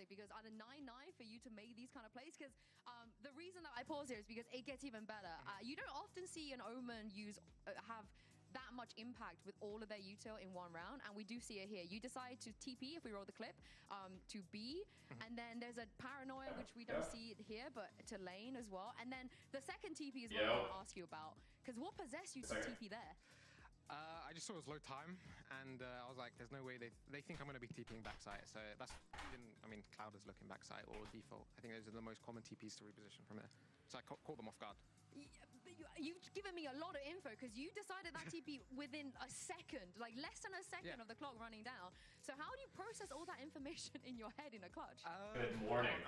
honestly, because on a 9-9 for you to make these kind of plays, because the reason that I pause here is because it gets even better. You don't often see an Omen have that much impact with all of their util in one round, and we do see it here. You decide to TP, if we roll the clip, to B, and then there's a paranoia, which we don't see it here, but to lane as well. And then the second TP is what I want to ask you about, because what possessed you to TP there? I just saw it was low time, and I was like, there's no way they think I'm going to be TPing backside. So that's, I mean, Cloud is looking backside or default. I think those are the most common TPs to reposition from there. So I caught them off guard. You've given me a lot of info because you decided that TP within a second, like less than a second of the clock running down. So how do you process all that information in your head in a clutch? Good morning.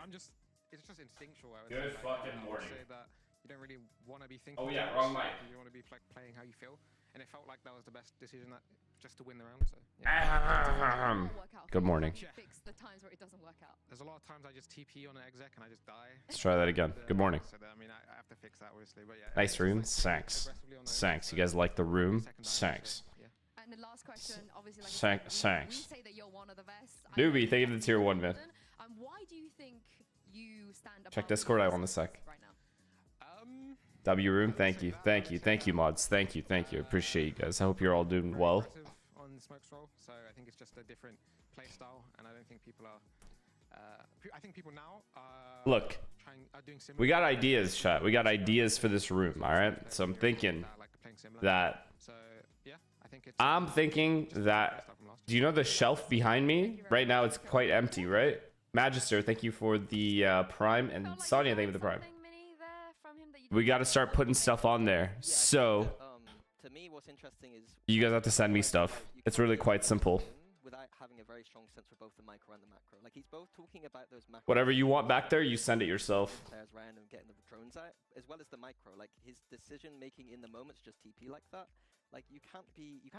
It's just instinctual. Good fucking morning. Say that you don't really want to be thinking. Oh yeah, wrong mic. You want to be playing how you feel, and it felt like that was the best decision just to win the round. So yeah. Good morning. Fix the times where it doesn't work out. There's a lot of times I just TP on an exec and I just die. Let's try that again. Good morning. So I mean, I have to fix that obviously, but yeah. Nice room. Thanks. Thanks. You guys like the room? Thanks. And the last question, obviously, like thanks. We say that you're one of the best. Newbie, thank you for the tier 1, man. Why do you think you stand above Check Discord out on a sec. Right now? W room, thank you, mods, thank you, appreciate you guys. I hope you're all doing well. On Smoke's role, so I think it's just a different play style, and I don't think people are. I think people now look, doing similar. We got ideas, chat. We got ideas for this room, all right. So I'm thinking that. So yeah, I'm thinking that. Do you know the shelf behind me? Right now, it's quite empty, right? Magister, thank you for the prime, and Sonya, thank you for the prime. We got to start putting stuff on there. So to me, what's interesting is you guys have to send me stuff. It's really quite simple. Without having a very strong sense for both the micro and the macro. Like he's both talking about those macro. Whatever you want back there, you send it yourself. Players random getting the drones out, as well as the micro. Like his decision making in the moments just TP like that. Like you can't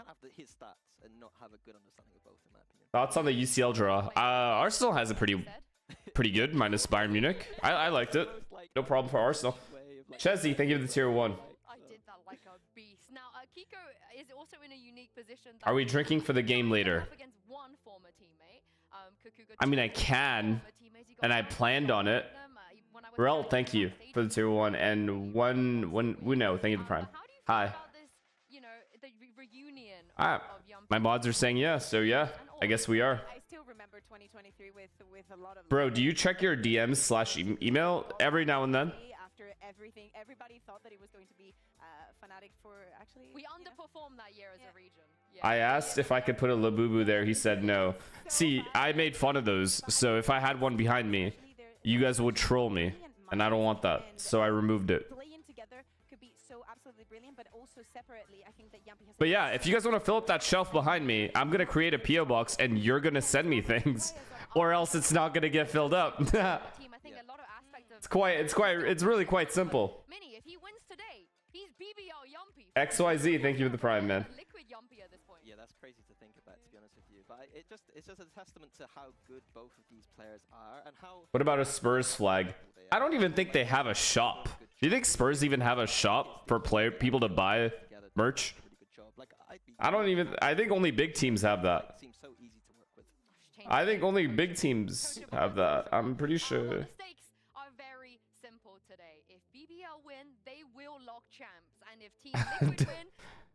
have his stats and not have a good understanding of both, in my opinion. Thoughts on the UCL draw? Arsenal has a pretty good minus Bayern Munich. I liked it. No problem for Arsenal. Chesney, thank you for the tier 1. I did that like a beast. Now, Kiko is also in a unique position. Are we drinking for the game later? I mean, I can, and I planned on it. Rel, thank you for the tier 1, and Wuno, thank you for the prime. Hi. My mods are saying yeah, so yeah, I guess we are. I still remember 2023 with a lot of. Bro, do you check your DMs / email every now and then? After everything, everybody thought that it was going to be Fnatic for actually. We underperformed that year as a region. Yeah. I asked if I could put a Labubu there. He said no. See, I made fun of those, so if I had one behind me, you guys would troll me, and I don't want that, so I removed it. But yeah, if you guys want to fill up that shelf behind me, I'm gonna create a PO box, and you're gonna send me things, or else it's not gonna get filled up. It's really quite simple. Mini, if he wins today, he's BBL Yumpy. XYZ, thank you for the prime, man. Liquid Yumpy at this point. Yeah, that's crazy to think about, to be honest with you. But it's just a testament to how good both of these players are and how. What about a Spurs flag? I don't even think they have a shop. Do you think Spurs even have a shop for people to buy merch? I think only big teams have that. I think only big teams have that. I'm pretty sure. The stakes are very simple today. If BBL win, they will lock champs, and if Team Liquid win,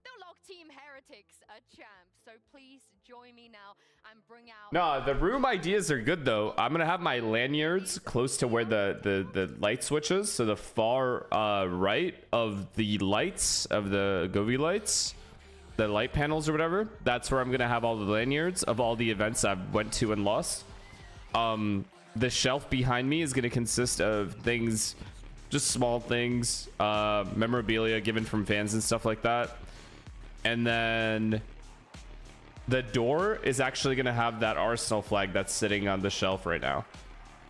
they'll lock Team Heretics a champ. So please join me now and bring out. No, the room ideas are good though. I'm gonna have my lanyards close to where the light switches, so the far right of the lights of the Govi lights. The light panels or whatever, that's where I'm gonna have all the lanyards of all the events I've went to and lost. The shelf behind me is gonna consist of things, just small things, memorabilia given from fans and stuff like that. And then the door is actually gonna have that Arsenal flag that's sitting on the shelf right now.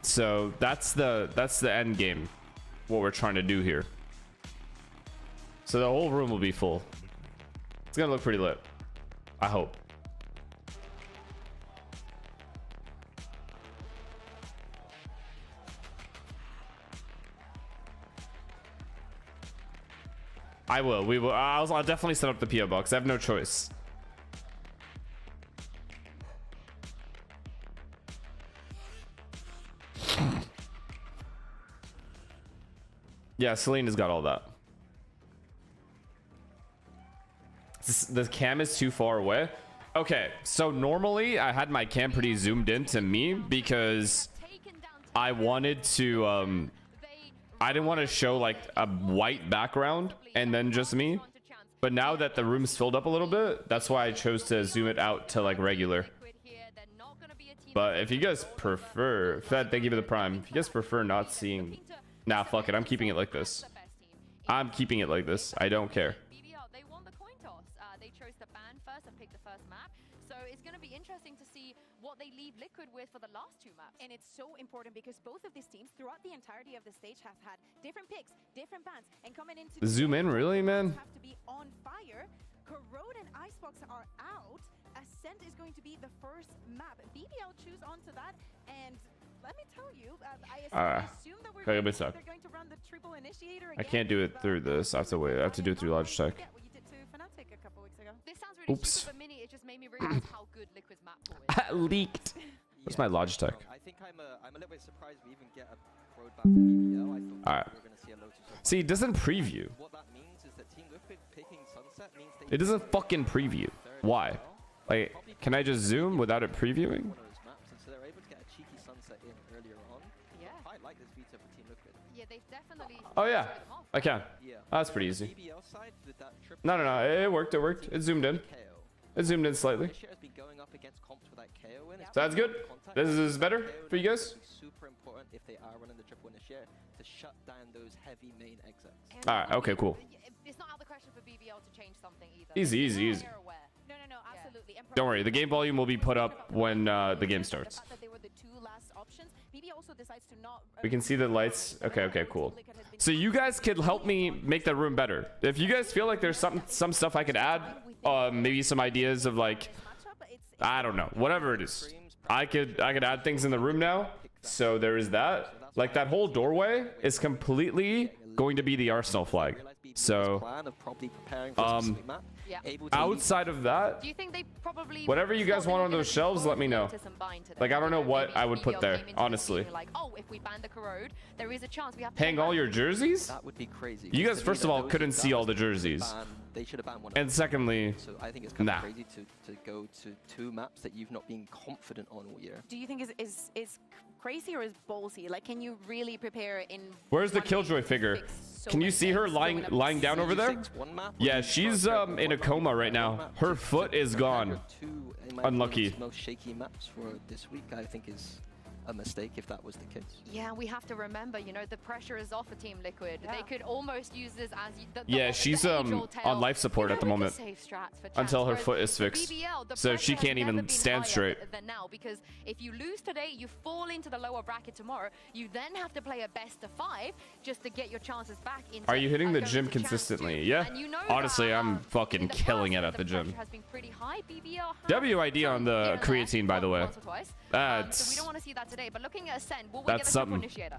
So that's the end game, what we're trying to do here. So the whole room will be full. It's gonna look pretty lit, I hope. I will. We will. I'll definitely set up the PO box. I have no choice. Yeah, Selena's got all that. The cam is too far away. Okay, so normally I had my cam pretty zoomed into me because I wanted to I didn't want to show like a white background and then just me. But now that the room's filled up a little bit, that's why I chose to zoom it out to like regular. But if you guys prefer, Fed, thank you for the prime. If you guys prefer not seeing, nah, fuck it, I'm keeping it like this. I'm keeping it like this. I don't care. BBL, they won the coin toss. They chose to ban first and pick the first map. So it's going to be interesting to see what they leave Liquid with for the last 2 maps. And it's so important because both of these teams throughout the entirety of the stage have had different picks, different bans, and coming into Zoom in, really, man? have to be on fire. Corrode and Icebox are out. Ascent is going to be the first map. BBL choose onto that, and let me tell you, I assume that they're they're going going to run the triple initiator I again. can't do it through this. I have to wait. I have to do it through Logitech. Yeah, what you did to Fnatic a couple weeks ago. This sounds really Oops. stupid, but Mini, it just made me realize how good Liquid's map pool is. Leaked. Where's my Logitech? I think I'm a little bit surprised we even get a Crowd ban from BBL. I thought Alright. we were going to see a Lotus. See, it doesn't preview. What that means is that Team Liquid picking Sunset means they It doesn't fucking preview. Why? Like, can I just zoom without it previewing? one of those maps, and so they're able to get a cheeky Sunset in earlier on. Yeah. I like this Veto for Team Liquid. Yeah, they've definitely... Oh yeah, showed them off. I can. Yeah. That's pretty easy. BBL side with that triple. No, it worked. It worked. It zoomed in. KO. It zoomed in slightly. This year has been going up against comps with that KO in. So that's good. This is better for you guys. Super important if they are running the triple in this year to shut down those heavy main exits. And All right. Okay. Cool. It's not out of the question for BBL to change something either. Easy. They're aware. No, absolutely. And Don't worry. The game volume will be put up when the game starts. The fact that they were the 2 last options, BBL also decides to not. We can see the lights. Okay. Cool. So you guys could help me make the room better. If you guys feel like there's some stuff I could add, maybe some ideas of like, I don't know, whatever it is. I could add things in the room now. So there is that. Like that whole doorway is completely going to be the Arsenal flag. So outside of that, Do you think they probably... whatever you guys want on those shelves, let me know. Like, I don't know what I would put BBL there, came into honestly. thinking like, oh, if we ban the Corrode, there is a chance we have to Hang all your jerseys? That would be crazy. You guys, first of all, couldn't see all the jerseys. They should have banned one. And secondly, So I think it's kind nah. of crazy to go to 2 maps that you've not been confident on all year. Do you think is crazy or is ballsy? Like, can you really prepare in? Where's the one Killjoy week to figure? fix so Can you many see her things? So when lying down over there? 1 map, Yeah, she's in a coma right now. Her foot is gone. Unlucky. Most shaky maps for this week, I think, is a mistake if that was the case. Yeah, we have to remember, you know, the pressure is off for Team Liquid. Yeah. They could almost use this as Yeah, she's on life support at the moment until her foot is fixed. BBL, So she can't even stand straight. Than now, because if you lose today, you fall into the lower bracket tomorrow. You then have to play a best of 5 just to get your chances back. Are you hitting the going gym to Chance consistently? 2. Yeah. And you know Honestly, that, I'm fucking in the killing past, it at the gym. pressure has been pretty high. BBL has WID on the here and there, creatine, by the way. once or twice. So we That's don't want to see that today. But looking at Ascent, will we That's get the triple something. initiator?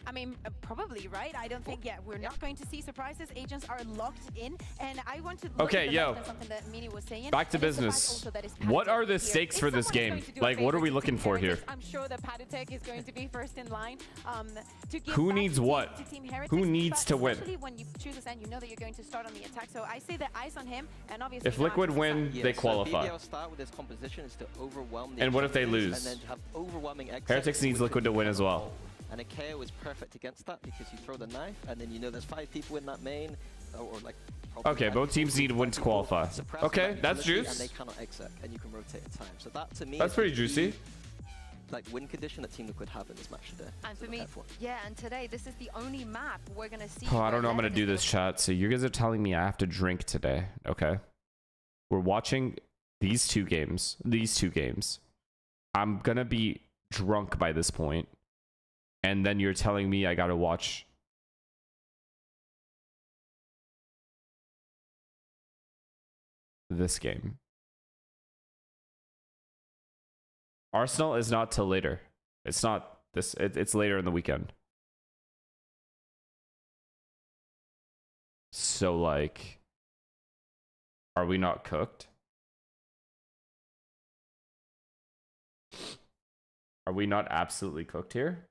I mean, probably, right? I don't think, we're not going to see surprises. Agents are locked in, and I want to look Okay, at the yo. left and something that Mini was saying. Back to and it's the fact business. also that it's What Padutech are the here. stakes If for this someone is game? going to do a Like, what are favor we to looking Team for here? Heretics, I'm sure that Padutech is going to be first in line. To give Who back needs to what? Team Heretics, Who needs but to win? especially when you choose Ascent, you know that you're going to start on the attack. So I say that eyes on him, and obviously If now Liquid it's win, Ascent. they qualify. BBL start with this composition is to overwhelm the And what if they champions lose? And then have overwhelming exits, Heretics needs which Liquid would to win as well. control. And a KO is perfect against that because you throw the knife and then you know there's 5 people in that main, or like. Okay, both teams need to win to qualify. Okay, that's juice. And they cannot exit, and you can rotate in time. So that to me. That's is pretty the juicy. key, like win condition that Team Liquid have in this match today. And for So me, therefore- yeah, and today this is the only map we're gonna see. Oh, I where don't know. I'm gonna 11 do is this, chat. So you guys are telling me I have to drink today. Okay. We're watching these two games. I'm gonna be drunk by this point. And then you're telling me I gotta watch this game. Arsenal is not till later. It's not this. It's later in the weekend. So like, are we not cooked? Are we not absolutely cooked here?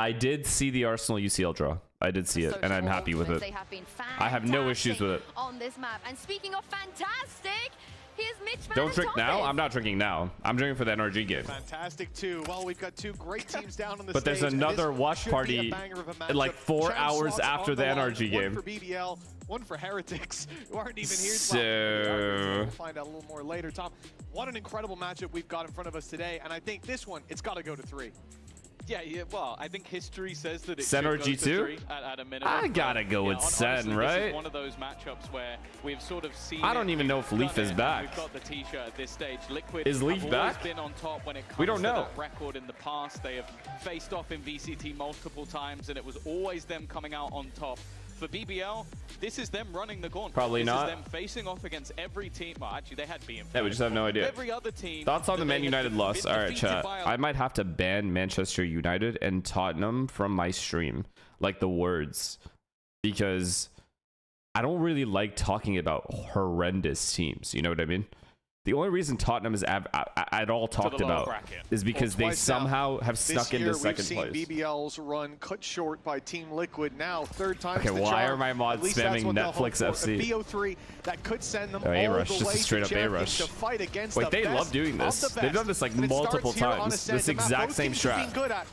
I did see the Arsenal UCL draw. I did see it, and I'm happy with it. They have been I have no issues with it. on this map. And speaking of fantastic, here's Mitch. Don't drink now. I'm not drinking now. I'm drinking for the NRG game. Fantastic too. Well, we've got two great teams down on the But stage. there's another watch party like 4 hours after the NRG game. One for BBL, one for Heretics, who aren't even here. So we'll find out a little more later. Tom, what an incredible matchup we've got in front of us today, and I think this one, it's got to go to 3. Yeah, well, I think history says that it Sen should go to RG2? 3 at a minimum. I gotta go with Sen, honestly, right? This is one of those matchups where we've sort of seen. I don't even know if Leaf is back. We've got the T-shirt at this stage. Liquid Is Leaf have back? always been on top when it comes We don't to know. that record in the past. They have faced off in VCT multiple times, and it was always them coming out on top. For BBL, this is them running the gauntlet. Probably not. This is them facing off against every team. Well, actually, they had BM. Yeah, we just have no idea. Every other team. Thoughts on the that Man they had United loss? been All right, defeated chat. by I might have to ban Manchester United and Tottenham from my stream, like the words, because I don't really like talking about horrendous teams. You know what I mean? The only reason Tottenham is at all talked about bracket. is because they twice somehow have This stuck year, into second we've place. seen BBL's run cut short by Team Liquid. Now, third time. Okay, why are my mods spamming Netflix FC? A BO3 that could send them Oh, all A-Rush, the just way a straight to up champions A-Rush. to fight against Wait, the they best love doing this. of the They've done best. this like And it multiple starts here on times. Ascent. This The map exact both same teams have been strat. good at.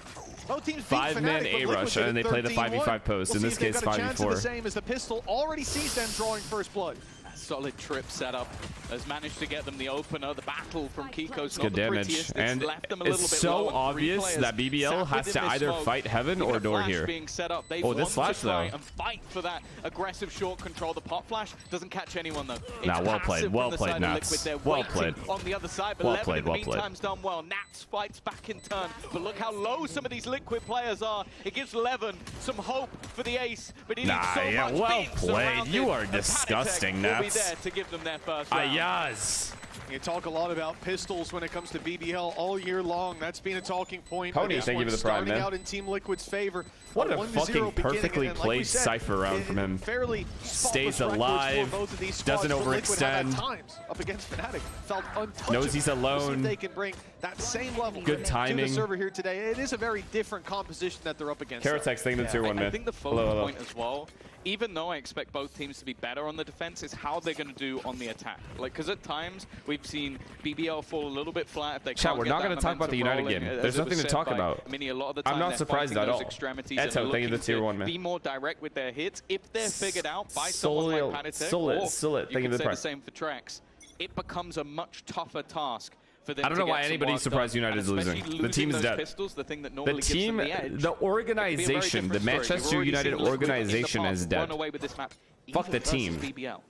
Both teams beat 5-man Fnatic, but A-Rush, Liquid did and they it play the 13-1. 5v5 post. We'll In see this if they've case, got a chance of 5v4. the same as the pistol already sees them drawing first blood. Solid trip setup has managed to get them the opener. The battle from Kiko's It's not good the damage, prettiest. and left them a little it's bit so low, and three obvious players that BBL sat has within to this either smoke. fight heaven Even or a door flash here. being set up. They Oh, this want flash, to try though. and fight for that aggressive short control. The pop flash doesn't catch anyone though. It's Nah, well passive played, from well the played, side of Nats. Liquid. They're Well waiting played. on the other side, but Well Levin played, in the well played. meantime's done well. Nats fights back in turn, but look how low some of these Liquid players are. It gives Levin some hope for the ace, but he needs so much well being played. surrounded, You are and disgusting, Panatek will be Nats. there to give them their first round. Ayaz. You talk a lot about pistols when it comes to BBL all year long. That's been a talking point. Pony, This thank you one for the prime, starting man. out in Team Liquid's favor. What a 1-0 fucking beginning, perfectly and like we played said, Cypher round from him. Fairly Stays spotless records alive, for both of these doesn't squads, but Liquid have overextend. at times up against Fnatic felt untouchable. Knows he's alone. We'll see if they can bring that same level Good to timing. the server here today. It is a very different composition that they're up against. Karatex, thank you for the tier 1, man. I think the focal point as well, even though I expect both teams to be better on the defense, is how they're going to do on the attack. Like, because at times we've seen BBL fall a little bit flat if they Chat, can't we're get not that going to talk about the momentum United rolling, game. as There's it was nothing to said talk by about. Mini, a lot of the time I'm not they're surprised fighting at those all. extremities Eto, and thank you looking for the tier to 1, man. be more direct with their hits. If they're figured out by someone like Panatek, or Sulit, you thank you can for the say prime. the same for Trex, it becomes a much tougher task. For them I don't to know why get some anybody's work surprised done, United is and losing. especially The team is losing those dead. pistols, the thing that The normally gives them team, the edge. the organization, the Manchester United organization is dead. Run away with this map, Fuck the even versus team. BBL.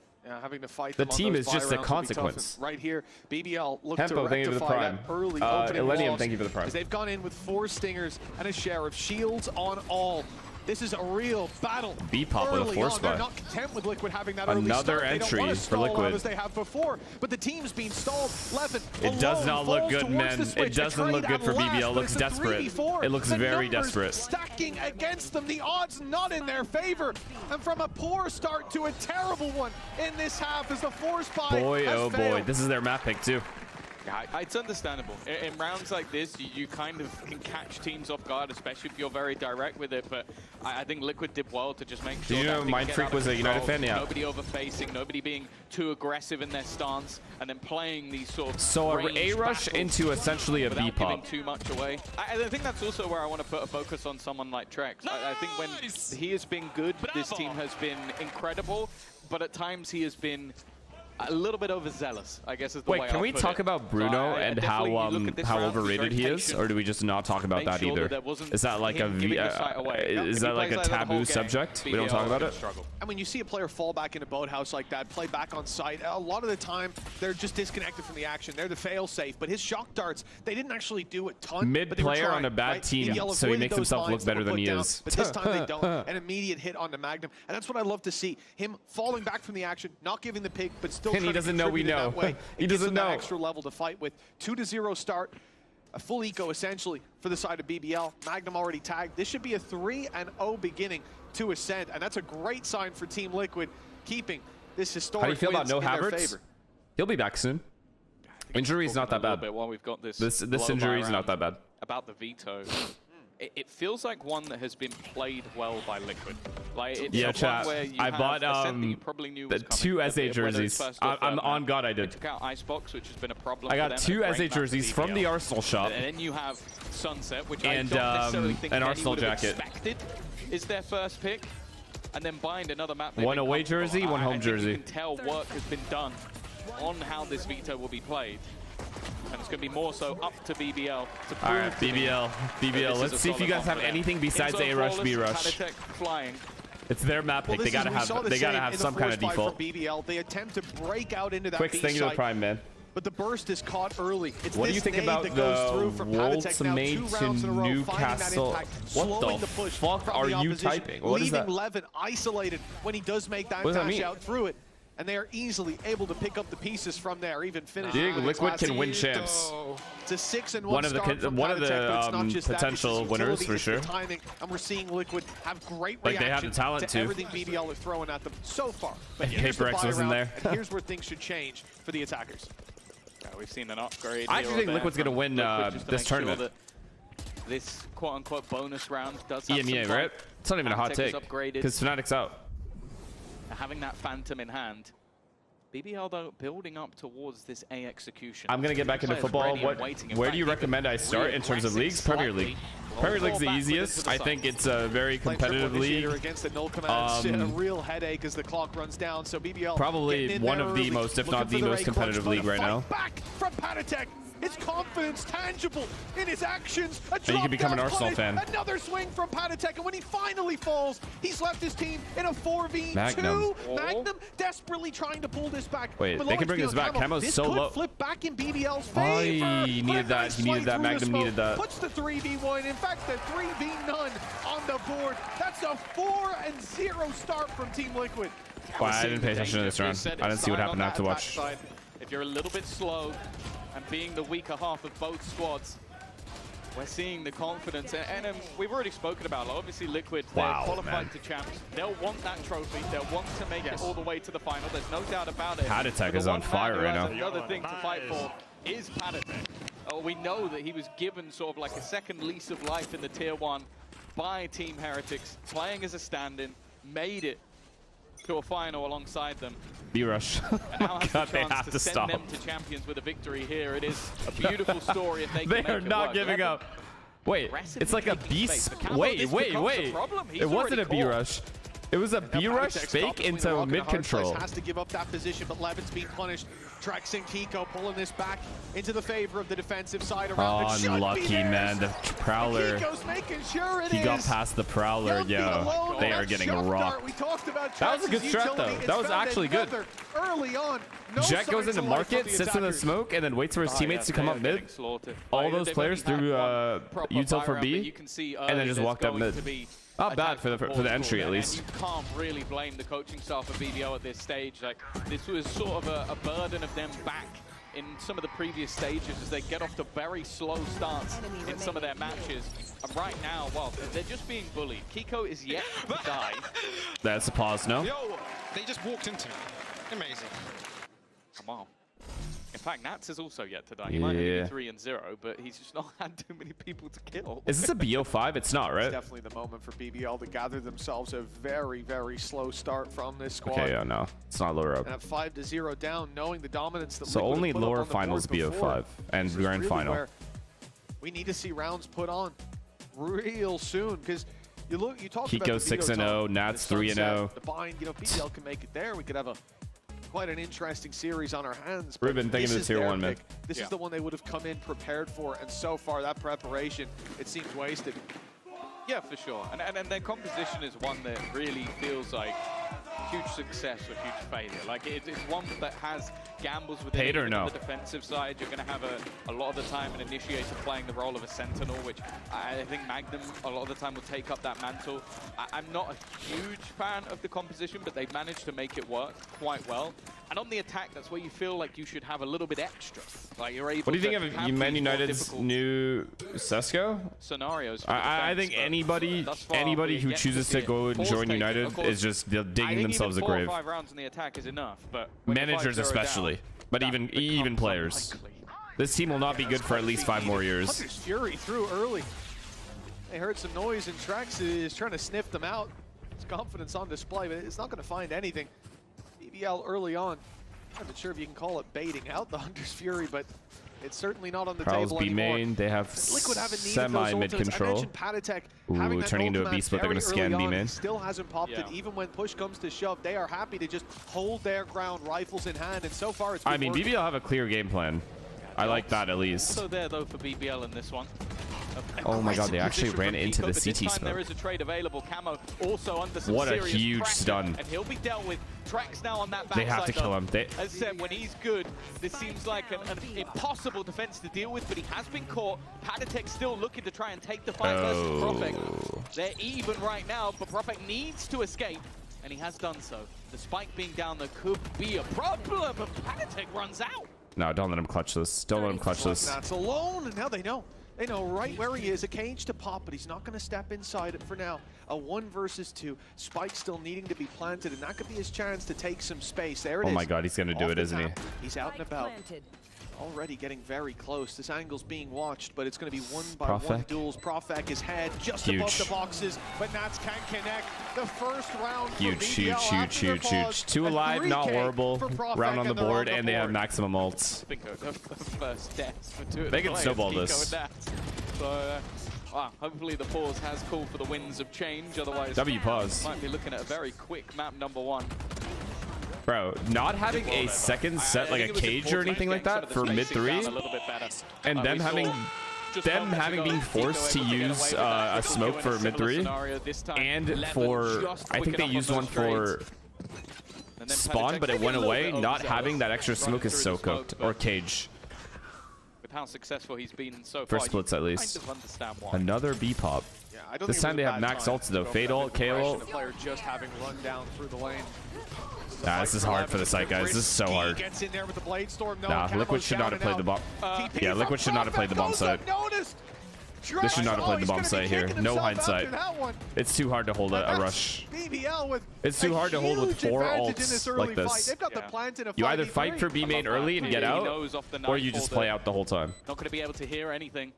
Having to fight The them on team those is just a buy rounds will be tough. consequence. And right here, BBL look Tempo, to thank you for the rectify prime. that early opening Illenium, loss thank you for the prime. as they've gone in with 4 stingers and a share of shields on all. This is a real battle. B-pop with a early force on. They're buy. not content with Liquid having that early Another start. They don't entry want to for stall out Liquid. as they have before, but the team's being stalled. Levin It does alone not look falls good, towards men. the It switch. doesn't A look trade good for at last, BBL. It but looks it's a desperate. 3v4. It looks The very numbers desperate. stacking against them. The odds not in their favor. And from a poor start to a terrible one in this half as the force buy Boy, has oh boy. failed. This is their map pick, too. Yeah, it's understandable. In rounds like this, you kind of can catch teams off guard, especially if you're very direct with it. But I think Liquid did well to just make sure you know that things Mind get Freak out of was a control, United fan? Yeah. Nobody overfacing, nobody being too aggressive in their stance, and then playing these sort of So a ranged A-rush battles into essentially a without B-pop. giving too much away. I think that's also where I want to put a focus on someone like Trex. I think when he has been good, this team has been incredible, but at times he has been a little bit overzealous, I guess is the way Wait, can I'll we put talk it. about Bruno So and definitely you look at this how round, be overrated very he is, patient. or do we just not talk about Make that sure either? that there wasn't Is that like a him giving the site away. is If that he like a plays like that the whole taboo game, subject? We don't BBL talk about gonna it. struggle. And when you see a player fall back in a boathouse like that, play back on site, a lot of the time they're just disconnected from the action. They're the fail-safe. But his shock darts, they didn't actually do a ton. Mid but they were player trying, on a bad right? team, BBL so he avoided makes those himself look lines that better were than put he down, is. But this time they don't. An immediate hit onto Magnum. And that's what I love to see. Him falling back from the action, not giving the pick, but still And he trying to doesn't know we contribute in know. that way. He It gives doesn't them that know. extra level to fight with. 2-0 start. A full eco, essentially, for the side of BBL. Magnum already tagged. This should be a 3-0 beginning to Ascend, and that's a great sign for Team Liquid, keeping this historic How do you feel about wins no in their Havertz? favor. He'll be back soon. Injury is not that bad. While we've got this This blow-by injury is not round that bad. about the Veto. it feels like one that has been played well by Liquid. Like it's Yeah, one chat. where you I have bought a set that you probably knew was the coming, 2 whether SA it's jerseys. first or I'm third on map. God, I They did. took out Icebox, which has been a problem. I for got them, 2 and a great SA map for jerseys from the BBL. Arsenal shop. And then you have Sunset, which And, I don't necessarily think an many Arsenal would have jacket. expected is their first pick. And then Bind another map. One away jersey, one home jersey. You can tell work has been done on how this Veto will be played. And it's going to be more so up to BBL to prove All right, BBL. BBL. Let's see if you guys have anything besides A rush, B rush. Flying. It's their map pick. They gotta have some kind of default. BBL. They attempt to break out into that Quicks, B thank you to the site, Prime, man. but the burst is caught early. It's What do this you think nade about that goes the through from Patatech now, 2 Wolves rounds in a to row, finding that Newcastle? impact, What slowing the push fuck from are the you opposition, typing? What is leaving that? Levin isolated when he does make that What does that dash mean? out through it. And they are easily able to pick up the pieces from there, even finish. Do you think Liquid can win champs? It's a 6-1 One of the start from one of Patatech, but it's not the just that, it's potential his winners utility, for it's sure. the timing, and we're seeing Liquid have great Like, they have reaction the talent to too. everything BBL is throwing at them so far. But And here's the Paper X buy wasn't round, there. and here's where things should change for the attackers. Yeah, we've seen an upgrade. I actually here or think there Liquid's gonna from win Liquid just to this make sure tournament. that this quote-unquote bonus round does have EMEA, some right? It's not even a hot Patatech take is upgraded. because Fnatic's out. Having that Phantom in hand. BBL, though, building up towards this A execution. I'm gonna get back into Players football. ready and waiting. In Where fact, do you even recommend I start in terms of leagues? Premier League. Premier League's the easiest. I think it's a very competitive league. Against the null commands, a real headache as the clock runs down. So BBL Probably one of the most, if not the most competitive league right now. Back from Patatech. His confidence tangible in his actions. And you can become an Arsenal fan. Another swing from Patatech, and when he finally falls, he's left his team in a 4v2. Magnum. Magnum desperately trying to pull this back. Wait, But they can bring Lawrence this back. Camo, Camo's this so could low. flip back in BBL's Oh, favor. he needed that. He needed that. Magnum needed that. Puts the 3v1. In fact, the 3v none on the board. That's a 4-0 start from Team Liquid. Wow, I didn't pay attention to this round. I didn't see what happened. I have to watch. If you're a little bit slow and being the weaker half of both squads, we're seeing the confidence. And we've already spoken about it. Obviously, Liquid, they're qualified to champs. They'll want that trophy. They'll want to make it all the way to the final. There's no doubt about it. Patatech is on fire right now. Another thing to fight for is Patatech. We know that he was given sort of like a second lease of life in the Tier 1 by Team Heretics, playing as a stand-in, made it to a final alongside them. B-Rush. Oh God, they have to send stop. them to champions with a victory here. It is a beautiful story if they can They make are it not work. giving up. Wait, Aggressively it's like a taking B. space. But Camo, Wait, this wait, becomes a wait. problem. He's It wasn't already a B-Rush. It was a B-Rush Patatech fake stopped between the into rock and a hard mid-control. place, has to give up that position, but Levin's being punished. Trex and Kiko pulling this back into the favor of the defensive side around. Oh, It should be unlucky, theirs. man. The Prowler. Kiko's making sure it He got is. past the Prowler. He'll be Yo, alone. they are That getting shock dart rocked. we talked about That was a good Trex's strat, utility. though. It's That was found actually good. another Early on. No Jet goes signs into of life market, from sits in the attackers. smoke, and then waits for his teammates to come up mid. All those players through util for B, and then just walked up mid. Not bad for the entry at least. You can't really blame the coaching staff of BBL at this stage. Like, this was sort of a burden of them back in some of the previous stages as they get off to very slow starts in some of their matches. And right now, well, they're just being bullied. Kiko is yet to die. That's a pause, no? Yo, they just walked into me. Amazing. Come on. In fact, Nats is also yet to die. He might only be Yeah. 3-0, but he's just not had too many people to kill. Is this a BO5? It's not, It's right? definitely the moment for BBL to gather themselves a very, very slow start from this squad. Okay, yeah, no. It's not lower up. And at 5-0 down, knowing the dominance that So Liquid have only put up lower on the board finals before, BO5 and this is grand really final. where we need to see rounds put on real soon because you talked about Kiko the Veto 6-0, top, Nats the 3-0. Sunset, the bind, BBL can make it there. We could have quite an interesting series on our hands. But Ruben, thank you this for the is tier their 1, man. pick. This is the one they would have come in prepared for, and so far that preparation, it seems wasted. Yeah, for sure. And their composition is one that really feels like huge success or huge failure. Like, it's one that has gambles within Paid it. or Even no? on the defensive side, you're going to have a lot of the time an initiator playing the role of a sentinel, which I think Magnum a lot of the time will take up that mantle. I'm not a huge fan of the composition, but they've managed to make it work quite well. And on the attack, that's where you feel like you should have a little bit extra. Like, you're able What do you to think of have Man these more United's difficult new Sesko? scenarios. for I defense, think but anybody thus far, anybody we're who yet to chooses see to it. go and Pause join taken. United Of course, is just I digging think themselves a even 4 grave. or 5 rounds in the attack is enough, but when the Managers 5-0 especially, down, but that even becomes players. unlikely. This team will not be good for at least 5 more years. Hunter's Fury through early. They heard some noise and Trex is trying to sniff them out. His confidence on display, but it's not going to find anything. BBL early on. I'm not sure if you can call it baiting out the Hunter's Fury, but it's certainly not on the Prowl's table B anymore. main. They have semi-mid control. Ooh, turning into a beast, but they're going to scan B main. Still hasn't popped it, even when push comes to shove. They are happy to just hold their ground, rifles in hand, and so far it's been working. BBL have a clear game plan. I like that at least. Also there though for BBL in this one. Oh my god, they actually ran into the CT CT smoke. smoke. There is a trade available. Camo also under some What a serious huge pressure, stun. and he'll be dealt with. Trex now on that backside. They have to kill him. As I said, when he's good, this seems like an impossible defense to deal with, but he has been caught. Patatek still looking to try and take the fight versus Propek. They're even right now, but Propek needs to escape, and he has done so. The spike being down there could be a problem, but Patatek runs out. No, don't let him clutch this. Don't let him clutch this. That's alone, and now they know. They know right where he is. A cage to pop, but he's not going to step inside it for now. A 1 versus 2. Spike still needing to be planted, and that could be his chance to take some space. There it is. Oh my god, he's going to do it, isn't he? He's out and about. Already getting very close. This angle's being watched, but it's going to be 1-by-1 duels. Profek is head just above the boxes, but Nats can't connect. The first round Huge. 2 alive, not horrible. Round on the board, and they have maximum ults. Bingo, the first deaths for 2 of They can snowball this. So, wow, hopefully the pause has called for the winds of change. Otherwise, W pause. Might be looking at a very quick map number 1. Bro, not having a second set like a cage or anything like that for mid 3, and them having been forced to use a smoke for mid 3, and for I think they used one for spawn, but it went away. Not having that extra smoke is so cooked, or cage. With how successful he's been so For far, splits at least. Kind of understand why. Another B pop. This time they have max ults though. Fade ult, KO ult. The player just having run down through the lane. Nah, this is hard for the site, guys. This is so hard. Gets in there with the blade storm. No, nah, Liquid should not have played the bomb. Yeah, Liquid should not have played the bomb site. They should not have played the bomb site here. No hindsight. It's too hard to hold a rush. It's too hard to hold with 4 ults like this. You either fight for B main early and get out, or you just play out the whole time. Not going to be able to hear anything.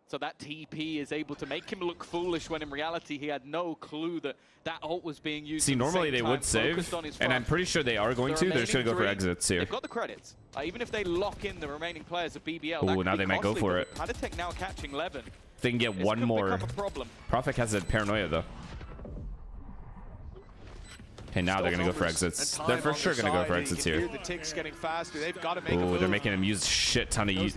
So that TP is able to make him look foolish when in reality he had no clue that that ult was being used. See, normally they would save, and I'm pretty sure they are going to. They're just going to go for exits here. They've got the credits. Even if they lock in the remaining players of BBL, ooh, now they might go for it. Patatek now catching Levin. If they can get one more. Profek has a paranoia though. Okay, now they're going to go for exits. They're for sure going to go for exits here. The ticks getting faster. They've got to make ooh, they're making them use shit ton of use.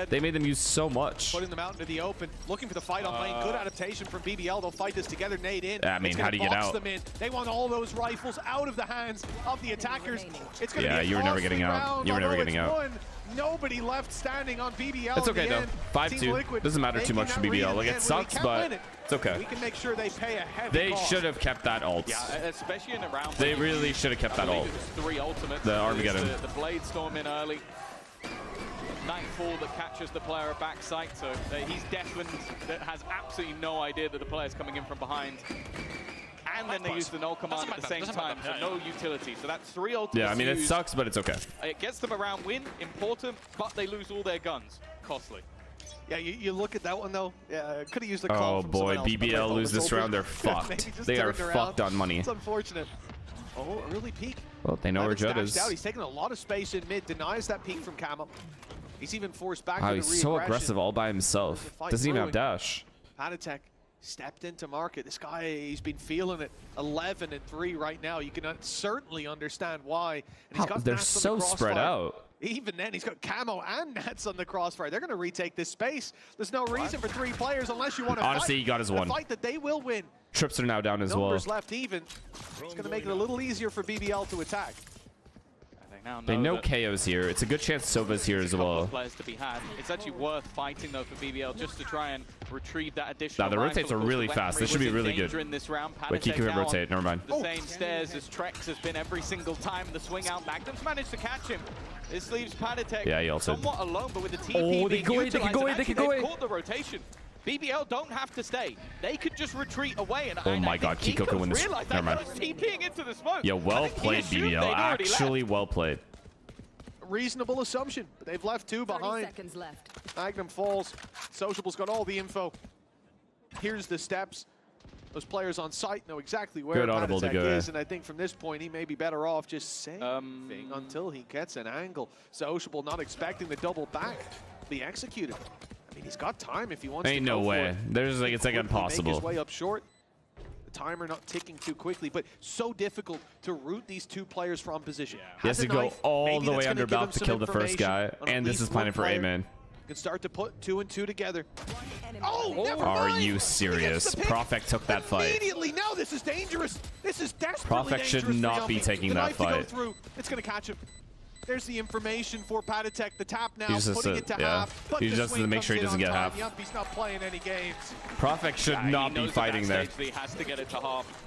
They made them use so much. Putting them out into the open, looking for the fight on lane. Good adaptation from BBL. They'll fight this together. Nade in. I mean, how do you get out? Them in. They want all those rifles out of the hands of the attackers. It's going to be you were never getting out. You were never getting out. Nobody left standing on BBL. It's okay though. 5-2 doesn't matter too much for BBL. Like it sucks, but it's okay. We can make sure they pay a heavy They should have kept that ult. Yeah, especially in a round. They really should have kept that ult. 3 ultimates. The Armageddon. The blade storm in early. Nightfall that catches the player at backside. So he's deafened. That has absolutely no idea that the player's coming in from behind. And then they use the null command at the same time, so no utility. So that's 3 ultimates. Yeah, I mean, it sucks, but it's okay. It gets them a round win, important, but they lose all their guns. Costly. Yeah, you look at that one, though. Yeah, could have used a Oh, call from boy, else, BBL lose this round, they're fucked. They are fucked on money. It's unfortunate. Oh, early peek. Well, they know where Judd is. He's taking a lot of space in mid, denies that peek from Camo. He's even forced back wow, he's so aggressive all by himself. Doesn't even have dash. Patatek stepped into market. This guy, he's been feeling it. 11-3 right now. You can certainly understand why. And he's got they're Nats so on the spread out. Even then, he's got Camo and Nats on the crossfire. They're going to retake this space. There's no reason for 3 players unless you want to honestly, he got his one. A fight that they will win. Trips are now down as well. Numbers left even. It's going to make it a little easier for BBL to attack. They know KO's here. It's a good chance Sova's here as well. Players to be had. It's actually worth fighting though for BBL just to try and retrieve that additional. Nah, the rotates are really fast. This should be really good. In this round. Wait, Kiki can rotate. Never mind. The same stairs as Trex has been every single time. The swing out. Magnum's managed to catch him. This leaves Patatek somewhat alone, but with the TP oh, they can go away. They can go away. They can go away. Caught the rotation. BBL don't have to stay. They could just retreat away. And oh my God, Kiko can win this. Never mind. TPing into the smoke. Yeah, well played, BBL. Actually, well played. Reasonable assumption, but they've left 2 behind. 30 seconds left. Magnum falls. Sociable's got all the info. hears the steps. Those players on site know exactly where Good audible to Patatech go, is, and I think from this point he may be better off just saving until he gets an angle. Sociable not expecting the double back be executed. I mean, he's got time if he wants to Ain't go no for way. it. There's like, it's like Quickly make his impossible. way up short. The timer not ticking too quickly, but so difficult to root these two players from position. He has to go all the way under Valve to kill the first guy, and this is planning for A main. Can start to put 2 and 2 together. Oh, never Are mind. you He gets serious? the pick Profek took that fight. Immediately, now this is dangerous. This is desperately Profek should dangerous for not be Yuppie. taking The that knife to go fight. through. It's going to catch him. There's the information for Patatech. The tap now, He's just putting it to yeah. half. But He's the just to swing make sure he comes in doesn't on get time. half. Yuppie's not playing any games. Profek should not be fighting there. He has to get it to half.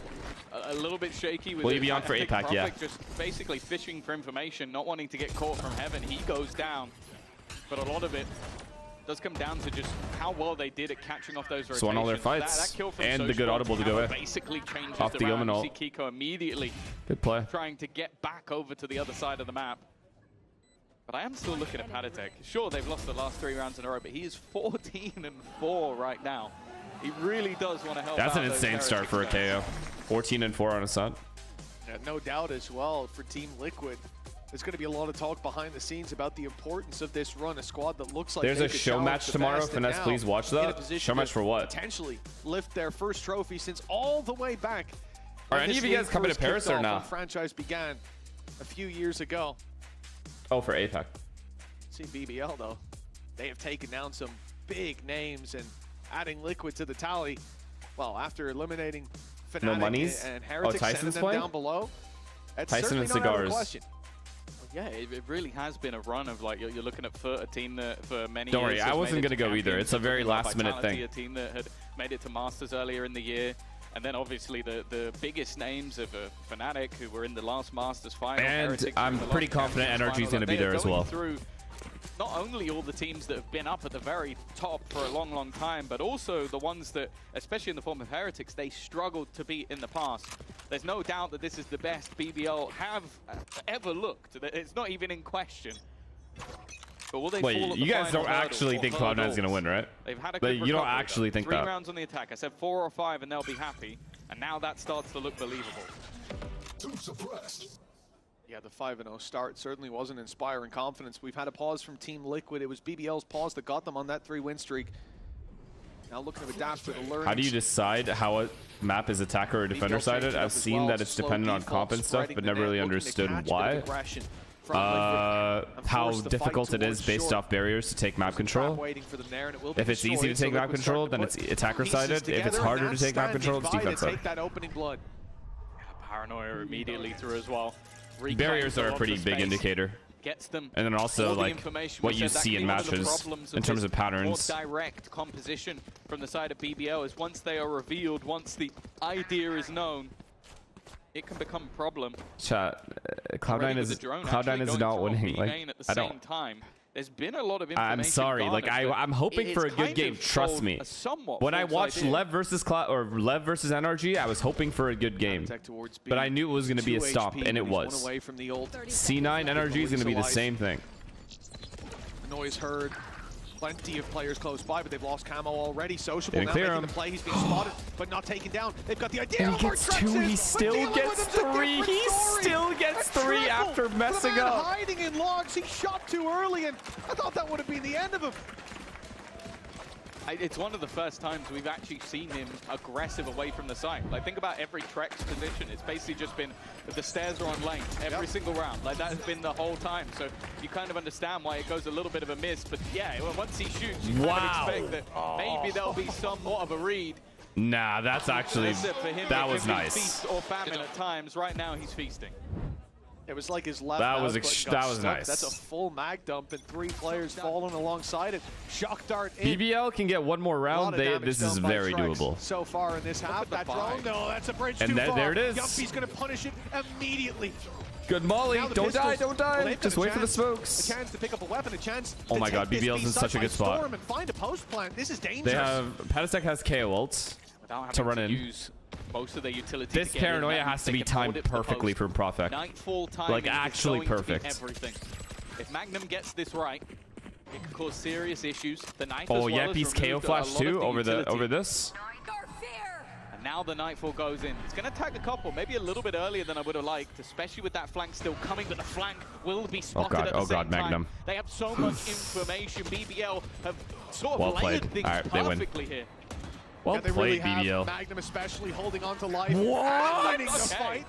A little bit shaky with Will it. he be on I for think APAC? Yeah. Profek just basically fishing for information, not wanting to get caught from heaven. He goes down, but a lot of it does come down to just how well they did at catching off those rotations. So on all their fights, that kill from and the good Social audible to go in. basically changes Off the the round. omen You ult. see Kiko immediately Good play. trying to get back over to the other side of the map. But I am still looking at Patatech. Sure, they've lost the last 3 rounds in a row, but he is 14-4 right now. He really does want to help That's out an those insane start for a Heretics KO. 14-4 on a set. Yeah, no doubt as well for Team Liquid. There's going to be a lot of talk behind the scenes about the importance of this run, a squad that looks like There's they a could show challenge match the tomorrow. best, and FNS, now please watch in a that. position Show match to for what? Potentially lift their first trophy since all the way back. Are when any this of you guys league coming to first Paris kicked or off not? when franchise began a few years ago. Oh, for APAC. See BBL though, they have taken down some big names and adding Liquid to the tally. Well, after eliminating Fnatic No monies? and Heretics, sending Tyson's them playing? down below. That's Tyson certainly and not out of cigars. question. Yeah, it really has been a run of like you're looking at for a team that for many Don't years worry, I has wasn't made it gonna to go either. champions, It's a very something like last-minute Vitality, thing. A team that had made it to Masters earlier in the year, and then obviously the biggest names of Fnatic who were in the last Masters final. And Heretics I'm were in the pretty last confident Champions NRG is final, gonna be they are there as going well. Through not only all the teams that have been up at the very top for a long, long time, but also the ones that, especially in the form of Heretics, they struggled to beat in the past. There's no doubt that this is the best BBL have ever looked. It's not even in question. But will they fall Wait, at you the guys final don't actually hurdle think or Cloud9 is hurdles? going to win, right? They've had a But good you don't recovery, actually though. think 3 that. rounds on the attack. I said 4 or 5 and they'll be happy. And now that starts to look believable. Yeah, the 5-0 start certainly wasn't inspiring confidence. We've had a pause from Team Liquid. It was BBL's pause that got them on that 3-win streak. Now looking to adapt to the learnings. How do you decide how a map is attacker or defender BBL changed sided? it up I've as seen well, that it's slow dependent on default, comp and stuff, spreading but the never net, really looking to understood catch a bit of why. aggression from Liquid and How force the fight difficult it is towards based short. off barriers to take map Trap control. waiting for them there, and it will be If it's easy to destroyed, so take map Liquid control, starting then to it's put attacker pieces sided. If it's together, harder and to take map standing control, it's by to defense sided. take that opening blood. Paranoia immediately through as well. Barriers are a Reclaims pretty lot of big space. indicator. Gets them. And then also all the like information. what We you said that see could in be one of the matches problems in terms this of patterns. More direct composition from the side of BBL is once they are revealed, once the idea is known, it can become a problem. Chat, Already Cloud9 with is the drone Cloud9 actually is going not through on winning. B Like main at the I same don't. time. There's been a lot of information. I'm sorry. Like garnered, but I'm hoping it for a is good kind game. of Trust sold me. a somewhat When I false watched idea. Lev versus Cloud or Lev versus NRG, I was hoping for a good game. Contact towards B. But I knew it was going to be a 2 stop, HP, and it he's one was. away from the old C9 NRG is going to be the same thing. noise heard. Plenty of players close by, but they've lost camo already. Sociable Didn't now clear making him. the play. He's being spotted, but not taken down. They've got the idea. And he gets 2. He still gets 3. He still gets 3 after messing up. Hiding in logs. He shot too early, and I thought that would have been the end of him. It's one of the first times we've actually seen him aggressive away from the site. Like, think about every Trek's position. It's basically just been the stairs are on lane every single round. Like, that has been the whole time. So you kind of understand why it goes a little bit of a miss. But yeah, once he shoots, you kind of expect that maybe there'll be somewhat of a read. Nah, that's actually For him, that it was could be nice. Feast or famine at times. Right now, he's feasting. It was like his left That was mouse button that got was stuck. nice. That's a full mag dump and 3 players falling alongside it. Shock dart in. BBL can get one more A lot round. of They, damage this is done by very Trex doable. so far in this half. That drone, no, that's a bridge And too far. there it is. Yuppie's going to punish it immediately. Good Molly. Now the Don't die. pistols. Don't Well, die. they've got Just a wait for the chance. smokes. A chance to pick up a weapon, a chance Oh to my take God, this BBL's B in such a site by good spot. storm and find a post plant. This is dangerous. They have Patatech has KO ults Without having to run in. use most of their utility. This to get in, paranoia that has to they be can hold timed it to the perfectly post. from Profek. Nightfall timing Like, is actually going to be perfect. everything. If Magnum gets this right, it could cause serious issues. The knife Oh, as well yeah, has piece removed KO a flash lot of too over utility. over this. Now the Nightfall goes in. It's going to tag a couple, maybe a little bit earlier than I would have liked, especially with that flank still coming, but the flank will be spotted at the same time. Magnum. They have so much information. BBL have sort Well of layered played. things All right, they win. perfectly here. Well Yeah, they really played, have. BBL. Magnum especially holding on to life. What? And winning the Okay. fight.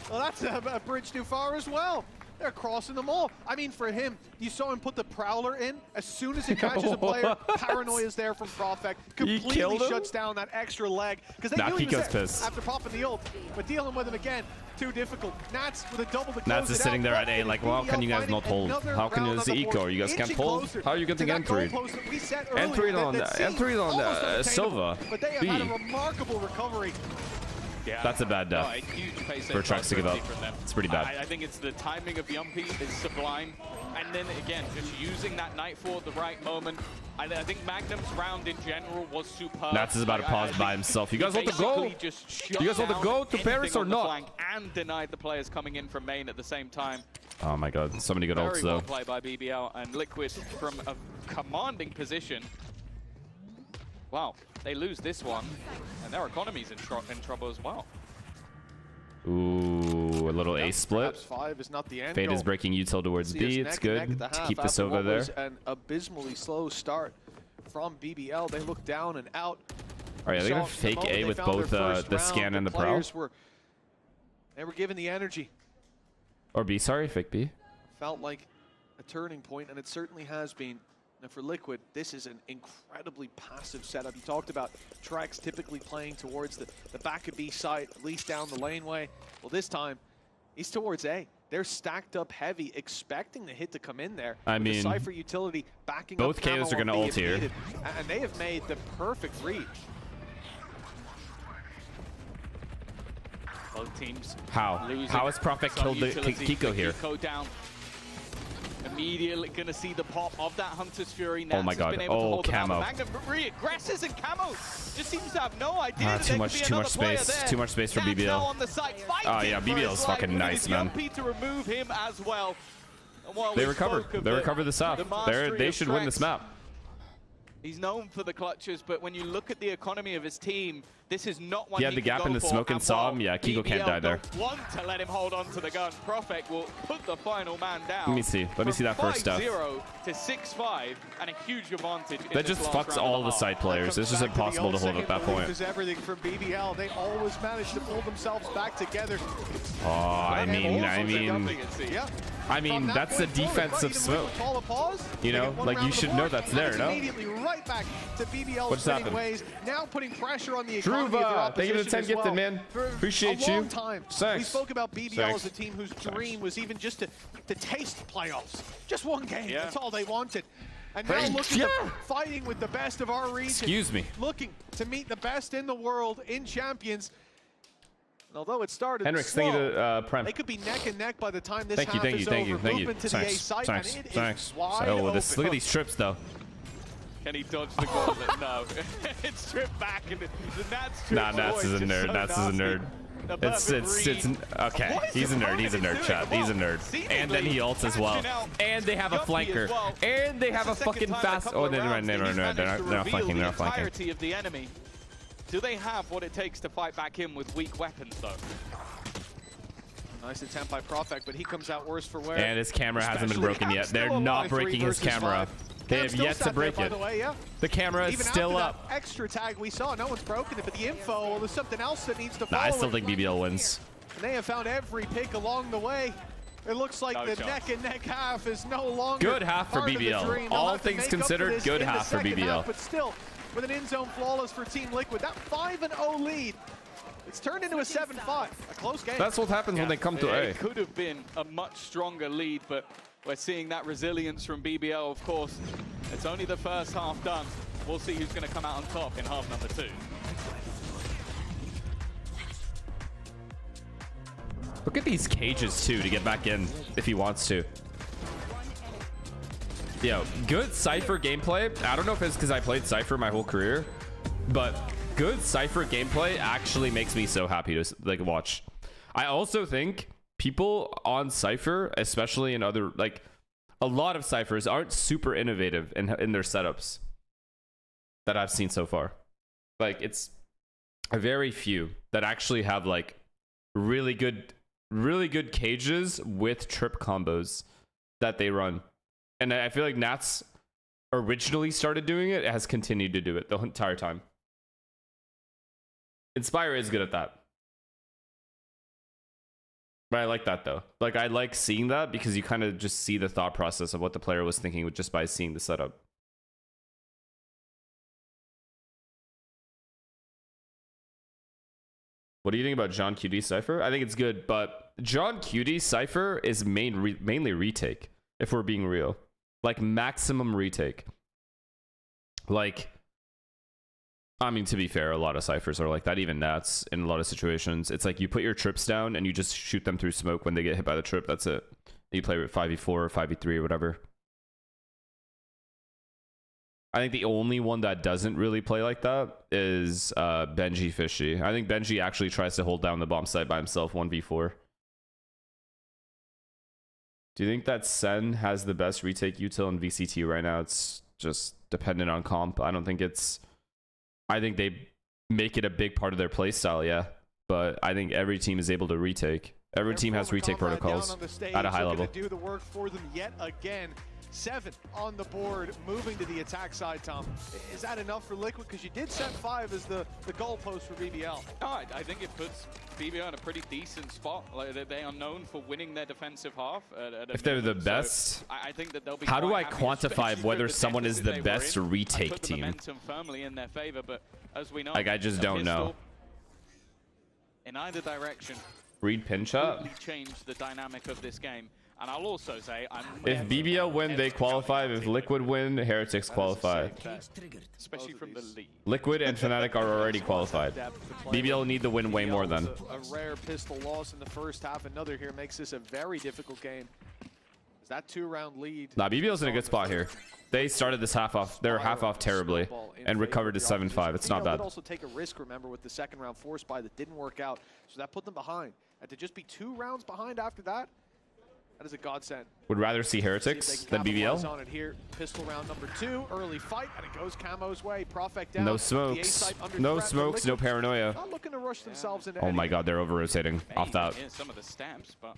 Well, that's a bridge too far as well. They're crossing them all. I mean, for him, you saw him put the Prowler in. As soon as it catches a player, paranoia is there from Profect. Completely killed him? shuts down that extra leg. Because they Nah, knew he was Kiko's there pissed. after popping the ult. But dealing with him again, too difficult. Nats with a double to close Nats is it sitting out. there at A, like, well, how can you guys not hold? How can you see eco? You guys can't hold? How are you getting entry? Entry on Silva. But they have had a remarkable recovery. Yeah. That's a bad death. Oh, a huge pace For Trax to give up. from them. It's pretty bad. I think it's the timing of Yumpy is sublime. And then again, just using that Nightfall at the right moment. I think Magnum's round in general was superb. Nats is about to pause by himself. You guys want to go? You guys want to go to Paris or not? And denied the players coming in from main at the same time. Oh my god, so many good ults Very though. well played by BBL and Liquid from a commanding position. Wow, they lose this one, and their economy's in trouble as well. Ooh, a little ace split. Perhaps 5 is not the end Fate is goal. breaking util towards See us B. It's neck and good neck at the to half keep the after Sova what there. was an abysmally slow start from BBL. They look down and out. Alright, are they gonna So, the fake moment A they with found both their first the round, scan and the prow? players they were given the energy. Or B, sorry, fake B. Felt like a turning point, and it certainly has been. Now for Liquid, this is an incredibly passive setup. You talked about Trax typically playing towards the back of B side, at least down the laneway. Well, this time, he's towards A. They're stacked up heavy, expecting the hit to come in there. I with the mean, Cypher utility backing both up camo KOs are on gonna B ult if here. needed. And they have made the perfect read. Both teams How? losing How has Profect some killed the utility. Kiko here? Kiko down. Immediately gonna see the pop of that Hunter's Fury. Nats Oh my has god. been able to Oh, hold them out. camo. Magnum re-aggresses and camo just seems to have no idea that Too there much, could be too another much player space. there. Too much space for Nats BBL. now on the side, Oh yeah, fighting for BBL his is life fucking with nice, his man. Yumpy to remove him as well. And while They we recover. spoke of They recover this map. the mastery They of should win this Trax, map. He's known for the clutches, but when you look at the economy of his team, this is not one He had the could gap go in the for smoke and at saw all. him. Yeah, Kiko can't BBL die there. don't want to let him hold on to the gun. Profect will put the final man down. Let me see. Let me see that first stuff. 5-0 to 6-5 and a huge advantage. That just fucks all the side players. It's just impossible to hold at that point. Is everything from BBL. They always manage to pull themselves back together. Oh, I mean, Yeah. From that that's the point forward, defense right, of even smoke. with call a pause, You they know, get one like, round you of should the know mark, that's and there, it's no? Immediately right back to BBL's What just winning happened? ways. Now putting pressure on the economy of their Druva, thank you for the 10 opposition as well. gifted, man. For Appreciate a you. long time, we Thanks. spoke about BBL Thanks. as a team whose dream was even just to taste playoffs. Just one game. Yeah. That's all they wanted. And now Hey, look at yeah. them fighting with the best of our region. Excuse me. Looking to meet the best in the world in champions. And although it started Henrik, slow, thank you to Prem. they could be neck and neck by the time this Thank you, half thank is you, thank you, over. thank you. Movement to the A Thanks, site, thanks, and it is thanks. wide Oh, open. look at these trips though. Can he dodge the gauntlet? No. It's stripped back. And the Nats trip Nah, Nats is a just nerd. so Nats is a nasty. nerd. The It's perfect read. okay. What is He's a the nerd. He's a opponent nerd, doing? chat. He's a Well, nerd. And then he ults as well. catching out And they have a Yumpy as flanker. well. And they have a It's the second fucking time fast. couple Oh, of they're rounds not that he's managed to flanking. They're not reveal flanking. They're the not flanking. entirety of the enemy. Do they have what it takes to fight back in with weak weapons, though? Nice attempt by Profect, but he comes out worse for wear. And his camera hasn't been Especially broken yet. still They're alive, not 3 breaking his versus camera. 5. They Cam have still yet to sat break there, it. By the way, yeah. The camera is Even still after up. that extra tag we saw, no one's broken it, but the info, well, there's something else that needs to follow. Nah, I still it. think BBL wins. And they have found every pick along the way. It looks like No the chance. neck and neck half is no longer Good half for part of the BBL. dream. They'll All have to things make up for considered, this good in the half for second BBL. half, but still, with an in-zone flawless for Team Liquid, that 5-0 lead, it's turned into a 7-5, a close game. That's what happens when they come to A. It could have been a much stronger lead, but we're seeing that resilience from BBL, of course. It's only the first half done. We'll see who's going to come out on top in half number 2. Look at these cages too to get back in if he wants to. Yo, good Cypher gameplay. I don't know if it's because I played Cypher my whole career, but good Cypher gameplay actually makes me so happy to like watch. I also think people on Cypher, especially in other like a lot of Cyphers, aren't super innovative in their setups that I've seen so far. Like it's very few that actually have like really good cages with trip combos that they run. And I feel like Nats originally started doing it, has continued to do it the entire time. Inspire is good at that. But I like that though. Like I like seeing that because you kind of just see the thought process of what the player was thinking with just by seeing the setup. What do you think about John QD Cypher? I think it's good, but John QD Cypher is mainly retake, if we're being real. Like maximum retake. Like, I mean, to be fair, a lot of Cyphers are like that, even Nats in a lot of situations. It's like you put your trips down and you just shoot them through smoke when they get hit by the trip. That's it. You play with 5v4 or 5v3 or whatever. I think the only one that doesn't really play like that is Benji Fishy. I think Benji actually tries to hold down the bomb site by himself 1v4. Do you think that Sen has the best retake util in VCT right now? It's just dependent on comp. I don't think it's... I think they make it a big part of their playstyle, yeah. But I think every team is able to retake. Every team has retake protocols at a high level. Do the work for them yet again. 7 on the board, moving to the attack side, Tom. Is that enough for Liquid? Because you did set 5 as the goalpost for BBL. No, I think it puts BBL in a pretty decent spot. Like, they are known for winning their defensive half. If they're the best, so I think that they'll be. How do I quantify whether someone is the best retake put the team? Momentum firmly in their favor, but as we know, like I just don't know. In either direction, read pin shot. Change the dynamic of this game. And I'll also say, if BBL win, they qualify. If Liquid win, Heretics qualify. Especially from the lead. Liquid and Fnatic are already qualified. BBL need to win way more than. A rare pistol loss in the first half. Another here makes this a very difficult game. Is that 2-round lead? Nah, BBL's in a good spot here. They started this half off. They're half off terribly and recovered to 7-5. It's not bad. Would also take a risk, remember, with the second round force buy that didn't work out. So that put them behind. And to just be 2 rounds behind after that, that is a godsend. Would rather see Heretics than BBL. On it here. Pistol round number 2, early fight, and it goes Camo's way. Prophet down. No smokes. No smokes, no paranoia. Not looking to rush themselves into oh my god, they're over-rotating off that. Some of the stamps, but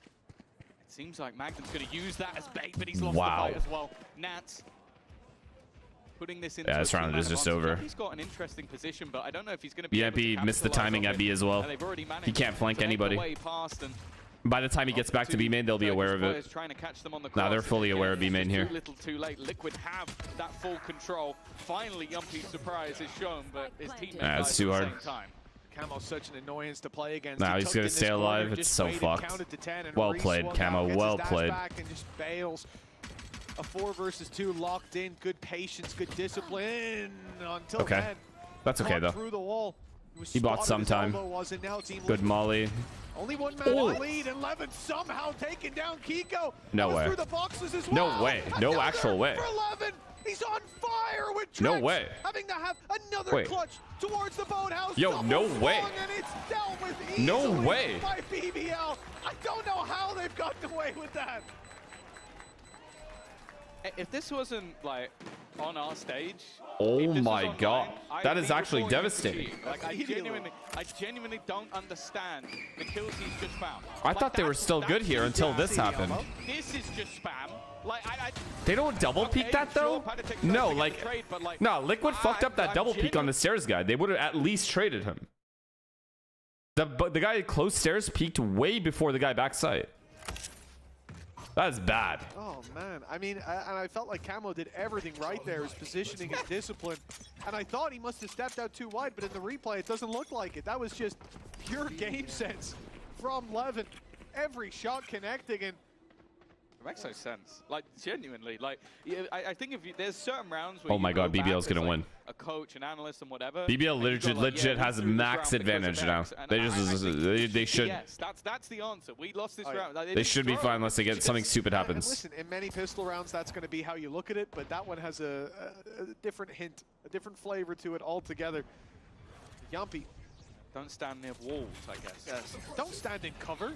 it seems like Magnum's going to use that as bait, but he's lost the fight as well. Nats putting this into this round is just over. He's got an interesting position, but I don't know if he's going to be EMP missed the timing at B as well. He can't flank anybody. By the time he gets back to B main, they'll be aware of it. Nah, they're fully aware of B main here. Too late. Liquid have that full control. Finally, Yumpy's surprise is shown, but his teammate dies it's too hard. At the same time. Camo's such an annoyance to play against. Nah, he's gonna stay alive. It's so fucked. Well played, Camo. Well played. And just bails. A 4 versus 2 locked in. Good patience, good discipline. Until then, that's okay though. Through the wall. He bought some time. Good molly. Only 1 man in the lead, and Levin somehow taking down Kiko. No way. Through the boxes as well. No way. No actual way. For Levin. He's on fire with Trex. No way. Having to have another clutch towards the boathouse. Yo, no way. And it's dealt with no way. By BBL. I don't know how they've gotten away with that. If this wasn't like on our stage, oh my god, that is actually devastating. Like I genuinely don't understand the kills he's just found. I thought they were still good here until this happened. This is just spam. Like they don't double peek that though. No, like no, Liquid fucked up that double peek on the stairs guy. They would have at least traded him. The guy close stairs peeked way before the guy backside. That's bad. Oh, man. I mean, and I felt like Camo did everything right there, his positioning, his discipline. And I thought he must have stepped out too wide, but in the replay, it doesn't look like it. That was just pure game sense from Levin. Every shot connecting, and it makes no sense. Like, genuinely. Like, I think if there's certain rounds where oh my god, BBL's gonna win. A coach, an analyst, and whatever. BBL legit has max advantage now. They should. Yes, that's the answer. We lost this round. Like, they should be fine unless they get something stupid happens. Listen, in many pistol rounds, that's going to be how you look at it, but that one has a different hint, a different flavor to it altogether. Yumpy. Don't stand near walls, I guess. Yes. Don't stand in cover.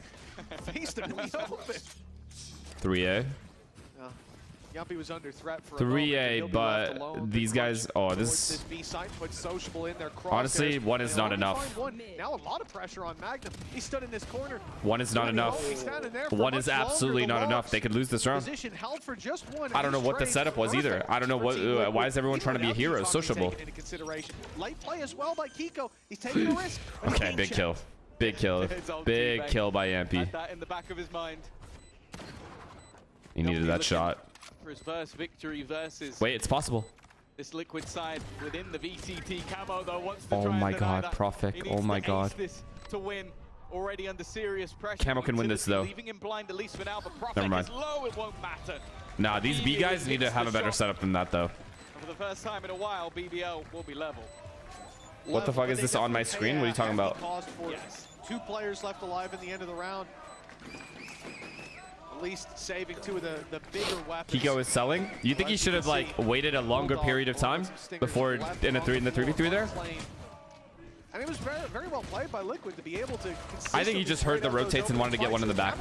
Face them in the open. 3A. Yeah. Yumpy was under threat for 3A, but these guys, oh, this B-side, put Sociable in their honestly, one is not enough. Now a lot of pressure on Magnum. He stood in this corner. One is not enough. One is absolutely not enough. They could lose this round. Position held for just one. I don't know what the setup was either. I don't know what. Why is everyone trying to be a hero? Sociable. Light play as well by Kiko. He's taking a risk. Okay, big kill. Big kill. Big kill by Yampy. That in the back of his mind. He needed that shot. For his first victory versus Wait, it's possible. this liquid side within the VCT. Camo though wants to Oh try my and deny god, that. Profik. He Oh needs my to god. ace this to win. Already under serious pressure. Camo can win this, though. Leaving him blind at least for now, but Profik Never mind. is low. It won't matter. Nah, these B guys need to have a better setup than that, though. And for the first time in a while, BBL will be level. What the fuck is this on my screen? What are you talking about? Yes. 2 players left alive in the end of the round. At least saving 2 of the bigger weapons. Kiko is selling. You think he should have like waited a longer period of time before in the 3v3 there? And it was very, very well played by Liquid to be able to. I think he just heard the rotates and wanted to get one in the back.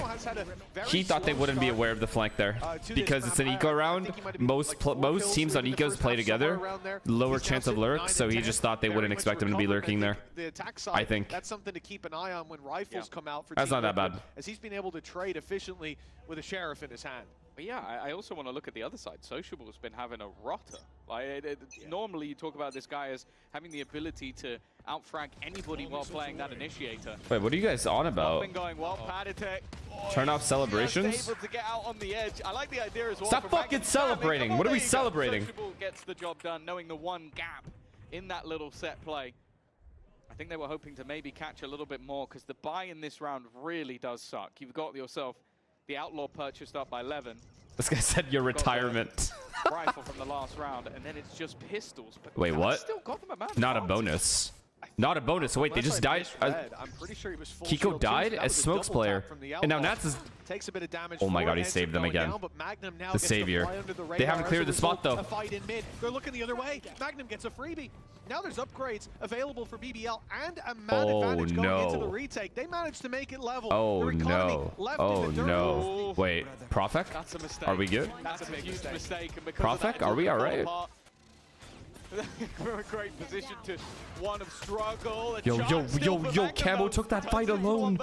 He thought they wouldn't be aware of the flank there because it's an eco round. Most teams on ecos play together, lower chance of lurk, so he just thought they wouldn't expect him to be lurking there. I think that's something to keep an eye on when rifles come out for. That's not that bad. As he's been able to trade efficiently with a sheriff in his hand. But yeah, I also want to look at the other side. Sociable's been having a rotter. Like normally you talk about this guy as having the ability to outfrag anybody while playing that initiator. Wait, what are you guys on about? Been going well, Paditech. Turn off celebrations? Able to get out on the edge. I like the idea as well. Stop fucking celebrating. What are we celebrating? Sociable gets the job done, knowing the one gap in that little set play. I think they were hoping to maybe catch a little bit more because the buy in this round really does suck. You've got yourself the Outlaw purchased up by Levin. This guy said your retirement. Rifle from the last round, and then it's just pistols. But Wait, what? Still got them a Not a bonus. Not a bonus. Wait, they just died. I'm pretty sure he was full Kiko shield died too, so that as was a Smokes double player. tap from the And now Outlaw. Nats is... Takes a bit of damage. Oh my god, he Ends saved them going again. down, but Magnum now The gets to savior. fly under the They radar haven't as cleared a the spot, result. though. A fight in mid. They're looking the other way. Magnum gets a freebie. Now there's upgrades available for BBL and a man advantage going into the retake. They managed to make it level. Oh no. Oh no. Wait, Profik? That's a mistake. Are we good? That's a huge mistake. And because of Profik, that, are we alright? We're in a great position to one of struggle. Yo, Camo took that fight alone.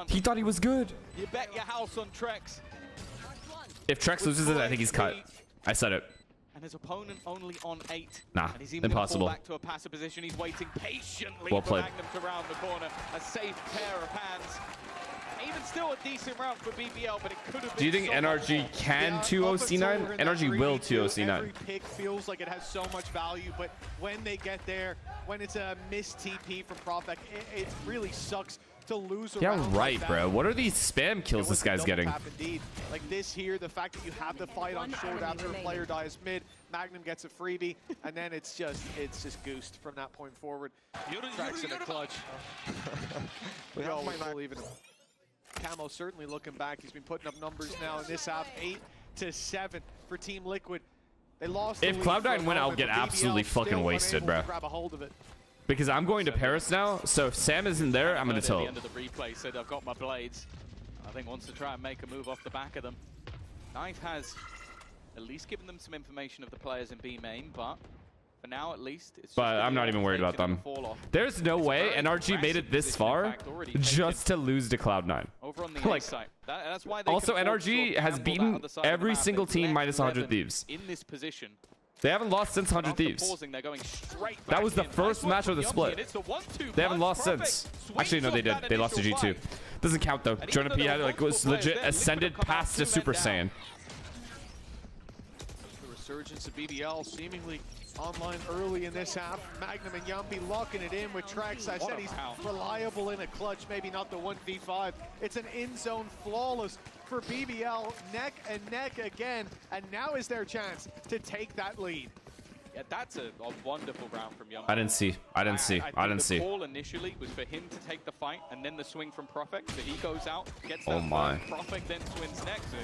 He thought he was good. You bet your house on Trex. If Trex loses it, I think he's cut. I said it. And his opponent only on 8. Nah, and he's even impossible. Fall back to a passive position. He's waiting patiently Well for played. Magnum to round the corner. A safe pair of hands. Even still a decent round for BBL, but it could have been. Do you think so NRG much can Yeah, 2-0 up until we're C9? in that NRG will 3v2, 2-0 Every C9. pick feels like it has so much value, but when they get there, when it's a missed TP from Profik, it really sucks to lose a Yeah, round right, like that. bro. What are these spam kills It was this a guy's double getting? tap indeed. Like this here, the fact that you have the fight on short after a player dies mid, Magnum gets a freebie, and then it's just goosed from that point forward. Tracks in a clutch. We always believe in him. Camo certainly looking back. He's been putting up numbers now in this half, 8-7 for Team Liquid. They lost. If Cloud9 win, I'll get absolutely fucking wasted, bro. Grab a hold of it. Because I'm going to Paris now, so if Sam isn't there, I'm going to At the tilt. end of the replay said, I've got my blades. I think wants to try and make a move off the back of them. Knife has at least given them some information of the players in B main, but for now at least, it's But I'm not even worried about them. There's no way NRG made it this far just to lose to Cloud9. Over on the Like, side. That's why they also, can afford to NRG sort of has gamble that beaten other side of the every map. single They've team left minus 100 Levin Thieves. in this position. They haven't lost since 100 After Thieves. pausing, they're going straight That back was the in. first Nice match work of the from split. Yumpy, and it's a 1-2 They haven't punch. lost Perfect. since. Swings Actually, no, off they did. that They lost to initial G2. fight. Doesn't count, though. And even Jonah though P there had, were like, was multiple legit players there, ascended Liquid have come out past to 2 Super men Saiyan. down. The resurgence of BBL seemingly online early in this half. Magnum and Yumpy locking it in with Trex. I said he's reliable in a clutch, maybe not the 1v5. It's an in-zone flawless for BBL, neck and neck again, and now is their chance to take that lead. Yeah, that's a wonderful round from Yumpy. I didn't see. I didn't see. I didn't The see. call initially was for him to take the fight, and then the swing from Profik. So he goes out, gets that Oh my. Profik then swings next. So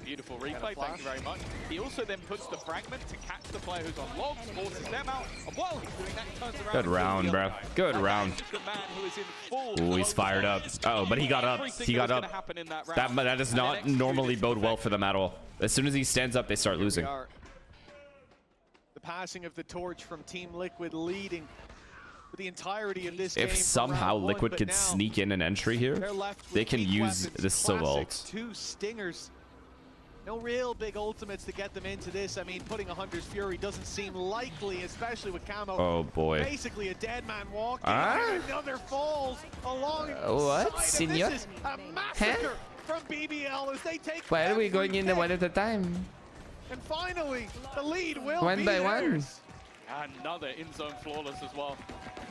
beautiful replay, thank you very much. He also then puts the fragment to catch the player who's on logs, forces them out. And while he's doing that, he turns around. Good and round, kills the bro. other guy. Good That round. is just a man who is in full Ooh, he's flow fired up. performance. Oh, but he got up. Everything He that got was up. gonna happen in that round. That does And then not executed normally to bode well perfection. for them at all. As soon as he stands up, they start losing. The passing of the torch from Team Liquid leading for the entirety of this game. If somehow Liquid could sneak in an entry here, they can use the Silva ult. 2 stingers. No real big ultimates to get them into this. I mean, putting a Hunter's Fury doesn't seem likely, especially with Camo. Oh boy. Basically a dead man walking. And another falls along. What, senor? This is a massacre from BBL as they take. Why are we going in the one at a time? And finally, the lead will one be by theirs. one. Another in-zone flawless as well.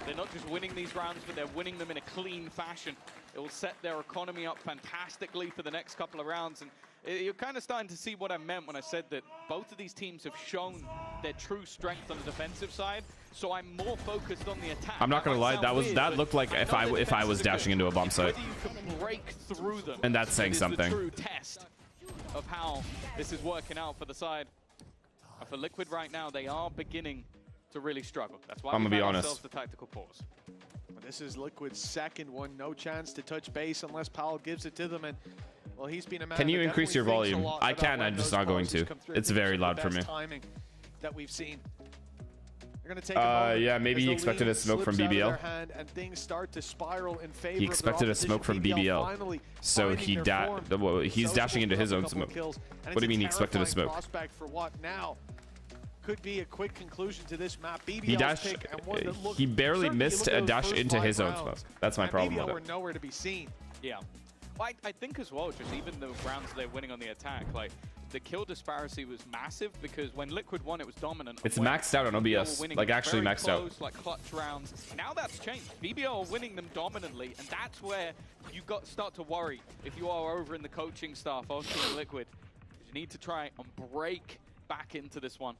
They're not just winning these rounds, but they're winning them in a clean fashion. It will set their economy up fantastically for the next couple of rounds. And you're kind of starting to see what I meant when I said that both of these teams have shown their true strength on the defensive side. So I'm more focused on the attack. I'm not gonna lie, that looked like if I was dashing into a bomb site. Whether you can break through them, And that's saying something. The true test of how this is working out for the side. For Liquid right now, they are beginning to really struggle. That's why I'm gonna be honest. ourselves the tactical pause. Well, this is Liquid's second one. No chance to touch base unless Powell gives it to them. And well, he's been a man. Can you that increase your definitely thinks a volume? lot I about can, when I'm just those not going pauses to. come through. It's very loud for me. Timing that we've seen. They're gonna take a moment yeah, maybe as he the expected lead a smoke from slips out of BBL. their hand and things start to spiral in favor He of their expected a smoke from opposition. BBL, so finally he finding their form. he's dashing into his own smoke. Kills, and What do you it's mean he expected a terrifying smoke? Prospect for what now could be a quick conclusion to this map. BBL's He dashed. pick and one that looked- He barely certainly missed look at a those dash first into 5 his own rounds, smoke. That's my and problem BBL with were it. nowhere to be seen. Yeah. Well, I think as well, just even the rounds they're winning on the attack, like the kill disparity was massive because when Liquid won, it was dominant. It's When maxed out on BBL OBS, were winning like them actually very maxed out. close, like clutch rounds. Now that's changed. BBL are winning them dominantly, and that's where you start to worry if you are over in the coaching staff of Team Liquid. You need to try and break back into this one.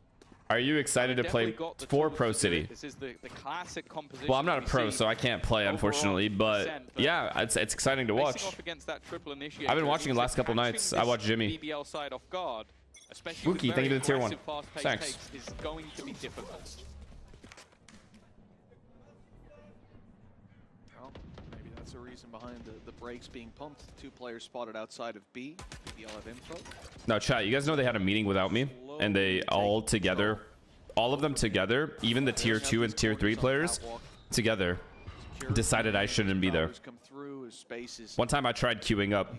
Are you excited to play for Pro City? This is the classic composition. Well, I'm not a we pro, see so I can't play, overall unfortunately. But 100%, yeah, it's exciting to facing watch. off against that triple initiator, I've been it watching means the last that couple catching nights. I this watched Jimmy. BBL side off guard, especially with Wookie, thank you very to the tier 1. aggressive fast-paced Thanks. takes, is going to be difficult. Well, maybe that's the reason behind the brakes being pumped. 2 players spotted outside of B. BBL have info. No, chat, you guys know they had a meeting without me, and they all together, all of them together, even the tier 2 and tier 3 players together, decided I shouldn't be there. One time I tried queuing up,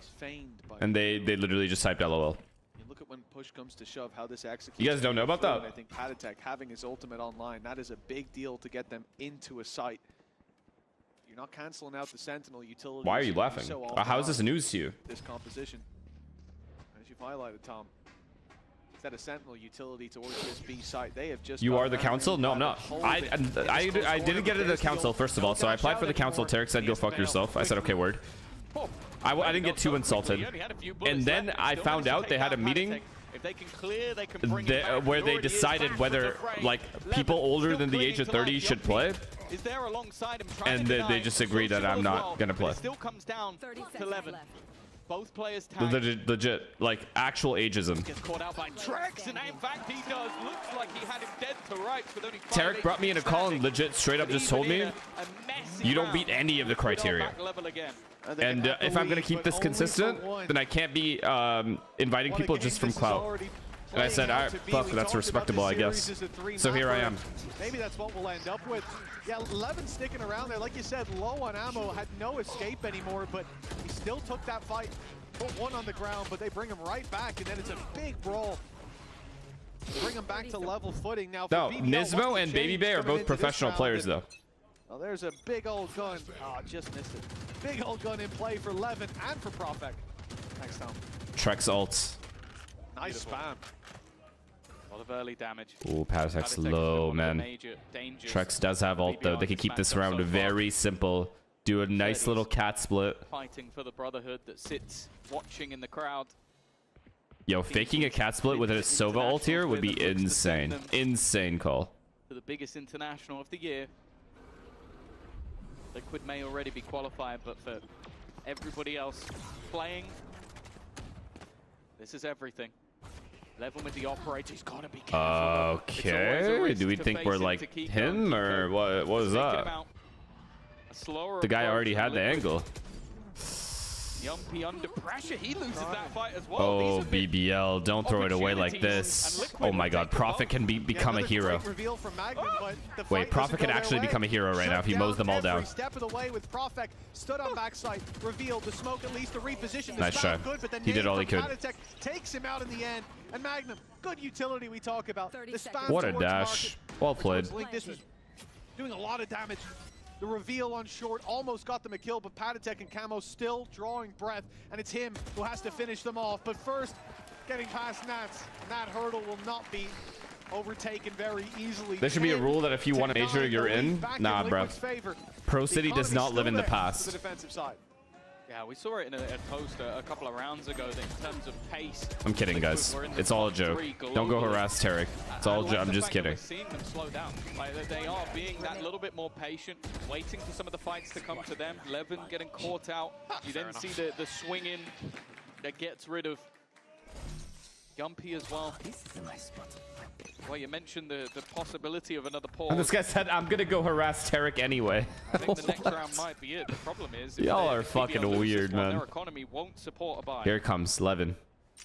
and they literally just typed LOL. You look at when push comes to shove, how this executes. You guys don't know about that? I think Patatek having his ultimate online, that is a big deal to get them into a site. You're not canceling out the Sentinel utility. Why are you laughing? How is this news to you? This composition, as you've highlighted, Tom. Instead of Sentinel utility towards this B site, they have just. You are the council? No, I'm not. I didn't get into the council, first of all, so I applied for the council. Tarek said, go fuck yourself. I said, okay, word. I didn't get too insulted. And then I found out they had a meeting where they decided whether, like, people older than the age of 30 should play. And they just agreed that I'm not going to play. Still comes down to 11. Both players tagged. Legit, like, actual ageism. Gets caught out by Trex, and in fact he does. Looks like he had him dead to rights with only 5 Tarek brought me in a call and legit straight up just told me, you don't meet any of the criteria. And if I'm going to keep this consistent, then I can't be inviting people just from clout. And I said, all right, fuck, that's respectable, I guess. So here I am. Maybe that's what we'll end up with. Yeah, Levin sticking around there. Like you said, low on ammo, had no escape anymore, but he still took that fight. Put 1 on the ground, but they bring him right back, and then it's a big brawl. Bring him back to level footing. Now, No, Nismo and Baby Bay are both professional players, though. Well, there's a big old gun. Oh, just missed it. Big old gun in play for Levin and for Profek. Next time. Trex ults. Nice spam. A lot of early damage. Ooh, Patatek's low, man. Trex does have ult, though. They could keep this round very simple. Do a nice little cat split. Fighting for the Brotherhood that sits watching in the crowd. Yo, faking a cat split with a Sova ult here would be insane. Insane call. To the biggest international of the year. Liquid may already be qualified, but for everybody else playing, this is everything. Level with the operator, he's got to be careful. Okay, do we think we're like him, or what was that? The guy already had the angle. Yumpy under pressure. He loses that fight as well. Oh, BBL, don't throw it away like this. Oh my god, Prophet can become a hero. Wait, Prophet can actually become a hero right now if he mows them all down. Step of the way with Prophet stood on backside, revealed the smoke at least to reposition. Nice shot. He did all he could. Takes him out in the end, and Magnum, good utility we talk about. What a dash. Well played. This was doing a lot of damage. The reveal on short almost got them a kill, but Patatek and Camo still drawing breath, and it's him who has to finish them off. But first, getting past Nats, and that hurdle will not be overtaken very easily. There should be a rule that if you want a major, you're in. Nah, bro. Pro City does not live in the past. The defensive side. Yeah, we saw it in a poster a couple of rounds ago that in terms of pace. I'm kidding, guys. It's all a joke. Don't go harass Tarek. It's all I'm just kidding. We're seeing them slow down. Like, they are being that little bit more patient, waiting for some of the fights to come to them. Levin getting caught out. You then see the swing in that gets rid of Gumpy as well. Well, you mentioned the possibility of another pause. And this guy said, I'm going to go harass Tarek anyway. I think the next round might be it. The problem is... Y'all are fucking weird, man. Their economy won't support a buy. Here it comes, Levin.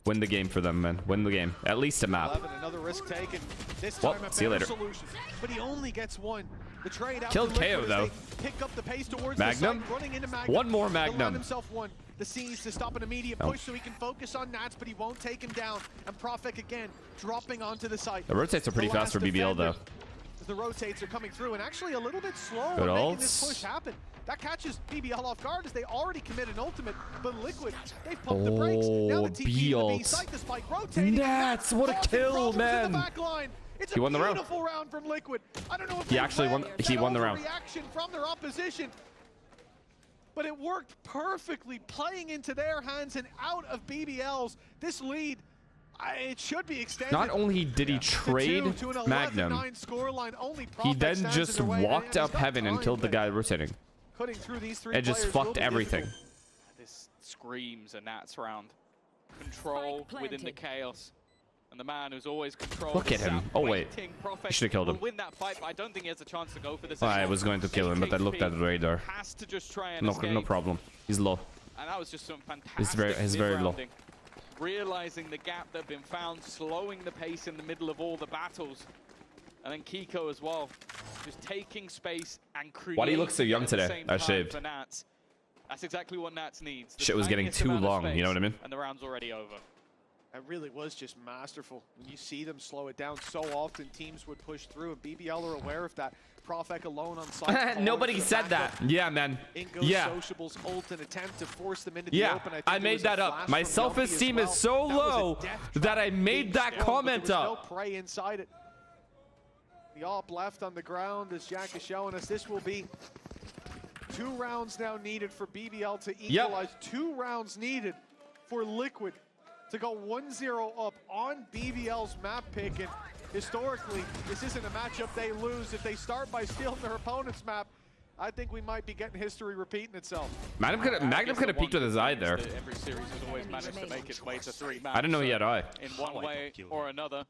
Win the game for them, man. Win the game. At least a map. Levin, another risk taken. This time Well, see you later. Solution, but he only gets one. The trade out Killed KO, though. Pick up the pace towards Magnum? the side, running into Magnum. One more Magnum. Himself one. The C's to stop an immediate push so he can focus on Nats, but he won't take him down. And Profek again dropping onto the site. The rotates are pretty fast for BBL, though. The rotates are coming through and actually a little bit slow Good making ults. this push happen. That catches BBL off guard as they already commit an ultimate, but Liquid, they pumped the brakes. Now the TP in the B site, the spike rotating. Nats, what a kill, man. It's He won the round. beautiful round from Liquid. I don't know if He actually won. He won the round. Reaction from their opposition, but it worked perfectly, playing into their hands and out of BBL's. This lead, it should be extended. Not only did he trade to an Magnum, 11-9 scoreline, only he Prophet then stands just in their way, walked and up he's got heaven and time, killed the but guy rotating. cutting through these three It just players fucked will be everything. This screams a Nats round. Control within the chaos. And the man who's always controlled. Look at him. Oh, wait. He should have killed him. Win that fight, but I don't think he has a chance to go for this. I was going to kill him, but I looked at the radar. Has to just try and No problem. He's low. And that was just some fantastic He's very low. mid-rounding. Realizing the gap that had been found, slowing the pace in the middle of all the battles. And then Kiko as well, just taking space and creating. Why do you look so young at the today? same I time shaved. for Nats. That's exactly what Nats needs. The Shit was getting tiniest too amount of long, you know space, what I mean? And the round's already over. It really was just masterful. When you see them slow it down so often, teams would push through, and BBL are aware of that. Profek alone on site. Nobody said that. Yeah, man. In goes Yeah. Sociable's ult and attempt to force them into the Yeah, open. think I there made was a that up. flash My from Yumpy as self-esteem well. is so That was a low death that trap I made being that still, comment but there was up. no prey inside it. The op left on the ground, as Jack is showing us. This will be 2 rounds now needed for BBL to equalize. 2 rounds needed for Liquid to go 1-0 up on BBL's map pick. And historically, this isn't a matchup they lose. If they start by stealing their opponent's map, I think we might be getting history repeating itself. Magnum could have peeked with his eye there. Every series has always managed to make its way to 3 maps. I didn't know he had eye. In one way or another.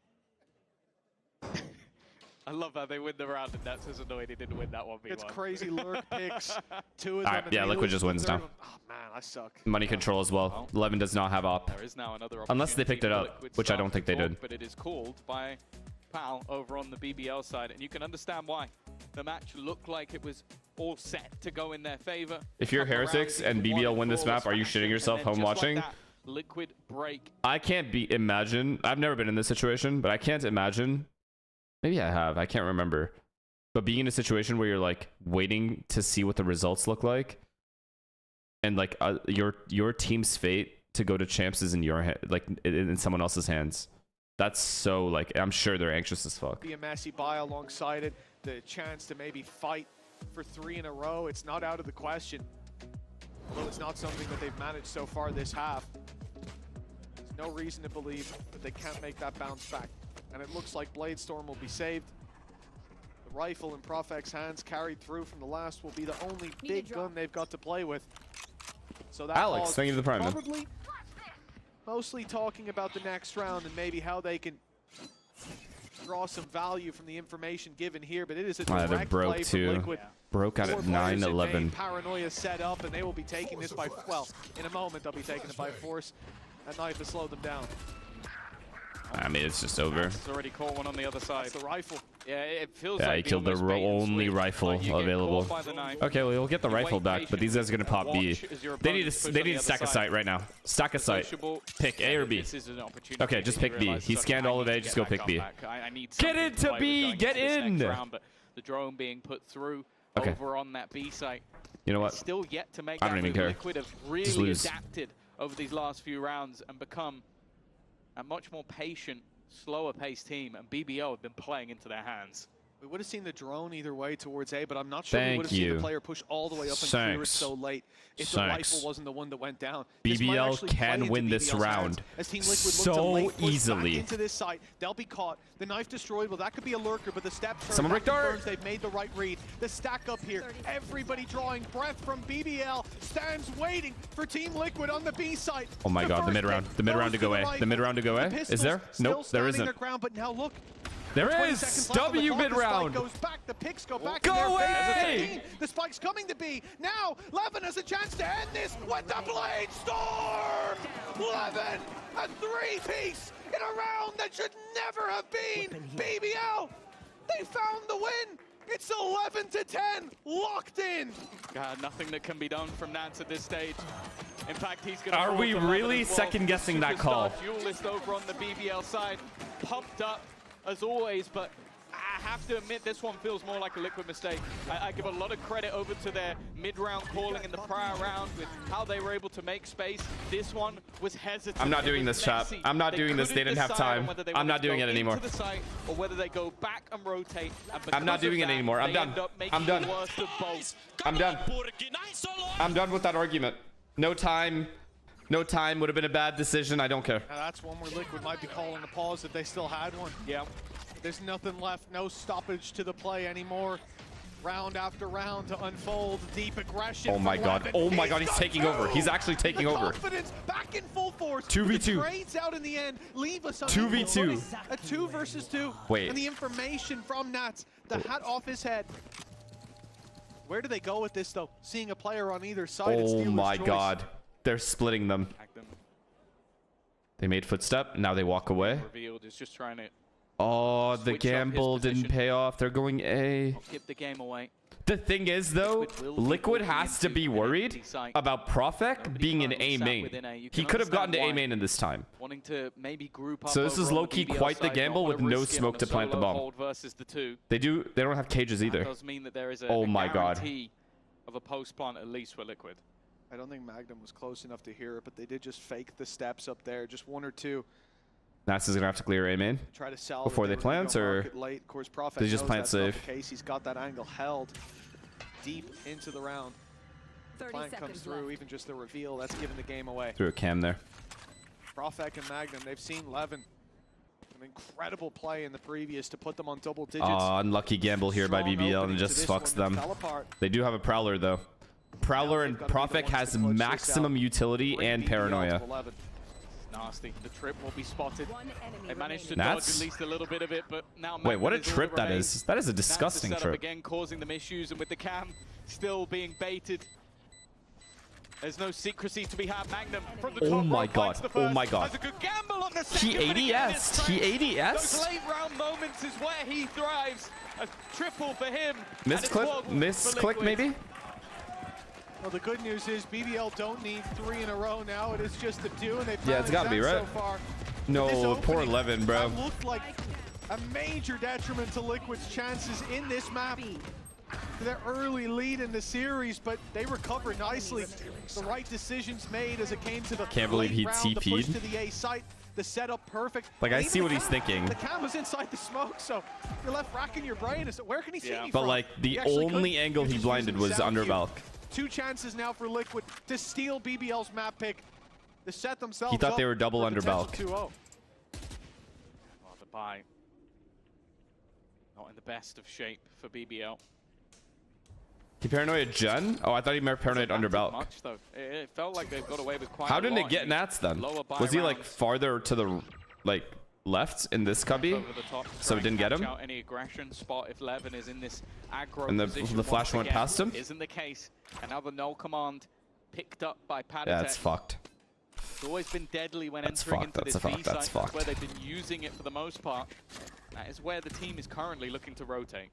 I love how they win the round and Nats is annoyed he didn't win that one. It's crazy lurk picks. 2 of them. Alright, and yeah, they Liquid lose just the wins third now. one. Oh man, I suck. Money control as well. 11 does not have op. There is now another Unless they picked it opportunity up, for Liquid which I Star don't think to they talk, did. But it is called by Pal over on the BBL side, and you can understand why. The match looked like it was all set to go in their favor. If you're Heretics and BBL win this map, are you shitting yourself home watching? Liquid break. I can't imagine. I've never been in this situation, but I can't imagine. Maybe I have. I can't remember. But being in a situation where you're like waiting to see what the results look like, and like your team's fate to go to champs is in your like in someone else's hands. That's so like I'm sure they're anxious as fuck. Be a messy buy alongside it. The chance to maybe fight for 3 in a row. It's not out of the question. Although it's not something that they've managed so far this half. There's no reason to believe that they can't make that bounce back. And it looks like Bladestorm will be saved. The rifle in Profek's hands carried through from the last will be the only big gun they've got to play with. So that Alex, thank you for the prime, man. Probably mostly talking about the next round and maybe how they can draw some value from the information given here, but it is a They're direct broke play from too. Liquid. Broke out 4 at players in 9-11. main, Paranoia set up, and they will be taking this by, well, in a moment they'll be taking it by force. That knife has slowed them down. I mean, it's just over. He's already caught one on the other side. That's the rifle. Yeah, it feels Yeah, like he the killed the almost bait and only switch. rifle Like, you get available. caught by the knife. Okay, well, we'll get the You rifle wait back, but these guys are gonna pop B. Watch as your They opponent need push to on they the need to other stack a side. site right now. Stack a site. Sociable. Pick A or B. This is an opportunity Okay, just for me pick to B. realize He that scanned I all of need A. to Just get go that pick B. comeback. I need Get something into to play with B, going get into this next in. round, but the drone being put through Okay. over on that B site. You know what? Still yet to make I that don't even move. care. Liquid have Just really lose. adapted over these last few rounds and become a much more patient, slower paced team, and BBL have been playing into their hands. We would have seen the drone either way towards A, but I'm not sure we Thank would have seen you. the player push all the way up and clear it Thanks. so late if the Thanks. rifle wasn't the one that went down. This might BBL actually play can into win this BBL's hands round as Team Liquid look to so late push back easily. into this site. They'll be caught. The knife destroyed. Well, that could be a lurker, but the steps Someone break dart. confirms they've made the right read. The stack up here. Everybody drawing breath from BBL stands waiting for Team Liquid on the B site. Oh my God, the first mid-round. pick The mid-round goes to go A. rifle. The mid-round to go A. The Is there? pistols still Nope, there standing isn't. their ground, but now look. There 20 is. seconds left on the W clock. The mid-round. spike goes back. The picks go back. Go in their away! favor. 15. The spike's coming to B. Now, Levin has a chance to end this with the Blade Storm! Levin, a three-piece in a round that should never have been. BBL, they found the win. It's 11-10, locked in. God, nothing that can be done from Nance at this stage. In fact, he's going to. Are we really second-guessing that call? Duelist over on the BBL side, pumped up as always, but I have to admit this one feels more like a Liquid mistake. I give a lot of credit over to their mid-round calling in the prior round with how they were able to make space. This one was hesitant. I'm not doing this, chat. I'm not doing this. They didn't have time. I'm not doing it anymore. The site or whether they go back and rotate. And I'm not doing it anymore. I'm done. I'm done. I'm done. I'm done with that argument. No time. No time would have been a bad decision. I don't care. Now that's one where Liquid might be calling a pause if they still had one. Yeah. There's nothing left, no stoppage to the play anymore. Round after round to unfold, deep aggression. Oh my God. Oh my God, he's taking over. He's actually taking over. Confidence back in full force. 2v2. The trades out in the end leave us on 2v2. a 2 versus 2. Wait. And the information from Nats, the hat off his head. Where do they go with this though? Seeing a player on either side. It's Oh dealer's my choice. God. They're splitting them. They made footstep. Now they walk away. Revealed is just trying to Oh, the switch up his gamble didn't position. pay off. They're going A. give the game away. The thing is, though, Liquid has to be worried about Profek being an A main. He could have gotten to A main in this time. Wanting to maybe group up So this is over on low-key BBL quite the side, gamble not with wanna no risk it smoke on to a plant the solo bomb. hold versus the two. They don't have cages That either. does mean that there is a, Oh a my God. guarantee of a post plant at least for Liquid. I don't think Magnum was close enough to hear it, but they did just fake the steps up there, just one or two. Nats is gonna have to clear A main. Try to sell Before that they were gonna plant, go or market late. Of course, Prophet did he just knows plant that's not safe? the case. He's got that angle held deep into the round. 30 Plant comes seconds through, left. even just the reveal, that's giving the game away. Threw a cam there. Prophet and Magnum, they've seen Levin. An incredible play in the previous to put them on double digits. Unlucky gamble here by Strong BBL opening and to just this fucks one that them. fell apart. They do have a Prowler, though. Prowler Now and they've gotta be the Profek ones has to clutch this maximum out. utility Bring and BBL to paranoia. 11. Nasty. The trip will be spotted. One enemy They managed to remaining. dodge Nats? at least a little bit of it, but now Wait, what a Magnum is all trip that remains. is. That is a Nats is disgusting set up trip. again, causing them issues, and with the cam still being baited. There's no secrecy to be had. Magnum from the Oh top my rope God. finds the Oh first. my God. Has a good gamble on the He second, but again, ADS'd. it's He trapped. ADS'd. Those late round moments is where he thrives. A triple for him. Misclick, misclick maybe? Well, the good news is BBL don't need 3 in a row now. It is just the 2, and they've Yeah, it's gotta be, so right? far. No, This poor opening, 11, bro. That looked like a major detriment to Liquid's chances in this map. Their early lead in the series, but they recover nicely. The right decisions made as it came to the Can't believe late he round, the push TP'd. to the A site, the setup perfect. Like, I Even see the what he's cam- thinking. The cam was inside the smoke, so you're left racking your brain. As to where can he see me But from? like, the He actually only couldn't. angle he just blinded using was sound under cue. Valk. 2 chances now for Liquid to steal BBL's map pick. To set themselves He thought up they were double for a under potential Valk. 2-0. Well, the buy. Not in the best of shape for BBL. He paranoid Jen? Oh, I thought he paranoid under Valk. Much, though. It felt like they've got away with quite How a didn't lot it get in Nats then? lower buy Was he like rounds. farther to the, like, left in this cubby, Over the top, so it didn't get him. Out any aggression spot if Levin is in this aggro And the position flash once went again. past him. Isn't the case. Another null command picked up by Paditech. Yeah, it's fucked. It's always been deadly when That's entering fucked, into that's this a B fuck, site. that's That's fucked. where they've been using it for the most part. That is where the team is currently looking to rotate.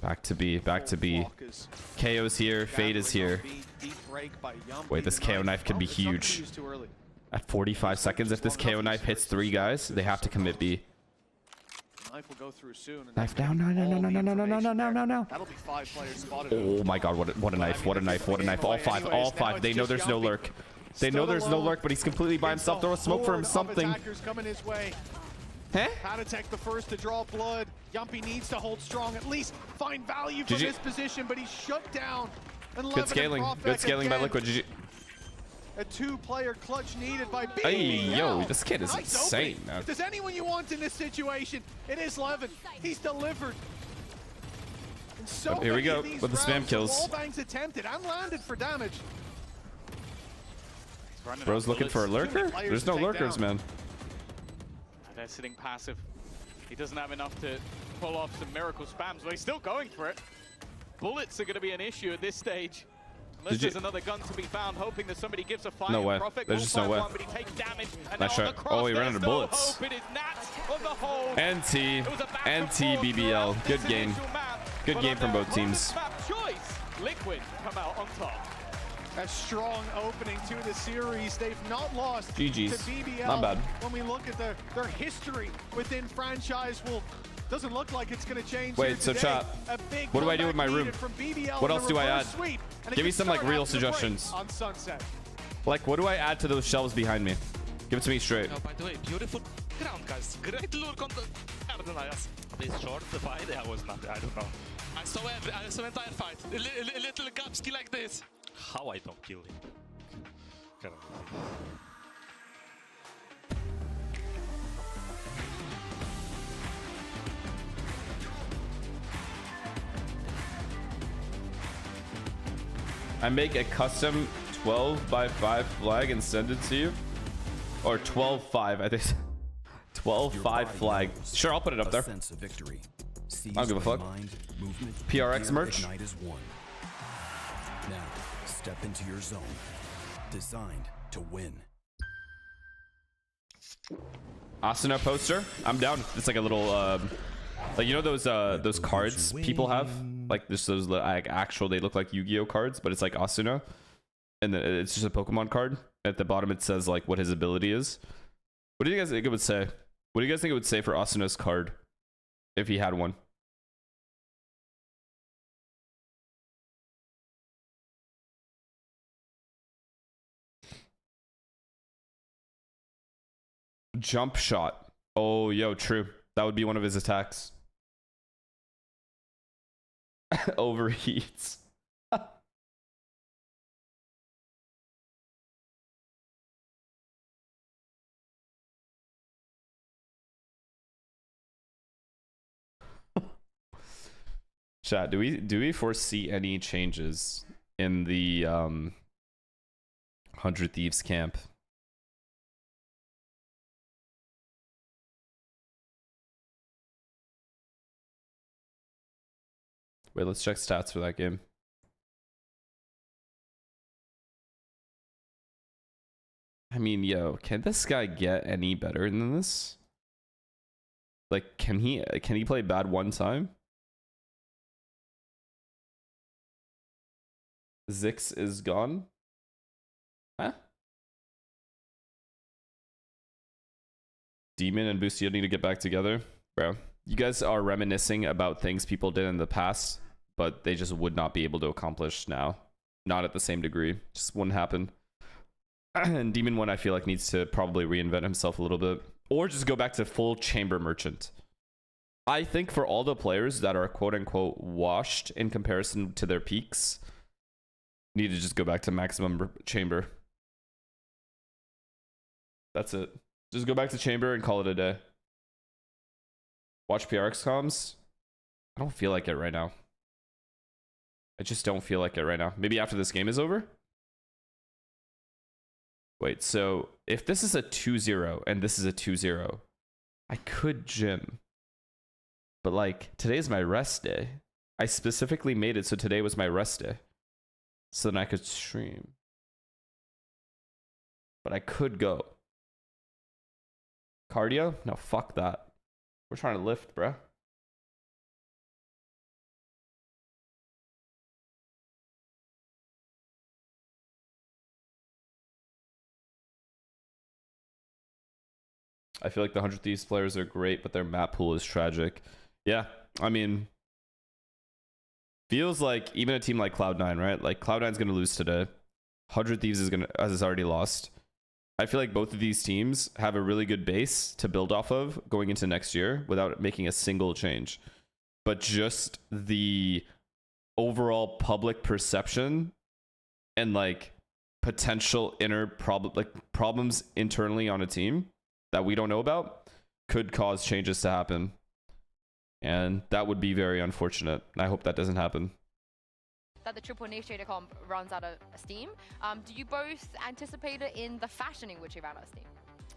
Back to B, back to B. KO's here, Fade is here. Wait, this KO knife could be huge. At 45 seconds, if this KO knife hits 3 guys, they have to commit B. Knife will go through soon. Knife down, no. That'll be 5 players spotted. Oh my god, what a knife, what a knife, what a knife. All five. They know there's no lurk. They know there's no lurk, but he's completely by himself. Throw a smoke for him, something. Coming his way. Huh? Paditech the first to draw blood. Yumpy needs to hold strong, at least find value from GG. his position, but he's shut down. And Good scaling, good scaling by Liquid. GG. A 2-player clutch needed by BBL. Hey, yo, this kid is Nice insane, opening. man. If there's anyone you want in this situation, it is Levin. He's delivered. And so Here we many go of these with the spam rounds, kills. wall bangs attempted and landed for damage. Bro's looking for a lurker? There's no lurkers, man. They're sitting passive. He doesn't have enough to pull off some miracle spams, but he's still going for it. Bullets are going to be an issue at this stage. Unless there's another gun to be found, hoping that somebody gives a fire. No way. There's just no way. But he takes damage. And Nice now on shot. the cross, Oh, he ran there's out of no bullets. hope. It is Nats on the hold. NT, It was a back and NT, forth BBL. throughout Good this game. initial map. Good But game on from their both teams. opponent's map choice, Liquid come out on top. A strong opening to the series. They've not lost GG's. to BBL. Not bad. When we look at their history within franchise, well, doesn't look like it's going to change. Wait, here so today. chat, A big what do I do with my comeback room? needed from BBL What in else a do I reverse add? sweep, and it Give me can some, like, start real after the break suggestions. on Sunset. Like, what do I add to those shelves behind me? Give it to me straight. By the way, beautiful ground, guys. Great look on the Cardinals. This short fight, I was not, I don't know. I saw entire fight. A little Gapski like this. How I don't kill him? I make a custom 12x5 flag and send it to you? Or 12-5, I think. 12-5 flag. Sure, I'll put it up there. Sense of victory. I don't give a fuck. Mind, movement, PRX gear, merch. ignite as one. Now, step into your zone. Designed to win. Asuna poster. I'm down. It's like a little, like, you know those cards people have? Like just those like actual, they look like Yu-Gi-Oh cards, but it's like Asuna, and then it's just a Pokemon card. At the bottom it says like what his ability is. What do you guys think it would say? What do you guys think it would say for Asuna's card if he had one? Jump shot. Oh, yo, true. That would be one of his attacks. Overheats. Chat, do we foresee any changes in the 100 Thieves camp? Wait, let's check stats for that game. I mean, yo, can this guy get any better than this? Like, can he play bad one time? Zix is gone? Huh? Demon and Boostio need to get back together. Bro, you guys are reminiscing about things people did in the past, but they just would not be able to accomplish now. Not at the same degree. Just wouldn't happen. And Demon 1, I feel like, needs to probably reinvent himself a little bit. Or just go back to full chamber merchant. I think for all the players that are quote-unquote washed in comparison to their peaks, need to just go back to maximum chamber. That's it. Just go back to chamber and call it a day. Watch PRX comms. I don't feel like it right now. I just don't feel like it right now. Maybe after this game is over? Wait, so if this is a 2-0 and this is a 2-0, I could gym. But like, today's my rest day. I specifically made it so today was my rest day. So then I could stream. But I could go. Cardio? No, fuck that. We're trying to lift, bruh. I feel like the 100 Thieves players are great, but their map pool is tragic. Yeah, I mean, feels like even a team like Cloud9, right? Like Cloud9's gonna lose today. 100 Thieves has already lost. I feel like both of these teams have a really good base to build off of going into next year without making a single change. But just the overall public perception and like potential problems internally on a team that we don't know about could cause changes to happen. And that would be very unfortunate. I hope that doesn't happen. That the triple initiator comp runs out of steam. Do you both anticipate it in the fashion in which it ran out of steam?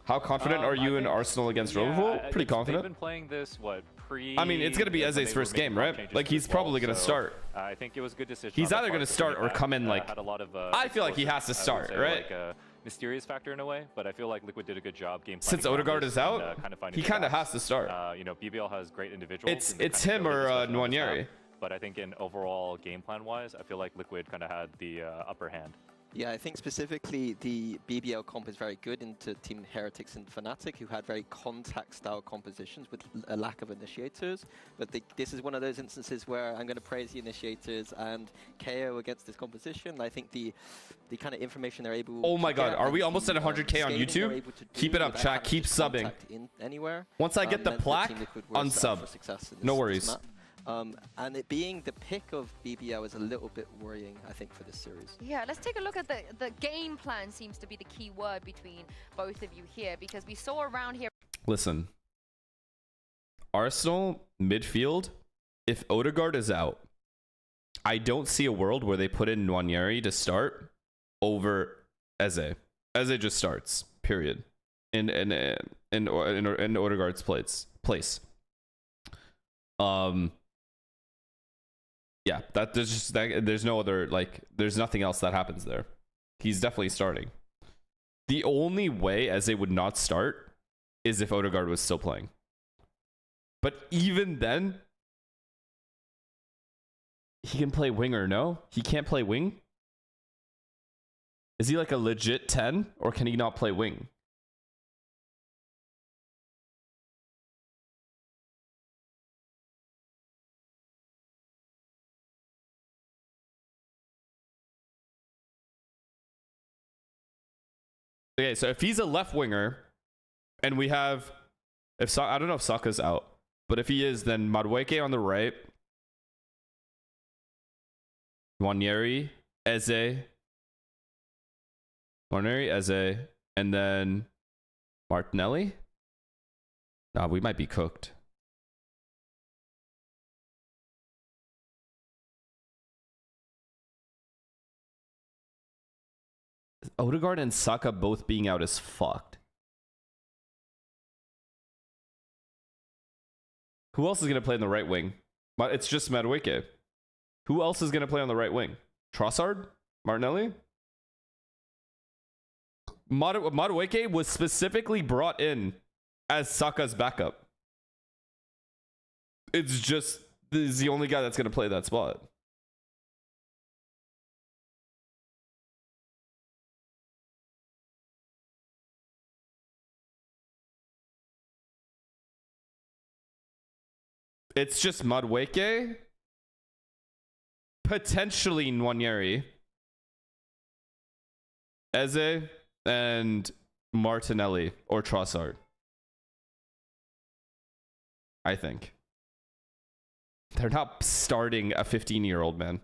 How confident are you in Arsenal against Liverpool? Pretty confident. They've been playing this, I mean, it's going to be Eze's first game, right? Like, he's probably going to start. I think it was a good decision. He's either going to start or come in, like... I feel like he has to start, right? Like a mysterious factor in a way, but I feel like Liquid did a good job game planning. Since Odegaard is out, he kind of has to start. You know, BBL has great individuals. It's him or Nwaneri. But I think in overall game plan wise, I feel like Liquid kind of had the upper hand. Yeah, I think specifically the BBL comp is very good into Team Heretics and Fnatic, who had very contact-style compositions with a lack of initiators. But this is one of those instances where I'm going to praise the initiators and KO against this composition. I think the kind of information they're able. Oh my God, are we almost at 100K on YouTube? Keep it up, chat. Keep subbing. Anywhere. Once I get the plaque, unsub. No worries. And it being the pick of BBL is a little bit worrying, I think, for this series. Yeah, let's take a look at the game plan. Seems to be the key word between both of you here, because we saw around here. Listen, Arsenal midfield, if Odegaard is out, I don't see a world where they put in Nwaneri to start over Eze. Eze just starts, period, in Odegaard's place. Yeah, there's no other, like, there's nothing else that happens there. He's definitely starting. The only way Eze would not start is if Odegaard was still playing. But even then, he can play winger, no? He can't play wing? Is he like a legit 10, or can he not play wing? Okay, so if he's a left winger, and we have, I don't know if Saka's out, but if he is, then Madueke on the right, Nwaneri, Eze, and then Martinelli? Nah, we might be cooked. Odegaard and Saka both being out is fucked. Who else is going to play in the right wing? It's just Madueke. Who else is going to play on the right wing? Trossard? Martinelli? Madueke was specifically brought in as Saka's backup. It's just, he's the only guy that's going to play that spot. It's just Madueke, potentially Nwaneri, Eze, and Martinelli or Trossard. I think. They're not starting a 15-year-old, man.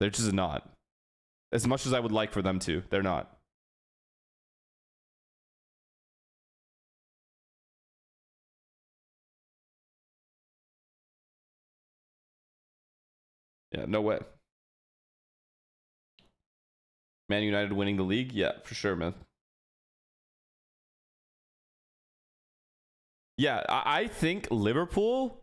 They're just not. As much as I would like for them to, they're not. Yeah, no way. Man United winning the league? Yeah, for sure, man. Yeah, I think Liverpool,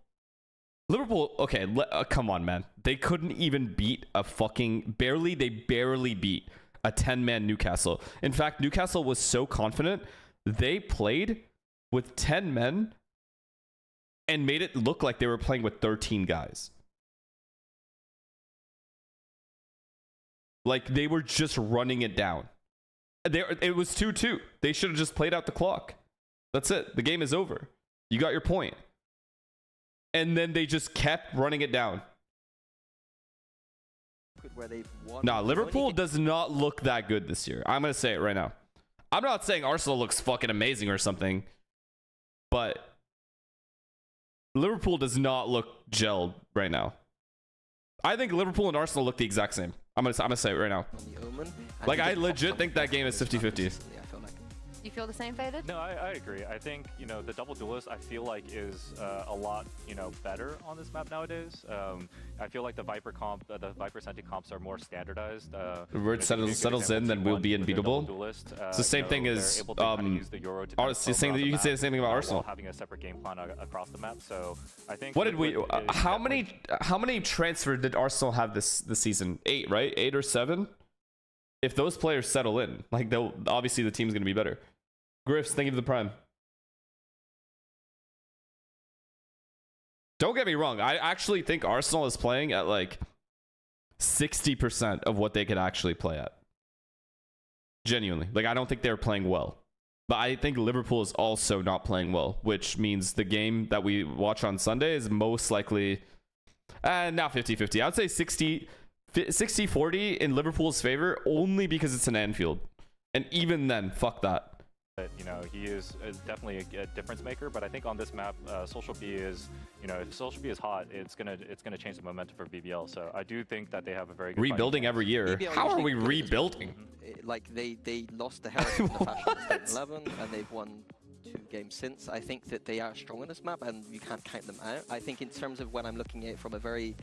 okay, come on, man. They couldn't even beat they barely beat a 10-man Newcastle. In fact, Newcastle was so confident, they played with 10 men and made it look like they were playing with 13 guys. Like, they were just running it down. It was 2-2. They should have just played out the clock. That's it. The game is over. You got your point. And then they just kept running it down. Where they've won. Nah, Liverpool does not look that good this year. I'm going to say it right now. I'm not saying Arsenal looks fucking amazing or something, but Liverpool does not look gelled right now. I think Liverpool and Arsenal look the exact same. I'm gonna say it right now. Like, I legit think that game is 50-50. You feel the same, Faded? No, I agree. I think, you know, the double duelist, I feel like is a lot, you know, better on this map nowadays. I feel like the Viper comp, the Viper Senti comps are more standardized. Where it settles in, then we'll be unbeatable. It's the same thing as you can say the same thing about Arsenal. Having a separate game plan across the map. So I think. What did we? How many transfers did Arsenal have this season? 8, right? 8 or 7. If those players settle in, like, they'll obviously the team's gonna be better. Griffs, thank you for the prime. Don't get me wrong. I actually think Arsenal is playing at like 60% of what they could actually play at. Genuinely. Like, I don't think they're playing well. But I think Liverpool is also not playing well, which means the game that we watch on Sunday is most likely now 50-50. I would say 60-40 in Liverpool's favor only because it's an Anfield. And even then, fuck that. You know, he is definitely a difference maker, but I think on this map, Social B is, you know, if Social B is hot, it's gonna change the momentum for BBL. So I do think that they have a very good rebuilding every year. BBL How are we rebuilding? Like, they lost the Heretics in the Fashion 11, and they've won 2 games since. I think that they are strong on this map, and you can't count them out. I think in terms of when I'm looking at it from a very,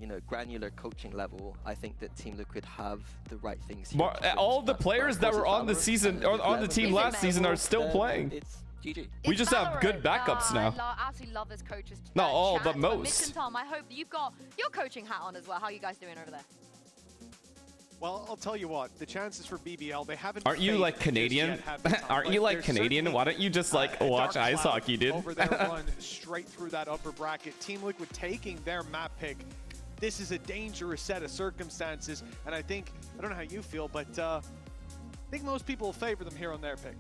you know, granular coaching level, I think that Team Liquid have the right things here. All the players that were on the season or on the team last season are still playing. It's GG. We just have good backups now. I absolutely love this coach's Not all, chat. but most. Mitch and Tom, I hope you've got your coaching hat on as well. How are you guys doing over there? Well, I'll tell you what, the chances for BBL, they haven't. Aren't you like Canadian? Aren't you like Canadian? Why don't you just like watch ice hockey, dude? Over their run straight through that upper bracket. Team Liquid taking their map pick. This is a dangerous set of circumstances, and I don't know how you feel, but I think most people will favor them here on their pick.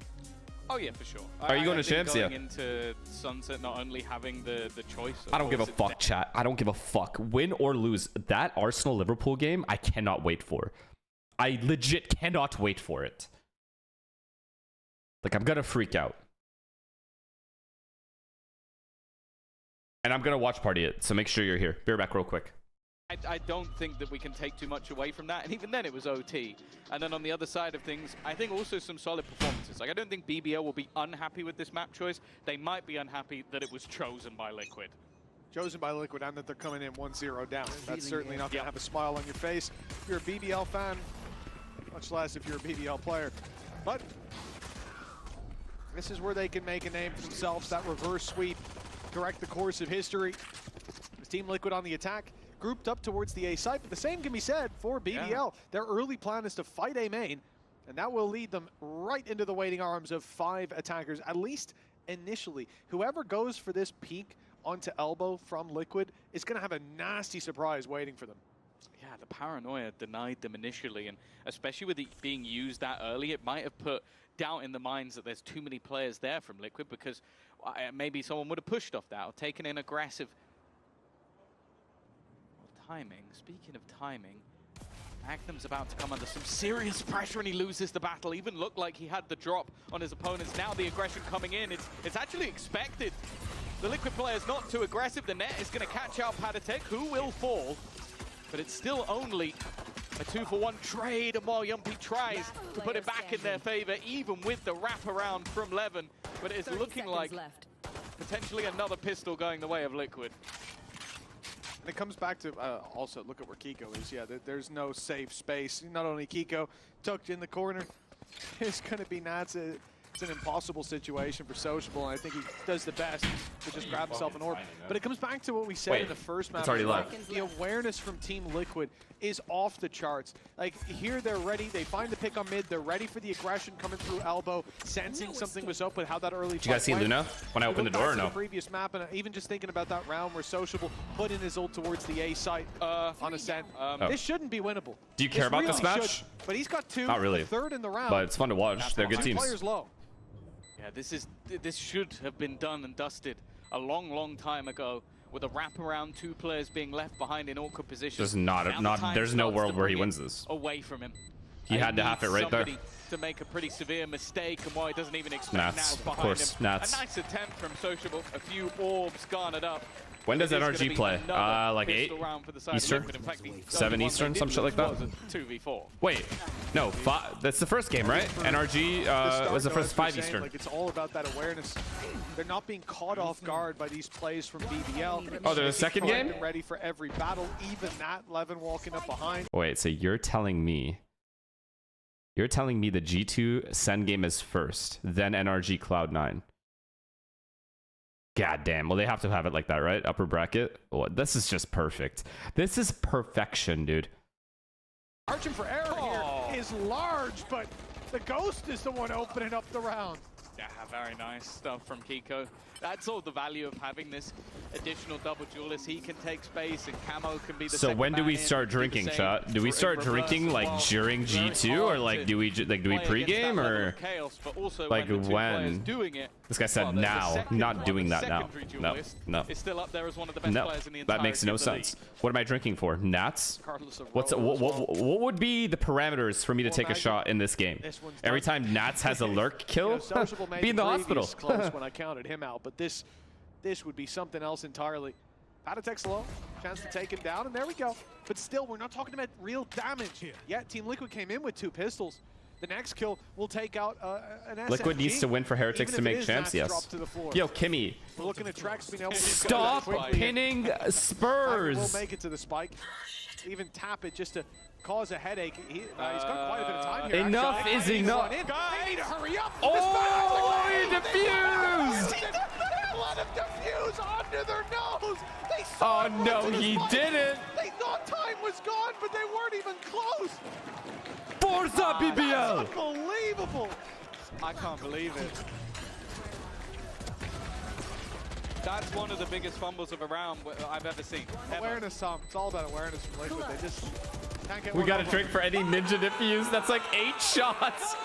Oh yeah, for sure. Are you going to Champs? Yeah. Going into Sunset, not only having the choice. I don't give a fuck, chat. I don't give a fuck. Win or lose, that Arsenal-Liverpool game, I cannot wait for. I legit cannot wait for it. Like, I'm gonna freak out. And I'm gonna watch party it, so make sure you're here. Be right back real quick. I don't think that we can take too much away from that, and even then it was OT. And then on the other side of things, I think also some solid performances. Like, I don't think BBL will be unhappy with this map choice. They might be unhappy that it was chosen by Liquid. Chosen by Liquid, and that they're coming in 1-0 down. That's certainly not going to have a smile on your face if you're a BBL fan, much less if you're a BBL player. But this is where they can make a name for themselves. That reverse sweep, correct the course of history. It's Team Liquid on the attack, grouped up towards the A site, but the same can be said for BBL. Yeah. Their early plan is to fight A main, and that will lead them right into the waiting arms of 5 attackers, at least initially. Whoever goes for this peak onto elbow from Liquid is going to have a nasty surprise waiting for them. Yeah, the paranoia denied them initially, and especially with it being used that early, it might have put doubt in the minds that there's too many players there from Liquid, because maybe someone would have pushed off that or taken an aggressive timing. Speaking of timing, Magnum's about to come under some serious pressure, and he loses the battle. Even looked like he had the drop on his opponents. Now the aggression coming in. It's actually expected. The Liquid player is not too aggressive. The net is going to catch out Padatek, who will fall. But it's still only a 2-for-1 trade, and while Yumpy tries to put it back in their favor, even with the wraparound from Levin. But it is looking like potentially another pistol going the way of Liquid. And it comes back to also look at where Kiko is. Yeah, there's no safe space. Not only Kiko tucked in the corner, it's going to be Nats. It's an impossible situation for Sociable, and I think he does the best to just grab himself an orb. But it comes back to what we said in the first map. It's already live. The awareness from Team Liquid is off the charts. Like, here they're ready. They find the pick on mid. They're ready for the aggression coming through elbow, sensing something was up with how that early. Did you guys see Luna when I opened the door or no? The previous map, and even just thinking about that round where Sociable put in his ult towards the A site on Ascent. This shouldn't be winnable. Do you care about this match? But he's got two. Not really. Third in the round. But it's fun to watch. They're good teams. Players low. Yeah, this should have been done and dusted a long time ago, with a wraparound, 2 players being left behind in awkward positions. There's no world where he wins this. Away from him. He had to have it right there. To make a pretty severe mistake, and why he doesn't even expect Nats, Nats behind of course, him. Nats. A nice attempt from Sociable, a few orbs garnered up. When does NRG play? Like 8 Eastern? 7 Eastern, some shit like that? 2v4. Wait, no, that's the first game, right? NRG was the first 5 Eastern. Like, it's all about that awareness. They're not being caught off guard by these plays from BBL. Oh, they're the second game? Ready for every battle, even that Levin walking up behind. Wait, so you're telling me the G2 Sen game is first, then NRG Cloud9. God damn. Well, they have to have it like that, right? Upper bracket. Oh, this is just perfect. This is perfection, dude. Margin for error here is large, but the Ghost is the one opening up the round. Yeah, very nice stuff from Kiko. That's all the value of having this additional double duelist. He can take space, and Camo can be the So when do we start drinking, chat? Do we start drinking like during G2, or like do we pregame, or like when? This guy said now, not doing that now. No. It's still up there as one of the best players in the entire that makes no sense. What am I drinking for? Nats? What would be the parameters for me to take a shot in this game? Every time Nats has a lurk kill, be in the hospital. Close when I counted him out, but this would be something else entirely. Patatek's low, chance to take him down, and there we go. But still, we're not talking about real damage here. Yeah, Team Liquid came in with 2 pistols. The next kill will take out an SMG. Liquid needs to win for Heretics to make champs, yes. Yo, Kimmy, we're looking at Trex being able to stop pinning Spurs. We'll make it to the spike. Even tap it just to cause a headache. He's got quite a bit of time here. Enough is enough. They need to hurry up. Oh, he defused. Let him defuse under their nose. Oh no, he didn't. They thought time was gone, but they weren't even close. Forza BBL. That's unbelievable. I can't believe it. That's one of the biggest fumbles of a round I've ever seen. Awareness, Tom. It's all about awareness from Liquid. They just can't get We got a drink for any ninja defuse. That's like 8 shots.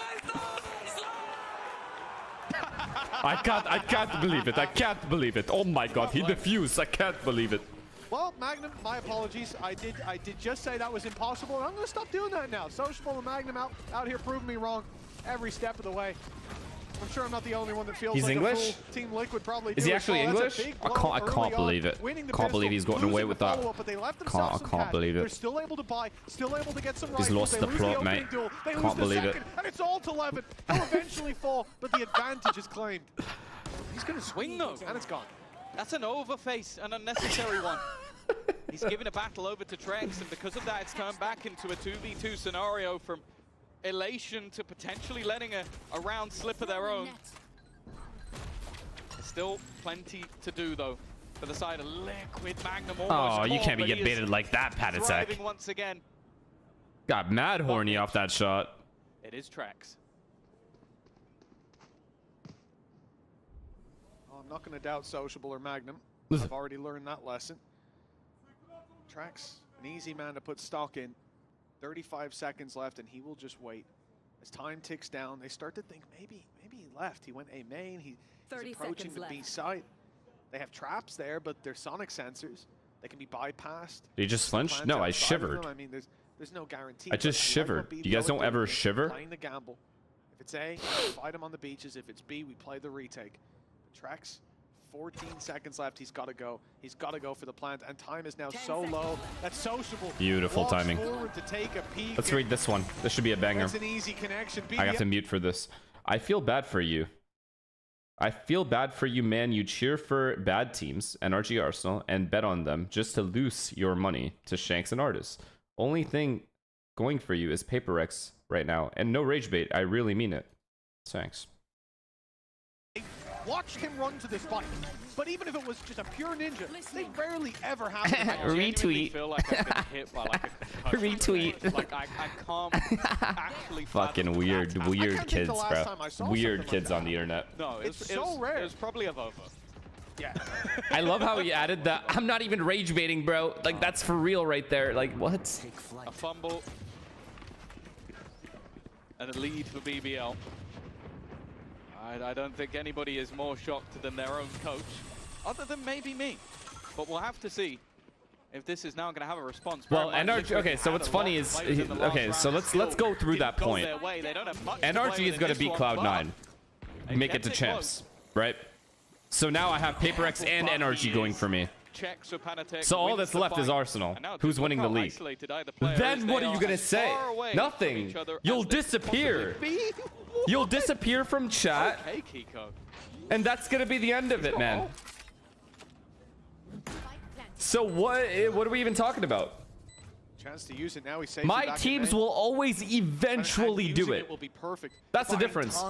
I can't believe it. I can't believe it. Oh my god, he defused. I can't believe it. Well, Magnum, my apologies. I did just say that was impossible, and I'm gonna stop doing that now. Sociable and Magnum out here proving me wrong every step of the way. I'm sure I'm not the only one that feels he's like English? a fool. Team Liquid probably Is he actually English? I can't believe it. Can't believe he's gotten away with that. I can't believe it. They're still able to buy, still able to get some He's lost the plot, mate. Can't believe it. And it's all to Levin. He'll eventually fall, but the advantage is claimed. He's gonna swing though, and it's gone. That's an overface, an unnecessary one. He's given a battle over to Trex, and because of that, it's turned back into a 2v2 scenario from elation to potentially letting a round slip of their own. There's still plenty to do, though, for the side of Liquid. Magnum almost you can't be caught, get baited like that, Patatek. Driving once again. Got mad horny off that shot. It is Trex. Oh, I'm not going to doubt Sociable or Magnum. I've already learned that lesson. Trex, an easy man to put stock in. 35 seconds left, and he will just wait. As time ticks down, they start to think maybe he left. He went A main. He's approaching the B site. They have traps there, but they're sonic sensors. They can be bypassed. Did you just flinch? No, I shivered. I mean, there's no guarantee. I just shivered. You guys don't ever shiver? Playing the gamble. If it's A, fight him on the beaches. If it's B, we play the retake. Trex, 14 seconds left. He's got to go. He's got to go for the plant, and time is now so low. That's Sociable. Beautiful timing. To take a peek. Let's read this one. This should be a banger. That's an easy connection. I have to mute for this. I feel bad for you. I feel bad for you, man. You cheer for bad teams, NRG Arsenal, and bet on them just to lose your money to Shanks and Artists. Only thing going for you is Paper X right now, and no rage bait. I really mean it. Thanks. watched him run to the spike. But even if it was just a pure ninja, they rarely ever have it. Retweet. I feel like I've been hit by like a Retweet. Like I can't actually. Fucking weird kids, bro. Weird kids on the internet. No, it's so rare. It was probably a Vovo. Yeah. I love how he added that. I'm not even rage baiting, bro. Like, that's for real right there. Like, what? A fumble. And a lead for BBL. I don't think anybody is more shocked than their own coach, other than maybe me. But we'll have to see if this is now going to have a response. Well, NRG. Okay, so what's funny is, okay, so let's go through that point. NRG is going to beat Cloud9, make it to champs, right? So now I have Paper X and NRG going for me. So all that's left is Arsenal, who's winning the league. Then what are you gonna say? Nothing. You'll disappear. You'll disappear from chat, and that's gonna be the end of it, man. So what are we even talking about? Chance to use it now. My teams will always eventually do it. Will be perfect. That's the difference.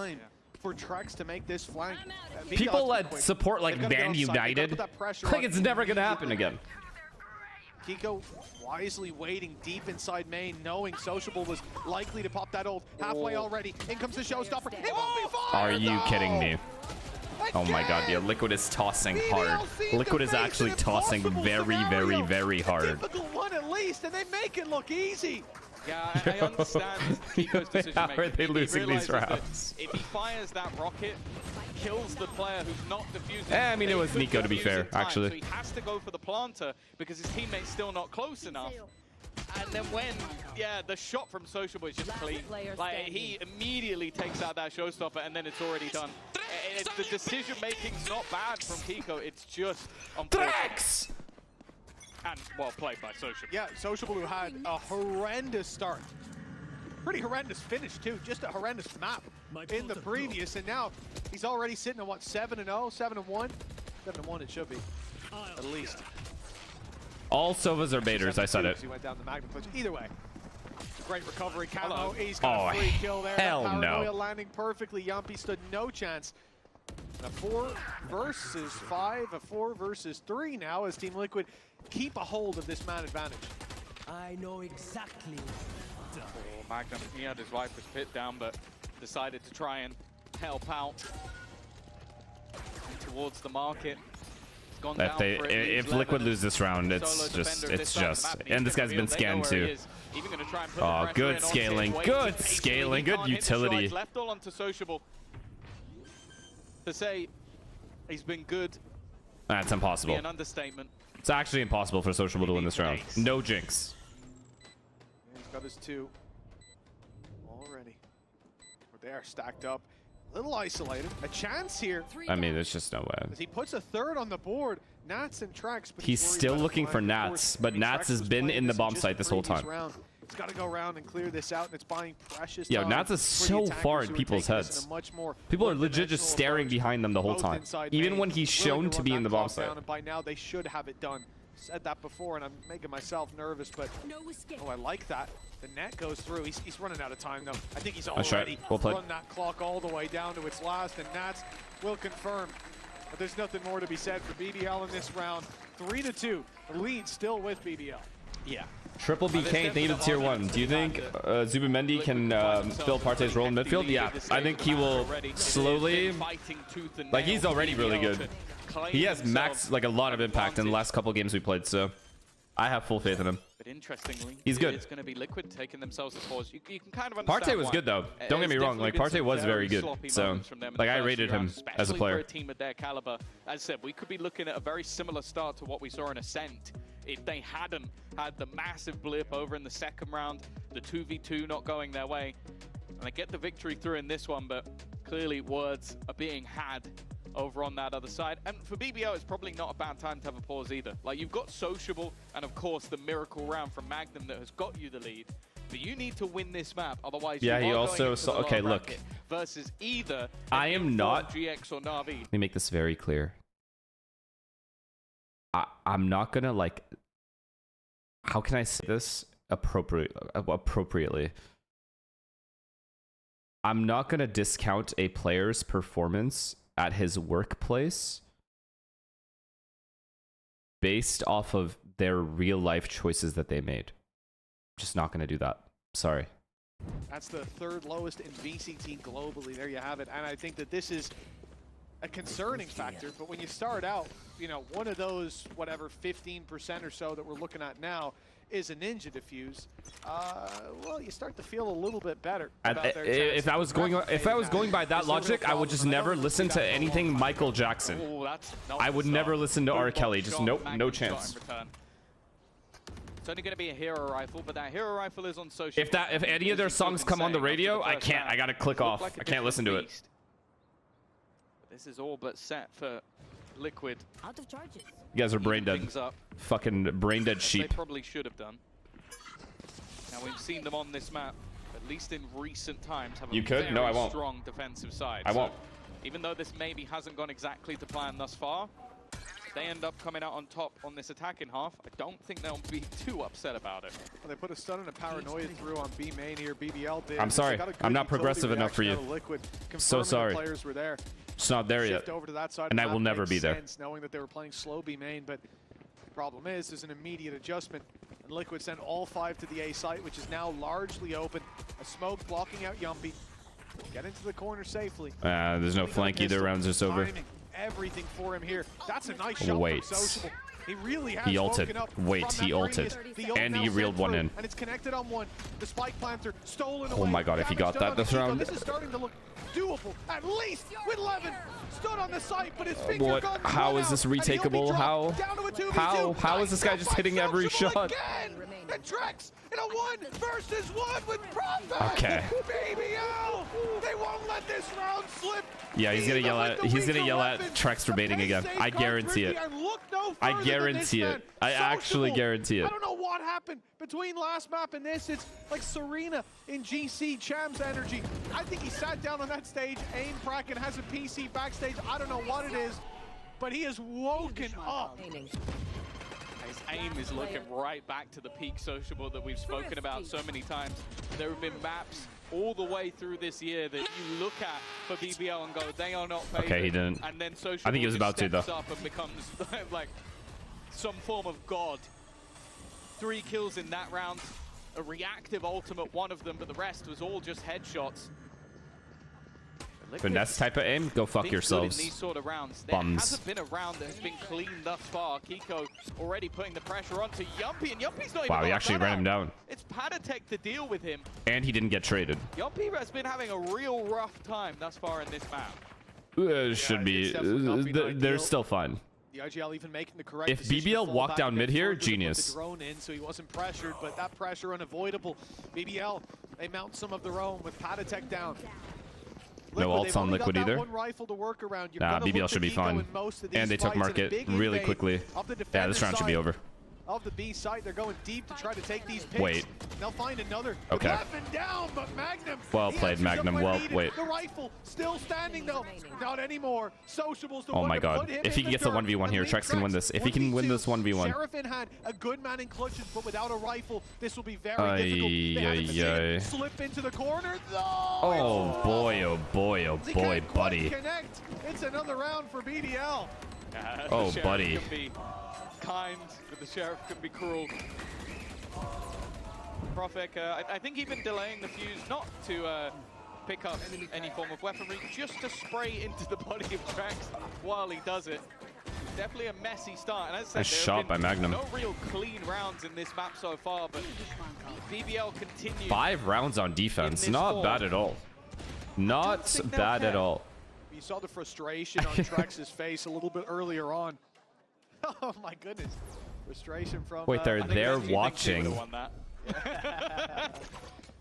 For Trex to make this flank. People that support like Man United, like it's never gonna happen again. Kiko wisely waiting deep inside main, knowing Sociable was likely to pop that ult halfway already. In comes the showstopper. It won't be far, Are you kidding me? Oh my god, yeah, Liquid is tossing hard. Liquid is actually tossing very, very, very hard. Difficult one at least, and they make it look easy. Yeah, I understand Kiko's decision making. How are they losing these rounds? If he fires that rocket, kills the player who's not defusing. I mean, it was Nico to be fair, actually. So he has to go for the planter because his teammate's still not close enough. And then when, the shot from Sociable is just clean. Like, he immediately takes out that showstopper and then it's already done. The decision making's not bad from Kiko, it's just Drex! And well played by Sociable. Yeah, Sociable who had a horrendous start. Pretty horrendous finish too, just a horrendous map in the previous, and now he's already sitting at what, 7-0, 7-1? 7-1 it should be, at least. All Sovas are baiters, I said it. He went down the Magnum clutch. Either way, great recovery. Camo, he's got a free kill there. Hell Paranoia no. landing perfectly. Yumpy stood no chance. A 4 versus 5, a 4 versus 3 now as Team Liquid keep a hold of this man advantage. I know exactly. Oh, Magnum, he had his Viper's pit down, but decided to try and help out towards the market. If Liquid lose this round, it's just, and this guy's been scanned too. Oh, good scaling, good utility. Left all onto Sociable. To say he's been good, that's impossible. An understatement. It's actually impossible for Sociable to win this round. No jinx. He's got his 2 already. But they are stacked up. A little isolated. A chance here. I mean, there's just no way. As he puts a 3rd on the board. Nats and Trex. He's still looking for Nats, but Nats has been in the bomb site this whole time. He's got to go around and clear this out, and it's buying precious Yo, time. Nats is so far in people's heads. People are legit just staring behind them the whole time, even when he's shown to be in the bomb site. And by now, they should have it done. Said that before, and I'm making myself nervous, but oh, I like that. The net goes through. He's running out of time, though. I think he's already run that clock all the way down to its last, and Nats will confirm. But there's nothing more to be said for BBL in this round. 3-2, the lead still with BBL. Yeah. Triple BK needed tier 1. Do you think Zubimendi can fill Partey's role in midfield? Yeah, I think he will slowly. Like, he's already really good. He has max, like, a lot of impact in the last couple games we played, so I have full faith in him. But interestingly, he's good. It's going to be Liquid taking themselves a pause. You can kind of understand Partey was good though. Don't get me wrong. Like, Partey was very good. So, like, I rated him as a player. For a team of their caliber, as I said, we could be looking at a very similar start to what we saw in Ascent. If they hadn't had the massive blip over in the second round, the 2v2 not going their way, and they get the victory through in this one, but clearly words are being had over on that other side. And for BBL, it's probably not a bad time to have a pause either. Like, you've got Sociable and, of course, the miracle round from Magnum that has got you the lead. But you need to win this map, otherwise yeah, he also saw, okay, look. Versus either I am not GX or Na'Vi. Let me make this very clear. I'm not gonna, like, how can I say this appropriately? I'm not gonna discount a player's performance at his workplace based off of their real life choices that they made. Just not going to do that. Sorry. That's the third lowest in VCT globally. There you have it. And I think that this is a concerning factor. But when you start out, you know, one of those, whatever, 15% or so that we're looking at now is a Ninja Diffuse. Well, you start to feel a little bit better about their if I was going by that logic, I would just never listen to anything Michael Jackson. I would never listen to R. Kelly. Just nope, no chance. It's only going to be a hero rifle, but that hero rifle is on social. If any of their songs come on the radio, I can't. I gotta click off. I can't listen to it. This is all but set for Liquid. Out of charges. You guys are brain dead. Fucking brain dead sheep. They probably should have done. Now we've seen them on this map, at least in recent times, have a very No, I won't. strong defensive side. I won't. Even though this maybe hasn't gone exactly to plan thus far, they end up coming out on top on this attacking half. I don't think they'll be too upset about it. Well, they put a stun and a paranoia through on B main here. BBL did. I'm sorry. I'm not progressive enough for you. So sorry. Players were there. It's not there yet. Over to that side and I will never be there. Knowing that they were playing slow B main, but the problem is there's an immediate adjustment. And Liquid send all 5 to the A site, which is now largely open. A smoke blocking out Yumpy. Get into the corner safely. There's no flank either. Round's just over. Timing, everything for him here. That's a nice shot Wait. from Sociable. He really has He ulted. Wait, he ulted. And he reeled one in. And it's connected on one. The spike planter stolen away. Oh my god, if he got that this round. This is starting to look doable, at least with Levin. Stood on the site, but his finger guns How is this retakeable? How is this guy just hitting every shot? And Trex in a 1 versus 1 with Prophet. Okay. BBL. They won't let this round slip. Yeah, he's gonna yell at Trex for baiting again. I guarantee it. I guarantee it. I actually guarantee it. I don't know what happened between last map and this. It's like Serena in GC Champs energy. I think he sat down on that stage. Aim Kraken has a PC backstage. I don't know what it is, but he is woken up. His aim is looking right back to the peak Sociable that we've spoken about so many times. There have been maps all the way through this year that you look at for BBL and go, they are not favored. Okay, he didn't. And then Sociable I think he was about to, though. up and becomes like some form of god. 3 kills in that round, a reactive ultimate, one of them, but the rest was all just headshots. Finesse type of aim, go fuck yourselves. In these sort of rounds. There Bums. hasn't been a round that has been clean thus far. Kiko already putting the pressure onto Yumpy, and Yumpy's not even Wow, he actually ran him down. It's Patatek to deal with him. And he didn't get traded. Yumpy has been having a real rough time thus far in this map. Should be. They're still fine. The IGL even making the correct If BBL walked down mid here, genius. The drone in, so he wasn't pressured, but that pressure unavoidable. BBL, they mount some of their own with Patatek down. No ults on Liquid either. Nah, BBL should be fine. And they took market really quickly. Yeah, this round should be over. Of the B site, they're going deep to try to take these picks. Wait. They'll find another. Okay. Down, but Magnum, Well played, Magnum. Well, wait. The rifle still standing though. Not anymore. Sociables the Oh one my to god. put him If he in gets the a 1v1 here, Trex can win this. If he can 1v2. win this 1v1. Seraphim had a good man in clutches, but without a rifle, this will be very difficult. They haven't seen it slip into the corner. Oh boy, oh boy, oh boy, buddy. Connect. It's another round for BBL. Oh, buddy. Can be kind, but the Sheriff can be cruel. Profek, I think even delaying the fuse, not to pick up any form of weaponry, just to spray into the body of Trex while he does it. Definitely a messy start. And as I said, Nice shot by Magnum. No real clean rounds in this map so far, but BBL continues. 5 rounds on defense. Not bad at all. Not bad at all. You saw the frustration on Trex's face a little bit earlier on. Oh my goodness. Frustration from... Wait, they're there watching.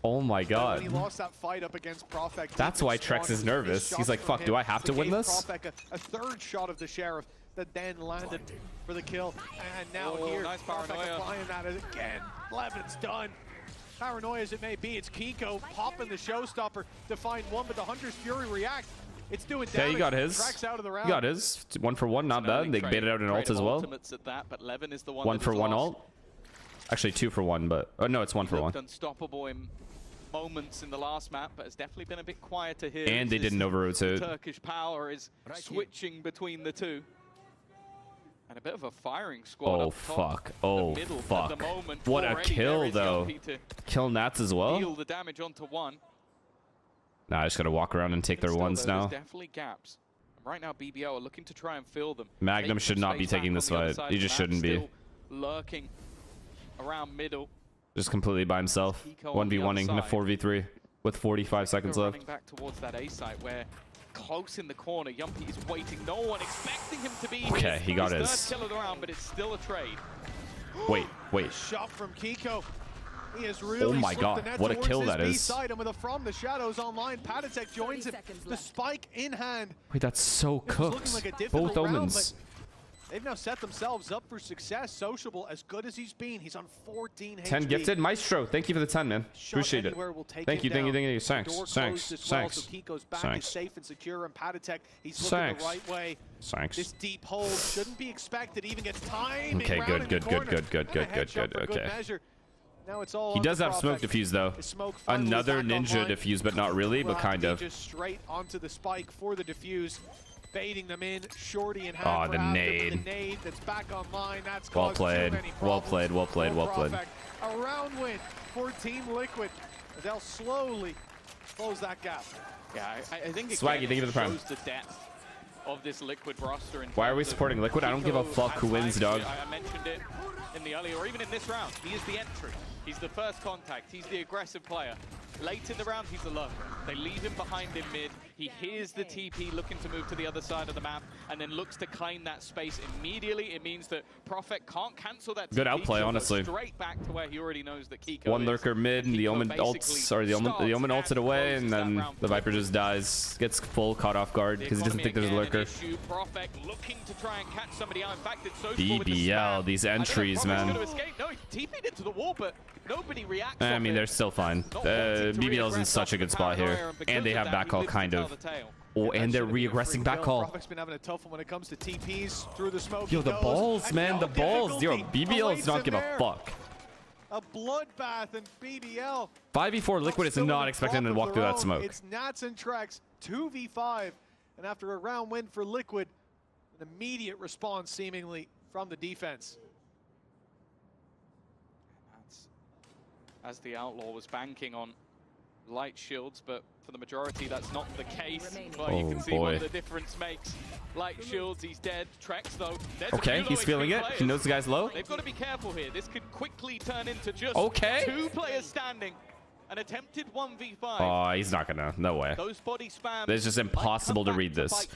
Oh my god. When he lost that fight up against Profek, that's why Trex is nervous. He's like, fuck, do I have to win this? Profek a third shot of the Sheriff that then landed for the kill. And now here, nice Profek paranoia. applying that again. Levin's done. Paranoia as it may be, it's Kiko popping the showstopper to find one, but the Hunter's Fury react. It's doing damage. Yeah, you got his. Trex out of the round. You got his. 1 for 1, not bad. They baited out an ult as well. At that, but Levin is the 1 for 1 ult. Actually, 2 for 1, but... Oh, no, it's 1 for 1. Unstoppable in moments in the last map, but has definitely been a bit quieter here. And they didn't over-rotate. Turkish power is switching between the two. And a bit of a firing squad. Oh, up top. fuck. Oh, fuck. At the moment, What a already kill, there is though. Yumpy to Kill Nats as well? deal the damage onto one. Nah, I just gotta walk around and take their Still, ones though, now. There's definitely gaps. Right now, BBL are looking to try and fill them. Magnum Taking should not be space back taking on this the other fight. side He of the just map, shouldn't be. still lurking around middle. Just completely by himself. 1v1ing in a 4v3 with 45 seconds left. Running back towards that A site where close in the corner, Yumpy is waiting. No one expecting him to be Okay, he got his his. third kill of the round, but it's still a trade. Wait. Shot from Kiko. He has really my slipped God, the net what a towards kill this that B is. side, and with a From the Shadows online, Patatek joins him. The spike in hand. Wait, that's so It was looking cooked. like a difficult Both round, omens. but they've now set themselves up for success. Sociable, as good as he's been, he's on 14 10 HP. gifted. Maestro, thank you for the 10, man. Shot Appreciate it. anywhere will take Thank him you, thank you, down. thank you. The Thanks, door thanks, closed as well, thanks. so Kiko's back Thanks. is safe and secure, and Patatek, he's looking Thanks. the right way. Thanks. This deep hold shouldn't be expected. Even gets timing Okay, round in the good, corner. good. And a headshot for good Okay. measure. Now it's all He on does the have smoke Prophet. diffuse though. His smoke finally Another back ninja online. diffuse, but not really, Will but have kind to be of. just straight onto the spike for the diffuse, baiting them in. Shorty in hand. Oh, for the after, nade. but the nade that's back online. That's Well caused played. too many Well problems played. Well played. for Well played. Prophet. A round win for Team Liquid as they'll slowly close that gap. Yeah, I think it Swaggy, thank you for the prime. shows the depth of this Liquid roster. Why are we supporting Liquid? I don't give a fuck who wins, dog. I mentioned it in the earlier, or even in this round. He is the entry. He's the first contact. He's the aggressive player. Late in the round, he's alone. They leave him behind in mid. He hears the TP looking to move to the other side of the map and then looks to claim that space immediately. It means that Prophet can't cancel that TP. Good outplay, He'll go honestly. Straight back to where he already knows that Kiko One is. lurker mid, and the Kiko Omen basically ults, or the Omen ults it away, and then the Viper just dies. Gets full caught off guard because he doesn't think there's a lurker. Prophet looking to try and catch somebody out. In fact, it's Sociable with the BBL, spam. these I don't know if entries, Prophet's man. gonna escape. No, he TP'd into the wall, but nobody reacts. I off mean, it. they're still fine. Not wanting to BBL's in re-aggress such a off good the spot here. paranoia, because And they of have that, he backcall, lives kind to of. tell the tale. Oh, and they're re-aggressing backcall. Prophet's been having a tough one when it comes to TPs through the smoke. Yo, He the goes, balls, and man, no the balls. Yo, difficulty BBL awaits does not him give a there. fuck. A bloodbath in BBL. 5v4 Liquid is Still not in expecting them to front walk of through their that own. smoke. It's Nats and Trex, 2v5. And after a round win for Liquid, an immediate response seemingly from the defense. As the Outlaw was banking on light shields, but for the majority that's not the case. Well, you can see what the difference makes. Light shields, he's dead. Trex though. There's Okay, he's feeling it. He knows the guy's low. They've got to be careful here. This could quickly turn into just Okay. 2 players standing. An attempted 1v5. Oh, he's not gonna. No way. Those body spams. It's just impossible to read this.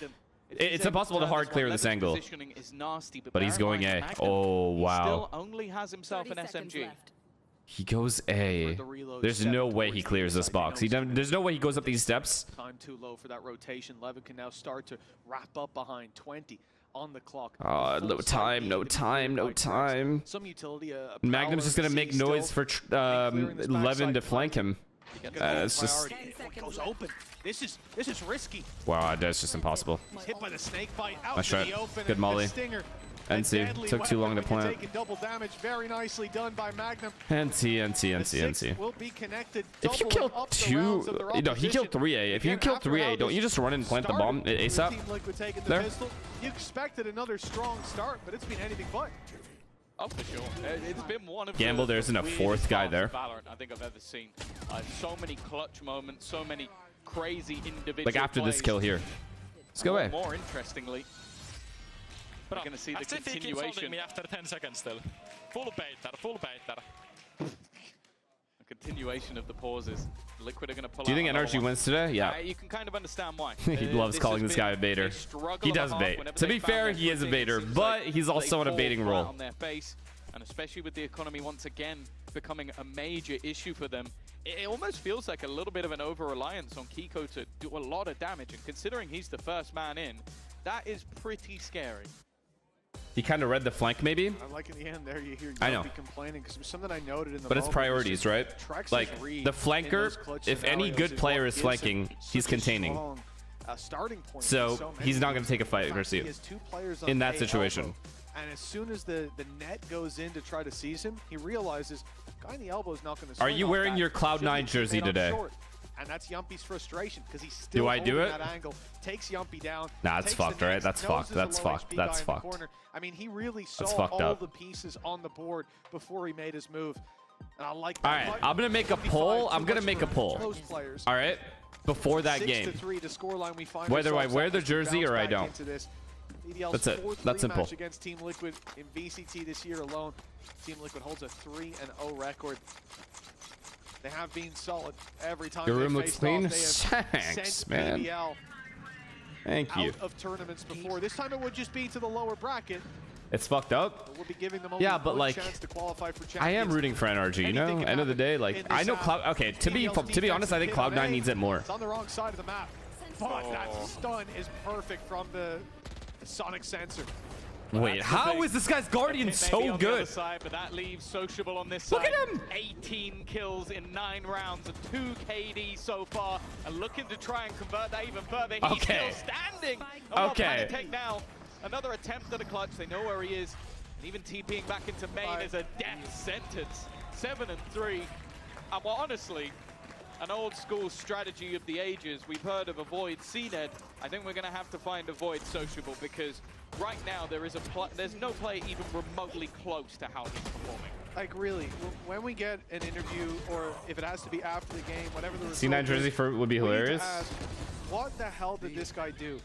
It's impossible to hard clear this angle. Positioning is nasty, But he's going A. Oh, He wow. still only has himself an SMG. He goes A. There's no way he clears this box. There's no way he goes up these steps. Time too low for that rotation. Levin can now start to wrap up behind 20 on the clock. No time, no time, no time. Some utility. Magnum's just gonna make noise for Levin to flank him. It's just goes open. This is risky. wow. That's just impossible. He's hit by the snake bite out Nice to try. the open. Good and molly. the stinger. NC took too long to plant. Taking double damage. Very nicely done by Magnum. NC. Will be connected. If you kill two, no, he killed 3A. If you kill 3A, don't you just run and plant the bomb ASAP? Team Liquid taking the There. pistol. You expected another strong start, but it's been anything but. Oh, for sure. It's been one of Gamble, the there's in a weirdest fourth guy parts there. of Valorant I think I've ever seen. So many clutch moments, so many crazy individual Like after this plays. kill here. Let's go away. More interestingly, we're going to see the FCT keeps holding continuation. me after 10 seconds still. Full baiter, full baiter. A continuation of the pauses. Liquid are going to pull out. Do you think another Energy one. wins today? Yeah. You can kind of understand why. He loves This calling has this guy a been baiter. struggle He of a does half bait. whenever To they be found fair, their he is a footing. baiter, It seems but like he's also they in a fall baiting flat role. on their face, and especially with the economy once again becoming a major issue for them, it almost feels like a little bit of an over-reliance on Kiko to do a lot of damage, and considering he's the first man in, that is pretty scary. He kind of read the flank, maybe. I like in the end there you hear I know. Yuppie complaining because it was something I noted in the But it's moment. priorities, right? Trex's Like, read the in flanker, those clutch if any scenarios good is player what is gives him flanking, he's such a containing. strong, starting point So for he's many not going to take a fight In fact, aggressive he has 2 players in on that A situation. elbow. And as soon as the net goes in to try to seize him, he realizes guy in the elbow is not going to. Are you wearing your Cloud9 jersey today? And that's Yumpy's frustration because he's still do I do it? That angle. Takes Yumpy down. Nah, it's fucked, right? That's fucked. That's fucked. That's fucked. I mean, he really saw all the pieces on the board before he made his move. And I like that. All right, I'm gonna make a poll. I'm gonna make a poll. All right, before that game. 6-3 the scoreline we find whether I wear the jersey or I don't. That's it. That's simple. Against Team Liquid in VCT this year alone, Team Liquid holds a 3-0 record. They have been solid every time. Your room looks clean. Thanks, man. BBL Thank you. out of tournaments before. This time it would just be to the lower bracket. It's fucked up. We'll be giving them yeah, but like, chance to qualify for I am rooting for NRG. You know, end of the day, like, I know Cloud. Okay, to be honest, I think Cloud9 needs it more. It's on the wrong side of the map, but that stun is perfect from the Sonic sensor. Wait, how is this guy's Guardian so good? Side, but that leaves Sociable on this Look side. at him! 18 kills in 9 rounds and 2 KD so far, and looking to try and convert that even further. He's still standing. Okay. Take now. Another attempt at a clutch. They know where he is. And even TPing back into main is a death sentence. 7-3. And well, honestly, an old school strategy of the ages. We've heard of avoid CNED. I think we're going to have to find avoid Sociable because right now there's no play even remotely close to how he's performing. Like really, when we get an interview or if it has to be after the game, whatever the result C9 jersey for would be hilarious. Ask, what the hell did this guy do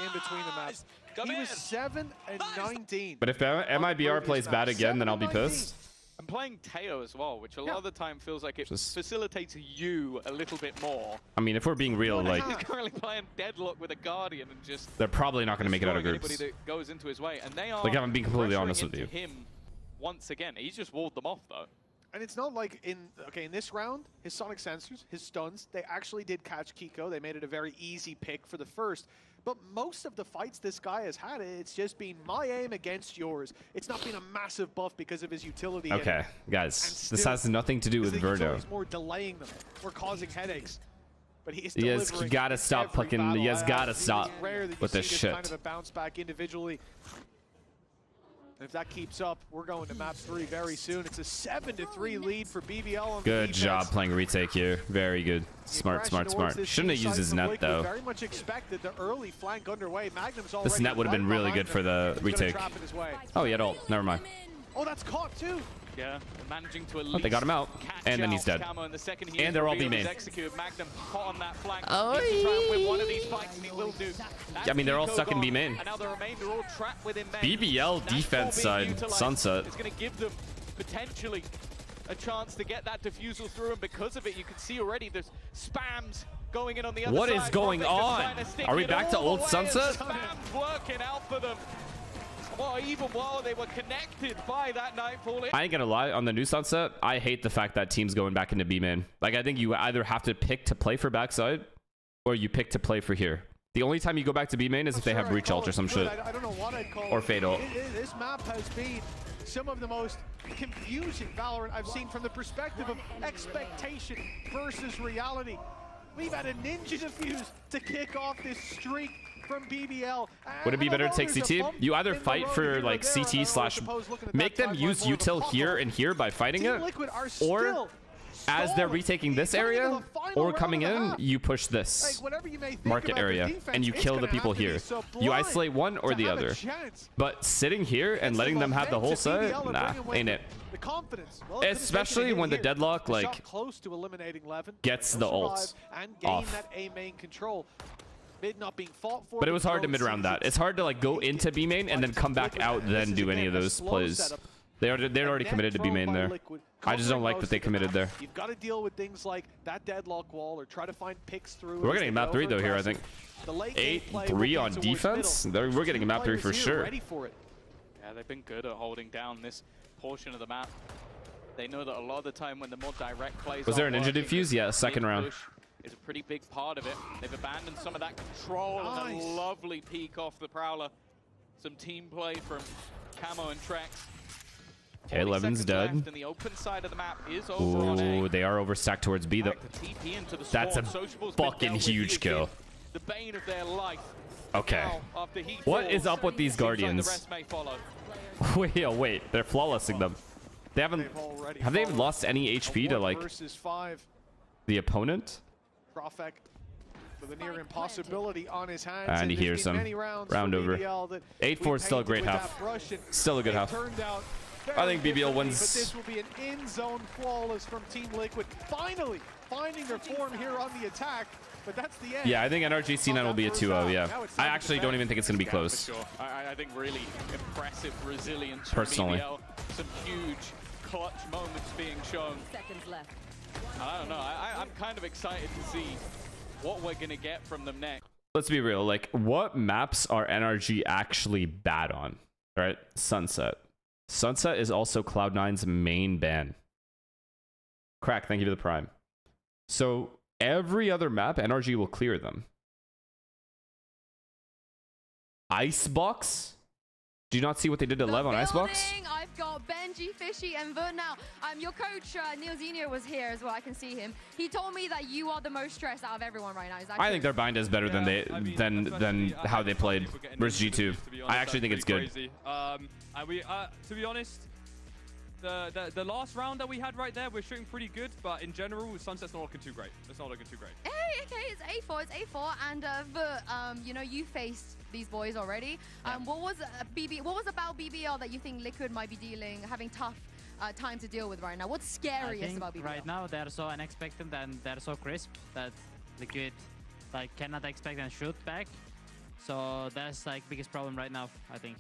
in between the maps? He was 7-19. But if MIBR plays bad again, then I'll be pissed. I'm playing Teo as well, which a lot of the time feels like it facilitates you a little bit more. I mean, if we're being real, like, he's currently playing Deadlock with a Guardian and just they're probably not going to make it out of groups. Anybody that goes into his way, and they are like, I'm being completely honest with you. Him once again, he's just walled them off though. And it's not like in this round, his Sonic sensors, his stuns, they actually did catch Kiko. They made it a very easy pick for the first. But most of the fights this guy has had, it's just been my aim against yours. It's not been a massive buff because of his utility. Okay, guys, this has nothing to do with Veto. He's more delaying them or causing headaches. But he is you gotta stop fucking. You guys gotta stop with this shit. Kind of a bounce back individually. And if that keeps up, we're going to map 3 very soon. It's a 7-3 lead for BBL on good job playing retake here. Very good. Smart. Shouldn't have used his net though. Very much expected the early flank underway. Magnum's this net would have been really good for the retake. Oh, he had ult. Never mind. Oh, that's caught too. Yeah, managing to at least they got him out, and then he's dead. And they're all B main. I mean, they're all stuck in B main. BBL defense side, Sunset. It's going to give them potentially a chance to get that defusal through, and because of it, you can see already there's spams going in on the other side. What is going on? Are we back to old Sunset? Spams working out for them. Well, even while they were connected by that Nightfall. I ain't gonna lie, on the new Sunset, I hate the fact that teams going back into B main. Like, I think you either have to pick to play for backside, or you pick to play for here. The only time you go back to B main is if they have breach ult or some shit. I don't know what I'd call or Fatal. This map has been some of the most confusing Valorant I've seen from the perspective of expectation versus reality. We've had a ninja defuse to kick off this streak from BBL. Would it be better to take CT? You either fight for like CT slash make them use util here and here by fighting it, or as they're retaking this area or coming in, you push this market area and you kill the people here. You isolate one or the other. But sitting here and letting them have the whole side, nah, ain't it. Especially when the deadlock like gets the ult off. Not being fought for, but it was hard to mid-round that. It's hard to like go into B main and then come back out, then do any of those plays. They're already committed to B main there. I just don't like that they committed there. You've got to deal with things like that deadlock wall or try to find picks through. We're getting a map 3 though here, I think. 8-3 on defense. We're getting a map 3 for sure. Yeah, they've been good at holding down this portion of the map. They know that a lot of the time when the more direct plays. Was there a ninja defuse? Yeah, second round. Is a pretty big part of it. They've abandoned some of that control and a lovely peek off the Prowler. Some team play from Camo and Trex. Okay, 11's dead. And the open side of the map is over on A. They are overstacked towards B though. That's a fucking huge kill. The bane of their life. Okay. What is up with these Guardians? Wait, they're flawlessing them. They haven't. Have they even lost any HP to like the opponent? Profek with a near impossibility on his hands. And he hears them. Round over. 8-4 is still a great half. Still a good half. I think BBL wins. But this will be an in-zone flawless from Team Liquid. Finally finding their form here on the attack. But that's the end. Yeah, I think NRG C9 will be a 2-0. Yeah, I actually don't even think it's going to be close. For sure. I think really impressive resilience personally. from BBL. Some huge clutch moments being shown. Seconds left. I don't know. I'm kind of excited to see what we're going to get from them next. Let's be real. Like, what maps are NRG actually bad on? All right, Sunset. Sunset is also Cloud9's main ban. Crack, thank you for the prime. So every other map, NRG will clear them. Icebox? Do you not see what they did to Lev on Icebox? I've got Benji, Fishy, and Vert now. Your coach, Neil Zenio, was here as well. I can see him. He told me that you are the most stressed out of everyone right now. Is that I true? think their bind is better than how they played versus G2. I actually think it's good. And we, to be honest, the last round that we had right there, we're shooting pretty good, but in general, Sunset's not looking too great. It's not looking too great. Hey, okay, it's A4, and Vert, you know, you faced these boys already. What was about BBL that you think Liquid might be having tough time to deal with right now? What's scariest about BBL? Right now they're so unexpected and they're so crisp that Liquid like cannot expect and shoot back. So that's like biggest problem right now, I think.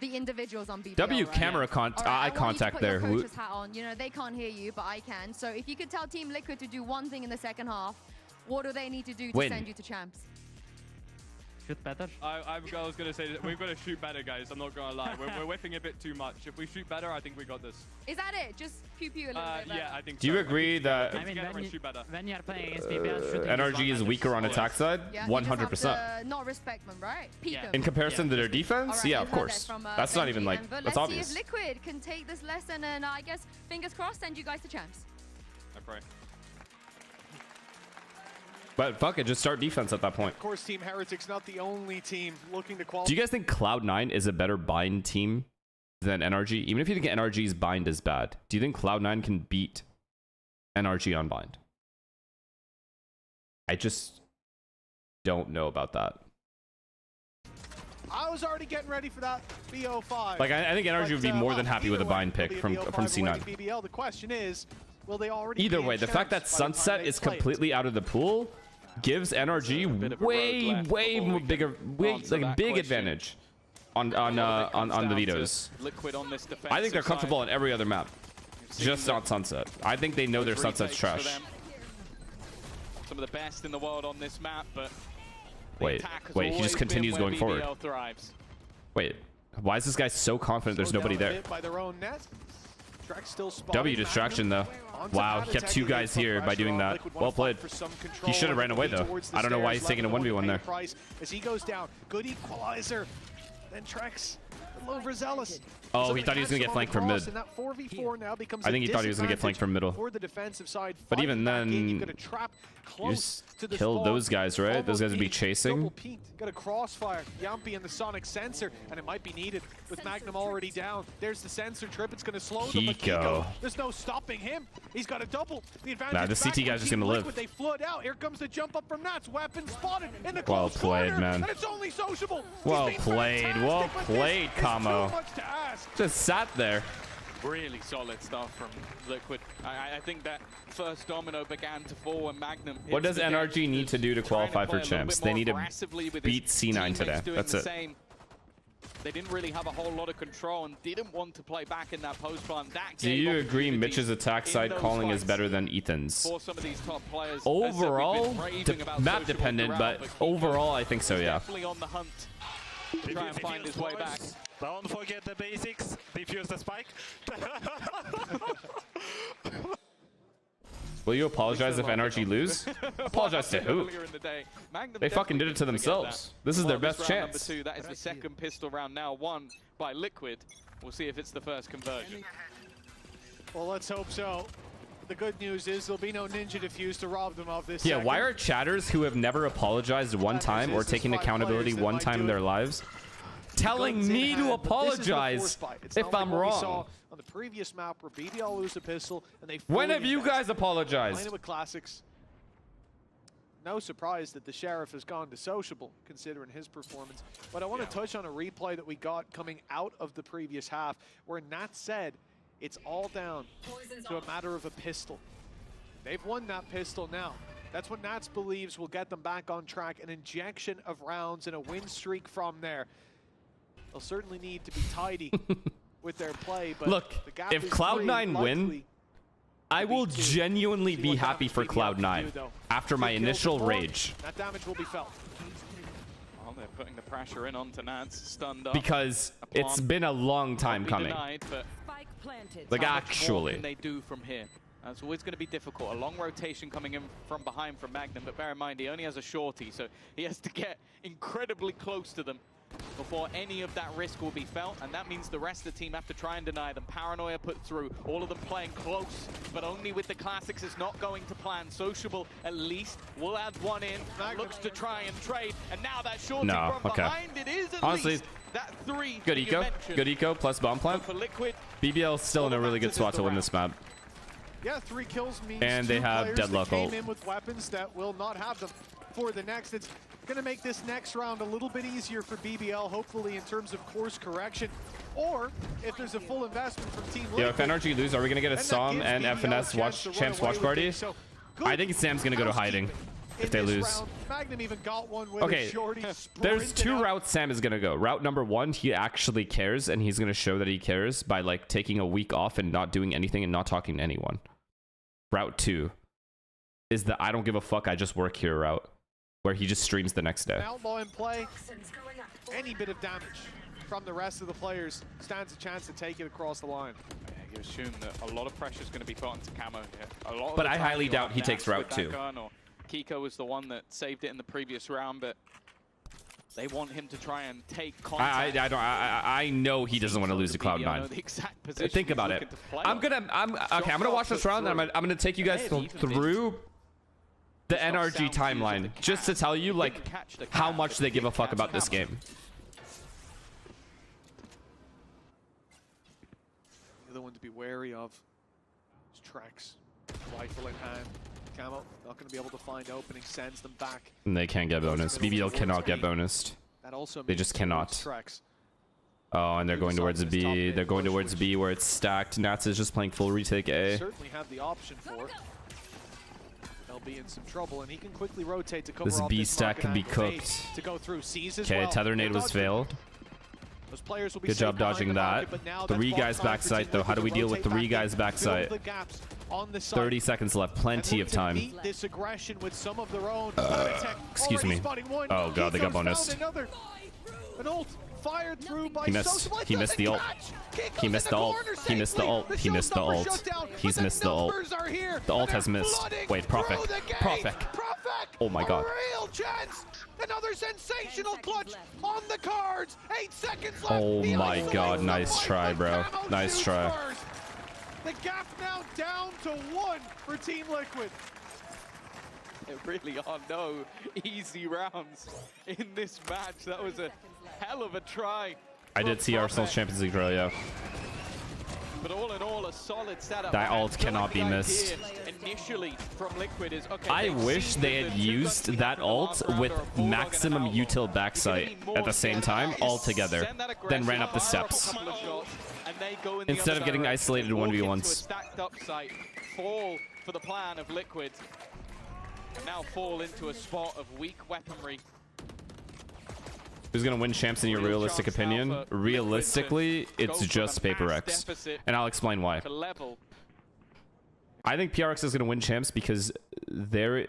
The individuals on BBL. W right? camera eye contact there. Your coach's hat on. You know, they can't hear you, but I can. So if you could tell Team Liquid to do one thing in the second half, what do they need to do to send you to champs? Shoot better. I was going to say that we've got to shoot better, guys. I'm not going to lie. We're whiffing a bit too much. If we shoot better, I think we got this. Is that it? Just pew-pew a little bit better? Yeah, I think Do you agree that I mean, when you're playing against BBL, NRG is weaker on attack side? Yeah, 100%. Not respect them, right? Peek them. In comparison to their defense? Right, yeah, of course. That's not even like, that's obvious. Let's see if Liquid can take this lesson and I guess, fingers crossed, send you guys to champs. I pray. But fuck it, just start defense at that point. Of course, Team Heretics not the only team looking to qualify. Do you guys think Cloud9 is a better bind team than NRG? Even if you think NRG's bind is bad, do you think Cloud9 can beat NRG on bind? I just don't know about that. I was already getting ready for that BO5. Like, I think NRG would be more than happy with a bind pick from C9. BBL. The question is, will they already Either way, the fact that Sunset is completely out of the pool gives NRG way more bigger, like a big advantage on the Vetoes. I think they're comfortable on every other map, just not Sunset. I think they know their Sunset's trash. Some of the best in the world on this map, but wait, he just continues going forward. Wait, why is this guy so confident there's nobody there? W distraction though. Wow, he kept two guys here by doing that. Well played. He should have ran away though. I don't know why he's taking a 1v1 there. As he goes down, good equalizer. Then Trex, overzealous. Oh, he thought he was going to get flanked from mid. I think he thought he was going to get flanked from middle. But even then, you just kill those guys, right? Those guys would be chasing. Got a crossfire, Yumpy and the sonic sensor, and it might be needed with Magnum already down. There's the sensor trip, it's going to slow them. Kiko. There's no stopping him. He's got a double. The advantage. Nah, the CT guy's just going to live. They flood out. Here comes the jump up from Nats. Weapon spotted in the well played, corner, man. and it's only sociable. Well played. Well played, Kamo. Just sat there. Really solid stuff from Liquid. I think that first domino began to fall when Magnum. What does NRG need to do to qualify for champs? They need to beat C9 today. That's it. They didn't really have a whole lot of control and didn't want to play back in that post plan. Do you agree Mitch's attack side calling is better than Ethan's? Overall, map dependent, but overall, I think so, yeah. Definitely on the hunt. Try and find his way back. Don't forget the basics. Defuse the spike. Will you apologize if NRG lose? Apologize to who? They fucking did it to themselves. This is their best chance. That is the second pistol round now won by Liquid. We'll see if it's the first conversion. Well, let's hope so. The good news is there'll be no ninja defuse to rob them of this. Yeah, why are chatters who have never apologized one time or taken accountability one time in their lives telling me to apologize if I'm wrong. On the previous map where BBL lose a pistol and they When have you guys apologized? Playing with classics. No surprise that the Sheriff has gone to sociable, considering his performance. But I want to touch on a replay that we got coming out of the previous half, where Nat said it's all down to a matter of a pistol. They've won that pistol now. That's what Nats believes will get them back on track, an injection of rounds and a win streak from there. They'll certainly need to be tidy with their play. But look, the gap if is Cloud9 win, I will genuinely be happy for Cloud9 after my initial rage. That damage will be felt. Well, they're putting the pressure in onto Nats, stunned up. Because it's been a long time coming. Denied, but like, how much more actually. can they do from here? That's always going to be difficult. A long rotation coming in from behind from Magnum, but bear in mind he only has a shorty, so he has to get incredibly close to them before any of that risk will be felt, and that means the rest of the team have to try and deny them. Paranoia put through, all of them playing close, but only with the classics. It's not going to plan. Sociable at least will add one in, looks to try and trade, and now that shorty from behind, it is at least that three. Good eco, good eco plus bomb plant. For Liquid, BBL still in a really good spot to win this map. Yeah, 3 kills means and they have Deadlock came ult. in with weapons that will not have them for the next. It's going to make this next round a little bit easier for BBL, hopefully in terms of course correction, or if there's a full investment from Team Liquid. Yo, if NRG lose, are we going to get a Som and FNS Champs watch party? So I think Sam's going to go to hiding if they lose. Magnum even got one with Okay, a shorty. there's 2 routes Sam is going to go. Route number 1, he actually cares, and he's going to show that he cares by like taking a week off and not doing anything and not talking to anyone. Route 2 is the I don't give a fuck, I just work here route, where he just streams the next day. Outlaw in play. Any bit of damage from the rest of the players stands a chance to take it across the line. yeah, you assume that a lot of pressure is going to be put onto Camo here. But I highly doubt he takes route 2. Kiko was the one that saved it in the previous round, but they want him to try and take contact. I know he doesn't want to lose to Cloud9. Think about it. I'm gonna watch this round, and I'm gonna take you guys through the NRG timeline just to tell you like how much they give a fuck about this game. The other one to be wary of is Trex, rifle in hand. Camo not going to be able to find opening, sends them back. And they can't get bonus. BBL cannot get bonused. They just cannot. Oh, and they're going towards B. They're going towards B where it's stacked. Nats is just playing full retake A. Certainly have the option for. They'll be in some trouble, and he can quickly rotate to cover this B stack can be cooked. To go through. Okay, Tether nade was failed. Those players will be good job dodging that. 3 guys backside though. How do we deal with 3 guys backside? 30 seconds left. Plenty of time. This aggression with some of their own. Excuse me. Oh god, they got bonus. An ult fired through by he missed. He missed the ult. He missed the ult. He missed the ult. He missed the ult. He's missed the ult. The ult has missed. Wait, Profek. Profek. Oh my god. Real chance. Another sensational clutch on the cards. 8 seconds left. Oh my god, nice try, bro. Nice try. The gap now down to 1 for Team Liquid. There really are no easy rounds in this match. That was a hell of a try. I did see Arsenal's Champions League draw, yeah. But all in all, a solid setup. That ult cannot be missed. Initially from Liquid is okay. I wish they had used that ult with maximum util backside at the same time all together, then ran up the steps. Instead of getting isolated 1v1s. Stacked up site, fall for the plan of Liquid. And now fall into a spot of weak weaponry. Who's gonna win champs in your realistic opinion? Realistically, it's just PaperX. And I'll explain why. I think PRX is gonna win champs because they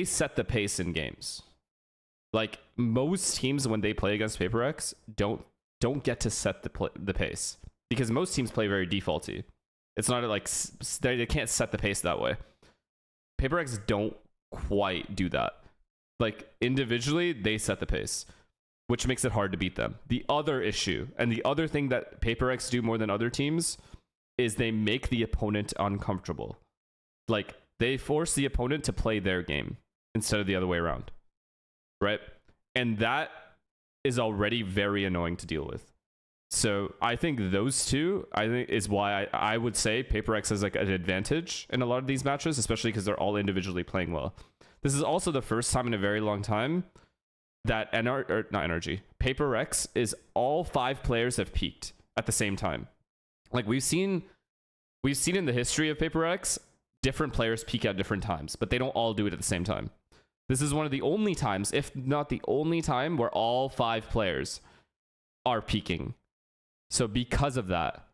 set the pace in games. Like most teams when they play against PaperX don't get to set the pace because most teams play very defaulty. It's not like they can't set the pace that way. PaperX don't quite do that. Like individually, they set the pace, which makes it hard to beat them. The other issue, and the other thing that PaperX do more than other teams, is they make the opponent uncomfortable. Like they force the opponent to play their game instead of the other way around, right? And that is already very annoying to deal with. So I think those two, is why I would say Paper Rex has like an advantage in a lot of these matches, especially because they're all individually playing well. This is also the first time in a very long time that Paper Rex is all 5 players have peaked at the same time. Like we've seen in the history of Paper Rex, different players peak at different times, but they don't all do it at the same time. This is one of the only times, if not the only time, where all 5 players are peaking. So because of that,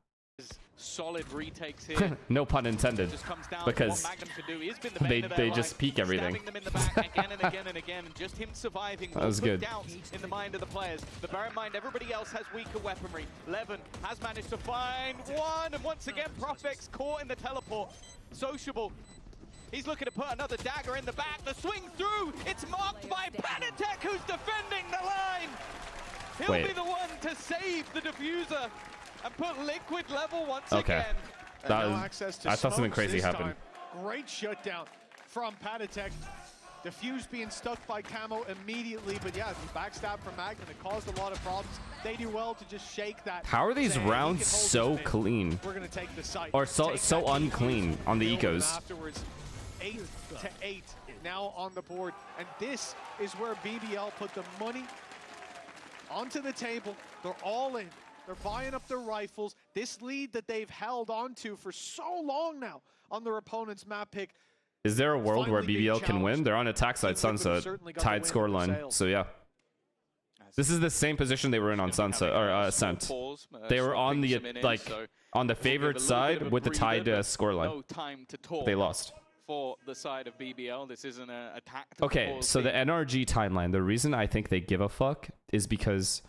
solid retakes here. no pun intended, just comes down because to what Magnum can do. He's been the they just peak everything. Stabbing them in the back again and again and again, and just him surviving that was good. Doubts in the mind of the players. But bear in mind, everybody else has weaker weaponry. Levin has managed to find one, and once again, Profex caught in the teleport. Sociable. He's looking to put another dagger in the back. The swing through. It's marked by Panatek, who's defending the line. He'll be the one to save the diffuser and put Liquid level once again. No access to I thought something crazy happened. Great shutdown from Panatek. Diffuse being stuck by Camo immediately, but yeah, the backstab from Magnum, it caused a lot of problems. They do well to just shake that. How are these rounds so clean? We're gonna take the site. Or so unclean on the ecos? Afterwards, 8-8 now on the board, and this is where BBL put the money onto the table. They're all in. They're buying up their rifles. This lead that they've held onto for so long now on their opponent's map pick. Is there a world where BBL can win? They're on attack side Sunset, tied scoreline. So yeah, this is the same position they were in on Sunset or Ascent. They were on the on the favored side with the tied scoreline. They lost. For the side of BBL, this isn't an attack. Okay, so the NRG timeline. The reason I think they give a fuck is because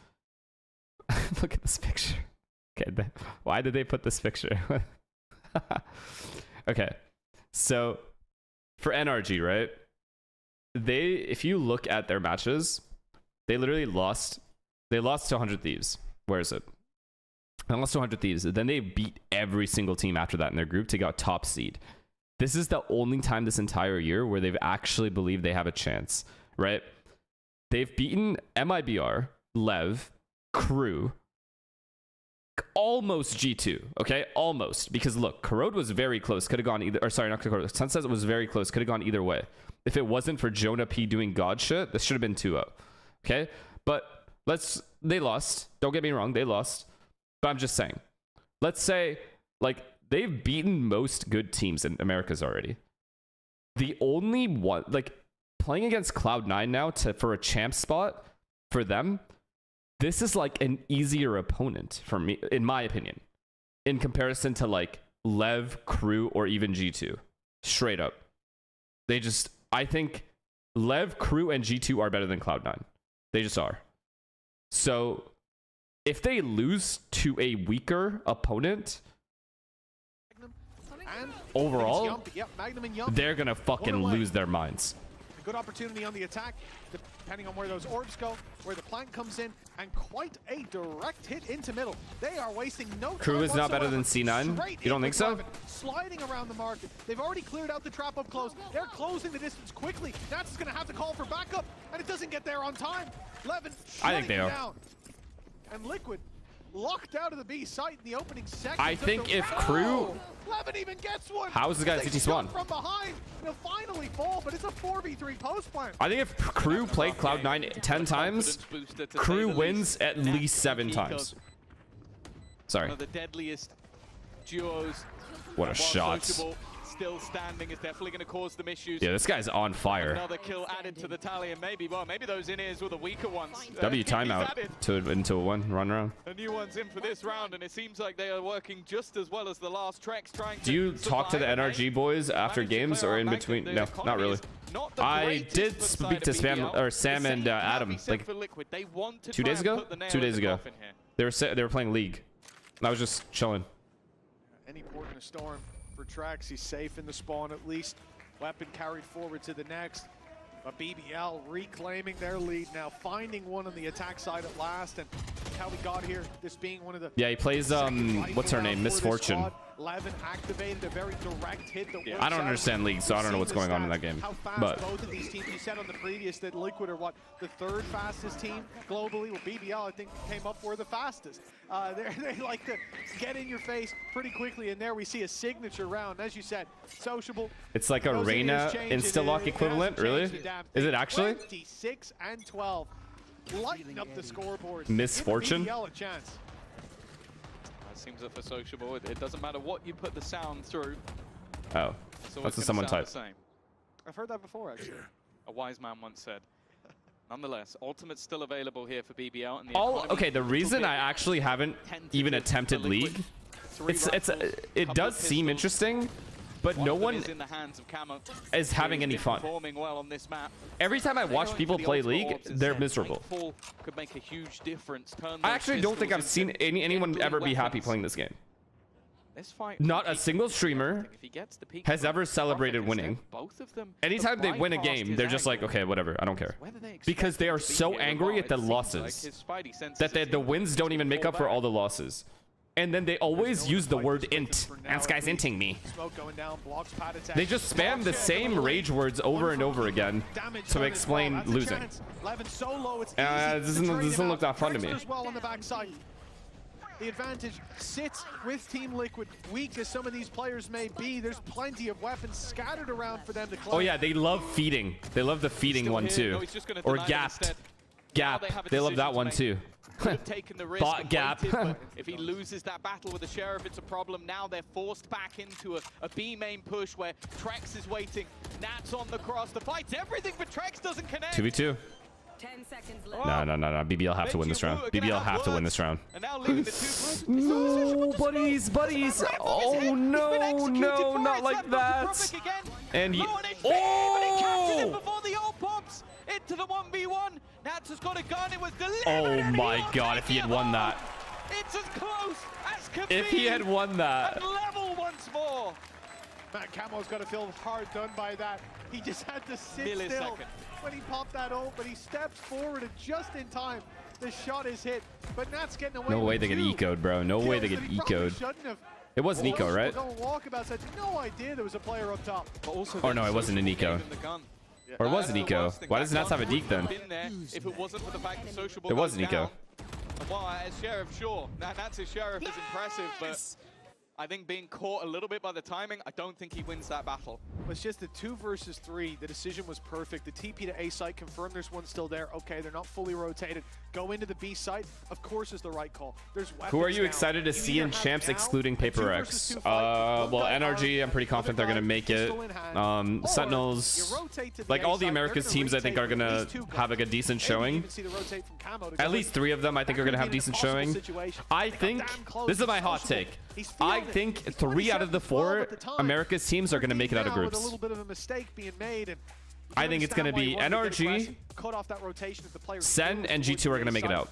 look at this picture. Okay, why did they put this picture? Okay, so for NRG, right? If you look at their matches, they literally lost. They lost to 100 Thieves. Where is it? They lost to 100 Thieves. Then they beat every single team after that in their group to get top seed. This is the only time this entire year where they've actually believed they have a chance, right? They've beaten MIBR, Lev, Crew, almost G2, okay? Almost. Because look, Corrode was very close. Could have gone either, or sorry, not Corrode. Sunset was very close. Could have gone either way. If it wasn't for Jonah P doing god shit, this should have been 2-0, okay? But they lost. Don't get me wrong, they lost. But I'm just saying, let's say, like, they've beaten most good teams in Americas already. The only one, like, playing against Cloud9 now for a champ spot for them, this is like an easier opponent for me, in my opinion, in comparison to like Lev, Crew, or even G2. Straight up. I think Lev, Crew, and G2 are better than Cloud9. They just are. So if they lose to a weaker opponent, overall, they're gonna fucking lose their minds. A good opportunity on the attack, depending on where those orbs go, where the plant comes in, and quite a direct hit into middle. They are wasting no time. Crew is not better than C9? You don't think so? Sliding around the market. They've already cleared out the trap up close. They're closing the distance quickly. Nats is gonna have to call for backup, and it doesn't get there on time. Levin, I think they are. Down. And Liquid locked out of the B site in the opening seconds. I think if Crew... Levin even gets one. How is this guy CT Swan? From behind, they'll finally fall, but it's a 4v3 post plan. I think if Crew played Cloud9 10 times, Crew wins at least 7 times. Sorry. One of the deadliest duos. What a shot. Still standing is definitely going to cause them issues. Yeah, this guy's on fire. Another kill added to the tally, and maybe those in-ears were the weaker ones. W timeout into a run around. The new one's in for this round, and it seems like they are working just as well as the last Trex trying to. Do you talk to the NRG boys after games or in between? No, not really. I did speak to Sam and Adam like 2 days ago. 2 days ago. They were playing League. I was just chilling. Any port in a storm. For Trax, he's safe in the spawn at least. Weapon carried forward to the next. But BBL reclaiming their lead now, finding one on the attack side at last, and how we got here, this being one of the... Yeah, he plays, what's her name? Misfortune. Levin activated a very direct hit. That I don't understand League, so I don't know what's going on in that game. How fast But both of these teams. You said on the previous that Liquid are what, the third fastest team globally. Well, BBL I think came up for the fastest. They like to get in your face pretty quickly, and there we see a signature round. As you said, Sociable. it's like a Reyna insta-lock equivalent, really? Is it actually? 26 and 12. Lighten up the scoreboard. Misfortune? Give BBL a chance. Seems that for Sociable, it doesn't matter what you put the sound through. Oh, that's what someone typed. I've heard that before, actually. A wise man once said. Nonetheless, Ultimate's still available here for BBL. And the Okay, the reason I actually haven't even attempted League, it does seem interesting, but no one is having any fun. Well on this map. Every time I watch people play League, they're miserable. Could make a huge difference. I actually don't think I've seen anyone ever be happy playing this game. Not a single streamer has ever celebrated winning. Anytime they win a game, they're just like, okay, whatever, I don't care. Because they are so angry at the losses that the wins don't even make up for all the losses. And then they always use the word int. And this guy's inting me. They just spam the same rage words over and over again to explain losing. This doesn't look that fun to me. The advantage sits with Team Liquid. Weak as some of these players may be, there's plenty of weapons scattered around for them to claim. Oh yeah, they love feeding. They love the feeding one too. Or gapped. Gap. They love that one too. Bot gap. If he loses that battle with the Sheriff, it's a problem. Now they're forced back into a B main push where Trex is waiting. Nat's on the cross. The fight's everything, but Trex doesn't connect. 2v2. 10 seconds left. No. BBL have to win this round. BBL have to win this round. And now leaving the two No, buddies. Oh no, not like that. And he. Oh! Before the ult pops into the 1v1. Nats has got a gun. It was delivered. Oh my god, if he had won that. It's as close as could be. If he had won that. And level once more. Matt Camo's got to feel hard done by that. He just had to sit still when he popped that ult, but he steps forward and just in time the shot is hit. But Nat's getting away. No way they get eco'd, bro. No way they get eco'd. It wasn't eco, right? Walkabout had no idea there was a player up top. Or no, it wasn't an eco. Or it was an eco. Why does Nats have a deke then? If it wasn't for the fact that Sociable it was an eco. Well, as Sheriff, sure. Nats' Sheriff is impressive, but I think being caught a little bit by the timing, I don't think he wins that battle. It's just the 2 versus 3. The decision was perfect. The TP to A site confirmed there's one still there. Okay, they're not fully rotated. Go into the B site, of course, is the right call. There's weapons. Who are you excited to see in champs excluding Paper X? Well, NRG, I'm pretty confident they're going to make it. Sentinels, like all the Americas teams, I think are going to have like a decent showing. At least 3 of them, I think, are going to have decent showing. I think, this is my hot take. I think 3 out of the 4 America's teams are going to make it out of groups. A little bit of a mistake being made, and I think it's going to be NRG, Sen, and G2 are going to make it out.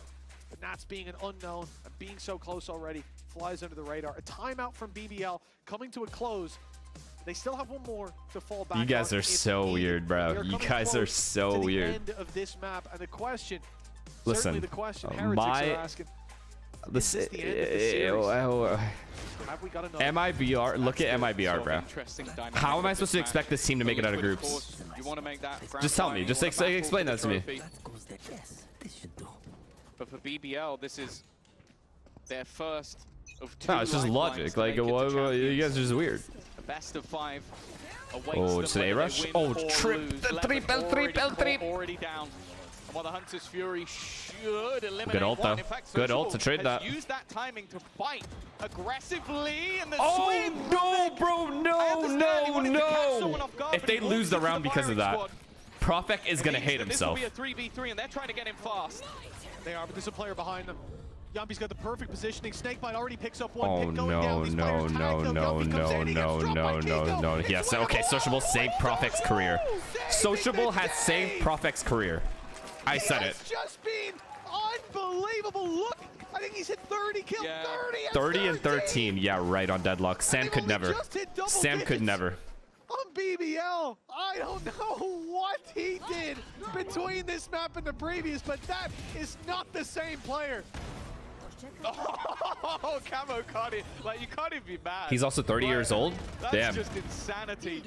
But Nats being an unknown, and being so close already, flies under the radar. A timeout from BBL coming to a close. They still have one more to fall back. You guys are so weird, bro. You guys are so weird. End of this map, and the question, listen, the question Heretics are asking. MIBR, look at MIBR, bro. How am I supposed to expect this team to make it out of groups? Just tell me. Just explain that to me. But for BBL, this is their first of 2. No, it's just logic. Like, you guys are just weird. The best of 5. Oh, today rush. Oh, triple. Already down. And while the Hunter's Fury should eliminate good ult, though. Good ult to trade that. Use that timing to fight aggressively. And the no, bro. No. If they lose the round because of that, Profek is going to hate himself. This will be a 3v3, and they're trying to get him fast. They are, but there's a player behind them. Yambi's got the perfect positioning. Snakebite already picks up one. Oh, no. Yes, okay, Sociable saved Profek's career. Sociable has saved Profek's career. I said it. It's just been unbelievable. Look, I think he's hit 30 kills. Yeah. 30 and 13. Yeah, right on Deadlock. Sam could never. Sam could never. On BBL, I don't know what he did between this map and the previous, but that is not the same player. Oh, Camo can't even, like, you can't even be mad. He's also 30 years old. That's Damn. just insanity.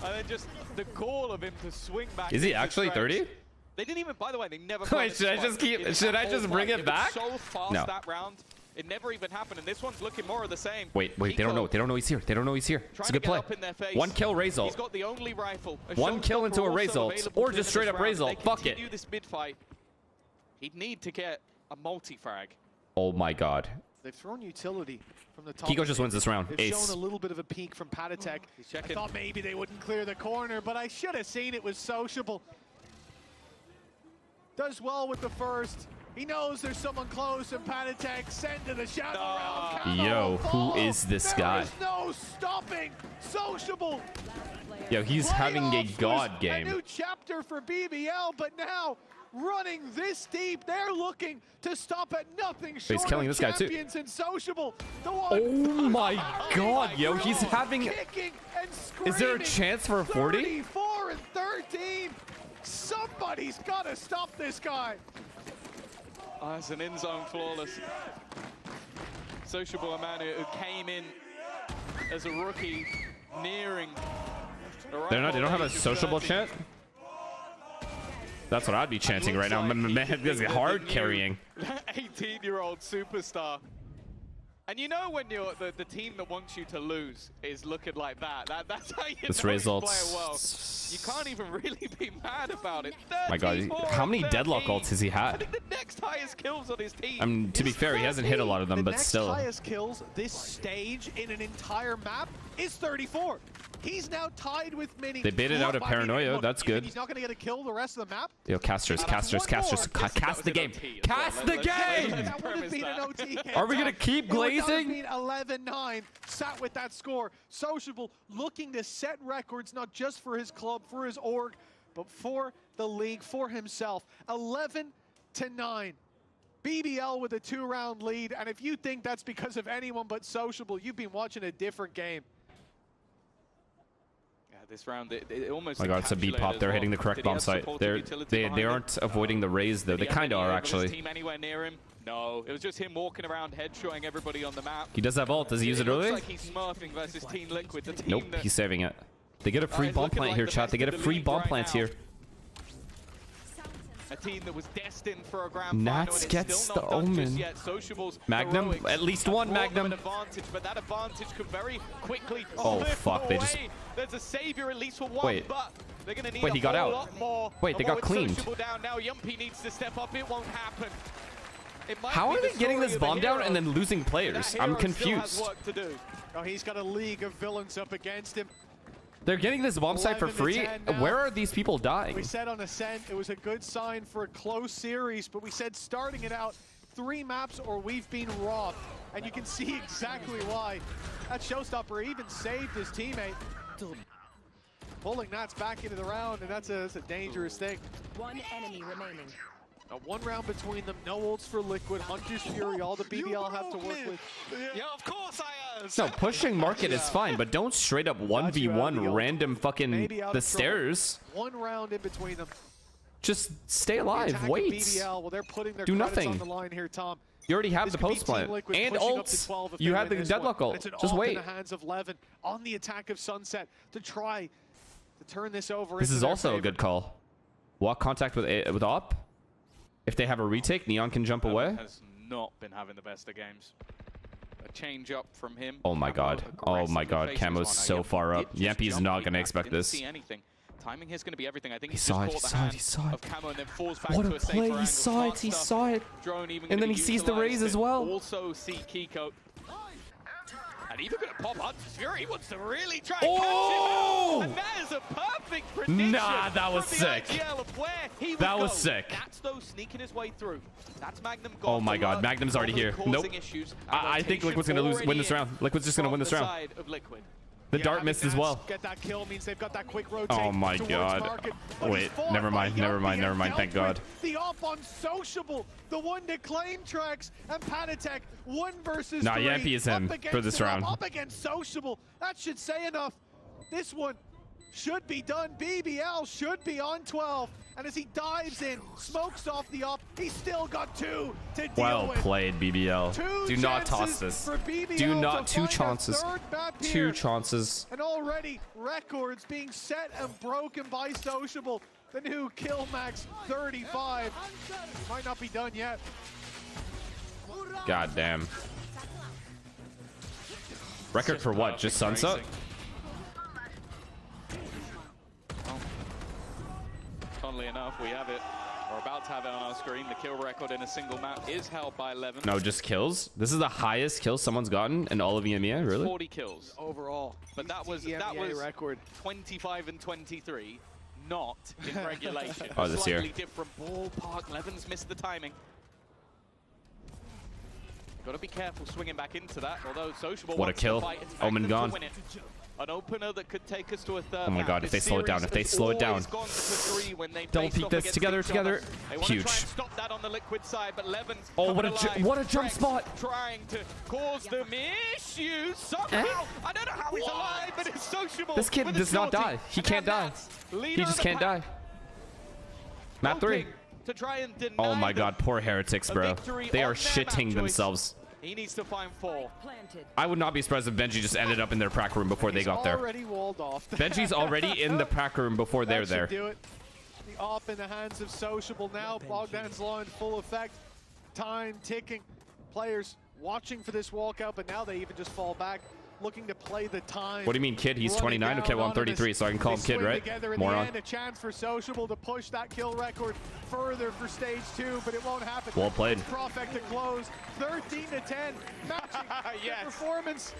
And then just the call of him to swing back. Is he into actually Trex. 30? They didn't even, by the way, they never. Wait, should I just keep? Should I just bring it back? So fast No. that round, it never even happened, and this one's looking more of the same. Wait, they don't know. They don't know he's here. They don't know he's here. It's a good play. One kill, raise ult. He's got the only rifle. One kill into a raise ult, or just straight up raise ult. Fuck it. This mid fight. He'd need to get a multi-frag. Oh my god. They've thrown utility from the top. Kiko just wins this round. They've Ace. shown a little bit of a peek from Patatek. I thought maybe they wouldn't clear the corner, but I should have seen it was sociable. Does well with the first. He knows there's someone close, and Patatek send to the shadow round. Yo, who is this guy? There is no stopping sociable. Yo, he's having a god A game. new chapter for BBL, but now running this deep, they're looking to stop at nothing short he's killing of this guy too. champions and sociable. The one Oh my god, yo, he's having. kicking and Is there a screaming. chance for a 40? 34 and 13. Somebody's got to stop this guy. Oh, it's an in-zone flawless. Sociable, a man who came in as a rookie, nearing. They don't have a sociable chant? That's what I'd be chanting right now. Man, this is hard carrying. 18-year-old superstar. And you know when you're the team that wants you to lose is looking like that. That's how you This know results. you play well. You can't even really be mad about it. My god, how many deadlock ults has he I had? think the next highest kills on his team. I mean, to be fair, he hasn't hit a lot of them, The but next still. highest kills this stage in an entire map is 34. He's now tied with Mini. They baited out a Look, I mean, Paranoia, look, that's you think good. He's not going to get a kill the rest of the map. Yo, cast the game. Cast the game! That would have been an OT. Are we gonna keep glazing? 11-9, sat with that score. Sociable looking to set records, not just for his club, for his org, but for the league, for himself. 11-9. BBL with a 2-round lead, and if you think that's because of anyone but Sociable, you've been watching a different game. This round, it almost. Oh my god, it's a B pop. They're hitting the correct bomb site. They aren't avoiding the raise though. They kind of are actually. Team anywhere near him? No, it was just him walking around, headshotting everybody on the map. He does have ult. Does he use it early? Looks like he's smurfing versus Team Liquid. The team Nope, that, he's saving it. They get a free bomb plant here, chat. They get a free bomb plant here. A team that was destined for a grand Nats final, gets the Omen. Magnum, heroics at least one brought them Magnum. an advantage, but that advantage could very quickly Oh, slip fuck, they just- away. There's a savior at least for one, Wait. but they're going to need Wait, he got whole out. lot more. Wait, they And got with cleaned. Sociable down now, Yumpy needs to step up. It won't happen. It might How be are the they getting story this of the bomb down hero, and then losing but that players? hero I'm still has confused. work to do. Oh, he's got a league of villains up against him. They're getting this bomb site for 11 to free? 10 now. Where are these people dying? We said on Ascent it was a good sign for a close series, but we said starting it out 3 maps or we've been robbed. And you can see exactly why. That showstopper even saved his teammate. Pulling Nats back into the round, and that's a dangerous thing. One enemy remaining. A 1 round between them, no ults for Liquid, Hunter's Fury, all the BBL have to work with. Yeah, of course I am. No, pushing market is fine, but don't straight up 1v1 random fucking Maybe out the of trouble. stairs. 1 round in between them. Just stay The alive, attack of wait. BBL, well, they're putting their Do credits nothing. on the line here, Tom. You already have This the could be post Team plant Liquid and pushing up to ults. 12 if You they have win the this one. deadlock And ult. it's an Just ult wait. in the hands of Levin on the attack of Sunset to try to turn this over. This into is their also a favor. good call. Walk contact with op. If they have a retake, Neon can jump away. Has not been having the best of games. A change up from him. Oh my god. Oh my god. Faces Camo's one. so far up. Did just Yampy's jump not feedback, going to expect didn't this. see anything. Timing here is going to be everything. I think He he's saw just it, caught he the saw it, hand he saw it. of Camo and then falls back What to a a safer play. angle. He saw Smart it. He stuff. saw it. Drone even And gonna then be he sees the raise utilised. as well. Also see Kiko. And even going to pop Hunter's Fury. He wants to really try Oh! and catch him out. And that is a perfect prediction. Nah, that was from the sick. IGL of where he would That was go. sick. That's though sneaking his way through. That's Magnum. Oh my god. Magnum's already here. Nope. I think Liquid's going to win this round. Liquid's just going to win this round. The Yeah, dart having missed as Nats well. Get that kill means they've got that quick rotate. Oh my towards god. market, but Wait, he's fought never by mind, never Yumpy mind, never and mind, thank dealt god. with The off on Sociable, the one to claim tracks, and Patatek, 1 versus Nah, 3. Yampy is him up for this against him, round. Up against Sociable, that should say enough. This one, should be done. BBL should be on 12. And as he dives in, smokes off the op, he's still got 2 to deal Well with. played, BBL. Two Do not toss chances this. for BBL Do not. to 2 find a chances. third map 2 here. chances. And already records being set and broken by Sociable. The new kill max 35. Might not be done yet. God damn. Record for what? Just Sunset? Funnily enough, we have it. We're about to have it on our screen. The kill record in a single map is held by 11. No, just kills? This is the highest kill someone's gotten in all of EMEA, really? 40 kills overall. But that was record 25 and 23, not in regulation. Oh, this year. Slightly different ballpark. Levin's missed the timing. Got to be careful swinging back into that. Although Sociable What a wants kill. to fight, expect Omen them gone. to win it. An opener that could take us to a third. Oh my god, if they slow it down, if they slow it down. Double peek this together. Huge. Stop that on the Liquid side, but Levin's Oh, what a jump spot. Trying to cause them issues somehow. I don't know how he's alive, but it's Sociable. This kid does not die. He can't die. He just can't die. Map 3. To try and deny Oh my god, poor Heretics, bro. They are shitting themselves. He needs to find 4. I would not be surprised if Benji just ended up in their prac room before they got there. Already walled off. Benji's already in the prac room before they're there. Do it. The off in the hands of Sociable now. Bogdan's law in full effect. Time ticking. Players watching for this walkout, but now they even just fall back, looking to play the time. What do you mean, kid? He's 29? Okay, well, I'm 33, so I can call him kid, right? Moron. A chance for Sociable to push that kill record further for stage 2, but it won't happen. Well played. Profect to close. 13 to 10. Matching the performance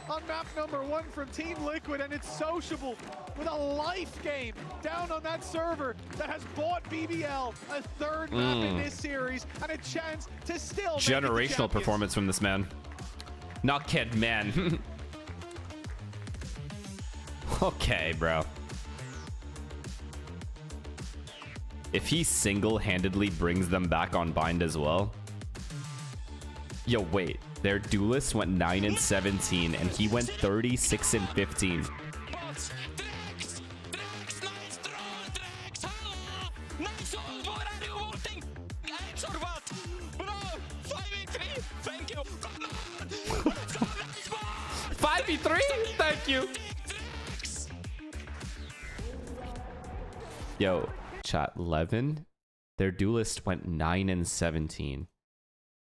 on map number 1 from Team Liquid, and it's Sociable with a life game down on that server that has bought BBL a third map in this series and a chance to still Generational performance from this man. Not kid, man. Okay, bro. If he single-handedly brings them back on bind as well. Yo, wait. Their duelist went 9 and 17, and he went 36 and 15. Thank you. 5v3? Thank you. Yo, chat 11. Their duelist went 9 and 17,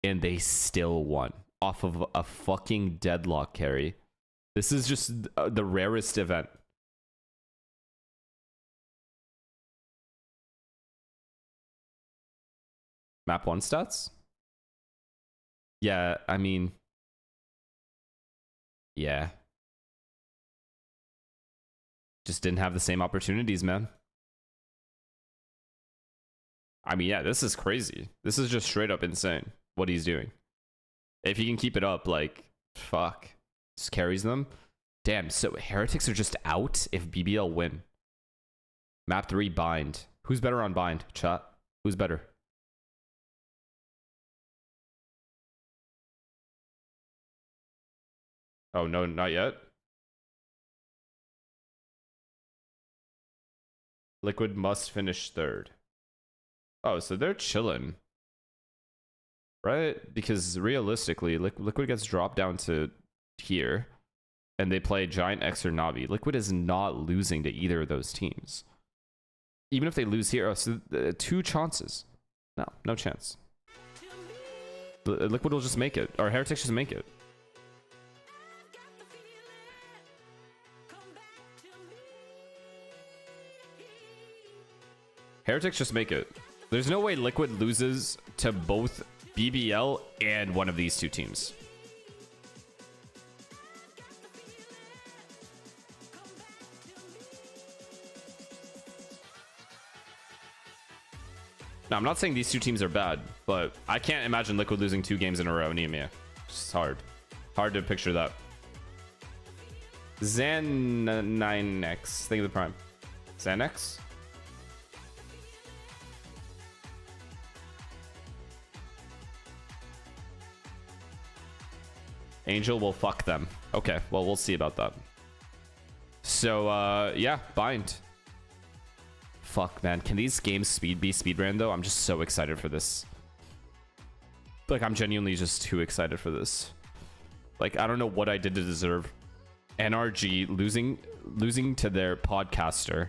and they still won off of a fucking deadlock carry. This is just the rarest event. Map 1 stats? Yeah, I mean, yeah. Just didn't have the same opportunities, man. I mean, yeah, this is crazy. This is just straight up insane what he's doing. If he can keep it up, like, fuck. Just carries them. Damn, so Heretics are just out if BBL win. Map 3, bind. Who's better on bind, chat? Who's better? Oh, no, not yet. Liquid must finish 3rd. Oh, so they're chilling. Right? Because realistically, Liquid gets dropped down to here, and they play Giant X or Navi. Liquid is not losing to either of those teams. Even if they lose here, so 2 chances. No chance. Liquid will just make it, or Heretics just make it. Heretics just make it. There's no way Liquid loses to both BBL and one of these 2 teams. Now, I'm not saying these 2 teams are bad, but I can't imagine Liquid losing 2 games in a row in EMEA. It's hard. Hard to picture that. Xan9X. Think of the prime. Xanax? Angel will fuck them. Okay, well, we'll see about that. So yeah, bind. Fuck, man. Can these games be speed ran though? I'm just so excited for this. Like, I'm genuinely just too excited for this. Like, I don't know what I did to deserve NRG losing to their podcaster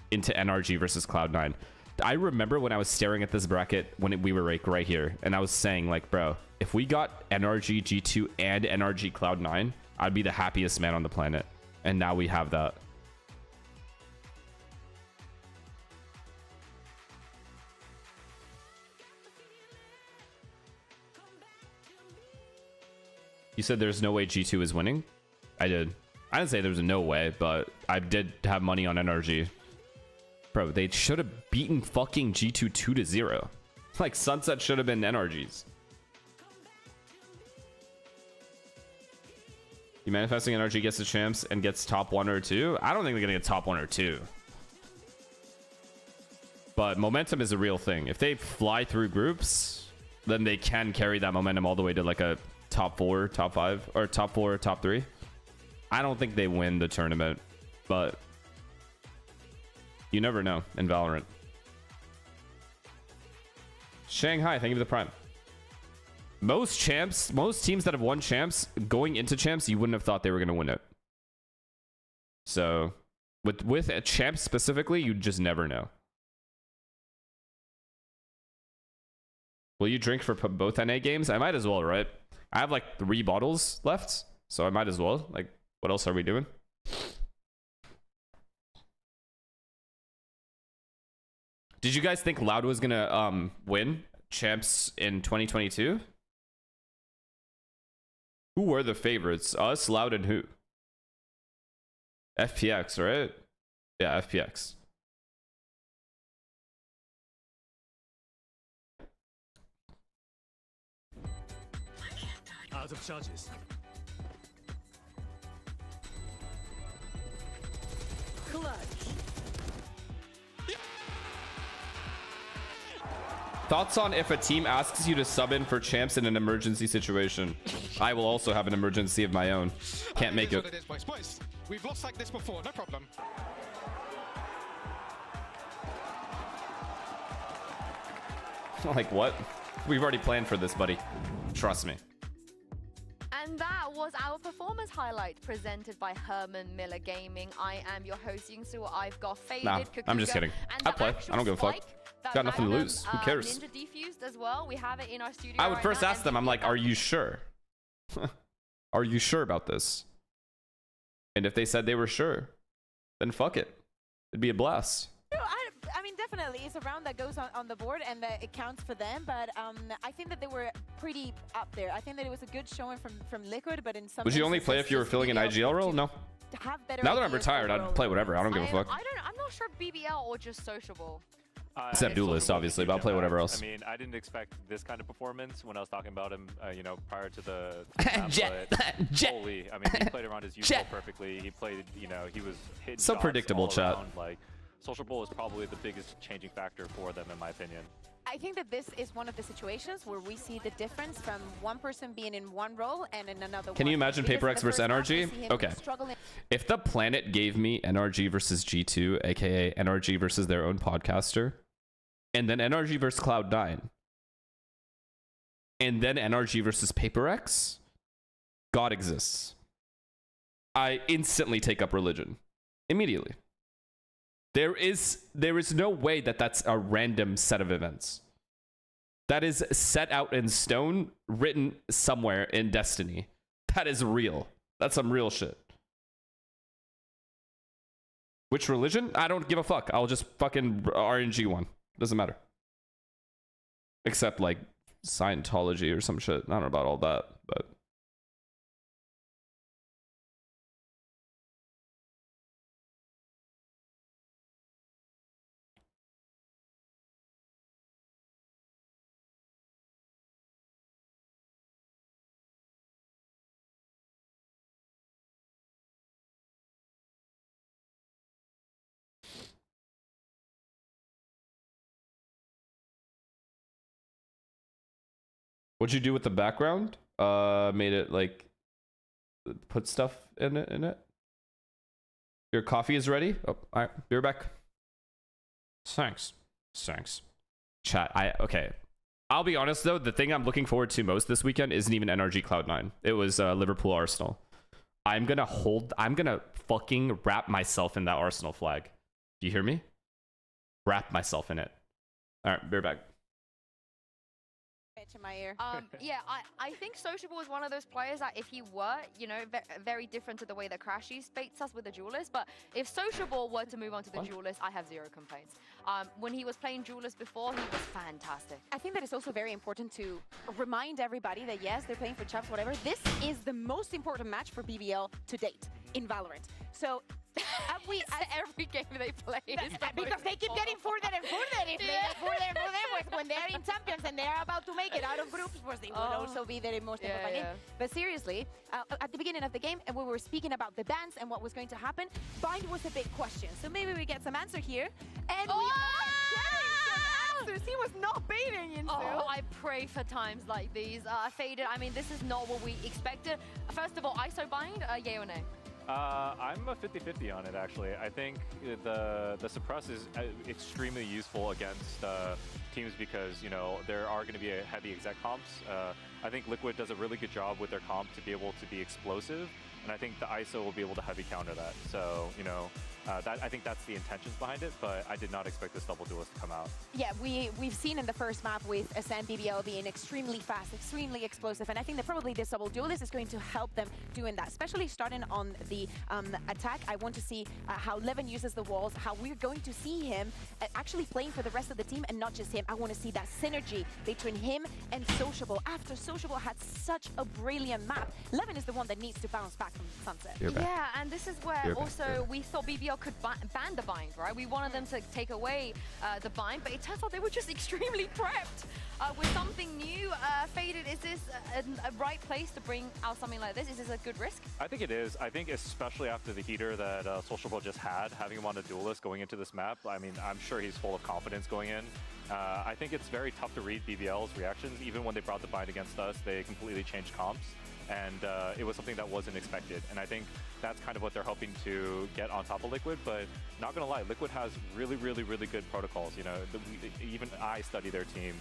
into NRG versus Cloud9. I remember when I was staring at this bracket when we were like right here, and I was saying like, bro, if we got NRG G2 and NRG Cloud9, I'd be the happiest man on the planet. And now we have that. You said there's no way G2 is winning? I did. I didn't say there's no way, but I did have money on NRG. Bro, they should have beaten fucking G2 2-0. Like, Sunset should have been NRG's. You manifesting NRG gets the champs and gets top 1 or 2? I don't think they're gonna get top 1 or 2. But momentum is a real thing. If they fly through groups, then they can carry that momentum all the way to like a top 4, top 5, or top 4, top 3. I don't think they win the tournament, but you never know in Valorant. Shanghai, thank you for the prime. Most teams that have won champs, going into champs, you wouldn't have thought they were going to win it. So, with a champ specifically, you just never know. Will you drink for both NA games? I might as well, right? I have like 3 bottles left, so I might as well. Like, what else are we doing? Did you guys think Loud was gonna win champs in 2022? Who were the favorites? Us, Loud, and who? FPX, right? Yeah, FPX. Out of charges. Clutch. Thoughts on if a team asks you to sub in for champs in an emergency situation? I will also have an emergency of my own. Can't make it. Boys, we've lost like this before, no problem. Like what? We've already planned for this, buddy. Trust me. And that was our performance highlight presented by Herman Miller Gaming. I am your host, Yingsu. I've got Faded, Nah, Kukuga, I'm just kidding. and I play. I don't give a fuck. Got nothing to lose. Who cares? Ninja defused as well. We have it in our studio. I would first ask them, I'm like, are you sure? Are you sure about this? And if they said they were sure, then fuck it. It'd be a blast. I mean, definitely, it's a round that goes on the board and that it counts for them. But I think that they were pretty up there. I think that it was a good showing from Liquid, but in some. Would you only play if you were filling an IGL role? No. Now that I'm retired, I'd play whatever. I don't give a fuck. I'm not sure BBL or just sociable. Except duelist, obviously, but I'll play whatever else. I mean, I didn't expect this kind of performance when I was talking about him, you know, prior to the Jet. Holy, I mean, he played around his usual perfectly. He played, you know, he was hitting so shots predictable, all chat. around. Like, Social Bowl is probably the biggest changing factor for them, in my opinion. I think that this is one of the situations where we see the difference from one person being in one role and in another one. Can you imagine Because Paper X in the versus first half, we NRG? see him Okay. struggling. If the planet gave me NRG versus G2, aka NRG versus their own podcaster, and then NRG versus Cloud9, and then NRG versus Paper X, God exists. I instantly take up religion. Immediately. There is no way that that's a random set of events. That is set out in stone, written somewhere in Destiny. That is real. That's some real shit. Which religion? I don't give a fuck. I'll just fucking RNG one. Doesn't matter. Except like Scientology or some shit. I don't know about all that, but. What'd you do with the background? Made it like put stuff in it. Your coffee is ready? Oh, all right. Be right back. Thanks. Chat, okay. I'll be honest though, the thing I'm looking forward to most this weekend isn't even NRG Cloud9. It was Liverpool Arsenal. I'm gonna fucking wrap myself in that Arsenal flag. Do you hear me? Wrap myself in it. All right, be right back. In my ear. Yeah, I think Sociable is one of those players that if he were, you know, very different to the way that Crashy baits us with the Duelist, but if Sociable were to move on to the Duelist, I have zero complaints. When he was playing Duelist before, he was fantastic. I think that it's also very important to remind everybody that yes, they're playing for champs, whatever. This is the most important match for BBL to date in Valorant. So every game they play is because they keep getting further and further. If they get further and further, when they're in champions and they're about to make it out of groups, of course they will also be their most important game. But seriously, at the beginning of the game, and we were speaking about the bans and what was going to happen, bind was a big question. So maybe we get some answer here, and we are getting some answers. He was not baiting into. Oh, I pray for times like these. Faded. I mean, this is not what we expected. First of all, ISO bind, yay or nay? I'm a 50-50 on it, actually. I think the suppress is extremely useful against teams because, you know, there are going to be a heavy exec comps. I think Liquid does a really good job with their comp to be able to be explosive, and I think the ISO will be able to heavy counter that. So, you know, I think that's the intentions behind it, but I did not expect this double duelist to come out. Yeah, we've seen in the first map with Ascend BBL being extremely fast, extremely explosive, and I think that probably this double duelist is going to help them doing that, especially starting on the attack. I want to see how Levin uses the walls, how we're going to see him actually playing for the rest of the team and not just him. I want to see that synergy between him and Sociable. After Sociable had such a brilliant map, Levin is the one that needs to bounce back from Sunset. Yeah, and this is where also we thought BBL could ban the bind, right? We wanted them to take away the bind, but it turns out they were just extremely prepped with something new. Faded, is this a right place to bring out something like this? Is this a good risk? I think it is. I think especially after the heater that Sociable just had, having him on a duelist going into this map, I mean, I'm sure he's full of confidence going in. I think it's very tough to read BBL's reactions. Even when they brought the bind against us, they completely changed comps. And it was something that wasn't expected. And I think that's kind of what they're hoping to get on top of Liquid. But not gonna lie, Liquid has really, really, really good protocols. You know, even I study their team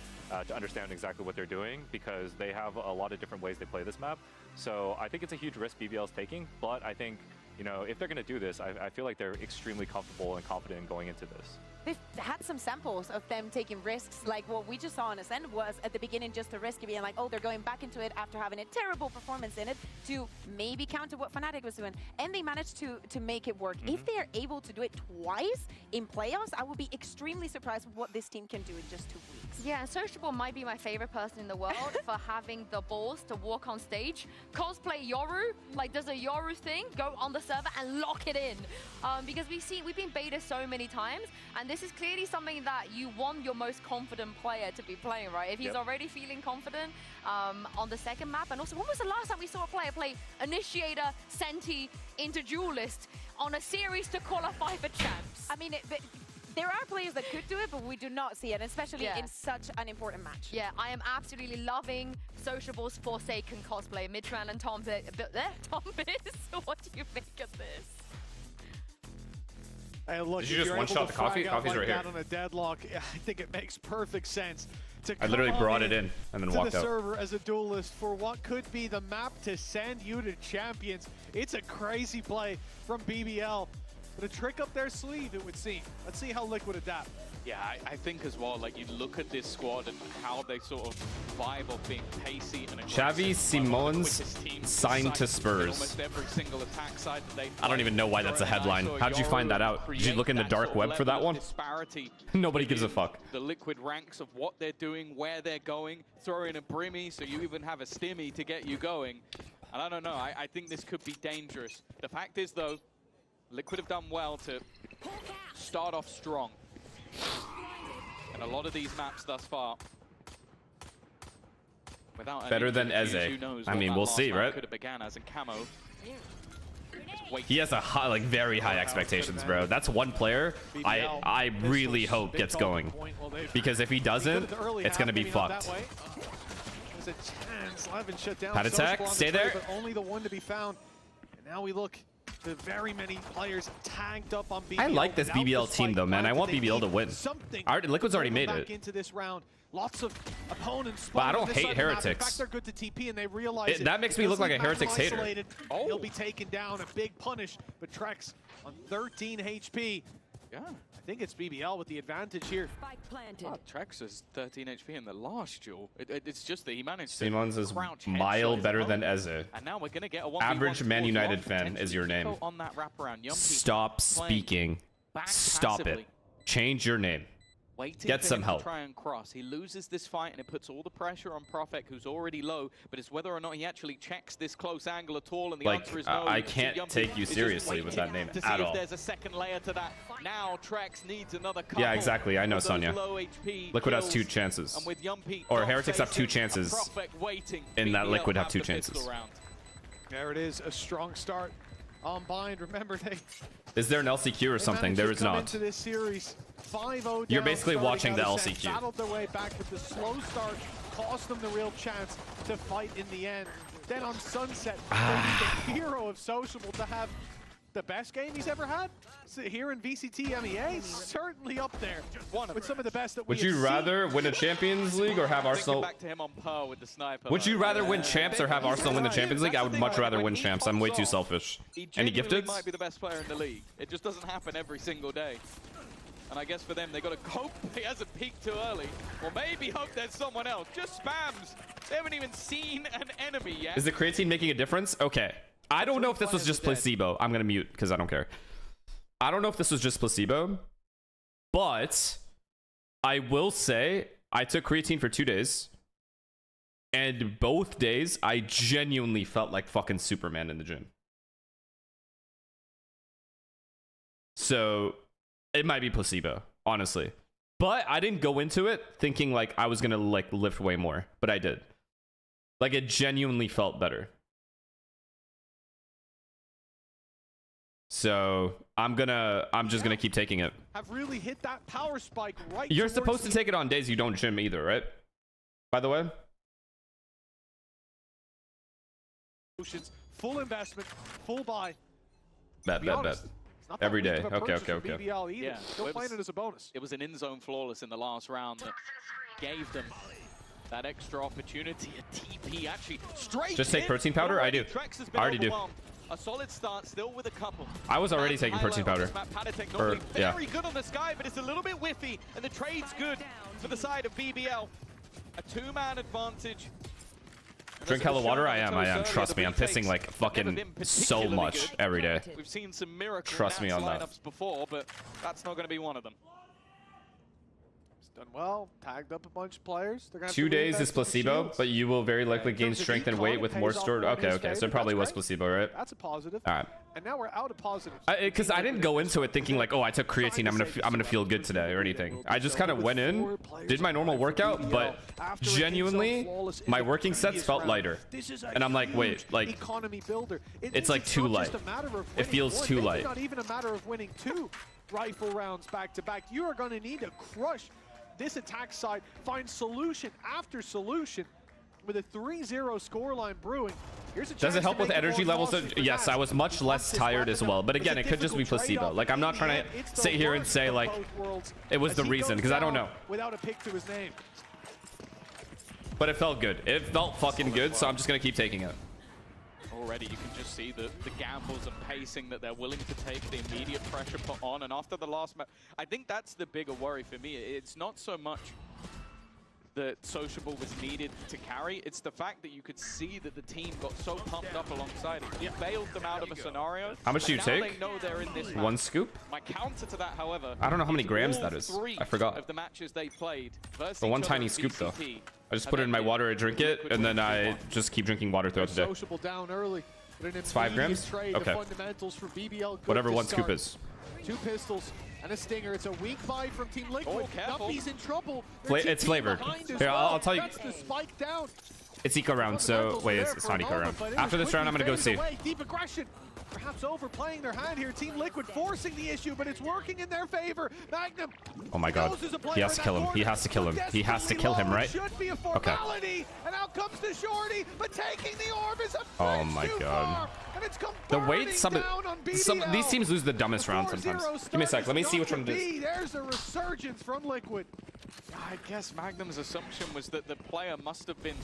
to understand exactly what they're doing because they have a lot of different ways they play this map. So I think it's a huge risk BBL's taking. But I think, you know, if they're gonna do this, I feel like they're extremely comfortable and confident in going into this. They've had some samples of them taking risks, like what we just saw on Ascend was at the beginning just a risk of being like, oh, they're going back into it after having a terrible performance in it to maybe counter what Fnatic was doing. And they managed to make it work. If they are able to do it twice in playoffs, I would be extremely surprised with what this team can do in just 2 weeks. Yeah, and Sociable might be my favorite person in the world for having the balls to walk on stage, cosplay Yoru, like does a Yoru thing, go on the server and lock it in. Because we've been baited so many times, and this is clearly something that you want your most confident player to be playing, right? If he's already feeling confident on the second map, and also when was the last time we saw a player play Initiator, Senti into Duelist on a series to qualify for champs? I mean, there are players that could do it, but we do not see it, especially in such an important match. Yeah, I am absolutely loving Sociable's Forsaken cosplay. Mitran and Tom Biz, what do you make of this? Hey, look, did you just one-shot the coffee? Coffee's right here. On a deadlock, I think it makes perfect sense to I literally brought it in and then walked to the out. server as a duelist for what could be the map to send you to champions. It's a crazy play from BBL. But a trick up their sleeve, it would seem. Let's see how Liquid adapt. Yeah, I think as well, like you look at this squad and how they sort of vibe of being pacey and aggressive. Xavi Simons signed to Spurs. Almost every single attack side that they I don't even know why that's a headline. How'd you find that out? Did you look in the dark web for that one? Nobody gives a fuck. The Liquid ranks of what they're doing, where they're going, throw in a Brimmy so you even have a Stimmy to get you going. And I don't know, I think this could be dangerous. The fact is though, Liquid have done well to start off strong. And a lot of these maps thus far, without better than Eze. I mean, we'll see, right? Could have began as a camo. He has a high, like very high expectations, bro. That's one player I really hope gets going, because if he doesn't, it's gonna be fucked. There's a chance. Levin shut down. Pad attack, stay there. But only the one to be found. And now we look The very many players tagged up on BBL. I like this without BBL the team spike though, man. plant, I want they BBL to need win. something Liquid's already to made back it. into this round. Lots of opponents. But I spawning on don't this hate side of the map. In Heretics. fact, they're good to TP and they realize it. That makes me look like a Heretics hater. Isolated, he'll be taken down. A big punish, but Trex on 13 HP. Yeah. I think it's BBL with the advantage here. Spike planted. Oh, Trex is 13 HP in the last duel. It's just that he managed Simons to is crouch mile headshot better his than opponent. Eze. And now we're going to get a 1v1 Average Man towards United one, fan is your name. on that wraparound. Yumpy Stop playing speaking. back Stop passively, it. Change your name. waiting Get for some him help. to try and cross. He loses this fight and it puts all the pressure on Profek, who's already low, but it's whether or not he actually checks this close angle at all, and the answer is no. I You can see can't Yumpy take you is just seriously with waiting that name to see at if all. there's a second layer to that. Now Trex needs another couple. Yeah, exactly. I know, of those Sonya. low HP Liquid has kills. 2 chances. And with Yumpy Or not Heretics have 2 facing, chances. and Profek waiting, And that BBL Liquid have 2 the pistol chances. round. There it is, a strong start on Bind. Remember, they Is there an LCQ or something? There is come not. into this series 5-0 You're down, basically starting watching out the of set, LCQ. Battled their way back, but the slow start cost them the real chance to fight in the end. Then on Sunset, the hero of Sociable to have the best game he's ever had. So here in VCT EMEA, certainly up there with some of the best that we Would you have rather win a Champions League or have Arsenal? Back to him on par with the sniper. Would you rather win champs or have Arsenal win the Champions League? I would much rather win champs. I'm way too selfish. Any gifted? Might be the best player in the league. It just doesn't happen every single day. And I guess for them, they got to hope he hasn't peaked too early. Or maybe hope there's someone else. Just spams. They haven't even seen an enemy yet. Is the creatine making a difference? Okay. I don't know if this was just placebo. I'm going to mute because I don't care. I don't know if this was just placebo, but I will say I took creatine for 2 days. And both days, I genuinely felt like fucking Superman in the gym. So it might be placebo, honestly. But I didn't go into it thinking like I was going to like lift way more, but I did. Like it genuinely felt better. So I'm just gonna keep taking it. have really hit that power spike right. You're towards supposed to the take it on days you don't gym either, right? By the way. full investment, full buy. Bet. Every day. Okay. BBL either. Yeah, Still playing it as a bonus. It was an in-zone flawless in the last round that gave them that extra opportunity. A TP actually straight. Just take protein powder? I do. Trex has been I already do. A solid start, still with a couple. I was already taking protein powder. Or, yeah. Very good on the sky, but it's a little bit whiffy, and the trade's good for the side of BBL. A 2-man advantage. Drink hella water? I am. Trust me, I'm pissing like fucking so much every day. We've seen some miracle Trust me on that. lineups before, but that's not going to be one of them. Done well, tagged up a bunch of players. They're gonna have 2 to days reinvest is in placebo, shields. but you will very likely gain terms of strength and econ, weight it with pays more off stored. more in Okay, his so it favor. probably was That's great. placebo, right? That's a positive. All right. And now we're out of positives. Because I didn't go into it thinking like, oh, I took creatine, I'm gonna feel good today or anything. I just kind of went in, did my normal workout, but genuinely, my working sets felt lighter. And I'm like, wait, like, economy builder. it's like too light. It feels too light. It's not even a matter of winning 2 rifle rounds back to back. You are going to need to crush this attack side, find solution after solution with a 3-0 scoreline brewing. Here's a Does it chance help to with make energy more levels? losses, but Yes, guys, I was much less tired as well. But again, it could just be placebo. Like, I'm not trying to sit here and say like it was the reason, because I don't know. Without a pick to his name. But it felt good. It felt fucking good, so I'm just gonna keep taking it. Already, you can just see the gambles and pacing that they're willing to take, the immediate pressure put on, and after the last match, I think that's the bigger worry for me. It's not so much that Sociable was needed to carry, it's the fact that you could see that the team got so pumped up alongside it. It bailed them out of a scenario. How much do you now take? They know they're in this 1 scoop? My counter to that, however, I don't know how many is grams all that is. 3 I forgot. of the matches they played versus But 1 each other tiny in scoop though. VCT. I just put it in my water, I drink it, and then I just keep drinking water throughout the day. Sociable down early. It's 5 grams? Okay. Whatever 1 scoop is. 2 pistols and a stinger. It's a weak buy from Team Liquid. Numpy's in trouble. It's flavored. Here, I'll tell you. That's the spike down. It's eco round, so wait, it's not eco round. After this round, I'm gonna go see. Deep aggression. Perhaps overplaying their hand here. Team Liquid forcing the issue, but it's working in their favor. Magnum. Oh my god. He has to kill him. He has to kill him. He has to kill him, right? Should be a Okay. formality. And out comes the shorty, but taking the orb is a Oh my god. And The weight, some these teams lose the dumbest round sometimes. Give me a sec. Let me see which one it is. There's a resurgence from Liquid. I guess Magnum's assumption was that the player must have been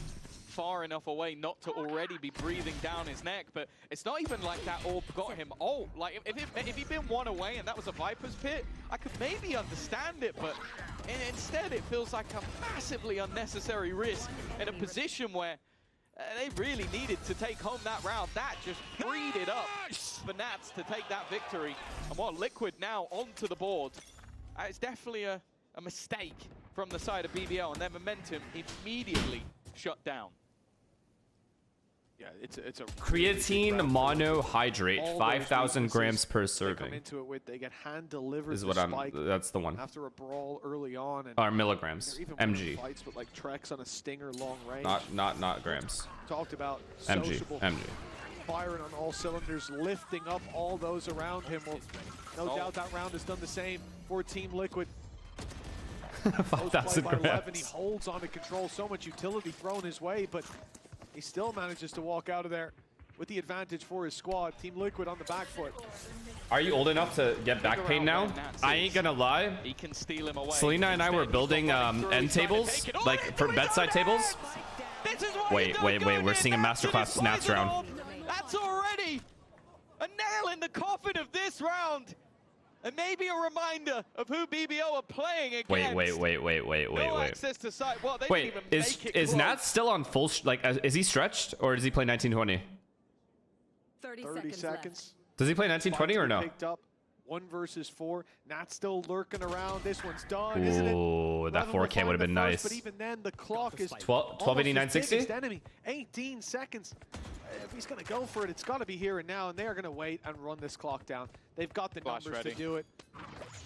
far enough away not to already be breathing down his neck, but it's not even like that orb got him ult. Like, if he'd been one away and that was a Viper's Pit, I could maybe understand it, but instead it feels like a massively unnecessary risk in a position where they really needed to take home that round. That just freed it up for Nats to take that victory. And what Liquid now onto the board. It's definitely a mistake from the side of BBL, and their momentum immediately shut down. Yeah, it's a creatine monohydrate, 5,000 grams per serving. They come into it with, they get hand delivered. This is what that's the one. After a brawl early on. Or milligrams, mg. Fights with like Trex on a stinger long range. Not grams. Talked about mg. Firing on all cylinders, lifting up all those around him. Well, no doubt that round has done the same for Team Liquid. 5,000 grams. He holds on to control, so much utility thrown his way, but he still manages to walk out of there with the advantage for his squad. Team Liquid on the back foot. Are you old enough to get back pain now? I ain't gonna lie. He can steal him away. Selena and I were building end tables, like for bedside tables. Wait. We're seeing a masterclass snaps round. That's already a nail in the coffin of this round. And maybe a reminder of who BBL are playing against. Wait. No access to sight. Well, they wait, didn't even make it is close. Nat still on full, like, is he stretched, or does he play 1920? 30 seconds. Does he play 1920 or no? Picked up 1 versus 4. Nat's still lurking around. This one's done, isn't it? Ooh, that 4K would have been nice. But even then, the clock is 12:89:60. enemy. 18 seconds. If he's going to go for it, it's got to be here and now, and they are going to wait and run this clock down. They've got the numbers to do it.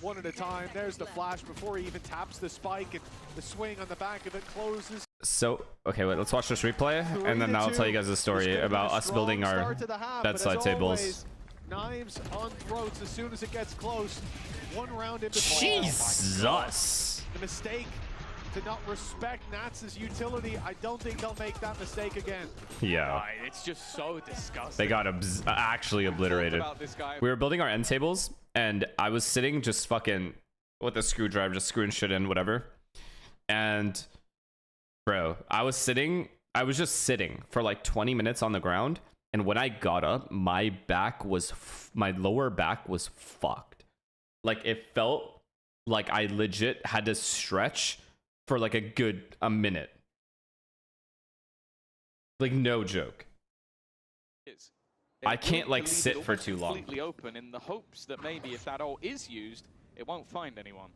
One at a time. There's the flash before he even taps the spike, and the swing on the back of it closes. So, okay, wait, let's watch this replay, and then I'll tell you guys a story about us building our bedside tables. Knives on throats as soon as it gets close. 1 round in between. Jesus! The mistake to not respect Nats' utility. I don't think they'll make that mistake again. Yeah. It's just so disgusting. They got actually obliterated. We were building our end tables, and I was sitting just fucking with a screwdriver, just screwing shit in, whatever. And, bro, I was just sitting for like 20 minutes on the ground. And when I got up, my lower back was fucked. Like, it felt like I legit had to stretch for like a minute. Like, no joke. I can't like sit for too long. Completely open in the hopes that maybe if that ult is used, it won't find anyone.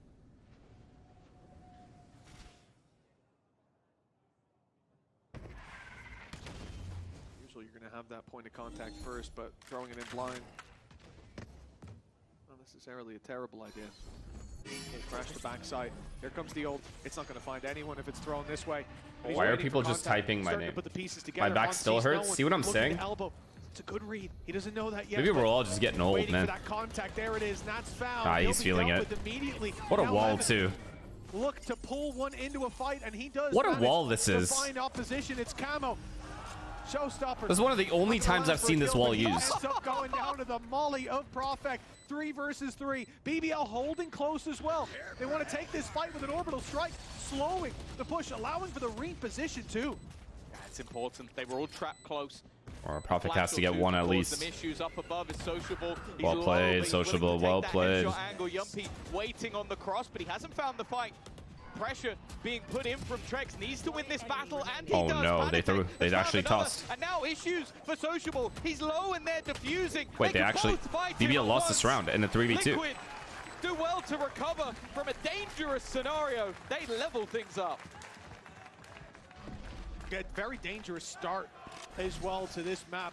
Usually you're going to have that point of contact first, but throwing it in blind, not necessarily a terrible idea. Okay, crash the backside. Here comes the ult. It's not going to find anyone if it's thrown this way. Why are people just typing my name? My back still hurts. See what I'm saying? It's a good read. He doesn't know that yet. Maybe we're all just getting old, man. For that contact. There it is. Nat's found. Ah, he's feeling it. What a wall, too. Look to pull one into a fight, and he does. What a wall this is. Find opposition. It's Camo. Showstopper. This is one of the only times I've seen this wall used. Ends up going down to the molly of Profek. 3 versus 3. BBL holding close as well. They want to take this fight with an orbital strike, slowing the push, allowing for the reposition too. Yeah, it's important. They were all trapped close. Or Profek has to get one at least. Issues up above is Sociable. Well played, Sociable. Well played. Angle. Yumpy waiting on the cross, but he hasn't found the fight. Pressure being put in from Trex, needs to win this battle, and he does. Oh no, they actually tossed. And now issues for Sociable. He's low and they're defusing. Wait, they actually, BBL lost this round in a 3v2. Liquid do well to recover from a dangerous scenario. They level things up. Get very dangerous start as well to this map.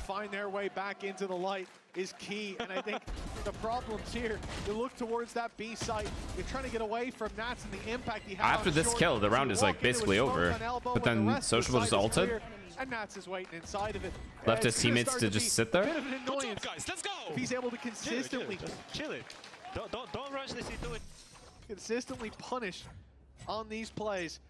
Find their way back into the light is key, and I think the problems here, you look towards that B site, you're trying to get away from Nats and the impact he had. After this kill, the round is like basically over, but then Sociable just ulted. And Nats is waiting inside of it. Left his teammates to just sit there. Good job, guys. Let's go. If he's able to consistently chill it. Don't rush this into it. Consistently punish on these plays.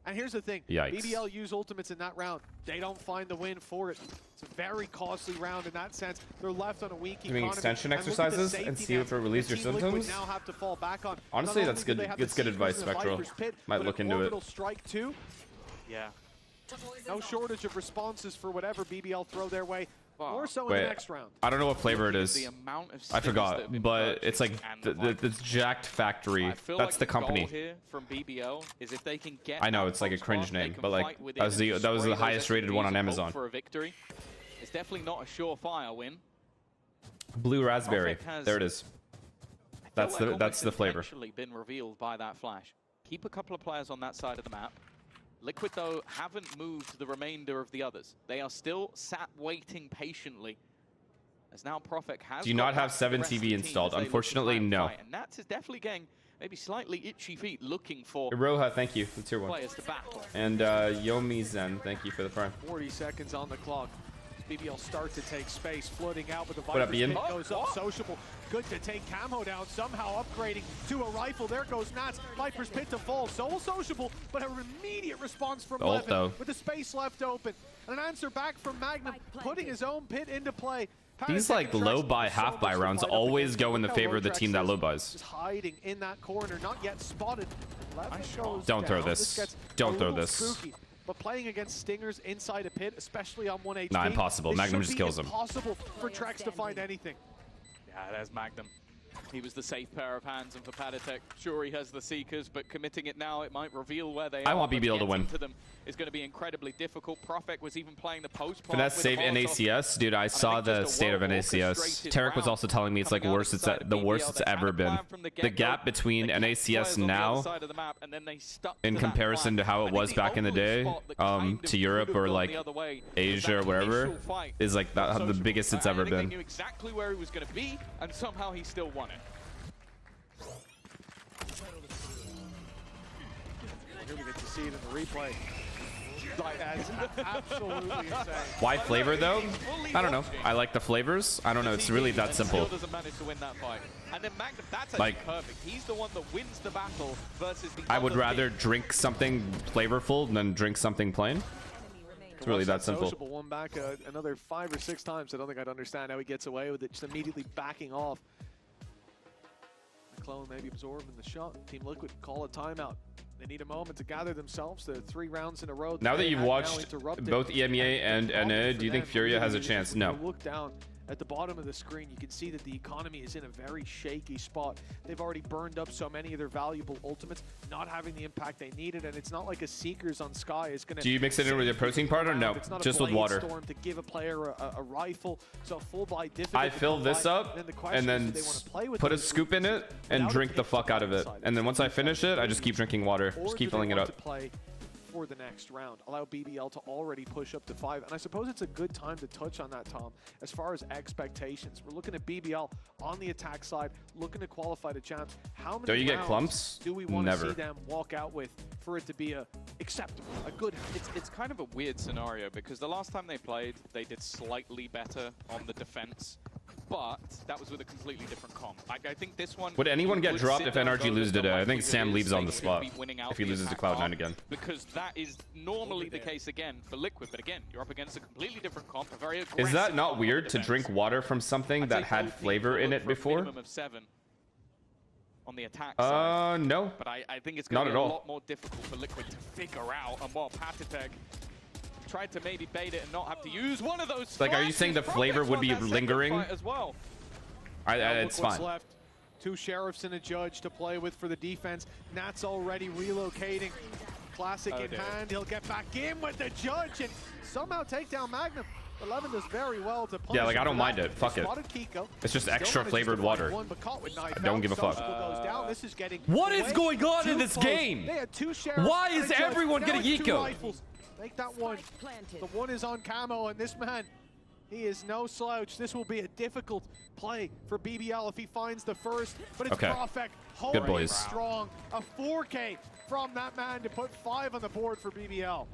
And here's the thing, Yikes. BBL use ultimates in that round. They don't find the win for it. It's a very costly round in that sense. They're left on a weak economy. Doing extension And look at the exercises safety and see net if it relieves your that Team Liquid symptoms. now have to fall back on. Honestly, Not that's only do good. they have the It's good advice, Seekers and the Spectral. Viper's Pit, Might but look an into it. orbital strike too. Yeah. No shortage of responses for whatever BBL throw their way. More so in Wait, the next round. I don't know what flavor it is. The amount of I stings that forgot, have been but purchased it's like and it's Jacked Factory. I feel That's like the company. goal here from BBL is if they can get I know that it's like a top cringe spot, they name, can but like fight within that was and the spray those highest rated one SMGs on and hope Amazon. for a victory. It's definitely not a surefire win. Blue raspberry. Profek has- There it is. I feel That's like the almost flavor. intentionally been revealed by that flash. Keep a couple of players on that side of the map. Liquid, though, haven't moved the remainder of the others. They are still sat waiting patiently. As now Profek has. Do you not have 7TV installed? Unfortunately, no. And Nats is definitely getting maybe slightly itchy feet looking for Iroha, thank you. That's your one. players to battle. And Yomi Zen, thank you for the prime. 40 seconds on the clock. BBL start to take space, floating out with the What up, Viper's Ian? Pit goes up. Sociable, good to take Camo down, somehow upgrading to a rifle. There goes Nats. Viper's Pit to fall. So will Sociable, but an immediate response from Ult, Levin though. with the space left open. And an answer back from Magnum, putting his own pit into play. These like low buy, half buy rounds always go in the favor of the team that low buys. Just hiding in that corner, not yet spotted. Levin goes Don't throw down. this. Gets Don't a throw little this. spooky. But playing against Stingers inside a pit, especially on 1 HP, Nah, impossible. it Magnum should just be kills him. impossible for Trex to find anything. Yeah, there's Magnum. He was the safe pair of hands, and for Padatek, sure he has the Seekers, but committing it now, it might reveal where they are. I want but BBL to win. getting to them is going to be incredibly difficult. Profek was even playing the post. Finesse save NACS, dude. I saw the state of NACS. Tarek was also telling me it's like the worst it's ever been. The gap between NACS now, in comparison to how it was back in the day, to Europe or like Asia or wherever, is like the biggest it's ever They been. knew exactly where he was going to be, and somehow he still won it. Here we get to see it in the replay. That's absolutely insane. Why flavor though? I don't know. I like the flavors. I don't know. It's really that simple. Still doesn't manage to win that fight. And then Magnum, that's actually Like, perfect. He's the one that wins the battle versus the I would other rather team. drink something flavorful than drink something plain. It's really that simple. Sociable one back another 5 or 6 times. I don't think I'd understand how he gets away with it. Just immediately backing off. McClellan maybe absorbing the shot. Team Liquid call a timeout. They need a moment to gather themselves. The 3 rounds in a row. Now that they you've had now watched interrupted. both EMEA and NA, do you think Furia has a chance? No. Look down at the bottom of the screen, you can see that the economy is in a very shaky spot. They've already burned up so many of their valuable ultimates, not having the impact they needed, and it's not like a Seekers on Sky is going to... Do you mix it in with your protein part or no? It's not Just a with water. Storm to give a player a rifle, so full buy difficult. I to fill come this by. up Then the question and then is, do they wanna play with put a those scoop in it and without drink it the being fuck out of it. And then once I finish it, I just keep drinking water. or Just do keep they filling it want up. to play for the next round? Allow BBL to already push up to 5. And I suppose it's a good time to touch on that, Tom, as far as expectations. We're looking at BBL on the attack side, looking to qualify to champs. How many Don't you get rounds clumps? do we want to Never. see them walk out with for it to be a acceptable, a good? It's kind of a weird scenario because the last time they played, they did slightly better on the defense, but that was with a completely different comp. I think this one... Would anyone get would dropped sit if down and NRG go, loses "Look, the today? I think likelihood Sam is leaves on they the should spot be winning out if he the loses to attack Cloud9 comp," again. Because that is normally the case again for Liquid, but again, you're up against a completely different comp, a very aggressive Is that not comp on weird the to defense. drink water from something that had flavor in it For a before? minimum of 7 on the attack side. No. But I think it's Not going to at be a all. lot more difficult for Liquid to figure out, and while Patatek tried to maybe bait it and not have to use one of those Like, are you saying the flashes, flavor Profek's would won be that second lingering? fight as well. It's Look what's fine. left. 2 sheriffs and a judge to play with for the defense. Nat's already relocating. Classic in hand. He'll get back in with the judge and somehow take down Magnum. 11 does very well to punish Yeah, like, him I don't for mind that. it. Fuck He it. spotted Kiko. It's just Still extra manages flavored to find water. one, but caught with knife I don't out. give a fuck. Sociable goes down. This is getting What is way going on in too this close. game? They had 2 sheriffs Why and is a judge. everyone Now getting it's 2 eco? rifles. Make that one. The one is on camo, and this man, he is no slouch. This will be a difficult play for BBL if he finds the first, but it's Okay. Profek Good holding boys. strong. A 4K from that man to put 5 on the board for BBL.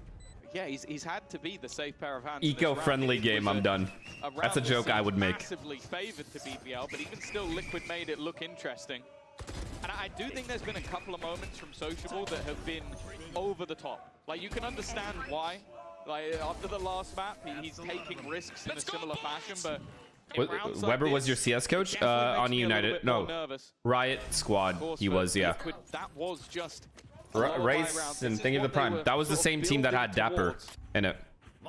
Yeah, he's had to be the safe pair of hands. in this Eco-friendly round. It game, was I'm done. round That's a that joke I seemed would make. Massively favored to BBL, but even still, Liquid made it look interesting. And I do think there's been a couple of moments from Sociable that have been over the top. Like, you can understand why. Like, after the last map, he's taking risks in a similar fashion, but Weber was your CS coach on United? No, Riot Squad. He was, yeah. That was just Race and thinking of the Prime. That was the same team that had Dapper in it.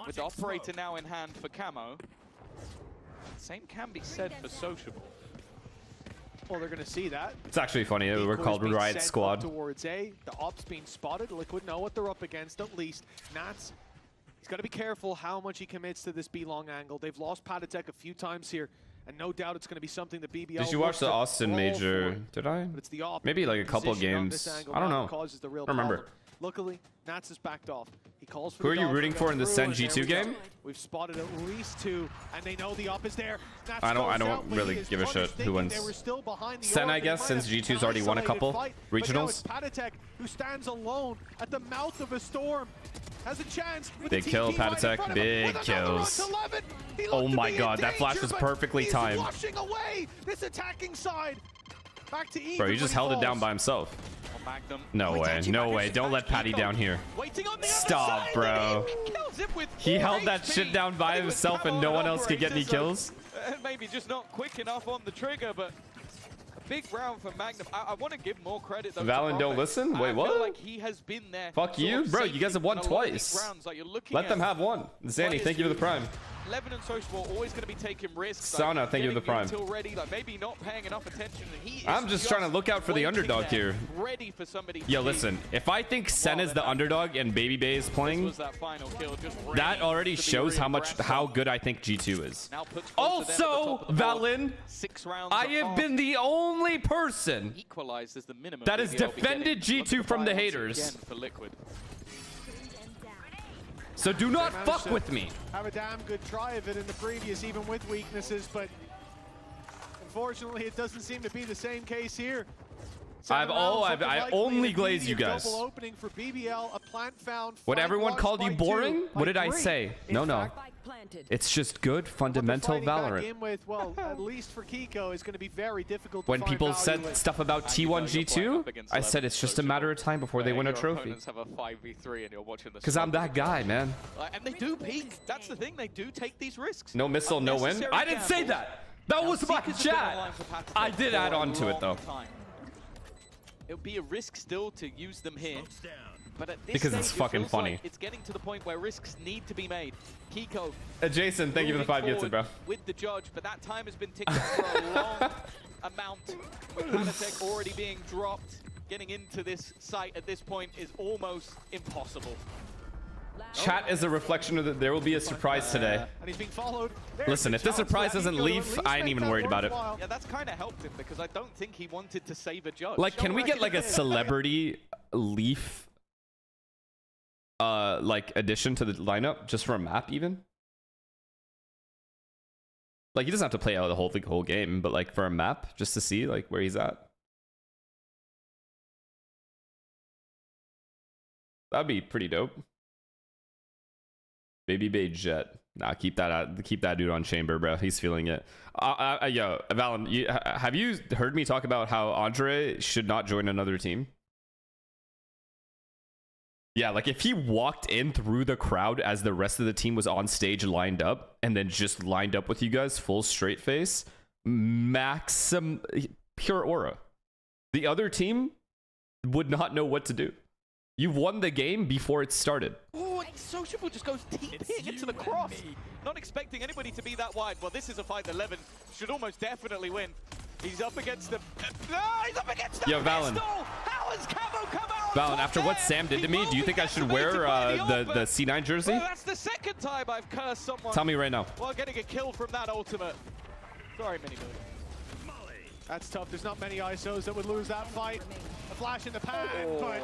With the Operator now in hand for Camo, same can be said for Sociable. Well, they're going to see that. It's actually funny. We're called Riot Squad. Towards A, the ops being spotted. Liquid know what they're up against at least. Nats, he's got to be careful how much he commits to this B long angle. They've lost Patatek a few times here, and no doubt it's going to be something the BBL. Did you watch the Austin Major? Did I? But it's the maybe like a couple games. I don't know. I don't remember. Luckily, Nats has backed off. He calls for Who are you rooting for in the Sen G2 game? We've spotted at least 2, and they know the op is there. Nats I don't really give a shit who wins. Sen, I guess, since G2's already won a couple regionals. Patatek, who stands alone at the mouth of a storm, has a chance. They kill Patatek. Big kills. Oh my god, that flash was perfectly timed. Washing away this attacking side. Back to Bro, he just held it down by himself. No way, no way. Don't let Patty down here. Stop, bro. He held that shit down by himself and no one else could get any kills. Maybe just not quick enough on the trigger, but a big round for Magnum. I want to give more credit. Valen don't listen? Wait, what? Like he has been there. Fuck you? Bro, you guys have won twice. Let them have one. Zanny, thank you for the Prime. Levin and Sociable are always going to be taking risks. Sauna, thank you for the Prime. Ready, like maybe not paying enough attention. I'm just trying to look out for the underdog here. Ready for somebody. Yo, listen, if I think Sen is the underdog and Baby Bay is playing, that already shows how good I think G2 is. Also, Valen, I have been the only person that has defended G2 from the haters. So do not fuck with me. Have a damn good try of it in the previous, even with weaknesses, but unfortunately it doesn't seem to be the same case here. I only glaze you guys. Opening for BBL, a plant found. What everyone called you boring? What did I say? No. It's just good fundamental Valorant. Well, at least for Kiko, is going to be very difficult. When people said stuff about T1 G2, I said it's just a matter of time before they win a trophy. Because I'm that guy, man. And they do peak. That's the thing. They do take these risks. No missile, no win. I didn't say that. That was my chat. I did add on to it though. It would be a risk still to use them here. But at this because it's stage, fucking funny. Like it's getting to the point where risks need to be made. Kiko. Jason, thank you for the 5 gifted, bro. With the judge, but that time has been ticking for a long amount. With Panatek already being dropped, getting into this site at this point is almost impossible. Chat is a reflection of that. There will be a surprise today. And he's being followed. Listen, if the surprise doesn't leave, I ain't even worried about it. Yeah, that's kind of helped him because I don't think he wanted to save a judge. Like, can we get like a celebrity Leaf like addition to the lineup just for a map even? Like, he doesn't have to play out the whole game, but like for a map just to see like where he's at. That'd be pretty dope. Baby Bay Jet. Nah, keep that dude on chamber, bro. He's feeling it. Yo, Valen, have you heard me talk about how Andre should not join another team? Yeah, like if he walked in through the crowd as the rest of the team was on stage lined up and then just lined up with you guys full straight face, pure aura. The other team would not know what to do. You've won the game before it started. Oh, Sociable just goes TPing into the cross. Not expecting anybody to be that wide. Well, this is a fight 11. Should almost definitely win. He's up against the... he's up against the Valen. How has Camo come out? Valen, after what Sam did to me, do you think I should wear the C9 jersey? Well, that's the second time I've cursed someone. Tell me right now. While getting a kill from that ultimate. Sorry, Minimoon. That's tough. There's not many ISOs that would lose that fight. A flash in the pan, but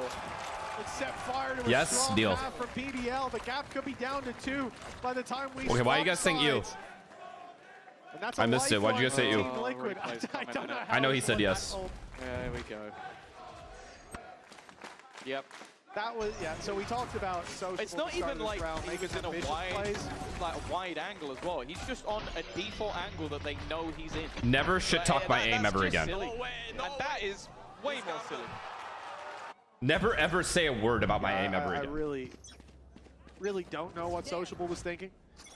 it's set fire to a strong deal. half from BBL. The gap could be down to 2 by the time we Okay, why are you guys saying you? I missed it. Why'd you guys say you? I know he said yes. There we go. Yep. That was, yeah, so we talked about Sociable. It's not even like he was in a wide angle as well. He's just on a default angle that they know he's in. Never shit talk my aim ever again. And that is way more silly. Never ever say a word about my aim ever I again. really don't know what Sociable was thinking.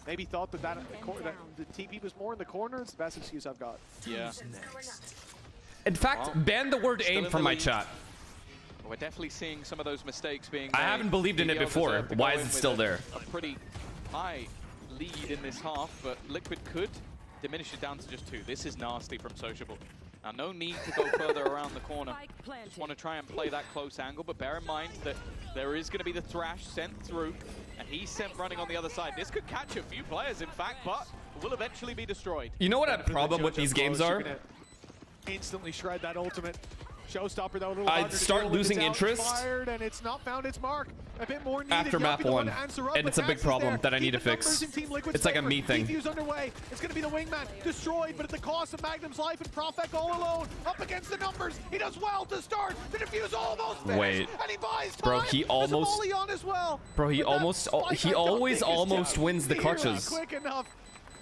Maybe thought that the TP was more in the corner. It's the best excuse I've got. Yeah. In fact, ban the word aim from my chat. We're definitely seeing some of those mistakes being made. I haven't believed in it BBL before. deserve to Why go is in it with still there? A pretty high lead in this half, but Liquid could diminish it down to just 2. This is nasty from Sociable. Now, no need to go further around the corner. Just want to try and play that close angle, but bear in mind that there is going to be the Thrash sent through, and he's sent running on the other side. This could catch a few players, in fact, but will eventually be destroyed. You know what a problem with these games are? Instantly shred that ultimate. Showstopper though, a little I'd harder to start deal with. losing It's interest outfired and it's not found its mark. A bit more needed. after map 1, and it's a big problem that I need to fix. It's like a me thing. Defuse underway. It's going to be the wingman destroyed, but at the cost of Magnum's life and Profek all alone up against the numbers. He does well to start. The defuse almost finished, Wait, and he buys time. bro, he almost, There's a volley on as well. bro, he almost, he always almost wins the clutches. Quick enough.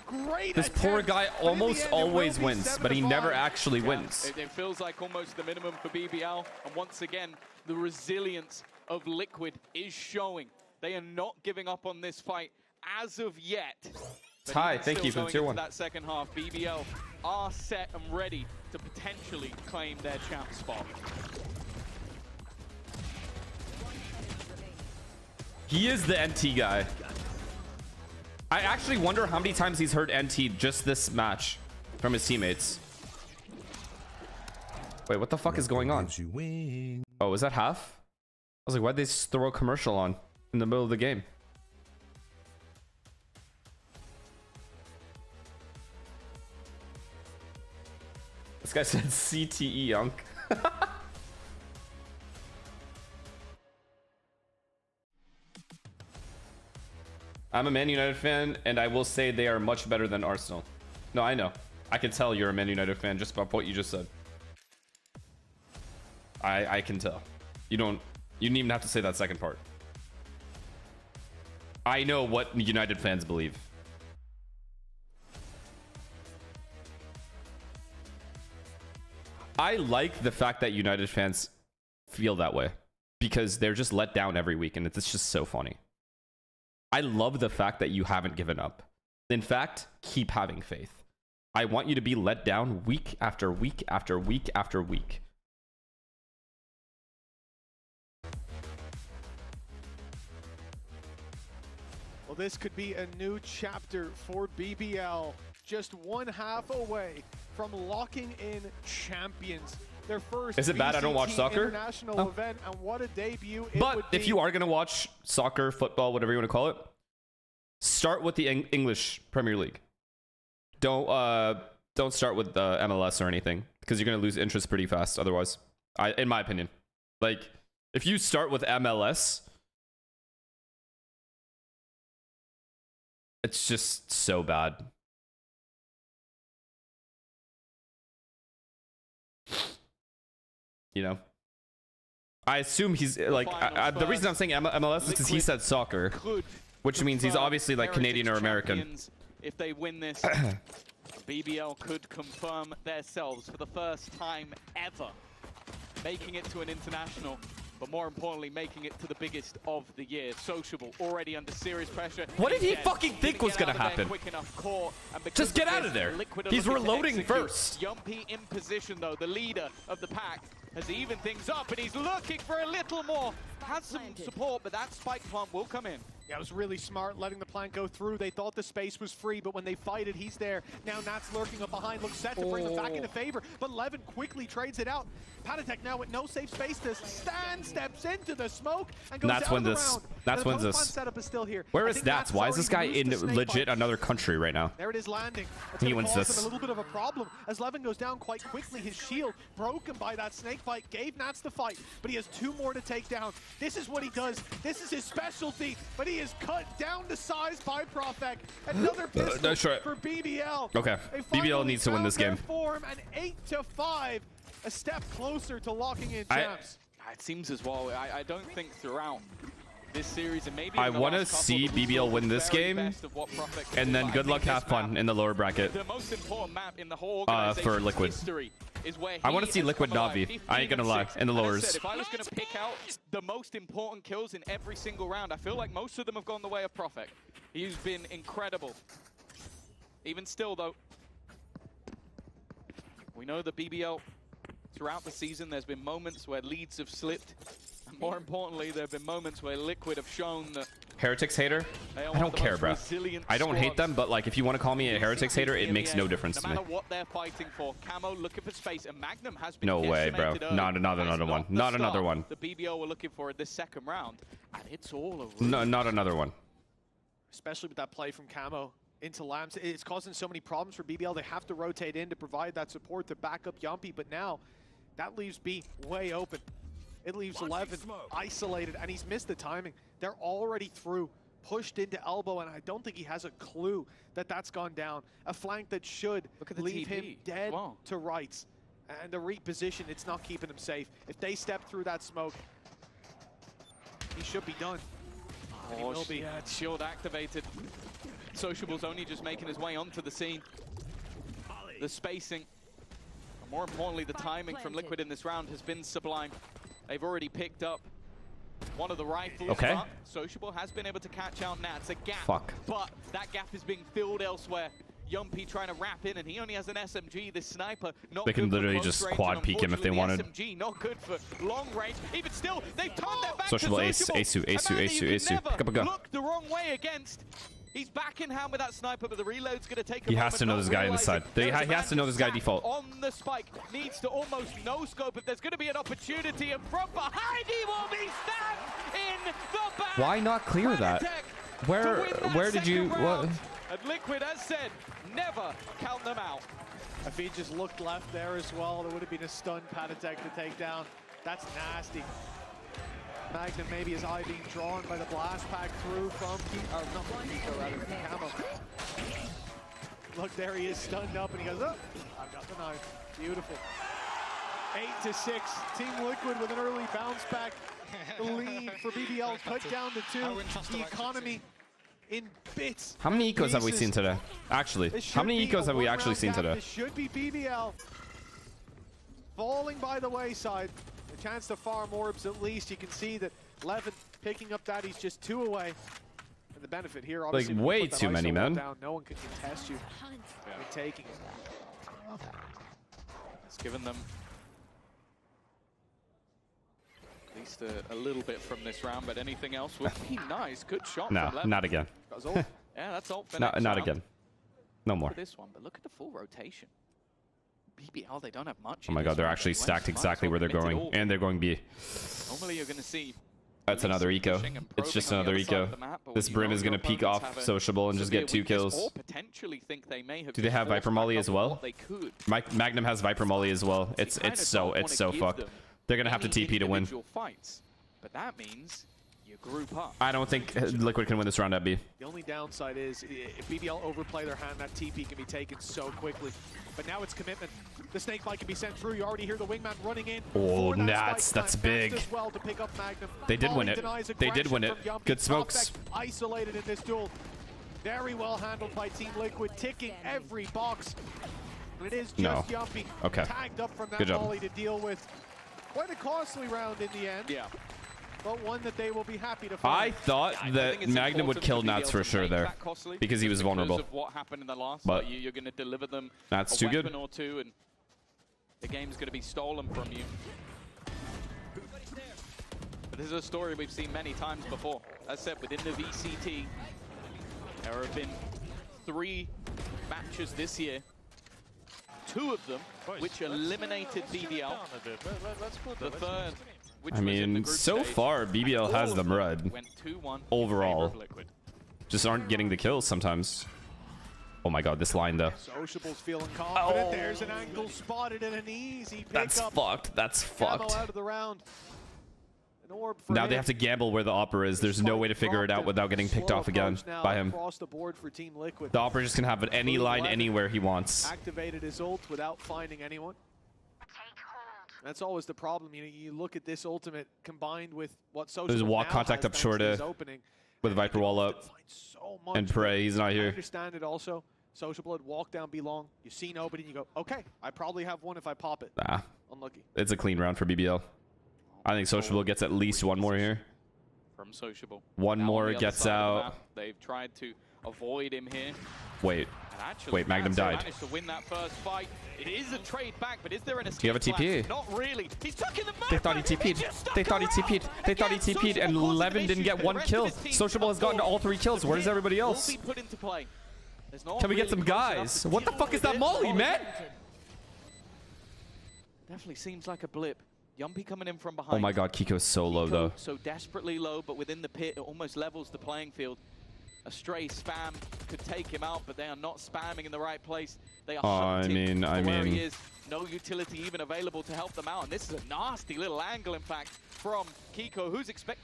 Great This poor guy almost always will be wins, but he never 7-5. actually wins. It feels like almost the minimum for BBL, and once again, the resilience of Liquid is showing. They are not giving up on this fight as of yet. Ty, thank you for the tier 1. That second half, BBL are set and ready to potentially claim their champ spot. He is the NT guy. I actually wonder how many times he's heard NT just this match from his teammates. Wait, what the fuck is going on? Oh, is that half? I was like, why'd they just throw a commercial on in the middle of the game? This guy said CTE, Unk. I'm a Man United fan, and I will say they are much better than Arsenal. No, I know. I can tell you're a Man United fan just by what you just said. I can tell. You didn't even have to say that second part. I know what United fans believe. I like the fact that United fans feel that way because they're just let down every week, and it's just so funny. I love the fact that you haven't given up. In fact, keep having faith. I want you to be let down week after week after week after week. Well, this could be a new chapter for BBL. Just one half away from locking in champions. Their first Is it bad I don't watch VCT soccer? International event, and what a debut it But would if be. you are going to watch soccer, football, whatever you want to call it, start with the English Premier League. Don't start with the MLS or anything, because you're going to lose interest pretty fast otherwise. In my opinion. Like, if you start with MLS, it's just so bad. You know, I assume he's like, the reason I'm saying MLS is because he said soccer, which means he's obviously like Canadian or American. If they win this, BBL could confirm themselves for the first time ever, making it to an international, but more importantly, making it to the biggest of the year. Sociable, already under serious pressure. What did he fucking think was going to happen? Just get out of there. He's reloading first. Yumpy in position, though, the leader of the pack, has evened things up, and he's looking for a little more. Has some support, but that spike plant will come in. Yeah, it was really smart letting the plant go through. They thought the space was free, but when they fight it, he's there. Now Nat's lurking up behind, looks set to bring them back into favor, but Levin quickly trades it out. Patatek now with no safe space to stand, steps into the smoke, and goes out of the round. Nats wins this. Setup is still here. Where is Nats? Why is this guy in legit another country right now? There it is landing. He wins this. A little bit of a problem as Levin goes down quite quickly. His shield broken by that snake bite gave Nats the fight, but he has 2 more to take down. This is what he does. This is his specialty, but he is cut down to size by Profek. Another pistol for BBL. Okay, BBL needs to win this game. Form an 8-5, a step closer to locking in champs. It seems as well. I don't think throughout this series, and maybe I want to see BBL win this game, and then good luck, have fun in the lower bracket the most important map in the whole for Liquid. history. is where he I want to see has Liquid come alive. Navi. 15 I ain't gonna and lie. 6. In the And as I lowers. said, if I was going to pick out the most important kills in every single round, I feel like most of them have gone the way of Prophet. He's been incredible. Even still, though, we know the BBL, throughout the season, there's been moments where leads have slipped. And more importantly, there have been moments where Liquid have shown that Heretics hater? I don't care, bro. I don't hate them, but like if you want to call me a Heretics hater, it makes no difference to me. no matter what they're fighting for, Camo looking for space, and Magnum has been No way, bro. decimated early. Not another one. Not another one. The BBL were looking for in this second round, and it's all over. No, not another one. Especially with that play from Camo into Lambs. It's causing so many problems for BBL. They have to rotate in to provide that support to back up Yumpy, but now that leaves B way open. It leaves 11 isolated, and he's missed the timing. They're already through, pushed into elbow, and I don't think he has a clue that that's gone down. A flank that should leave him dead to rights. And the reposition, it's not keeping him safe. If they step through that smoke, he should be done. And he will be. Yeah, shield activated. Sociable's only just making his way onto the scene. The spacing, and more importantly, the timing from Liquid in this round has been sublime. They've already picked up one of the rifles. Okay. But Sociable has been able to catch out Nat. It's a gap. Fuck. But that gap is being filled elsewhere. Yumpy trying to wrap in, and he only has an SMG. This sniper, not They can good for literally close just range, quad and peek him if they wanted. unfortunately, the SMG not good for long range. Even still, they've turned their back Sociable to ace, Sociable. Asu, Asu, A man that Asu, you can Asu. never Pick up a gun. Look the wrong way against. He's back in hand with that sniper, but the reload's going to take a He moment, has to know not this guy in the side. realizing He has to know this guy sat default. on the spike, needs to almost no scope if there's going to be an opportunity, and from behind he will be stabbed in the back. Why not clear that? Where did you what? And Liquid has said, never count them out. If he just looked left there as well, there would have been a stun Patatek to take down. That's nasty. Magnum, maybe his eye being drawn by the blast pack through from not from Kiko, rather from Camo. Look, there he is stunned up, and he goes, oh, I've got the knife. Beautiful. 8-6, Team Liquid with an early bounce back. The lead for BBL cut down to 2. The economy in bits. How many ecos have we seen today? Actually, how many ecos have we actually seen today? This should be BBL falling by the wayside. A chance to farm orbs at least. You can see that Levin picking up that. He's just 2 away. And the benefit here, obviously, like way too many, man. Down, no one can contest you in taking it. It's given them at least a little bit from this round, but anything else would be nice. Good shot No, from Levin. not again. Yeah, that's all for No, next not round. again. No more. For this one, but look at the full rotation. BBL, they don't have much. Oh my god, they're actually stacked exactly where they're going, and they're going B. Normally you're going to see That's another eco. It's just another eco. This Brim is going to peek off Sociable and just get 2 kills. Do they have Viper Molly as well? Magnum has Viper Molly as well. It's so fucked. They're going to have to TP to win. Fights, but that means you group up. I don't think Liquid can win this round at B. The only downside is if BBL overplay their hand, that TP can be taken so quickly. But now it's commitment. The snake bite can be sent through. You already hear the wingman running in. Oh, that's big. As well to pick up Magnum. They did win it. They did win it. Good smokes. Isolated in this duel. Very well handled by Team Liquid, ticking every box. And it is just Yumpy tagged up from that volley to deal with. Quite a costly round in the end. Yeah. But one that they will be happy to find. I thought that Magnum would kill Nats for sure there, because he was vulnerable. Because of what happened in the last, but you're going to deliver them Nats a too weapon good. or two, and the game's going to be stolen from you. But this is a story we've seen many times before. As said, within the VCT, there have been 3 matches this year. 2 of them, which eliminated BBL. The third, which I mean, so far BBL has them red. Overall, just aren't getting the kills sometimes. Oh my god, this line though. Sociable's feeling confident. There's an angle spotted and an easy pick That's up. fucked. That's fucked. Out of the round. An orb for Now him. they have to gamble where the Opera is. There's no way to figure it out without getting picked off again by him. Across the board for Team Liquid. The Opera just can have any line anywhere he wants. Activated his ult without finding anyone. That's always the problem. You look at this ultimate combined with what Sociable There's a walk now contact has up short thanks to his opening. with Viper wall up. So much, And Prey, he's not I here. understand it also. Sociable had walked down B long. You see nobody, and you go, okay, I probably have one if I pop it. Nah. Unlucky. It's a clean round for BBL. I think Sociable gets at least one more here. From Sociable. One Now more on the other gets side of the out. map, they've tried to avoid him here. Wait. And actually, Wait, Magnum Veto died. managed to win that first fight. It is a trade back, but is there an escape Do you have a TP? plan? Not really. He's stuck in the map. They thought he TP'd. They thought he TP'd. They thought he TP'd, and Levin didn't get one kill. Sociable has gotten all 3 kills. Where's everybody else? Will be put into play. There's no Can we get really some close enough guys? to What the deal fuck is with that it. molly, man? Definitely seems like a blip. Yumpy coming in from behind. Oh my god, Kiko's so low though. So desperately low, but within the pit, it almost levels the playing field. A stray spam could take him out, but they are not spamming in the right place. They are hunting for where he is. No utility even available to help them out. And this is a nasty little angle, in fact, from Kiko, who's expecting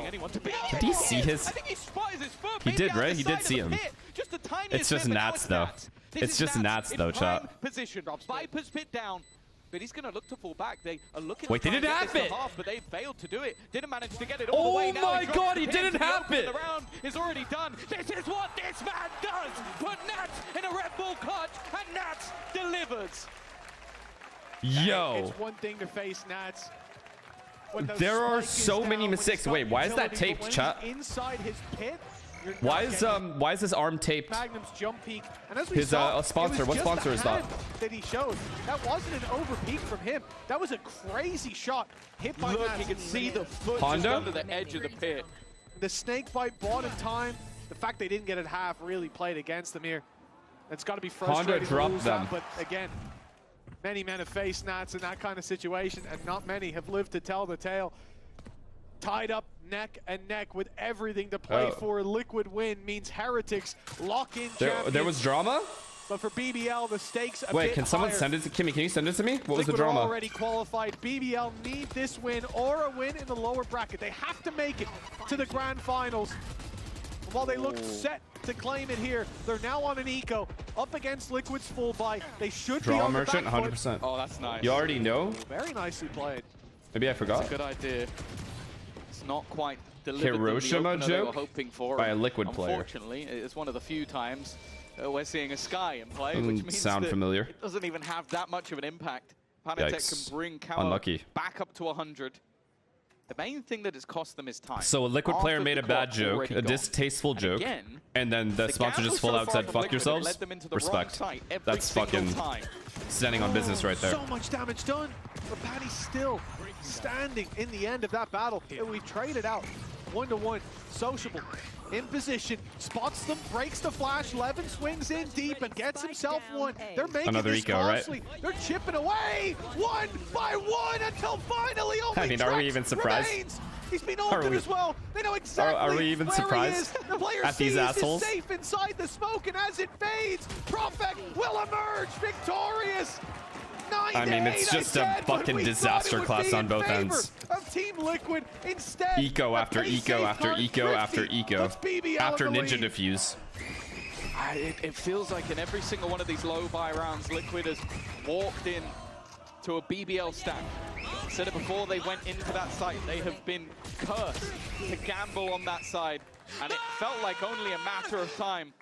anyone to be? Did he see his? I think he spotted his foot. He maybe did, out right? the He side did of see the him. pit. Just the tiniest It's just bit, but now Nats though. This It's is just Nats though, prime chat. position. Viper's pit down. But he's going to look to fall back. They are looking Wait, to they try and didn't get this have to it. half, but they failed to do it. Didn't manage to get it all the way. Oh Now my drops god, the he pin didn't to the have open. it. The round is already done. This is what this man does. Put Nats in a Red Bull clutch, and Nats delivers. Yo. It's one thing to face Nats. When the There are spike is so down, many when mistakes. he's got Wait, why is that utility, taped, but when chat? he's inside his pit, you're Why not is getting why is this arm taped? Magnum's jump peak, and as we His saw, sponsor. it was What just sponsor the is that? hand that he showed. That wasn't an over peak from him. That was a crazy shot hit by Look, Nats. you can see the foot Honda? just under the edge of the pit. The snake bite bought him time. The fact they didn't get it half really played against them here. It's got to be frustrating to dropped lose them. that, but again, many men have faced Nats in that kind of situation, and not many have lived to tell the tale. Tied up neck and neck with everything to play for. Liquid win means Heretics lock in There was drama? But for BBL, the stakes a Wait, bit can someone higher. send it to Kimmy? Can you send it to me? What was the Liquid drama? already qualified. BBL need this win or a win in the lower bracket. They have to make it to the grand finals. And while they look set to claim it here, they're now on an eco up against Liquid's full buy. They should be Drama on the merchant, back foot. 100%. Oh, that's nice. You already know? Very nicely played. Maybe I forgot. That's a good idea. It's not quite delivered them the Hiroshima opener they were joke hoping for. by a Liquid player. Unfortunately, it's one of the few times we're seeing a Sky in play, which means sound that familiar. it doesn't even have that much of an impact. Panatech Yikes. can bring Cower Unlucky. back up to 100. The main thing that has cost them is time. So a Liquid Half player of made the a bad clock's joke, already a gone. distasteful And joke, again, and then the sponsor gamble just full so out far said, from fuck Liquid have yourselves. led them into the wrong Respect. site every That's single fucking time. standing on business right there. So much damage done, but Patty's still standing in the end of that battle. And we traded out 1-to-1. Sociable in position, spots them, breaks the flash. Levin swings in deep and gets himself one. They're making Another this eco, right? costly. They're chipping away one by one until finally only I mean, are we Trex even surprised? remains. He's been Are ulted we- as well. They know exactly are we even where surprised he is. The player at these sees assholes? is safe inside the smoke, and as it fades, Prophet will emerge victorious. I mean, it's just a fucking disaster class on both ends. Of Team Liquid. Instead, Eco after a eco after safe eco hunt. after eco Puts BBL after in the Ninja lead. Diffuse. It feels like in every single one of these low buy rounds, Liquid has walked in to a BBL stack. Said it before they went into that site, they have been cursed to gamble on that side. And it felt like only a matter of time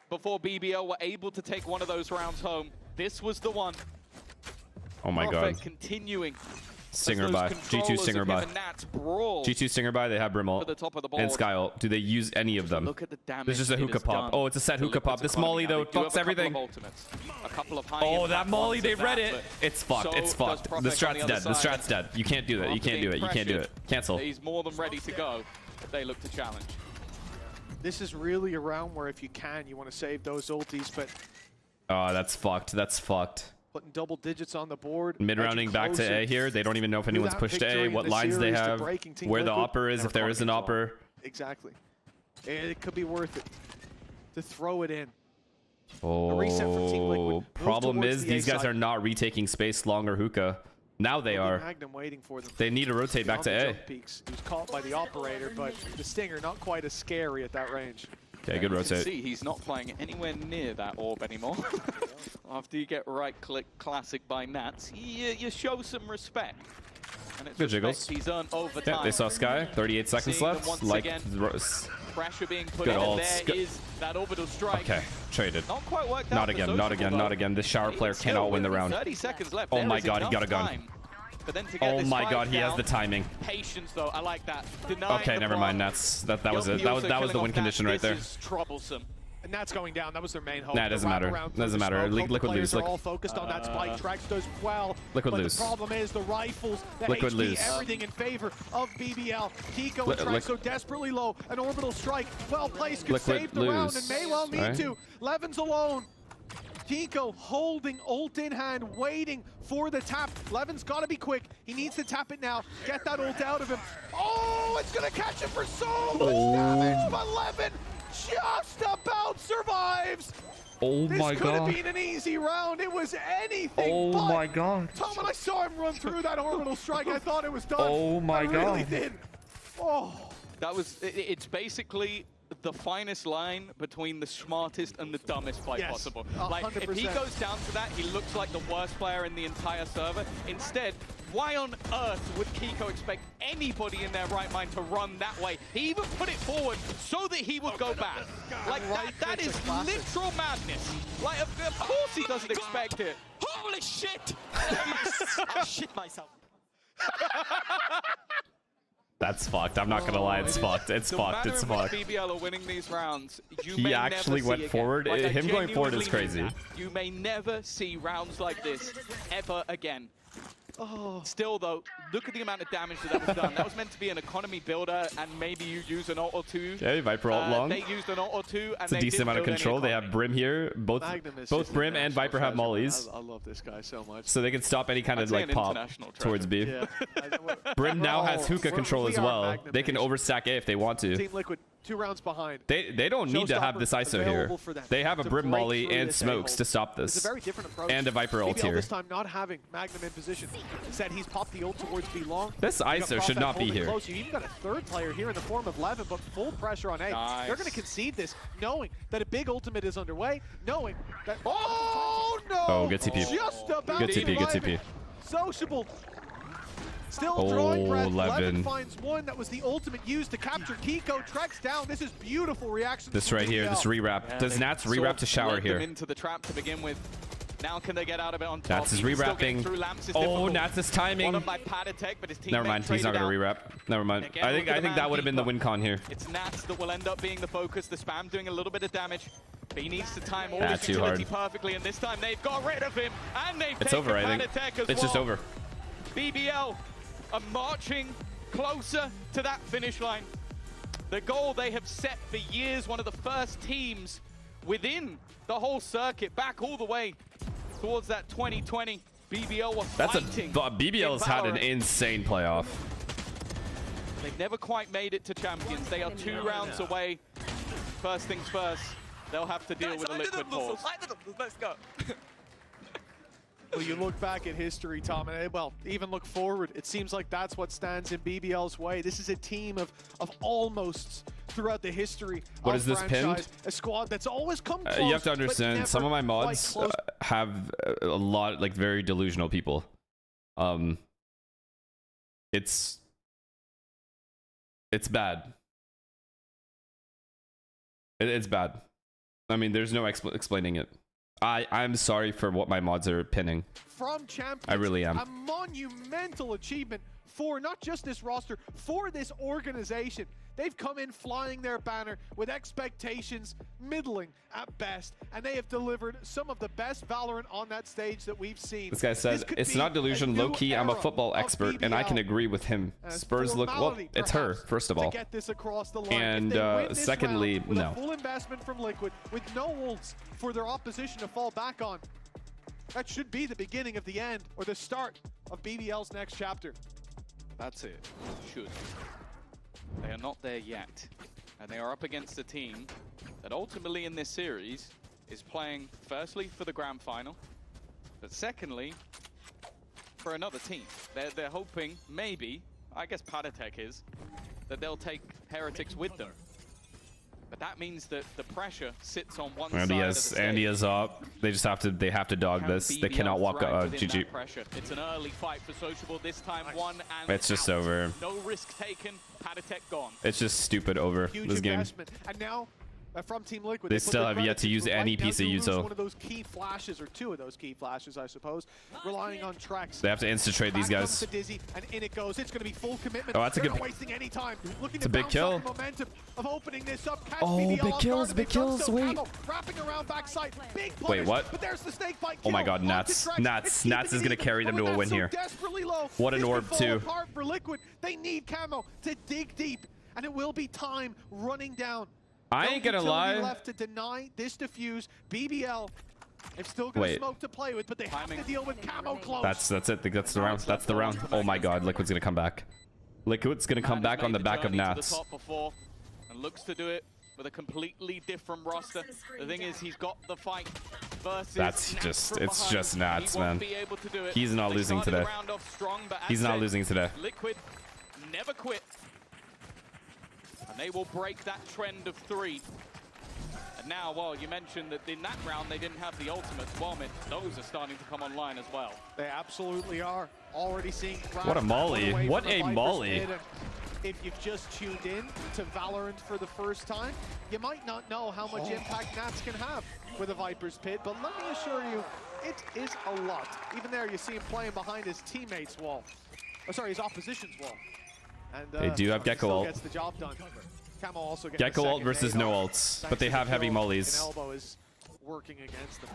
before BBL were able to take one of those rounds home. This was the one. Oh my Prophet god. continuing. Stinger by. G2 Stinger by. G2 Stinger by, they have Brim ult For the top of the and board. Sky ult. Do they use any of them? Look at the damage. This is just a it hookah has pop. done Oh, it's a set to hookah pop. Liquid's This molly economy. though Now, they do fucks have a everything. couple of ultimates, a couple of high Oh, that impact molly, ones they at read that, it. but It's fucked. so It's fucked. does The Prophet on strat's other dead. The side. strat's dead. You can't do it. You After can't do being it. You can't do it. pressured, Cancel. He's more than ready to go if they look to challenge. This is really a round where if you can, you want to save those ultis, but Oh, that's fucked. That's fucked. putting double digits on the board. Mid-rounding back to A here. They don't even know if anyone's that pushed victory A, in what the lines they series to have, breaking Team where the Liquid. opper is, if there is an opper. Exactly. It could be worth it to throw it in. reset from Team Liquid. Oh, Move problem towards is the these A guys side. are not retaking space longer hookah. Now they are. Magnum waiting for them. They need to rotate back On to the A. jump peaks. He was caught by the operator, but the Stinger not quite as scary at that range. Okay, good You can rotate. see he's not playing anywhere near that orb anymore. After you get right-click classic by Nats, you show some respect. And it's Good respect jiggles. he's earned over Yeah, time. they saw Sky. 38 seconds Seeing them left. once Like, again. Pressure being put Good in, and ults. there is that orbital strike. okay. Traded. Not quite worked out. Not again, not again, not again. This shower player cannot win the round. 30 seconds left. Oh There my is god, he got a enough gun. time. But then to get Oh this my fight god, he has down, the timing. Patience though, I like that. Denying Okay, the never block. mind. That was it. He That also was the killing win off condition Nats. right there. This is troublesome. And that's going down. That was their main hope. Nah, it doesn't matter. Doesn't matter. Liquid players lose. are all focused on that spike. Trex does well. Liquid but lose. the problem is the rifles, the Liquid HP, lose. everything in favor of BBL. Kiko and Trex so desperately low. An orbital strike. Well placed. Could Liquid save the round lose. and may well need Right. to. Levin's alone. Kiko holding ult in hand, waiting for the tap. Levin's got to be quick. He needs to tap it now. Get that ult out of him. Oh, it's going to catch him for so much damage, but Levin just about survives. Oh This my could have god. been an easy round. It was anything Oh but. my god. Tom, when I saw him run through that orbital strike, I thought it was done. Oh my I really god. did. Oh. That was, it's basically the finest line between the smartest and the dumbest play Yes, possible. 100%. Like, if he goes down to that, he looks like the worst player in the entire server. Instead, why on earth would Kiko expect anybody in their right mind to run that way? He even put it forward so that he would go back. Like, that is literal madness. Like, of course he doesn't expect it. Holy shit! I shit myself. That's fucked. I'm not gonna lie. It's fucked. It's The fucked. manner It's in which fucked. BBL are winning these rounds, you He may actually never went see forward. again. Like, I Him going forward is genuinely mean crazy. that. You may never see rounds like this ever again. Oh. Still though, look at the amount of damage that was done. That was meant to be an economy builder, and maybe you use an ult or two. Okay, Viper ult long. They used an ult or two, and It's a they decent didn't amount of build any control. They have economy. Brim here. Both Brim and Viper have mollies. I love this guy so much. So they can stop any kind of like pop towards B. Yeah. Brim now has hookah control as well. They can overstack A if they want to. Team Liquid 2 rounds behind. They don't need to have this ISO here. available for them They have a to Brim break molly through and this smokes A-hole. to stop It's this. a very different approach. And a Viper ult BBL here. this time not having Magnum in position. Instead, he's popped the ult towards B long. This You got ISO Prophet should not be holding here. Close. You even got a third player here in the form of Levin, but full pressure on A. Nice. They're going to concede this, knowing that a big ultimate is underway, knowing that. Oh no! Oh, good TP. Just about Good TP, good Levin. TP. Sociable. Still Oh, drawing breath. Levin. Finds one that was the ultimate used to capture Kiko. Trex down. This is beautiful reaction. This from right here, this BBL. rewrap. Does They Nats sort rewrap of to shower led them here? into the trap to begin with. Now can they get out of it on top? Nats is Even still getting rewrapping. through lamps is Oh, difficult. Nats is timing. One of my pad attack, but his teammate Never mind, he's not gonna traded rewrap. Never mind. Again, I look think at the that would have been the man win con here. It's Nats that will end up being the focus. The spam doing a little bit of damage, but he needs to time all Ah, his too utility hard. perfectly, and this time they've got rid of him, and they've It's taken over, I pad think. attack as It's just well. over. BBL are marching closer to that finish line. The goal they have set for years, one of the first teams within the whole circuit, back all the way towards that 2020. BBL were fighting. BBL's in had an Valorant. insane playoff. They've never quite made it to champions. They are 2 rounds away. First things first, they'll have to deal with a liquid pause. Let's go. Well, you look back at history, Tom, and well, even look forward. It seems like that's what stands in BBL's way. This is a team of almosts throughout the history What of is this franchise. pinned? A squad that's always come close. You have to but understand, never some of my quite mods close. have a lot, like, very delusional people. It's bad. It's bad. I mean, there's no explaining it. I'm sorry for what my mods are pinning. From champions, I really am. A monumental achievement for not just this roster, for this organization. They've come in flying their banner with expectations middling at best, and they have delivered some of the best Valorant on that stage that we've seen. This guy said, it's not delusion, low-key, I'm a football expert, and I can agree with him. Spurs look, well, it's her, first of all. To get this across the line. And If they win this secondly, round with no. a full investment from Liquid, with no ults for their opposition to fall back on, that should be the beginning of the end, or the start of BBL's next chapter. That's it. Should. They are not there yet. And they are up against a team that ultimately in this series is playing firstly for the grand final, but secondly for another team. They're hoping maybe, I guess Padatek is, that they'll take Heretics with them. But that means that the pressure sits on one side of the stage. Andy is up. They have to dog this. They cannot walk thrive within GG. that pressure. It's an early fight for Sociable. This time one and It's just out. over. No risk taken. Padatek gone. It's just stupid over Huge this game. investment. And now from Team Liquid. They put still their have credit yet to in, use but right any now piece of they lose util. one of those key flashes, or two of those key flashes, I suppose, relying on Trex. They have to insta-trade these Back comes guys. the Dizzy, and in it goes. It's going to be full commitment. Oh, that's a They're good- not wasting any time. Looking It's a to big bounce kill. off the momentum of opening this up. Catch Oh, BBL big off kills, guard, big and they've done kills, so. wait. Camo wrapping around backside. Big punish, Wait, what? But there's the snake bite Oh my kill. god, Onto Nats. Trex. Nats It's is keeping going it to even. carry them But to a with win that here. so desperately low, What an this could orb, fall too. apart for Liquid. They need Camo to dig deep, and it will be time running down. I ain't gonna lie. Left to deny this defuse. BBL, they've still got Wait. smoke to play with, but they have to deal with Camo close. That's it. I think that's the round. That's the round. Oh my god, Liquid's going to come back. Liquid's going to come back on the back of Nats. To the top before and looks to do it with a completely different roster. The thing is, he's got the fight versus That's Nats just, from it's behind. just Nats, He won't man. be able to do it. He's not They losing started the today. round off strong, but as He's not said, losing today. Liquid never quit. And they will break that trend of 3. And now, well, you mentioned that in that round they didn't have the ultimates. Well, those are starting to come online as well. They absolutely are. Already seeing What a molly. What a molly. If you've just tuned in to Valorant for the first time, you might not know how much impact Nats can have with a Viper's Pit, but let me assure you, it is a lot. Even there, you see him playing behind his teammate's wall. Oh, sorry, his opposition's wall. And, They do have he Gecko still ult. gets the job done. Camo also gets Gecko the ult second versus nade no off, ults, thanks but they to the have heavy kill. mollies. An elbow is working against them.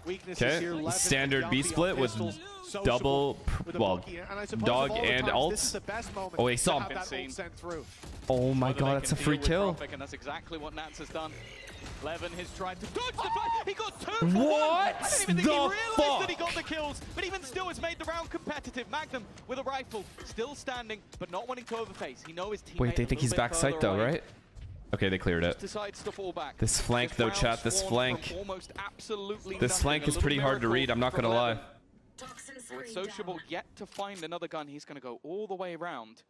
Weaknesses Okay, here, Levin, standard B Jumpy on split with pistols, sociable double, with a well, Bucky, and I suppose dog of all the and times, this is ult. the best moment Oh, he to saw have him. that ult sent through. Oh my Whether god, they that's a can free deal with kill. Prophet, and that's exactly what Nats has done. Levin has tried to dodge the flash. He got 2 for 1. What I didn't even think he the realized that he fuck? got the kills, but even still has made the round competitive. Magnum with a rifle, still standing, but not wanting to overface. He knows his teammate Wait, they think he's backside though, away. right? Okay, they cleared it. Decides to fall back. This flank though, chat, this flank. Almost absolutely This nothing. flank A is little pretty hard to miracle read, I'm not from gonna lie. Levin. With Sociable yet to find another gun, he's going to go all the way around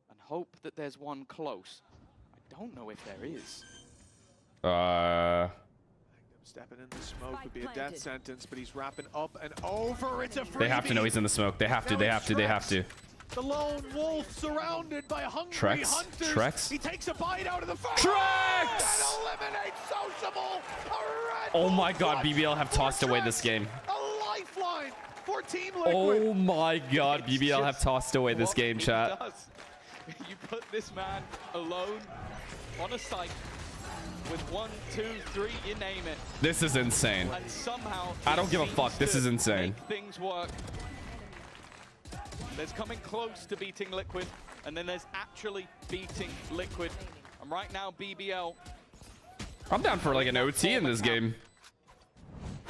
and hope that there's one close. I don't know if there is. Stepping in the smoke would be a death sentence, but he's wrapping up and over. It's a freebie. They have to know he's in the smoke. They have to, they have to, they have to. The lone wolf surrounded by hungry Trex? hunters. Trex? He takes a bite out of the fire. Trex! And eliminates Sociable. Oh my god, BBL have tossed away this game. A lifeline for Team Liquid. Oh my god, BBL have tossed away this game, chat. You put this man alone on a site with 1, 2, 3, you name it. This is insane. And somehow I don't give a he fuck. This seems is to insane. make things work. There's coming close to beating Liquid, and then there's actually beating Liquid. And right now, BBL. I'm down for like an OT in this game.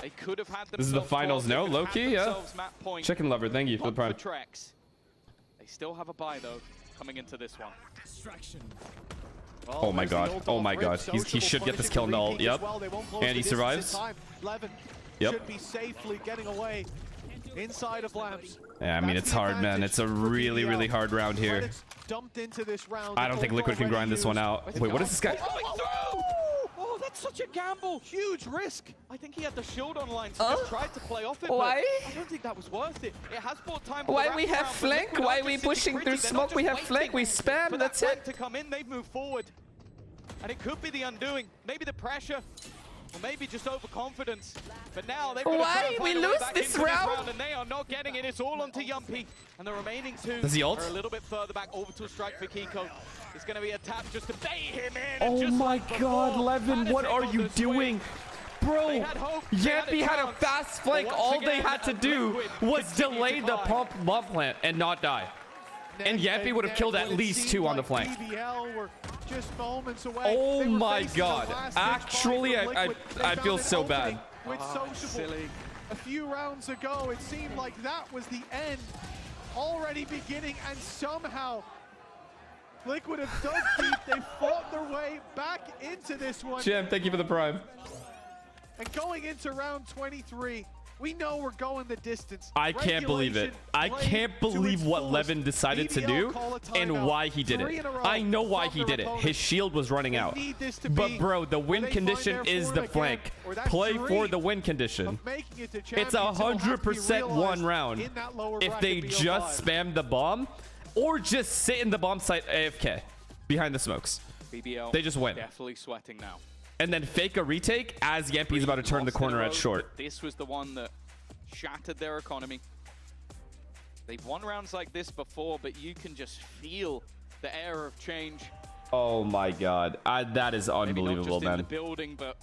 They could have had This is the finals, no? Low-key, yeah. Chicken lover, thank you for the prime. Trex. They still have a bye, though, coming into this one. Oh my god, oh my god. He should get this kill in the ult, yep. And he survives. Yep. Should be safely getting away inside of Lamps. Yeah, I mean, it's hard, man. It's a really, really hard round here. Credits dumped into this round. I don't think Liquid can grind this one out. Wait, what is this guy? Oh, that's such a gamble. Huge risk. I think he had the shield online, so just tried to play off it. Why? But I don't think that was worth it. It has bought time for Why the we have wraparound, but flank? Liquid Why aren't we just sitting pushing pretty, through they're smoke? not We just have flank. We waiting spam. for That's that it. flank to come in, they move forward. And it could be the undoing. Maybe the pressure. Or maybe just overconfidence. But now they've got to try Why and we find a way lose back this into round? And they are not getting it. It's all onto Yumpy. And the remaining 2 Does he ult? are a little bit further back. Orbital strike for Kiko. It's going to be a tap just to bait him in. And Oh just my like god, before, Levin, what Madison are on you the swing. doing? Bro, Yappy had a chance. fast flank. But All once they again, had to do Liquid was continue delay to the climb. bomb plant and not die. And Yappy would have killed at least 2 on the flank. BBL were just moments away. Oh They were my facing god. the last-ditch Actually, fight from I Liquid. They feel found an so bad. opening With Sociable. A few rounds ago, it seemed like that was the end already beginning, and somehow Liquid have dug deep. They fought their way back into this one. Jim, thank you for the prime. And going into round 23, we know we're going the distance. I can't believe it. I can't believe what Levin decided to do and why he did it. I know why he did it. His shield was running out. But bro, the win condition is the flank. Play for the win condition. It's 100% one round if they just spam the bomb or just sit in the bomb site AFK behind the smokes. BBL They just win. definitely sweating now. and then fake a retake as Yampi's about to turn the corner at short. This was the one that shattered their economy. They've won rounds like this before, but you can just feel the air of change. Oh my god. That is unbelievable, man. In the building, but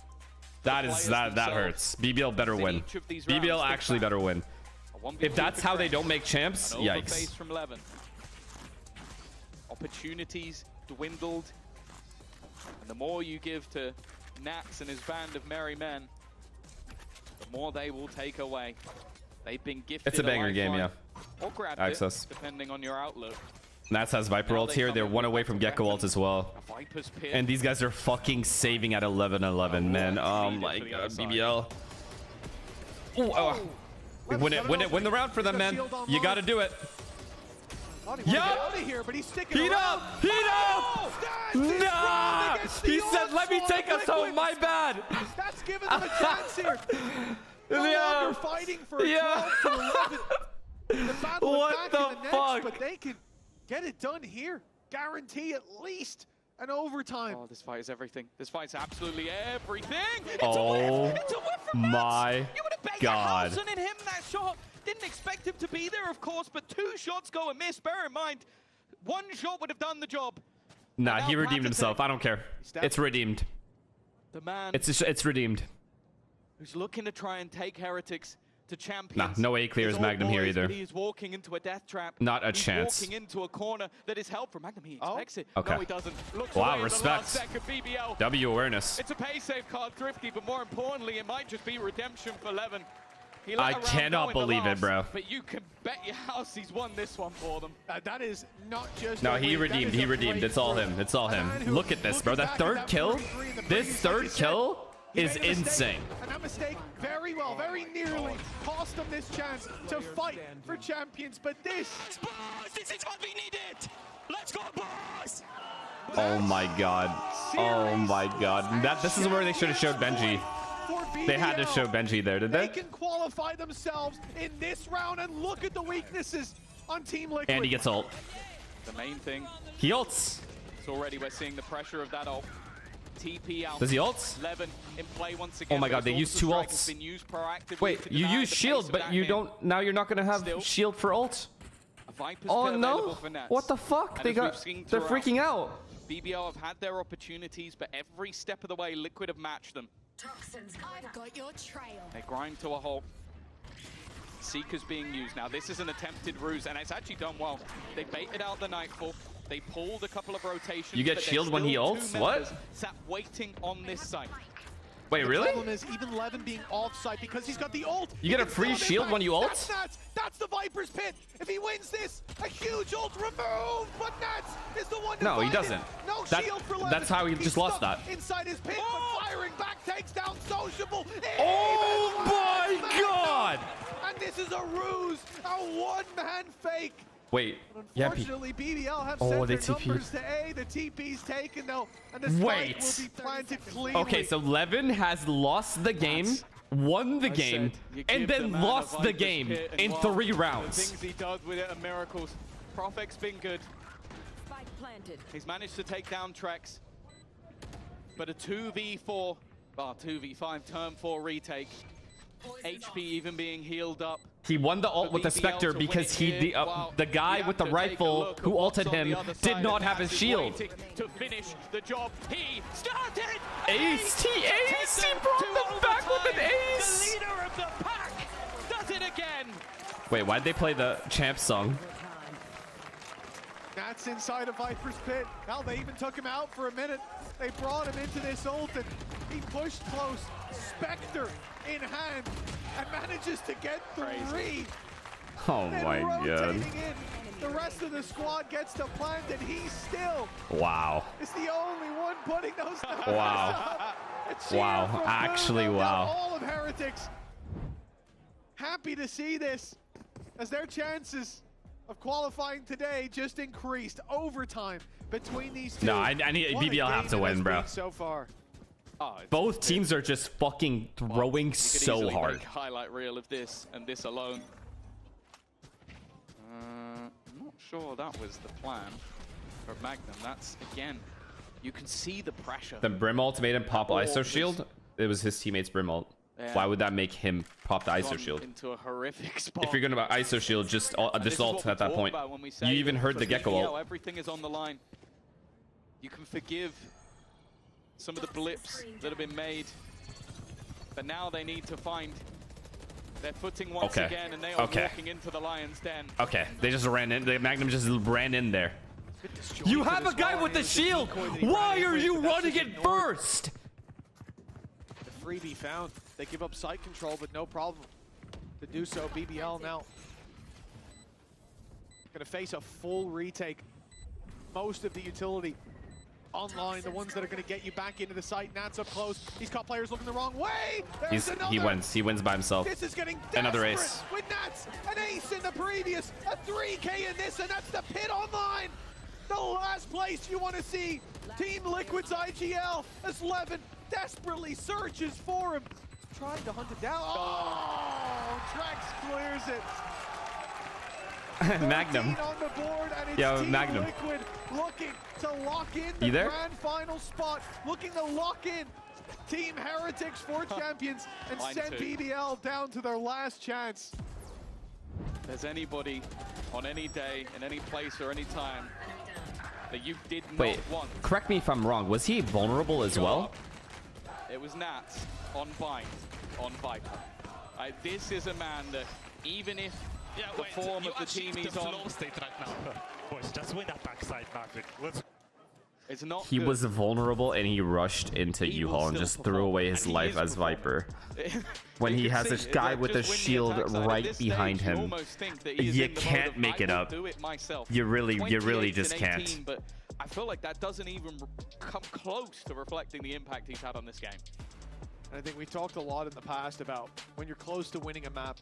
that hurts. BBL better win. BBL actually better win. If that's how they don't make champs, yikes. From Levin. Opportunities dwindled. And the more you give to Nats and his band of merry men, the more they will take away. They've been gifted. It's a banger game, yeah. Or grabbed access. It, depending on your outlook. Nats has Viper ult here. They're one away from Gecko ult as well. And these guys are fucking saving at 11-11, man. Oh my god, BBL. Ooh, oh. Win the round for them, man. You gotta do it. Yup! Heat up! Heat up! Nah! He said, let me take us home, my bad! That's giving them a chance here. No longer fighting for a 12-11. The battle what the fuck? Next, but they can get it done here. Guarantee at least an overtime. Oh, this fight is everything. This fight's absolutely everything. It's oh it's a whiff from my you would have bet god. your house on him that shot. Didn't expect him to be there, of course, but 2 shots go amiss. Bear in mind, 1 shot would have done the job. Nah, he redeemed himself. I don't care. It's redeemed. The man it's redeemed. Who's looking to try and take Heretics to champions. Nah, no A clears Magnum here either. He is walking into a death trap. Not a chance. Walking into a corner that is help for Magnum. He expects it. Okay. No, he doesn't. Looks wow, away respect. In the last second, BBL. W awareness. It's a pay save card, thrifty, but more importantly, it might just be redemption for Levin. I cannot believe it, bro. But you can bet your house he's won this one for them. That is not just. No, he redeemed. He redeemed. It's all him. It's all him. Look at this, bro. That third kill. This third kill is insane. And that mistake very nearly cost them this chance to fight for champions. But this is what we needed. Let's go, boys! Oh my god. Oh my god. This is where they should have showed Benji. They had to show Benji there, did they? They can qualify themselves in this round, and look at the weaknesses on Team Liquid. And he gets ult. The main thing. He ults. It's already, we're seeing the pressure of that ult. TP out. Does he ult? Levin in play once again. Oh my god, they used 2 ults. Wait, you use shield, but you don't. Now you're not gonna have shield for ult. Oh no! What the fuck? They're freaking out. BBL have had their opportunities, but every step of the way, Liquid have matched them. Toxins, I've got your trail. They grind to a halt. Seeker's being used now. This is an attempted ruse, and it's actually done well. They baited out the Nightfall. They pulled a couple of rotations. You get shield when he ults? What? Sat waiting on this site. Wait, really? The problem is even Levin being offside because he's got the ult. You get a free shield when you ult? That's the Viper's pit. If he wins this, a huge ult removed. But Nats is the one. No, he doesn't. No shield for Levin. That's how he just lost that. Inside his pit, but firing back takes down Sociable. Oh my god! And this is a ruse, a one-man fake. Wait, unfortunately, BBL have sent their numbers to A. The TP's taken though, and the spike will be planted cleanly. Okay, so Levin has lost the game, won the game, and then lost the game in 3 rounds. The things he does with it are miracles. Profec's been good. He's managed to take down Trex, but a 2v4, 2v5 turn 4 retake. HP even being healed up. He won the ult with the Spectre because the guy with the rifle who ulted him did not have his shield. To finish the job, he started. Ace, he brought them back with an ace. The leader of the pack does it again. Wait, why'd they play the champ song? That's inside of Viper's pit. Hell, they even took him out for a minute. They brought him into this ult, and he pushed close. Spectre in hand, and manages to get 3. Oh my god. The rest of the squad gets to plant, and he still is the only one putting those numbers up. Wow, actually, wow. All of Heretics happy to see this, as their chances of qualifying today just increased. Overtime between these two. No, I need BBL have to win, bro. So far. Both teams are just fucking throwing so hard. Make a highlight reel of this and this alone. I'm not sure that was the plan for Magnum. That's again You can see the pressure. The Brim ult made him pop ISO shield. It was his teammate's Brim ult. Yeah. Why would that make him pop the ISO shield? Into a horrific spot. If you're going to ISO shield, just ult at that point. You even heard the Gecko ult. Everything is on the line. You can forgive some of the blips that have been made, but now they need to find their footing once again, and they are walking into the Lion's Den. Okay, they just ran in. The Magnum just ran in there. You have a guy with the shield. Why are you running it first? The freebie found. They give up site control, but no problem to do so. BBL now going to face a full retake. Most of the utility online, the ones that are going to get you back into the site. Nats up close. He's caught players looking the wrong way. He wins. He wins by himself. This is getting another ace. With Nats, an ace in the previous, a 3K in this, and that's the pit online. The last place you want to see. Team Liquid's IGL as Levin desperately searches for him. Trying to hunt it down. Oh, Drex clears it. Magnum. On the board, and it's Yo, Team Magnum. Liquid looking to lock in the grand final spot. Looking to lock in Team Heretics for champions and send BBL down to their last chance. If there's anybody on any day, in any place or any time that you did not want. Correct me if I'm wrong. Was he vulnerable as well? It was Nats on Bind, on Viper. This is a man that even if the form of the team he's on... State right now. Boys, just win that backside, Maverick. It's not He good. was vulnerable and he rushed into U-Haul and just threw away his life as Viper. When he has this guy with a shield right behind him, you can't make it up. You really just can't. But I feel like that doesn't even come close to reflecting the impact he's had on this game. And I think we talked a lot in the past about when you're close to winning a map,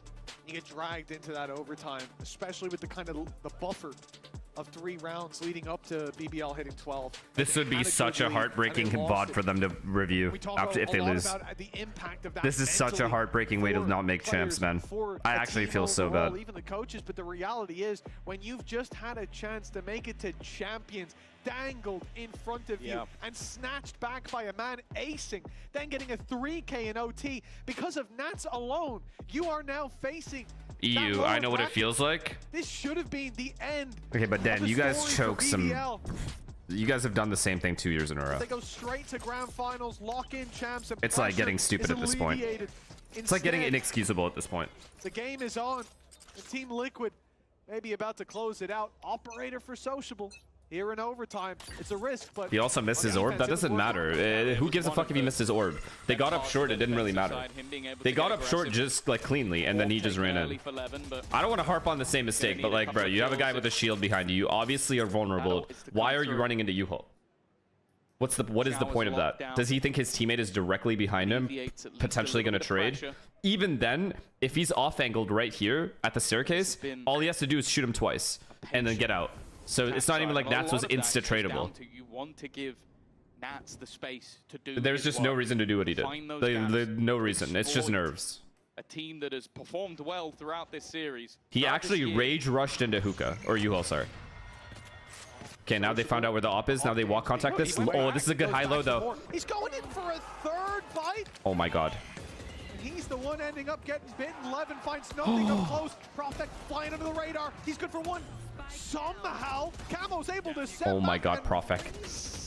you get dragged into that overtime, especially with the kind of the buffer of 3 rounds leading up to BBL hitting 12. This would be such a heartbreaking VOD for them to review after if they lose. This is such a heartbreaking way to not make champs, man. I actually feel so bad. Even the coaches, but the reality is when you've just had a chance to make it to champions, dangled in front of you and snatched back by a man acing, then getting a 3K in OT because of Nats alone, you are now facing EU, I know what it feels like. This should have been the end. Okay, but Dan, you guys choke some. You guys have done the same thing 2 years in a row. They go straight to grand finals, lock in champs. And it's like getting stupid at this point. It's like getting inexcusable at this point. The game is on. The Team Liquid may be about to close it out. Operator for Sociable. Here in overtime, it's a risk, but he also missed his orb. That doesn't matter. Who gives a fuck if he missed his orb? They got up short. It didn't really matter. They got up short just like cleanly, and then he just ran in. I don't want to harp on the same mistake, but like, bro, you have a guy with a shield behind you. You obviously are vulnerable. Why are you running into U-Haul? What is the point of that? Does he think his teammate is directly behind him, potentially going to trade? Even then, if he's off-angled right here at the staircase, all he has to do is shoot him twice and then get out. So it's not even like Nats was insta-tradable. You want to give Nats the space to do. There's just no reason to do what he did. No reason. It's just nerves. A team that has performed well throughout this series. He actually rage rushed into hookah or U-Haul, sorry. Okay, now they found out where the op is. Now they walk contact this. Oh, this is a good high-low though. He's going in for a third bite. Oh my god. He's the one ending up getting bitten. Levin finds nothing up close. Prophet flying under the radar. He's good for one. Somehow, Camo's able to set oh my god, Profek.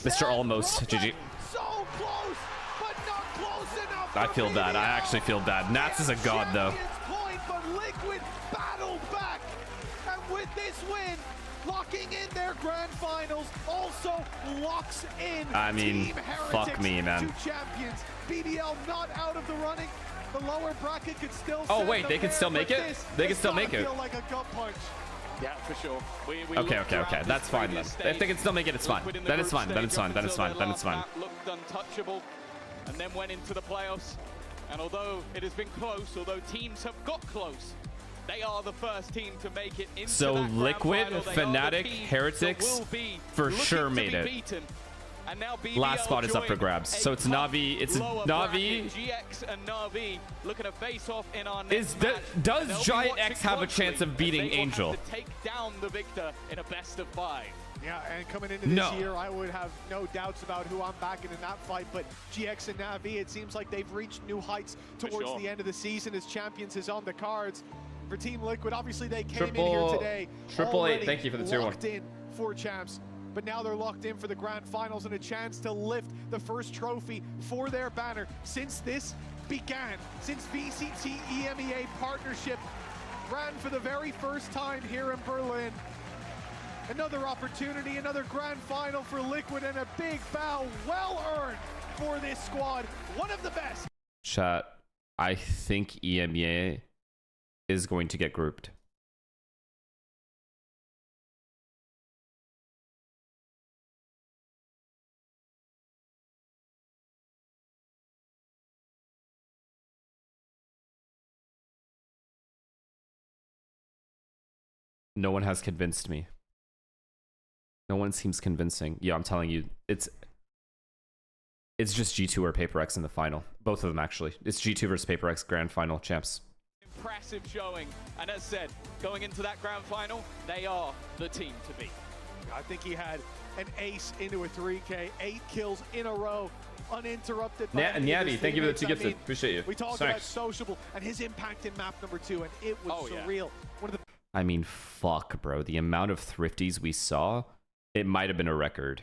Mr. Almost. GG. So close, but not close enough. I feel bad. I actually feel bad. Nats is a god, though. Point, but Liquid battled back. And with this win, locking in their grand finals, also locks in I mean, Team fuck me, man. to champions. BBL not out of the running. The lower bracket could still oh, wait, they can still make it? They can still make it. Feel like a gut punch. Yeah, for sure. Okay. That's fine then. If they can still make it, it's fine. Then it's fine. Then it's fine. Then it's fine. Then it's fine. Looked untouchable, and then went into the playoffs. And although it has been close, although teams have got close, they are the first team to make it into so that Liquid, Fnatic, Heretics, for sure made it. And now last spot is up for grabs. So it's Na'Vi. It's Na'Vi. GX and Na'Vi looking to face off in our does Giant X have a chance of beating Angel? To take down the victor in a best of 5. Yeah, and coming into this year, I would have no doubts about who I'm backing in that fight, but GX and Navi, it seems like they've reached new heights towards the end of the season as champions is on the cards. For Team Liquid, obviously they came in here today Triple-8, thank you for the tier 1. Locked in for champs, but now they're locked in for the grand finals and a chance to lift the first trophy for their banner since this began, since VCT EMEA partnership ran for the very first time here in Berlin. Another opportunity, another grand final for Liquid, and a big bow, well earned for this squad. One of the best. Chat, I think EMEA is going to get grouped. No one has convinced me. No one seems convincing. Yeah, I'm telling you, it's just G2 or PaperX in the final. Both of them, actually. It's G2 versus PaperX grand final champs. Impressive showing. And as said, going into that grand final, they are the team to beat. I think he had an ace into a 3K, 8 kills in a row, uninterrupted. Nyadi, thank you for the 2 gifted. Appreciate you. We talked about Sociable and his impact in map number 2, and it was surreal. One of the I mean, fuck, bro. The amount of thrifties we saw, it might have been a record.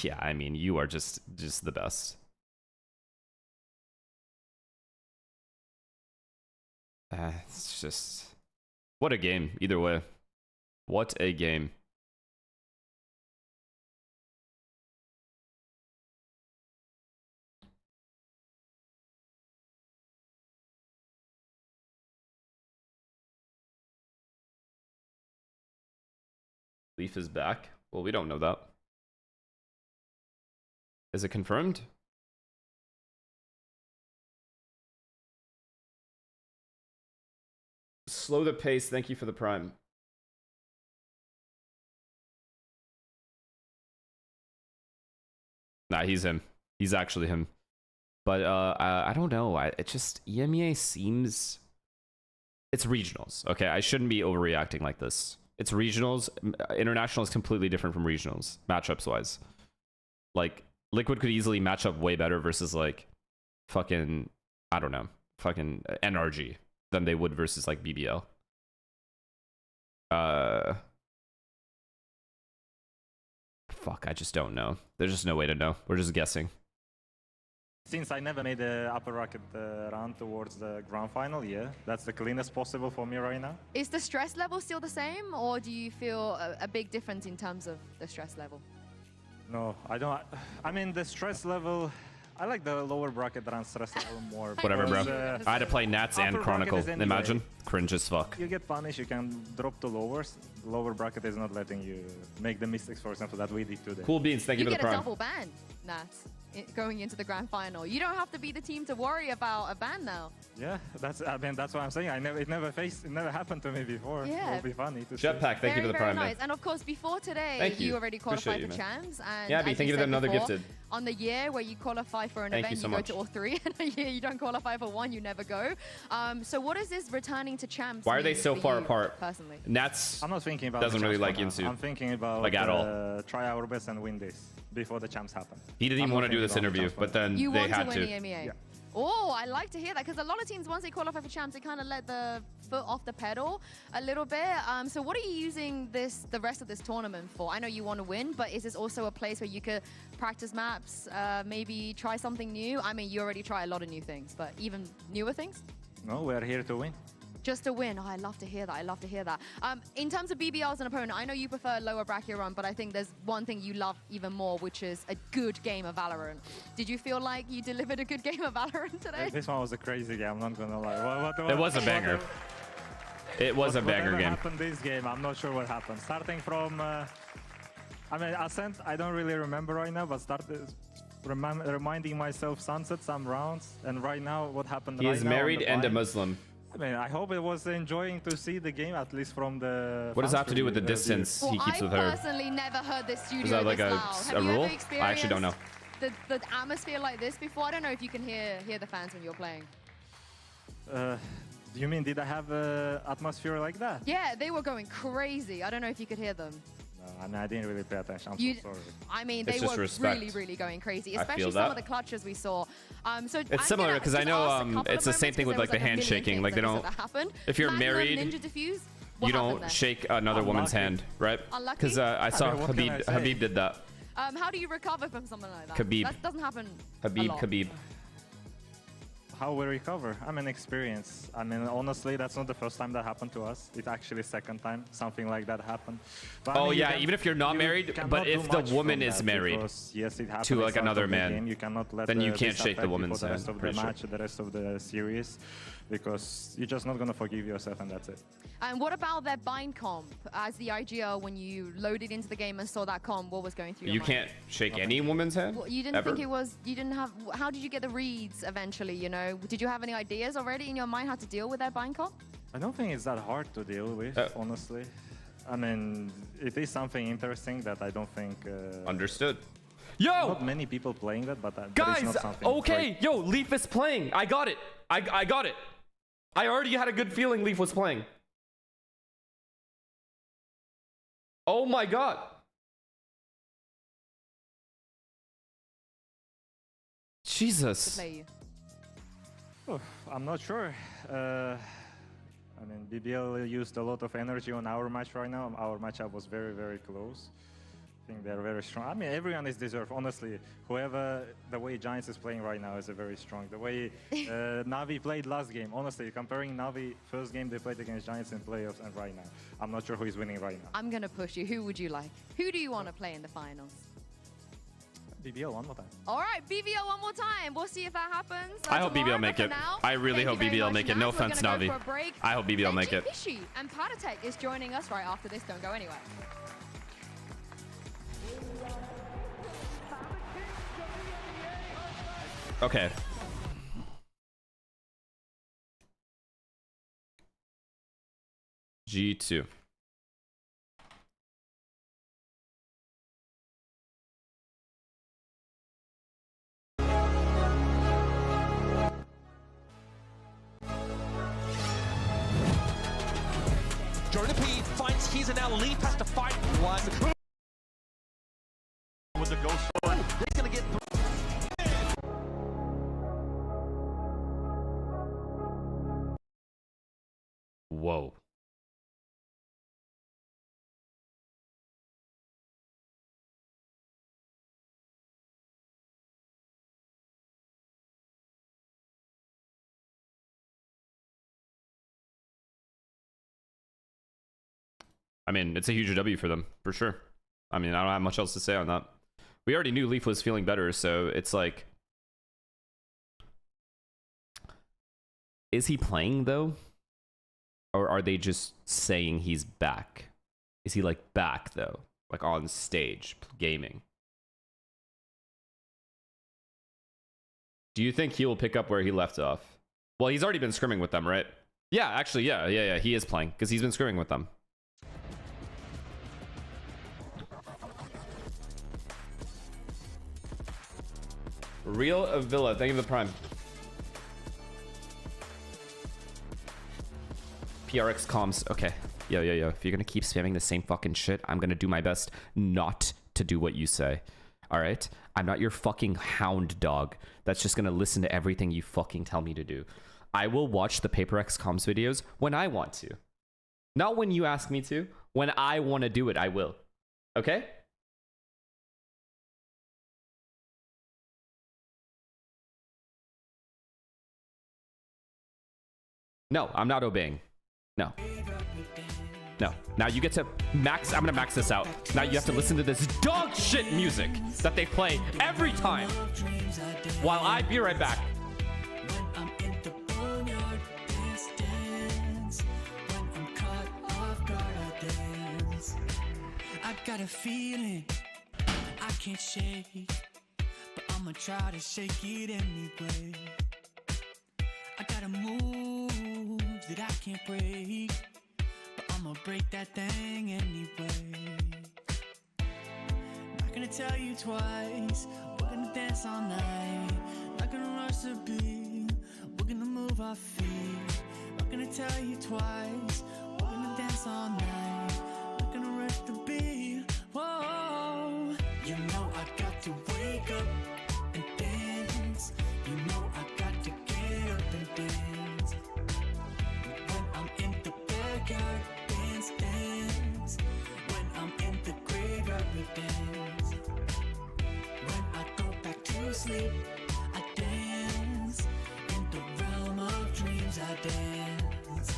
Yeah, I mean, you are just the best. It's just... What a game, either way. What a game. Leaf is back. Well, we don't know that. Is it confirmed? Slow the pace. Thank you for the prime. Nah, he's him. He's actually him. But I don't know. It just EMEA seems... It's regionals. Okay, I shouldn't be overreacting like this. It's regionals. International is completely different from regionals, matchups wise. Like, Liquid could easily match up way better versus, like, fucking, I don't know, fucking NRG than they would versus, like, BBL. Fuck, I just don't know. There's just no way to know. We're just guessing. Since I never made the upper bracket run towards the grand final, yeah, that's the cleanest possible for me right now. Is the stress level still the same, or do you feel a big difference in terms of the stress level? No, I don't. I mean, the stress level, I like the lower bracket run stress level more. Whatever, bro. I had to play Nats and Chronicle. Imagine. Cringe as fuck. You get punished, you can drop to lowers. The lower bracket is not letting you make the mistakes, for example, that we did today. Cool beans, thank you for the prime. You get a double ban, Nats, going into the grand final. You don't have to be the team to worry about a ban now. Yeah, I mean, that's what I'm saying. It never happened to me before. Yeah. It'll be funny to Jetpack, thank you for the prime. Nice. And of course, before today, you already qualified for champs. And yeah, thank you for another gifted. On the year where you qualify for an event, you go to all 3. And a year you don't qualify for 1, you never go. So what is this returning to champs? Why are they so far apart? Personally, Nats I'm not thinking about doesn't really like Yinsu. I'm thinking about like at all. Try our best and win this before the champs happen. He didn't even want to do this interview, but then they had to. You want to win the EMEA. Yeah. Oh, I like to hear that, because a lot of teams, once they qualify for champs, they kind of let the foot off the pedal a little bit. So what are you using the rest of this tournament for? I know you want to win, but is this also a place where you could practice maps, maybe try something new? I mean, you already try a lot of new things, but even newer things? No, we're here to win. Just to win. Oh, I love to hear that. I love to hear that. In terms of BBL as an opponent, I know you prefer lower bracket run, but I think there's one thing you love even more, which is a good game of Valorant. Did you feel like you delivered a good game of Valorant today? This one was a crazy game, I'm not gonna lie. It was a banger. It was a banger game. What happened this game? I'm not sure what happened. Starting from, I mean, Ascent, I don't really remember right now, but started reminding myself Sunset some rounds, and right now, what happened right now? He is married and a Muslim. I mean, I hope it was enjoying to see the game, at least from the... What does that have to do with the distance he keeps with her? I personally never heard this studio Is that like a rule? I actually don't know. The atmosphere like this before? I don't know if you can hear the fans when you're playing. You mean, did I have an atmosphere like that? Yeah, they were going crazy. I don't know if you could hear them. I mean, I didn't really pay attention. I'm so sorry. I mean, It's they just were respect. really going crazy, I especially feel some that. of the clutches we saw. So It's similar because I know it's the same thing with like the hand handshaking. Like they don't. If you're married, Ninja Diffuse, you don't shake another woman's hand, right? Unlucky? Because I saw what can I say? Habib did that. How do you recover from something like that? Khabib. That doesn't happen a lot. Khabib. How we recover? I mean, experience. I mean, honestly, that's not the first time that happened to us. It's actually second time something like that happened. But, I Oh mean, yeah, even if you're not married, cannot but do if the much woman from is that married because, yes, it happened to at like start another of the man, game. You cannot let then you this can't shake the affect you woman's for the hand. rest of the Pretty sure. match, the rest of the series, because you're just not gonna forgive yourself, and that's it. And what about their bind comp? As the IGL, when you loaded into the game and saw that comp, what was going through your You mind? can't shake any woman's hand. Well, you didn't ever? think it was, you didn't have, how did you get the reads eventually, you know? Did you have any ideas already in your mind how to deal with that bind comp? I don't think it's that hard to deal with, honestly. I mean, it is something interesting that I don't think... Understood. Yo! Not many people playing that, but that is Guys, not something okay, yo, Leaf is playing. I got it. I got it. I already had a good feeling Leaf was playing. Oh my god. Jesus. Oh, I'm not sure. I mean, BBL used a lot of energy on our match right now. Our matchup was very close. I think they're very strong. I mean, everyone is deserved, honestly. Whoever, the way Giants is playing right now is very strong. The way Navi played last game, honestly, comparing Navi first game they played against Giants in playoffs and right now, I'm not sure who is winning right now. I'm going to push you. Who would you like? Who do you want to play in the finals? BBL one more time. All right, BBL one more time. We'll see if that happens. I hope tomorrow, BBL make but it. for now, I really thank hope you very BBL much, make it. Naz. No We're offense, gonna Navi. go for a break. I hope BBL make it. Fishy and Patatek is joining us right after this. Don't go anywhere. Okay. G2. Jordan P finds keys and now Leaf has to fight one. With the ghost sword, he's gonna get through. Whoa. I mean, it's a huge W for them, for sure. I mean, I don't have much else to say on that. We already knew Leaf was feeling better, so it's like... Is he playing, though? Or are they just saying he's back? Is he, like, back, though? Like, on stage, gaming? Do you think he will pick up where he left off? Well, he's already been scrimming with them, right? Yeah, actually, yeah, he is playing, because he's been scrimming with them. Real Villa, thank you for the prime. PRX comms, okay. Yo. If you're gonna keep spamming the same fucking shit, I'm gonna do my best not to do what you say. Alright? I'm not your fucking hound dog that's just gonna listen to everything you fucking tell me to do. I will watch the PaperX comms videos when I want to. Not when you ask me to. When I want to do it, I will. Okay? No, I'm not obeying. No. No. Now you get to max. I'm gonna max this out. Now you have to listen to this dog shit music that they play every time while I be right back. I got a feeling I can't shake, but I'ma try to shake it anyway. I got a move that I can't break, but I'ma break that thing anyway. Not gonna tell you twice, we're gonna dance all night. Not gonna rush the beat, we're gonna move our feet. Not gonna tell you twice, we're gonna dance all night. Not gonna rush the beat, dance, dance. When I'm in the graveyard, we dance. When I go back to sleep, I dance. In the realm of dreams, I dance.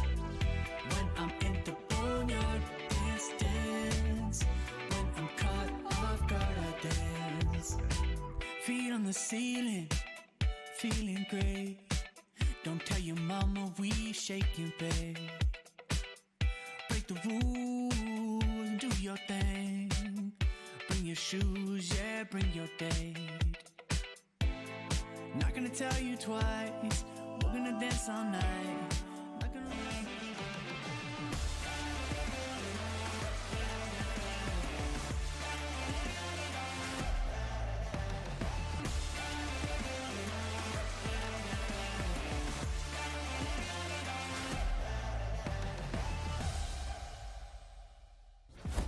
When I'm in the boneyard, dance, dance. When I'm caught off guard, I dance. Feet on the ceiling, feeling great. Don't tell your mama we shake and bake. Break the rules and do your thing. Bring your shoes, yeah, bring your date. Not gonna tell you twice, we're gonna dance all night. Not gonna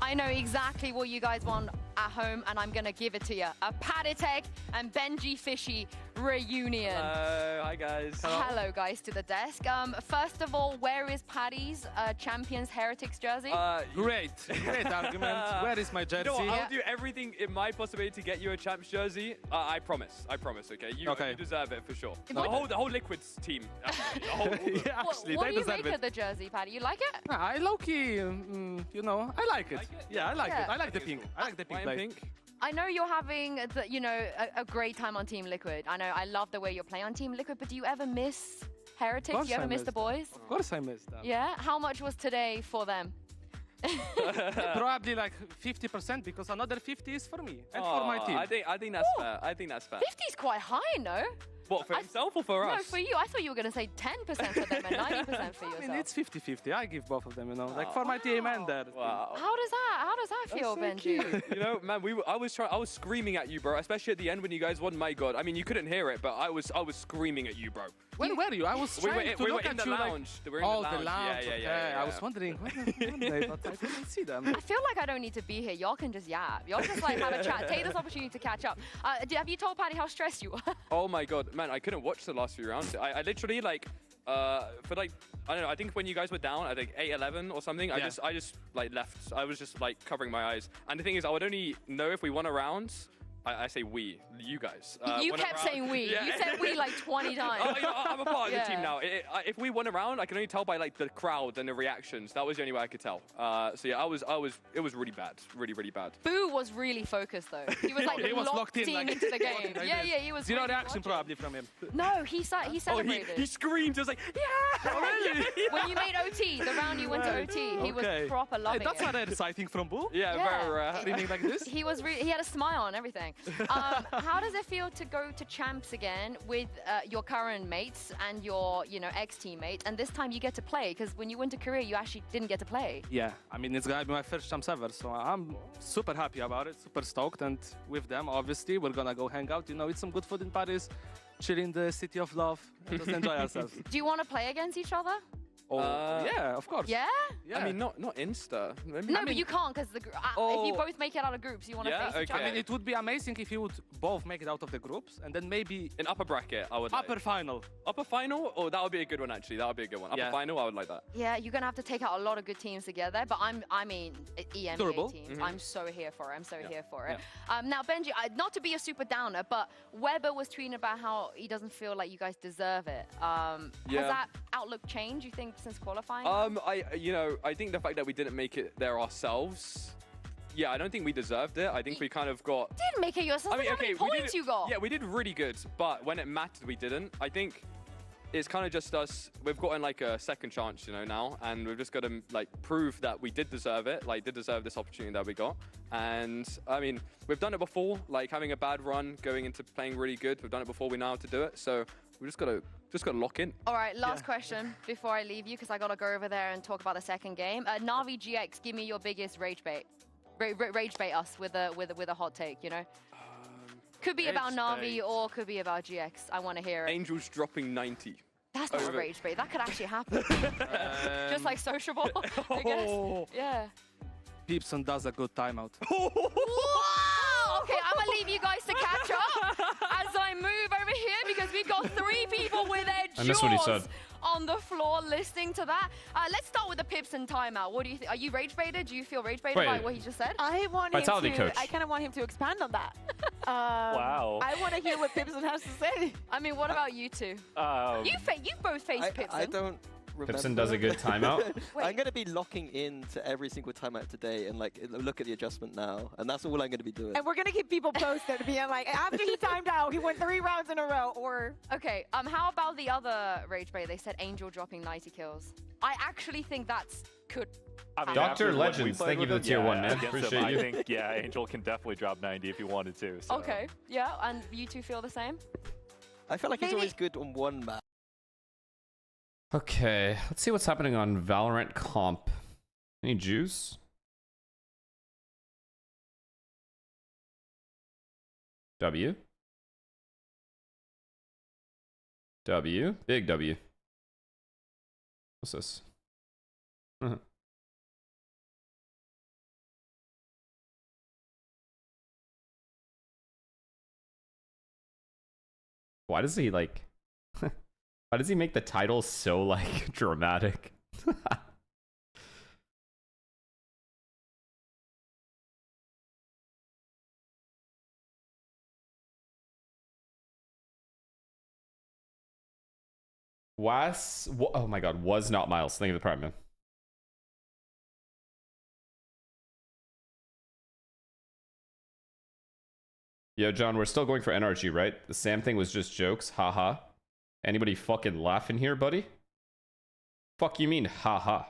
I know exactly what you guys want at home, and I'm gonna give it to you. A Paditech and Benji Fishy reunion. Hi guys. Hello guys to the desk. First of all, where is Paddy's Champions Heretics jersey? Great argument. Where is my jersey? You know what, I'll do everything in my possibility to get you a champs jersey. I promise, okay? You deserve it for sure. The whole Liquids team. Actually. Actually, what they do you deserve make of the jersey, Paddy? You like it? I low-key, you know, I like it. Yeah, I like it. I like the pink. I like the pink. I know you're having, a great time on Team Liquid. I know, I love the way you're playing on Team Liquid, but do you ever miss Heretics? Do you ever miss the boys? Of course I miss them. Yeah? How much was today for them? Probably like 50% because another 50 is for me and for my team. I think that's fair. I think that's fair. 50 is quite high, no? What, for himself or for us? No, for you. I thought you were going to say 10% for them and 90% for yourself. I mean, it's 50-50. I give both of them, you know, like for my team and their team. How does that feel, so Benji? You know, man, I was screaming at you, bro. Especially at the end when you guys won. My God, I mean, you couldn't hear it, but I was screaming at you, bro. Where were you? I was trying to look at you lounge. Like, we were in the lounge. Yeah. I was wondering where they, but I couldn't see them. I feel like I don't need to be here. Y'all can just yap. Y'all just like have a chat. Take this opportunity to catch up. Have you told Paddy how stressed you were? Oh my God, man, I couldn't watch the last few rounds. I literally like for like I don't know. I think when you guys were down, I think 8-11 or something. I just like left. I was just like covering my eyes. And the thing is, I would only know if we won a round. I say we, you guys. You kept saying we. Yeah. You said we like 20 times. You know, I'm a part of the team now. If we won a round, I can only tell by like the crowd and the reactions. That was the only way I could tell. So yeah, it was really bad, really bad. Boo was really focused though. He was like locked in into the game. Yeah, he was. Zero reaction probably from him. No, he celebrated. He screamed. He was like, yeah. Oh, really? When you made OT, the round you went to OT, he was proper loving it. That's not exciting from Boo. Yeah, very rare. Screaming like this. He was he had a smile and everything. How does it feel to go to champs again with your current mates and your ex-teammates, and this time you get to play? Because when you went to Korea, you actually didn't get to play. Yeah, I mean, it's gonna be my first champs ever, so I'm super happy about it, super stoked, and with them, obviously, we're gonna go hang out, eat some good food in Paris, chill in the city of love, and just enjoy ourselves. Do you want to play against each other? Yeah, of course. Yeah? I mean, not Insta. But you can't because if you both make it out of groups, you want to face each other. I mean, it would be amazing if you would both make it out of the groups, and then maybe an upper bracket. I would upper final. Upper final? Oh, that would be a good one actually. That would be a good one. Upper final, I would like that. Yeah, you're gonna have to take out a lot of good teams together. But I mean, EMEA teams. I'm so here for it. I'm so here for it. Now, Benji, not to be a super downer, but Weber was tweeting about how he doesn't feel like you guys deserve it. Has that outlook changed, you think, since qualifying? I think the fact that we didn't make it there ourselves, I don't think we deserved it. I think we kind of got... Didn't make it yourself. How many points you got? Yeah, we did really good, but when it mattered, we didn't. I think it's kind of just us. We've gotten like a second chance, now, and we've just got to like prove that we did deserve it, did deserve this opportunity that we got. And I mean, we've done it before, like having a bad run, going into playing really good. We've done it before. We know how to do it, so we just got to lock in. All right, last question before I leave you, because I got to go over there and talk about the second game. Na'Vi GX, give me your biggest rage bait. Rage bait us with a hot take, Could be about Na'Vi or could be about GX. I want to hear it. Angels dropping 90. That's not a rage bait. That could actually happen. Just like sociable, I guess. Yeah. Peepson does a good timeout. Whoa! Okay, I'm going to leave you guys to catch up as I move over here because we've got 3 people with their jaws on the floor listening to that. Let's start with the Pips and timeout. What do you think? Are you rage baited? Do you feel rage baited by what he just said? I want him Vitality to. coach. I kind of want him to expand on that. Wow. I want to hear what Pipson has to say. I mean, what about you two? You both faced Pipson. I don't remember. Pipson does a good timeout. I'm going to be locking in to every single timeout today and like look at the adjustment now, and that's all I'm going to be doing. And we're going to keep people posted, being like, after he timed out, he went 3 rounds in a row, or... Okay, how about the other rage bait? They said Angel dropping 90 kills. I actually think that's could... I mean, Dr. Legends, thank you for the tier 1, man. Appreciate you. I think, yeah, Angel can definitely drop 90 if he wanted to. So. Okay, yeah, and you two feel the same? I feel like he's always good on one map. Okay, let's see what's happening on Valorant comp. Any juice? W. W. Big W. What's this? Why does he like... Why does he make the title so, like, dramatic? Oh my god, was not Miles. Thank you for the prime, man. Yo, John, we're still going for NRG, right? The Sam thing was just jokes. Haha. Anybody fucking laughing here, buddy? Fuck you mean, haha.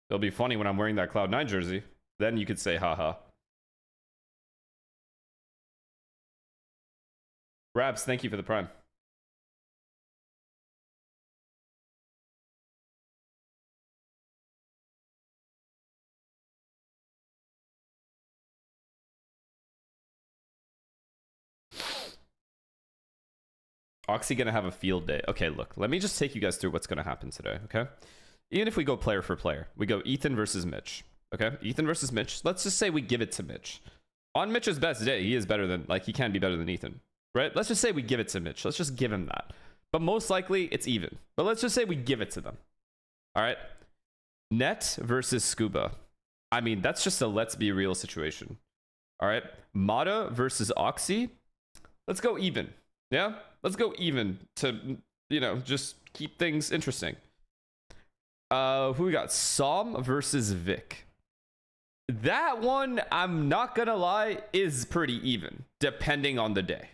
It'll be funny when I'm wearing that Cloud9 jersey. Then you could say haha. Rabs, thank you for the prime. Oxy gonna have a field day. Okay, look, let me just take you guys through what's gonna happen today, okay? Even if we go player for player, we go Ethan versus Mitch, okay? Ethan versus Mitch. Let's just say we give it to Mitch. On Mitch's best day, he is better than, like, he can be better than Ethan, right? Let's just say we give it to Mitch. Let's just give him that. But most likely, it's even. But let's just say we give it to them. All right? Net versus Scuba. I mean, that's just a let's be real situation. All right? Mata versus Oxy. Let's go even. Yeah? Let's go even to, you know, just keep things interesting. Who we got? Som versus Vic. That one, I'm not gonna lie, is pretty even, depending on the day.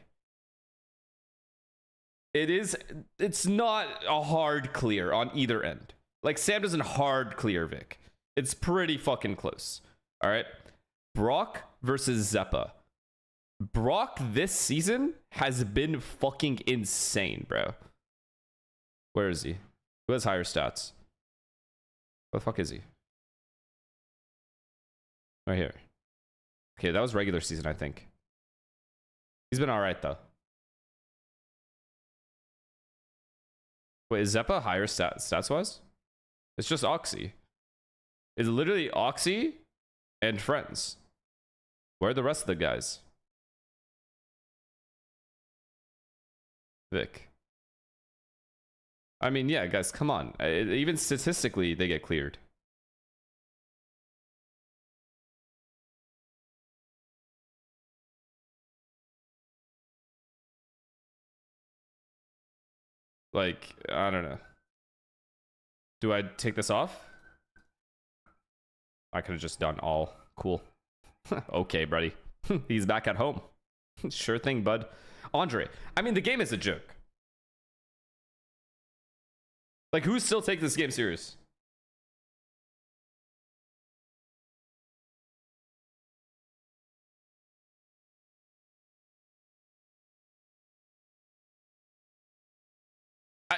It's not a hard clear on either end. Like, Sam doesn't hard clear Vic. It's pretty fucking close. All right? Brock versus Zeppa. Brock this season has been fucking insane, bro. Where is he? Who has higher stats? Where the fuck is he? Right here. Okay, that was regular season, I think. He's been alright, though. Wait, is Zeppa higher stats-wise? It's just Oxy. It's literally Oxy and friends. Where are the rest of the guys? Vic. I mean, yeah, guys, come on. Even statistically, they get cleared. Like, I don't know. Do I take this off? I could have just done all. Cool. Okay, buddy. He's back at home. Sure thing, bud. Andre, I mean, the game is a joke. Like, who still takes this game serious?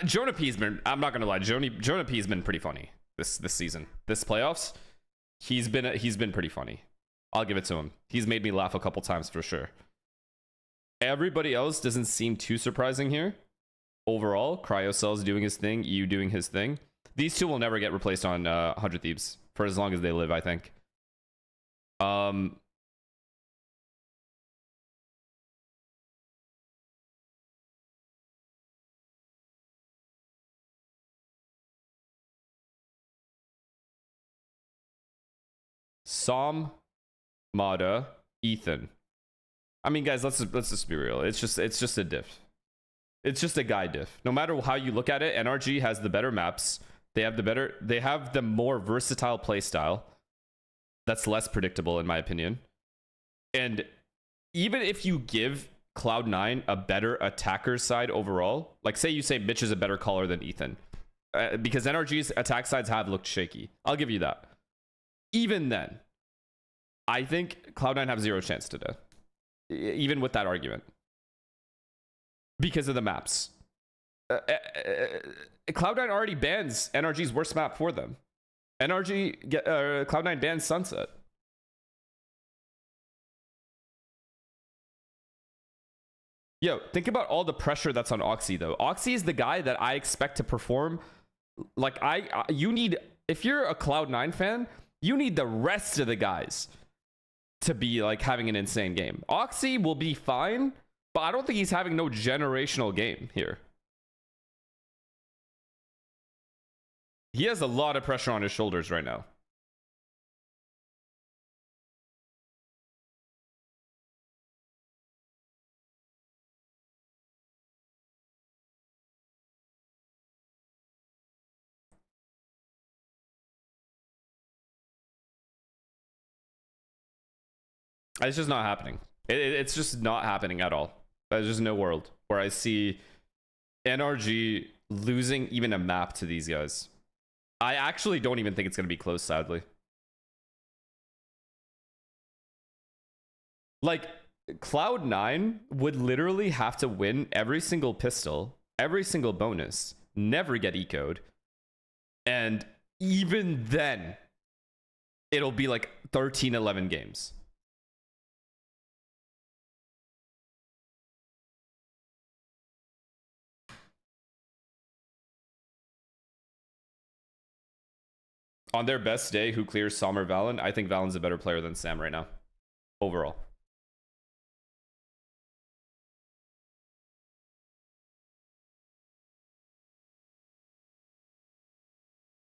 Jonah P's been, I'm not gonna lie, Jonah P's been pretty funny this season. This playoffs, he's been pretty funny. I'll give it to him. He's made me laugh a couple times for sure. Everybody else doesn't seem too surprising here. Overall, Cryocell's doing his thing, EU doing his thing. These two will never get replaced on 100 Thieves for as long as they live, I think. Som, Mada, Ethan. I mean, guys, let's just be real. It's just a diff. It's just a guy diff. No matter how you look at it, NRG has the better maps. They have the more versatile play style. That's less predictable in my opinion. And even if you give Cloud9 a better attacker side overall, like say Mitch is a better caller than Ethan, because NRG's attack sides have looked shaky. I'll give you that. Even then, I think Cloud9 have zero chance today. Even with that argument. Because of the maps. Cloud9 already bans NRG's worst map for them. Cloud9 bans Sunset. Yo, think about all the pressure that's on Oxy though. Oxy is the guy that I expect to perform. Like you need, if you're a Cloud9 fan, you need the rest of the guys to be like having an insane game. Oxy will be fine, but I don't think he's having no generational game here. He has a lot of pressure on his shoulders right now. It's just not happening. It's just not happening at all. There's just no world where I see NRG losing even a map to these guys. I actually don't even think it's going to be close, sadly. Like, Cloud9 would literally have to win every single pistol, every single bonus, never get ecoed. And even then, it'll be like 13-11 games. On their best day, who clears Sam or Valen? I think Valen's a better player than Sam right now. Overall.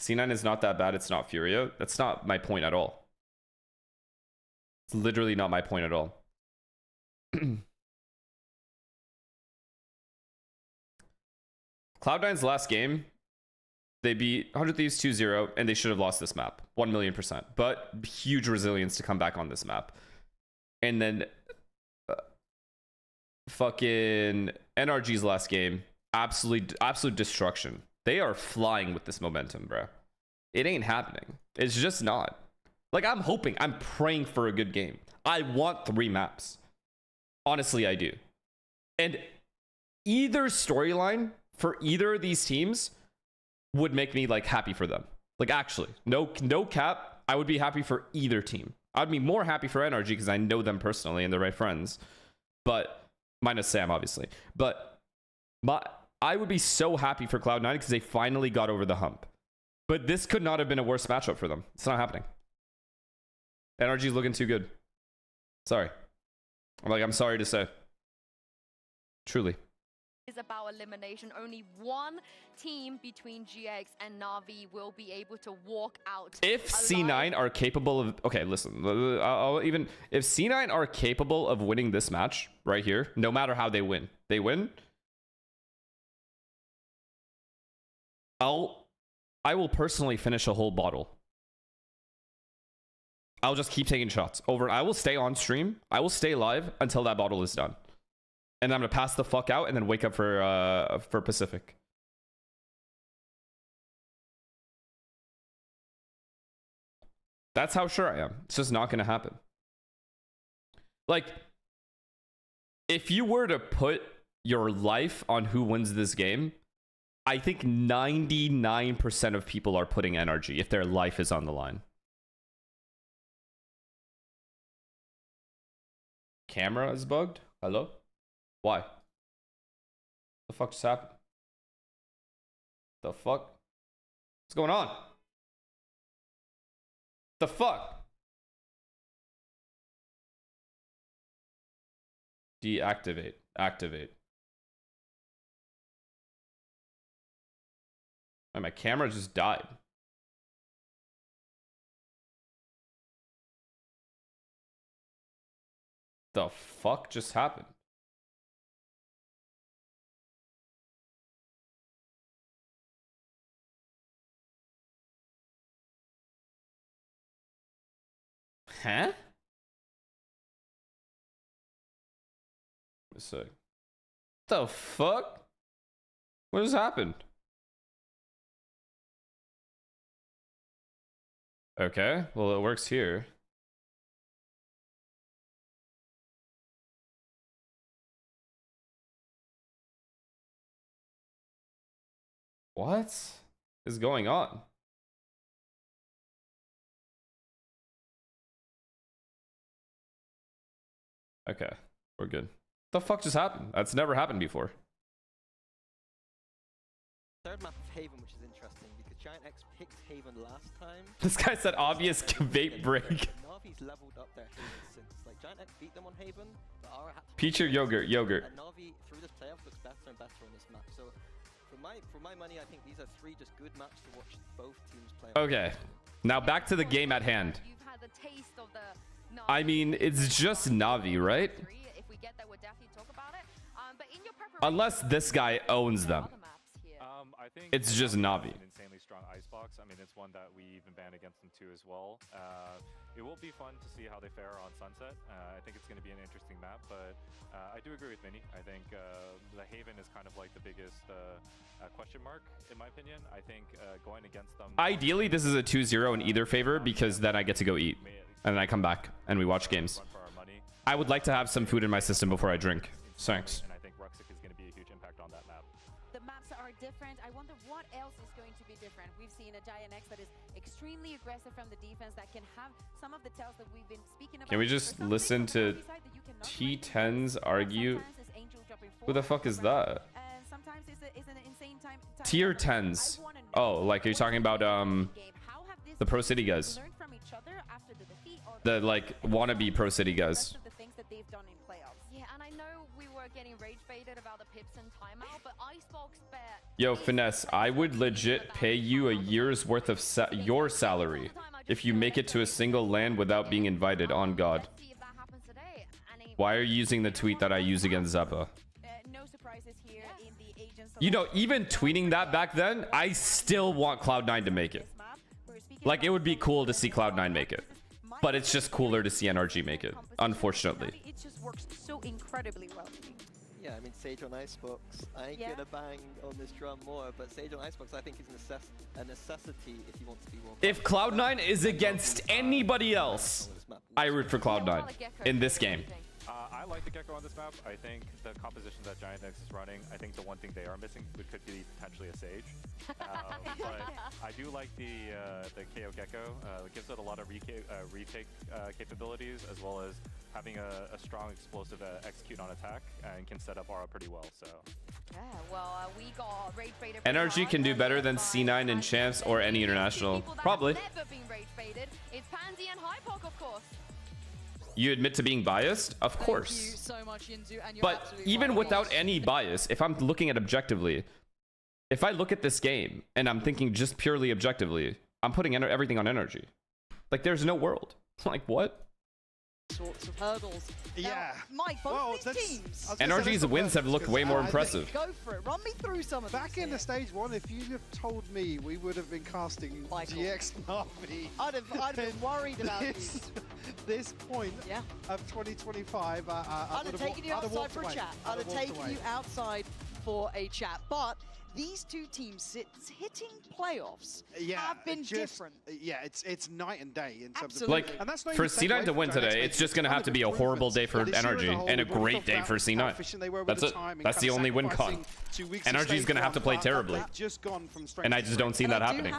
C9 is not that bad. It's not Furio. That's not my point at all. It's literally not my point at all. Cloud9's last game, they beat 100 Thieves 2-0, and they should have lost this map. 1,000,000%. But huge resilience to come back on this map. And then fucking NRG's last game, absolute destruction. They are flying with this momentum, bro. It ain't happening. It's just not. Like, I'm praying for a good game. I want 3 maps. Honestly, I do. And either storyline for either of these teams would make me like happy for them. Like, actually, no cap, I would be happy for either team. I'd be more happy for NRG because I know them personally and they're my friends, but minus Sam obviously. But I would be so happy for Cloud9 because they finally got over the hump. But this could not have been a worse matchup for them. It's not happening. NRG's looking too good. Sorry. I'm sorry to say. Truly. Is about elimination. Only one team between GX and Na'Vi will be able to walk out. If C9 are capable of... Okay, listen. If C9 are capable of winning this match right here, no matter how they win, I will personally finish a whole bottle. I'll just keep taking shots over. I will stay on stream. I will stay live until that bottle is done. And I'm going to pass the fuck out and then wake up for Pacific. That's how sure I am. It's just not going to happen. Like, if you were to put your life on who wins this game, I think 99% of people are putting NRG if their life is on the line. Camera is bugged? Hello? Why? The fuck just happened? The fuck? What's going on? The fuck? Deactivate. Activate. My camera just died. The fuck just happened? Huh? Let's see. The fuck? What has happened? Okay, well it works here. What is going on? Okay, we're good. The fuck just happened? That's never happened before. Third map of Haven, which is interesting because Giant X picked Haven last time. This guy said obvious vape break. Navi's leveled up their Haven since. Like Giant X beat them on Haven, but Aura had to Peach or yogurt? Yogurt. And Navi through this playoff looks better and better on this map. So for my money, I think these are three just good maps to watch both teams play. Okay, now back to the game at hand. You've had the taste of the I mean, it's just Navi, right? If we get there, we'll definitely talk about it. But in your Unless this guy owns them. I think It's just Navi. An insanely strong icebox. I mean, it's one that we even banned against them too as well. It will be fun to see how they fare on Sunset. I think it's going to be an interesting map, but I do agree with Minnie. I think the Haven is kind of like the biggest question mark, in my opinion. I think going against them... Ideally, this is a 2-0 in either favor because then I get to go eat. And then I come back and we watch games. I would like to have some food in my system before I drink. Thanks. And I think Ruxic is going to be a huge impact on that map. The maps are different. I wonder what else is going to be different. We've seen a Giant X that is extremely aggressive from the defense that can have some of the tells that we've been speaking about. Can we just listen to T10s argue? Who the fuck is that? Sometimes it's an insane time. Tier 10s. Oh, like are you talking about the Pro City guys? The like wannabe Pro City guys. Yeah, and I know we were getting rage baited about the pips and timeout, but Icebox bet. Yo, Finesse, I would legit pay you a year's worth of your salary if you make it to a single land without being invited, on God. Why are you using the tweet that I use against Zeppa? You know, even tweeting that back then, I still want Cloud9 to make it. Like, it would be cool to see Cloud9 make it. But it's just cooler to see NRG make it, unfortunately. It just works so incredibly well. Yeah, I mean, Sage on Icebox. I ain't gonna bang on this drum more, but Sage on Icebox I think is a necessity if you want to be more. If Cloud9 is against anybody else, I root for Cloud9 in this game. I like the Gecko on this map. I think the composition that Giant X is running, I think the one thing they are missing could be potentially a Sage. But I do like the KO Gecko. It gives it a lot of retake capabilities, as well as having a strong explosive execute on attack, and can set up Aura pretty well. So Yeah, well, we got rage baited. NRG can do better than C9 in champs or any international. Probably. Never been rage baited. It's Pansy and Hypok, of course. You admit to being biased? Of course. Thank you so much, Yinzu, and you're But even without any bias, if I'm looking at objectively, if I look at this game and I'm thinking just purely objectively, I'm putting everything on energy. Like, there's no world. Like, what? Sorts of hurdles. Yeah. Now, Mike, both these teams. NRG's wins have looked way more impressive. Go for it. Run me through some of Back in the stage one, if you'd have told me, we would have been casting GX Navi. I'd have been worried about this point of 2025. I'd have taken you outside for a chat. I'd have taken you outside for a chat. But these two teams hitting playoffs have been different. Yeah, it's night and day in terms of like, and that's not for even C9 to win today, it's just going to have to be a horrible day for NRG and a great day for C9. That's it. That's the only win con. NRG is going to have to play terribly. And I just don't see that happening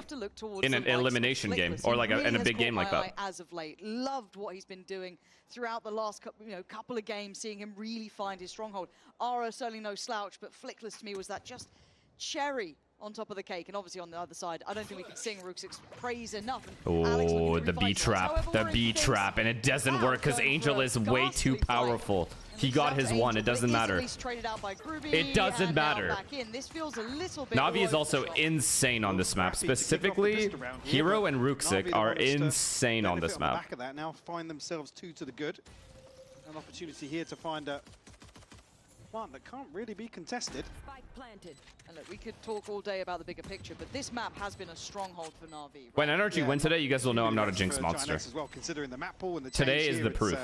in an elimination game or like in a big game like that. As of late, loved what he's been doing throughout the last couple of games, seeing him really find his stronghold. Aura certainly no slouch, but Flickless to me was that just cherry on top of the cake, and obviously on the other side, I don't think we can sing Ruxic's praise enough. Oh, the B trap, and it doesn't work because Angel is way too powerful. He got his one, it doesn't matter. It doesn't matter. Navi is also insane on this map. Specifically, Hero and Ruxic are insane on this map. Back of that now, find themselves 2 to the good. An opportunity here to find a plant that can't really be contested. Spike planted. And look, we could talk all day about the bigger picture, but this map has been a stronghold for Na'Vi. Right? When NRG win today, you guys will know I'm not a Jinx For monster. Giants as well, considering the map pool and the Today change is here, the it's, proof.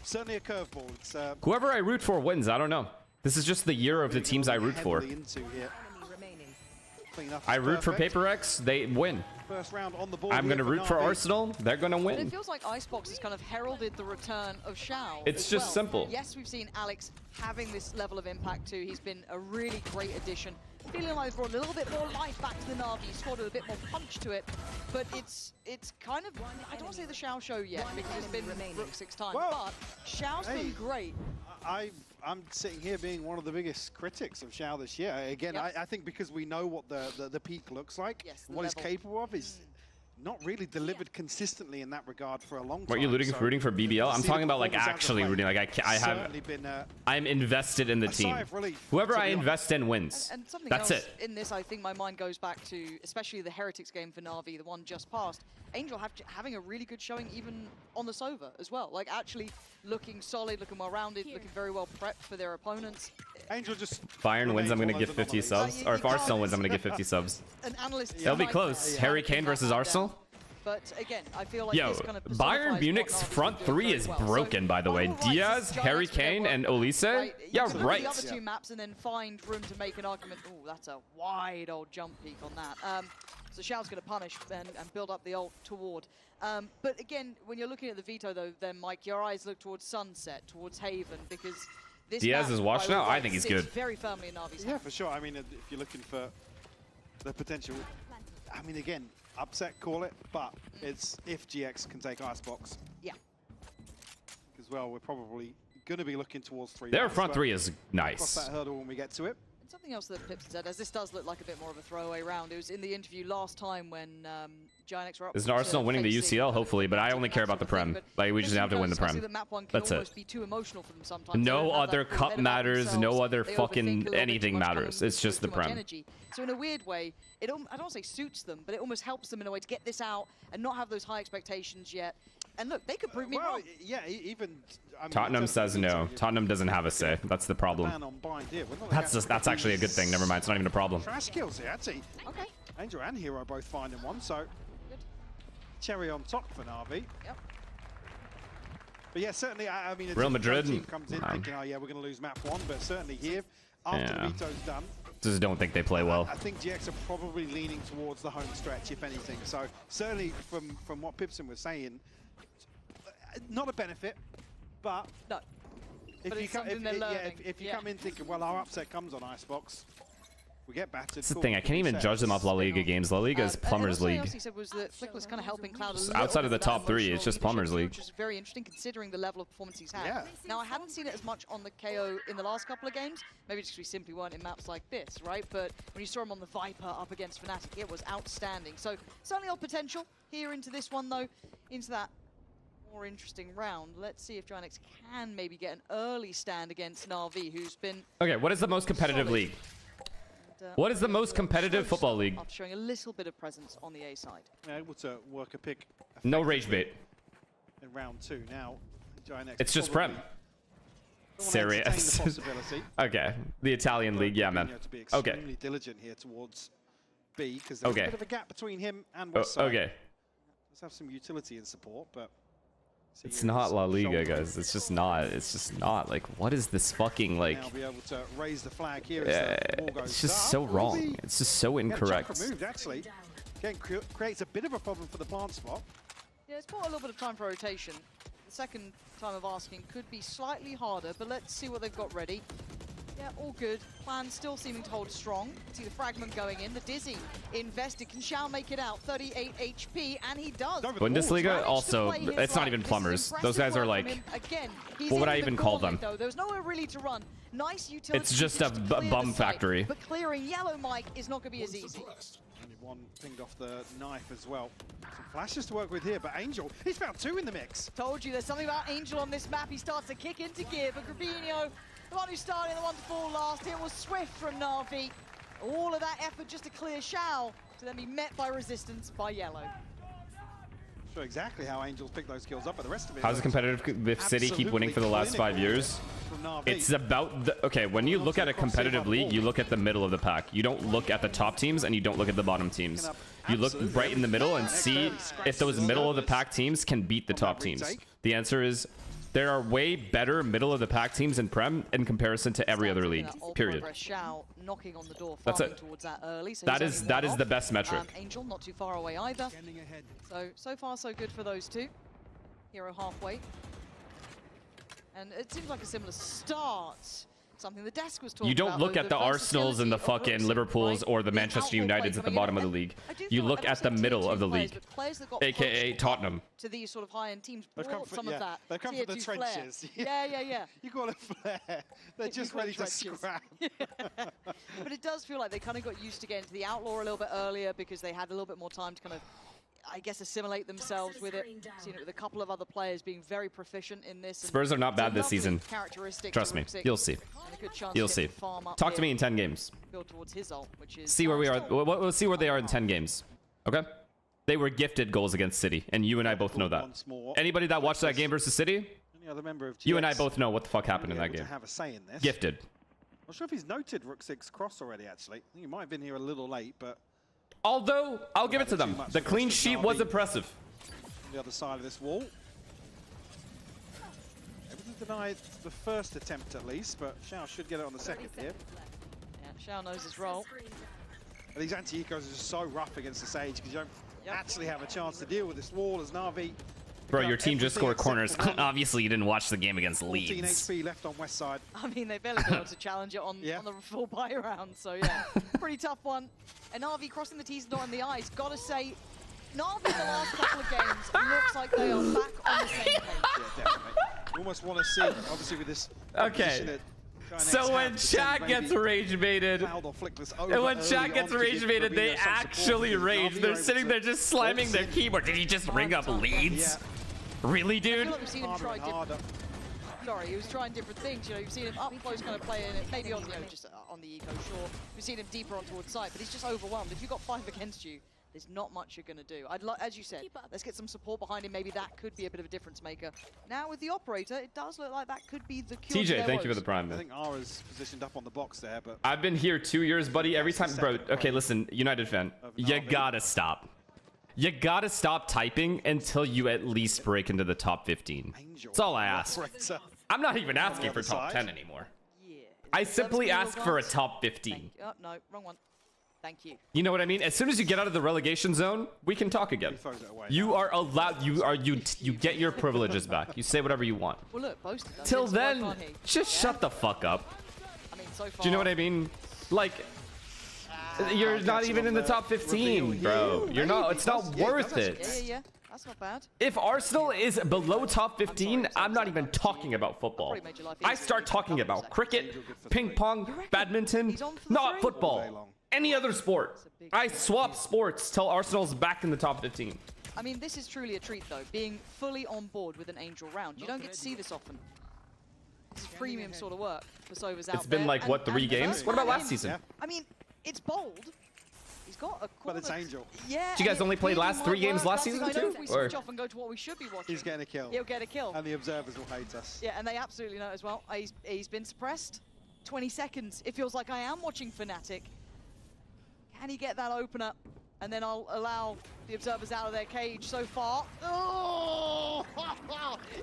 Certainly a curveball. It's Whoever I root for wins. I don't know. This is just the year of the teams I root for. into here. I root for Paper X. They win. First round on the board. I'm going to root for Na'Vi. Arsenal. They're going to But it win. feels like Icebox has kind of heralded the return of Shao. It's as just well. simple. Yes, we've seen Alex having this level of impact too. He's been a really great addition. Feeling like they've brought a little bit more life back to the Na'Vi squad, a bit more punch to it. But it's kind of, I don't want to say the Shao show yet because it's been Rook 6 times. Well, but Shao's hey, been great. I'm sitting here being one of the biggest critics of Shao this year. Again, Yep. I think because we know what the peak looks like, Yes, what he's level. capable of is not really delivered consistently in that regard for a long time. What are you rooting for BBL? I'm see talking the about like performance actually as of rooting. Like I have, certainly been I'm invested in the a sigh team. of relief, Whoever to I be invest in wins. And something That's else it. in this, I think my mind goes back to, especially the Heretics game for Na'Vi, the one just passed. Angel having a really good showing even on the Sova as well. Like actually looking solid, looking well-rounded, looking very well prepped for their opponents. Angel just... If Bayern wins, I'm going to give 50 subs. Or if Arsenal wins, I'm going to give 50 subs. An analyst It'll be might close. have Harry taken Kane that versus down. Arsenal. But again, I feel like Yo, this kind of Bayern Munich's front three is broken, by the way. Diaz, Harry Kane, and Olise? Yeah, Look at right. the other two maps and then find room to make an argument. Oh, that's a wide old jump peak on that. So Shao's going to punish and build up the ult toward. But again, when you're looking at the Veto, though, then Mike, your eyes look towards Sunset, towards Haven, because this Diaz map, is washed by all now? I rights, think he's sits good. very firmly in Na'Vi's Yeah, hand. for sure. I mean, if you're looking for the potential, I mean, again, upset, call it, but it's if GX can take Icebox. Yeah. As well, we're probably going to be looking towards 3. Their rounds, front but three is cross nice. that hurdle when we get to it. And something else that Pips said, as this does look like a bit more of a throwaway round, it was in the interview last time when Giants were up. Is Arsenal winning the UCL? Hopefully, but I only care about the Prem. Like, we just have to win the Prem. That's it. Be too emotional for them sometimes. No They don't have other that full cup head about matters. themselves. No other They overthink a fucking little bit anything too much, matters. come in It's just the with too much Prem. energy. So in a weird way, I don't want to say suits them, but it almost helps them in a way to get this out and not have those high expectations yet. And look, they could prove me wrong. Yeah, even... I mean, Tottenham says no. Tottenham doesn't have a say. That's the problem. ban on bind here. We're not That's actually a good thing. Never mind. It's not even a problem. Trash kills here, actually. Okay. Angel and Hero both finding one, so cherry on top for Na'Vi. Yep. But yeah, certainly, I mean, Real Madrid, team comes in thinking, oh yeah, we're going to lose map 1, but certainly here, after the Veto's done, Just don't think they play well. I think GX are probably leaning towards the home stretch, if anything. So certainly, from what Pipson was saying, not a benefit, but no. If But you it's come, something they're learning. if you Yeah. come in thinking, well, our upset comes on Icebox, we get battered. That's the cool, thing. I can't even judge them off La Liga games. La Liga is Plumbers Something League. else he said was that Flick was kind of helping Cloud a little Outside of the bit with that top three, it's emotional just Plumbers leadership, League. which is very interesting considering the level of performance he's had. Yeah. Now, I hadn't seen it as much on the KO in the last couple of games. Maybe just because we simply weren't in maps like this, right? But when you saw him on the Viper up against Fnatic, it was outstanding. So certainly all potential here into this one, though, into that more interesting round. Let's see if Giants can maybe get an early stand against Na'Vi, who's been... Okay, what is the most competitive solid. league? What is the most competitive football league? After showing a little bit of presence on the A side. Yeah, able to work a pick No rage bait. in round 2 now. Giants It's just probably Prem. don't wanna entertain Serious. the possibility. Okay, the Italian league, yeah, man. To be Okay. extremely diligent here towards B because there's Okay. a bit of a gap between him and West side. Okay. Let's have some utility and support, but It's not La Liga, guys. It's just not. It's just not. Like, what is this fucking, like... now be able to raise the flag here as the ball goes It's just up. so Will wrong. be- It's just so Yeah, chuck incorrect. removed, actually. Again, creates a bit of a problem for the plant spot. Yeah, it's bought a little bit of time for rotation. The second time of asking could be slightly harder, but let's see what they've got ready. Yeah, all good. Plan still seeming to hold strong. See the fragment going in. The Dizzy invested. Can Shao make it out? 38 HP, and he does. Bundesliga, also, it's not even plumbers. Those guys are like... Again, What would I even call them? though. There's nowhere really to run. Nice utility. It's just a to clear bum the site, factory. But clearing Yellow Mike is not going to be as easy. Only one pinged off the knife as well. Some flashes to work with here, but Angel, he's found 2 in the mix. Told you, there's something about Angel on this map. He starts to kick into gear, but Grabinho, the one who started, the one to fall last, it was swift from Na'Vi. All of that effort just to clear Shao, to then be met by resistance by Yellow. Sure, exactly how Angels pick those kills up, but the rest of it. How's it competitive if City keep winning for the last 5 years? It's about the, okay, when you look at a competitive league, you look at the middle of the pack. You don't look at the top teams and you don't look at the bottom teams. You look right in the middle and see if those middle of the pack teams can beat the top teams. The answer is there are way better middle of the pack teams in Prem in comparison to every other league. Period. Knocking on the door, That's it. towards that early, so that is the best metric. Angel not too far away either. So far so good for those two. Hero halfway. And it seems like a similar start. Something the desk was talking You don't about, look though, at the Arsenals and the fucking Liverpools or the Manchester Uniteds at the bottom of the league. You look at the middle of the league, aka Tottenham. To these sort of high-end teams, brought some yeah, of that. They've come tier from the 2 flair. trenches. Yeah. You call it flair. They're just ready to scrap. But it does feel like they kind of got used to getting to the Outlaw a little bit earlier because they had a little bit more time to kind of, I guess, assimilate themselves with it. Seen it with a couple of other players being very proficient in this. Spurs are not bad this season. Trust me, you'll see. You'll see. Talk to me in 10 games. See where we are. We'll see where they are in 10 games. Okay? They were gifted goals against City, and you and I both know that. Anybody that watched that game versus City, you and I both know what the fuck happened in that game. Have a say in this. Gifted. Not sure if he's noted Rook 6 cross already, actually. I think he might have been here a little late, but... Although, I'll give it to them. The clean sheet was impressive. On the other side of this wall. Everything denied the first attempt at least, but Xiao should get it on the second here. Yeah, Xiao knows his role. But these anti-ecos are just so rough against the Sage because you don't actually have a chance to deal with this wall as Na'Vi. Bro, your team just scored corners. Obviously, you didn't watch the game against 14 Leeds. HP left on West Side. I mean, they barely got to challenge it on the full buy round, so yeah, pretty tough one. And Na'Vi crossing the T's, not on the I's. Gotta say, Na'Vi the last couple of games looks like they are back on the same page. Yeah, definitely. You almost want to see, obviously, with this. Okay. So when chat gets rage baited, and when chat gets rage baited, they actually rage. They're sitting there just slamming their keyboard. Did he just ring up Leeds? Really, dude? I feel like we've seen him try Sorry, he was trying different things. You know, you've seen him up close, kind of playing it, maybe on just on the eco, sure. We've seen him deeper on towards side, but he's just overwhelmed. If you've got 5 against you, there's not much you're going to do. As you said, let's get some support behind him. Maybe that could be a bit of a difference maker. Now with the operator, it does look like that could be the cure. TJ, thank you for the prime, man. I think Ara's positioned up on the box there, but I've been here 2 years, buddy. Every time, bro. Okay, listen, United fan, you gotta stop. You gotta stop typing until you at least break into the top 15. That's all I ask. I'm not even asking for top 10 anymore. I simply ask for a top 15. Oh, no, wrong one. Thank you. You know what I mean? As soon as you get out of the relegation zone, we can talk again. You are allowed. You get your privileges back. You say whatever you want. Well, look, boasted. Till then, just shut the fuck up. I mean, so far. Do you know what I mean? Like, you're not even in the top 15, bro. You're not. It's not worth it. Yeah. That's not bad. If Arsenal is below top 15, I'm not even talking about football. I start talking about cricket, ping pong, badminton, not football. Any other sport. I swap sports till Arsenal's back in the top 15. I mean, this is truly a treat, though, being fully on board with an Angel round. You don't get to see this often. This is premium sort of work for Sova's out there. It's been like, what, 3 games? What about last season? I mean, it's bold. He's got a corner. But it's Angel. Yeah. Did you guys only play last 3 games last season, too? If we switch off and go to what we should be watching, he's getting a kill. He'll get a kill. And the observers will hate us. Yeah, and they absolutely know as well. He's been suppressed. 20 seconds. It feels like I am watching Fnatic. Can he get that opener? And then I'll allow the observers out of their cage so far. Oh,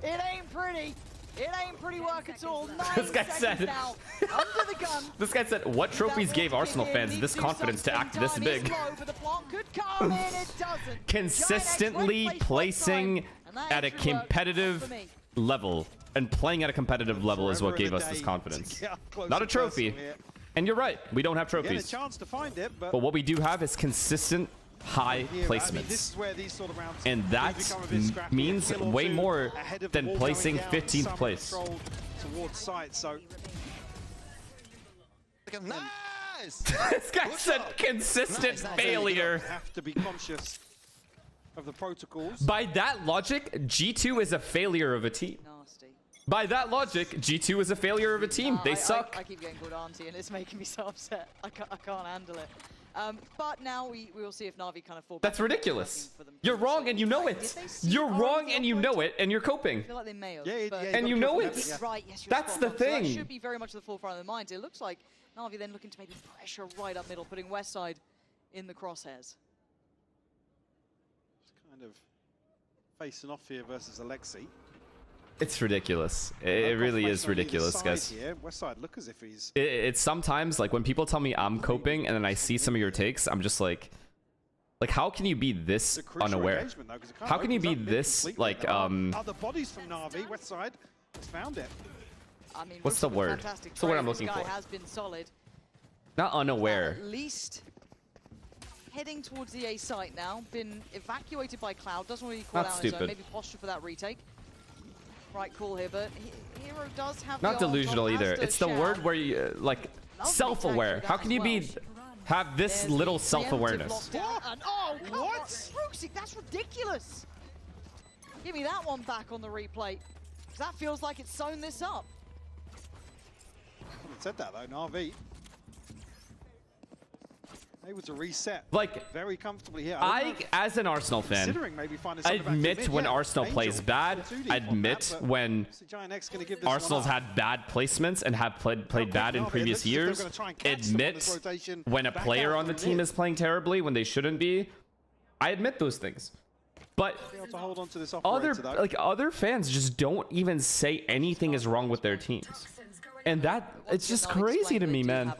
it ain't pretty. It ain't pretty work at all. 9 this guy said, now, under the gun. This guy said, what trophies gave Arsenal fans this confidence to act this big? Consistently placing at a competitive level. And playing at a competitive level is what gave us this confidence. Not a trophy. And you're right, we don't have trophies. He had a chance to find it, but what we do have is consistent high placements. And that means way more than placing 15th place. Towards site, so nice. This guy said consistent failure. Have to be conscious of the protocols. By that logic, G2 is a failure of a team. By that logic, G2 is a failure of a team. They suck. I keep getting called auntie, and it's making me so upset. I can't handle it. But now we will see if Na'Vi kind of fall back. That's ridiculous. You're wrong and you know it. You're wrong and you know it, and you're coping. I feel like they may have. And you know it. Right, yes, you're That's spot the on. So that thing. should be very much the forefront of their minds. It looks like Na'Vi then looking to maybe pressure right up middle, putting Westside in the crosshairs. Just kind of facing off here versus Alexi. It's ridiculous. It really is ridiculous, guys. Westside look as if he's... It's sometimes, like, when people tell me I'm coping and then I see some of your takes, I'm just like, how can you be this unaware? How can you be this, like, Other bodies from Na'Vi, Westside has found it. I mean, what's the word? What's the word I'm looking for? Has been solid. Not unaware. At least heading towards the A site now. Been evacuated by Cloud. Doesn't really call out his own. Maybe posture for that retake. Right call here, but Hero does have not delusional either. It's the word where you like self-aware. How can you be have this little self-awareness? Oh, what? Brooksy, that's ridiculous. Give me that one back on the replay. That feels like it's sewn this up. I haven't said that though, Na'Vi. Able to reset like very comfortably here. As an Arsenal fan, I admit when Arsenal plays bad. I admit when Arsenal's had bad placements and have played bad in previous years. Admit when a player on the team is playing terribly when they shouldn't be. I admit those things. But other fans just don't even say anything is wrong with their teams. And that, it's just crazy to me, man.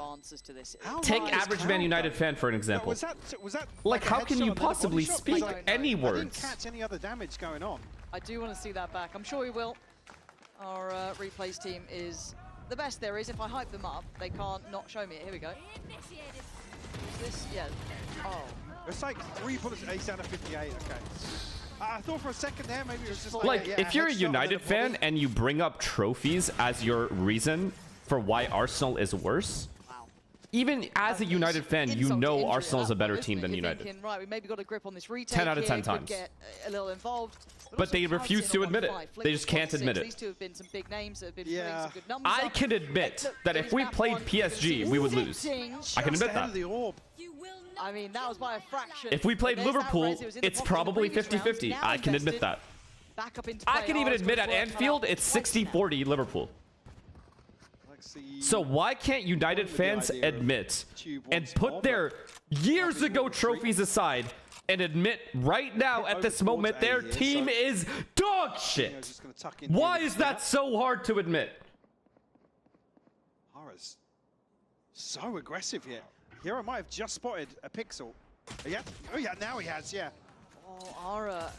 Take average Man United fan for an example. Like, how can you possibly speak any words? Catch any other damage going on. I do want to see that back. I'm sure we will. Our replays team is the best there is. If I hype them up, they can't not show me it. Here we go. Is this? Yeah. Oh. It's like 3 bullets, ace out of 58. Okay. I thought for a second there, maybe it was just like if you're a United fan and you bring up trophies as your reason for why Arsenal is worse, even as a United fan, you know Arsenal is a better team than United. Right, we maybe got a grip on this retake 10 out of 10 times. Get a little involved, but they refuse to admit it. They just can't admit it. These two have been some big names that have been putting some good numbers I can admit that if we played PSG, we would lose. I can admit that. I mean, that was by a fraction. If we played Liverpool, it's probably 50-50. I can admit that. I can even admit at Anfield, it's 60-40 Liverpool. So why can't United fans admit and put their years ago trophies aside and admit right now at this moment their team is dog shit? Why is that so hard to admit? Hara's so aggressive here. Hero might have just spotted a pixel. Yeah. Oh yeah, now he has, yeah. Oh, Ara.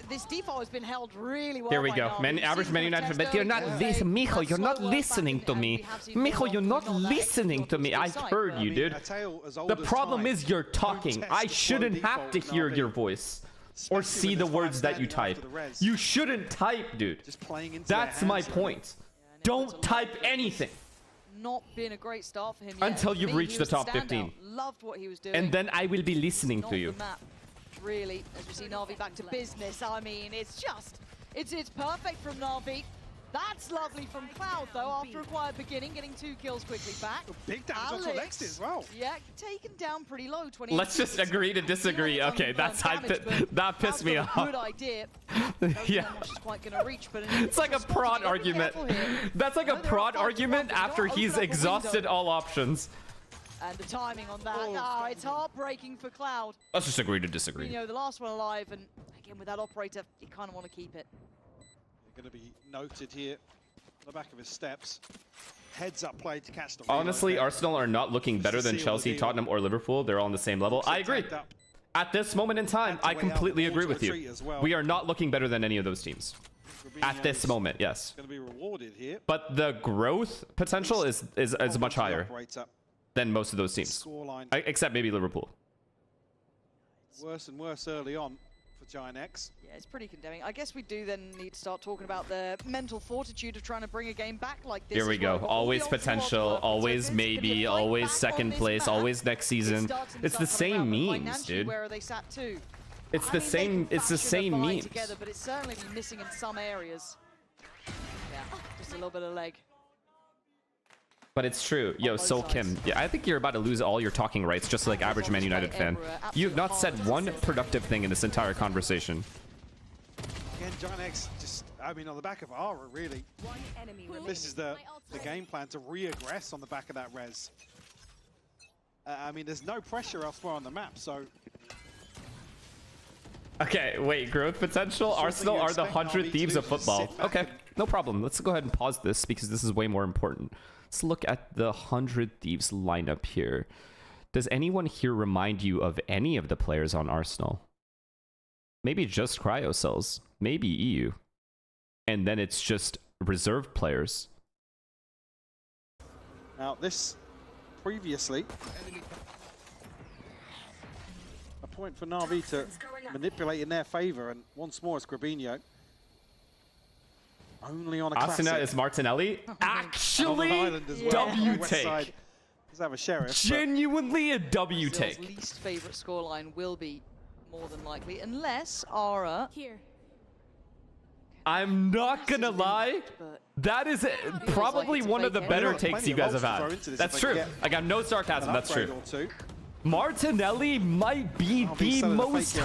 This default has been held really well. Here we go. Average Man United, but you're not listening. Mijo, you're not listening to me. Mijo, you're not listening to me. I heard you, dude. The problem is you're talking. I shouldn't have to hear your voice or see the words that you type. You shouldn't type, dude. That's my point. Don't type anything. Not been a great start for him yet. Until you've reached the top 15. Loved what he was doing. And then I will be listening to you. Really, as we see Na'Vi back to business. I mean, it's perfect from Na'Vi. That's lovely from Cloud, though, after a quiet beginning, getting 2 kills quickly back. Big damage onto Alexi as well. Yeah, taken down pretty low. 20. Let's just agree to disagree. Okay, that pissed me off. Good idea. Yeah. Quite gonna reach, but it's like a prod argument. That's like a prod argument after he's exhausted all options. And the timing on that, it's heartbreaking for Cloud. Let's just agree to disagree. You know, the last one alive, and again with that operator, you kind of want to keep it. Going to be noted here on the back of his steps. Heads up play to catch the honestly, Arsenal are not looking better than Chelsea, Tottenham, or Liverpool. They're all on the same level. I agree. At this moment in time, I completely agree with you. We are not looking better than any of those teams. At this moment, yes. Going to be rewarded here. But the growth potential is much higher than most of those teams. Except maybe Liverpool. Worse and worse early on for Giant X. Yeah, it's pretty condemning. I guess we do then need to start talking about the mental fortitude of trying to bring a game back like this. Here we go. Always potential, always maybe, always second place, always next season. It's the same memes, dude. Where are they sat to? It's the same. It's the same memes. Together, but it's certainly missing in some areas. Yeah, just a little bit of leg. But it's true. Yo, Soul Kim. Yeah, I think you're about to lose all your talking rights, just like average Man United fan. You have not said one productive thing in this entire conversation. Again, Giant X just, I mean, on the back of Aura, really. This is the game plan to re-aggress on the back of that res. I mean, there's no pressure elsewhere on the map, so... Okay, wait, growth potential? Arsenal are the 100 thieves of football. Okay, no problem. Let's go ahead and pause this because this is way more important. Let's look at the 100 thieves lineup here. Does anyone here remind you of any of the players on Arsenal? Maybe just Cryocells, maybe EU. And then it's just reserve players. Now, this previously... a point for Na'Vi to manipulate in their favor, and once more it's Grabinho. Only on a classic. Asuna is Martinelli. Actually, W take. Does have a sheriff. Genuinely a W Brazil's take. least favorite scoreline will be more than likely, unless Aura. Here. I'm not gonna lie. That is probably one of the better takes you guys have had. That's true. I got no sarcasm. That's true. Martinelli might be the most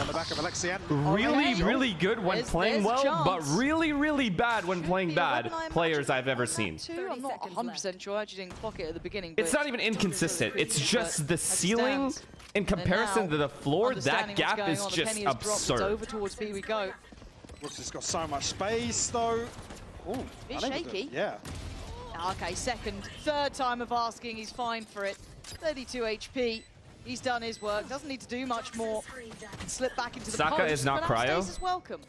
really good when playing well, but really bad when playing bad players I've ever seen. I'm not 100% sure. I actually didn't clock it at the beginning. It's not even inconsistent. It's just the ceiling in comparison to the floor. That gap is just absurd. Over towards B we go. Brooks has got so much space though. Ooh, bit shaky. Yeah. Okay, third time of asking. He's fine for it. 32 HP. He's done his work. Doesn't need to do much more. Slip back into the Saka post, is not cryo. Is welcome.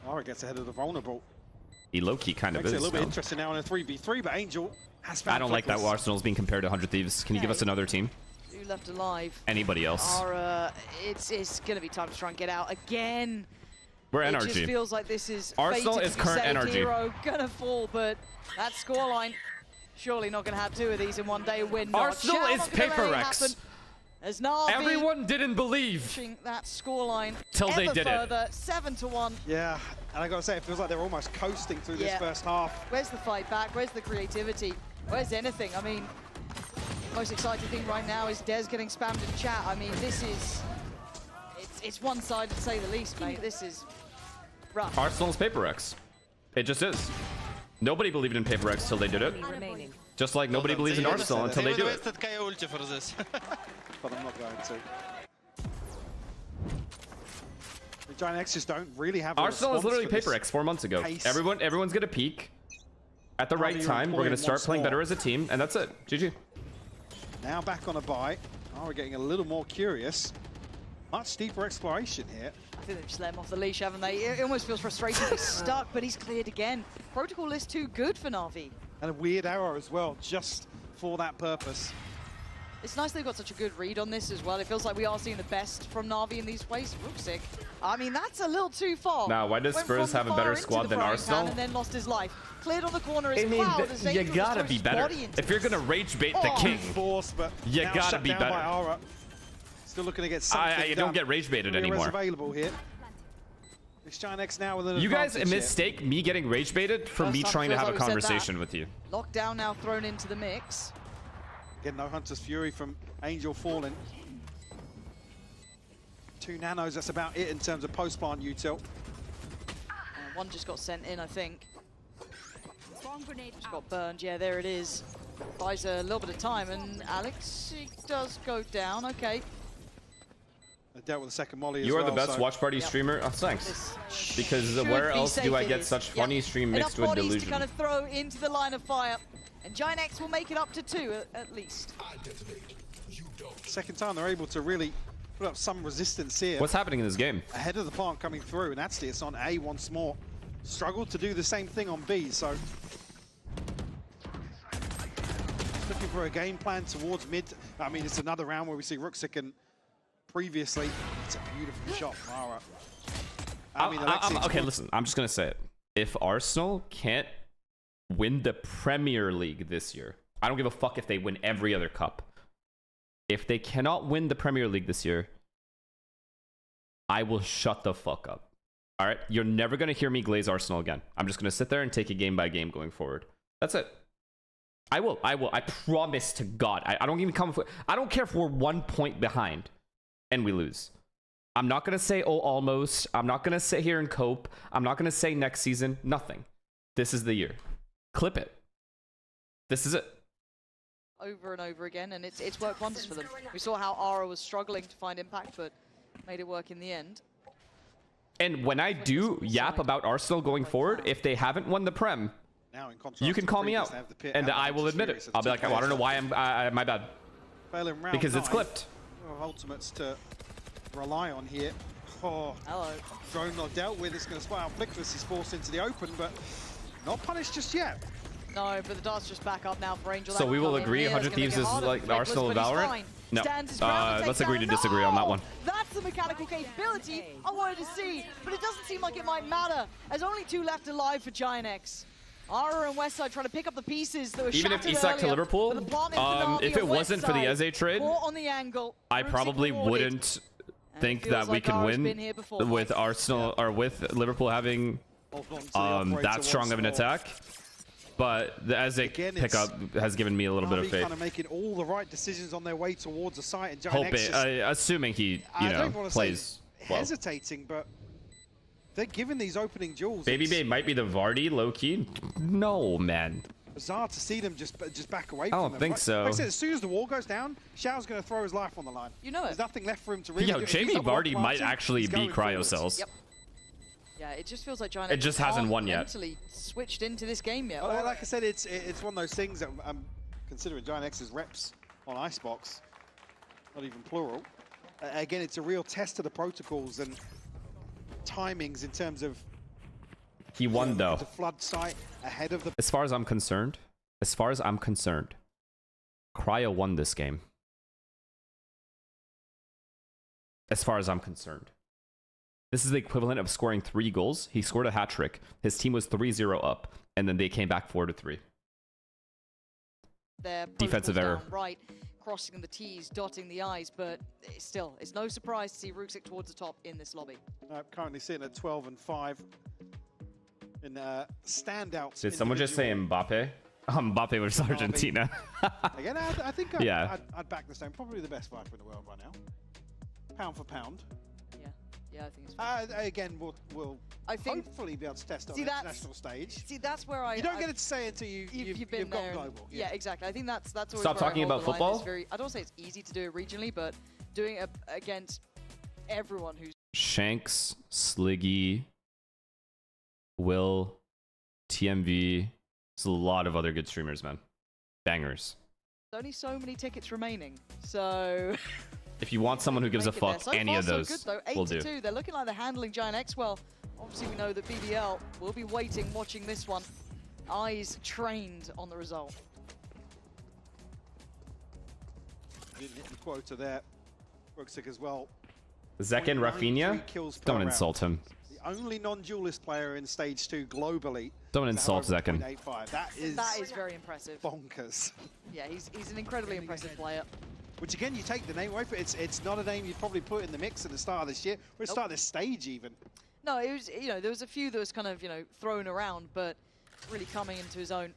Aura gets ahead of the vulnerable. He low-key kind of Makes is. it a little bit interesting now in a 3v3, but Angel has found I don't like that Arsenal's being compared to 100 Thieves. Can you give us another team? Two left alive. Anybody else? Aura, it's going to be time to try and get out again. We're It NRG. just feels like this is Arsenal is current NRG. Hero gonna fall, but that scoreline surely not gonna have two of these in one day. Win. Arsenal is Paper Rex. As Na'Vi Everyone didn't believe pushing that scoreline till they did further, 7-1. Yeah, and I gotta say, it feels like they're almost coasting through this first half. Where's the fight back? Where's the creativity? Where's anything? I mean, most exciting thing right now is Des getting spammed in chat. I mean, this is it's one-sided to say the least, mate. This is rough. Arsenal's Paper X. It just is. Nobody believed in Paper X till they did it. Just like nobody believes in Arsenal until they do it. But I'm not going to. The Giant X just don't really have a Arsenal is literally Paper this X 4 months ago. pace. Everyone's gonna peak at the right time. We're gonna start playing better as a team, and that's it. GG. Now back on a bye. Oh, we're getting a little more curious. Much deeper exploration here. I think they've just let him off the leash, haven't they? It almost feels frustrating. He's stuck, but he's cleared again. Protocol is too good for Na'Vi. And a weird arrow as well, just for that purpose. It's nice they've got such a good read on this as well. It feels like we are seeing the best from Na'Vi in these plays. Rooksick. I mean, that's a little too far. Now, why does Went Spurs from have the a better fire squad into than the frying Arsenal? pan and then lost his life. Cleared on the corner is I mean, Cloud. As you Angel gotta just be throws better. body into If you're gonna rage bait the king, But you now gotta shut be down better. by Aura. Still looking to get something You don't get rage baited Real anymore. available here. This Giant X now with an You guys advantage here. mistake me getting rage baited for me First time trying to feels have a like we said that. conversation with you. Lockdown now thrown into the mix. Again, no Hunter's Fury from Angel falling. 2 nanos, that's about it in terms of post-plant util. One just got sent in, I think. Just got burned. Yeah, there it is. Buys a little bit of time, and Alex, he does go down. Okay. They dealt with the second molly as You are well, the best so- watch party streamer. Oh, thanks. Because Should where be else safe do I it get is. such funny stream mixed Enough with bodies delusion? to kind of throw into the line of fire, and Giant X will make it up to 2 at least. Second time they're able to really put up some resistance here. What's happening in this game? Ahead of the plant coming through, and actually it's on A once more. Struggled to do the same thing on B, so looking for a game plan towards mid. I mean, it's another round where we see Rooksick, and previously it's a beautiful shot from Aura. I mean, Okay, listen, I'm just gonna say it. If Arsenal can't win the Premier League this year, I don't give a fuck if they win every other cup. If they cannot win the Premier League this year, I will shut the fuck up. All right? You're never going to hear me glaze Arsenal again. I'm just going to sit there and take it game by game going forward. That's it. I will. I promise to God. I don't even come. I don't care if we're 1 point behind and we lose. I'm not gonna say almost. I'm not gonna sit here and cope. I'm not gonna say next season. Nothing. This is the year. Clip it. This is it. Over and over again, and it's worked wonders for them. We saw how Ara was struggling to find impact, but made it work in the end. And when I do yap about Arsenal going forward, if they haven't won the Prem, you can call me out, and I will admit it. I'll be like, I don't know why my bad. Because it's clipped. Ultimates to rely on here. Oh, hello. Drone not dealt with. It's going to spot out Flickless. He's forced into the open, but not punished just yet. No, but the dart's just back up now for Angel. So we will agree 100 Thieves is like Arsenal and Valorant? No. Let's agree to disagree on that one. That's the mechanical capability I wanted to see, but it doesn't seem like it might matter. There's only 2 left alive for Giant X. Ara and Westside trying to pick up the pieces that were even if Isak to Liverpool, if it wasn't for the Eze trade, I probably wouldn't think that we could win with Arsenal or with Liverpool having that strong of an attack. But the Eze pickup has given me a little bit of faith. Kind of making all the right decisions on their way towards a site, and Hope it, assuming he, plays well. Hesitating, but they're giving these opening duels. Baby Babe might be the Vardy, low key. No, man. Bizarre to see them just back away. I don't think so. Like I said, as soon as the wall goes down, Xiao's going to throw his life on the line. You know it. There's nothing left for him to really. Yo, Jamie Vardy might actually be cryo cells. Yep. Yeah, it just feels like Giant X just hasn't won yet. Mentally switched into this game yet. Well, like I said, it's one of those things that I'm considering Giant X's reps on Icebox, not even plural. Again, it's a real test of the protocols and timings in terms of. He won though. The flood site ahead of the. As far as I'm concerned, Cryo won this game. As far as I'm concerned. This is the equivalent of scoring 3 goals. He scored a hat trick. His team was 3-0 up, and then they came back 4-3. Defensive error. Right, crossing the T's, dotting the I's, but still, it's no surprise to see Rooksik towards the top in this lobby. Currently sitting at 12 and 5 in standouts. Did someone just say Mbappe? Mbappe versus Argentina. Again, I think I'd back this down. Probably the best viper in the world right now. Pound for pound. Yeah, I think it's fine. Again, we'll hopefully be able to test it on the international stage. See, that's where you don't get to say it until you've gone global. Yeah, exactly. I think that's always Stop talking about football. I don't say it's easy to do it regionally, but doing it against everyone who's Shanks, Sliggy, Will, TMV. There's a lot of other good streamers, man. Bangers. There's only so many tickets remaining, so. If you want someone who gives a fuck, any of those will do. They're looking like they're handling Giant X well. Obviously, we know that BBL will be waiting, watching this one. Eyes trained on the result. Didn't hit the quota there. Rooksik as well. Zekin Rafinha? Don't insult him. The only non-duelist player in stage 2 globally. Don't insult Zekin. That is very impressive. Bonkers. Yeah, he's an incredibly impressive player. Which again, you take the name away, but it's not a name you'd probably put in the mix at the start of this year, or at the start of this stage even. No, it was, there was a few that was kind of, thrown around, but really coming into his own. And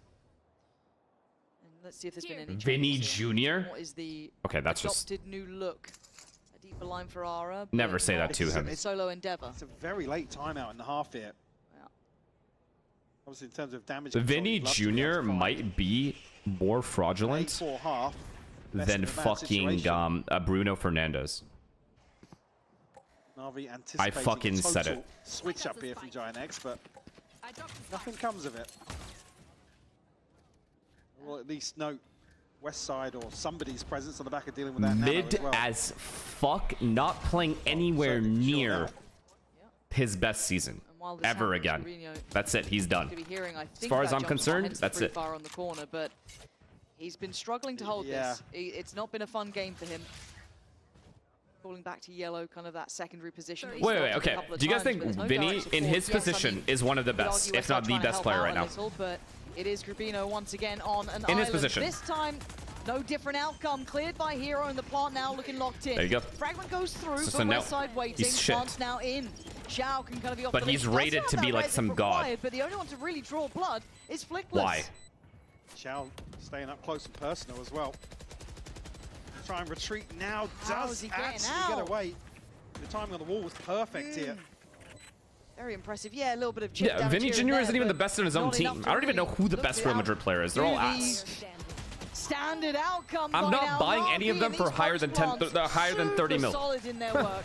let's see if there's been any Vinny Jr.? What is the that's adopted new look? A deeper line for Ara. Never say that to him. It's solo endeavor. It's a very late timeout in the half here. Yeah. Obviously, in terms of damage. Vinny Jr. might be more fraudulent than fucking Bruno Fernandes. I fucking said it. Switch up here from Giant X, but nothing comes of it. We'll at least note Westside or somebody's presence on the back of dealing with that. Mid as fuck, not playing anywhere near his best season ever again. That's it. He's done. As far as I'm concerned, that's it. Far on the corner, but he's been struggling to hold this. It's not been a fun game for him. Falling back to yellow, kind of that secondary position. Wait, okay. Do you guys think Vinny, in his position, is one of the best, if not the best player right now? But it is Grubino once again on an island. In his position. This time, no different outcome. Cleared by Hero, and the plant now looking locked in. There you go. Fragment goes through, so but now, Westside waiting. Plant's now in. Xiao can kind of be off but he's rated to be like some god. But the only one to really draw blood is Flickless. Why? Shell staying up close and personal as well. Try and retreat now. Does he actually getting get out? away. The timing on the wall was perfect here. Very impressive. Yeah, a little bit of chip Yeah, damage Vinny here Jr. and there, isn't even the but best in his own not team. enough to I don't even know really who the look best to Real out- Madrid player is. They're all do ass. the Standard outcome. I'm by not now. buying any of them Navi for and these higher than 10, post higher than plants 30 mil. super solid in their work.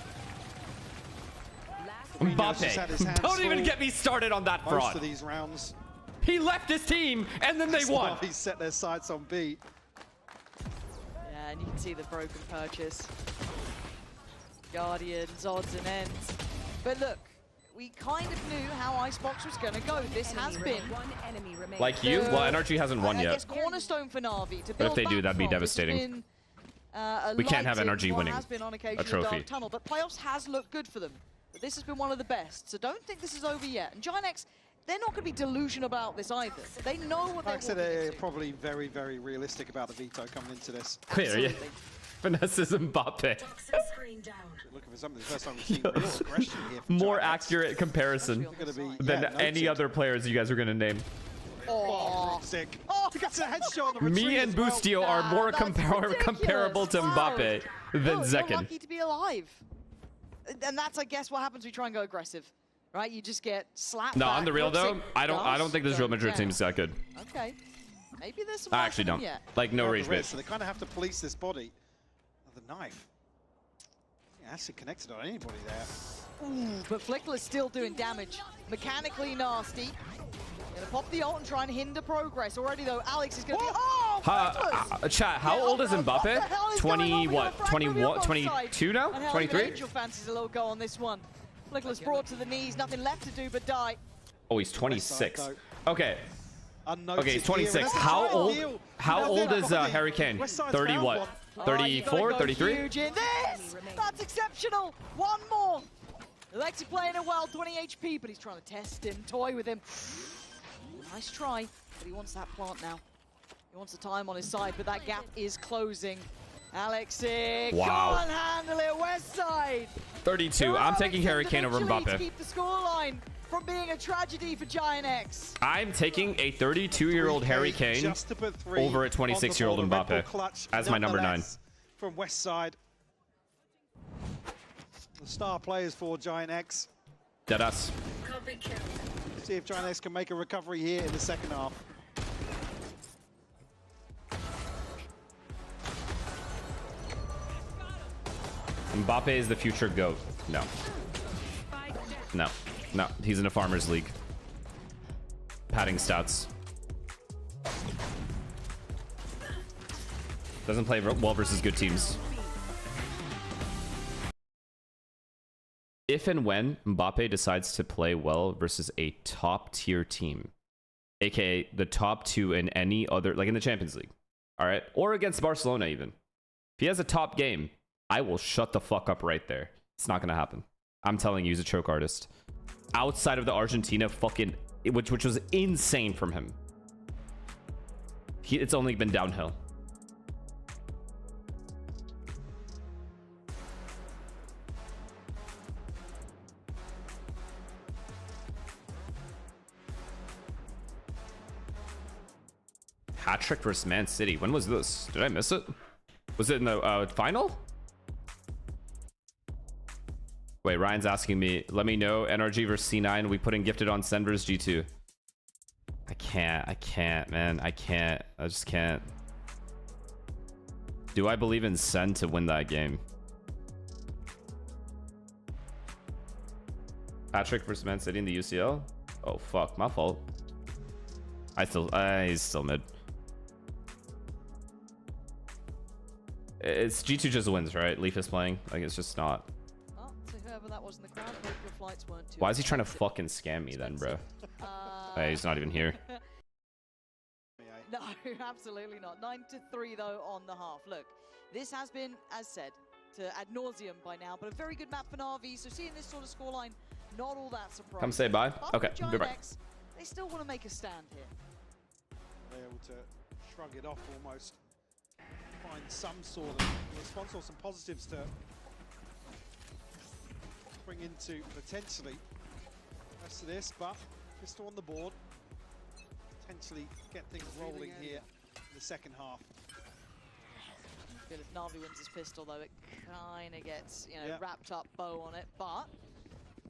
Mourinho's just had his hands Mbappe, don't even full get me started on that most fraud. of these rounds. He left his team and then they won. He set their sights on B. Yeah, and you can see the broken purchase. Guardians, odds and ends. But look, we kind of knew how Icebox was going to go. This has been... Like you? Well, NRG hasn't won I yet. guess cornerstone for Na'Vi to But if build they do, back that'd be from. This has devastating. been, We can't have light in NRG what winning has been on occasion a trophy. dark tunnel, but playoffs has looked good for them. But this has been one of the best, so don't think this is over yet. And Giant they're not going to be delusional about this either. They know what Like I said, they're they're walking into. probably very, very realistic about the Veto coming into this. Clear, yeah. Finesses Mbappe. Looking for something the first time we've seen real aggression here. From More Giant. accurate comparison than yeah, any noted. other players you guys are going to name. Oh, sick. Oh, he gets a headshot on the retreat Me and as well. Boostio are more comparable to Mbappe than You're Zekin. lucky to be alive. And that's, I guess, what happens when we try and go aggressive. Right? You just get slapped No, back. on the real though, Looks I don't think this Real Madrid yeah. team is that good. Okay. Maybe there's some I life actually in them don't. yet. Like no Grab rage the bait. wrist, so they kind of have to police this body. Oh, the knife. Yeah, actually connected on anybody there. Ooh, but Flickler's still doing damage. Mechanically nasty. Gonna pop the ult and try and hinder progress. Already though, Alex is gonna be. Oh, Flickler's! Chat, how old is What the Mbappe? hell is 20 going on? We got what? a frag 21, reveal on 22 now? And hell, 23? even Angel fancies a little go on this one. Flickler's brought to the knees, nothing left to do but die. Oh, he's 26. Okay. Unnoticed Okay, he's here, 26. and that's How the old? deal. How Now old they're is behind. Harry Kane? West Side's 30 found what? one. Oh, you gotta 34, go 33? huge in this! That's exceptional! One more! Alexi playing it well, 20 HP, but he's trying to test him, toy with him. Nice try, but he wants that plant now. He wants the time on his side, but that gap is closing. Alexi Wow. can't handle it, West Side! 32. I'm taking Harry Kane over Individually to Mbappe. keep the scoreline from being a tragedy for Giant X. I'm taking a 32-year-old Harry Kane Just to put three over a on the 26-year-old board. A Red Bull Mbappe clutch as my number 9. nonetheless From West Side. The star players for Giant X. Dead us. See if Giant X can make a recovery here in the second half. Mbappe is the future GOAT. No. No. No. He's in a farmer's league. Padding stats. Doesn't play well versus good teams. If and when Mbappe decides to play well versus a top tier team, aka the top 2 in any other, like in the Champions League, all right, or against Barcelona even, if he has a top game, I will shut the fuck up right there. It's not gonna happen. I'm telling you, he's a choke artist. Outside of the Argentina fucking, which was insane from him. It's only been downhill. Hat-trick versus Man City. When was this? Did I miss it? Was it in the final? Wait, Ryan's asking me. Let me know. NRG versus C9. We put in gifted on Sen versus G2. I can't, man. I can't. I just can't. Do I believe in Sen to win that game? Hat-trick versus Man City in the UCL? Oh, fuck. My fault. He's still mid. It's G2 just wins, right? Leaf is playing. Like, it's just not. Oh, so whoever that was in the crowd, hope your flights weren't too Why is he trying to fucking scam me then, bro? Hey, he's not even here. No, absolutely not. 9-3 though on the half. Look, this has been, as said, to ad nauseum by now, but a very good map for Na'Vi. So seeing this sort of scoreline, not all that surprising. Come say bye. But Okay, for Giant goodbye. X, they still want to make a stand here. They're able to shrug it off almost. Find some sort of response or some positives to bring into potentially the rest of this, but pistol on the board. potentially get things rolling here in the second half. Good if Na'Vi wins his pistol, though. It kind of gets, you know, wrapped up bow on it. But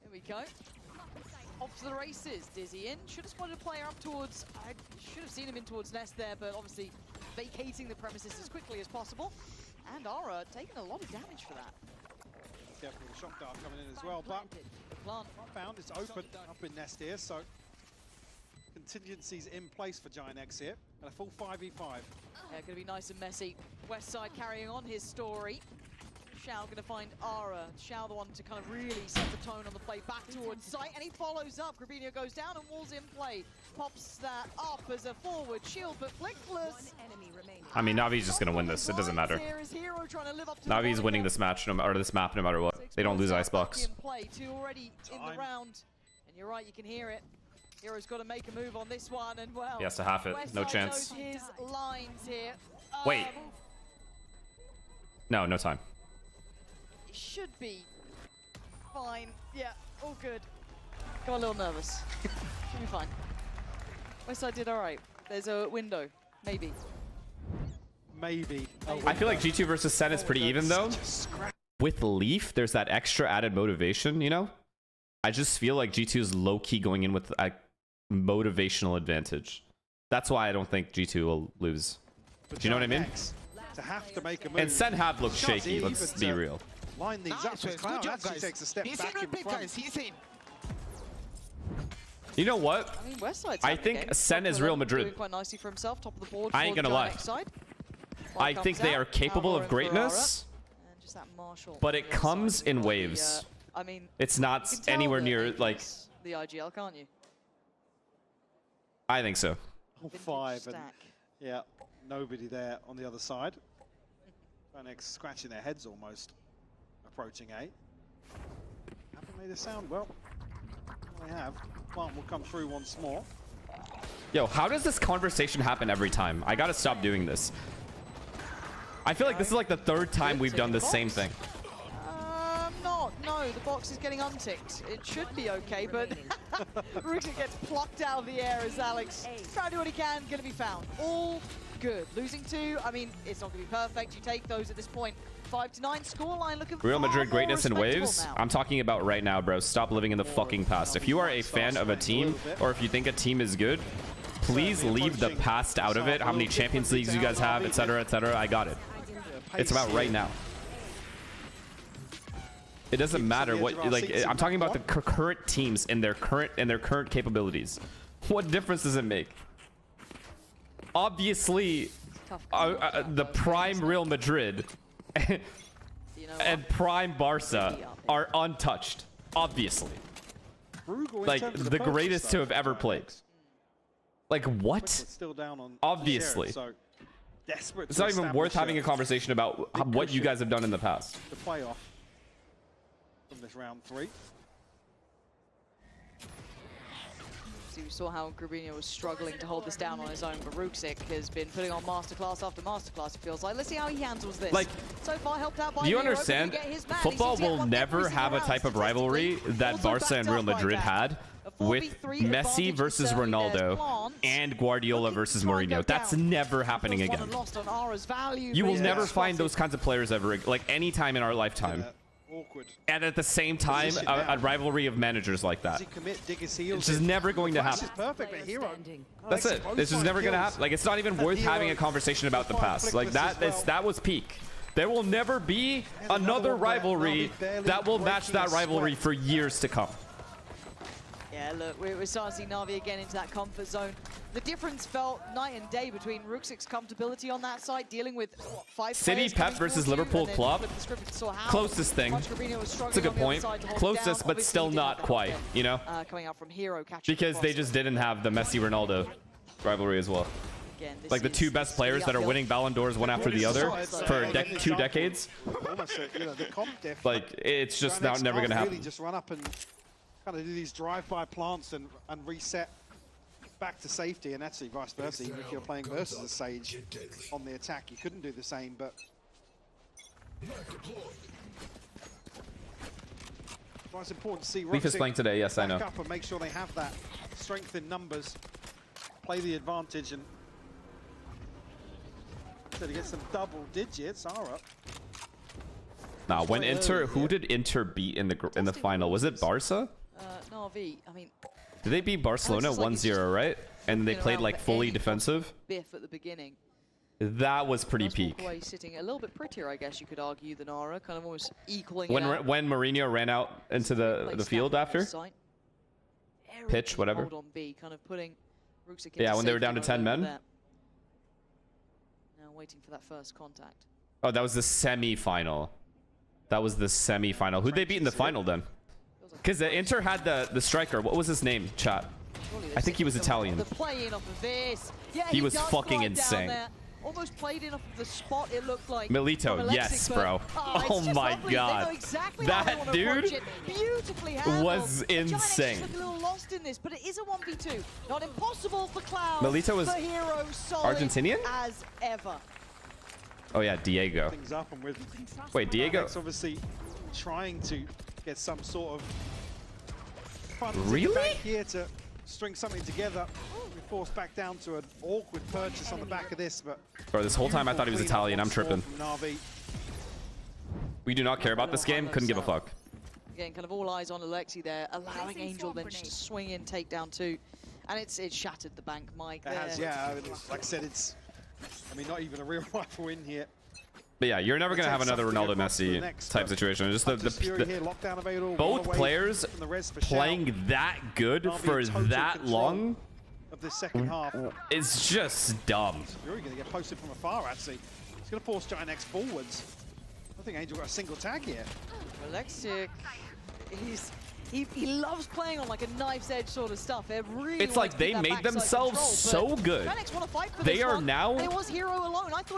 here we go. Off to the races. Dizzy in. Should have spotted a player up towards. I should have seen him in towards Nest there, but obviously vacating the premises as quickly as possible. And Ara taking a lot of damage for that. Definitely the shock dart coming in as well, but the plant found it's open up in Nest here, so contingencies in place for Giant X here, and a full 5v5. Yeah, going to be nice and messy. Westside carrying on his story. Shao going to find Ara. Shao the one to kind of really set the tone on the play back towards site, and he follows up. Grabinho goes down and Wall's in play. Pops that up as a forward shield, but Flickless. I mean, Navi's just gonna win this. It doesn't matter. Navi's winning this match, or this map, no matter what. They don't lose Icebox. Two already in the round, and you're right, you can hear it. Hero's got to make a move on this one, and well, He has to half it. No chance. His lines here. Wait. No, no time. It should be fine. Yeah, all good. Got a little nervous. Should be fine. Westside did all right. There's a window, maybe. Maybe. I feel like G2 versus Sen is pretty even though. With Leaf, there's that extra added motivation, you know? I just feel like G2 is low-key going in with a motivational advantage. That's why I don't think G2 will lose. Do you know what I mean? To have to make a move. And Sen have looked shaky, let's be real. Line these up with Cloud. Actually takes a step back in front. You know what? I mean, Westside's I think Sen is Real Madrid. Doing quite nicely for himself, top of the board. I ain't gonna lie. I think they are capable of greatness, but it comes in waves. I mean, it's not anywhere near like the IGL, can't you? I think so. 5 and yeah, nobody there on the other side. FNS scratching their heads almost, approaching A. Haven't made a sound. Well, they have. Plant will come through once more. Yo, how does this conversation happen every time? I gotta stop doing this. I feel like this is like the third time we've done the same thing. No, the box is getting unticked. It should be okay, but Ruxic gets plucked out of the air as Alex trying to do what he can, gonna be found. All good. Losing 2, I mean, it's not gonna be perfect. You take those at this point. 5-9 scoreline looking Real Madrid greatness in waves. now. I'm talking about right now, bro. Stop living in the fucking past. If you are a fan of a team, or if you think a team is good, please leave the past out of it. How many Champions Leagues you guys have, etc., etc. I got it. It's about right now. It doesn't matter what, like, I'm talking about the current teams and their current capabilities. What difference does it make? Obviously, the prime Real Madrid and prime Barca are untouched. Obviously, like the greatest to have ever played. Like what? Obviously, it's not even worth having a conversation about what you guys have done in the past. The playoff from this round 3. So we saw how Grabinho was struggling to hold this down on his own, but Ruxic has been putting on masterclass after masterclass, it feels like. Let's see how he handles this. Like, so far helped out by do you Nero. understand? Football will never have a type of rivalry that Barca and Real Madrid had with Messi versus Ronaldo and Guardiola versus Mourinho. That's never happening again. You will never find those kinds of players ever, like any time in our lifetime. Awkward. And at the same time, a rivalry of managers like that. It's just never going to happen. That's it. This is never going to happen. Like, it's not even worth having a conversation about the past. Like, that was peak. There will never be another rivalry that will match that rivalry for years to come. Yeah, look, we're starting to see Na'Vi again into that comfort zone. The difference felt night and day between Ruxic's comfortability on that side, dealing with what, 5 City Pep versus Liverpool Klopp. Closest thing. It's a good point. Closest, but still not quite, you know? Coming out from Hero, catching because they just didn't have the Messi-Ronaldo rivalry as well. Again, like the 2 best players that are winning Ballon d'Ors one after the other for 2 decades. Like, it's just never going to happen. Just run up and kind of do these drive-by plants and reset back to safety, and actually vice versa. Even if you're playing versus a Sage on the attack, you couldn't do the same, but well, it's important to see Leaf is playing today, yes, I know. Up and make sure they have that strength in numbers play the advantage and to get some double digits. Ara. Nah, when Inter, who did Inter beat in the final? Was it Barca? Na'Vi, I mean, Did they beat Barcelona 1-0, right? And they played like fully defensive. Biff at the beginning. That was pretty peak. Sitting a little bit prettier, I guess you could argue, than Ara, kind of almost equaling When it out. when Mourinho ran out into the field after pitch, whatever. Hold on B, kind of putting Ruxic Yeah, when they were down to 10 men. Now waiting for that first contact. Oh, that was the semi-final. That was the semi-final. Who'd they beat in the final then? Because the Inter had the striker. What was his name, chat? I think he was Italian. The play in off of this. Yeah, He was does fucking glide down insane. there. Almost played in off of the spot. It looked like Milito, from Alexic, yes, but- bro. it's Oh just my lovely. They God. know exactly how they That wanna dude approach it. Beautifully handled. was insane. Giants look a little lost in this, but it is a 1v2. Not impossible for Cloud. Milito was the hero, solid Argentinian? as ever. Oh yeah, Diego. Things up and with Wait, Diego. Alex obviously trying to get some sort of front Really? back here to string something together. We forced back down to an awkward purchase on the back of this, but Bro, this whole time I thought he was Italian. I'm tripping. Na'Vi. We do not care about this game. Couldn't give a fuck. Again, kind of all eyes on Alexi there, allowing Angel then just to swing in, take down two. And it's shattered the bank, Mike. It has, yeah. I mean, like I said, it's, I mean, not even a real rifle in here. But yeah, you're never gonna have another Ronaldo Messi type situation. Just both players playing that good for that long of this second half. It's just dumb. Fury going to get posted from afar, actually. He's going to force Giant X forwards. I think Angel got a single tag here. Alexic, he loves playing on like a knife's edge sort of stuff. It's like they made themselves so good. They are now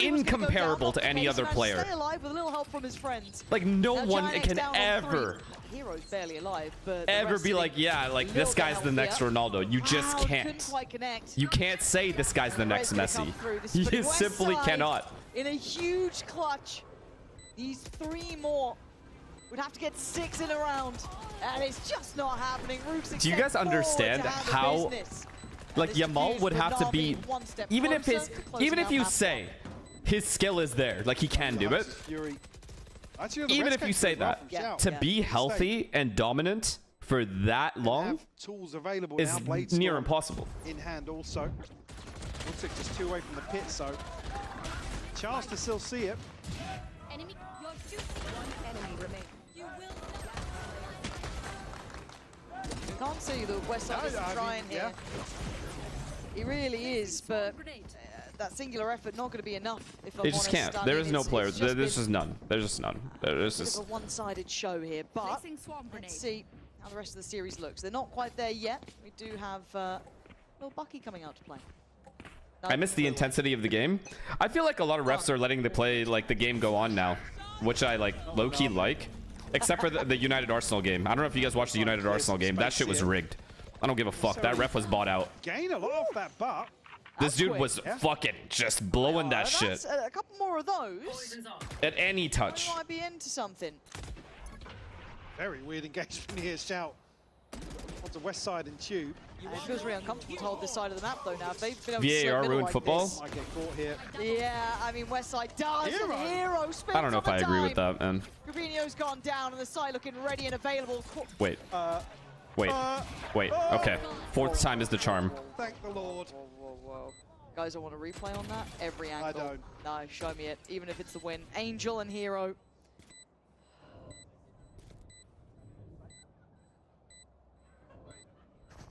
incomparable to any other player. Stay alive with a little help from his friends. Like no one can ever Hero's barely alive, but ever be like, yeah, like this guy's the next Ronaldo. You just can't. You can't say this guy's the next Messi. You simply cannot. In a huge clutch, these three more would have to get 6 in a round, and it's just not happening. Do you guys understand how, like, Yamal would have to be, even if you say his skill is there, like he can do it, even if you say that, to be healthy and dominant for that long is near impossible. In hand also. Looks like just 2 away from the pit, so chance to still see it. Enemy, you're one enemy remains. You can't see the West Side is trying here. He really is, but that singular effort not going to be enough. If I'm They just honest. can't. There is no player. There's just none. There's just none. There's It's just. a one-sided show here, but let's see how the rest of the series looks. They're not quite there yet. We do have little Bucky coming out to play. I miss the intensity of the game. I feel like a lot of refs are letting the game go on now, which I like low-key like. Except for the United Arsenal game. I don't know if you guys watched the United Arsenal game. That shit was rigged. I don't give a fuck. That ref was bought out. Gain a lot off that butt. This dude was fucking just blowing that shit A couple more of those. at any touch. Might be into something. Very weird engagement here, Shout. Onto West Side and Tube. It feels really uncomfortable to hold this side of the map though now. If they've been able VAR to slip middle ruined like football? this. Might get caught here. Yeah, I mean West Side does. Hero spins I don't know if I agree with on a that, man. dime. Gravino's gone down and the side looking ready and available. Wait. Wait. Wait. Okay. 4th time is the charm. Thank the Lord. Whoa. Guys, I want a replay on that. Every angle. I don't. No, show me it. Even if it's the win. Angel and Hero.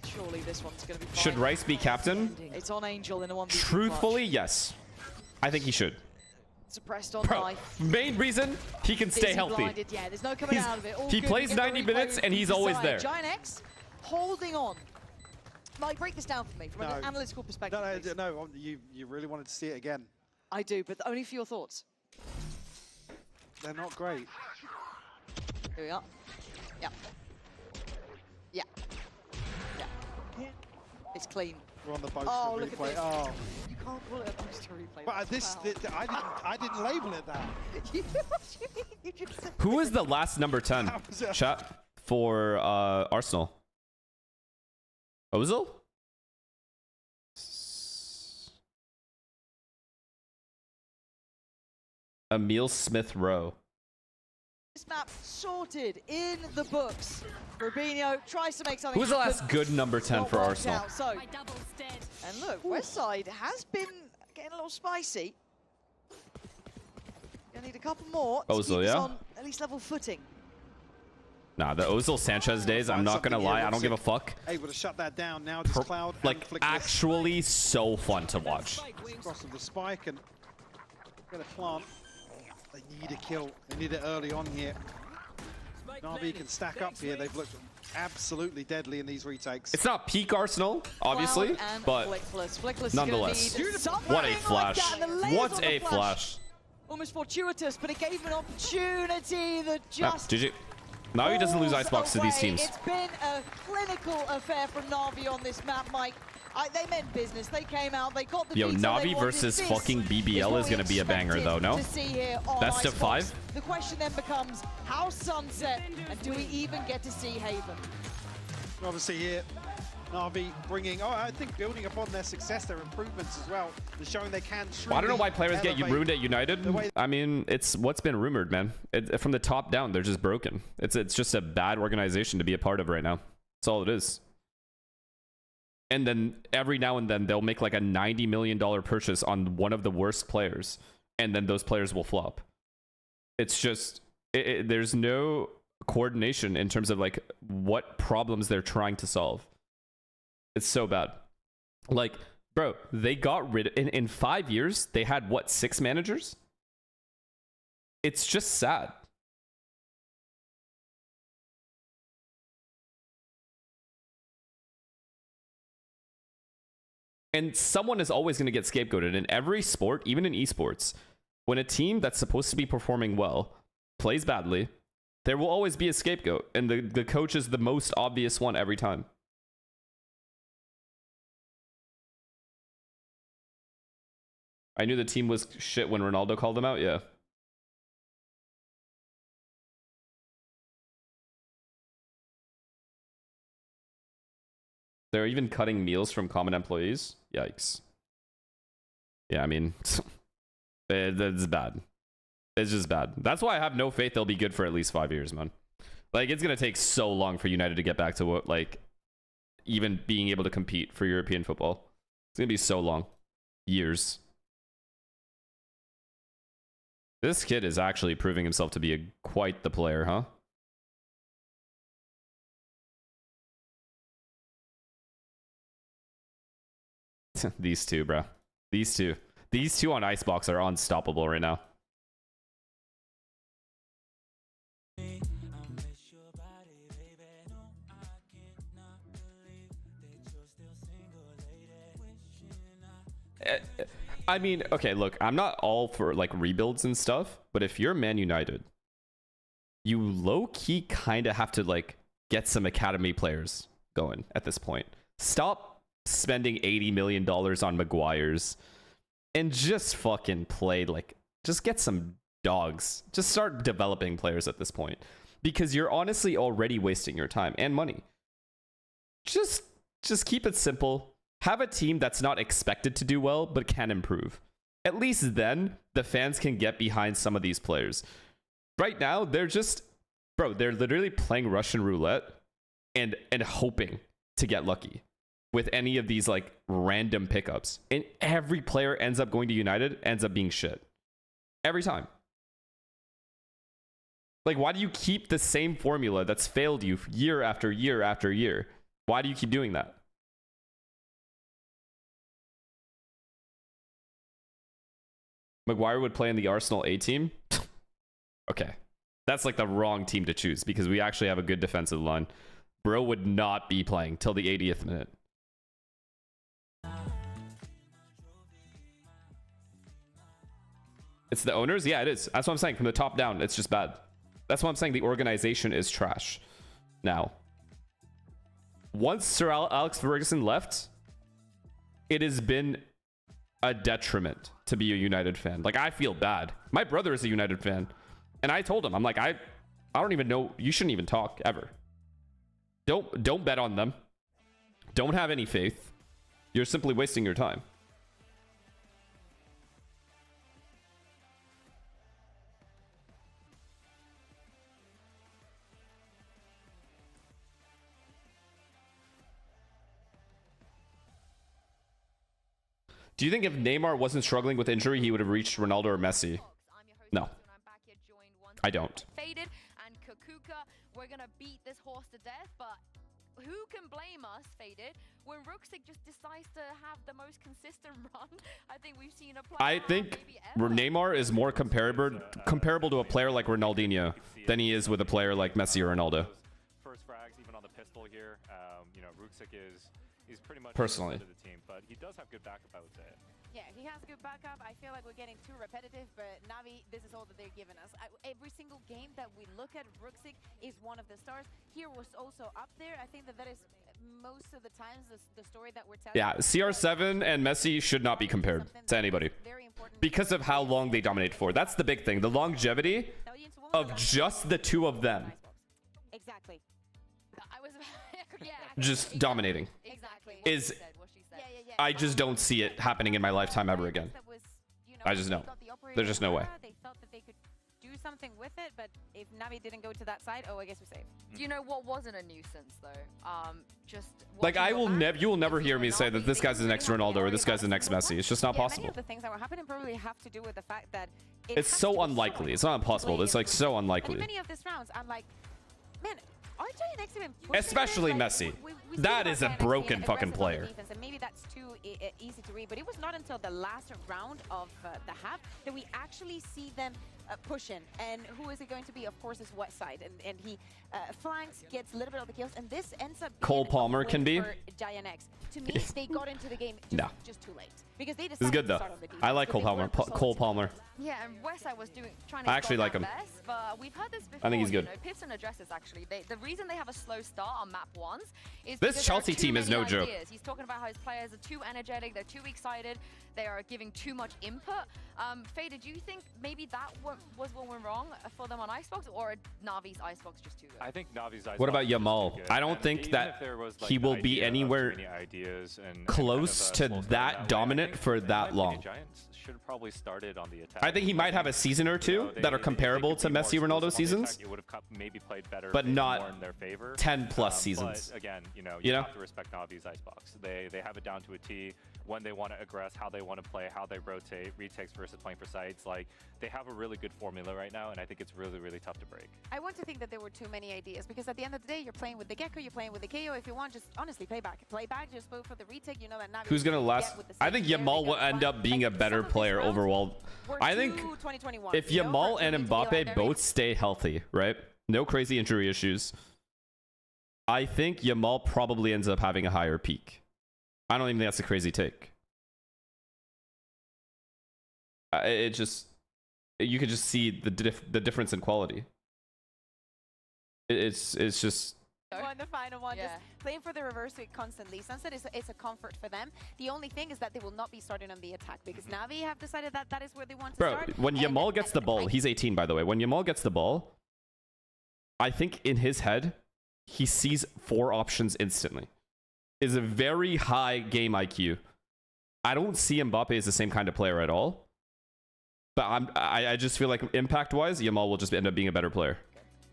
Surely this one's going to be fine. Should Rice be captain? It's on Angel in a 1v2 Truthfully, yes. I think he should. Suppressed on Bro, knife. main reason he can stay Dizzy healthy. blinded. Yeah, there's no coming out of it. All He good. plays Get the 90 replay minutes and he's always desired. there. Giant X holding on. Mike, break this down for me from an analytical perspective. No, you really wanted to see it again. I do, but only for your thoughts. They're not great. Here we are. Yeah. Yeah. Yeah. It's clean. We're on the boat Oh, for the look replay. at this. Oh. You can't call it a poster replay. But I didn't label it that. What do you mean? You just said Who is the last number 10? Chat for Arsenal. Ozil? Emil Smith Rowe. This map sorted in the books. Rubinho tries to make something Who's the happen. last good number 10 for Not worked Arsenal? out, so. And look, Westside has been getting a little spicy. Gonna need a couple more to Ozil, keep us yeah? on at least level footing. Nah, the Ozil Sanchez days, I'm not gonna lie, I don't give a fuck. Able to shut that down now. Just Cloud and Like, Flickless. actually so fun to watch. Cross of the spike and get a plant. They need a kill. They need it early on here. Na'Vi can stack up here. They've looked absolutely deadly in these retakes. It's not peak Arsenal, obviously, but nonetheless. What a flash. What a flash. Almost fortuitous, but it gave him an opportunity that just... GG. Now he doesn't lose icebox to these teams. It's been a clinical affair from Na'Vi on this map, Mike. They meant business. They came out, they got the Yo, beats that they Na'Vi wanted. versus This fucking BBL is gonna be a banger though, no? to see here on Best of Icebox. 5? The question then becomes, how Sunset, and do we even get to see Haven? Obviously here, Na'Vi bringing, I think building upon their success, their improvements as well. They're showing they can truly I don't know why players get elevate ruined at United. I mean, it's what's been rumored, man. From the top down, they're just broken. It's just a bad organization to be a part of right now. That's all it is. And then every now and then they'll make like a $90 million purchase on one of the worst players, and then those players will flop. It's just there's no coordination in terms of like what problems they're trying to solve. It's so bad. Like, bro, they got rid of, in 5 years, they had what, 6 managers? It's just sad. And someone is always going to get scapegoated in every sport, even in esports. When a team that's supposed to be performing well plays badly, there will always be a scapegoat. And the coach is the most obvious one every time. I knew the team was shit when Ronaldo called them out, yeah. They're even cutting meals from common employees. Yikes. Yeah, I mean, that's bad. It's just bad. That's why I have no faith they'll be good for at least 5 years, man. Like, it's going to take so long for United to get back to what, like, even being able to compete for European football. It's going to be so long. Years. This kid is actually proving himself to be quite the player, huh? These two, bro. These two on Icebox are unstoppable right now. I mean, okay, look, I'm not all for like rebuilds and stuff, but if you're Man United, you low-key kind of have to like get some academy players going at this point. Stop spending $80 million on Maguires and just fucking play, like, just get some dogs. Just start developing players at this point, because you're honestly already wasting your time and money. Just keep it simple. Have a team that's not expected to do well, but can improve. At least then, the fans can get behind some of these players. Right now, they're just, bro, they're literally playing Russian roulette and hoping to get lucky with any of these, like, random pickups. And every player ends up going to United, ends up being shit. Every time. Like, why do you keep the same formula that's failed you year after year after year? Why do you keep doing that? Maguire would play in the Arsenal A team? Okay. That's like the wrong team to choose, because we actually have a good defensive line. Bro would not be playing till the 80th minute. It's the owners? Yeah, it is. That's what I'm saying. From the top down, it's just bad. That's why I'm saying the organization is trash. Now, once Sir Alex Ferguson left, it has been a detriment to be a United fan. Like, I feel bad. My brother is a United fan, and I told him, I'm like, I don't even know. You shouldn't even talk ever. Don't bet on them. Don't have any faith. You're simply wasting your time. Do you think if Neymar wasn't struggling with injury, he would have reached Ronaldo or Messi? No. I don't. Faded and Kakuka, we're gonna beat this horse to death, but who can blame us, Faded, when Ruxic just decides to have the most consistent run I think we've seen a player. I think Neymar is more comparable to a player like Ronaldinho than he is with a player like Messi or Ronaldo. First frags, even on the pistol here. You know, Ruxic is pretty much Personally. to the team, but he does have good backup, I would say. Yeah, he has good backup. I feel like we're getting too repetitive, but Navi, this is all that they're giving us. Every single game that we look at, Ruxic is one of the stars. Here was also up there. I think that is most of the times the story that we're telling. Yeah, CR7 and Messi should not be compared to anybody because of how long they dominate for. That's the big thing. The longevity of just the two of them. Exactly. I was Just dominating. Exactly. Is I just don't see it happening in my lifetime ever again. I just know. There's just no way. They thought that they could do something with it, but if Navi didn't go to that side, oh, I guess we're safe. Do you know what wasn't a nuisance though? Just Like you will never hear me say that this guy's the next Ronaldo or this guy's the next Messi. It's just not Many possible. of the things that were happening probably have to do with the fact that It's so unlikely. It's not impossible. It's like so in unlikely. many of these rounds, I'm like, man, are Giants even pushing Especially this? Like, Messi. we That see is a Giants broken being fucking aggressive on the player. defense, and maybe that's too easy to read, but it was not until the last round of the half that we actually see them pushing. And who is it going to be? Of course, it's Westside, and he flanks, gets a little bit of the kills, and this ends up being Cole Palmer a win can be. for Giant X. To me, they got into the game just too late because they decided This is good to though. start on the defense. I like but Cole they Palmer. weren't resolved. Cole Palmer. Yeah, and Westside was trying to I actually stop like that him. best, but we've heard this before. I think he's good. You know, Pips and addresses actually. The reason they have a slow start on map ones is This because Chelsea there are too team is many no joke. ideas. He's talking about how his players are too energetic, they're too excited, they are giving too much input. Fader, do you think maybe that was what went wrong for them on Icebox, or Navi's Icebox just too good? I think Navi's Icebox What about is just Yamal? too good. I don't And think even that if there was, like, he the will be idea of anywhere too many ideas and close kind to of, that dominant for that long. Giants should have probably started on the attack. I think he might have a season or two that are comparable to Messi Ronaldo seasons, It would have maybe played better, but more not in their favor. 10 plus seasons. But again, you have to respect Navi's Icebox. They have it down to a T when they want to aggress, how they want to play, how they rotate, retakes versus playing for sites. Like, they have a really good formula right now, and I think it's really, really tough to break. I want to think that there were too many ideas because at the end of the day, you're playing with the Gecko, you're playing with the KO. If you want, just honestly play back. Play back, just go for the retake. You know that Navi. Who's gonna last? I think Yamal will end up being a better player overall. I think if Yamal and Mbappe both stay healthy, right? No crazy injury issues. I think Yamal probably ends up having a higher peak. I don't even think that's a crazy take. You could just see the difference in quality. It's just. One, the final one, just playing for the reverse with constantly. Sunset is a comfort for them. The only thing is that they will not be starting on the attack because Navi have decided that that is where they want to start. When Yamal gets the ball, he's 18 by the way. When Yamal gets the ball, I think in his head, he sees 4 options instantly. Is a very high game IQ. I don't see Mbappe as the same kind of player at all. But I just feel like impact-wise, Yamal will just end up being a better player.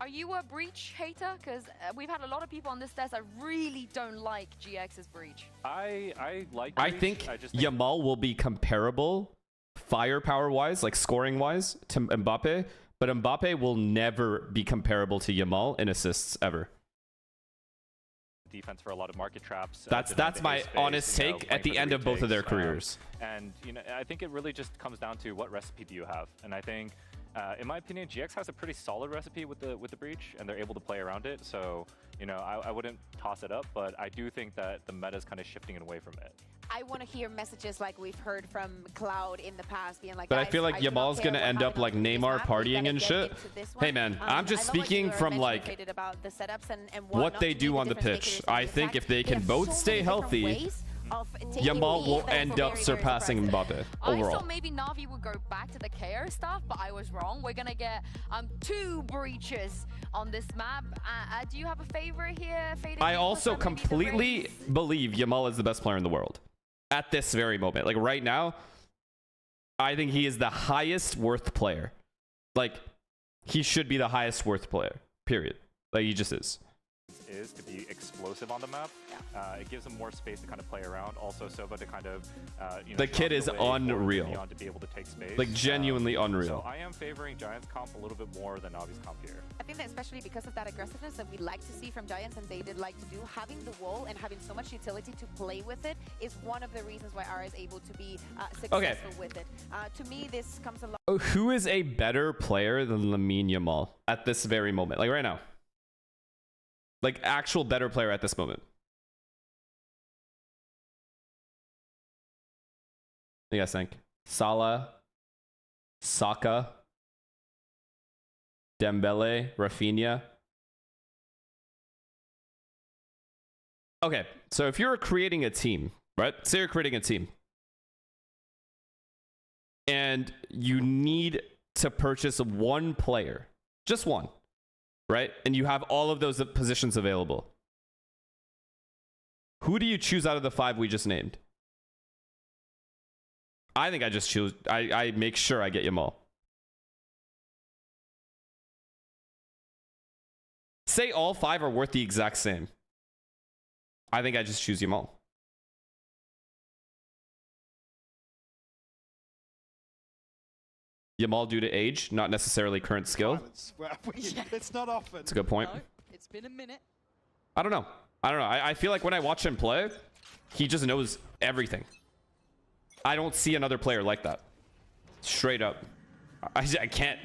Are you a Breach hater? Because we've had a lot of people on this test that really don't like GX's Breach. I like I Breach. think I just Yamal will be comparable firepower-wise, like scoring-wise, to Mbappe. But Mbappe will never be comparable to Yamal in assists ever. Defense for a lot of market traps. That's my honest take at the end of both of their careers. And I think it really just comes down to what recipe do you have. And I think, in my opinion, GX has a pretty solid recipe with the Breach, and they're able to play around it. So I wouldn't toss it up, but I do think that the meta is kind of shifting away from it. I want to hear messages like we've heard from Cloud in the past, being like. But I feel like Yamal's gonna end up like Neymar partying and shit. Hey man, I'm just speaking from like what they do on the pitch. I think if they can both stay healthy, Yamal will end up surpassing Mbappe overall. I thought maybe Navi would go back to the KO stuff, but I was wrong. We're gonna get 2 breaches on this map. Do you have a favorite here? I also completely believe Yamal is the best player in the world at this very moment. Like right now, I think he is the highest worth player. Like he should be the highest worth player. Period. Like he just is. is to be explosive on the map. It gives him more space to kind of play around. Also, Sova to kind of you know, the kid is unreal. To be able to take space. Like genuinely unreal. So I am favoring Giants comp a little bit more than Navi's comp here. I think that especially because of that aggressiveness that we like to see from Giants, and they did like to do, having the wall and having so much utility to play with it is one of the reasons why Ara is able to be successful with it. To me, this comes along. Oh, who is a better player than Lamine Yamal at this very moment? Like right now. Like actual better player at this moment. What do you guys think? Salah, Saka, Dembele, Rafinha. Okay, so if you're creating a team, right? Say you're creating a team. And you need to purchase one player. Just one. Right? And you have all of those positions available. Who do you choose out of the 5 we just named? I think I just choose... I make sure I get Yamal. Say all 5 are worth the exact same. I think I just choose Yamal. Yamal due to age, not necessarily current skill. It's not often. That's a good point. No, it's been a minute. I don't know. I feel like when I watch him play, he just knows everything. I don't see another player like that. Straight up. I can't.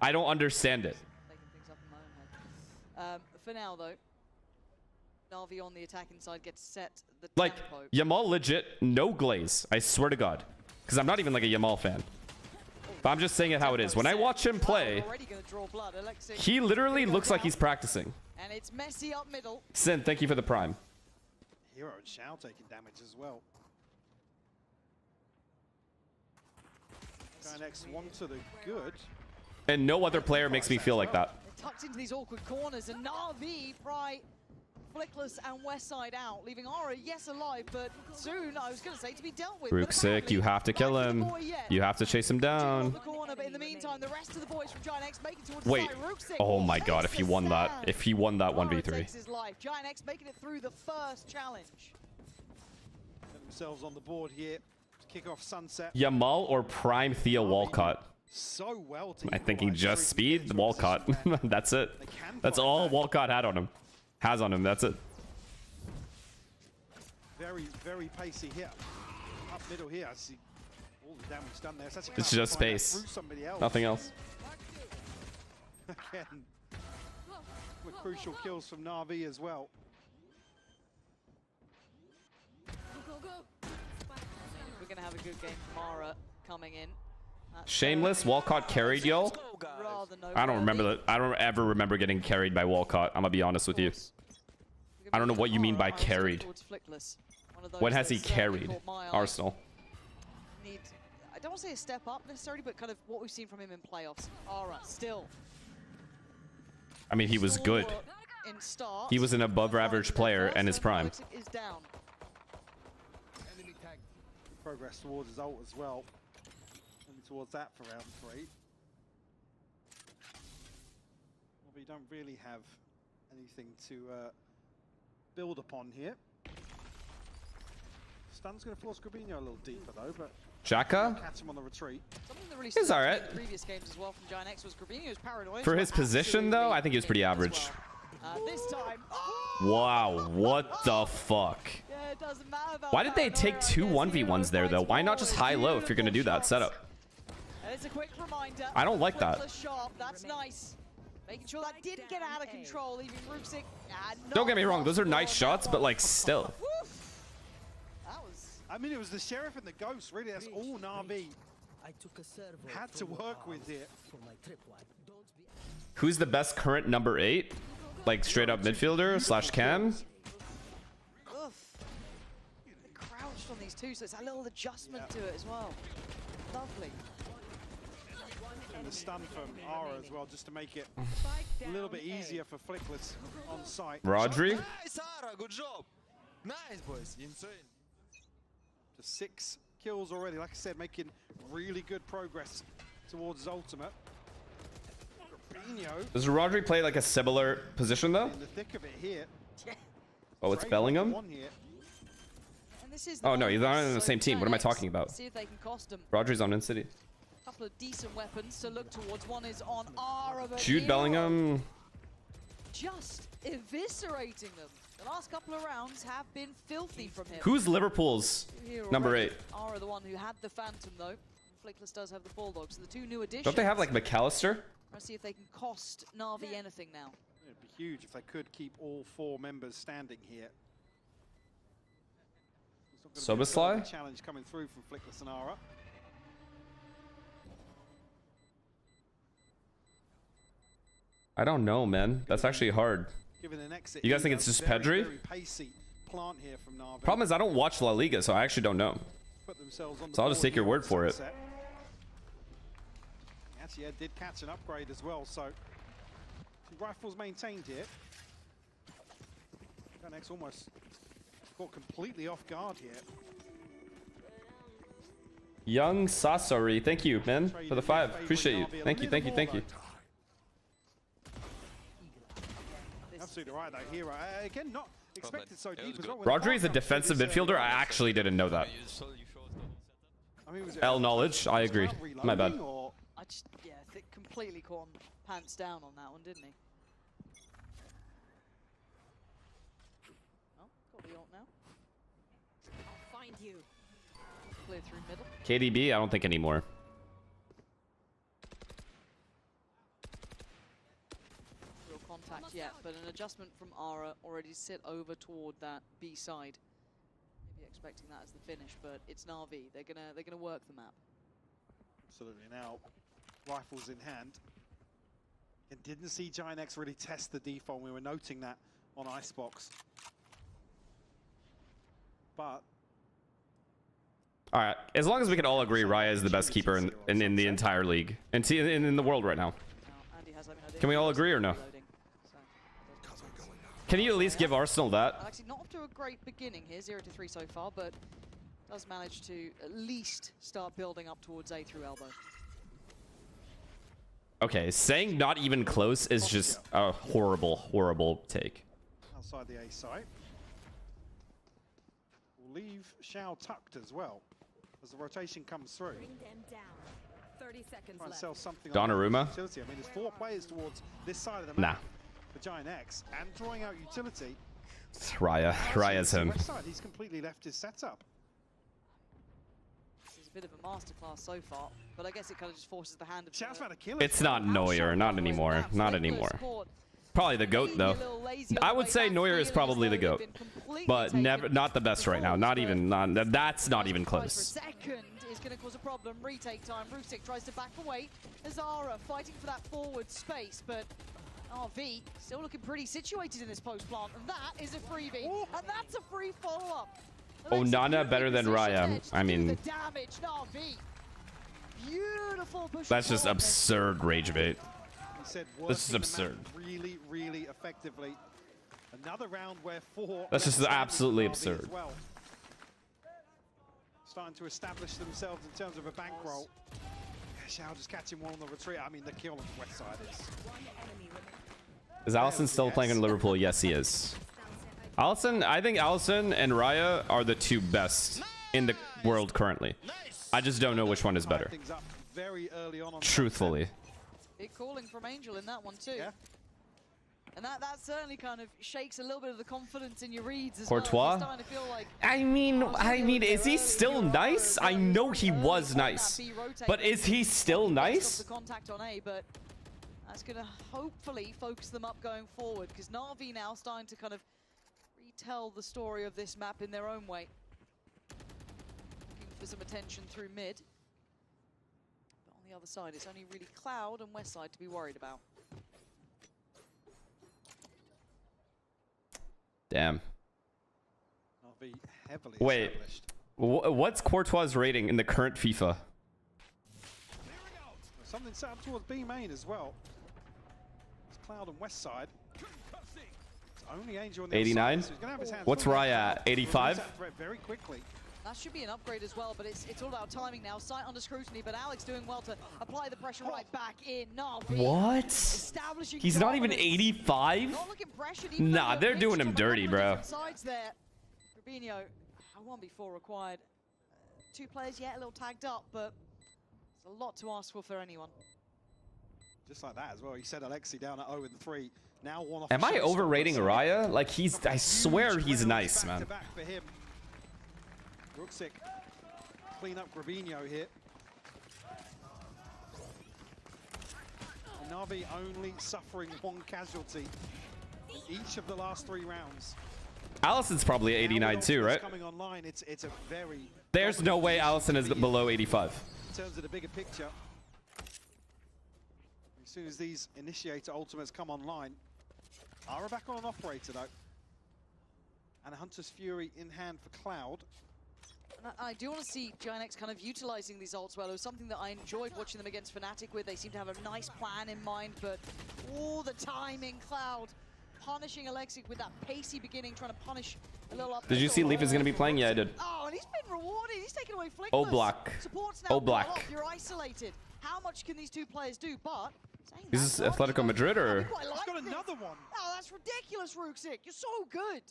I don't understand it. For now, though, Na'Vi on the attacking side gets set the like, tempo. Yamal legit, no glaze. I swear to God. Because I'm not even like a Yamal fan. But I'm just saying it how it is. When I watch him play, he literally looks like he's practicing. And it's messy up middle. Sin, thank you for the prime. Hero and Shao taking damage as well. Next one to the good. And no other player makes me feel like that. They're tucked into these awkward corners, and Na'Vi pry Flickless and Westside out, leaving Aura, yes, alive, but soon, I was going to say, to be dealt with. Ruxic, you have to kill him. You have to chase him down. Corner, but in the meantime, the rest of the boys from Giant X making towards Wait. the side. Ruxic, Oh my God, if he won that. If he won that 1v3. takes his life. Giant X making it through the first challenge. Get themselves on the board here to kick off Sunset. Yamal or prime Thea Walcott? So well Am I thinking just speed? Walcott. That's it. That's all Walcott had on him. Has on him, that's it. Very, very pacey here. Up middle here, I see all the damage done there. It's just space. Nothing else. Again, with crucial kills from Na'Vi as well. We're going to have a good game from Aura coming in. Shameless, Walcott carried y'all. I don't remember that. I don't ever remember getting carried by Walcott. I'm gonna be honest with you. I don't know what you mean by carried. When has he carried Arsenal? I don't want to say a step up necessarily, but kind of what we've seen from him in playoffs. Aura still. I mean, he was good. He was an above-average player in his prime. Is down. Progress towards his ult as well. Towards that for round 3. Well, we don't really have anything to build upon here. Stun's going to force Grabinho a little deeper though, but Xhaka? Catch him on the retreat. He's alright. Previous games as well from Giant X was Grabinho's paranoid. For his position though, I think he was pretty average. This time. Wow, what the fuck? Yeah, it doesn't matter about Why did they take 2 1v1s there though? Why not just high-low if you're going to do that setup? It's a quick reminder. I don't like that. Sharp, that's nice. Making sure that didn't get out of control, leaving Ruxic. Don't get me wrong, those are nice shots, but like still. That was. I mean, it was the Sheriff and the Ghost, really. That's all Na'Vi had to work with here. Who's the best current number 8? Like straight up midfielder / cam? They're crouched on these two, so it's a little adjustment to it as well. Lovely. And the stun from Aura as well, just to make it a little bit easier for Flickless on site. Rodri? Nice, Aura, good job. Nice, boys. Insane. Just 6 kills already. Like I said, making really good progress towards his ultimate. Does Rodri play like a similar position though? In the thick of it here. Oh, it's Bellingham? Oh no, he's not on the same team. What am I talking about? See if they can cost them. Rodri's on In-City. A couple of decent weapons to look towards. One is on Ara, but Jude Bellingham. just eviscerating them. The last couple of rounds have been filthy from him. Who's Liverpool's number 8? Ara, the one who had the Phantom though. Flickless does have the Bulldogs. So the two new additions. Don't they have like McAllister? Let's see if they can cost Na'Vi anything now. It'd be huge if they could keep all 4 members standing here. Soboslai? Challenge coming through from Flickless and Ara. I don't know, man. That's actually hard. Given an exit, You guys think it's just Pedri? very pacey plant here from Na'Vi. Problem is I don't watch La Liga, so I actually don't know. Put themselves on the So I'll just board take your here word at for it. Sunset. Actually, yeah, did catch an upgrade as well, so rifles maintained here. FNS almost caught completely off guard here. Young Sasori, thank you, man, for the 5. Appreciate you. Thank you, thank you, thank you. Absolutely right, though. Hero again, not expected so deep as well. Rodri is a defensive midfielder. I actually didn't know that. I mean, was it L knowledge. I agree. My bad. I just, yeah, I think completely caught him pants down on that one, didn't he? Oh, got the ult now. I'll find you. Clear through middle. KDB, I don't think anymore. Real contact yet, but an adjustment from Ara already sit over toward that B side. Maybe expecting that as the finish, but it's Na'Vi. They're gonna work the map. Absolutely. Now, rifles in hand. And didn't see Giant X really test the default. We were noting that on Icebox. But All right. As long as we can all agree, Raya is the best keeper in the entire league and in the world right now. Can we all agree or no? Can you at least give Arsenal that? Actually, not off to a great beginning here, 0-3 so far, but does manage to at least start building up towards A through elbow. Okay, saying not even close is just a horrible, horrible take. outside the A site. We'll leave Shao tucked as well as the rotation comes through. Bring them down. 30 seconds Try and left. sell something Donnarumma? on utility. I mean, there's 4 players towards this side of the map for Giant X, and drawing out utility. It's Raya. Raya's him. West side, he's completely left his setup. This is a bit of a masterclass so far, but I guess it kind of just forces the hand of Shouts about a killer. It's not Neuer. Not anymore. Not anymore. Probably the GOAT, though. I would say Neuer is probably the GOAT. But not the best right now. That's not even close. Second is going to cause a problem. Retake time. Rustic tries to back away. Azara fighting for that forward space, but RV still looking pretty situated in this post plant, and that is a freebie, and that's a free follow-up. Onana better than Raya. I mean, The damage, RV. Beautiful push. that's just absurd rage bait. He said This is working the absurd. map really, really effectively. Another round where 4. That's just absolutely absurd. As well. Starting to establish themselves in terms of a bankroll. Shao just catching one on the retreat. I mean, the kill on the west side Is Alisson still playing in Liverpool? Yes, he is. Alisson, I think Alisson and Raya are the 2 best in the world currently. I just don't know which one is better. things up very early on Truthfully. Big calling from Angel in that one too. Yeah. And that certainly kind of shakes a little bit of the confidence in your reads as Courtois? well. You're starting to feel like I mean, is he still nice? I know he was nice, but is he still nice? the contact on A, but that's going to hopefully focus them up going forward, because Na'Vi now starting to kind of retell the story of this map in their own way. Looking for some attention through mid. But on the other side, it's only really Cloud and West side to be worried about. Damn. Be heavily Wait, what's Courtois' rating in the current FIFA? Something set up towards B main as well. It's Cloud and West side. It's only Angel on the 89? other side, so he's gonna have his hands What's full. Raya at? 85? Release that threat very quickly. That should be an upgrade as well, but it's all about timing now. Sight under scrutiny, but Alex doing well to apply the pressure right back in. Navi What? establishing He's not even dominance. 85? Not looking pressured, even Nah, though they're the doing mixture him of a dirty, couple of bro. different sides there. Rubinho, a 1v4 required. 2 players yet a little tagged up, but it's a lot to ask for anyone. Just like that as well. He said Alexi down at 0-3. Now one off. Am I overrating Araya? Like, I swear he's nice, man. Back for him. Ruxic clean up Rubinho here. And Na'Vi only suffering 1 casualty in each of the last 3 rounds. Allison's probably 89 too, right? Coming online, it's a very. There's no way Allison is below 85. In terms of the bigger picture, as soon as these initiator ultimates come online, Ara back on an operator though, and a Hunter's Fury in hand for Cloud. And I do want to see Giant kind of utilizing these ults well. It was something that I enjoyed watching them against Fnatic with. They seem to have a nice plan in mind, but all the timing, Cloud punishing Alexic with that pacey beginning, trying to punish a little up. Did you see Leaf is going to be playing? Yeah, I did. Oh, and he's been rewarded. He's taken away Flickless. Oh, black. Support's now Oh, black. cut off. You're isolated. How much can these 2 players do? But Is this Atletico Madrid or? He's got another one. Oh, that's ridiculous, Ruxic. You're so good.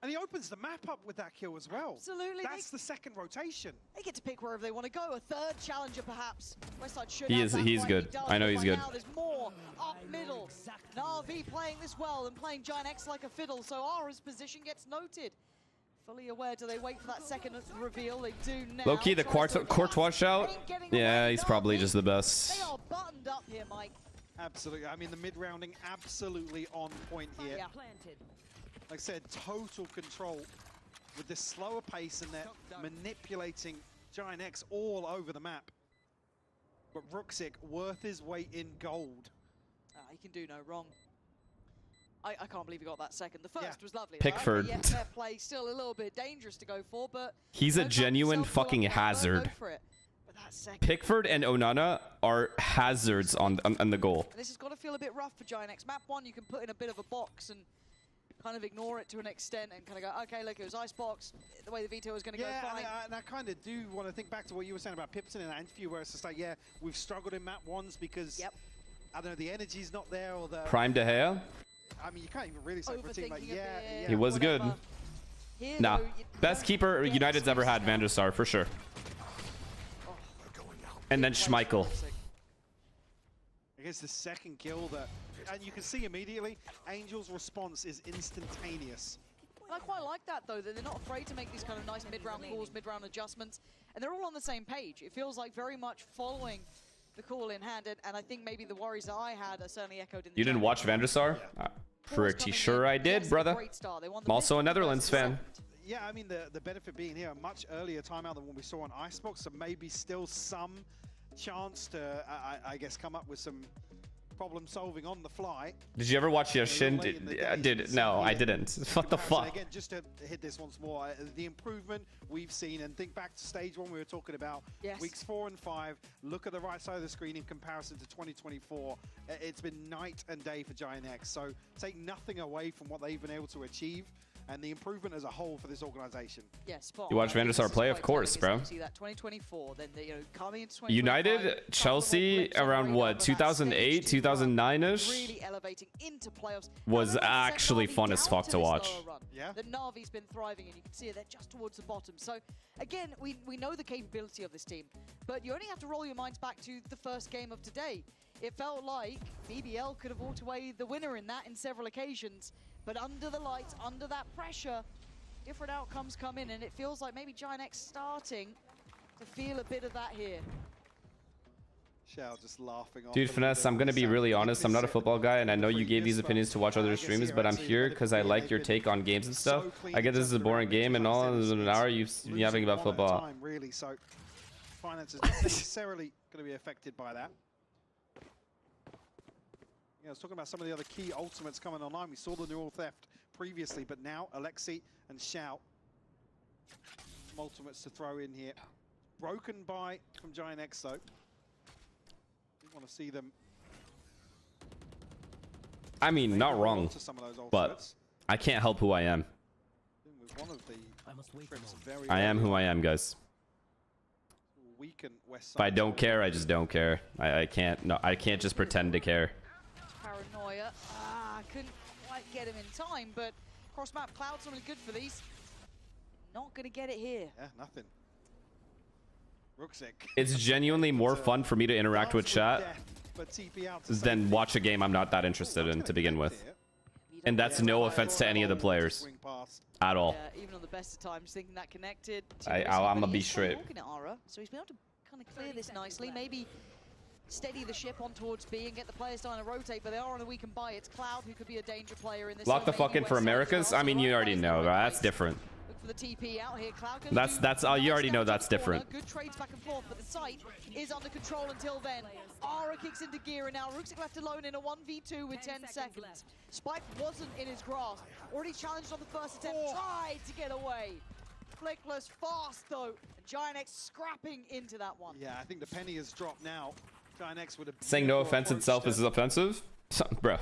And he opens the map up with that kill as well. Absolutely. That's the second rotation. They get to pick wherever they want to go. A 3rd challenger, perhaps. Westside should He have is. that He's point. good. He does, I know but he's by good. Now there's more up middle. Na'Vi playing this well and playing Giant X like a fiddle, so Ara's position gets noted. Fully aware, do they wait for that second reveal? They do now. Low key, the Courtois shout. Yeah, he's probably just the best. They are buttoned up here, Mike. Absolutely. I mean, the mid-rounding absolutely on point here. Yeah. Like I said, total control with this slower pace, and they're manipulating Giant X all over the map. But Ruxic, worth his weight in gold. He can do no wrong. I can't believe he got that second. The first was lovely. Pickford. Right? Fair play, still a little bit dangerous to go for, but He's a genuine fucking hazard. Pickford and Onana are hazards on the goal. And this has got to feel a bit rough for Giant X. Map 1, you can put in a bit of a box and kind of ignore it to an extent and kind of go, okay, look, it was Icebox. The way the Veto was going to go, fine. And I kind of do want to think back to what you were saying about Pipson in that interview, where it's just like, yeah, we've struggled in map 1s because, I don't know, the energy's not there, or the... Prime De Gea. I mean, you can't even really say for a team like, yeah. He was good. Nah, best keeper United's ever had, Van der Sar, for sure. And then Schmeichel. I guess the second kill that, and you can see immediately, Angel's response is instantaneous. I quite like that, though, that they're not afraid to make these kind of nice mid-round calls, mid-round adjustments, and they're all on the same page. It feels like very much following the call in hand, and I think maybe the worries that I had are certainly echoed in the You didn't watch Van der Sar? Pretty sure I did, brother. I'm also a Netherlands fan. Yeah, I mean, the benefit being here, a much earlier timeout than what we saw on Icebox, so maybe still some chance to, I guess, come up with some problem solving on the fly. Did you ever watch Yashin? No, I didn't. What the fuck? Again, just to hit this once more, the improvement we've seen, and think back to stage 1 we were talking about, weeks 4 and 5, look at the right side of the screen in comparison to 2024. It's been night and day for Giant X, so take nothing away from what they've been able to achieve and the improvement as a whole for this organization. Yeah, spot You watch Van der Sar play? Of course, bro. See that 2024, then coming into United, Chelsea, around what, 2008, 2009-ish? Really elevating into playoffs. Was actually fun as fuck to watch. Yeah. The Navi's been thriving, and you can see it, they're just towards the bottom. So, again, we know the capability of this team, but you only have to roll your minds back to the first game of today. It felt like BBL could have walked away the winner in that in several occasions, but under the lights, under that pressure, different outcomes come in, and it feels like maybe Giant X starting to feel a bit of that here. Shao just laughing off. Dude, Finesse, I'm going to be really honest. I'm not a football guy, and I know you gave these opinions to watch other streams, but I'm here because I like your take on games and stuff. I get this is a boring game and all, and in an hour you're yapping about football. Really, so finance is not necessarily going to be affected by that. I was talking about some of the other key ultimates coming online. We saw the Neural Theft previously, but now Alexi and Shao. Some ultimates to throw in here. Broken by from Giant X, though. Didn't want to see them. I mean, not wrong, but I can't help who I am. With one of the I am who I am, guys. If I don't care, I just don't care. I can't. No, I can't just pretend to care. Paranoia. Couldn't quite get him in time, but cross map Cloud's really good for these. Not gonna get it here. Yeah, nothing. It's genuinely more fun for me to interact with chat than watch a game I'm not that interested in to begin with. And that's no offense to any of the players at all. Even on the best of times, thinking that connected. I'm gonna be straight. So he's been able to kind of clear this nicely. Maybe steady the ship on towards B and get the players starting to rotate, but they are on a weekend buy. It's Cloud who could be a danger player in this. Lock the fuck in for Americas? I mean, you already know. That's different. For the TP out here, Cloud that's you already know that's different. Good trades back and forth, but the site is under control until then. Aura kicks into gear, and now Ruxic left alone in a 1v2 with 10 seconds. Spike wasn't in his grasp. Already challenged on the first attempt, tried to get away. Flickless fast though, and Giant X scrapping into that one. Yeah, I think the penny has dropped now. Giant X would have saying no offense itself is offensive, bruh.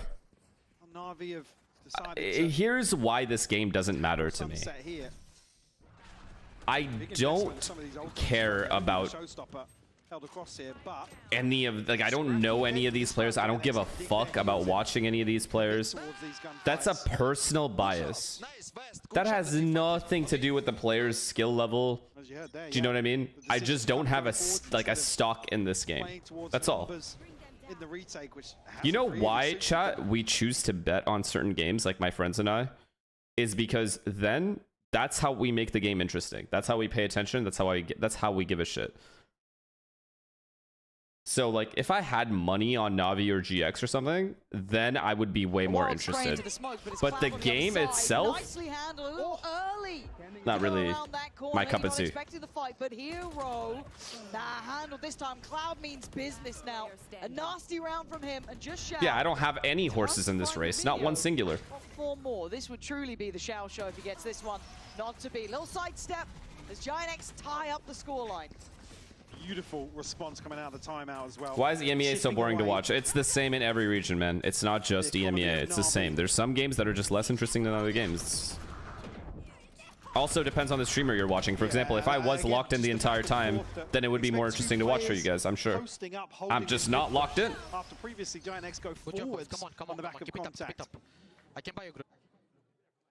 Na'Vi have decided here's why this game doesn't matter to me. Here. I don't care about any of, like, I don't know any of these players. I don't give a fuck about watching any of these players. That's a personal bias. That has nothing to do with the player's skill level. Do you know what I mean? I just don't have a stock in this game. That's all. You know why, chat, we choose to bet on certain games, like my friends and I, is because then that's how we make the game interesting. That's how we pay attention. That's how we give a shit. So, like, if I had money on Na'Vi or GX or something, then I would be way more interested. But the game itself, not really my cup of tea. The fight, but Hero, handled this time. Cloud means business now. A nasty round from him, and just Shao. Yeah, I don't have any horses in this race. Not one singular. 4 more. This would truly be the Shao show if he gets this one. Not to be. Little sidestep as Giant X tie up the scoreline. Beautiful response coming out of the timeout as well. Why is EMEA so boring to watch? It's the same in every region, man. It's not just EMEA. It's the same. There's some games that are just less interesting than other games. Also depends on the streamer you're watching. For example, if I was locked in the entire time, then it would be more interesting to watch for you guys, I'm sure. I'm just not locked in. After previously Giant X go forwards on the back of contact. I can buy you.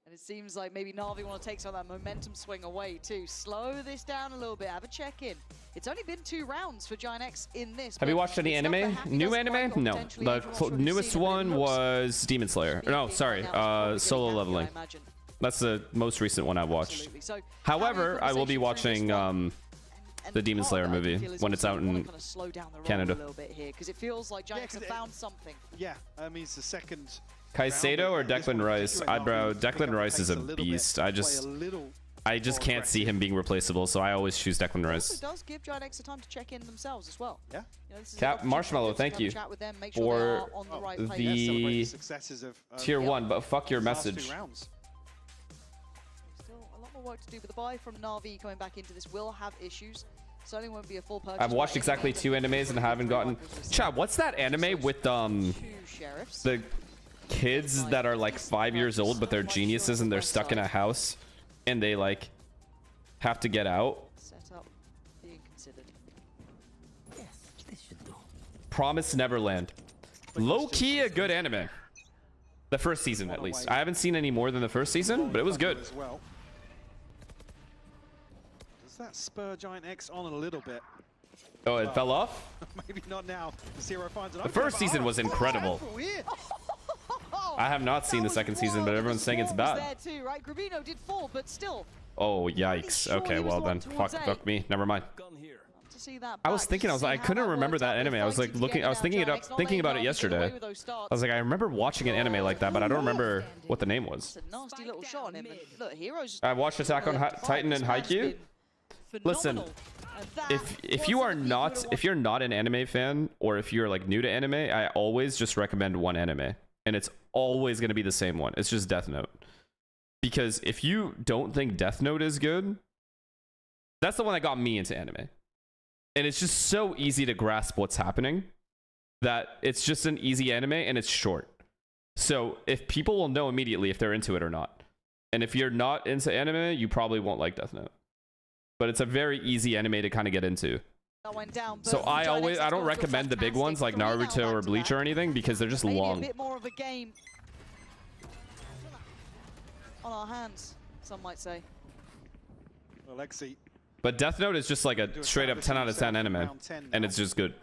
And it seems like maybe Na'Vi want to take some of that momentum swing away too. Slow this down a little bit. Have a check-in. It's only been 2 rounds for Giant X in this. Have you watched any anime? New anime? No. The newest one was Demon Slayer. No, sorry. Solo Leveling. That's the most recent one I've watched. However, I will be watching the Demon Slayer movie when it's out in Canada. Because it feels like Giant X have found something. Yeah, I mean it's the second. Kaisedo or Declan Rice? Bro, Declan Rice is a beast. I just can't see him being replaceable, so I always choose Declan Rice. It does give Giant X a time to check in themselves as well. Yeah. Cap Marshmallow, thank you for the tier 1, but fuck your message. Still a lot more work to do, but the buy from Na'Vi coming back into this will have issues. Certainly won't be a full purchase. I've watched exactly 2 animes and haven't gotten. Chat, what's that anime with the kids that are like 5 years old, but they're geniuses and they're stuck in a house and they like have to get out? Setup being considered. Yes, this should do. Promise Neverland. Low-key a good anime. The first season, at least. I haven't seen any more than the first season, but it was good. Does that spur Giant X on a little bit? Oh, it fell off? Maybe not now. Zero finds it. The first season was incredible. I have not seen the second season, but everyone's saying it's bad. There too, right? Gravino did fall, but still. Oh, yikes. Okay, well then. Fuck me. Never mind. I was thinking, I couldn't remember that anime. I was like looking, I was thinking about it yesterday. I was like, I remember watching an anime like that, but I don't remember what the name was. Nasty little shot on him. Look, Heroes. I watched Attack on Titan and Haikyuu. Listen, if you're not an anime fan, or if you're like new to anime, I always just recommend one anime, and it's always going to be the same one. It's just Death Note. Because if you don't think Death Note is good, that's the one that got me into anime. And it's just so easy to grasp what's happening that it's just an easy anime and it's short. So if people will know immediately if they're into it or not. And if you're not into anime, you probably won't like Death Note. But it's a very easy anime to kind of get into. That went down, So I don't recommend the big ones like Naruto or Bleach or anything because they're just maybe long. a bit more of a game on our hands, some might say. Alexi. But Death Note is just like a straight up 10 out of 10 anime, and it's just good,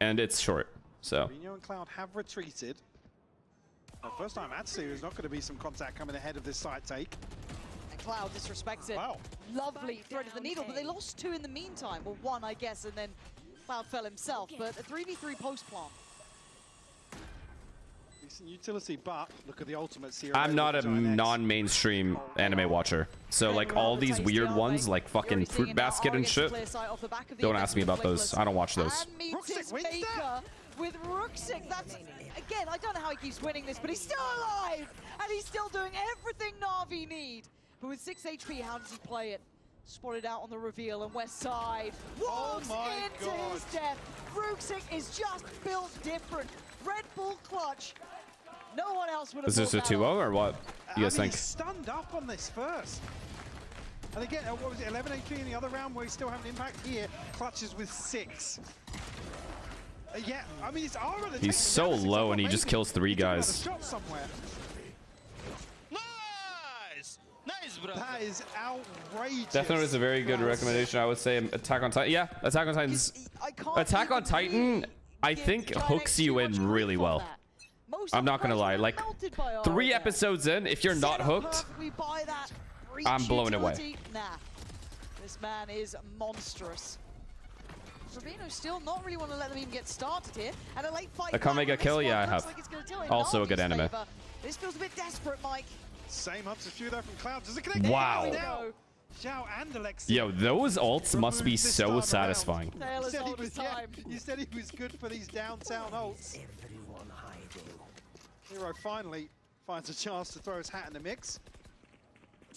and it's short. So. Reno and Cloud have retreated. First time actually, there's not going to be some contact coming ahead of this side take. And Cloud disrespects it. Wow. Lovely thread of the needle, but they lost 2 in the meantime. Well, 1, I guess, and then Cloud fell himself. But a 3v3 post plant. Decent utility, but look at the ultimates here. I'm not a non-mainstream anime watcher, so like all these weird ones like fucking Fruit Basket and shit, don't ask me about those. I don't watch those. And meets his maker with Rooksik. That's, again, I don't know how he keeps winning this, but he's still alive! And he's still doing everything Na'Vi need. But with 6 HP, how does he play it? Spotted out on the reveal, and West Side walks into his death. Rooksik is just built different. Red Bull clutch. No one else would have. Is this a 2-0 or what? You guys think? He's stunned up on this first. And again, what was it, 11 HP in the other round where he's still having impact here. Clutches with 6. Yeah, I mean, it's Ara that He's so low and he just kills 3 guys. Shot somewhere. Nice, bro. That is outrageous. Death Note is a very good recommendation. I would say Attack on Titan. Yeah, Attack on Titan's. Attack on Titan, I think, hooks you in really well. I'm not gonna lie. Like 3 episodes in, if you're not hooked, I'm blown away. Nah, this man is monstrous. Rubino still not really want to let them even get started here. And a late fight. A Kamega kill, yeah, I have. Also a good anime. This feels a bit desperate, Mike. Same ups a few there from Cloud. Does it connect? Wow. Zhao and Alexi. Yo, those ults must be so satisfying. You said he was good for these downtown ults. Hero finally finds a chance to throw his hat in the mix.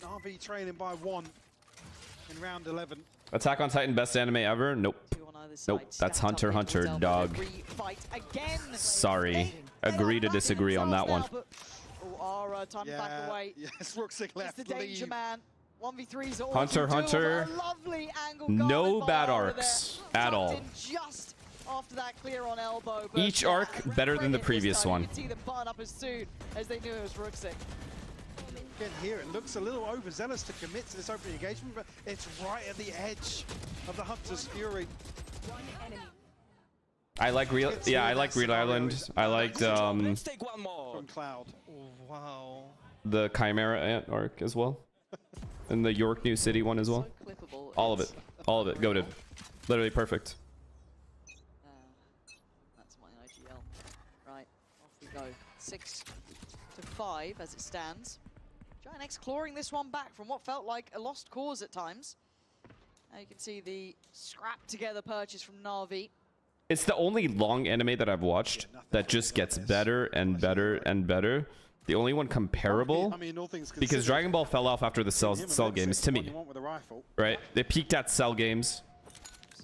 Na'Vi trailing by 1 in round 11. Attack on Titan, best anime ever? Nope. Nope, that's Hunter x Hunter, dog. Sorry. Agree to disagree on that one. Ara, time back away. Yes, Rooksik left. It's the danger man. 1v3s are Hunter x Hunter. No bad arcs at all. Just after that clear on elbow. Each arc better than the previous one. You can see them burn up as soon as they knew it was Rooksik. Again, here it looks a little overzealous to commit to this opening engagement, but it's right at the edge of the Hunter's Fury. I like Real. Yeah, I like Real Island. I liked from Cloud. Wow. The Chimera Ant arc as well, and the York New City one as well. All of it. All of it. Goated. Literally perfect. That's my IGL. Right, off we go. 6-5 as it stands. Giant X clawing this one back from what felt like a lost cause at times. Now you can see the scrap together purchase from Na'Vi. It's the only long anime that I've watched that just gets better and better and better. The only one comparable, because Dragon Ball fell off after the Cell games to me, right? They peaked at Cell games,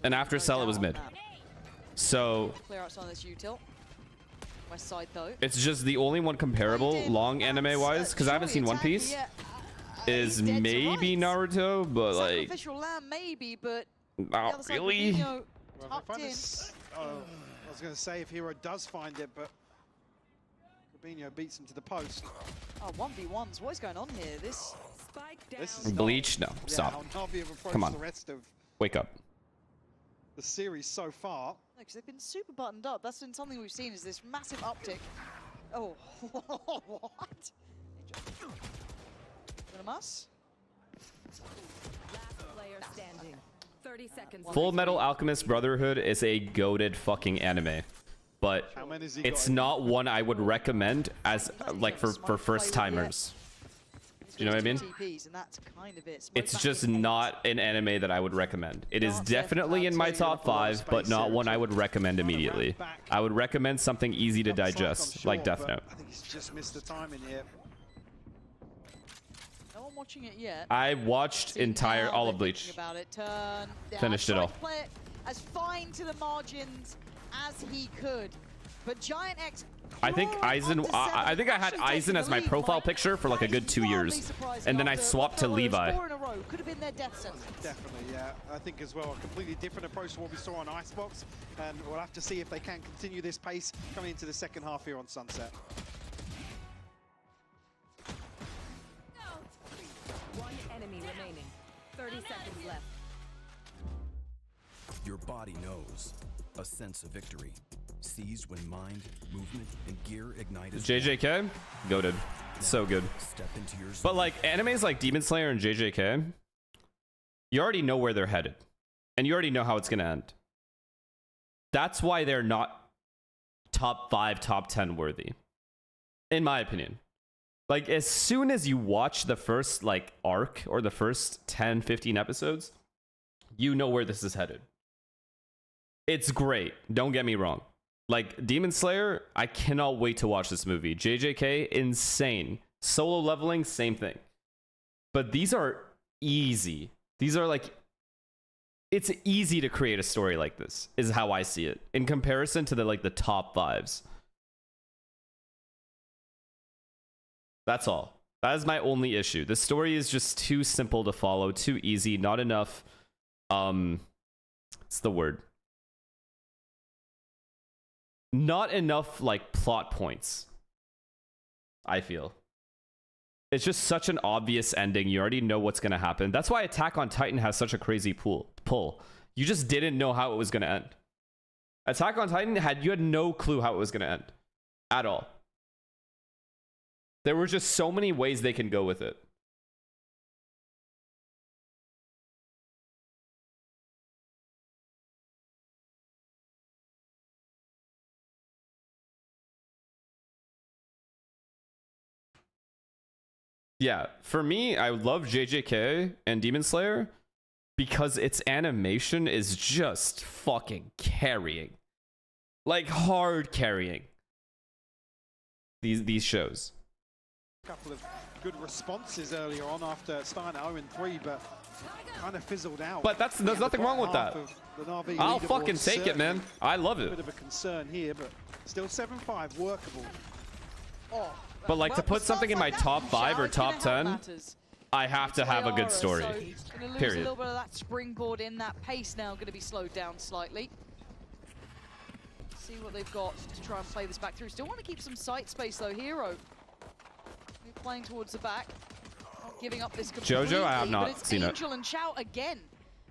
and after Cell it was mid. So Clear out some of this util. West Side though. it's just the only one comparable long anime wise, because I haven't seen One Piece. Is maybe Naruto, but like Sacrificial Lamb maybe, but not really. Well, I was going to say if Hero does find it, but Rubino beats him to the post. Oh, 1v1s. What is going on here? This is Bleach? No, stop. Come on. The rest of Wake up. the series so far. because they've been super buttoned up. That's been something we've seen, is this massive uptick. Oh, what? Us? Last player standing. 30 seconds. Full Metal Alchemist Brotherhood is a goated fucking anime, but it's not one I would recommend as like for first timers. You know what I mean? It's just not an anime that I would recommend. It is definitely in my top 5, but not one I would recommend immediately. I would recommend something easy to digest, like Death Note. I think he's just missed the timing here. No one watching it yet. I watched all of Bleach. Finished it all. Play it as fine to the margins as he could, but Giant X I think Aizen. I think I had Aizen as my profile picture for like a good 2 years, and then I swapped to Levi. Could have been their death sentence. Definitely, yeah. I think as well, a completely different approach to what we saw on Icebox, and we'll have to see if they can continue this pace coming into the second half here on Sunset. One enemy remaining. 30 seconds left. Your body knows. A sense of victory. Seized when mind, movement, and gear ignite. JJK, goated. So good. But like animes like Demon Slayer and JJK, you already know where they're headed, and you already know how it's gonna end. That's why they're not top 5, top 10 worthy, in my opinion. Like as soon as you watch the first like arc or the first 10, 15 episodes, you know where this is headed. It's great. Don't get me wrong. Like Demon Slayer, I cannot wait to watch this movie. JJK, insane. Solo leveling, same thing. But these are easy. These are like, it's easy to create a story like this, is how I see it, in comparison to the top 5s. That's all. That is my only issue. The story is just too simple to follow, too easy, not enough. What's the word? Not enough like plot points, I feel. It's just such an obvious ending. You already know what's going to happen. That's why Attack on Titan has such a crazy pull. You just didn't know how it was going to end. Attack on Titan, you had no clue how it was going to end at all. There were just so many ways they can go with it. Yeah, for me, I love JJK and Demon Slayer because its animation is just fucking carrying. Like hard carrying these shows. A couple of good responses earlier on after starting at 0-3, but kind of fizzled out. But there's nothing wrong with that. I'll fucking take it, man. I love it. A bit of a concern here, but still 7-5 workable. Oh. But like to put something in my top 5 or top 10, I have to have a good story. Gonna lose Period. a little bit of that springboard in that pace now. Going to be slowed down slightly. See what they've got to try and play this back through. Still want to keep some sight space though. Hero playing towards the back, not giving up this completely. Jojo, I have not seen it. Angel and Chow again,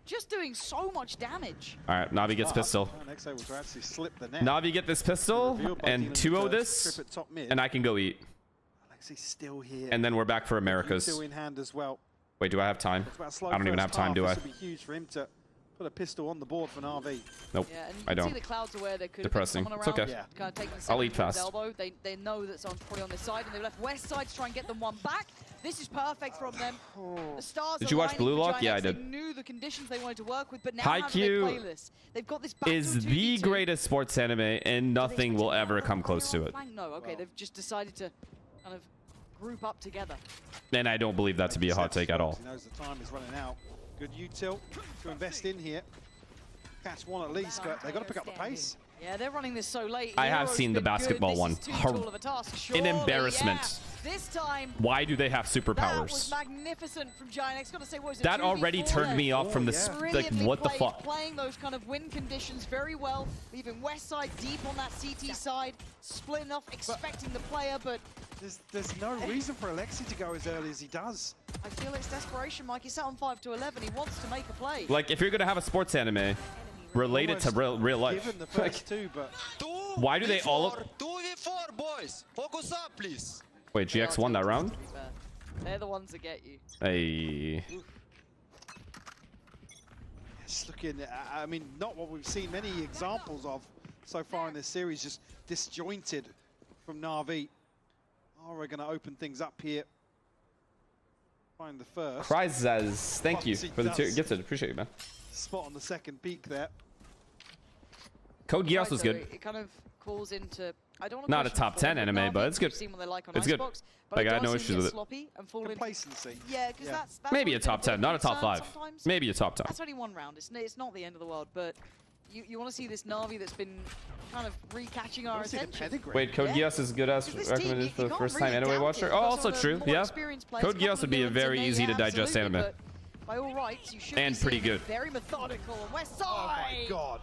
just doing so much damage. All right, Navi gets pistol. Navi get this pistol and 2-0 this, and I can go eat. Still here. And then we're back for Americas. Still in hand as well. Wait, do I have time? I don't even have time, do I? This would be huge for him to put a pistol on the board for Navi. Nope, yeah, and you I can don't. see the clouds are where there could Depressing. Have been It's someone okay. around, kind of taking I'll eat fast. Elbow. They know that someone's probably on this side, and they left west side to try and get them one back. This is perfect from them. The stars Did you watch Blue Lock? Yeah, I did. They knew the conditions they wanted to work with, but now how do they play this? They've got this Is the greatest sports anime, and nothing will ever come close to it. No, okay, they've just decided to kind of group up together. And I don't believe that to be a hot take at all. He knows the time is running out. Good util to invest in here. Catch one at least, but they've got to pick up the pace. Yeah, they're running this so late. I have seen the basketball one. An embarrassment. Yeah, this time, why do they have that was superpowers? magnificent from Giant. Gotta say, what was it, That 2v4 already turned there? me off from the like, what the fuck? Playing those kind of win conditions very well, leaving west side deep on that CT side, splitting off, expecting the player, but there's no reason for Alexi to go as early as he does. I feel it's desperation, Mike. He's set on 5-11. He wants to make a play. Like, if you're gonna have a sports anime, relate it to real life. Given the first two, but why do they all? 2v4, boys. Focus up, please. Wait, GX won that round? They're the ones that get you. Hey. Just looking, I mean, not what we've seen many examples of so far in this series, just disjointed from Na'Vi. Oh, we're going to open things up here. Find the first. Cries says, thank you for the gifted. Appreciate you, man. Spot on the second peak there. Code Geass was good. It kind of calls into, I don't want Not a top 10 anime, but it's good. It's good. Like, I had no issues with it. Complacency. Yeah, because that's maybe a top 10, not a top 5. Maybe a top 10. That's only one round. It's not the end of the world, but you want to see this Na'Vi that's been kind of recatching our attention. Wait, Code Geass is good as recommended for the first time anime watcher. Oh, also true. Yeah. Code Geass would be a very easy to digest anime. By all rights, you should and pretty good. Very methodical on West Side. Oh my god.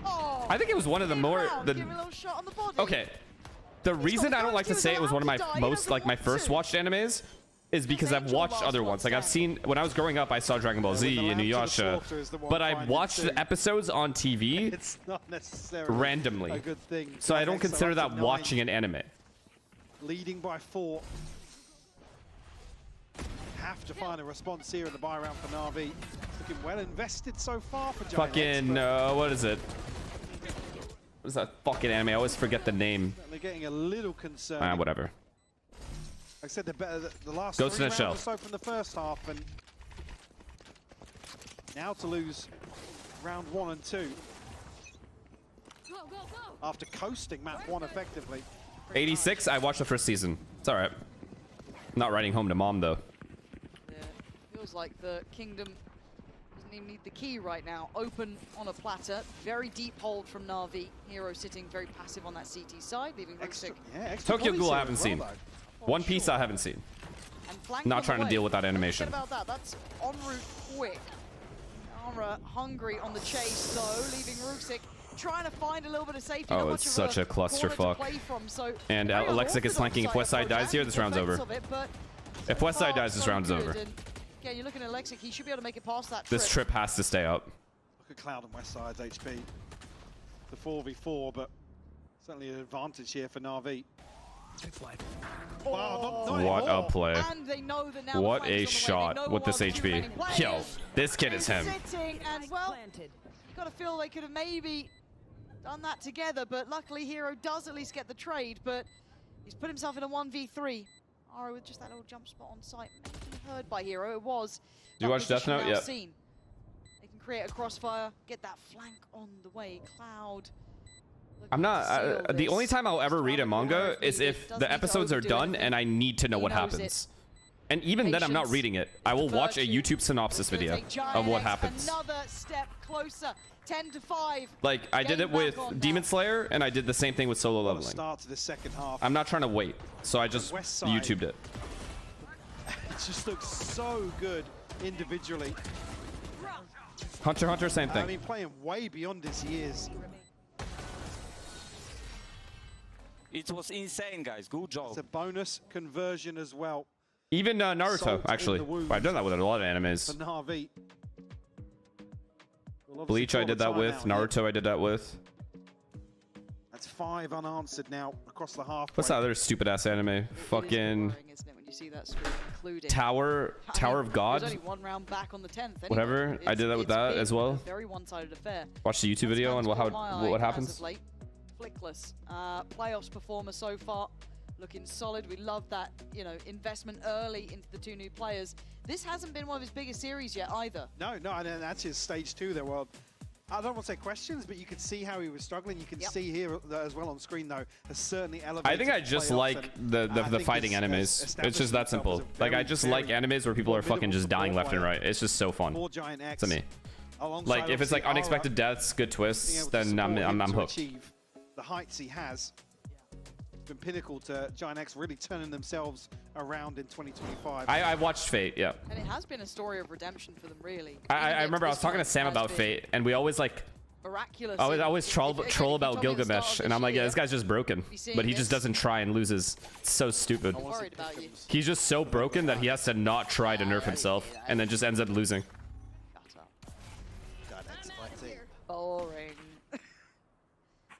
Oh, I think it was one of the more okay. The reason I don't like to say it was one of my most my first watched animes is because I've watched other ones. Like I've seen when I was growing up, I saw Dragon Ball Z and Inuyasha, but I watched the episodes on TV it's not necessarily randomly. A good thing. So I don't consider that watching an anime. Leading by 4. Have to find a response here in the buy round for Na'Vi. Looking well invested so far for Giant Fucking what is it? What is that fucking anime? I always forget the name. They're getting a little concerned. Whatever. Like I said, the last Ghost 3 in a rounds Shell. or so from the first half, and now to lose round 1 and 2 after coasting map 1 effectively. 86. I watched the first season. It's all right. Not writing home to mom though. Yeah, feels like the Kingdom doesn't even need the key right now. Open on a platter. Very deep hold from Na'Vi. Hero sitting very passive on that CT side, leaving Rusick. Tokyo Ghoul I haven't seen. One Piece I haven't seen. Not trying to deal with that animation. About that. That's en route quick. Nara hungry on the chase though, leaving Rusick trying to find a little bit of safety. Oh, it's such a clusterfuck. And Alexic is flanking. If Westside dies here, this round's over. If Westside dies, this round's over. Yeah, you're looking at Alexic. He should be able to make it past that. This trip has to stay up. Look at Cloud and Westside's HP. The 4v4, but certainly an advantage here for Na'Vi. Wow, What a play. And they know that now what a shot with this HP. Yo, this kid is him. And well, you got to feel they could have maybe done that together, but luckily Hero does at least get the trade, but he's put himself in a 1v3. Aro with just that little jump spot on site. Maybe heard by Hero, it was. Did you watch Death Note? Yeah. They can create a crossfire, get that flank on the way. Cloud. I'm not. The only time I'll ever read a manga is if the episodes are done and I need to know what happens. And even then, I'm not reading it. I will watch a YouTube synopsis video of what happens. Another step closer. 10-5. Like I did it with Demon Slayer, and I did the same thing with solo leveling. Start to the second half. I'm not trying to wait, so I just YouTubed it. It just looks so good individually. Hunter x Hunter, same thing. I mean, playing way beyond his years. It was insane, guys. Good job. It's a bonus conversion as well. Even Naruto, actually. I've done that with a lot of animes. For Na'Vi. Bleach I did that with. Naruto I did that with. That's 5 unanswered now across the half. What's that other stupid ass anime? Fucking Tower of God. Only 1 round back on the 10th. Anyway. Whatever. I did that with that as well. Very one-sided affair. Watch the YouTube video on what happens. Flickless playoffs performer so far, looking solid. We love that, you know, investment early into the 2 new players. This hasn't been one of his biggest series yet either. No, and that's his stage 2 there. Well, I don't want to say questions, but you can see how he was struggling. You can see here as well on screen though, has certainly elevated. I think I just like the fighting animes. It's just that simple. Like I just like animes where people are fucking just dying left and right. It's just so fun to me. Like if it's like unexpected deaths, good twists, then I'm hooked. The heights he has been pinnacle to Giant X really turning themselves around in 2025. I watched Fate, yeah. And it has been a story of redemption for them, really. I remember I was talking to Sam about Fate, and we always like miraculous. I always troll about Gilgamesh, and I'm like, yeah, this guy's just broken, but he just doesn't try and loses. It's so stupid. I'm worried about you. He's just so broken that he has to not try to nerf himself, and then just ends up losing. Boring.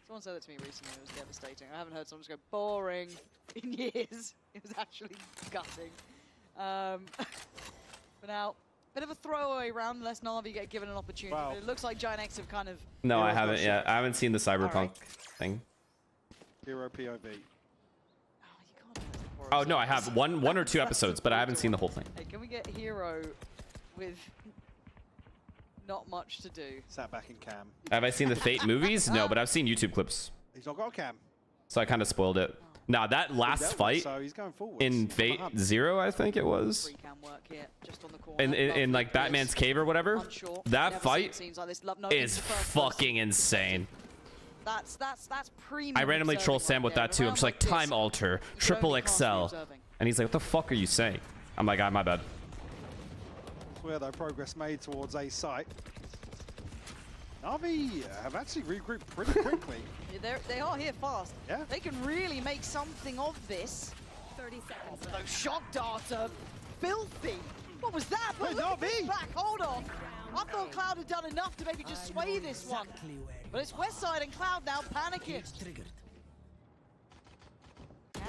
Someone said that to me recently, it was devastating. I haven't heard someone just go boring in years. It was actually gutting. For now, bit of a throwaway round unless Na'Vi get given an opportunity. Wow. But it looks like Giant X have kind of... No, I haven't yet. I haven't seen the Cyberpunk thing. Hero POV. Oh, no, I have one or 2 episodes, but I haven't seen the whole thing. Hey, can we get Hero with... not much to do? Sat back in cam. Have I seen the Fate movies? No, but I've seen YouTube clips. He's not got a cam. So I kind of spoiled it. Nah, that last fight So he's going forward. in Fate 0, I think it was. Free can work here, just on the corner. In like Batman's cave or whatever. Unsure. That Never fight seen it seems like this. No, is into first fucking insane. That's premium. I randomly troll observing Sam right with there. that too. I'm just like, Around time alter, triple only can't be XL. observing. And he's like, what the fuck are you saying? I'm like, my bad. Where though progress made towards A site. Na'Vi have actually regrouped pretty quickly. They are here fast. Yeah. They can really make something of this. 30 seconds. Those shock darts are filthy. What was that? Wait, Look at this Na'Vi. back. Hold on. I thought Cloud had done enough to maybe just sway this one. But it's Westside and Cloud now panicking.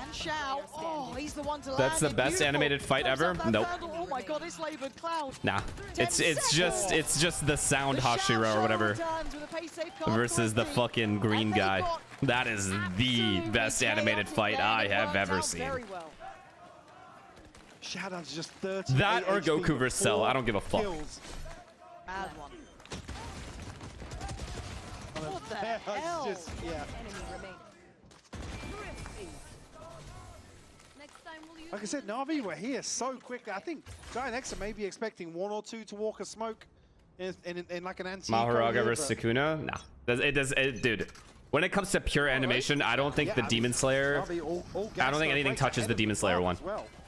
And Shao. Oh, he's the one to land. That's the it. best Beautiful. animated fight Thumbs ever? up that Nope. vandal. Oh my god, it's labored Cloud. Nah. 10 It's just the sound The Shao Hashira or whatever returns with a pace save card versus the 20. fucking green And they guy. got That is the best animated fight I have ever seen. very well. Shadow's just 30. That or Goku vs. Cell. I don't give a fuck. Mad one. What the It's hell? just, yeah. Enemy remaining. Like I said, Na'Vi were here so quickly. I think Giant X are maybe expecting 1 or 2 to walk a smoke in like an anti. Maharaga versus Sukuna? Nah. Dude. When it comes to pure animation, I don't think the Demon Slayer. I don't think anything touches the Demon Slayer one.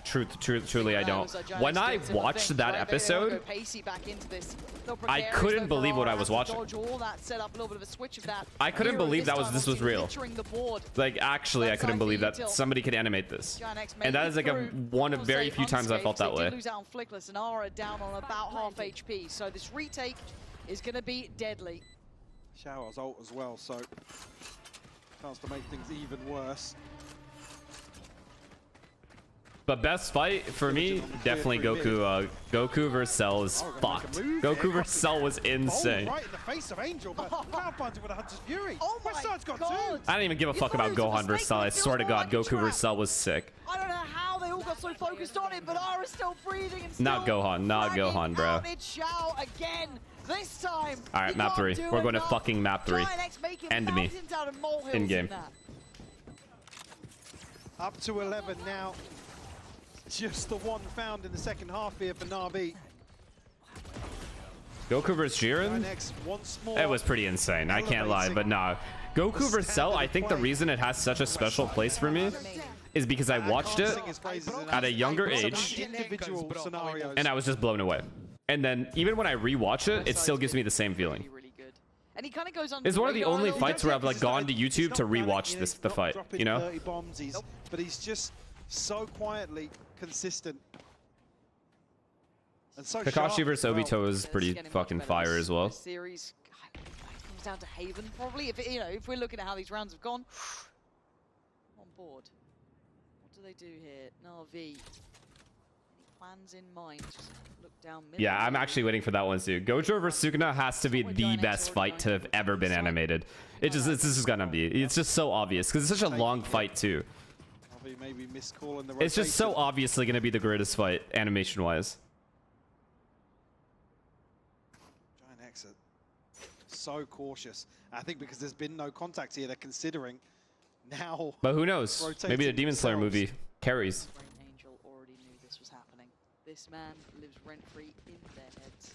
Truly, I don't. When I watched that episode, I couldn't believe what I was watching. I couldn't believe this was real. Like, actually, I couldn't believe that somebody could animate this. And that is like one of very few times I felt that way. Lose out on Flickless and Ara down on about half HP, so this retake is going to be deadly. Shower's ult as well, so chance to make things even worse. But best fight for me, definitely Goku. Goku vs. Cell is fucked. Goku vs. Cell was insane. Right in the face of Angel, but Cloud finds it with a Hunter's Fury. Oh my Westside's got God. 2. I don't even give a fuck about Gohan vs. Cell. I swear to God, Goku vs. Cell was sick. I don't know how they all got so focused on it, but Ara's still breathing and still Not Gohan, not dragging Gohan, bro. out. It's Shao again. This time. All right, map 3. We're going to fucking map 3. End me. In game. Up to 11 now. Just the one found in the second half here for Na'Vi. Goku vs. Jiren? It was pretty insane. I can't lie, but nah. Goku vs. Cell, I think the reason it has such a special place for me is because I watched it at a younger age and I was just blown away. And then even when I rewatch it, it still gives me the same feeling. And he kind of goes on. It's one of the only fights where I've like gone to YouTube to rewatch the fight, you know? But he's just so quietly consistent. And so Kakashi vs. Obito is pretty fucking fire as well. Series comes down to Haven probably. If if we're looking at how these rounds have gone, I'm on board. What do they do here? Na'Vi. Any plans in mind? Just look down middle. Yeah, I'm actually waiting for that one too. Gojo vs. Sukuna has to be the best fight to have ever been animated. It's just gonna be. It's just so obvious because it's such a long fight too. Maybe miscalling the It's just so obviously gonna be the greatest fight animation-wise. Giant X are so cautious. I think because there's been no contact here, they're considering now. But who knows? Maybe the Demon Slayer movie carries. Angel already knew this was happening. This man lives rent-free in their heads.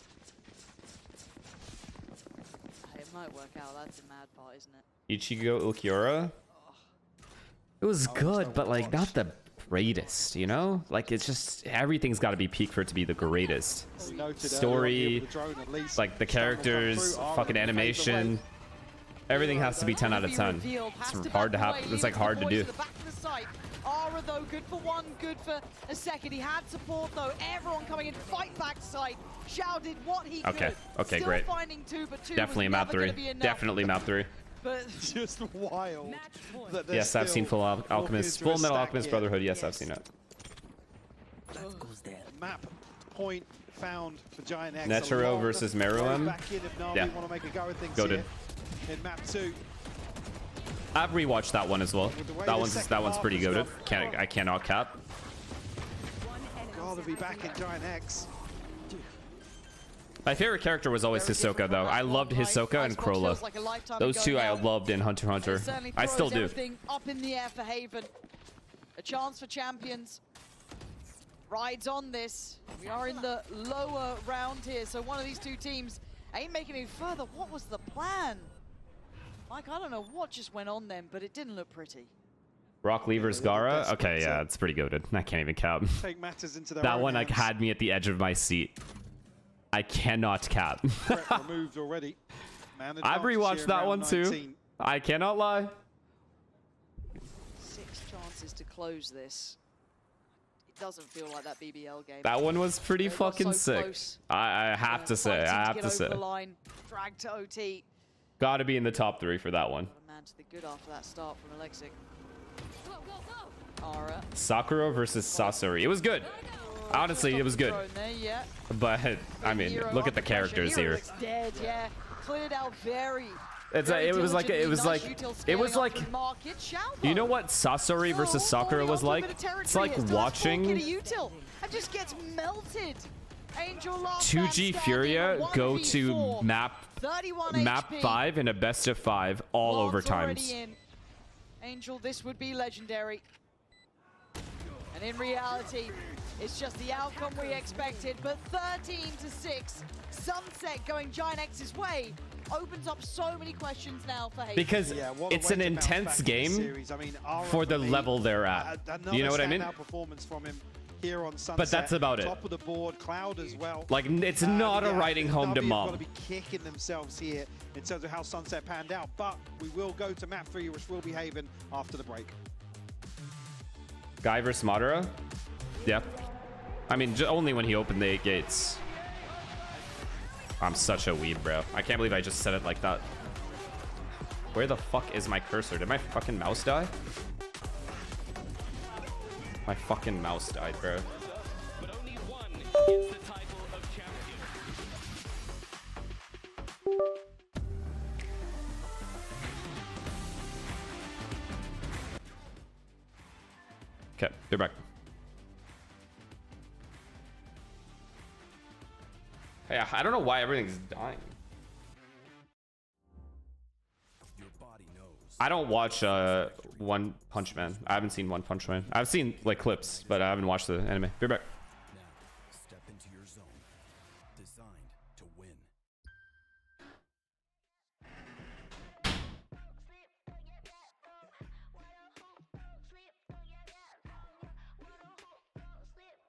It might work out. That's a mad part, isn't it? Ichigo Ulquiorra. It was good, but like not the greatest, you know? Like it's just everything's got to be peak for it to be the greatest. Story, like the characters, fucking animation, everything has to be 10 out of 10. It's hard to have. It's like hard to do. Ara though, good for one, good for a second. He had support though. Everyone coming in, fight back side. Shao did what he could. Okay, Still great. Finding 2, but 2 Definitely was map never 3. gonna be enough. Definitely map 3. But just wild. Yes, I've seen Full Alchemist, Full Metal Alchemist Brotherhood. Yes, I've seen it. Map point found for Giant X. Netero versus Meruem. Yeah. Goated. In map 2. I've rewatched that one as well. That one's pretty goated. I cannot cap. Gotta be back in Giant X. My favorite character was always Hisoka, though. I loved Hisoka and Corolla. Those two I loved in Hunter x Hunter. I still do. Up in the air for Haven. A chance for champions. Rides on this. We are in the lower round here, so one of these two teams ain't making it further. What was the plan? Mike, I don't know what just went on then, but it didn't look pretty. Rock Levers Gara. Okay, yeah, it's pretty goated. I can't even cap. Take matters into their That own one like hands. had me at the edge of my seat. I cannot cap. Threat removed already. Man I've advantage rewatched here in that round one 19. too. I cannot lie. 6 chances to close this. It doesn't feel like that BBL game. That one was pretty They got fucking so sick. close. I have to say. Fighting I to have get to over say. the line. Drag to OT. Got to be in the top 3 for that one. Man to the good after that start from Alexic. Ara. Sakura versus Sasori. It was good. Honestly, it was good. Thrown there, yeah. But I mean, Hero look at the under pressure. characters Hero here. looks dead, yeah. Cleared out very. It's very it was like diligently. it was Nice like util it scaling was up like to the market. Shalbo. you know what Sasori versus Sakura was like? It's like watching Util and just gets melted. Angel last 2G Furia go to 1v4. map 31 map HP. 5 in a best of 5 all Lots already overtimes. in. Angel, this would be legendary. And in reality, it's just the outcome we expected. But 13-6, Sunset going Giant X's way opens up so many questions now for Hayden. Because it's an intense game for the level they're at. You know what I mean? Performance from him here on Sunset. But that's about it. Top of the board, Cloud as well. Like, it's not a Yeah, riding home to W mom. got to be kicking themselves here in terms of how Sunset panned out. But we will go to map 3, which will be Haven after the break. Guy versus Madara? Yep. I mean, only when he opened the 8 gates. I'm such a weeb, bro. I can't believe I just said it like that. Where the fuck is my cursor? Did my fucking mouse die? My fucking mouse died, bro. Okay, they're back. Hey, I don't know why everything's dying. I don't watch One Punch Man. I haven't seen One Punch Man. I've seen like clips, but I haven't watched the anime. Be right back. Step into your zone. Designed to win.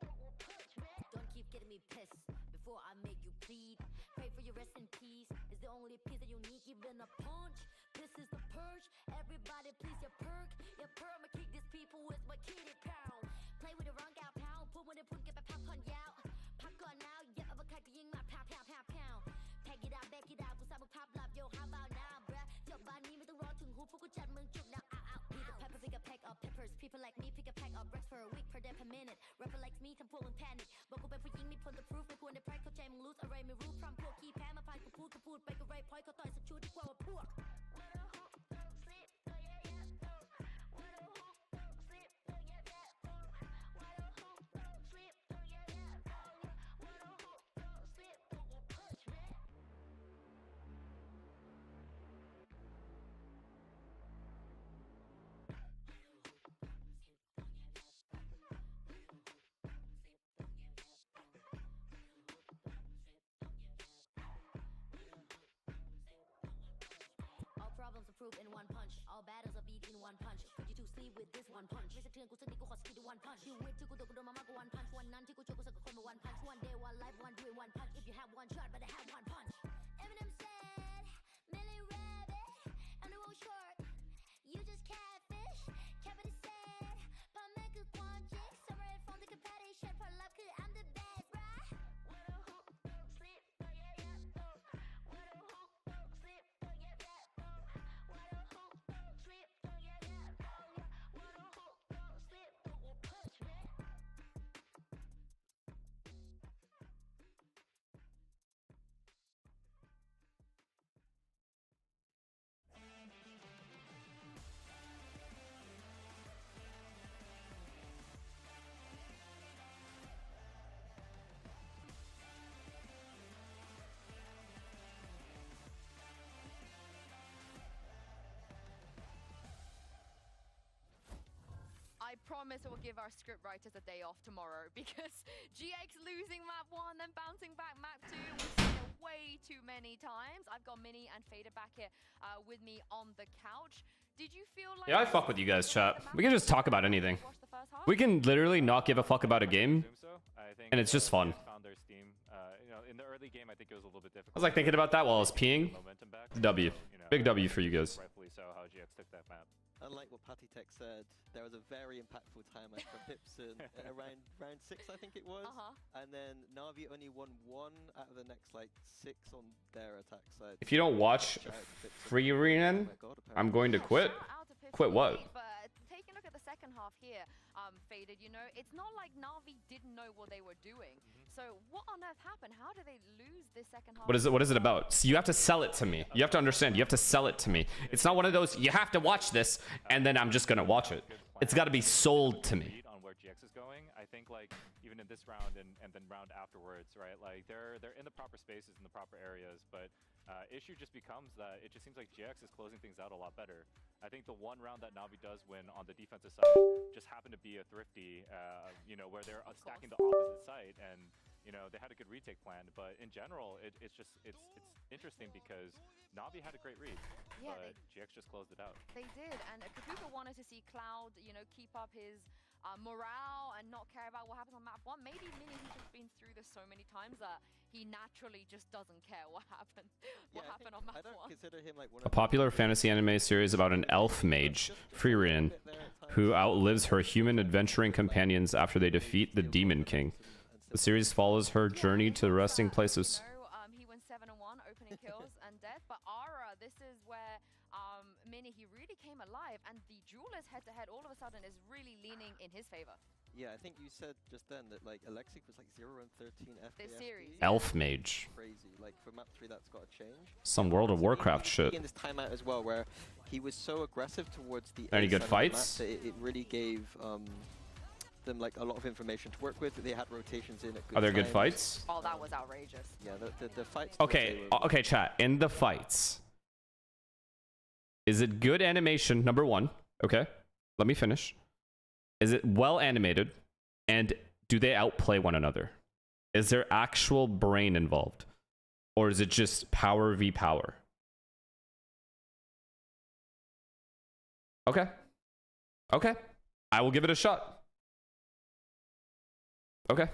Don't keep getting me pissed before I make you bleed. Pray for your rest in peace. Is the only piece that you need, even a punch. This is the purge. Everybody please your perk. Your perk, I'ma kick these people with my kitty pound. Play with the wrong gal pound. Put when they put get back pop on out. Pop gun now, yeah, over cut ying my pound pound pound pound. Pack it out, back it out. ผู้สาวมึง pop love yo how about now bruh จบบ้านนี้ไม่ต้องรอถึงหูพวกกูจัดมึงจุก now out Be the pepper pick a pack of peppers. People like me pick a pack of breaths for a week per day per minute. Rapper like me ทำพวกมึง panic บอกกูเป็นผู้หญิงมีผลต่อ proof ไม่ควรได้ pride เข้าใจมึง lose อะไรไม่รู้พร้อมพวกขี้แพ้มาผ่านกูพูดไปก็ right point เขาต่อยสักชุดดีกว่าว่าพวกProblems are proved in one punch. All battles are beat in one punch. Put you to sleep with this one punch. ไม่สะเทือนกูสักนิดกูขอสกิลด้วย one punch. ชีวิตที่กูโดนมากู one punch. วันนั้นที่กูช่วยกูสักคนมา one punch. One day, one life, one do it, one punch. If you have one shot, better have one punch. Eminem said, Millie Rabbit, and the road short. You just catfish. Cavity said, but make a one chick. Separate from the competition. For love, 'cause I'm the best, bruh. promise we'll give our script writers a day off tomorrow because GX losing map 1, then bouncing back map 2. We've seen it way too many times. I've got Mini and Fader back here with me on the couch. Did you feel like... Yeah, I fuck with you guys, chat. We can just talk about anything. We can literally not give a fuck about a game, and it's just fun. In the early game, I think it was a little bit difficult. I was like thinking about that while I was peeing. W. Big W for you guys. Rightfully so, how GX took that map. Unlike what Patty Tech said, there was a very impactful timeout from Pipson around round 6, I think it was. And then Na'Vi only won 1 out of the next like 6 on their attack side. If you don't watch Free Renan, I'm going to quit. Quit what? But taking a look at the second half here, Faded, you know, it's not like Na'Vi didn't know what they were doing. So what on earth happened? How did they lose this second half? What is it about? So you have to sell it to me. You have to understand. You have to sell it to me. It's not one of those, you have to watch this, and then I'm just going to watch it. It's got to be sold to me. On where GX is going, I think like even in this round and then round afterwards, right? Like they're in the proper spaces in the proper areas, but issue just becomes that it just seems like GX is closing things out a lot better. I think the one round that Na'Vi does win on the defensive side just happened to be a thrifty, you know, where they're stacking the opposite side, and you know they had a good retake plan. But in general, it's interesting because Na'Vi had a great read, but GX just closed it out. They did, and Kapuka wanted to see Cloud, you know, keep up his morale and not care about what happens on map 1. Maybe Mini, he's just been through this so many times that he naturally just doesn't care what happened. What happened on map 1. Consider him like one A popular fantasy anime series about an elf mage, Freerin, who outlives her human adventuring companions after they defeat the Demon King. The series follows her journey to resting places. He went 7-1, opening kills and death, but Ara, this is where Mini, he really came alive, and the duelist head-to-head all of a sudden is really leaning in his favor. Yeah, I think you said just then that like Alexic was like 0 and 13 FPS. This series. Elf mage. Crazy. Like for map 3, that's got to change. Some World of Warcraft shit. In this timeout as well, where he was so aggressive towards the Any good fights? That it really gave them like a lot of information to work with. They had rotations in at good Are there good times. fights? Oh, that was outrageous. Yeah, the fights. Okay, okay, chat. In the fights, is it good animation? Number 1. Okay, let me finish. Is it well animated? And do they outplay one another? Is there actual brain involved? Or is it just power v power? Okay. Okay. I will give it a shot. Okay.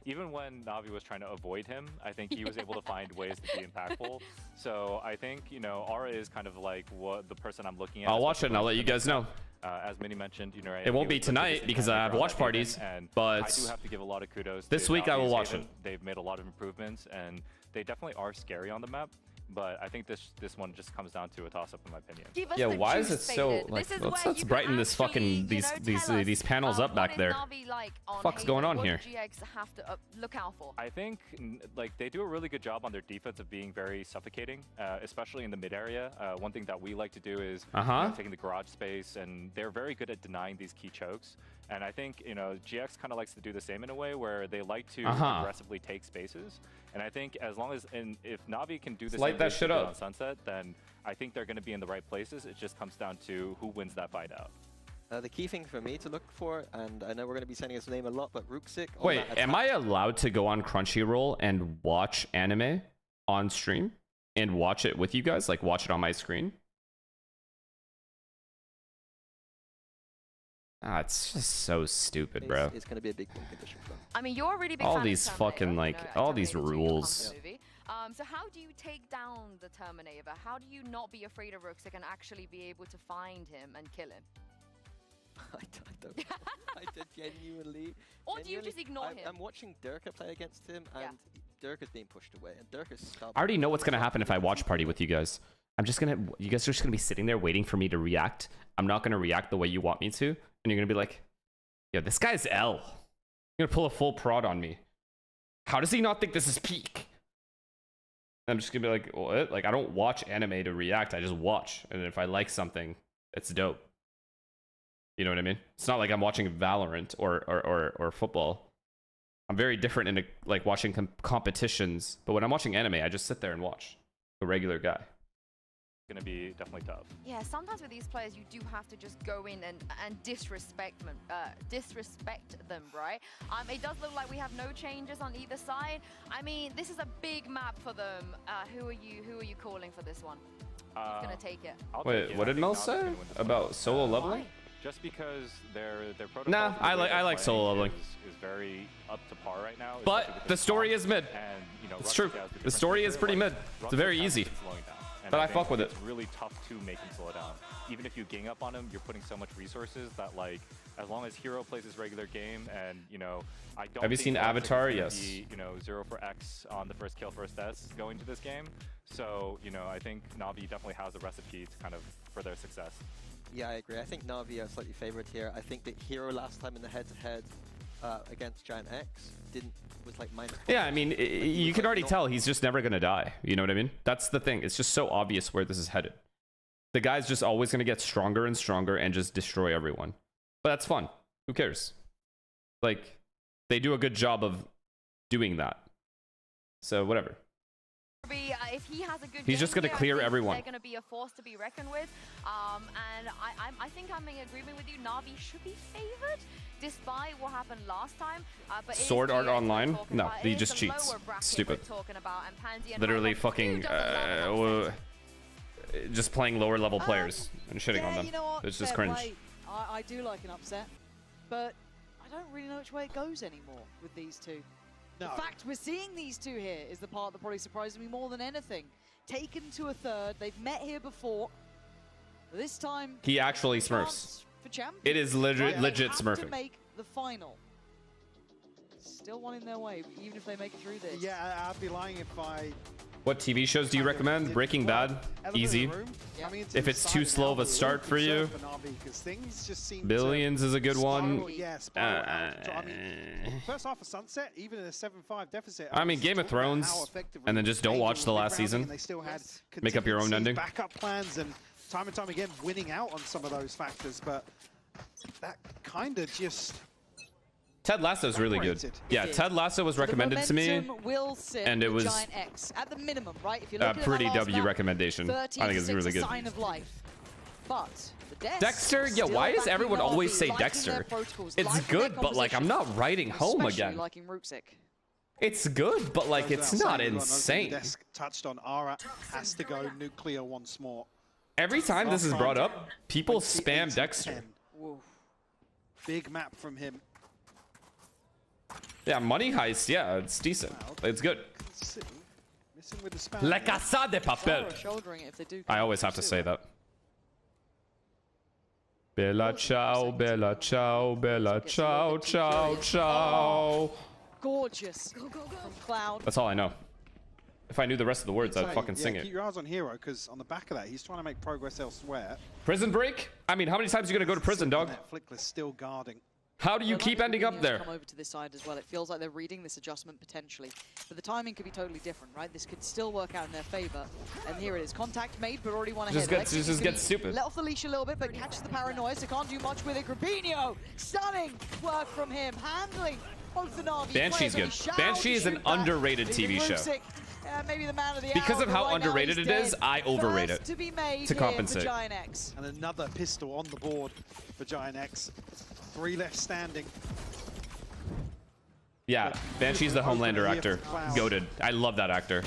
Even when Na'Vi was trying to avoid him, I think he was able to find ways to be impactful. So I think, you know, Aura is kind of like what the person I'm looking at. I'll watch it and I'll let you guys know. As Minnie mentioned, you know, right, it won't be tonight because I have watch parties, but I do have to give a lot of kudos. This to week I will watch it. it. They've made a lot of improvements, and they definitely are scary on the map. But I think this one just comes down to a toss-up, in my opinion. Yeah, why is it so like? Let's brighten this fucking these panels up back there. What the fuck's going on here? GX have to look out for? I think like they do a really good job on their defense of being very suffocating, especially in the mid area. One thing that we like to do is you know, taking the garage space, and they're very good at denying these key chokes. And I think, you know, GX kind of likes to do the same in a way where they like to aggressively take spaces. And I think as long as, and if Na'Vi can do this light that shit up on Sunset, then I think they're going to be in the right places. It just comes down to who wins that fight out. The key thing for me to look for, and I know we're going to be saying his name a lot, but Rooksik. Wait, am I allowed to go on Crunchyroll and watch anime on stream and watch it with you guys? Like watch it on my screen? Ah, it's just so stupid, bro. It's going to be a big condition for them. I mean, you're a really big all fan these of fucking like all these rules. So how do you take down the Terminator? How do you not be afraid of Rooksik and actually be able to find him and kill him? I don't. I did genuinely. Or do you just ignore him? I'm watching Durka play against him, and Durka's being pushed away, and Durka's stubborn. I already know what's gonna happen if I watch party with you guys. You guys are just gonna be sitting there waiting for me to react. I'm not gonna react the way you want me to, and you're gonna be like, "Yo, this guy's L." You're gonna pull a full prod on me. How does he not think this is peak? I'm just gonna be like, what? Like, I don't watch anime to react. I just watch, and if I like something, it's dope. You know what I mean? It's not like I'm watching Valorant or football. I'm very different in like watching competitions. But when I'm watching anime, I just sit there and watch. A regular guy. going to be definitely tough. Yeah, sometimes with these players, you do have to just go in and disrespect them, right? It does look like we have no changes on either side. I mean, this is a big map for them. Who are you calling for this one? Who's gonna take it? Wait, what did Mel say about solo leveling? Just because their protocol. Nah, I like solo leveling. Is very up to par right now. But the story is mid. And, you know, It's true. The story is pretty mid. It's very easy. But I fuck with it. It's really tough to make him slow down. Even if you gang up on him, you're putting so much resources that, like, as long as Hero plays his regular game, and you know, I don't. Have you seen Avatar? Yes. Be, you know, 0 for X on the first kill, first S going to this game. So you know, I think Na'Vi definitely has a recipe to kind of for their success. Yeah, I agree. I think Na'Vi are slightly favored here. I think that Hero last time in the head-to-head against Giant X was like minus. Yeah, I mean, you can already tell he's just never gonna die. You know what I mean? That's the thing. It's just so obvious where this is headed. The guy's just always gonna get stronger and stronger and just destroy everyone. But that's fun. Who cares? Like, they do a good job of doing that. So whatever. If he has a good He's just going to clear everyone. They're going to be a force to be reckoned with. And I think I'm in agreement with you. Na'Vi should be favored, despite what happened last time. But Sword Art Online? No, he just cheats. Stupid. Literally fucking just playing lower level players and shitting on them. You know what? It's just Fair cringe. play. I do like an upset, but I don't really know which way it goes anymore with these two. No. The fact we're seeing these two here is the part that probably surprises me more than anything. Taken to a third, they've met here before. This time, He actually smurfs. for champions. It is legit They have smurfing. to make the final. Still one in their way, even if they make it through this. Yeah, I'd be lying if I... What TV shows do you recommend? Breaking Bad? Easy. If it's too slow of a start for you, Billions is a good one. First half of Sunset, even in a 7-5 deficit. I mean, Game of Thrones, and then just don't watch the last season. Make up your own ending. Backup plans and time again winning out on some of those factors, but that kind of just... Ted Lasso is really good. Yeah, Ted Lasso was recommended to me, and it was Giant X at the minimum, right? If you're a looking at pretty that last W map, recommendation. I think it's really good. Sign of life. But the Dexter, yeah, why does everyone always say Dexter? It's good, but like I'm not writing home again. It's good, but like it's not insane. Touched on Ara has to go nuclear once more. Every time this is brought up, people spam Dexter. Big map from him. Yeah, Money Heist, yeah, it's decent. It's good. La Casa de Papel. I always have to say that. Bella ciao, bella ciao, bella ciao, ciao, ciao. Gorgeous from Cloud. That's all I know. If I knew the rest of the words, I'd fucking sing it. Keep your eyes on Hero, because on the back of that, he's trying to make progress elsewhere. Prison break? I mean, how many times are you gonna go to prison, dog? Flickless still guarding. How do you keep ending up there? Come over to this side as well. It feels like they're reading this adjustment potentially, but the timing could be totally different, right? This could still work out in their favor. And here it is, contact made, but already one ahead. Just gets stupid. Let off the leash a little bit, but catches the paranoia, so can't do much with it. Grapinho, stunning work from him, handling both the Na'Vi. Banshee's good. Banshee is an underrated TV show. Maybe the man of the Because hour, of how right underrated it is, I overrate it to be made to compensate. for Giant X. And another pistol on the board for Giant X. 3 left standing. Yeah, Banshee's the Homelander actor. Goated. I love that actor.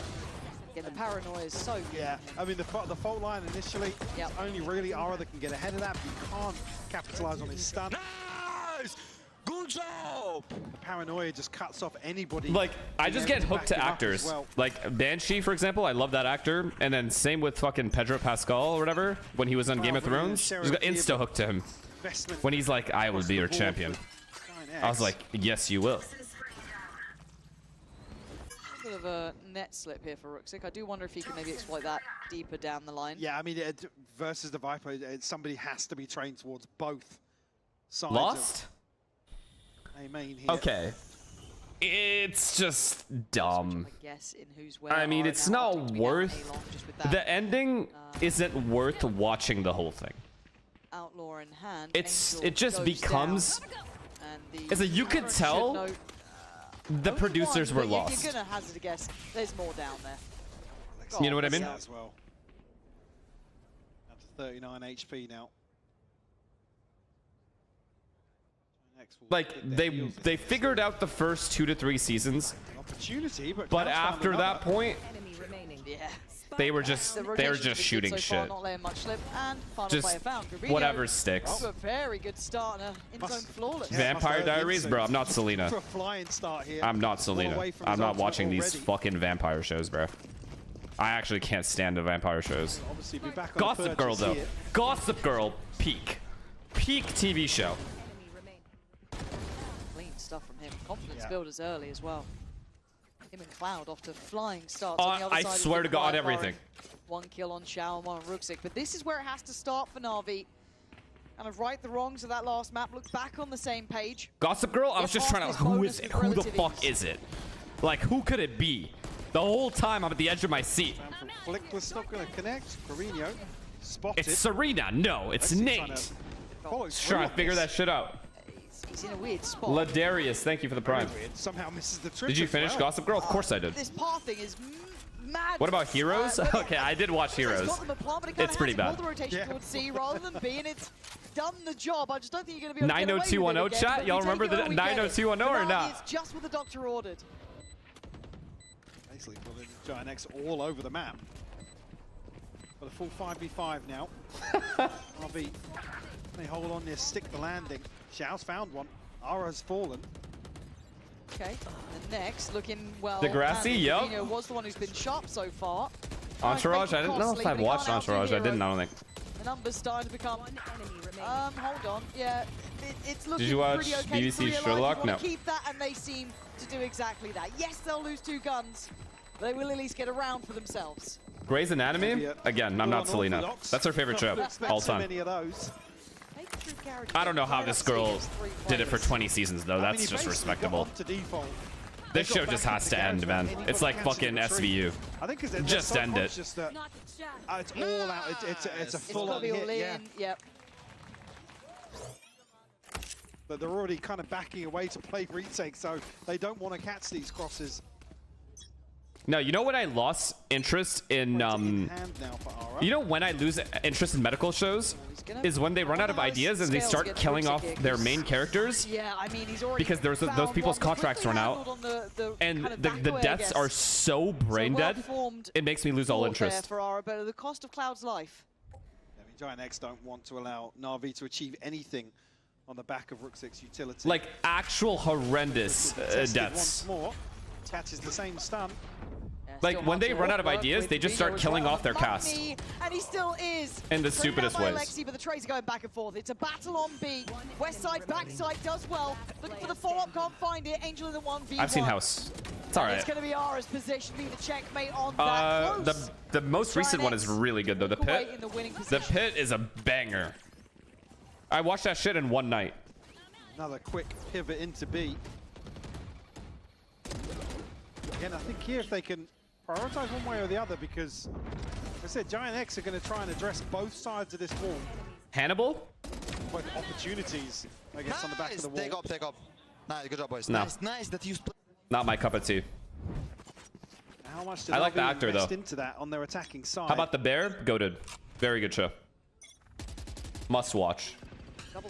Yeah, the paranoia is so good. Yeah, I mean, the fault line initially, it's only really Ara that can get ahead of that, but you can't capitalize on his stun. Nice! Good job! The paranoia just cuts off anybody. Like, I just get hooked to actors. Well. Like, Banshee, for example, I love that actor. And then same with fucking Pedro Pascal or whatever, when he was on Game of Thrones. Just got insta-hooked to him. When he's like, I will be your champion. I was like, yes, you will. A bit of a net slip here for Ruxic. I do wonder if he can maybe exploit that deeper down the line. Yeah, I mean, versus the Viper, somebody has to be trained towards both sides. Lost? Here. Okay. It's just dumb. Guess in whose way I mean, it's not worth... The ending isn't worth watching the whole thing. Outlaw in hand. It just becomes... It's like you could tell the producers were lost. You're gonna hazard a guess. There's more down there. You know what I mean? 39 HP now. Like they figured out the first 2 to 3 seasons, Opportunity, but after that point, Yeah. they were just shooting so shit. far, not letting much slip, and final Just player found. Rubinho, whatever sticks. a very good start in zone flawless. Vampire Diaries, bro. I'm not Selena. For a flying start here. I'm not Selena. away from I'm his not ultimate watching these already. fucking vampire shows, bro. I actually can't stand the vampire shows. Obviously be back on Gossip Girl, purchase though. here. Gossip Girl, peak TV show. Clean stuff from him. Confidence Yeah. builders early as well. Him and Cloud off to flying starts on the other I side. swear to God, everything. 1 kill on Shao and 1 on Ruxic. But this is where it has to start for Na'Vi. Kind of right the wrongs of that last map. Look back on the same page. Gossip Girl, I was just trying to. Who is it? Who the fuck is it? Like, who could it be? The whole time I'm at the edge of my seat. Flickless not going to connect. Carino spotted. It's Serena. No, it's Nate. Trying to figure that shit out. He's in a weird spot. Ladarius, thank you for the prime. Somehow misses the trip. Did you as finish well. Gossip Girl? Of course I did. This pathing is mad. What about Heroes? Okay, I did watch Heroes. It's pretty bad. The rotation towards C rather than B, and it's done the job. I just don't think you're going to be able to get away with it 90210 again, chat? but Y'all we take remember it the when we get it. 90210 or Na'Vi not? is just what the doctor ordered. Basically pulling Giant X all over the map. Got a full 5v5 now. RV, they hold on there, stick the landing. Xiao's found one. Ara's fallen. Okay, and next, looking well. Degrassi, yep. Rubinho was the one who's been sharp so far. Entourage? I didn't know if I've watched Entourage. I didn't, I don't think. The numbers starting to become. Hold on. Yeah, it's looking Did you watch pretty okay. BBC 3 alive. Sherlock? You wanna No. keep that, and they seem to do exactly that. Yes, they'll lose 2 guns, but they will at least get around for themselves. Grey's Anatomy? Again, I'm not Selena. That's her favorite show all time. Many of those. I don't know how this girl did it for 20 seasons, though. That's just respectable. This show just has to end, man. It's like fucking SVU. I think just end it. It's all out. It's a full-on hit. Yeah. Yep. But they're already kind of backing away to play retake, so they don't want to catch these crosses. No, you know when I lost interest in you know when I lose interest in medical shows is when they run out of ideas and they start killing off their main characters. Yeah, I mean, he's already Because those people's contracts run out, and the deaths are so brain dead, it makes me lose all interest. For Ara, but at the cost of Cloud's life. I mean, Giant X don't want to allow Na'Vi to achieve anything on the back of Ruxic's utility. Like actual horrendous deaths. Once more, catches the same stun. Like when they run out of ideas, they just start killing off their cast. And he still is. In the stupidest ways. Alexi, but the trades are going back and forth. It's a battle on B. West side, back side does well. Looking for the follow-up, can't find it. Angel in the 1v1. I've seen House. It's alright. It's going to be Ara's position, be the checkmate on that. Close. The most recent one is really good though. The Pit. In the winning The Pit is a banger. I watched that shit in one night. Another quick pivot into B. Again, I think here if they can prioritize one way or the other, because like I said, Giant X are going to try and address both sides of this wall. Hannibal? Both opportunities, I guess, on the back of the wall. Take up. Nice, good job, boys. No. Nice that you... Not my cup of tea. How much did I like the Na'Vi actor invest though. into that on their attacking side? How about The Bear? Goated. Very good show. Must watch.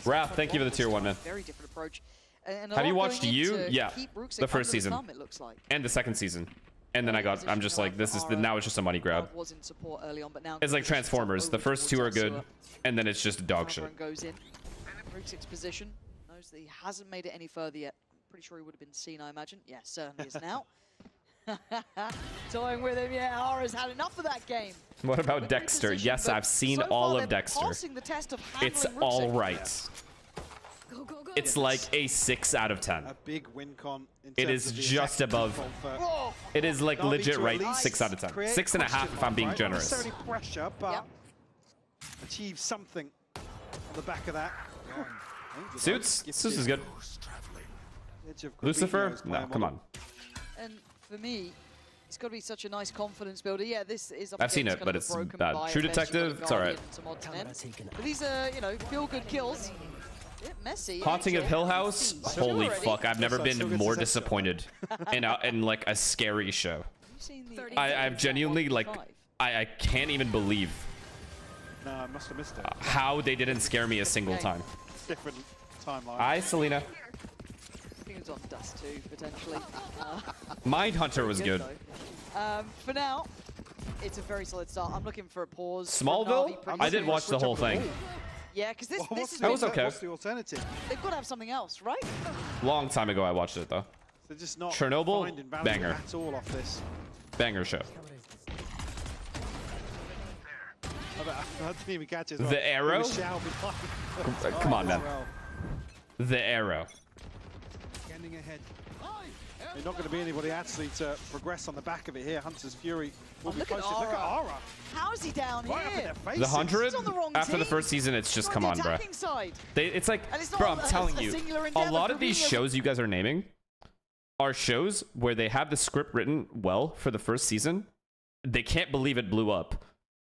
Raph, thank you for the tier 1, man. Very different approach. And Have you watched You? Yeah, keep Ruxic the first under season. thumb, it looks like. And the second season. And then I'm just like, this is now it's just a money grab. Was in support early on, but now It's like Transformers. The first 2 are good, and then it's just dog shit. Goes in. Ruxic's position knows that he hasn't made it any further yet. I'm pretty sure he would have been seen, I imagine. Yeah, certainly is now. Toying with him, yeah. Ara's had enough of that game. What about Dexter? Yes, I've seen all of Dexter. Passing the test of handling It's Ruxic. all right. It's like a 6 out of 10. A big win con. It is just above. It is like legit right 6 out of 10. 6.5 if I'm being generous. Not necessarily pressure, but achieve something on the back of that. Suits? Suits is good. Lucifer? No, come on. And for me, it's got to be such a nice confidence builder. Yeah, this is. I've seen it, but it's bad. True Detective, it's alright. But these are, you know, feel-good kills. Bit messy. Haunting of Hill House? Holy fuck, I've never been more disappointed in like a scary show. I've genuinely like, I can't even believe No, I must have missed it. How they didn't scare me a single time. Different timeline. Hi, Selena. I think it was on Dust too, potentially. Mindhunter was good. For now, it's a very solid start. I'm looking for a pause. Smallville? I did watch the whole thing. Yeah, because this is That was okay. What's the alternative? They've got to have something else, right? Long time ago I watched it though. They're just not Chernobyl, finding value banger. at all off this. Banger show. I didn't even catch it. The arrow? Come on, man. The arrow. Getting ahead. There's not going to be anybody actually to progress on the back of it here. Hunter's Fury will be posted. Look at Aura. How is he down Right up in here? their faces. The 100 He's on the wrong after the team. first season, it's just come on, bro. Side. It's like, And it's not bro, I'm a telling you, singular a endeavor lot for of these Vino. shows you guys are naming are shows where they have the script written well for the first season. They can't believe it blew up,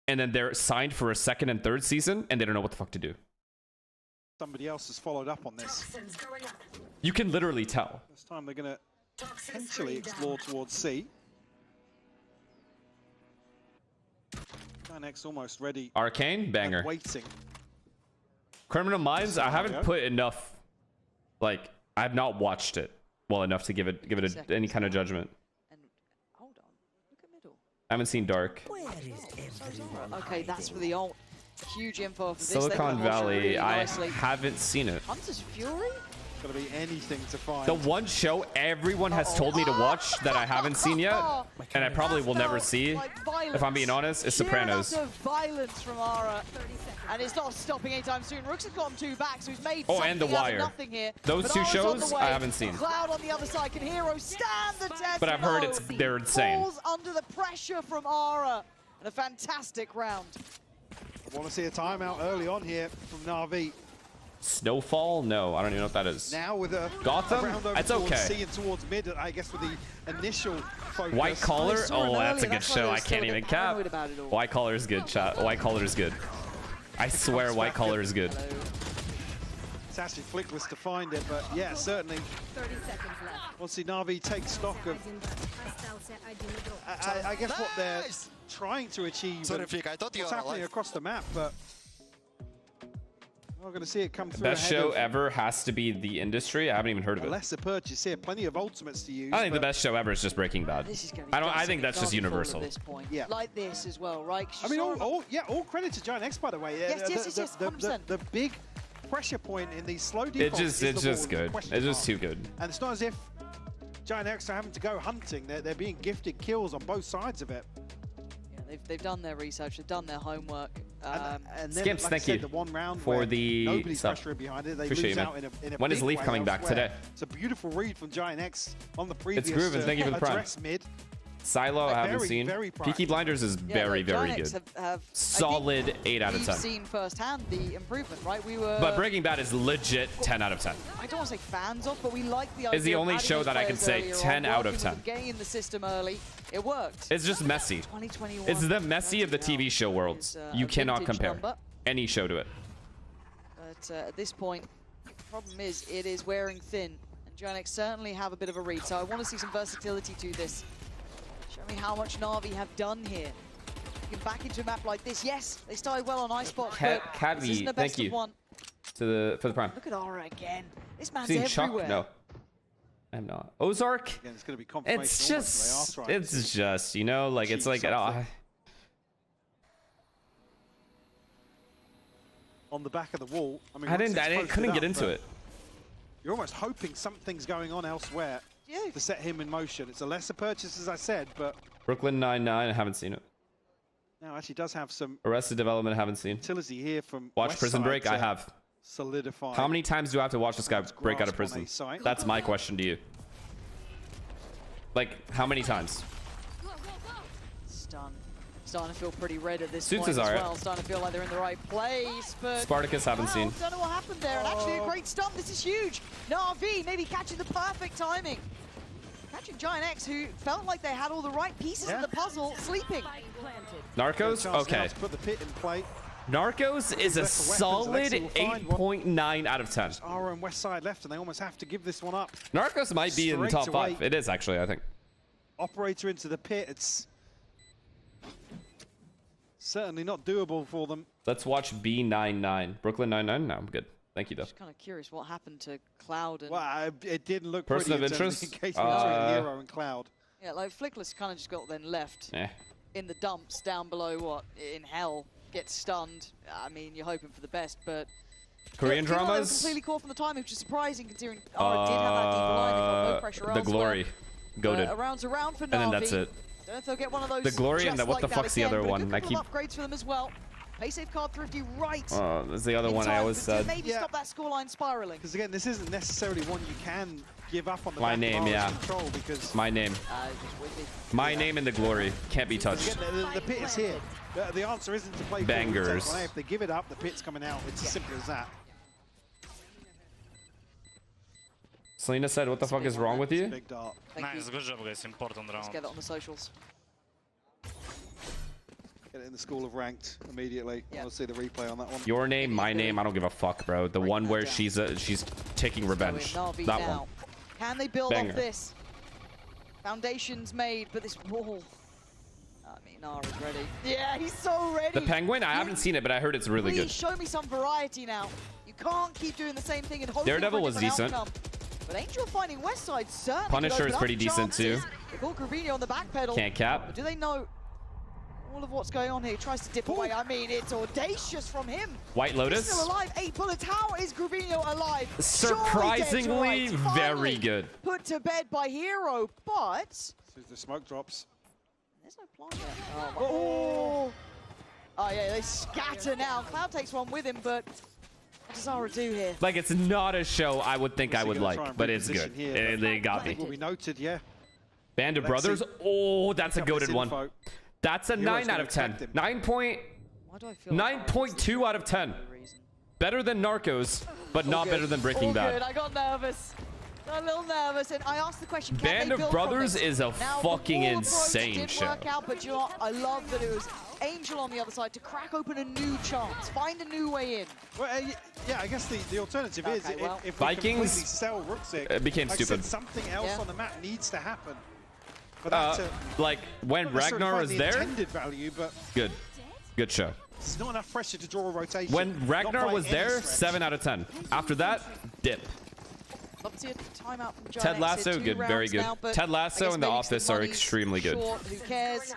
and then they're signed for a second and third season, and they don't know what the fuck to do. Somebody else has followed up on this. You can literally tell. This time they're going to potentially explore towards C. Dynex almost ready. Arcane, banger. And waiting. Criminal Minds, I haven't put enough, like, I have not watched it well enough to give it any kind of judgment. Hold on, look at middle. I haven't seen Dark. Okay, that's for the ult. Huge info for this. Silicon Valley, really I nicely. haven't seen it. Hunter's Fury? Got to be anything to find. The one show everyone has told me to watch that I haven't seen yet, and I probably will never see, if I'm being honest, is Sopranos. Sheer amount of violence from Ara. And it's not stopping anytime soon. Rooks has gotten 2 back, so he's made Oh, and The something out of Wire. nothing here. Those But two Ara's shows on the way. I haven't seen. Cloud on the other side. Can Hero stand the test? But I've heard No. they're insane. Falls under the pressure from Ara. And a fantastic round. I want to see a timeout early on here from Na'Vi. Snowfall? No, I don't even know what that is. Now with a Gotham? round over That's towards okay. C and towards mid, I guess with the initial focus. White Collar? I saw it Oh, that's a earlier, good that's why show. I I was still can't a bit even cap. paranoid about it all. White Collar is good, chat. White Collar is good. I swear White Collar is good. It's actually Flickless to find it, but yeah, certainly. 30 seconds left. We'll see Na'Vi take stock of, I guess, what they're trying to achieve. Sorry, and Flick, I thought you what's were happening alive. across the map, but we're going to see it come through. Best ahead show of ever has to be The Industry. I haven't even heard of a it. lesser purchase here. Plenty of ultimates to use. I think the but best show ever is just Breaking Bad. This is gonna be I think that's just Dusty universal. Fall at this point. Yeah. Like this as well, right? 'Cause I you mean, saw all credit to Giant X, by the way. Yes, yes, 100%. The big pressure point in these slow It's defaults just is the good. wall, the question It's just mark. too good. And it's not as if Giant X are having to go hunting. They're being gifted kills on both sides of it. Yeah, they've done their research, they've done their homework. And then, Skimps, like thank I said, you the one round for where the nobody's sub. pressuring behind it. They Appreciate lose you, out man. in a When is big Leaf way coming back elsewhere. today? It's a beautiful read from Giant X on the previous grooving. Thank you for the prime. address mid. Silo, I haven't Very, seen. very Peaky proactive. Blinders is very, very Giant X good. have Solid 8 out of we've 10. seen firsthand the improvement, right? We were. But Breaking Bad is legit 10 out of 10. I don't want to say fans of, but we like the idea. It's the of only adding show those that I can players say earlier 10 on, out of working 10. with them, Getting in the system early, it worked. It's just messy. 2021. It's the messy of the TV show worlds. You a cannot vintage compare number. any show to it. But at this point, the problem is it is wearing thin, and Giant X certainly have a bit of a read. So I want to see some versatility to this. Show me how much Na'Vi have done here. You can back into a map like this. Yes, they started well on Icebox, but this isn't the Cadby, best thank you of one. for the prime. Look at Aura again. This man's Seen everywhere. Chuck? No, I'm not. Ozark? Again, it's going to be confirmation. It's almost, just, they are trying to it's just, you know, like it's like something. on the back of the wall. I mean, couldn't get into it. You're almost hoping something's going on elsewhere to set him in motion. It's a lesser purchase, as I said, but Brooklyn Nine-Nine, I haven't seen it. now actually does have some Arrested Development, I haven't seen. utility here from Watch West Prison Side Break, I to have. solidify. How many times do I have to watch this guy break out of grasp on prison? a site. That's my question to you. Like, how many times? Starting to feel pretty red at this Suits point is as alright. well. Starting to feel like they're in the right place, but Spartacus, haven't seen. Don't know what happened there, and actually a great stun. This is huge. Na'Vi maybe catching the perfect timing. Catching Giant X, who felt like they had all the right pieces of the puzzle, sleeping. Narcos? Okay. To put the pit in play. Narcos is a Left for weapons, solid Alexi will find one. 8.9 out of 10. Ara and West Side left, and they almost have to give this one up. Narcos might be in the top Straight away. 5. It is, actually, I think. Operator into the pit. It's certainly not doable for them Let's watch B99. Brooklyn 99? No, I'm good. Thank you, though. Just kind of curious what happened to Cloud and... Well, it didn't look Person pretty of in terms interest? engagement between Hero and Cloud. Yeah, like Flickless kind of just got then left Eh. in the dumps down below, what, in hell, gets stunned. I mean, you're hoping for the best, but... Korean feel like they were dramas? completely caught from the timing, which is surprising considering Ara did have that deeper line. They got no pressure The elsewhere. Glory. Goated. A round's a round for Na'Vi. And then that's it. Don't know if they'll get one of those The Glory and just the, what like the that fuck's the again, other but a one? good I couple keep... of upgrades for them as well. Paysafe card Thrifty right. Oh, that's the other in one I time always to said. Maybe stop that scoreline spiraling. Because again, this isn't necessarily one you can give up on the My back name, of yeah. Ara's control because My name. My name and the Glory. Can't be touched. again, the pit is here. The answer isn't to play Bangers. forward. If they give it up, the pit's coming out. It's as simple as that. Selena said, what the fuck is wrong with you? Big dart. Nice, good job, guys. Important Let's round. get that on the socials. Get it in the school of ranked immediately. I want to see the replay on that one. Your name, my name, I don't give a fuck, bro. The one where she's taking revenge. Na'Vi That now. one. Can they build Banger. off this? Foundation's made, but this wall. I mean, Nara's ready. Yeah, he's so ready. The Penguin? I haven't seen it, but I heard it's really Please good. show me some variety now. You can't keep doing the same thing and hoping Daredevil for a was different decent. outcome. But Angel finding Westside certainly Punisher could is open pretty up decent, too. chances. They call Gravino on the back pedal. Can't cap. But do they know all of what's going on here? He tries to dip away. I mean, it's audacious from him. White He's Lotus? still alive. 8 bullets. How is Gravino alive? Surprisingly, Surely dead, very finally good. Put to bed by Hero, but As soon as the smoke drops. there's no plant yet. Oh, yeah, they scatter now. Cloud takes one with him, but what does Ara do here? Like, it's not a show I would think I would like, but it's good. They got me. Will be noted, yeah. Band of Let's Brothers? see. Oh, that's a Pick up this goated one. info. That's a Hero's 9 out gonna of 10. attack them. 9.2 out of 10. Better than Narcos, but not better than Breaking All good. Bad. I got nervous. Got a little nervous, and I asked the question, can Band they of build Brothers from this? is a Now, fucking the wall approach insane didn't show. work out, but you know what? I love that it was Angel on the other side to crack open a new chance, find a new way in. Well, yeah, I guess the alternative is Okay, well. if we Vikings, completely sell Ruxic, it became like I stupid. said, something else Yeah. on the map needs to happen. For that to Like, when not necessarily Ragnar find was the there, intended value, but good. Good show. there's not enough pressure to draw a rotation. When not Ragnar by was any there, stretch. 7 out of 10. After that, dip. Love to see a timeout from Giant Ted X Lasso, here, 2 good, very rounds good. now, but Ted I Lasso guess and The maybe Office some are money's extremely good. short, who cares?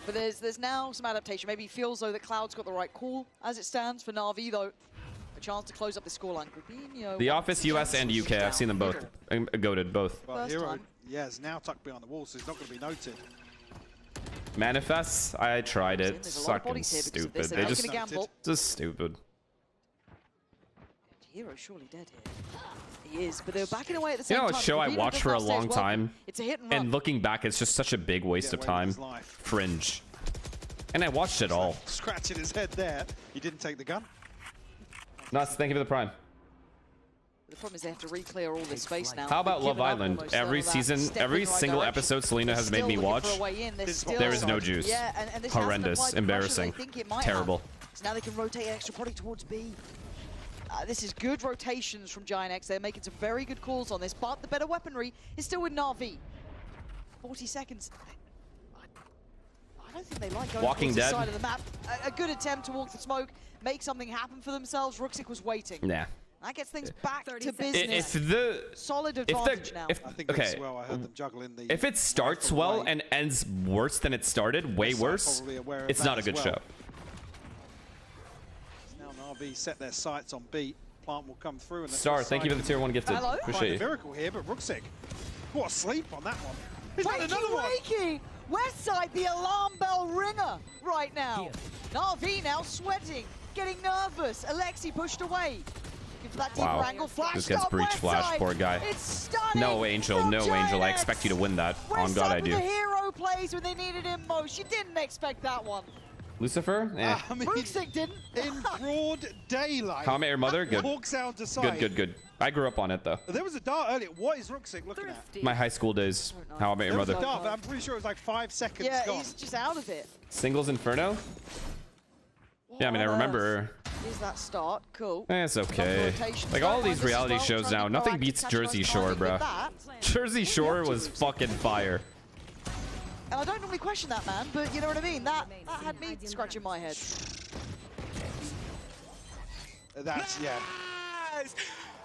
But there's now some adaptation. Maybe he feels though that Cloud's got the right call as it stands for Na'Vi though. A chance to close up the scoreline. Gravino, The Office US and UK, I've seen them both. Goated, both. Well, First Hero, time. yeah, is now tucked behind the wall, so he's not going to be noted. Manifests, I tried it. There's a lot of Fucking bodies here because of stupid. this. They They're just, taking a gamble. just stupid. Hero's surely dead here. He is, but they're backing away at the You same know time. a show I Gravino watched does for a not stay as long welcome. time? It's a hit and run. And looking back, it's just such a big waste of Get away time. with his life. Fringe. And I watched it all. Scratching his head there. He didn't take the gun. Nuts, thank you for the prime. The problem is they have to re-clear all this space now. How about They've Love given up Island? almost Every all of that. season, Step in every the right single direction. episode Selena They're has made still me looking watch. for a way in. They're still- There is no juice. Yeah, and this hasn't Horrendous. applied the pressure Embarrassing. they think it might Terrible. have. So now they can rotate extra product towards B. This is good rotations from Giant X. They're making some very good calls on this, but the better weaponry is still with Na'Vi. 40 seconds. I don't think they like going Walking towards this Dead. side of the map. A good attempt to walk the smoke, make something happen for themselves. Ruxic was waiting. Nah. That gets things back to If business. the Solid if the advantage now. I think okay, as well, I heard them juggling the... if it starts well and ends worse than it started, way Yes, I'm worse, probably aware of it's that not a as good well. show. Now Na'Vi set their sights on B. Plant will come through. And Star, thank you for the tier 1 gifted. Hello? Appreciate Find a you. miracle here, but Ruxic, what a sleep on that one. He's got Wakey, another one. wakey! Westside, the alarm bell ringer right now. Na'Vi now sweating, getting nervous. Alexi pushed away. Looking for that deeper Wow. angle. Flash This gets stop, breach Westside. flash, poor guy. It's stunning. No, Angel, from no, Angel. I Giant expect X. you to win that. On God, I Westside do. with the hero plays when they needed him most. You didn't expect that one. Lucifer? Eh. I mean, Ruxic didn't. in broad daylight. How I Met Your Mother? Good. Walks out to Good, side. good, good. I grew up on it, though. There was a dart earlier. What is Ruxic looking at? My high school days. How I Met Your There was a Mother. dart, but I'm pretty sure it was like 5 seconds Yeah, gone. he's just out of it. Singles Inferno? Yeah, I mean, I remember. Here's that start. Cool. It's okay. Like all these reality shows now, nothing beats Jersey Shore, bro. Jersey Shore was fucking fire. And I don't normally question that, man, but you know what I mean? That had me scratching my head. That's, yeah. Guys,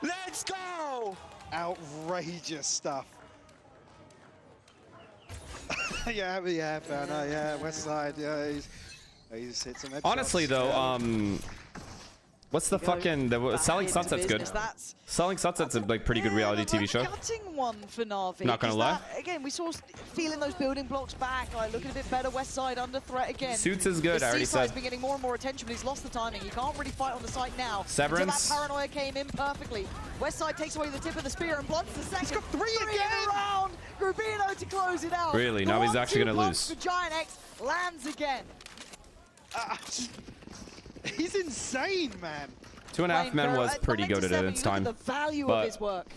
let's go! Outrageous stuff. yeah, fair enough. Yeah, West Side. Yeah, he's hit some headshots. Honestly, though, what's the fucking Selling Sunset's good. Selling Sunset's a like pretty good reality TV show. Cutting one for Na'Vi. Not gonna lie. Again, we saw feeling those building blocks back, like looking a bit better. West Side under threat again. Suits is good. I already said. He's been getting more and more attention, but he's lost the timing. He can't really fight on the site now. Severance. Until that paranoia came in perfectly. West Side takes away the tip of the spear and blunts the second. He's got three again. In a round. Grubino to close it out. Really? Now he's actually gonna lose. For Giant X lands again. He's insane, man. 2.5 Men was pretty good at its time. The value of his work.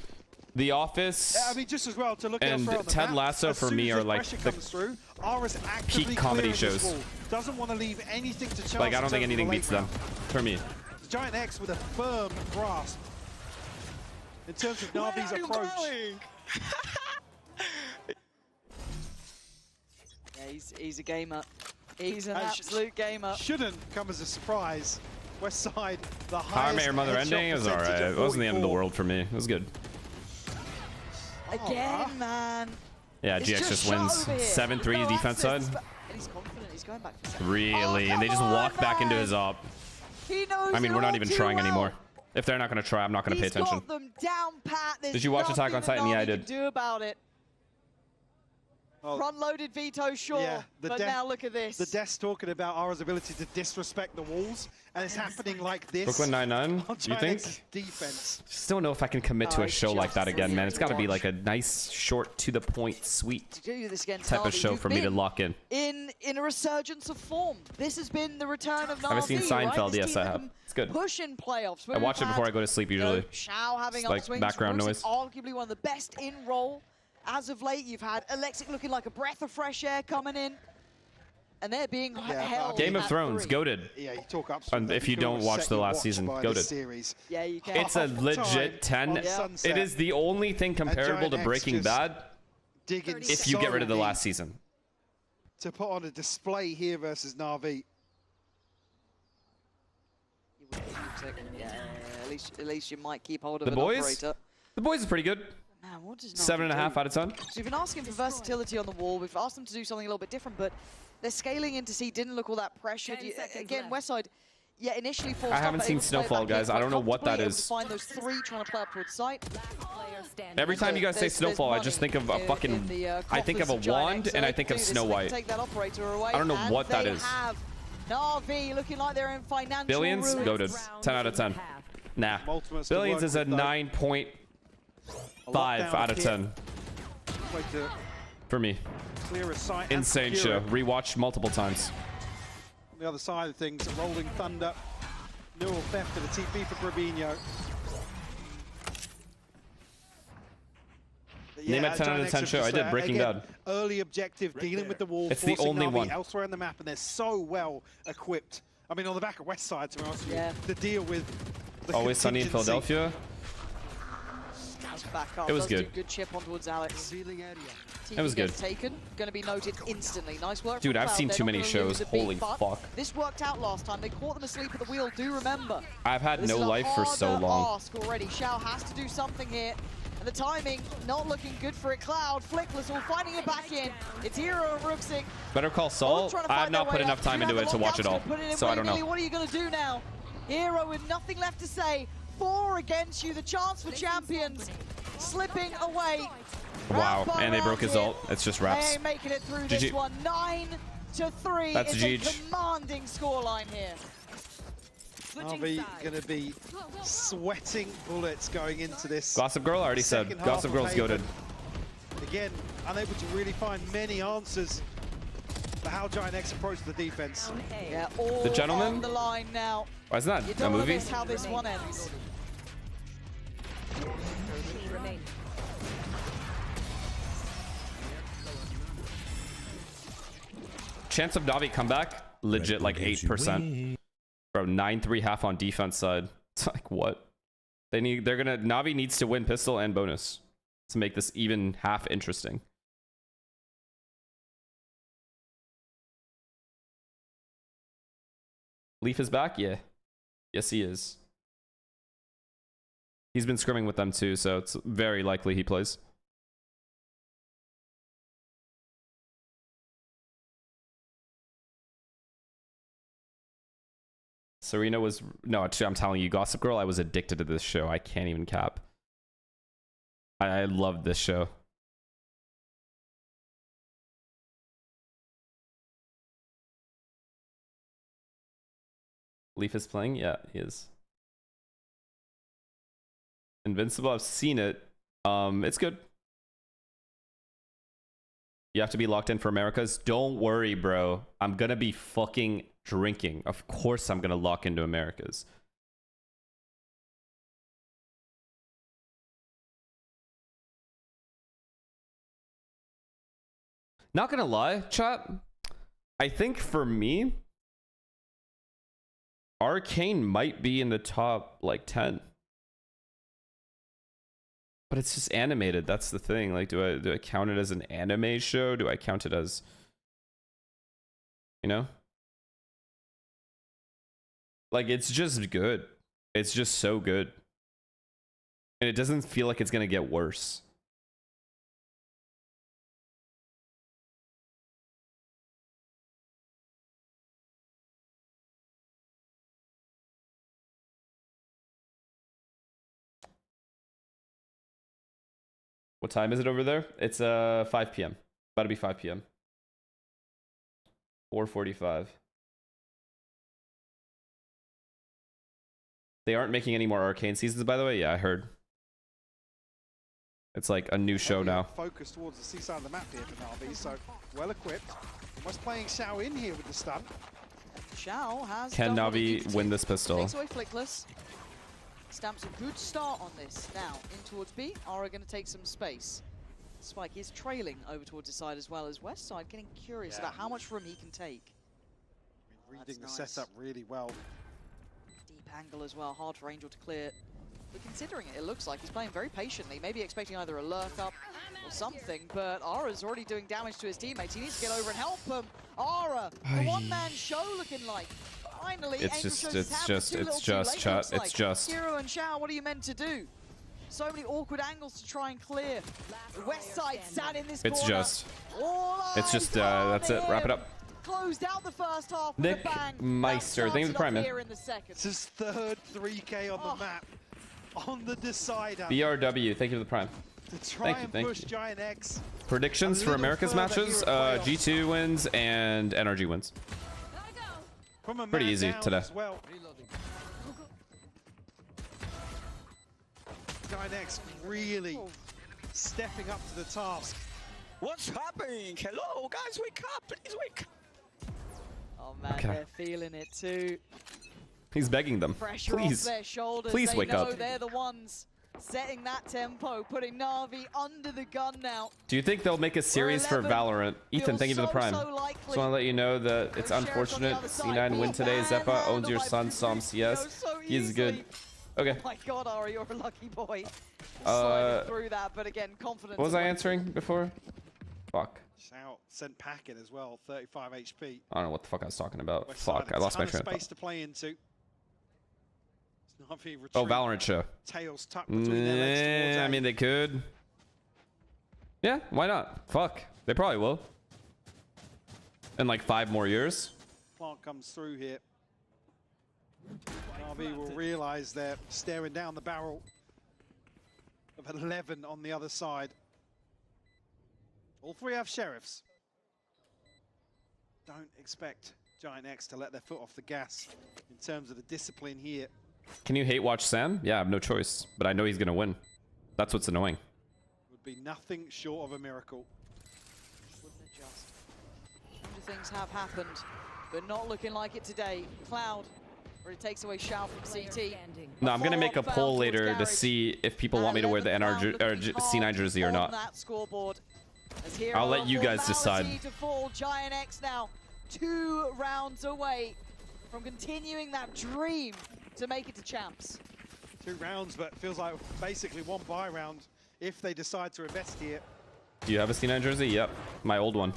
The Office I mean, just as well to look and elsewhere on the Ted map, Lasso as for soon me as are the like pressure the comes through, Ara's actively peak comedy clearing this shows. wall. Doesn't want to leave anything to chance. Like I don't think in terms of anything the late beats them round. for me. Giant X with a firm grasp in terms of Na'Vi's approach. Yeah, he's a gamer. He's an absolute gamer. Shouldn't come as a surprise. West Side, the How I Met highest Your Mother headshot ending is percentage alright. at It wasn't the end of the 44. world for me. It was good. Again, man. Yeah, It's GX just shot wins. over here. 7-3 No defense side. access, and he's confident. He's going back for second. Really? Oh, And they just come walk on, back into man. his op. He knows I mean, it we're not all even too trying well. anymore. If they're not going to try, I'm not going to pay He's attention. got them down pat. There's Did you watch Attack on nothing Titan? Yeah, I Na'Vi did. can do about it. Well, Front-loaded Veto, sure, yeah, but now look at this. The desk talking about Ara's ability to disrespect the walls, and it's happening like this. Brooklyn 99, on you Giant think? X's defense. Just don't know if I can commit to a show like that again, man. It's got to be like a nice, short, to the point, sweet Do this against type of Na'Vi, show who've for me to been lock in. in a resurgence of form. This has been the return of Na'Vi. Have I seen Seinfeld? Right? This Yes, team I that have. can It's good. Push in playoffs. I watch it before I go to sleep usually. Shao having It's like upswings. background Roos is noise. arguably one of the best in role. As of late, you've had Alexic looking like a breath of fresh air coming in. And they're being held Game of at Thrones, 3. goated. Yeah, you talk up. And if you don't watch the last season, goated. Yeah, you can. It's a legit 10. It is the only thing comparable to Giant X Breaking just Bad digging if you get rid of the last season. To put on a display here versus Na'Vi. Yeah, at least you might keep hold of The an boys? operator. The boys is pretty good. Man, what does Na'Vi 7.5 do? out of 10. So we've been asking for versatility on the wall. We've asked them to do something a little bit different, but their scaling into C didn't look all that pressured. Again, Westside, yeah, initially forced I haven't up, seen able to play Snowfall, back guys. in I don't know what that comfortably, able to is. Find those three trying to play up towards sight. Every time you guys say There's Snowfall, I money just think of a fucking. in the, I think of a coffers Giant wand X, so and I they think can of do this, Snow so they can White. Take that operator away, I don't know and what that they is. Have Na'Vi looking like they're in financial Billions? ruin. Goated. 10 out of 10. Nah. Multimates to Billions work is a with, though. 9.5 out of 10 Way to for me. clear a sight. and Insane secure show. it. Rewatched multiple times. On the other side of things, Rolling Thunder. Neural theft and a TP for Grabinho. Name a 10 out of 10 show. I did Breaking Bad. Early objective, dealing with the wall. It's the forcing only Na'Vi one. elsewhere on the map, and they're so well equipped. I mean, on the back of West Side, to be honest with you, to deal with the Always Sunny in contingency. Philadelphia. Back up. It was Does do good. Good chip on towards Alex. It was good. Taken. Going to be noted instantly. Nice work. Dude, from I've Cloud. seen They're too not many gonna shows. lose a beat, Holy but fuck. This worked out last time. They caught them asleep at the wheel. Do remember. I've had This no is a life for so harder long. Ask already. Shao has to do something here. And the timing not looking good for it. Cloud, Flickless, all finding it back in. It's Hero and Rooksik. Better Call Saul. Trying to I have find not their put way enough up. time You into have it the to watch it all, lockouts, put it in so I don't willy-nilly. know. What are you going to do now? Hero with nothing left to say. 4 against you. The chance for champions slipping away. Wow, Round by and they broke round his here. ult. It's just They wraps. ain't making it through GG. this one. 9-3. That's It's a GG. commanding scoreline here. Na'Vi going to be sweating bullets going into this. Gossip Girl, I already said. second half Gossip of Girl's Haven. goated. Again, unable to really find many answers for how Giant X approached the defense. Yeah, all The Gentleman? on the line now. Why is that You a don't want to movie? miss how this one ends. Chance of Navi comeback, legit like 8%. Bro, 9-3 half on defense side. It's like what? Navi needs to win pistol and bonus to make this even half interesting. Leaf is back? Yeah. Yes, he is. He's been scrimming with them too, so it's very likely he plays. Serena was... No, actually, I'm telling you, Gossip Girl, I was addicted to this show. I can't even cap. I loved this show. Leaf is playing? Yeah, he is. Invincible, I've seen it. It's good. You have to be locked in for Americas. Don't worry, bro. I'm gonna be fucking drinking. Of course I'm gonna lock into Americas. Not gonna lie, chat. I think for me, Arcane might be in the top like 10. But it's just animated. That's the thing. Like, do I count it as an anime show? Do I count it as, you know? Like, it's just good. It's just so good. And it doesn't feel like it's gonna get worse. What time is it over there? It's 5 p.m. About to be 5 p.m. 4:45. They aren't making any more Arcane seasons, by the way. Yeah, I heard. It's like a new show now. Focus towards the seaside of the map here for Na'Vi, so well equipped. Almost playing Xiao in here with the stun. Xiao has. Can Na'Vi win this pistol? Takes away Flickless. Stamps a good start on this. Now, in towards B, Aura going to take some space. Spike is trailing over towards his side as well as West side, getting curious about how much room he can take. Reading the setup really well. Deep angle as well, hard for Angel to clear. But considering it, it looks like he's playing very patiently, maybe expecting either a lurk up or something, but Aura's already doing damage to his teammates. He needs to get over and help them. Aura, a one-man show looking like. Finally, it's just chat. It's just. Hero and Xiao, what are you meant to do? So many awkward angles to try and clear. West side sat in this corner. It's just that's it. Wrap it up. Closed out the first half with Nick a bang. Meister, thank you for the prime. It's his third 3K on the map. On the decider. BRW, thank you for the prime. To try and push Giant X. Predictions for America's matches: G2 wins and NRG wins. Pretty easy today. Well. Giant X really stepping up to the task. What's happening? Hello, guys, wake up! Please wake up! Oh man, they're feeling it too. He's begging them. Pressure Please, off their shoulders. please wake up. They're the ones setting that tempo, putting Na'Vi under the gun now. Do you think they'll make a series for Valorant? Ethan, thank you for the prime. Just want to let you know that it's unfortunate C9 win today. Zeppa owns your son, Som CS. He's good. Okay. Oh my god, Ari, you're a lucky boy. Sliding through that, but again, confidence. What was I answering before? Fuck. Xiao sent packet as well, 35 HP. I don't know what the fuck I was talking about. Fuck, I lost my train of thought. Space to play into. Oh, Valorant show. Tails tucked between their legs towards I mean, they could. Yeah, why not? Fuck, they probably will. In like 5 more years. Plant comes through here. Na'Vi will realize they're staring down the barrel of 11 on the other side. All 3 have sheriffs. Don't expect Giant X to let their foot off the gas in terms of the discipline here. Can you hate watch Sam? Yeah, I have no choice, but I know he's gonna win. That's what's annoying. Would be nothing short of a miracle. Wouldn't adjust. Things have happened, but not looking like it today. Cloud already takes away Xiao from CT. No, I'm gonna make a poll later to see if people want me to wear the NRG or C9 jersey or not. That scoreboard. I'll let you guys decide. To fall. Giant X now 2 rounds away from continuing that dream to make it to champs. 2 rounds, but feels like basically 1 buy round if they decide to invest here. Do you have a C9 jersey? Yep, my old one.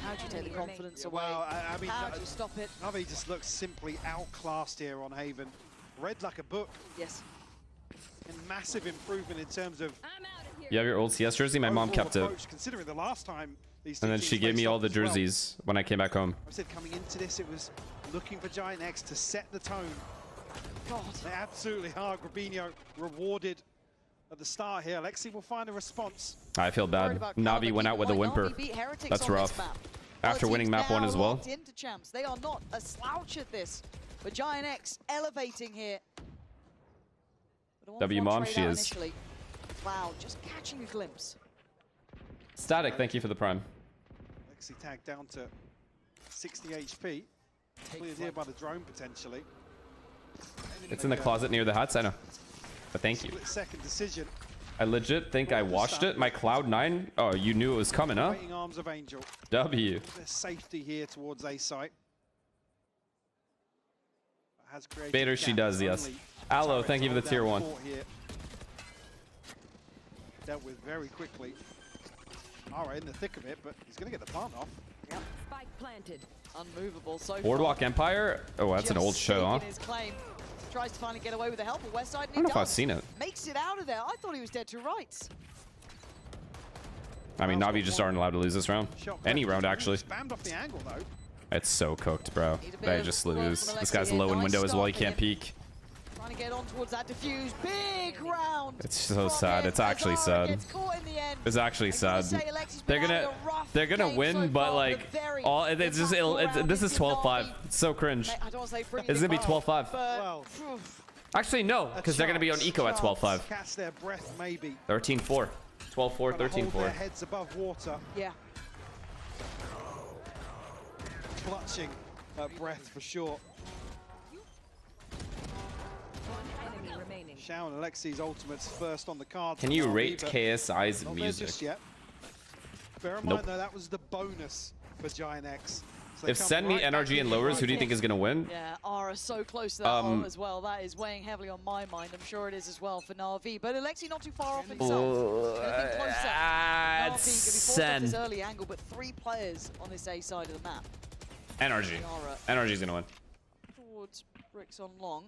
How'd you you take the confidence away? Well, I mean, how do you stop it? Navi just looks simply outclassed here on Haven. Read like a book. Yes. And massive improvement in terms of. You have your old CS jersey? My mom kept it. Approach, considering the last time these And then she gave me all the jerseys when I came back home. I said coming into this, it was looking for Giant X to set the tone. God, they absolutely are. Grabinho rewarded at the start here. Alexi will find a response. I feel bad. Navi went out with a whimper. That's rough. After winning map 1 as well. Into champs. They are not a slouch at this. But Giant X elevating here. W mom, she is. Initially. Wow, just catching a glimpse. Static, thank you for the prime. Alexi tagged down to 60 HP. Cleared here by the drone potentially. It's in the closet near the huts, I know. But thank you. Second decision. I legit think I watched it. My Cloud9. Oh, you knew it was coming, huh? Waiting arms of Angel. W. There's safety here towards A site. Vader, she does, yes. Aloe, thank you for the tier 1. Dealt with very quickly. Alright, in the thick of it, but he's going to get the plant off. Yep. Spike planted. Unmovable so Boardwalk far. Empire? Oh, that's an old show, huh? His claim. Tries to finally get away with the help of Westside. I don't know if I've seen it. Makes it out of there. I thought he was dead to rights. I mean, Navi just aren't allowed to lose this round. Any round, actually. Spammed off the angle, though. It's so cooked, bro. They just lose. This guy's low in window as well. He can't peek. Trying to get on towards that diffuse. Big round. It's so sad. It's actually sad. It's actually sad. They're gonna win, but like, all it's just this is 12-5. It's so cringe. It's gonna be 12-5. Actually, no, because they're gonna be on eco at 12-5. Catch their breath, maybe. 13-4. 12-4. 13-4. Heads above water. Yeah. Clutching breath for sure. Shao and Alexi's ultimates first on the card. Can you rate KSI's music? Bear in mind, though, that was the bonus for Giant X. So if Send Me NRG and lowers, who do you think is going to win? Yeah, Ara so close to that hole as well. That is weighing heavily on my mind. I'm sure it is as well for Na'Vi. But Alexi not too far off himself. Na'Vi could be forced off this early angle, but 3 players on this A side of the map. NRG. NRG's going to win. Towards Bricks on long.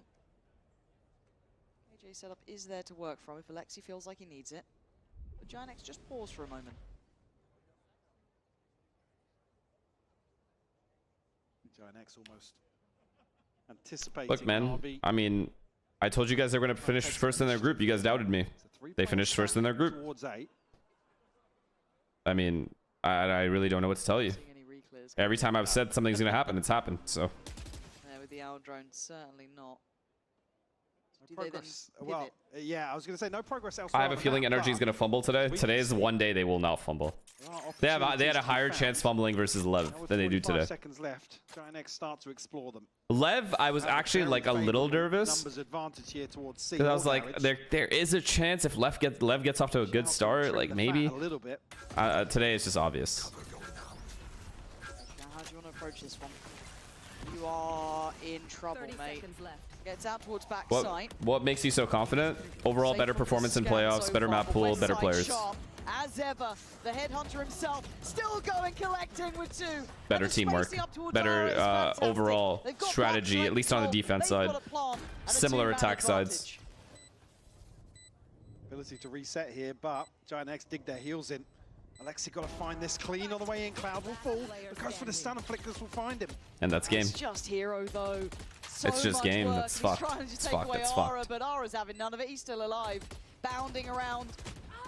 AJ setup is there to work from if Alexi feels like he needs it. But Giant X just pause for a moment. Giant X almost anticipating. Look, man, I mean, I told you guys they were going to finish first in their group. You guys doubted me. They finished first in their group. I mean, I really don't know what to tell you. Every time I've said something's going to happen, it's happened, so. Yeah, with the owl drone, certainly not. Progress. Well, yeah, I was going to say no progress elsewhere. I have a feeling NRG is going to fumble today. Today is one day they will not fumble. They had a higher chance fumbling versus Lev than they do today. Seconds left. Giant X start to explore them. Lev, I was actually like a little nervous. Numbers advantage here towards C. Because I was like, there is a chance if Lev gets off to a good start, like maybe. A little bit. Today it's just obvious. How do you want to approach this one? You are in trouble, mate. Gets out towards backside. What makes you so confident? Overall, better performance in playoffs, better map pool, better players. As ever, the headhunter himself still going collecting with 2. Better teamwork, better overall strategy, at least on the defense side. Similar attack sides. Ability to reset here, but Giant X dig their heels in. Alexi got to find this clean on the way in. Cloud will fall. But goes for the stun and Flickers will find him. And that's game. It's just hero though. It's just game. It's fucked. It's fucked. It's fucked. But Ara's having none of it. He's still alive, bounding around.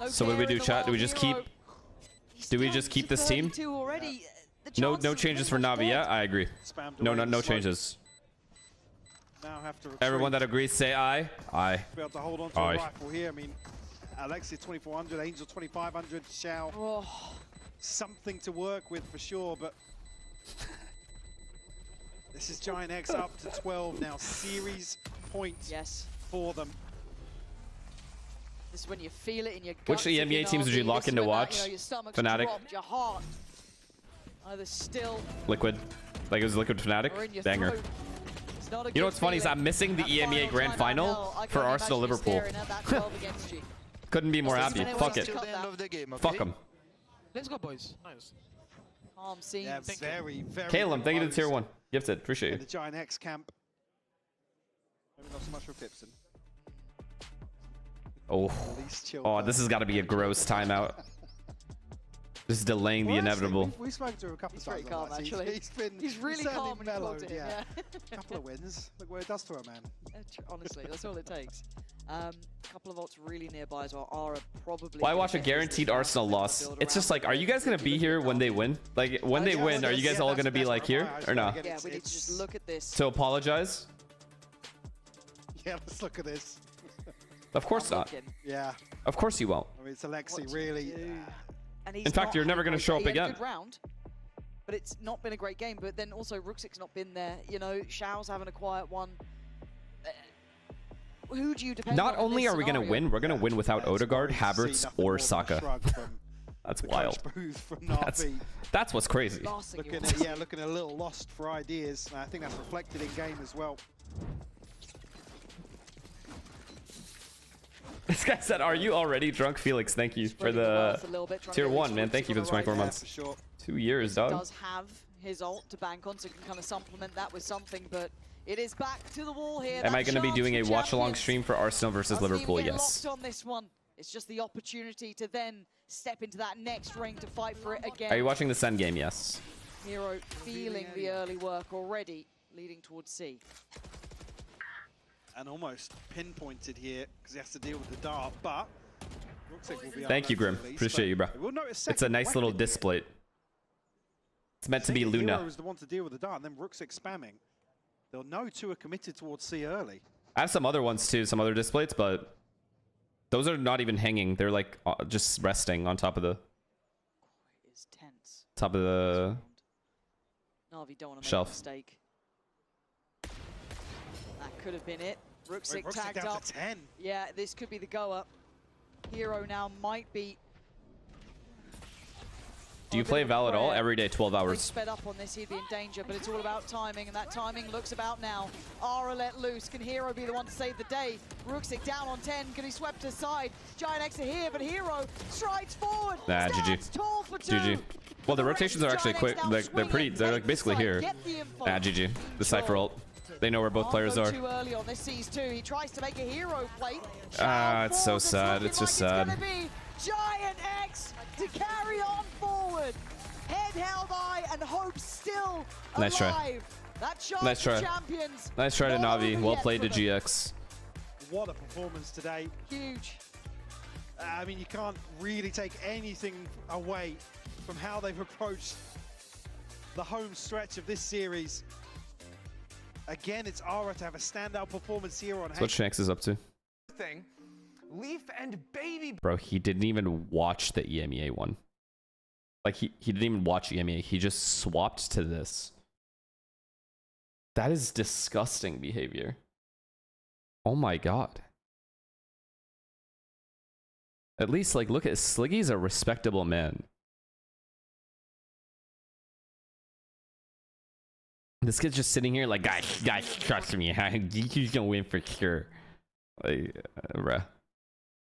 So what do we do, chat? Do we just keep? Do we just keep this team? No changes for Navi. Yeah, I agree. No changes. Everyone that agrees, say aye. Aye. Be able to hold on to a rifle here. I mean, Alexi 2400, Angel 2500, Shao. Oh. Something to work with for sure, but this is Giant X up to 12 now. Series points for them. This is when you feel it in your gut. Which EMEA teams would you lock in to watch? Fnatic? Your heart. Either still. Liquid. Like it was Liquid Fnatic? Banger. You know what's funny is I'm missing the EMEA Grand Final for Arsenal Liverpool. Couldn't be more happy. Fuck it. Fuck them. Let's go, boys. Nice. Seems. Yeah, very, very. Caleb, thank you to the tier 1. Gifted. Appreciate you. The Giant X camp. Maybe not so much for Pipson. Oh, this has got to be a gross timeout. Just delaying the inevitable. We've spoken to him a couple of times. Very calm, actually. He's really calm when you mellowed, talk to him. yeah. A couple of wins. Look what it does to a man. Honestly, that's all it takes. A couple of ults really nearby as well. Aura probably. Why watch a guaranteed Arsenal loss? It's just like, are you guys gonna be here when they win? Like when they win, are you guys all gonna be like here or not? Yeah, we need to just look at this. So apologize? Yeah, let's look at this. Of course not. Yeah. Of course you won't. I mean, it's Alexi really. And he's In fact, you're never gonna show up again. Good round, but it's not been a great game. But then also Ruxik's not been there. You know, Xiao's having a quiet one. Who do you depend on? Not only are we gonna win, we're gonna win without Odegaard, Havertz, or Saka. That's wild. That's what's crazy. Looking a little lost for ideas. I think that's reflected in game as well. This guy said, "Are you already drunk, Felix?" Thank you for the tier 1, man. Thank you for the 24 months. 2 years, dog. Does have his ult to bank on, so can kind of supplement that with something, but it is back to the wall here. Am I going to be doing a watch-along stream for Arsenal versus Liverpool? Yes. Locked on this one. It's just the opportunity to then step into that next ring to fight for it again. Are you watching the Sen game? Yes. Hero feeling the early work already, leading towards C. And almost pinpointed here because he has to deal with the dart, but Ruxik will be Thank you, Grim. Appreciate you, bro. It's a nice little display. It's meant to be Luna. Hero is the one to deal with the dart, and then Ruxik spamming. They'll know two are committed towards C early. I have some other ones too, some other displays, but those are not even hanging. They're like just resting on top of the It's tense. top of the Na'Vi don't want to make shelf. a mistake. That could have been it. Ruxik Ruxik tagged down up. to 10. Yeah, this could be the go up. Hero now might be. Do you play Val at all? Every day, 12 If he hours. sped up on this, he'd be in danger, but it's all about timing, and that timing looks about now. Aura let loose. Can Hero be the one to save the day? Ruxik down on 10. Can he swept aside? Giant X are here, but Hero strides forward. Nah, Stands GG. tall for two. GG. Well, the rotations are actually quick. Like they're like basically here. Nah, GG. The Cypher ult. They know where both players are. Too early on this sees two. He tries to make a hero play. Ah, it's so sad. It's just sad. It's gonna be Giant X to carry on forward. Head held high and hope still Nice try. alive. That shot Nice try. champions. Nice try to Not Na'Vi. over Well yet played to for them. GX. What a performance today. Huge. I mean, you can't really take anything away from how they've approached the home stretch of this series. Again, it's Aura to have a standout performance here on That's what Shanks is up to. Thing. Leaf and Baby. Bro, he didn't even watch the EMEA one. Like, he didn't even watch EMEA. He just swapped to this. That is disgusting behavior. Oh my god. At least, like, look at Sliggy's a respectable man. This kid's just sitting here like, guys, trust me. He's gonna win for sure. Like, bruh.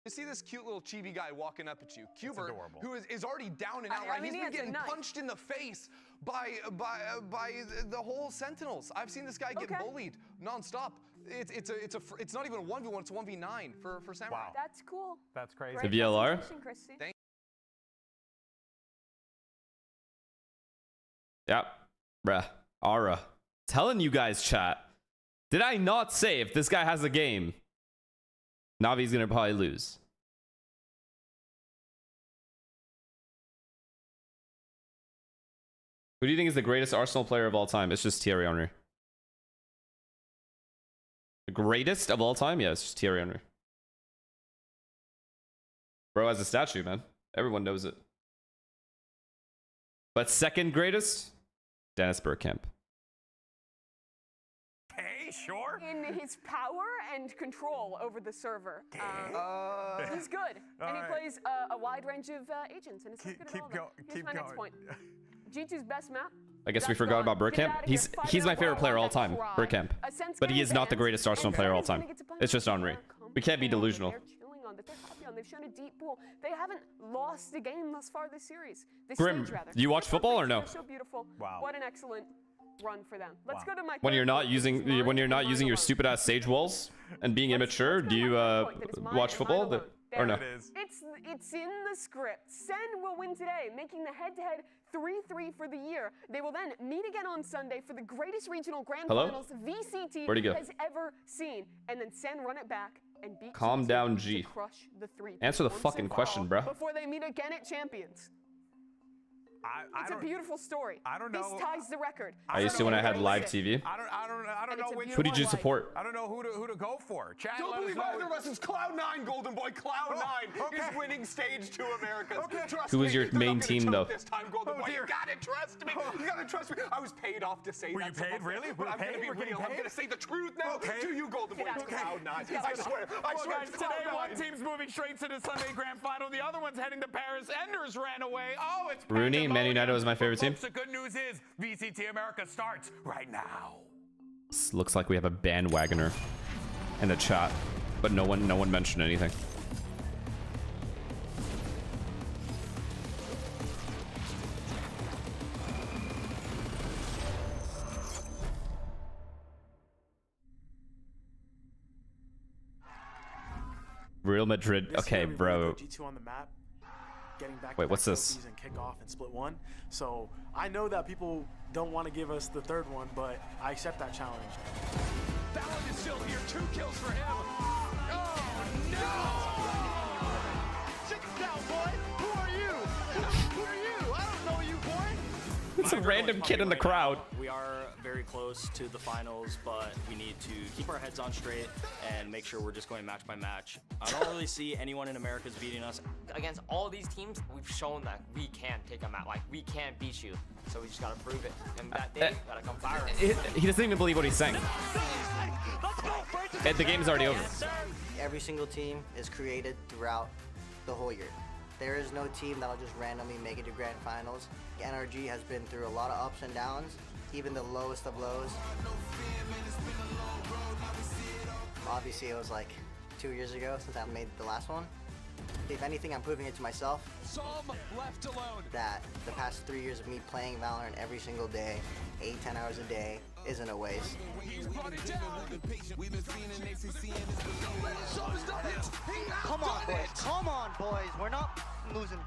You see this cute little chibi guy walking up at you, Cubert, who is already down and out. Right? He's been getting punched in the face by the whole Sentinels. I've seen this guy get bullied nonstop. It's not even a 1v1, it's a 1v9 for Samurai. Wow. That's cool. That's crazy. The VLR? Yep, bruh. Aura. Telling you guys, chat. Did I not say if this guy has a game, Navi's gonna probably lose? Who do you think is the greatest Arsenal player of all time? It's just Thierry Henry. The greatest of all time? Yeah, it's just Thierry Henry. Bro has a statue, man. Everyone knows it. But second greatest? Dennis Bergkamp. Hey, sure. In his power and control over the server. He's good. And he plays a wide range of agents. And it's not good at all. Here's my next point. G2's best map. I guess we forgot about Bergkamp. He's my favorite player all time, Bergkamp. But he is not the greatest Arsenal player all time. It's just Henry. We can't be delusional. on, that they're happy on. They've shown a deep pool. They haven't lost a game thus far this series. This Grim, stage, rather. do you watch football or no? They're so beautiful. Wow. What an excellent run for them. Let's go to my When you're not using your stupid ass sage walls and being immature, do you watch football or no? It's in the script. Sen will win today, making the head-to-head 3-3 for the year. They will then meet again on Sunday for the greatest regional grand finals VCT has ever seen, and then Sen run it back and beat. Calm down, G. To crush the 3. Answer the fucking question, bro. Before they meet again at Champions. It's a beautiful story. I don't know. This ties the record. I used to when I had live TV. I don't know which. Who did you support? I don't know who to go for. Chat, don't believe either of us. It's Cloud9, Golden Boy. Cloud9 is winning stage 2 Americas. Who was your main team though? This time, Golden Boy. You gotta trust me. You gotta trust me. I was paid off to say that. Were you paid? Really? But I'm gonna be real. I'm gonna say the truth now to you, Golden Boy. It's Cloud9. I swear. I swear. Guys, today one team's moving straight to the Sunday Grand Final. The other one's heading to Paris. Enders ran away. Oh, it's Rooney. Man United was my favorite team. The good news is VCT America starts right now. This looks like we have a bandwagoner in the chat, but no one mentioned anything. Real Madrid. Okay, bro. G2 on the map. Wait, what's this? And kick off and split one. So I know that people don't want to give us the third one, but I accept that challenge. That one is still here. 2 kills for him. Oh no! Sit down, boy. Who are you? Who are you? I don't know you, boy. It's a random kid in the crowd. We are very close to the finals, but we need to keep our heads on straight and make sure we're just going match by match. I don't really see anyone in America's beating us. Against all these teams, we've shown that we can take a match. Like, we can beat you. So we just gotta prove it. And that day, gotta come fire. He doesn't even believe what he's saying. The game's already over. Every single team is created throughout the whole year. There is no team that'll just randomly make it to grand finals. NRG has been through a lot of ups and downs, even the lowest of lows. Obviously, it was like 2 years ago since I made the last one. If anything, I'm proving it to myself. Some left alone. That the past 3 years of me playing Valorant every single day, 8-10 hours a day, isn't a waste. Come on, boys. Come on, boys. We're not losing.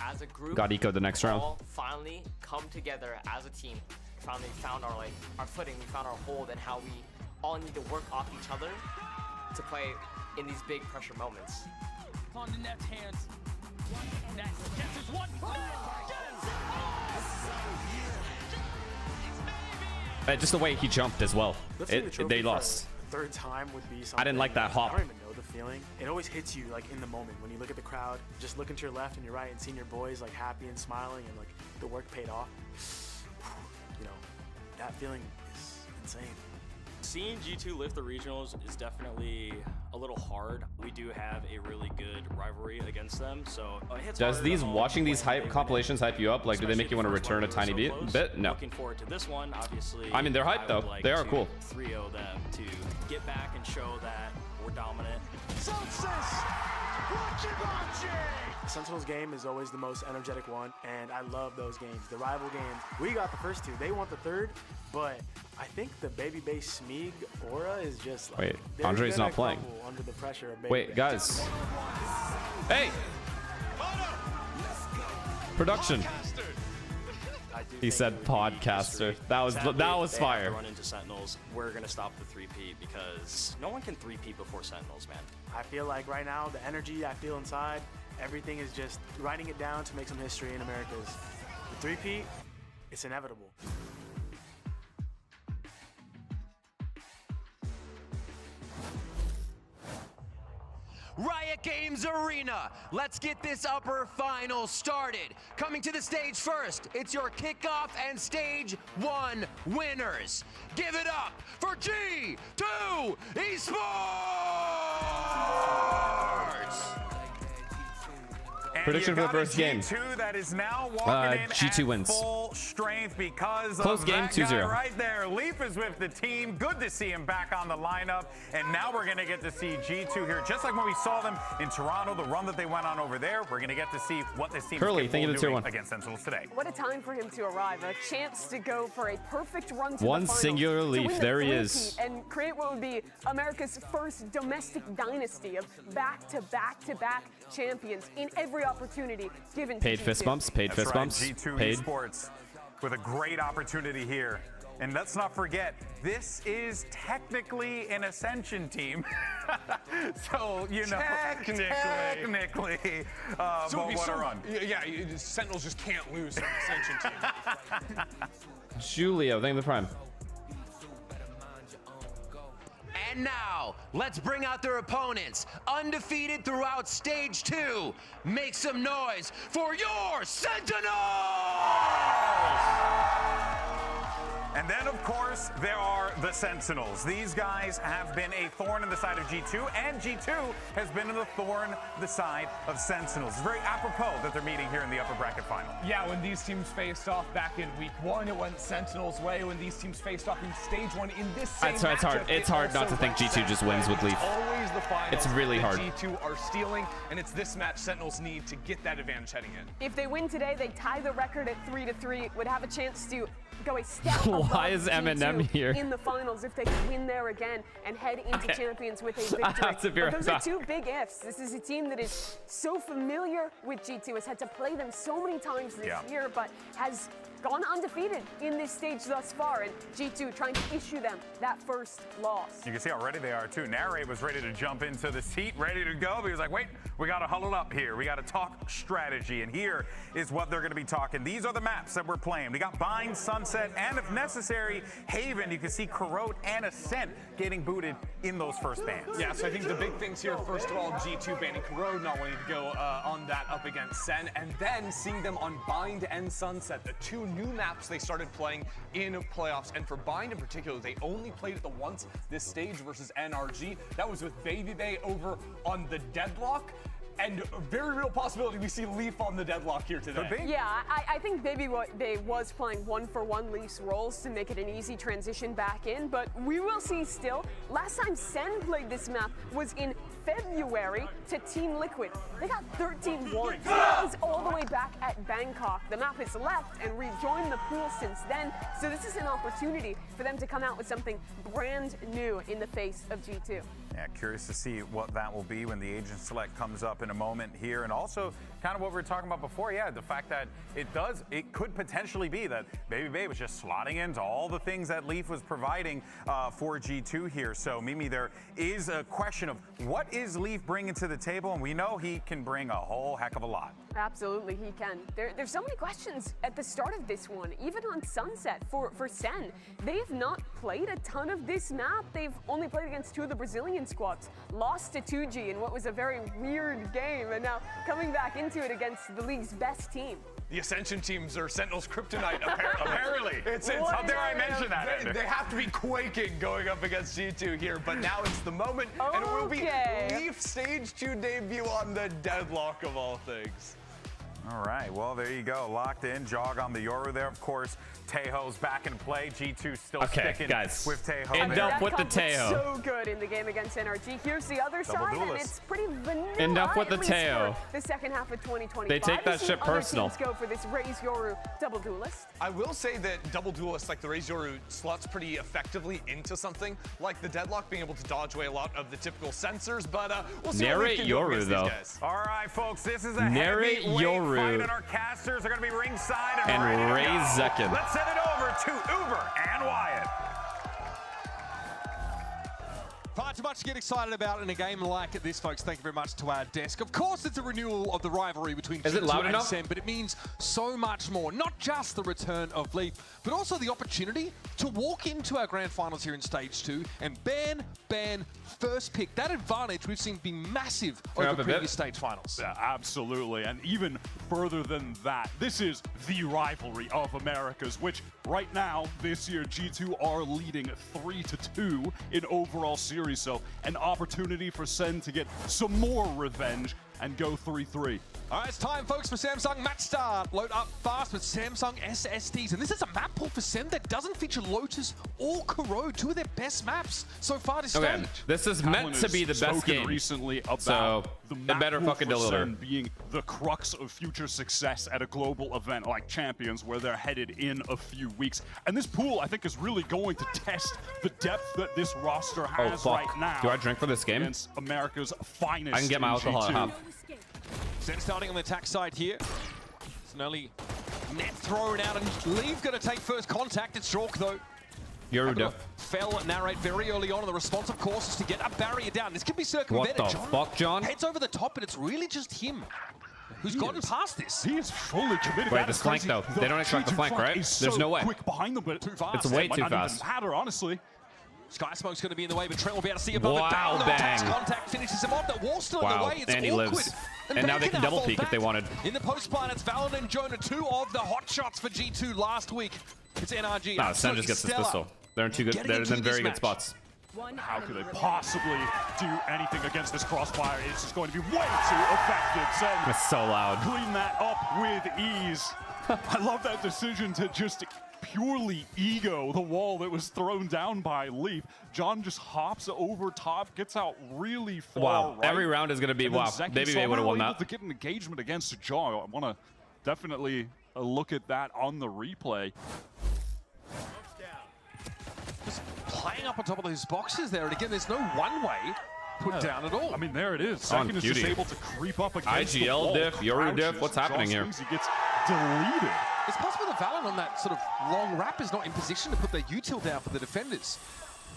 As a group, Got eco the next round. all finally come together as a team. Finally found our footing. We found our hold and how we all need to work off each other to play in these big pressure moments. On the net's hands. Net gets his one. Just the way he jumped as well. They lost. Third time would be something. I didn't like that hop. I don't even know the feeling. It always hits you like in the moment when you look at the crowd, just looking to your left and your right and seeing your boys like happy and smiling and like the work paid off. You know, that feeling is insane. Seeing G2 lift the regionals is definitely a little hard. We do have a really good rivalry against them, so it hits Does harder these than watching these compilations hype you up? Like, do they make you want to return a tiny bit? No. Looking forward to this one, obviously. I mean, they're hyped though. Like they are cool. 3-0 them to get back and show that we're dominant. Sentinel's game is always the most energetic one, and I love those games. The rival games, we got the first 2. They want the third, but I think the baby base Smeeg aura is just like... Wait, Andre's not playing. Under the pressure of Wait, guys. Hey! Production. He said podcaster. That was fire. Run into Sentinels. We're gonna stop the 3P because no one can 3P before Sentinels, man. I feel like right now the energy I feel inside, everything is just writing it down to make some history in Americas. The 3P, it's inevitable. Riot Games Arena. Let's get this upper final started. Coming to the stage first, it's your kickoff and stage 1 winners. Give it up for G2 Esports! Prediction for the first game. G2 that is now walking in G2 wins. Full strength because Close of game, that 2-0. guy right there. Leaf is with the team. Good to see him back on the lineup. And now we're going to get to see G2 here, just like when we saw them in Toronto, the run that they went on over there. We're going to get to see what this team Curly, is thank you to doing Tier 1. against Sentinels today. What a time for him to arrive. A chance to go for a perfect run to One the finals, singular to Leaf. win the There he three-peat is. And create what would be America's first domestic dynasty of back-to-back-to-back champions in every opportunity given to Paid G2. fist bumps. Paid fist bumps. G2 Paid. Esports with a great opportunity here. And let's not forget, this is technically an Ascension team. So, you know, technically. So but what a run. Yeah, Sentinels just can't lose to an Ascension team. Julio, thank you for the prime. And now, let's bring out their opponents. Undefeated throughout stage 2. Make some noise for your Sentinels! And then, of course, there are the Sentinels. These guys have been a thorn in the side of G2, and G2 has been the thorn in the side of Sentinels. It's very apropos that they're meeting here in the upper bracket final. Yeah, when these teams faced off back in week 1, it went Sentinels' way. When these teams faced off in stage 1 in this same matchup, It's hard not to think G2 just wins with Leaf. Always the finals. It's really hard. G2 are stealing, and it's this match Sentinels need to get that advantage heading in. If they win today, they tie the record at 3-3, would have a chance to go a step Why above is Eminem G2 here? in the finals if they can win there again and head into champions with a victory. I have to be But right those back. are two big ifs. This is a team that is so familiar with G2, has had to play them so many times this year, but has gone undefeated in this stage thus far, and G2 trying to issue them that first loss. You can see how ready they are, too. Narrate was ready to jump into the seat, ready to go. But he was like, wait, we got to huddle up here. We got to talk strategy. And here is what they're going to be talking. These are the maps that we're playing. We got Bind, Sunset, and if necessary, Haven. You can see Corrode and Ascent getting booted in those first bans. Yeah, so I think the big things here, first of all, G2 banning Corrode, not wanting to go on that up against Sen, and then seeing them on Bind and Sunset, the two new maps they started playing in playoffs. And for Bind in particular, they only played it the once this stage versus NRG. That was with Baby Bay over on the Deadlock. And a very real possibility we see Leaf on the Deadlock here today. Yeah, I think Baby Bay was playing 1-for-1 Leaf's roles to make it an easy transition back in, but we will see still. Last time Sen played this map was in February to Team Liquid. They got 13-1. That was all the way back at Bangkok. The map has left and rejoined the pool since then, so this is an opportunity for them to come out with something brand new in the face of G2. Yeah, curious to see what that will be when the agent select comes up in a moment here. And also kind of what we were talking about before, yeah, the fact that it could potentially be that Baby Bay was just slotting into all the things that Leaf was providing for G2 here. So Mimi, there is a question of what is Leaf bringing to the table? And we know he can bring a whole heck of a lot. Absolutely, he can. There's so many questions at the start of this one, even on Sunset for Sen. They have not played a ton of this map. They've only played against two of the Brazilian squads, lost to 2G in what was a very weird game, and now coming back into it against the league's best team. The Ascension teams are Sentinel's kryptonite, apparently. How dare I mention that? They have to be quaking going up against G2 here, but now it's the moment, and it will be Leaf Stage 2 debut on the Deadlock of all things. All right, well, there you go. Locked in, jog on the Yoru there. Of course, Tejo's back in play. G2 still sticking guys. with Tejo. End up with the Tejo. So good in the game against NRG. Here's the other side, and it's pretty vanilla. End up with the at least Tejo. for the second half of 2025. They take that We've seen shit other personal. teams go for this Raise Yoru double duelist. I will say that double duelist, like the Raise Yoru, slots pretty effectively into something like the Deadlock, being able to dodge away a lot of the typical sensors, but we'll see Narrate what we can do against Yoru, these guys. All right, folks, this is a Narrate heavyweight Yoru. fight, and our casters are going to be ringside And ready to Ray go. Zekin. Let's send it over to Uber and Wyatt. Far too much to get excited about in a game like this, folks. Thank you very much to our desk. Of course, it's a renewal of the rivalry between Is it G2 loud and enough? Sen, but it means so much more. Not just the return of Leaf, but also the opportunity to walk into our grand finals here in Stage 2 and ban first pick. That advantage we've seen be massive over previous stage finals. Yeah, absolutely. And even further than that, this is the rivalry of Americas, which right now, this year, G2 are leading 3-2 in overall series. So an opportunity for Sen to get some more revenge. and go 3-3. All right, it's time, folks, for Samsung Match Start. Load up fast with Samsung SSDs. And this is a map pool for Sem that doesn't feature Lotus or Corrode, two of their best maps so far this stage. This is meant to be the best game. Recently about so the it better fucking deliver. Being the crux of future success at a global event like Champions, where they're headed in a few weeks. And this pool, I think, is really going to test the depth that this roster has right now. Do I drink for this game? Against America's finest. I can get my alcohol at half. Sem starting on the attack side here. It's an early net thrown out, and Leave going to take first contact. It's Jork, though. Yoruda. Fell narrate very early on, and the response, of course, is to get a barrier down. This could be circumvented. What the fuck, John? Heads over the top, and it's really just him who's gotten past this. He is fully committed. Wait, this flank, though. They don't expect the flank, right? There's no way. Quick behind them, but too fast. It's way too fast. Even matter, honestly. Sky Smoke's going to be in the way, but Trent will be able to see above it. Wow, bang. Contact finishes him off. That wall's still in the way. It's and he awkward. lives. And now they can double peek if they wanted. In the post plan, it's Valon and Jonah, two of the hot shots for G2 last week. It's NRG. Nah, Sem just gets this pistol. They're in They're in very good spots. How could they possibly do anything against this crossfire? It's just going to be way too effective. Sem, it's so loud. Clean that up with ease. I love that decision to just purely ego the wall that was thrown down by Leaf. John just hops over top, gets out really far. Wow, right. every round is going to be, wow, Baby Bay would have won that. To get an engagement against Jaw. I want to definitely look at that on the replay. Just playing up on top of those boxes there, and again, there's no one-way put down at all. I mean, there it is. Second is just able to creep up against the wall. IGL diff, Yoru diff, what's happening here? He gets deleted. It's possible that Valon on that sort of long wrap is not in position to put their util down for the defenders.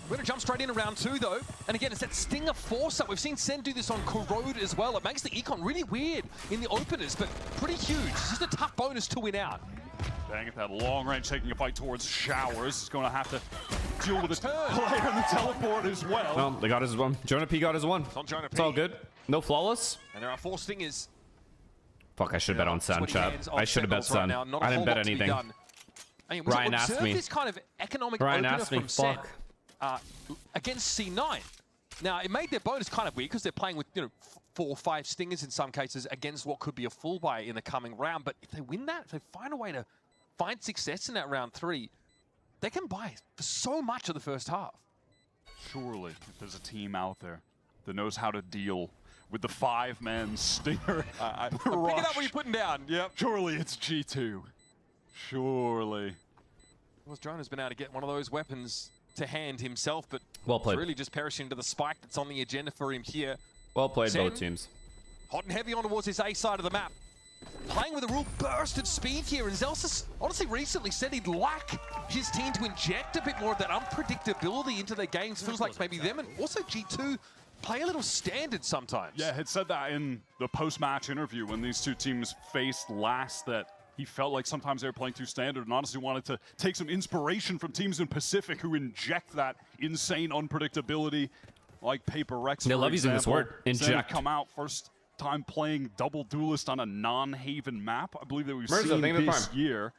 We're going to jump straight into round two, though. And again, it's that Stinger force-up. We've seen Sen do this on Corrode as well. It makes the econ really weird in the openers, but pretty huge. It's just a tough bonus to win out. Dang it, that long range taking a fight towards Showers. Is going to have to deal with the player and the teleport as well. No, they got his one. Jonah P got his one. It's all good. No flawless. And there are 4 Stingers. Fuck, I should bet on Sun, chat. I should have bet Sun. I didn't bet anything. I mean, Ryan asked me. This kind of economic Ryan opener asked me, from Sen, fuck. against C9. Now, it made their bonus kind of weird because they're playing with, 4 or 5 Stingers in some cases against what could be a full buy in the coming round. But if they win that, if they find a way to find success in that round 3, they can buy for so much of the first half. Surely, if there's a team out there that knows how to deal with the 5-man Stinger I'm picking up what you're putting down. Yep. Surely it's G2. Surely. Well, Drone has been able to get one of those weapons to hand himself, but well played. It's really just perishing to the spike that's on the agenda for him here. Well played, Sem, both teams. Hot and heavy on towards his A side of the map. Playing with a real burst of speed here, and Zelsis honestly recently said he'd like his team to inject a bit more of that unpredictability into their games. Feels like maybe them and also G2 play a little standard sometimes. Yeah, had said that in the post-match interview when these two teams faced last, that he felt like sometimes they were playing too standard and honestly wanted to take some inspiration from teams in Pacific who inject that insane unpredictability, like Paper Rex. They love using this word, inject. Come out first time playing double duelist on a non-Haven map, I believe that we've seen this year.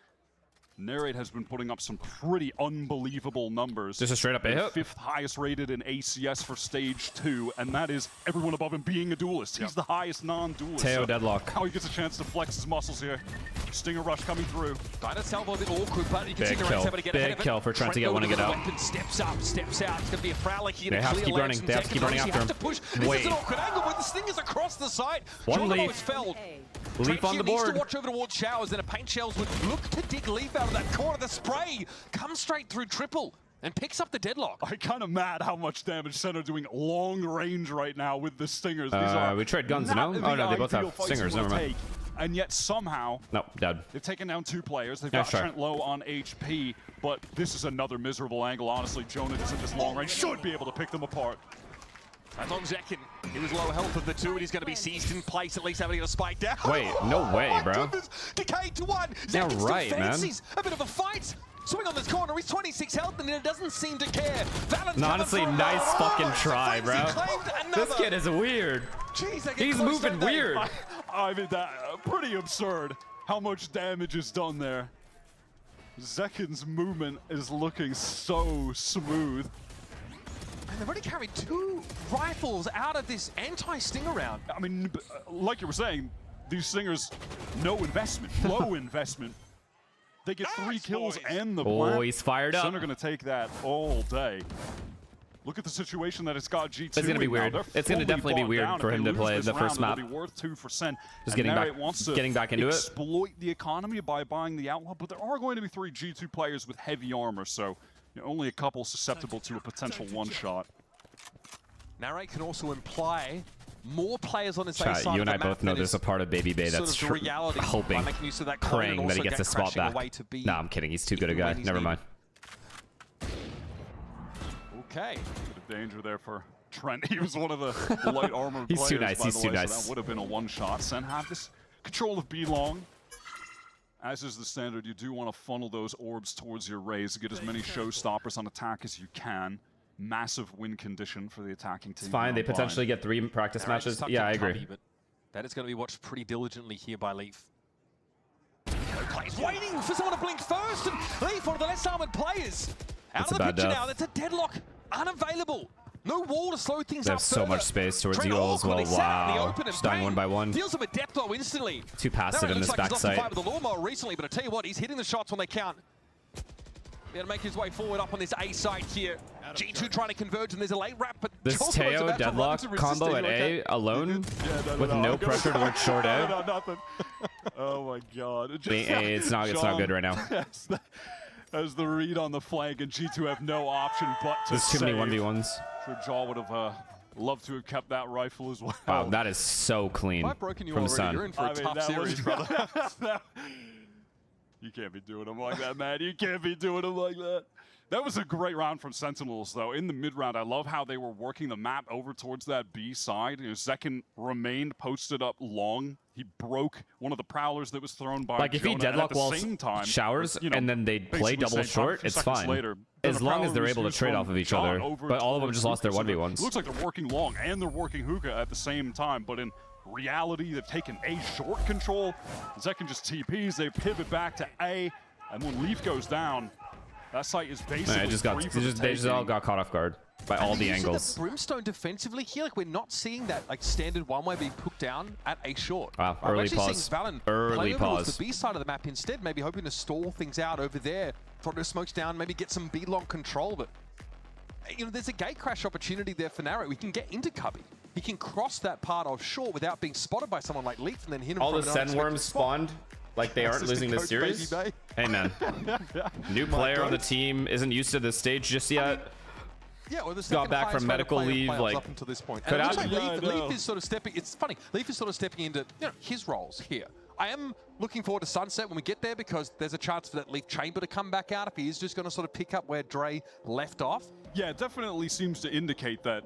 Narrate has been putting up some pretty unbelievable numbers. Just a straight up A hit? 5th highest rated in ACS for stage 2, and that is everyone above him being a duelist. He's the highest non-duelist. Teo deadlock. How he gets a chance to flex his muscles here. Stinger rush coming through. Kind of salvo a bit awkward, but you can see the kill. able to get ahead of it. Big kill for trying to get one and get out. Weapon steps up, steps out. It's going to be a Prowler here. They have to keep running. They have to keep running after him. This is an awkward angle with the Stingers across the side. One Leaf. Fell. Leaf on the board. Needs to watch over towards Showers, and a Paint Shells would look to dig Leaf out of that corner. The spray comes straight through Triple and picks up the deadlock. I'm kind of mad how much damage Sen are doing long range right now with the Stingers. We trade guns, no? Oh, no, they both have Stingers. Never mind. And yet somehow, no, dead. They've taken down 2 players. They've got Trent low on HP, but this is another miserable angle. Honestly, Jonah just at this long range should be able to pick them apart. As long as Zekin, he was low health of the 2, and he's going to be seized in place, at least having a spike down. Wait, no way, bro. Decayed to 1. Yeah, Zekin right, still fancies man. a bit of a fight. Swing on this corner, he's 26 health, and it doesn't seem to care. No, honestly, nice fucking try, bro. This kid is weird. Jeez, he's moving weird. I mean, that pretty absurd how much damage is done there. Zekin's movement is looking so smooth. And they've already carried 2 rifles out of this anti-stinger round. I mean, like you were saying, these Stingers, no investment, low investment. They get 3 kills and the plant. Oh, he's fired up. They're going to take that all day. Look at the situation that it's got G2. It's gonna be weird. It's gonna definitely be weird for him to play the first map. It'll be worth 2 for Sen. Just getting back into it. Exploit the economy by buying the outlaw, but there are going to be 3 G2 players with heavy armor, so only a couple susceptible to a potential one-shot. Narrate can also imply more players on his A Chat, side you and of I the map both know there's a part of Baby Bay that's hoping, praying that he gets a spot back. Nah, I'm kidding. He's too good a guy. Never mind. Okay. Bit of danger there for Trent. He was one of the light armor He's players, too nice. by He's the too way, nice. So that would have been a one-shot. Sen have this control of B long. As is the standard, you do want to funnel those orbs towards your Raze to get as many showstoppers on attack as you can. Massive win condition for the attacking team. It's fine. They potentially get 3 practice matches. Yeah, I agree. But that is going to be watched pretty diligently here by Leaf. He's waiting for someone to blink first, and Leaf, one of the less armored players. Out of the picture now. That's a deadlock. Unavailable. No wall to slow things up. There's so much space towards you all as well. Wow. Just dying 1 by 1. Deals him a death blow instantly. Too passive in this backside. With the lawnmower recently, but I tell you what, he's hitting the shots when they count. He's going to make his way forward up on this A side here. G2 trying to converge, and there's a late wrap, but this Teo deadlock combo at A alone with no pressure towards short A. Nothing. Oh my god. It's not good right now. As the read on the flank, and G2 have no option but to There's too many 1v1s. Sure, Jaw would have loved to have kept that rifle as well. Wow, that is so clean from Sun. You're in for a tough series, brother. You can't be doing them like that, man. You can't be doing them like that. That was a great round from Sentinels, though. In the mid-round, I love how they were working the map over towards that B side. Zekin remained posted up long. He broke one of the prowlers that was thrown by Like, if he deadlock walls showers and then they play double short, it's fine. As long as they're able to trade off of each other. But all of them just lost their 1v1s. It looks like they're working long and they're working hookah at the same time, but in reality, they've taken A short control. Zekin just TPs, they pivot back to A, and when Leaf goes down, that site is basically they just all got caught off guard by all the angles. The Brimstone defensively here, like we're not seeing that like standard one-way being put down at A short. Wow, early pause. Early pause. The B side of the map instead, maybe hoping to stall things out over there, throw the smokes down, maybe get some B long control, but there's a gate crash opportunity there for Narrow. We can get into Cubby. He can cross that part of short without being spotted by someone like Leaf and then hit him all from the Sen worms spawned. Like they aren't losing this series. Hey man, new player on the team isn't used to this stage just yet. Yeah, well, got back from medical leave, like up until this point. And like Leaf is sort of stepping. It's funny. Leaf is sort of stepping into his roles here. I am looking forward to Sunset when we get there because there's a chance for that Leaf chamber to come back out if he is just going to sort of pick up where Dre left off. Yeah, it definitely seems to indicate that.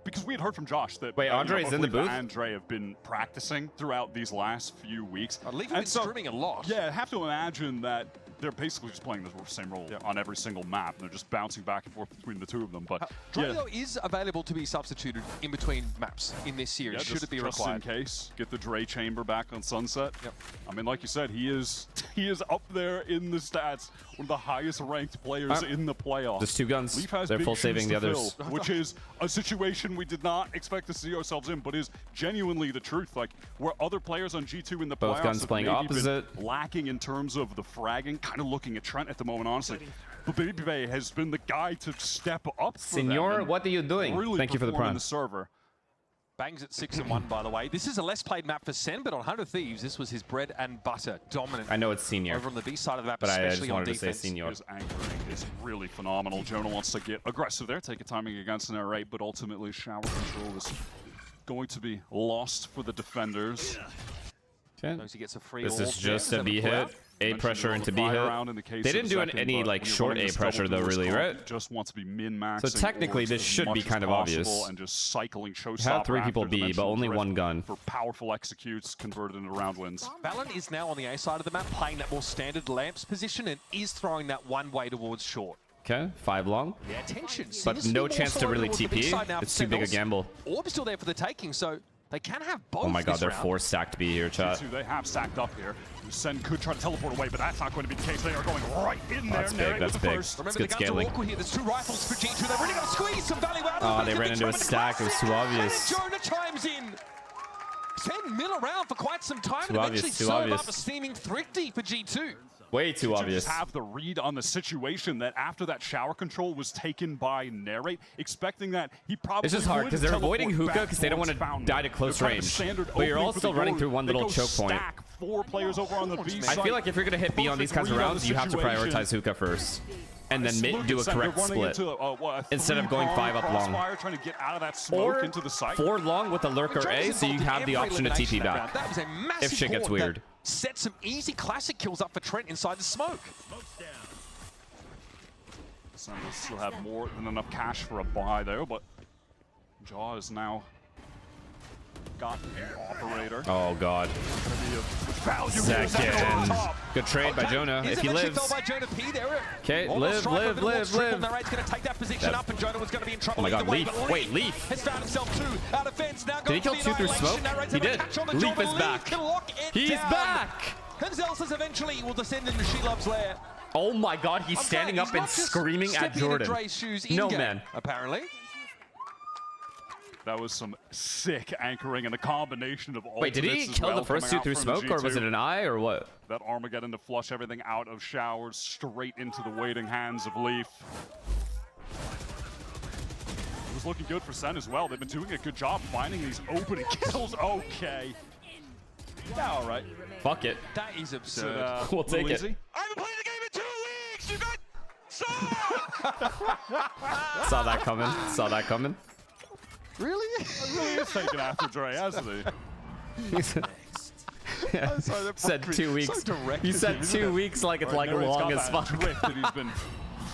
Because we had heard from Josh that Andre's in the booth. And Dre have been practicing throughout these last few weeks. Leaf have been streaming a lot. Yeah, I have to imagine that they're basically just playing the same role on every single map. They're just bouncing back and forth between the 2 of them. But Dre though is available to be substituted in between maps in this series. Should it be required? Just in case, get the Dre chamber back on Sunset. Yep. I mean, like you said, he is up there in the stats, one of the highest ranked players in the playoffs. Just 2 guns. Leaf has they're full saving the others, which is a situation we did not expect to see ourselves in, but is genuinely the truth. Like where other players on G2 in the playoffs both guns playing opposite, lacking in terms of the fragging. Kind of looking at Trent at the moment, honestly. But Baby Bay has been the guy to step up. Senor, what are you doing? Really Thank you for the prime. The server. Bangs at 6-1, by the way. This is a less played map for Sen, but on 100 Thieves, this was his bread and butter dominant. I know it's Senior. Over on the B side of the map, but especially I just wanted on defense. To say Senior. His anchoring is really phenomenal. Jonah wants to get aggressive there, take a timing against an R8, but ultimately shower control is going to be lost for the defenders. Okay. He gets a free this is just a B hit. A pressure into B hit. They didn't do any like short A pressure though, really, right? Just wants to be min-maxing. So technically, this should be kind of obvious. And just cycling showstopper. Have 3 people B, but only 1 gun. For powerful executes converted into round wins. Valen is now on the A side of the map, playing that more standard lamps position and is throwing that one way towards short. Okay, 5 long. Yeah, tension. But no chance to really TP. It's too big a gamble. Orb's still there for the taking, so They can have both. Oh my god, this they're round. 4 stacked B here, chat. They have stacked up here. Sen could try to teleport away, but that's not going to be the case. They are going right in there. That's big, that's big. Remember, It's good scaling. here. There's 2 rifles for G2. They've really got to squeeze some value out of Oh, them. they ran into a stack. It was too obvious. And Jonah chimes in. 10 mil around for quite some time, Too and obvious, eventually too serve obvious. up a steaming thrifty for G2. Way too Did obvious. You just have the read on the situation that after that shower control was taken by Narrate, expecting that he probably It's just hard because they're avoiding hookah because they don't want to die to close range. But you're all still running through one little choke point. 4 players over on the B I feel like if you're going to hit B on these kinds of rounds, you have to prioritize hookah first. And then do a correct split. Instead of going 5 up long. Trying to get out of that smoke into the site. 4 long with a lurker A, so you have the option to TP back. That was a massive if shit gets horde that weird. set some easy classic kills up for Trent inside the smoke. Sun will still have more than enough cash for a buy there, but Jaw is now got the operator. Oh god. Second. Good trade by Jonah. If he lives. Okay, live. Narrate's going to take that position up, and Jonah was going to be in trouble. Oh my god, either way, Leaf. but Wait, Leaf. Has found himself 2 out of fence. Now Did he kill 2 through smoke? He did. Leaf is back. He's back. And Zelsa's eventually will descend into Shelov's lair. Oh my god, he's standing up and screaming at Jordan. No, man. Apparently. That was some sick anchoring and a combination of all. Wait, did he kill the first 2 through smoke, or was it an eye, or what? That Armageddon to flush everything out of showers straight into the waiting hands of Leaf. It was looking good for Sen as well. They've been doing a good job finding these opening kills. Okay. Yeah, all right. Fuck it. That is absurd. We'll take it. I haven't played the game in 2 weeks! You got Saw that coming. Saw that coming. Really? He really is taking after Dre, hasn't he? Yeah. Said 2 weeks. You said 2 weeks like it's like long as fuck. Drift that he's been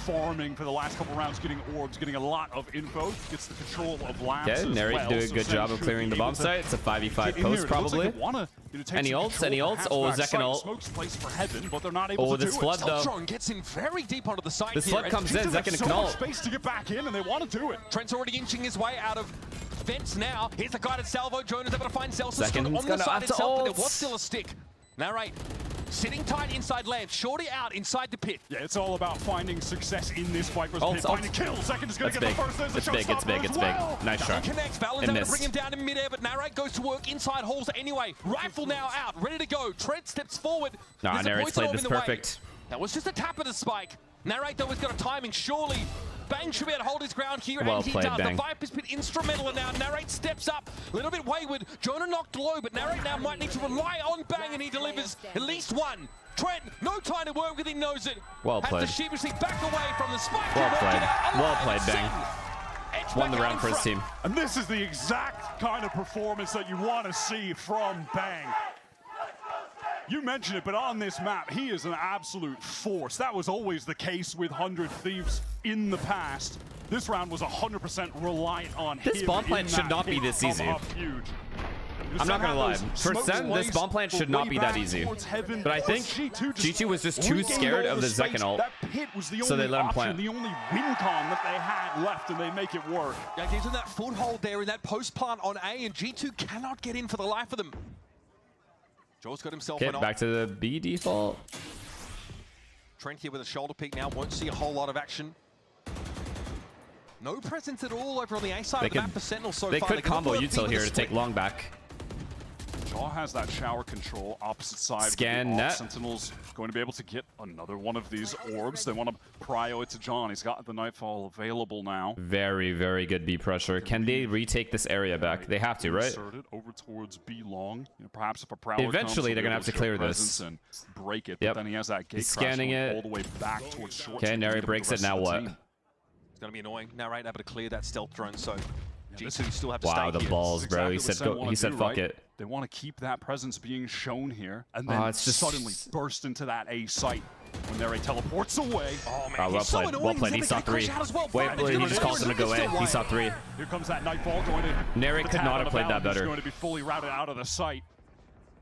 farming for the last couple rounds, getting orbs, getting a lot of info, gets the control of lamps. Okay, Narrate doing a good job of clearing the bomb site. It's a 5v5 post probably. Any ults? Any ults? Oh, Zekan ult. Oh, this flood though. Zeltron gets in very deep onto the site. This flood comes in, Zekan can ult. Space to get back in, and they want to do it. Trent's already inching his way out of fence now. Here's the guided salvo. Jonah's able to find Zelsa Zekan's on the side itself, but there was ult. still a stick. Narrate. Sitting tight inside Lance, Shorty out inside the pit. Yeah, it's all about finding success in this fight. Finding kills. Second is going to get the first. There's It's a big, it's big, it's big. Nice shot. Connects. Valen's able to bring him down in midair, but Narrate goes to work inside halls anyway. Rifle now out, ready to go. Trent steps forward. Nah, Narrate's played this perfect. That was just a tap of the spike. Narrate, though, has got a timing. Surely Bang should be able to hold his ground here, Well and he played, does. Bang. The Viper's been instrumental, and now Narrate steps up. A little bit wayward. Jonah knocked low, but Narrate now might need to rely on Bang, and he delivers at least one. Trent, no time to work with him, knows it. Well played. Has to sheepishly back away from the spike. Well played. Well played, Bang. Won the round for his team. And this is the exact kind of performance that you want to see from Bang. You mentioned it, but on this map, he is an absolute force. That was always the case with 100 Thieves in the past. This round was 100% reliant on him. This bomb plant should not be this easy. I'm not gonna lie. For Sen, this bomb plant should not be that easy. But I think G2 was just too scared of the Zekan ult, so they let him plant. The only win con that they had left, and they make it work. Yeah, gives them that foothold there in that post plant on A, and G2 cannot get in for the life of them. Joel's got himself Okay, an back to the B default. Trent here with a shoulder peek now, won't see a whole lot of action. No presence at all over on the A side of the map for Sentinel so far. They could combo util here to take long back. Jaw has that shower control opposite side. Scan net. Sentinel's going to be able to get another one of these orbs. They want to prio it to John. He's got the Nightfall available now. Very, very good B pressure. Can they retake this area back? They have to, right? Insert it over towards B long. You know, perhaps if a prowler Eventually, they're going to have to clear this. And break it. Yep. But then he has that gate He's scanning it. all the way back towards short. Okay, Neri breaks it. Now what? It's going to be annoying. Narrate able to clear that stealth drone, so G2 still have to stay Wow, the here. balls, bro. He said fuck it. They want to keep that presence being shown here, and then it's just suddenly burst into that A site when Neri teleports away. Oh man, well played. Well played. He saw 3. Wait, he just calls him to go in. He saw 3. Here comes that Nightfall going in. Neri could not have played that better. He's going to be fully routed out of the site.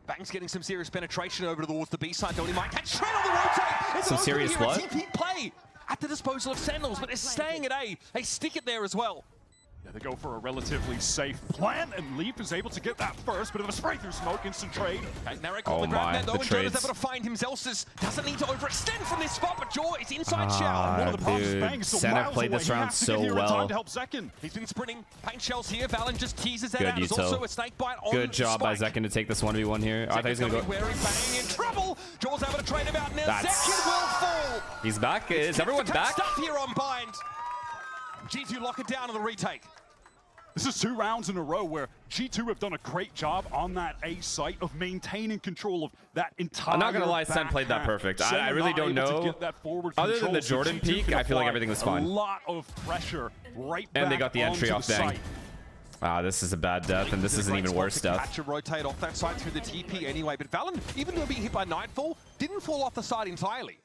Bang's getting some serious penetration over towards the B side, though. He might catch Trent on the rotate. Some serious what? TP play at the disposal of Sentinels, but they're staying at A. They stick it there as well. They go for a relatively safe plant, and Leaf is able to get that first. Bit of a spray through smoke, instant trade. Okay, Narek on the grab there, though, and Jonah's able to find him. Zelsis doesn't need to overextend from this spot, but Jaw is inside shell. One of the problems is Bang is still Senna miles played away. this He round has to so get here in well. time to help Zekin. He's been sprinting. Paint shells here. Valen just teases that Good, out. There's Yuto. also a snake bite on Good job by Spike. Zekin to take this 1v1 here. I thought he was going to go. Wearing Bang in trouble. Jaw's able to trade him out now. That's- Zekin will fall. He's back. Is everyone back? Stuff here on Bind. G2 lock it down on the retake. This is 2 rounds in a row where G2 have done a great job on that A site of maintaining control of that entire. I'm not going to lie, Sen back played that half. perfect. Sen I are really not don't able to know. get that forward Other than control, the so Jordan G2 peak, can I feel like apply everything was fine. A lot of pressure right And back they got the entry onto off the Bang. site. Ah, this is a bad death, and this is an even worse death. Catch a rotate off that side through the TP anyway, but Valen, even though being hit by Nightfall, didn't fall off the side entirely.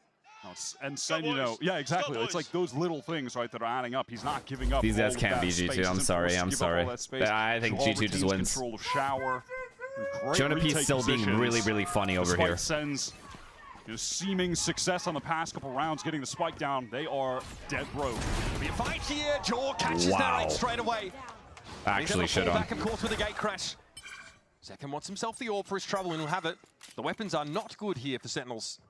And Sen, you know, yeah, exactly. It's like those little things, right, that are adding up. He's not giving up. These guys all of can't that be space. G2. I'm He's sorry. I'm forced to give up all sorry. that space. I think Jaw G2 just retains wins. Control of Shower. Great Jonah P's retake still being positions. really, really funny over Despite here. Sen's seeming success on the past couple rounds, getting the spike down, they are dead broke. Be a fight here. Jaw catches Wow. Narek straight away. Actually should have. on. Back, of course, with a gate crash. Zekin wants himself the orb for his trouble, and he'll have it. The weapons are not good here for Sentinels.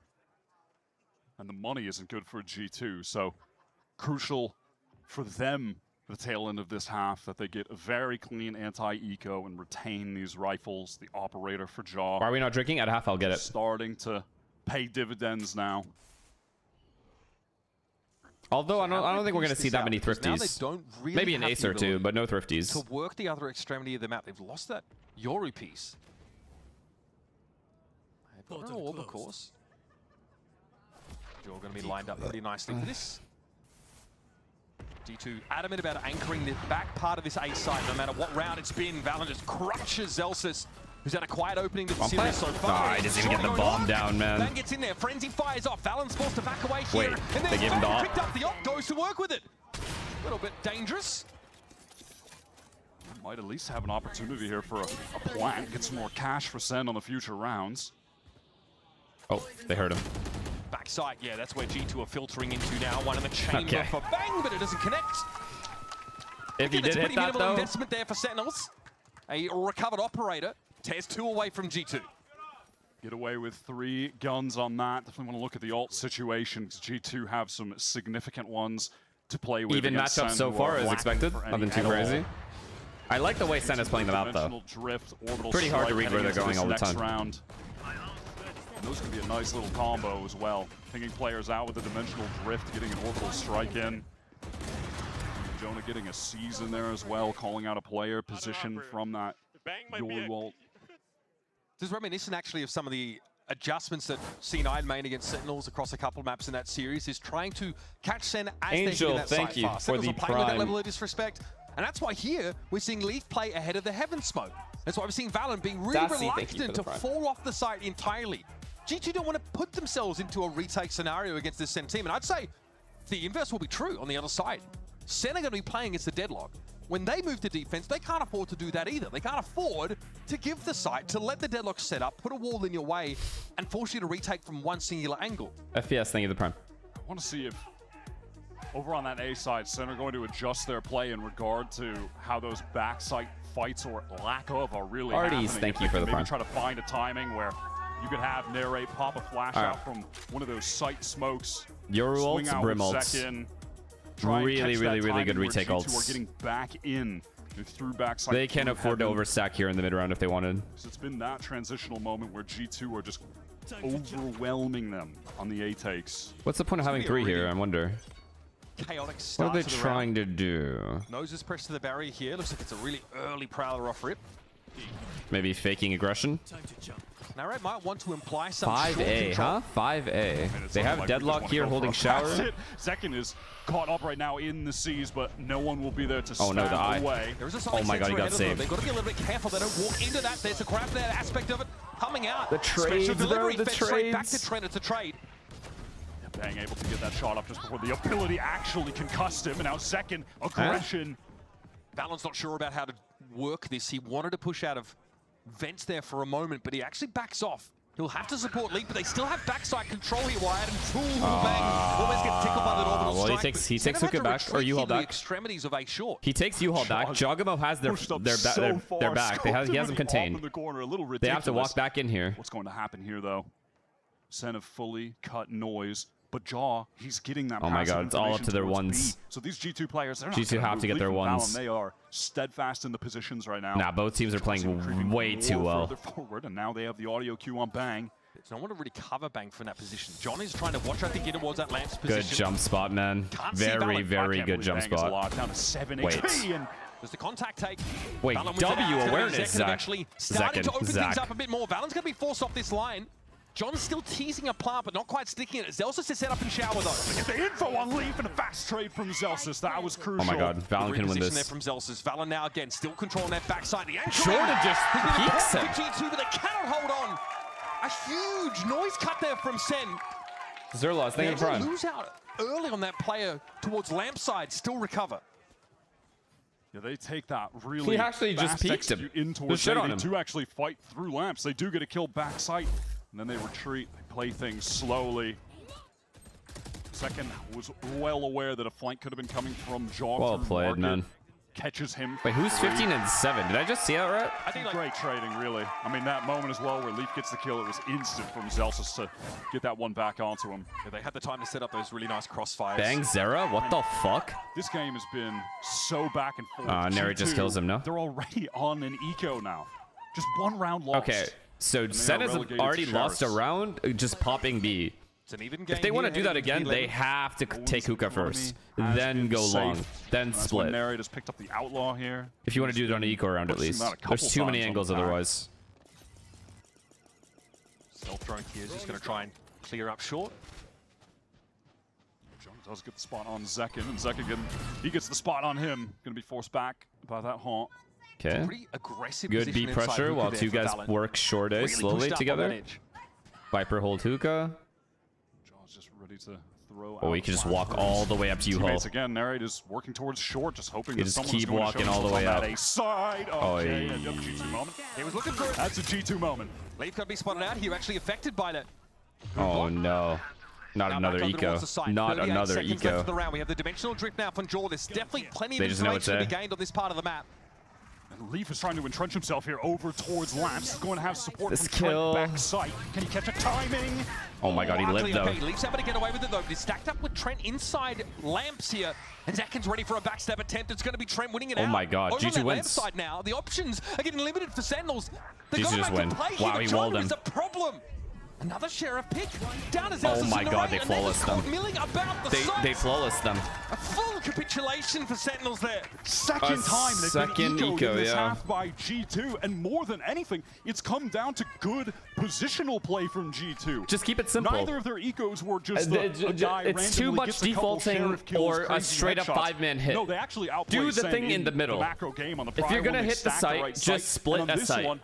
And the money isn't good for G2, so crucial for them, the tail end of this half, that they get a very clean anti-eco and retain these rifles, the operator for Jaw. Why are we not drinking? At half, I'll get it. Starting to pay dividends now. Although I don't think we're going to see that many Now they thrifties. don't really Maybe an have ace the or two, ability but no thrifties. to work the other extremity of the map. They've lost that Yoru piece. They've got an orb, of course. You're going to be lined up pretty nicely for this. G2 adamant about anchoring the back part of this A side, no matter what round it's been. Valen just crushes Zelsis, who's had a quiet opening to the series so far. Oh, he doesn't even get the bomb down, man. Bang gets in there, Frenzy fires off. Valen's forced to back away here. Wait, and then they gave him the op? picked up the op, goes to work with it. A little bit dangerous. Might at least have an opportunity here for a plant, get some more cash for Sen on the future rounds. Oh, they heard him. Backside, yeah, that's where G2 are filtering into now. One in the chamber Okay. for Bang, but it doesn't connect. If he did hit pretty that, minimal though, investment there for Sentinels. A recovered operator tears 2 away from G2. Get away with 3 guns on that. Definitely want to look at the alt situation, because G2 have some significant ones to play with. even against matchup Sen, so who far are as lacking expected. for any Nothing too at all. crazy. I like the way Sen is playing them out, though. Dimensional drift, orbital Pretty hard to strike read where heading they're going into all the this next time. Round. And those can be a nice little combo as well. Pinging players out with a dimensional drift, getting an orbital strike in. Jonah getting a seize in there as well, calling out a player position from that Yoru ult. This is reminiscent actually of some of the adjustments that C9 made against Sentinels across a couple of maps in that series, is trying to catch Sen as Angel, they hit that thank side you fast. for Sentinels the are playing with that prime. level of disrespect, and that's why here we're seeing Leaf play ahead of the Heaven Smoke. That's why we're seeing Valen being really Dassy, thank you for reluctant the to prime. fall off the site entirely. G2 don't want to put themselves into a retake scenario against this Sen team, and I'd say the inverse will be true on the other side. Sen are going to be playing against the Deadlock. When they move to defense, they can't afford to do that either. They can't afford to give the site, to let the Deadlock set up, put a wall in your way, and force you to retake from one singular angle. FPS, thank you the prime. I want to see if over on that A side, Sen are going to adjust their play in regard to how those backside fights or lack of are really happening. Thank If you they for the can maybe prime. try to find a timing where you could have Narrate pop a flash All right. out from one of those site smokes. Yoru swing ults, out Brim with ults. Zekin, try and Really, catch really, that really good timing where retake G2 ults. are getting back in through backside. They can through afford to heaven. overstack here in the mid round if they wanted. So it's been that transitional moment where G2 are just overwhelming them on the A takes. What's the point of having 3 here, I wonder? Chaotic What start are they to the trying round. to do? Noses pressed to the barrier here. Looks like it's a really early Prowler off rip. Maybe faking aggression? Narrate might want to imply some 5A, huh? 5A. They have Deadlock here holding shower. That's it. Zekin is caught up right now in the seas, but no one will be there to Oh, stand no, the eye. away. There is a Oh my god, he got saved. They've got to be a little bit careful. They don't walk into that. There's a grab there aspect of it coming out. The trades, Special delivery bro, the fed straight back to trades. Trent. It's a trade. Bang able to get that shot up just before the ability actually concussed him, and now Zekin, aggression. Valen's not sure about how to work this. He wanted to push out of vents there for a moment, but he actually backs off. He'll have to support Leap, but they still have backside control here. Wyatt and bang. Almost get tickled by the orbital well, strike. he takes Hookah back, or U-Haul back. Extremities of A short. He takes U-Haul back. Jogamo has their back. He has them contained. They have to walk back in here. What's going to happen here, though? Sen have fully cut noise, but Jaw, he's getting that. Oh my God, it's all up to their ones. So these G2 players, they're not G2 have to get their ones. They are steadfast in the positions right now. Nah, both teams are playing way too well. Forward, and now they have the audio cue on Bang. There's no one to really cover Bang from that position. John is trying to watch, I think, get towards that Lamps position. Good jump spot, man. Very good jump spot. Down to 7 Wait. HP, and there's the contact take. Wait, W awareness, Zach. Eventually starting to open things up a bit more. Valen's going to be forced off this line. John's still teasing a plant, but not quite sticking it. Zelsus is set up in shower, though. Get the info on Leaf and a fast trade from Zelsus. That was crucial. Oh my God, Valen can win this. There from Zelsus. Valen now again, still controlling that backside. The anchor Jordan just peeks him. G2, but they cannot hold on. A huge noise cut there from Sen. Zerlos, thank you, Prime. Lose out early on that player towards lamp side, still recover. Yeah, they take that really He actually just peeked him. In towards shit on him. To actually fight through lamps. They do get a kill backside, and then they retreat. They play things slowly. Second was well aware that a flank could have been coming from Jaw. Well played, man. Catches him. Wait, who's 15 and 7? Did I just see that right? I think great trading, really. I mean, that moment as well where Leaf gets the kill, it was instant from Zelsus to get that one back onto him. Yeah, they had the time to set up those really nice crossfires. Bang Zera? What the fuck? This game has been so back and forth. Neri just kills him, no? They're already on an eco now. Just one round lost. Okay, so Sen has already lost a round just popping B. It's an even game. If they want to do that again, they have to take Hookah first, then go long, then split. Neri just picked up the Outlaw here. If you want to do it on an eco round at least. There's too many angles otherwise. Self-throwing here is just going to try and clear up short. John does get the spot on Zekin, and Zekin, he gets the spot on him. Going to be forced back by that haunt. Okay. Pretty aggressive Good B pressure while two guys work short A slowly together. Viper hold Hookah. Just ready to throw. Oh, he can just walk all the way up to U-Haul. Again, Narrate is working towards short, just hoping that just keep walking all the way up. Side. Okay, a G2 moment. He was looking good. That's a G2 moment. Leaf got to be spotted out here, actually affected by that. Oh no. Not another eco. Not another eco. Left of the round. We have the dimensional drift now from Jaw. There's definitely plenty of information to be gained on this part of the map. And Leaf is trying to entrench himself here over towards Lamps. He's going to have support this from Trent backside. Can he catch a timing? Oh my God, he lived though. Leaf's able to get away with it though, but he's stacked up with Trent inside Lamps here. And Zakin's ready for a backstab attempt. It's going to be Trent winning it out. Oh my God, Over G2 wins. Side now, the options are getting limited for Sentinels. G2 just win. Wow, he walled him. Is a problem. Another Sheriff pick. Down as oh my God, they flawless them. They flawless them. A full capitulation for Sentinels there. Second time they've been ecoed in this half by G2, and more than anything, it's come down to good positional play from G2. Just keep it simple. Neither of their ecos were just a guy it's too much defaulting or a straight up 5-man hit. No, they actually outplay do the thing in the middle. Macro game on the if you're gonna hit the site, just split a site.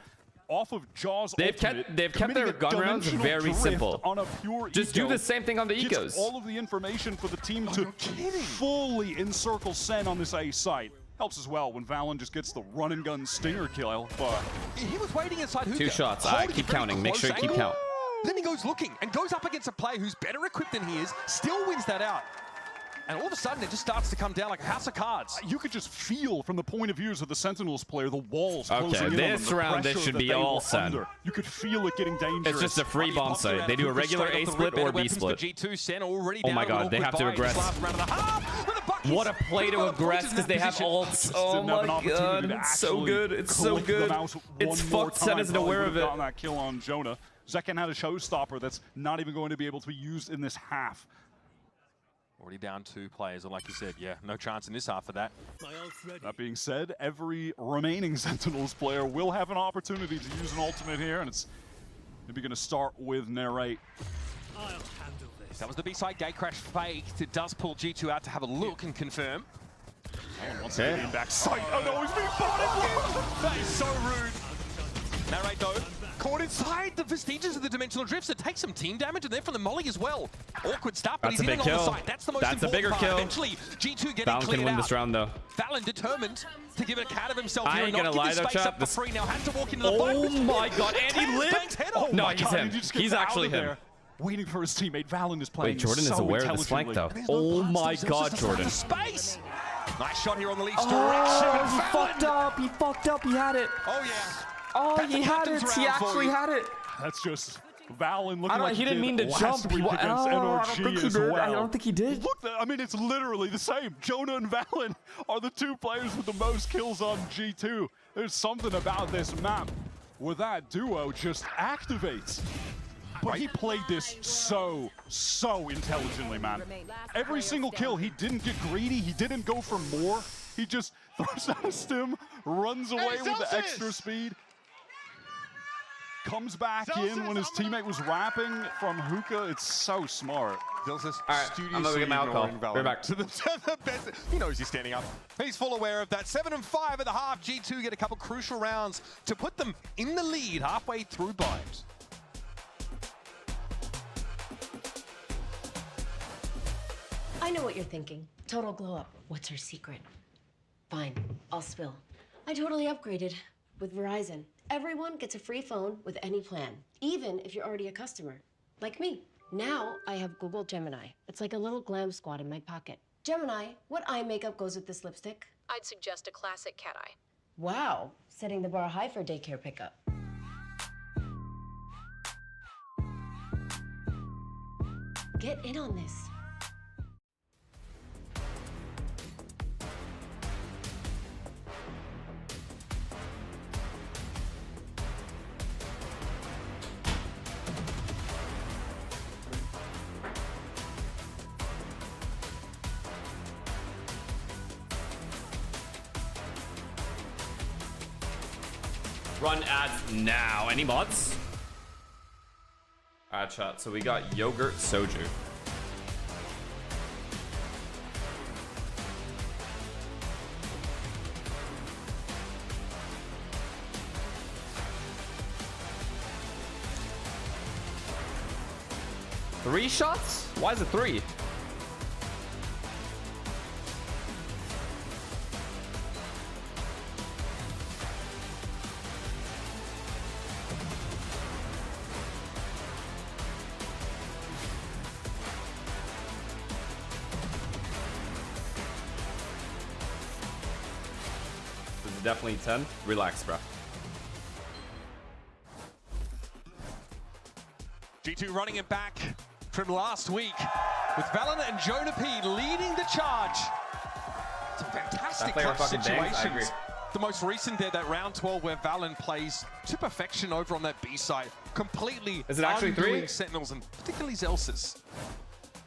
Off of Jaw's they've kept their gun rounds very simple. On a pure just do the same thing on the ecos. All of the information for the team to fully encircle Sen on this A site. Helps as well when Valen just gets the run and gun stinger kill. But he was waiting inside Hookah. 2 shots. I keep counting. Make sure you keep count. Then he goes looking and goes up against a player who's better equipped than he is. Still wins that out. And all of a sudden, it just starts to come down like a house of cards. You could just feel from the point of views of the Sentinels player, the walls closing in on them. This round, this should be all Sen. You could feel it getting dangerous. It's just a free bomb site. They do a regular A split or B split. Oh my God, they have to aggress. What a play to aggress because they have ults. Oh my God, it's so good. It's so good. It's fucked. Sen isn't aware of it. That kill on Jonah. Zekin had a showstopper that's not even going to be able to be used in this half. Already down 2 players, and like you said, yeah, no chance in this half of that. That being said, every remaining Sentinels player will have an opportunity to use an ultimate here, and it's maybe going to start with Narrate. That was the B-side gate crash faked. It does pull G2 out to have a look and confirm. Once again, back sight. Oh no, he's being botted! That is so rude. Narrate though. Caught inside the vestiges of the dimensional drifts. It takes some team damage, and they're from the molly as well. Awkward stuff, but That's he's a big hitting on the kill. side. That's the most That's a important bigger part. kill. Eventually, G2 getting Valen cleared can win out. this round, though. Valen determined to give it a cat of himself I here ain't and gonna not lie give though, the space chat. up for free. Now has to walk into the fight. Oh my god, and he lived? Oh No, my he's God, him. he just gets He's out actually of him. there, waiting for his teammate. Valen is playing Wait, Jordan so is aware of this flank, though. Oh my god, Jordan. Space. Nice shot here on the Leafs direction. Oh, he fucked up. He fucked up. He had it. Oh, yeah. Oh, That's he a had captain's it. He round for actually you. had it. That's just Valen looking like He didn't mean to jump. Week against NRG I don't think he as did. well. I don't think he did. Look, I mean, it's literally the same. Jonah and Valen are the two players with the most kills on G2. There's something about this map where that duo just activates. But he played this so intelligently, man. Every single kill, he didn't get greedy. He didn't go for more. He just throws out a stim, runs away with the extra speed, comes back in when his teammate was rapping from hookah. It's so smart. Celsius, All right, I'm gonna get my alcohol. We're back. To the best. He knows he's standing up. He's full aware of that. 7-5 at the half. G2 get a couple crucial rounds to put them in the lead halfway through Bimes. I know what you're thinking. Total glow up. What's her secret? Fine, I'll spill. I totally upgraded with Verizon. Everyone gets a free phone with any plan, even if you're already a customer, like me. Now I have Google Gemini. It's like a little glam squad in my pocket. Gemini, what eye makeup goes with this lipstick? I'd suggest a classic cat eye. Wow, setting the bar high for daycare pickup. Get in on this. Run ads now. Any mods? Alright, chat. So we got yogurt soju. Three shots? Why is it three? Definitely 10. Relax, bro. G2 running it back from last week with Valen and Jonah P leading the charge. Some fantastic clutch situations. The most recent there, that round 12 where Valen plays to perfection over on that B side. Completely Is it actually undoing three? Sentinels and particularly Zelsis.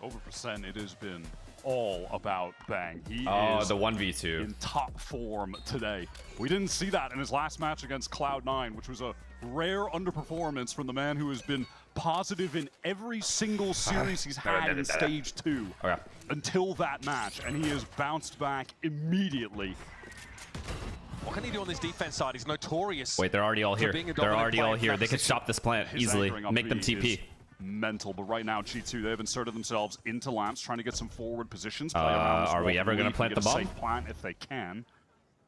Over percent, it has been all about Bang. He is the 1v2 in top form today. We didn't see that in his last match against Cloud9, which was a rare underperformance from the man who has been positive in every single series he's had in stage 2 until that match, and he has bounced back immediately. What can he do on this defense side? He's notorious. Wait, they're already all here. They're already all here. They could position. stop this plant His easily. anchoring on Make them B TP. is mental, but right now G2, they've inserted themselves into lamps, trying to get some forward positions. Play around Are we ever going to plant the bomb? Safe plant if they can.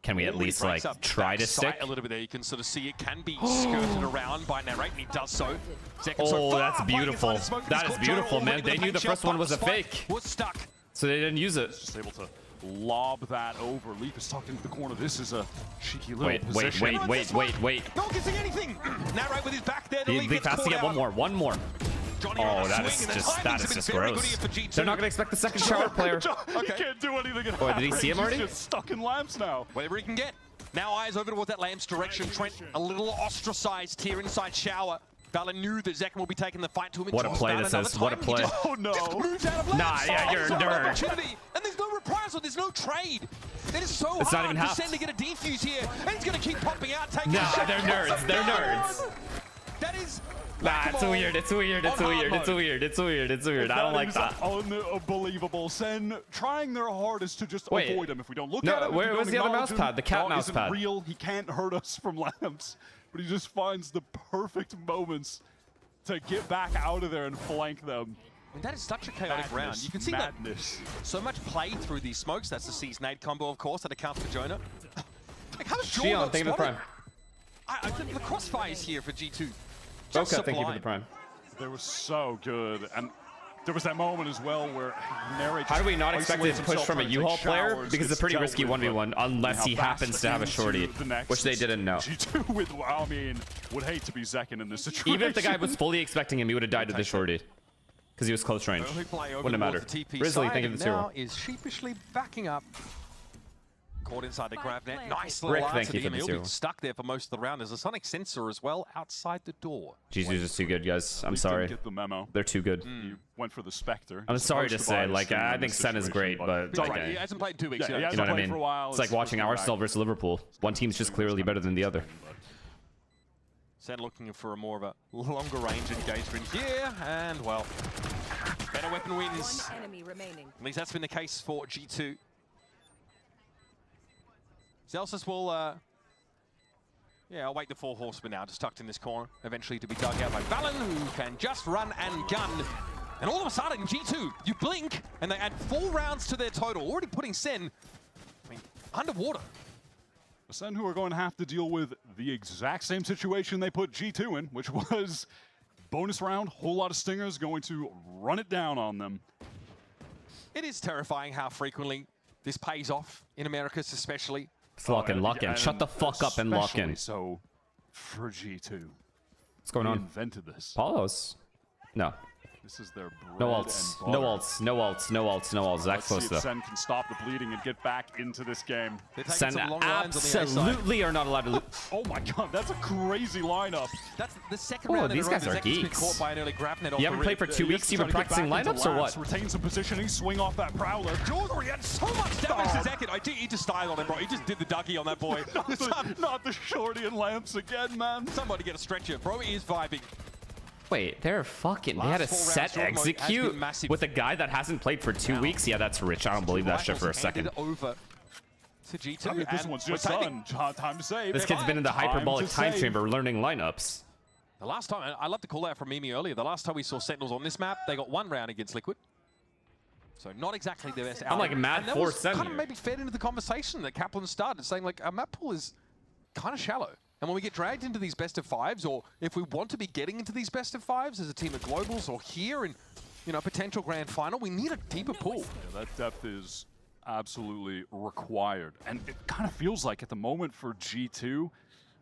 Can we at least like try to stick? A little bit there, you can sort of see it can be skirted around by Narrate, and he does so. Oh, that's beautiful. That is beautiful, man. They knew the first one was a fake, was stuck, so they didn't use it. Just able to lob that over. Leap is tucked into the corner. This is a cheeky little Wait. position. No one can see anything. Narrate with his back there. Leap has to get one more. Oh, that is just gross. They're not going to expect the second shower player. He can't do anything. Oh, did he see him already? He's just stuck in lamps now. Whatever he can get. Now eyes over towards that Lamb's direction. Trent a little ostracized here inside shower. Valen knew that Zekken will be taking the fight to him. What a play this is. What a play. Oh no. Moves out of nah, yeah, you're a nerd. And there's no reprisal, there's no trade. It is so it's hard not even for Sen to get a defuse here. And he's going to keep popping out, taking Nah, they're nerds. They're nerds. That is... Nah, it's weird. It's weird. It's weird. It's weird. It's weird. It's weird. I don't like that. Unbelievable. Sen trying their hardest to just avoid him. If we don't look at him, where's the other mouse pad? The cat mouse pad. Real. He can't hurt us from lamps. but he just finds the perfect moments to get back out of there and flank them. And that is such a chaotic round. You can see that so much play through these smokes. That's the Seize nade combo, of course, that accounts for Jonah. Like, how does Jonah thank you for the prime. The crossfires here for G2. Okay, thank you for the prime. They were so good, and there was that moment as well where Narrate. How do we not expect it to push from a U-Haul player? Because it's a pretty risky 1v1 unless he happens to have a shorty, which they didn't know. G2 with, I mean, would hate to be Zekin in this situation. Even if the guy was fully expecting him, he would have died to the shorty. Because he was close range. Wouldn't matter. Risley, thank you for the 0. Is sheepishly backing up. Caught inside the grab net. Nice little Rick, answer. thank you for the He'll 0. be stuck there for most of the round. There's a sonic sensor as well outside the door. GG's just too good, guys. I'm sorry. Get the memo. They're too good. He went for the Spectre. I'm sorry to say, like, I think Sen is great, but right. He hasn't played in 2 weeks. Yeah, You know what I mean? It's like watching Arsenal versus Liverpool. One team's just clearly better than the other. Sen looking for more of a longer range engagement here, and well, better weapon wins. One enemy remaining. At least that's been the case for G2. Celsius will, yeah, I'll wait the 4 horsemen now, just tucked in this corner, eventually to be dug out by Valen, who can just run and gun. And all of a sudden, G2, you blink, and they add 4 rounds to their total, already putting Sen, I mean, underwater. Sen, who are going to have to deal with the exact same situation they put G2 in, which was bonus round, whole lot of stingers, going to run it down on them. It is terrifying how frequently this pays off in Americas, especially. Lock in. Shut the fuck up and lock in. So, for G2. What's going on? Invented this. Paulos? No. This is their bread No ults. and No butter. ults. No ults. No ults. No ults. Zach's close though. Sen can stop the bleeding and get back into this game. Sen absolutely are not allowed to lose. Oh my god, that's a crazy lineup. That's the second round. These guys are geeks. Caught by an early grab net. You haven't played for 2 weeks? You've been practicing lineups or what? Retain some positioning, swing off that Prowler. Jewelry had so much damage to Zekin. He just styled on him, bro. He just did the Dougie on that boy. not the shorty and lamps again, man. Somebody get a stretcher. Bro, he is vibing. Wait, they're fucking. They had a set execute with a guy that hasn't played for 2 weeks. Yeah, that's rich. I don't believe that shit for a second. Over to G2. I mean, this one's just done. Time to save. This kid's been in the hyperbolic time chamber learning lineups. The last time, I love to call that from EMEA earlier. The last time we saw Sentinels on this map, they got 1 round against Liquid. So not exactly the best. I'm like mad for Sen. Kind of maybe fed into the conversation that Kaplan started, saying like our map pool is kind of shallow. And when we get dragged into these best of 5s, or if we want to be getting into these best of 5s as a team of globals or here in, you know, potential grand final, we need a deeper pool. Yeah, that depth is absolutely required. And it kind of feels like at the moment for G2,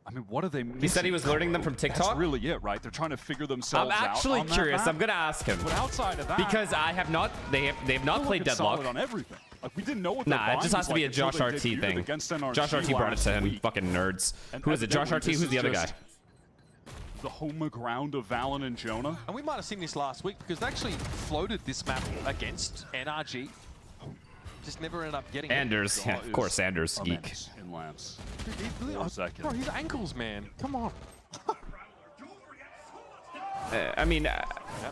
I mean, what are they missing? He said he was learning them from TikTok? That's really it, right? They're trying to figure themselves out. I'm actually curious. I'm going to ask him. But outside of that, because they have not played Deadlock. On everything. Like, we didn't know what it just has to be a Josh RT thing. Josh RT brought it to him. Fucking nerds. Who is it? Josh RT? Who's the other guy? The home ground of Valen and Jonah. And we might have seen this last week because they actually floated this map against NRG. Just never ended up getting Anders. it. Yeah, of course, Anders. Geek. In lamps. Bro, his ankles, man. Come on. I mean, yep,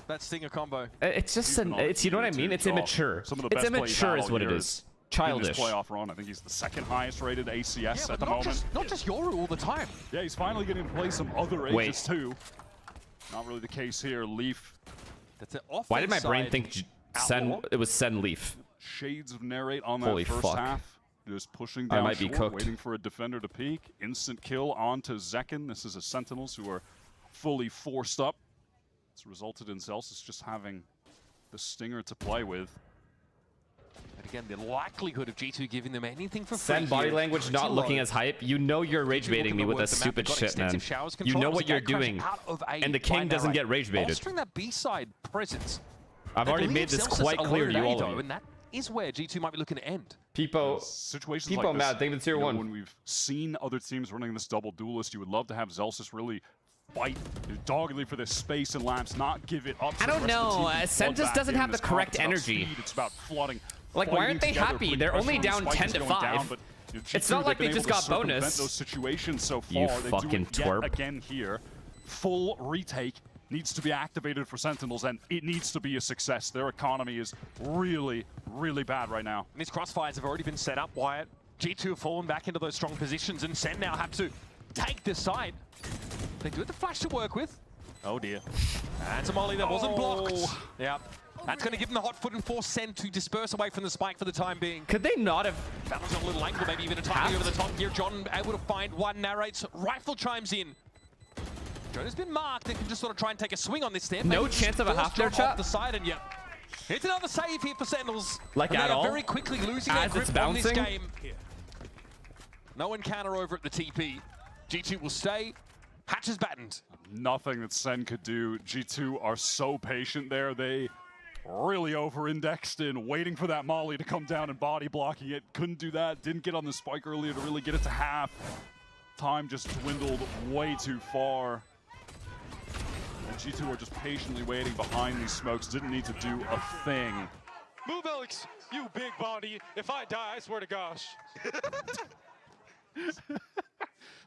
that stinger combo. It's just it's you know what I mean. It's immature. It's immature, is what it is. Childish. In this playoff run, I think he's the 2nd highest rated ACS at the moment. Not just Yoru all the time. Yeah, he's finally getting to play some other ages too. Not really the case here. Leaf. That's it. Off. Why did my brain think it was Sen Leaf? Shades of Narrate on Holy that first fuck. half. Just pushing down I might be cooked. waiting for a defender to peek. Instant kill onto Zekin. This is a Sentinels who are fully forced up. It's resulted in Celsius just having the stinger to play with. And again, the likelihood of G2 giving them anything for free. Sen body language not looking as hype. You know you're rage baiting me with that stupid shit, man. You know what you're doing. And the king doesn't get rage baited. Bolstering that B-side presence. I've already made this quite clear to you all of you. And that is where G2 might be looking to end. Situations like mad. Thank you for tier 1. When we've seen other teams running this double duelist, you would love to have Celsius really fight doggedly for this space and lamps, not give it up. I don't know. Sen just doesn't have the correct energy. It's about flooding. Like, why aren't they happy? They're only down 10-5. It's not like they just got bonus. Those situations so far. You they fucking do it twerp. yet again here. Full retake needs to be activated for Sentinels, and it needs to be a success. Their economy is really, really bad right now. And these crossfires have already been set up, Wyatt. G2 have fallen back into those strong positions, and Sen now have to take the side. They do have the flash to work with. Oh dear. That's a molly that wasn't blocked. Yeah. That's going to give them the hot foot and force Sen to disperse away from the spike for the time being. Could they not have... That was a little angle, maybe even a timing over the top here. John able to find one, narrates, rifle chimes in. John has been marked and can just sort of try and take a swing on this step. No chance of a half there, chat? Off the side, and yep. It's another save here for Sentinels. Like and at all? Very quickly losing their As grip it's bouncing? on this game. No encounter over at the TP. G2 will stay. Hatch is battened. Nothing that Sen could do. G2 are so patient there. They really over-indexed in waiting for that molly to come down and body blocking it. Couldn't do that. Didn't get on the spike earlier to really get it to half. Time just dwindled way too far. And G2 are just patiently waiting behind these smokes. Didn't need to do a thing. Move, Alex, you big body. If I die, I swear to gosh.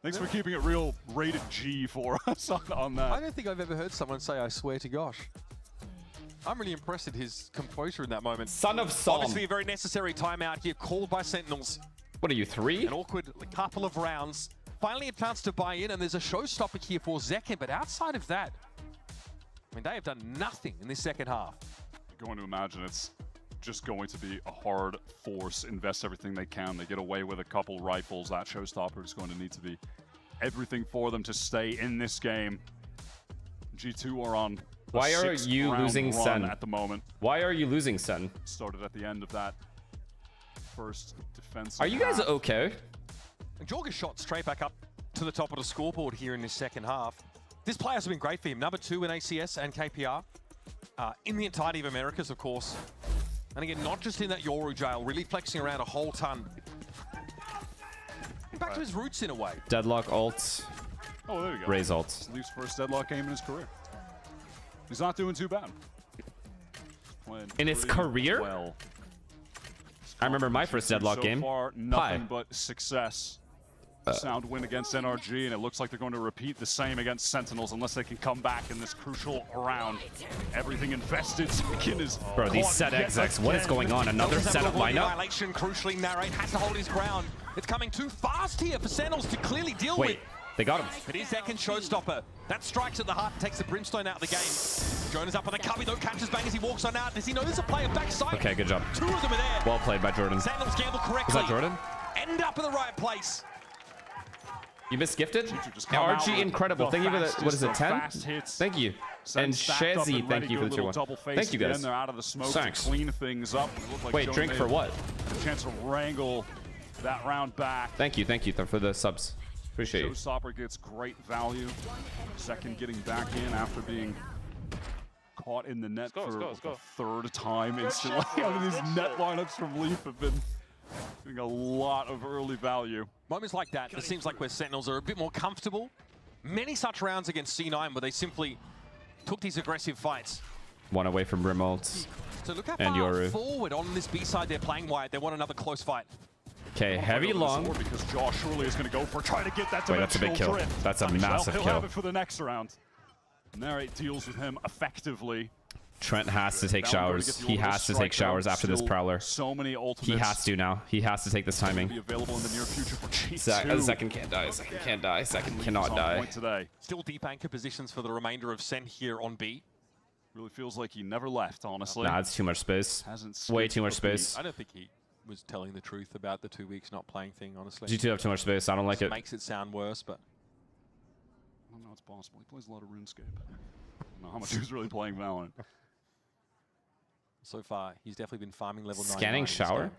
Thanks for keeping it real rated G for us on that. I don't think I've ever heard someone say, I swear to gosh. I'm really impressed at his composure in that moment. Son of Psalm. Obviously a very necessary timeout here, called by Sentinels. What are you, 3? An awkward couple of rounds. Finally a chance to buy in, and there's a showstopper here for Zekin, but outside of that, I mean, they have done nothing in this second half. You're going to imagine it's just going to be a hard force, invest everything they can. They get away with a couple rifles. That showstopper is going to need to be everything for them to stay in this game. G2 are on a Why are you losing Sen at the moment? Why are you losing Sen? Started at the end of that first defensive Are you guys half. okay? And Jorga's shot straight back up to the top of the scoreboard here in this second half. This player has been great for him. Number 2 in ACS and KPR. In the entirety of Americas, of course. And again, not just in that Yoru jail, really flexing around a whole ton. Back to his roots in a way. Deadlock ult. Oh, there you go. Raise ult. Leaf's first deadlock game in his career. He's not doing too bad. In his career? Well. I remember my first deadlock game. So far, nothing but success. Sound win against NRG, and it looks like they're going to repeat the same against Sentinels unless they can come back in this crucial round. Everything invested. Zekin is Bro, these set execs, what is going on? Another setup lineup? Annihilation, crucially, Narrate has to hold his ground. It's coming too fast here for Sentinels to clearly deal with. Wait, they got him. It is Zekin showstopper. That strikes at the heart and takes the Brimstone out of the game. Jonas up on the cubby, though, catches bang as he walks on out. Does he know there's a player backside? Okay, good job. 2 of them are there. Well played by Jordan. Sentinels gamble correctly. Was that Jordan? End up in the right place. You missed gifted? RG incredible. Thank you for the, what is it, 10? Thank you. And Shazzy, thank you for the 2-1. Thank you guys. They're out of the smoke Thanks. to clean things up. Like Wait, drink for what? A chance to wrangle that round back. Thank you for the subs. Appreciate it. Showstopper gets great value. Second getting back in after being caught in the net for the 3rd time instantly. I mean, these net lineups from Leaf have been getting a lot of early value. Moments like that, it seems like where Sentinels are a bit more comfortable. Many such rounds against C9 where they simply took these aggressive fights. One away from Rim ult. So look how and far Yoru. forward on this B side they're playing wide. They want another close fight. Okay, heavy long. Because Josh surely is going to go for trying to get that Wait, that's a big kill. drift. That's a massive he'll kill. have it for the next round. Narrate deals with him effectively. Trent has to take showers. He has to take showers after this Prowler. So many ultimates. He has to now. He has to take this timing. Be available in the near future for G2. Zekin can't die. Zekin can't die. Zekin cannot die. Today. Still deep anchor positions for the remainder of Sen here on B. Really feels like he never left, honestly. Nah, it's too much space. Way too much space. I don't think he was telling the truth about the 2 weeks not playing thing, honestly. G2 have too much space. I don't like it. Makes it sound worse, but... I don't know, it's possible. He plays a lot of RuneScape. I don't know how much he was really playing Valorant. So far, he's definitely been farming level 9. Scanning shower?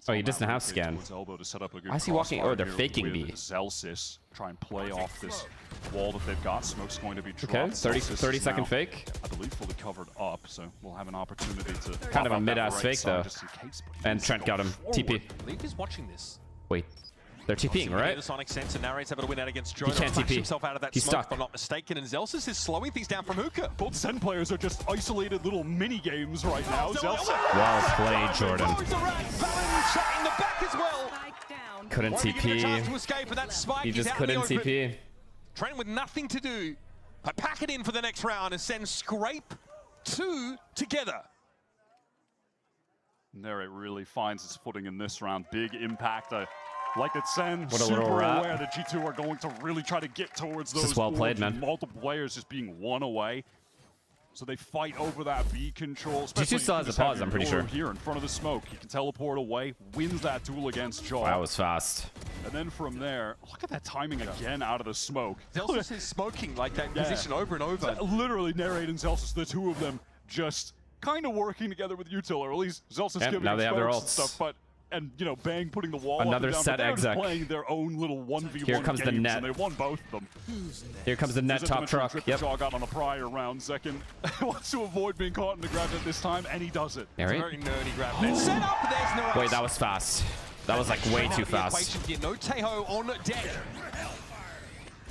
Oh, he doesn't have scan. Why is he walking? Oh, they're faking me. Zelsis try and play off this wall that they've got. Smoke's going to be dropped. Okay, 30-second fake. I believe fully covered up, so we'll have an opportunity to... Kind of a mid-ass fake, though. And Trent got him. TP. Leaf is watching this. Wait. They're TPing, right? The Sonic Sense and Narrate's able to win out against Joe. He can't TP. Himself out of that He's smoke, stuck. if I'm not mistaken, and Zelsis is slowing things down from Hookah. Both Sen players are just isolated little mini games right now. Well played, Jordan. Shot in the back as well. Couldn't TP. He just couldn't TP. Trent with nothing to do. I pack it in for the next round and send Scrape 2 together. Narrate really finds its footing in this round. Big impact. Like it sends What a super little wrap. aware that G2 are going to really try to get towards those This is well played, orbs, man. multiple players just being one away. So they fight over that B control. G2 still has a pause, I'm pretty sure. Here in front of the smoke, he can teleport away, wins that duel against Jaw. That was fast. And then from there, look at that timing again out of the smoke. Zelsus is smoking like that position over and over. Literally narrating Zelsus, the two of them just kind of working together with Util, or at least Zelsus giving now they have their smokes ults. and stuff, but and you know, Bang putting the wall Another up and down, set but they're just exec. playing their own little 1v1 Here comes the games, net. and they won both of them. Here comes the net top truck. Yep. Jaw got on the prior round. Second wants to avoid being caught in the grab net this time, and he does it. All right. Very nerdy grab net. Set up, there's no Wait, that was fast. That was like way too fast. Here. No Teho on deck.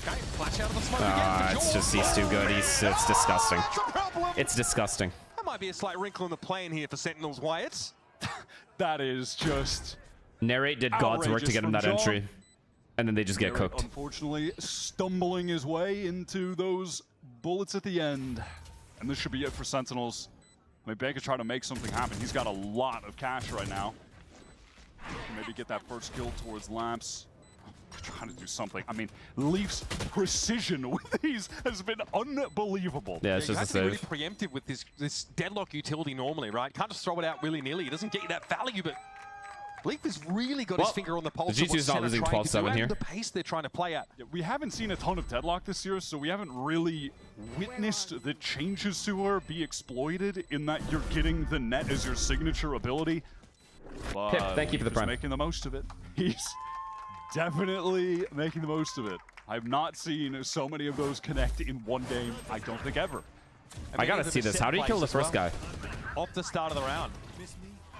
Okay, flash out of the smoke again. It's just he's too good. It's disgusting. It's disgusting. That might be a slight wrinkle in the plane here for Sentinels Wyatt. That is just Narrate did God's work to get him that entry, and then they just get Narrate, cooked. Unfortunately, stumbling his way into those bullets at the end. And this should be it for Sentinels. I mean, Bang could try to make something happen. He's got a lot of cash right now. Maybe get that first kill towards Lamps. Trying to do something. I mean, Leaf's precision with these has been unbelievable. Yeah, it's you just have a to be save. really preemptive with this deadlock utility normally, right? Can't just throw it out willy-nilly. It doesn't get you that value, but Leaf has really got his finger on the pulse the of what G2's not Sen are losing trying to do 12-7 and here. the pace they're trying to play at. Yeah, we haven't seen a ton of Deadlock this year, so we haven't really witnessed the changes to her be exploited in that you're getting the net as your signature ability. But Pip, thank you for the he's prime. making the most of it. He's definitely making the most of it. I've not seen so many of those connect in one game, I don't think ever. I gotta see this. How do you kill the first guy? Off the start of the round.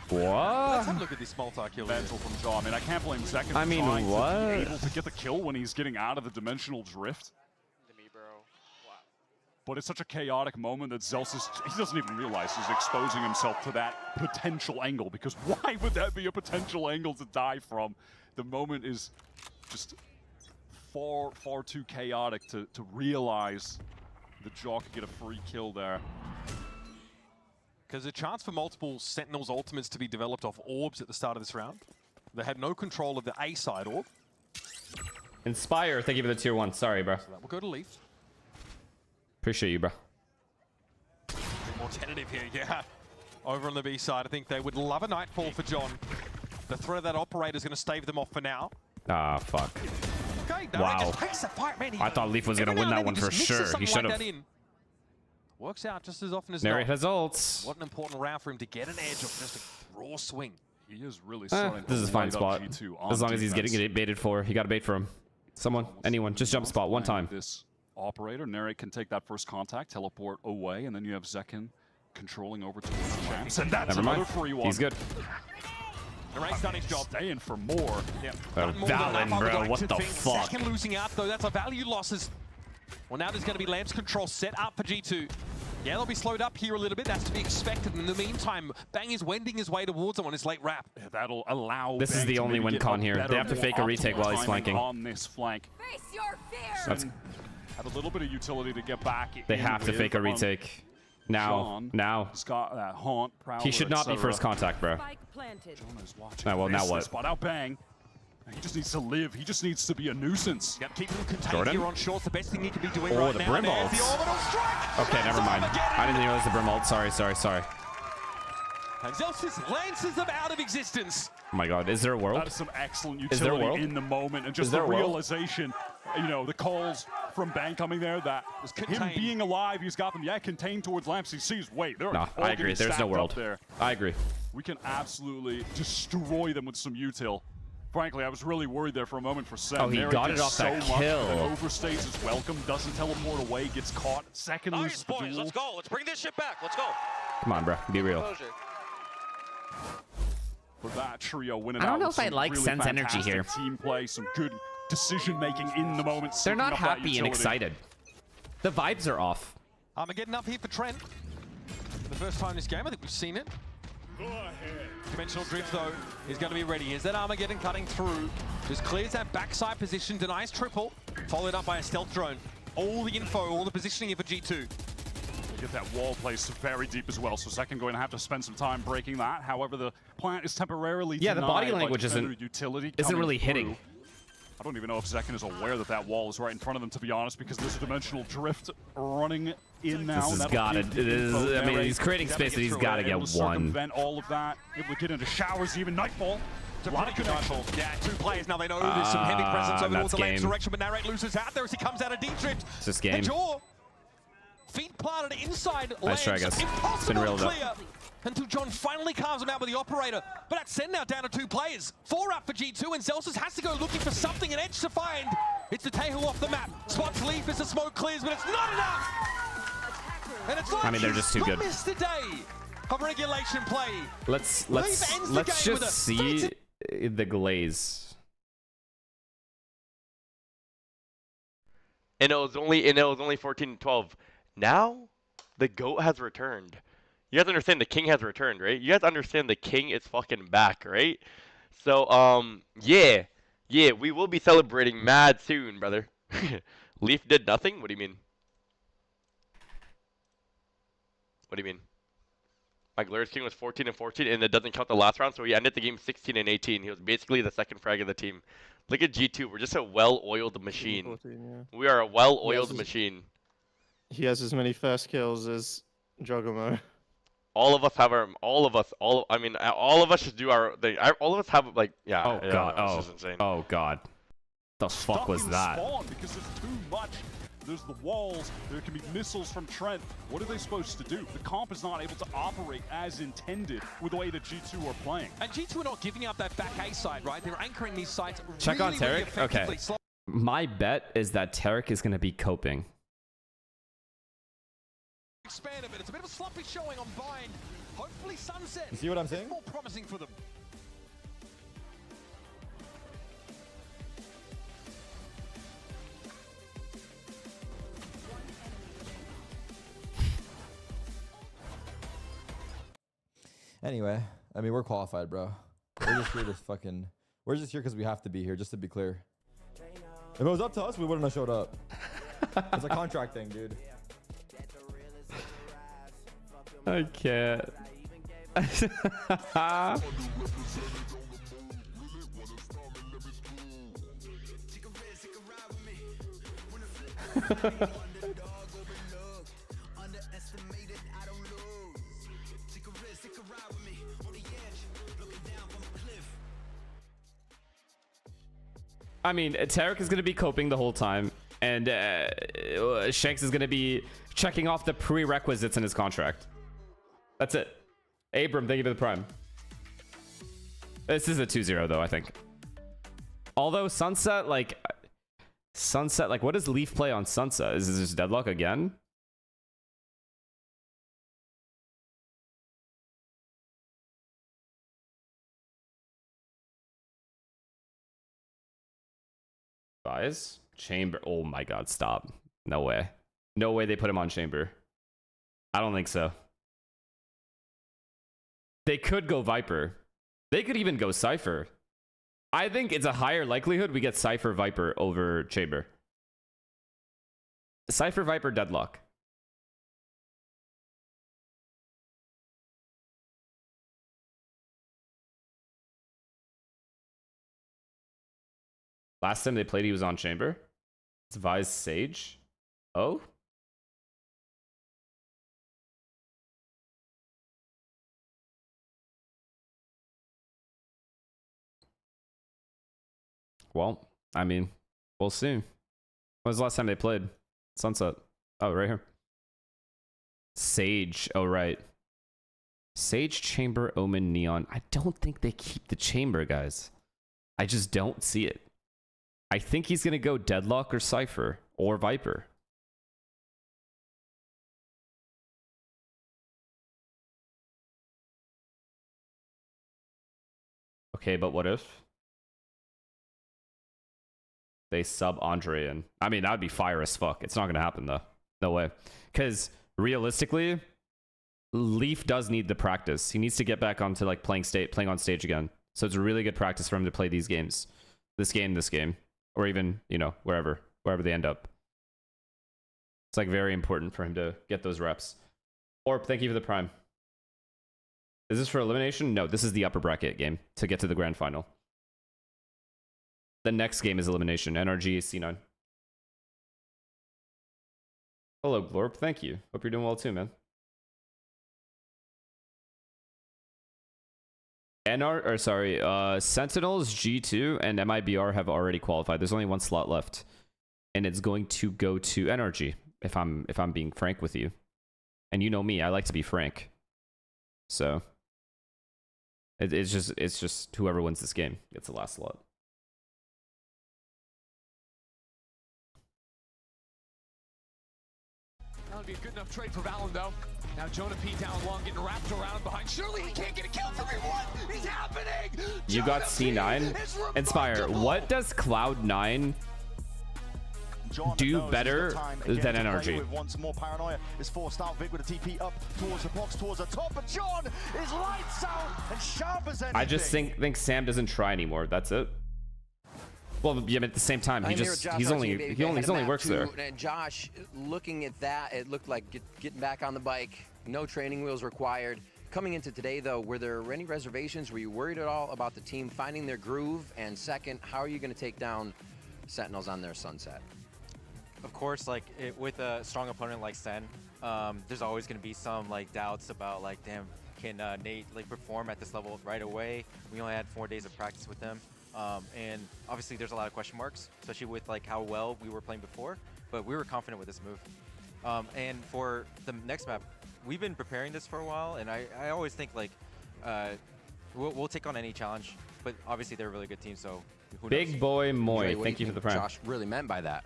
What? Let's have a look at this multi-kill. Mental from Jaw. I mean, I can't blame Second for I mean, trying what? to be able to get the kill when he's getting out of the dimensional drift. But it's such a chaotic moment that Zelsus, he doesn't even realize he's exposing himself to that potential angle, because why would that be a potential angle to die from? The moment is just far, far too chaotic to realize that Jaw could get a free kill there. Because a chance for multiple Sentinels ultimates to be developed off orbs at the start of this round. They had no control of the A side orb. Inspire, thank you for the tier 1. Sorry, bro. So that will go to Leaf. Appreciate you, bro. A bit more tentative here, yeah. Over on the B side, I think they would love a Nightfall for John. The threat of that operator is going to stave them off for now. Ah, fuck. Okay, no, Wow. just takes the fight, man. I thought Leaf was gonna win that one for sure. He should have. Works out just as often as Narrate not. has ults. What an important round for him to get an edge off just a raw swing. He is really starting This is a fine to light spot. up G2 on As long as he's defense. getting it baited for. He got to bait for him. Someone, anyone, just jump spot one time. This operator, Narrate can take that first contact, teleport away, and then you have Zekin controlling over towards Lamps. And that's Never mind. another free one. He's good. Narrate's done his job. Staying for more. Yeah. Valen, bro, what the fuck? Second losing out, though. That's a value losses. Well, now there's going to be Lamps control set up for G2. Yeah, they'll be slowed up here a little bit. That's to be expected. In the meantime, Bang is wending his way towards him on his late wrap. Yeah, that'll allow This is Bang the to only maybe win get con a here. better, They have to more fake a retake optimal while he's timing flanking. on this flank. Face your fear. That's, Have a little bit of utility to get back. they in have to with fake a on retake. Now, John. now. He's got that haunt, prowler, He should not be etc. first contact, bro. Spike planted. John is watching Well, now this. what? Spot out Bang. He just needs to live. He just needs to be a nuisance. Yep, keep him contained Jordan? here on short. The best thing he could be doing Oh, right the now. brim There's the ults. orbital strike. Okay, never mind. I didn't realize the brim ult. Sorry. And Zelsus lances them out of existence. Oh my god, is there a world? That is some excellent Is there a utility world? in the moment, and just Is there the a world? realization, you know, the calls from Bang coming there, that him contained. being alive, he's got them, contained towards Lamps. He sees, wait, they're No, all I agree. getting There's stacked no up world. there. I agree. We can absolutely destroy them with some util. Frankly, I was really worried there for a moment for Sen. Oh, he Narrate got it did off that so much, kill. and overstays his welcome, doesn't teleport away, gets caught. Second loses the duel. Let's go. Let's bring this shit back. Let's go. Come on, bro. Be real. For that trio winning I don't out know with if I some like really Sen's energy fantastic here. Team play, some good decision making in the moment. They're soaking not up that happy and utility. excited. The vibes are off. Armageddon up here for Trent. For the first time this game, I think we've seen it. Dimensional drift, though, is going to be ready. Here's that Armageddon cutting through. Just clears that backside position, denies triple, followed up by a stealth drone. All the info, all the positioning here for G2. Get that wall placed very deep as well, so Second going to have to spend some time breaking that. However, the plant is temporarily the body denied language by isn't utility really through. hitting. I don't even know if Second is aware that that wall is right in front of them, to be honest, because there's a dimensional drift running in now. This has got it. It is. I mean, he's creating space, but he's got to get one. Circumvent all of that. Able to get into showers, even Nightfall. A lot of control. Yeah, 2 players now. They know there's some heavy presence over towards the left game. direction, but Narrate loses out there as he comes out of deep drift. It's this game. Jaw, feet planted inside Nice try, guys. impossible to clear until John finally carves him out with the operator. But that's Sen now down to 2 players. 4 up for G2, and Celsius has to go looking for something, an edge to find. It's the Tehu off the map. Spots Leaf as the smoke clears, but it's not enough. And it's like I mean, they're just too good. Missed the day of regulation play. Let's just see the glaze. And it was only 14-12. Now the GOAT has returned. You guys understand the king has returned, right? You guys understand the king is fucking back, right? So yeah, we will be celebrating mad soon, brother. Leaf did nothing? What do you mean? What do you mean? My Glorious King was 14-14, and it doesn't count the last round, so he ended the game 16-18. He was basically the second frag of the team. Look at G2. We're just a well-oiled machine. 14, yeah. We are a well-oiled machine. He has as many first kills as Juggermo. All of us have our. All of us should do our thing. All of us have like. Yeah. Oh yeah, god. This is insane. Oh god. The fuck was that? Because there's too much. There's the walls. There can be missiles from Trent. What are they supposed to do? The comp is not able to operate as intended with the way that G2 are playing. And G2 are not giving up that back A side, right? They're anchoring these sites. Check really, on Tarek. really Okay. My bet is that Tarek is going to be coping. Expand a bit. It's a bit of a sloppy showing on Bind. Hopefully Sunset. You see what I'm saying? More promising for them. Anyway, I mean, we're qualified, bro. We're just here to fucking... We're just here because we have to be here, just to be clear. If it was up to us, we wouldn't have showed up. It's a contract thing, dude. I can't. I mean, Tarek is going to be coping the whole time, and Shanks is going to be checking off the prerequisites in his contract. That's it. Abram, thank you for the prime. This is a 2-0, though, I think. Although Sunset, like, what does Leaf play on Sunset? Is this just Deadlock again? Buys? Chamber. Oh my god, stop. No way. No way they put him on Chamber. I don't think so. They could go Viper. They could even go Cypher. I think it's a higher likelihood we get Cypher Viper over Chamber. Cypher Viper Deadlock. Last time they played, he was on Chamber. It's Vi's Sage. Oh? Well, I mean, we'll see. When was the last time they played? Sunset. Oh, right here. Sage. Oh, right. Sage, Chamber, Omen, Neon. I don't think they keep the Chamber, guys. I just don't see it. I think he's going to go Deadlock or Cypher or Viper. Okay, but what if they sub Andre in? I mean, that would be fire as fuck. It's not going to happen, though. No way. Because realistically, Leaf does need the practice. He needs to get back onto like playing on stage again. So it's a really good practice for him to play these games. This game. Or even, you know, wherever they end up. It's like very important for him to get those reps. Orp, thank you for the prime. Is this for elimination? No, this is the upper bracket game to get to the grand final. The next game is elimination. NRG C9. Hello, Glorp. Thank you. Hope you're doing well too, man. Sentinels, G2, and MIBR have already qualified. There's only one slot left, and it's going to go to NRG. If I'm being frank with you, and you know me, I like to be frank. So it's just whoever wins this game gets the last slot. That would be a good enough trade for Valen, though. Now Jonah P down long, getting wrapped around behind. Surely he can't get a kill for me. What is happening? You got C9. Inspire. What does Cloud9 do better than NRG? Once more, Paranoia is forced out. Vic with a TP up towards the box, towards the top, but John is lights out and sharp as anything. I just think Sam doesn't try anymore. That's it. Well, yeah, but at the same time, he only works there. And Josh, looking at that, it looked like getting back on the bike. No training wheels required. Coming into today, though, were there any reservations? Were you worried at all about the team finding their groove? And second, how are you going to take down Sentinels on their sunset? Of course, like with a strong opponent like Sen, there's always going to be some like doubts about like, damn, can Nate like perform at this level right away? We only had 4 days of practice with them. And obviously there's a lot of question marks, especially with like how well we were playing before, but we were confident with this move. And for the next map, we've been preparing this for a while, and I always think like we'll take on any challenge, but obviously they're a really good team, so who knows? Big boy Moy, thank you for the prime. Josh really meant by that.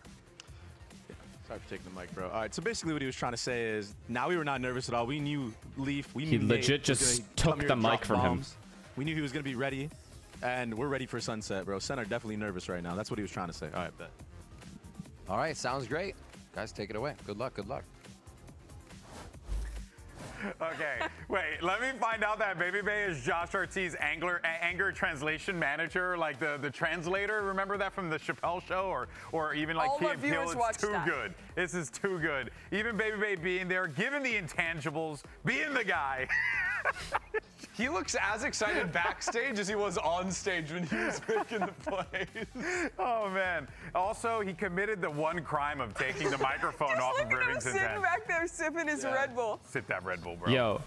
Sorry for taking the mic, bro. All right, so basically what he was trying to say is now we were not nervous at all. We knew Leaf. We knew he legit just took the mic from him. We knew he was going to be ready. And we're ready for sunset, bro. Sen are definitely nervous right now. That's what he was trying to say. All right, bet. All right, sounds great. Guys, take it away. Good luck, good luck. Okay, wait, let me find out that Baby Bay is Josh Ortiz's anger translation manager, like the translator. Remember that from the Chappelle show, or even like Key and Peele? It's too good. This is too good. Even Baby Bay being there, giving the intangibles, being the guy. He looks as excited backstage as he was on stage when he was making the plays. Oh, man. Also, he committed the one crime of taking the microphone off of Rivington's head. Sitting back there sipping his Red Bull. Sip that Red Bull, bro. Yo,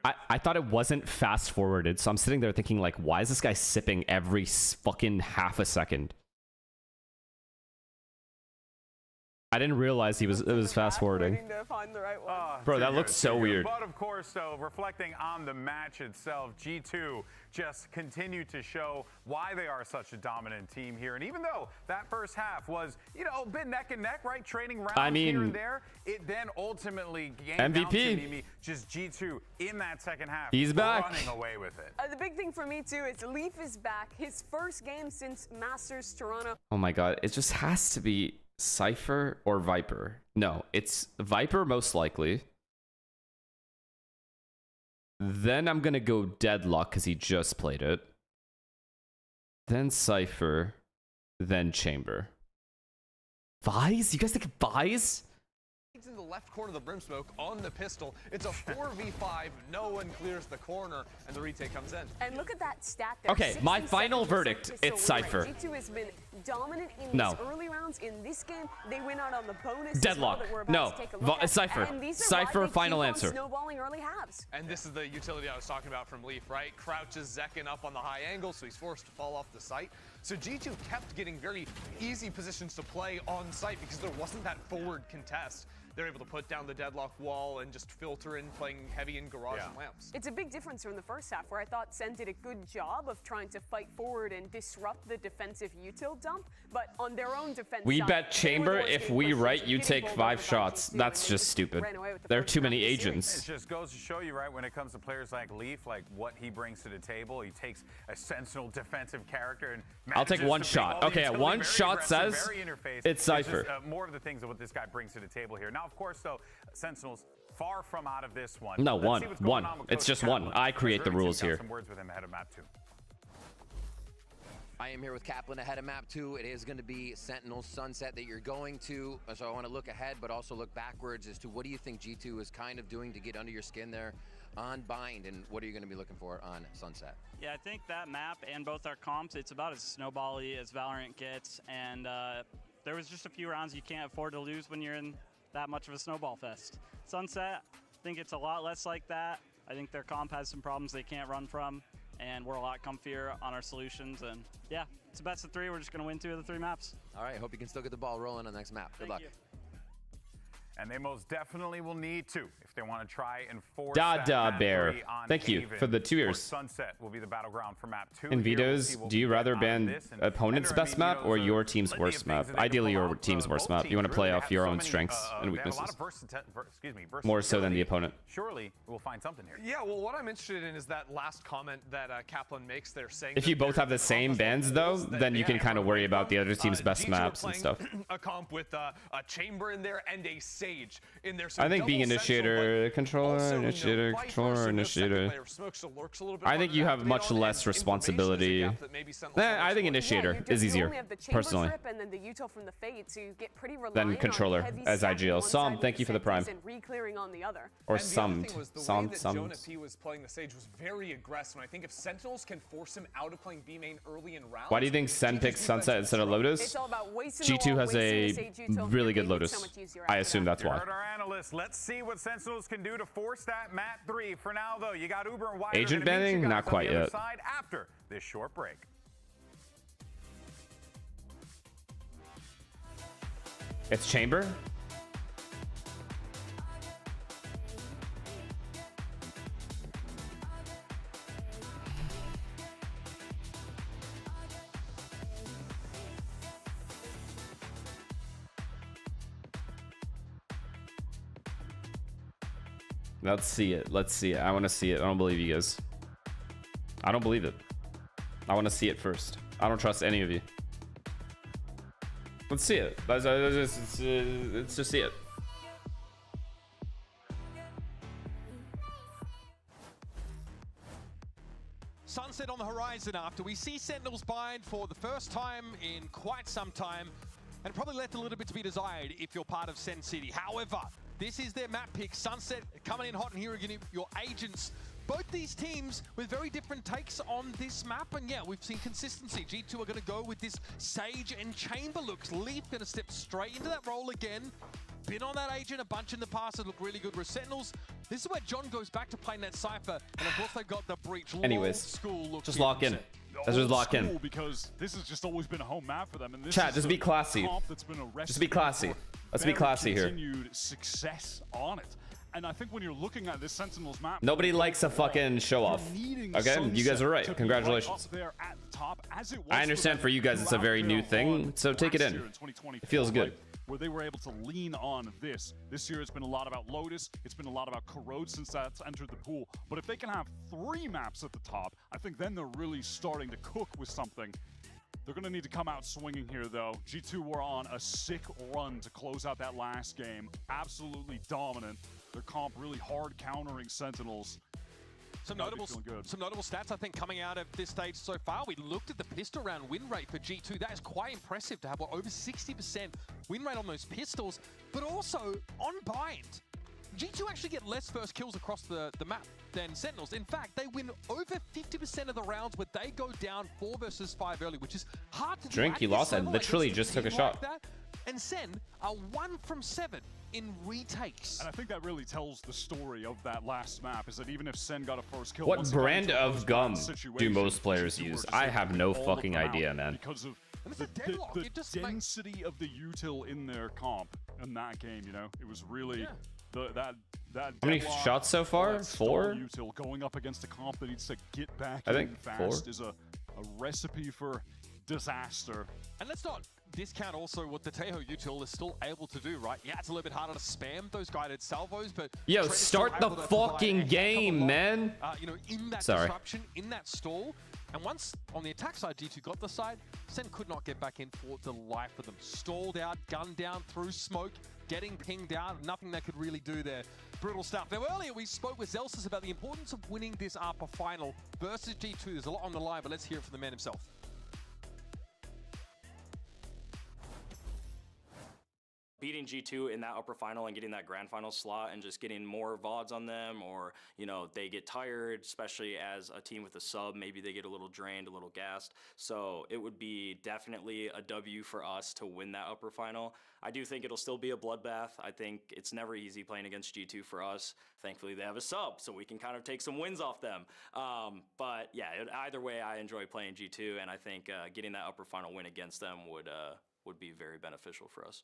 I thought it wasn't fast forwarded, so I'm sitting there thinking, like, why is this guy sipping every fucking half a second? I didn't realize it was fast forwarding. Bro, that looks so weird. But of course, though, reflecting on the match itself, G2 just continued to show why they are such a dominant team here. And even though that first half was, you know, a bit neck and neck, right? Trading rounds here and there, it then ultimately gained MVP. Just G2 in that second half. He's back. Running away with it. The big thing for me, too, is Leaf is back. His first game since Masters Toronto. Oh my god, it just has to be Cypher or Viper. No, it's Viper most likely. Then I'm gonna go Deadlock because he just played it. Then Cypher. Then Chamber. Vise? You guys think Vise? In the left corner of the Brimsmoke on the pistol. It's a 4v5. No one clears the corner, and the retake comes in. And look at that stat there. Okay, my final verdict, it's Cypher. G2 has been dominant in these early rounds. In this game, they went out on the bonus. Deadlock. No. Cypher. Cypher, final answer. Snowballing early halves. And this is the utility I was talking about from Leaf, right? Crouches Zekin up on the high angle, so he's forced to fall off the site. So G2 kept getting very easy positions to play on site because there wasn't that forward contest. They're able to put down the Deadlock wall and just filter in, playing heavy in garage and lamps. It's a big difference from the first half, where I thought Sen did a good job of trying to fight forward and disrupt the defensive util dump, but on their own defense We side, bet Chamber if we write you take 5 shots. That's just stupid. There are too many agents. It just goes to show you, right, when it comes to players like Leaf, like what he brings to the table. He takes a sentinel defensive character and I'll take one shot. Okay, one shot says it's Cypher. More of the things of what this guy brings to the table here. Now, of course, though, Sentinels far from out of this one. No, one. It's just one. I create the rules here. Some words with him ahead of map 2. I am here with Kaplan ahead of map 2. It is going to be Sentinel Sunset that you're going to. So I want to look ahead, but also look backwards as to what do you think G2 is kind of doing to get under your skin there on Bind, and what are you going to be looking for on Sunset? Yeah, I think that map and both our comps, it's about as snowball-y as Valorant gets, and there was just a few rounds you can't afford to lose when you're in that much of a snowball fest. Sunset, I think it's a lot less like that. I think their comp has some problems they can't run from, and we're a lot comfier on our solutions, and yeah, it's a best of 3. We're just going to win 2 of the 3 maps. All right, hope you can still get the ball rolling on the next map. Good luck. And they most definitely will need to if they want to try and force that map Bear. 3 on Thank you Haven. for the 2 Or years. Sunset will be the battleground for map 2. In Veto's, do you rather ban opponent's best map or your team's worst map? Ideally, your team's worst map. You want to play off your own strengths and weaknesses. More so than the opponent. Surely we'll find something here. Yeah, well, what I'm interested in is that last comment that Kaplan makes there, saying If you both have the same bans, though, then you can kind of worry about the other team's best maps and stuff. A comp with a chamber in there and a sage in there. I think being initiator, controller, initiator, controller, initiator. I think you have much less responsibility. I think initiator is easier, personally, than controller as IGL. Som, thank you for the prime. Or summed. Summed. He was playing the sage was very aggressive, and I think if Sentinels can force him out of playing B main early in rounds. Why do you think Sen picks Sunset instead of Lotus? G2 has a really good Lotus. I assume that's why. Let's see what Sentinels can do to force that map 3. For now, though, you got Uber and Wider. Agent banning? Not quite yet. After this short break. It's chamber. Let's see it. Let's see it. I want to see it. I don't believe you guys. I don't believe it. I want to see it first. I don't trust any of you. Let's see it. Let's just see it. Sunset on the horizon after we see Sentinels bind for the first time in quite some time, and probably left a little bit to be desired if you're part of Sen City. However, this is their map pick. Sunset coming in hot, and here are your agents. Both these teams with very different takes on this map, and yeah, we've seen consistency. G2 are going to go with this Sage and Chamber looks. Leaf going to step straight into that role again. Been on that agent a bunch in the past that look really good. With Sentinels, this is where John goes back to playing that Cypher, and of course they've got the Breach. Anyways, just lock in. Let's just lock in. Because this has just always been a home map for them. And this Chat, just be classy. Just be classy. Let's be classy here. Continued success on it. And I think when you're looking at this Sentinels map, nobody likes a fucking show off. Okay, you guys are right. Congratulations. I understand for you guys it's a very new thing, so take it in. It feels good. Where they were able to lean on this. This year it's been a lot about Lotus. It's been a lot about Corrode since that's entered the pool. But if they can have 3 maps at the top, I think then they're really starting to cook with something. They're going to need to come out swinging here, though. G2 were on a sick run to close out that last game. Absolutely dominant. Their comp really hard countering Sentinels. Some notable stats, I think, coming out of this stage so far. We looked at the pistol round win rate for G2. That is quite impressive to have over 60% win rate on those pistols. But also, on Bind, G2 actually get less first kills across the map than Sentinels. In fact, they win over 50% of the rounds where they go down 4 versus 5 early, which is hard to do. Drink, you lost. I literally just took a shot. And Sen are 1 from 7 in retakes. And I think that really tells the story of that last map, is that even if Sen got a first kill... What brand of gum do most players use? I have no fucking idea, man. Because of the density of the util in their comp in that game, you know? It was really... That How many shots so far? 4? Util going up against a comp that needs to get back I think in fast 4 is a recipe for disaster. And let's not discount also what the Tejo util is still able to do, right? Yeah, it's a little bit harder to spam those guided salvos, but... Yo, start the fucking game, man! You know, in that disruption, in that stall. And once on the attack side, G2 got the side, Sen could not get back in for the life of them. Stalled out, gunned down through smoke, getting pinged out, nothing they could really do there. Brutal stuff. Now, earlier we spoke with Zelsis about the importance of winning this ARPA final versus G2. There's a lot on the line, but let's hear it from the man himself. beating G2 in that upper final and getting that grand final slot and just getting more VODs on them, or, you know, they get tired, especially as a team with a sub, maybe they get a little drained, a little gassed. So it would be definitely a W for us to win that upper final. I do think it'll still be a bloodbath. I think it's never easy playing against G2 for us. Thankfully, they have a sub, so we can kind of take some wins off them. But yeah, either way, I enjoy playing G2, and I think getting that upper final win against them would be very beneficial for us.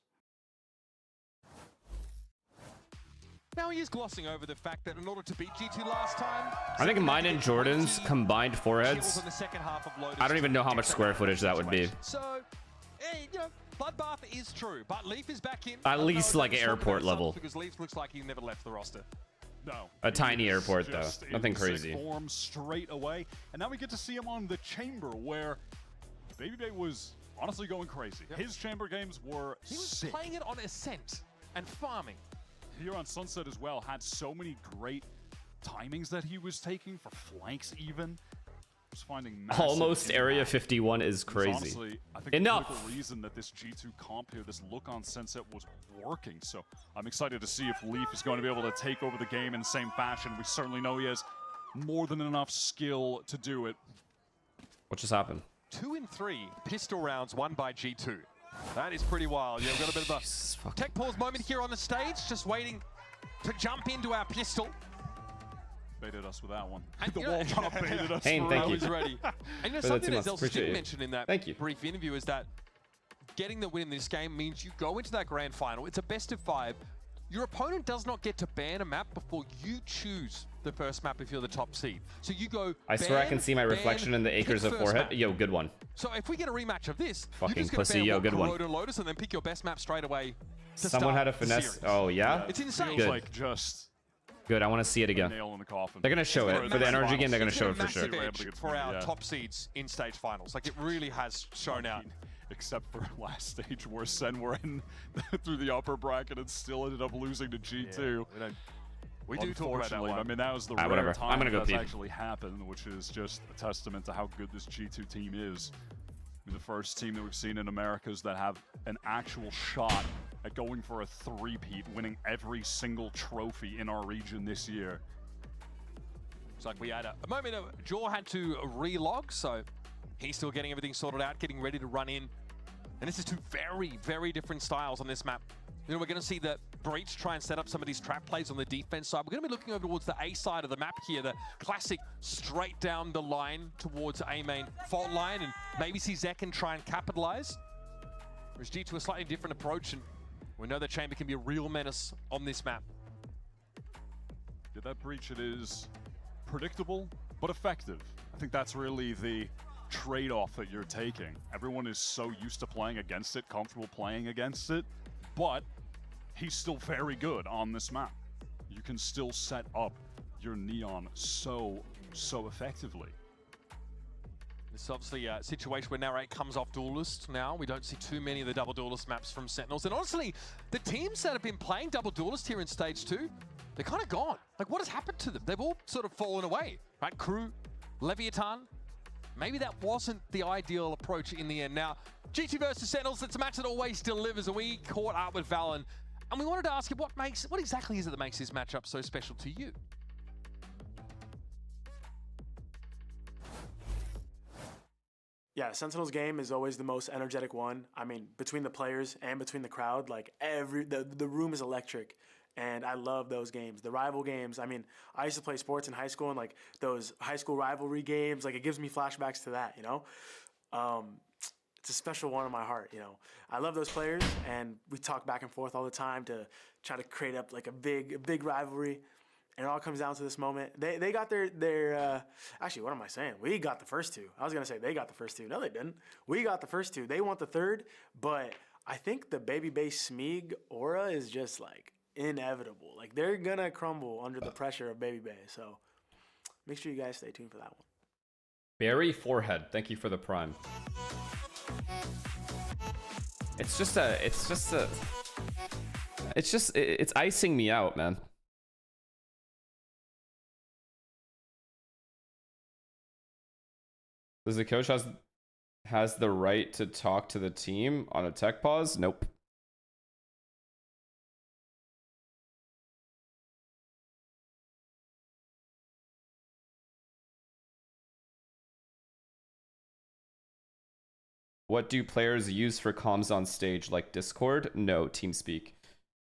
Now he is glossing over the fact that in order to beat G2 last time, I think mine and Jordan's combined foreheads, on the second half of Lotus I don't even know how much square footage that would be. So, hey, you know, bloodbath is true, but Leaf is back in. At least like airport level. Because Leaf looks like he never left the roster. No. A tiny airport though, nothing crazy. Form straight away, and now we get to see him on the chamber where Baby Bay was honestly going crazy. Yep. His chamber games were He was sick. playing it on Ascent and farming. Here on Sunset as well, had so many great timings that he was taking for flanks even. Was finding almost Area 51 is crazy. Honestly, I think Enough. The critical reason that this G2 comp here, this look on Sunset was working. So I'm excited to see if Leaf is going to be able to take over the game in the same fashion. We certainly know he has more than enough skill to do it. What just happened? 2 in 3 pistol rounds won by G2. That is pretty wild. Yeah, we've got a bit of a tech pause moment here on the stage, just waiting to jump into our pistol. Baited us with that one. And The wall drop baited us. Hayne, thank you. I was ready. And you know, For something that that too much. Zelsis did Appreciate mention in that brief interview is that getting the win in this game means you go into that grand final. It's a best of 5. Your opponent does not get to ban a map before you choose the first map if you're the top seed. So you go. I swear I can see my reflection in the acres of forehead. Yo, good one. So if we get a rematch of this, Fucking you just pussy, ban yo, good one. Corroded Lotus and then pick your best map straight away. Someone had a finesse. Oh yeah. It's insane. Good. Like just Good. I want to see it again. nail in the coffin. They're gonna show it for the energy game. They're gonna show it for sure. For our top seeds in stage finals, like it really has shown out. Except for last stage where Sen were in through the upper bracket and still ended up losing to G2. Yeah, we do talk about that one. I mean, that was the Alright, rare whatever. time I'm gonna go that's pee. actually happened, which is just a testament to how good this G2 team is. I mean, the first team that we've seen in Americas that have an actual shot at going for a three-peat, winning every single trophy in our region this year. It's like we had a moment of Jaw had to relog, so he's still getting everything sorted out, getting ready to run in. And this is two very, very different styles on this map. You know, we're going to see the Breach try and set up some of these trap plays on the defense side. We're going to be looking over towards the A side of the map here, the classic straight down the line towards A main fault line, and maybe see Zekken try and capitalize. Whereas G2 a slightly different approach, and we know that Chamber can be a real menace on this map. Yeah, that Breach, it is predictable, but effective. I think that's really the trade-off that you're taking. Everyone is so used to playing against it, comfortable playing against it, but he's still very good on this map. You can still set up your Neon so effectively. This is obviously a situation where Narrate comes off Duelist now. We don't see too many of the double Duelist maps from Sentinels. And honestly, the teams that have been playing double Duelist here in Stage 2, they're kind of gone. Like, what has happened to them? They've all sort of fallen away, right? Crew, Leviathan. Maybe that wasn't the ideal approach in the end. Now, G2 versus Sentinels, it's a match that always delivers, and we caught up with Valen. And we wanted to ask you, what exactly is it that makes this matchup so special to you? Yeah, Sentinel's game is always the most energetic one. I mean, between the players and between the crowd, like the room is electric. And I love those games. The rival games, I mean, I used to play sports in high school, and like those high school rivalry games, like it gives me flashbacks to that, you know? It's a special one in my heart, you know? I love those players, and we talk back and forth all the time to try to create up like a big rivalry. And it all comes down to this moment. They got their actually, what am I saying? We got the first two. I was gonna say they got the first two. No, they didn't. We got the first two. They want the third, but I think the Baby Bay Smeeg aura is just like inevitable. Like they're gonna crumble under the pressure of Baby Bay. So make sure you guys stay tuned for that one. Barry Forehead, thank you for the prime. It's icing me out, man. Does the coach has the right to talk to the team on a tech pause? Nope. What do players use for comms on stage, like Discord? No, TeamSpeak.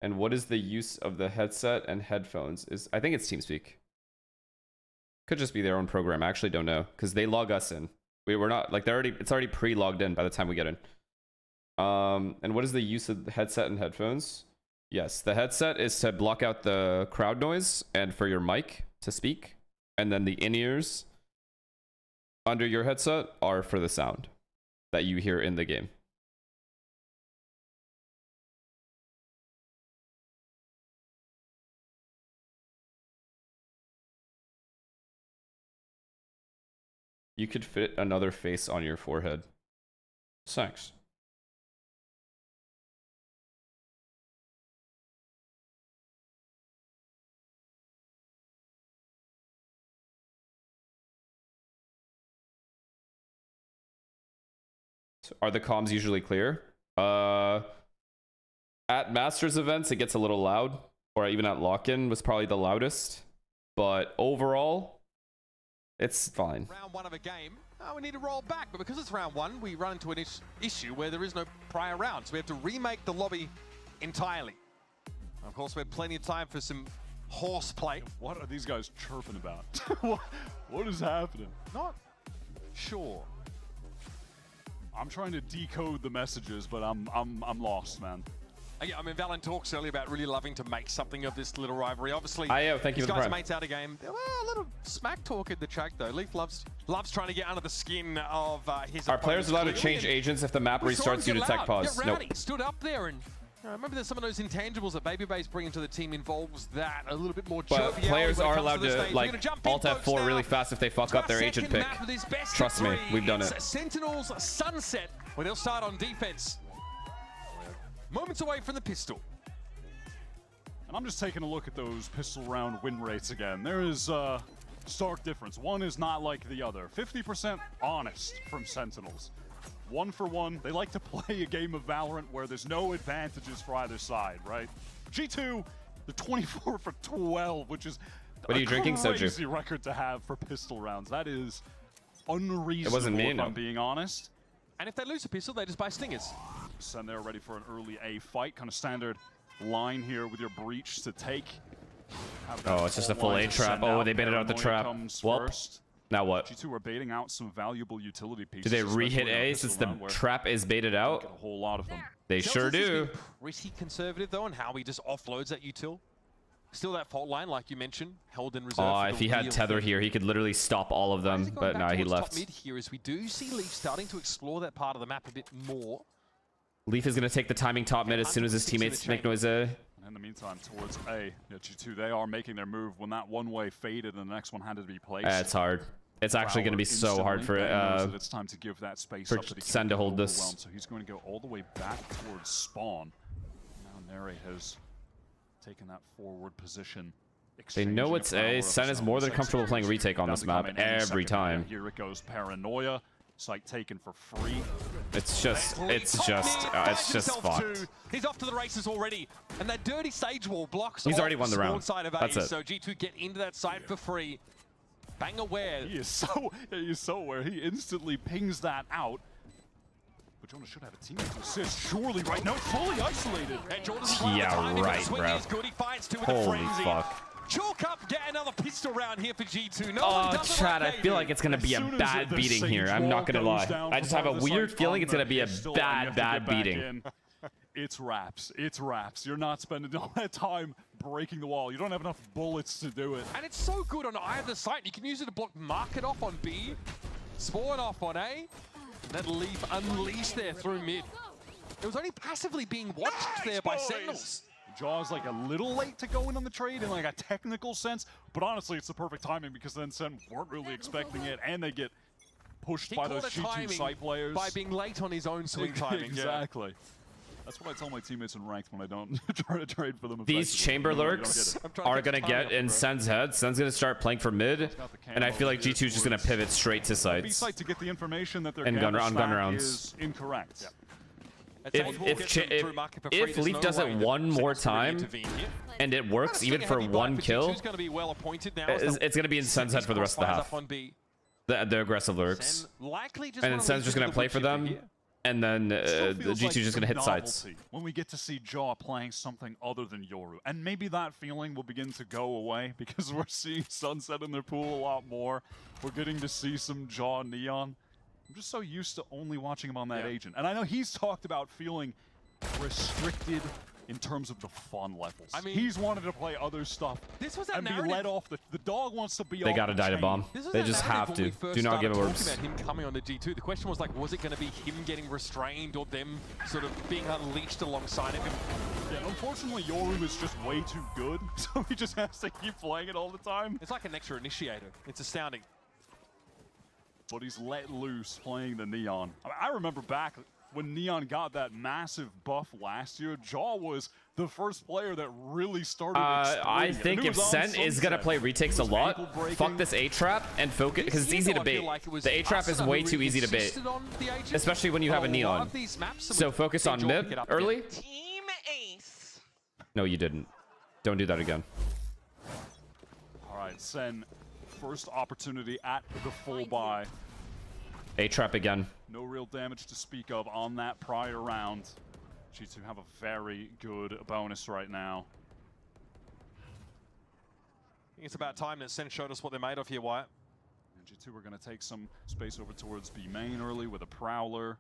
And what is the use of the headset and headphones? I think it's TeamSpeak. Could just be their own program. I actually don't know because they log us in. We're not like it's already pre-logged in by the time we get in. And what is the use of the headset and headphones? Yes, the headset is to block out the crowd noise and for your mic to speak. And then the in-ears under your headset are for the sound that you hear in the game. You could fit another face on your forehead. Thanks. So are the comms usually clear? At Masters events, it gets a little loud, or even at lock-in was probably the loudest. But overall, it's fine. Round one of a game, we need to roll back, but because it's round one, we run into an issue where there is no prior round, so we have to remake the lobby entirely. Of course, we have plenty of time for some horseplay. What are these guys chirping about? What is happening? Not sure. I'm trying to decode the messages, but I'm lost, man. Yeah, I mean, Valen talks earlier about really loving to make something of this little rivalry. Obviously, thank you these for the guys are prime. mates out of game. Well, a little smack talk in the track, though. Leaf loves trying to get under the skin of his Are players allowed to change agents if the map restarts due to tech pause? Yeah, Nope. Rowdy stood up there and remember that some of those intangibles that BabyBay's bringing to the team involves that a little bit more But players are allowed to like alt F4 really fast if they fuck up their agent pick. Trust me, we've done it. Sentinels Sunset, where they'll start on defense. Moments away from the pistol. And I'm just taking a look at those pistol round win rates again. There is a stark difference. One is not like the other. 50% honest from Sentinels. 1 for 1. They like to play a game of Valorant where there's no advantages for either side, right? G2, they're 24 for 12, which is what are you drinking, Soju? Crazy record to have for pistol rounds. That is unreasonable, it wasn't me, if I'm being honest. And if they lose a pistol, they just buy stingers. And they're ready for an early A fight. Kind of standard line here with your breach to take. Oh, it's just a full A trap. Oh, they baited out the trap. Well, now what? G2 are baiting out some valuable utility pieces. Do they re-hit A since the trap is baited out? A whole lot of them. They sure do. Pretty conservative though, on how he just offloads that util. Still that fault line, like you mentioned, held in reserve. Oh, if he had tether here, he could literally stop all of them. But no, he left. Top mid here, as we do see Leaf starting to explore that part of the map a bit more. Leaf is going to take the timing top mid as soon as his teammates make noise A. In the meantime, towards A, G2, they are making their move. When that one-way faded and the next one had to be placed. It's hard. It's actually going to be so hard for it's time to give that space for up that he Sen to hold this. So he's going to go all the way back towards spawn. Now Nere has taken that forward position. They know it's A. Sen is more than comfortable playing retake on this map every time. Here it goes, Paranoia. Site taken for free. It's just fucked. He's off to the races already, and that dirty stage wall blocks. He's already won the round. Side of That's it. So G2 get into that site for free. Bang aware. He is so aware. He instantly pings that out. But Jonah should have a teammate to assist. Surely right now, fully isolated. Yeah, right, bro. Holy fuck. Chalk up, get another pistol round here for G2. Oh, Chad, I feel like it's going to be a bad beating here. I'm not going to lie. I just have a weird feeling it's going to be a bad beating. It's wraps. It's wraps. You're not spending all that time breaking the wall. You don't have enough bullets to do it. And it's so good on either side. You can use it to block market off on B, spawn off on A, and then Leaf unleashed there through mid. It was only passively being watched there by Sentinels. Jaw's like a little late to go in on the trade in like a technical sense, but honestly it's the perfect timing because then Sen weren't really expecting it and they get pushed by those G2 site players. By being late on his own swing timing. Exactly. Yeah. That's what I tell my teammates in ranked when I don't try to trade for them. These chamber lurks are going to get in Sen's head. Sen's going to start playing for mid, and I feel like G2 is just going to pivot straight to sites. Site to get the information that they're and gun rounds is incorrect. Yeah. If Leaf does it one more time and it works even for one kill, it's going to be in Sen's head for the rest of the half. The aggressive lurks. And then Sen's just going to play for them and then the G2 just gonna hit sides. When we get to see Jaw playing something other than Yoru, and maybe that feeling will begin to go away because we're seeing Sunset in their pool a lot more. We're getting to see some Jaw Neon. I'm just so used to only watching him on that agent, and I know he's talked about feeling restricted in terms of the fun levels. I mean, he's wanted to play other stuff and be let off. The dog wants to be. They gotta die to bomb. They just have to. Do not give orbs. About him coming on the G2. The question was like, was it going to be him getting restrained or them sort of being unleashed alongside of him? Yeah, unfortunately, Yoru is just way too good, so he just has to keep playing it all the time. It's like an extra initiator. It's astounding. But he's let loose playing the Neon. I remember back when Neon got that massive buff last year, Jaw was the first player that really started I think if Sen is going to play retakes a lot, fuck this A-trap and focus, because it's easy to bait. The A-trap is way too easy to bait, especially when you have a Neon. So focus on mid early. Team Ace. No, you didn't. Don't do that again. All right, Sen, first opportunity at the full buy. A-trap again. No real damage to speak of on that prior round. G2 have a very good bonus right now. I think it's about time that Sen showed us what they're made of here, Wyatt. And G2 are going to take some space over towards B main early with a Prowler.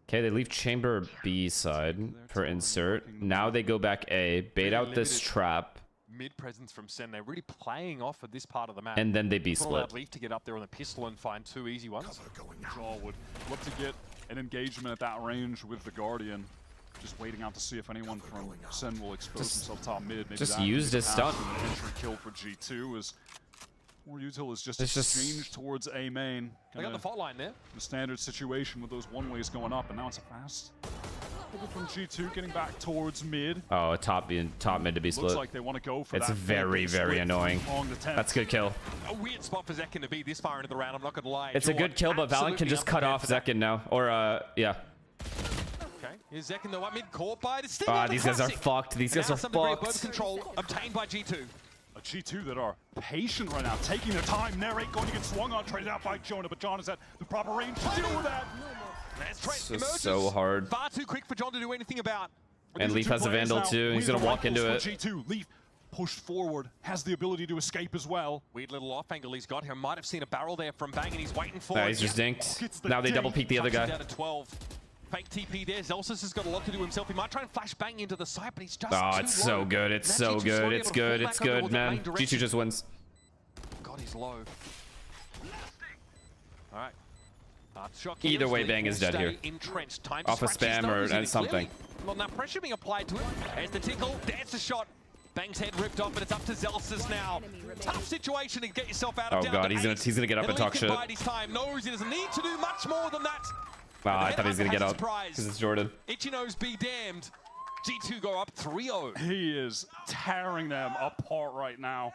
Okay, they leave chamber B side for insert. Now they go back A, bait out this trap. Mid presence from Sen. They're really playing off of this part of the map. And then they B split. Leaf to get up there on the pistol and find two easy ones. Jaw would love to get an engagement at that range with the Guardian. Just waiting out to see if anyone from Sen will expose himself top mid. Maybe just used his stun. Entry kill for G2 as more util is just exchanged towards A main. They got the fault line there. The standard situation with those one-ways going up, and now it's a fast. From G2 getting back towards mid. Oh, top mid to be split. Looks like they want to go for it's that very, very annoying. That's a good kill. A weird spot for Zekin to be this far into the round, I'm not going to lie. It's a good kill, but Valen can just cut off Zekin now. Or, yeah. Okay, here's Zekin though, mid caught by the stick. These guys are fucked. These guys are fucked. Control obtained by G2. A G2 that are patient right now, taking their time. Narrate going to get swung on, traded out by Jonah, but John is at the proper range to deal with that. It's just so hard. Far too quick for John to do anything about. And Leaf has a Vandal too. He's gonna walk into it. G2, Leaf pushed forward, has the ability to escape as well. Weird little off angle he's got here. Might have seen a barrel there from Bang, and he's waiting for it. He's just dinked. Now they double peek the other guy. Down to 12. Fake TP there. Zelsis has got a lot to do himself. He might try and flash Bang into the side, but he's just it's so good. It's so good. It's good. It's good, man. G2 just wins. God, he's low. All right. Either way, Bang is dead here. Off a spam or something. Well, now pressure being applied to it. There's the tickle. There's the shot. Bang's head ripped off, but it's up to Zelsis now. Tough situation to get yourself out of. Oh god, he's gonna get up and talk shit. Knows he doesn't need to do much more than that. Wow, I thought he was gonna get up because it's Jordan. Ichino's be damned. G2 go up 3-0. He is tearing them apart right now.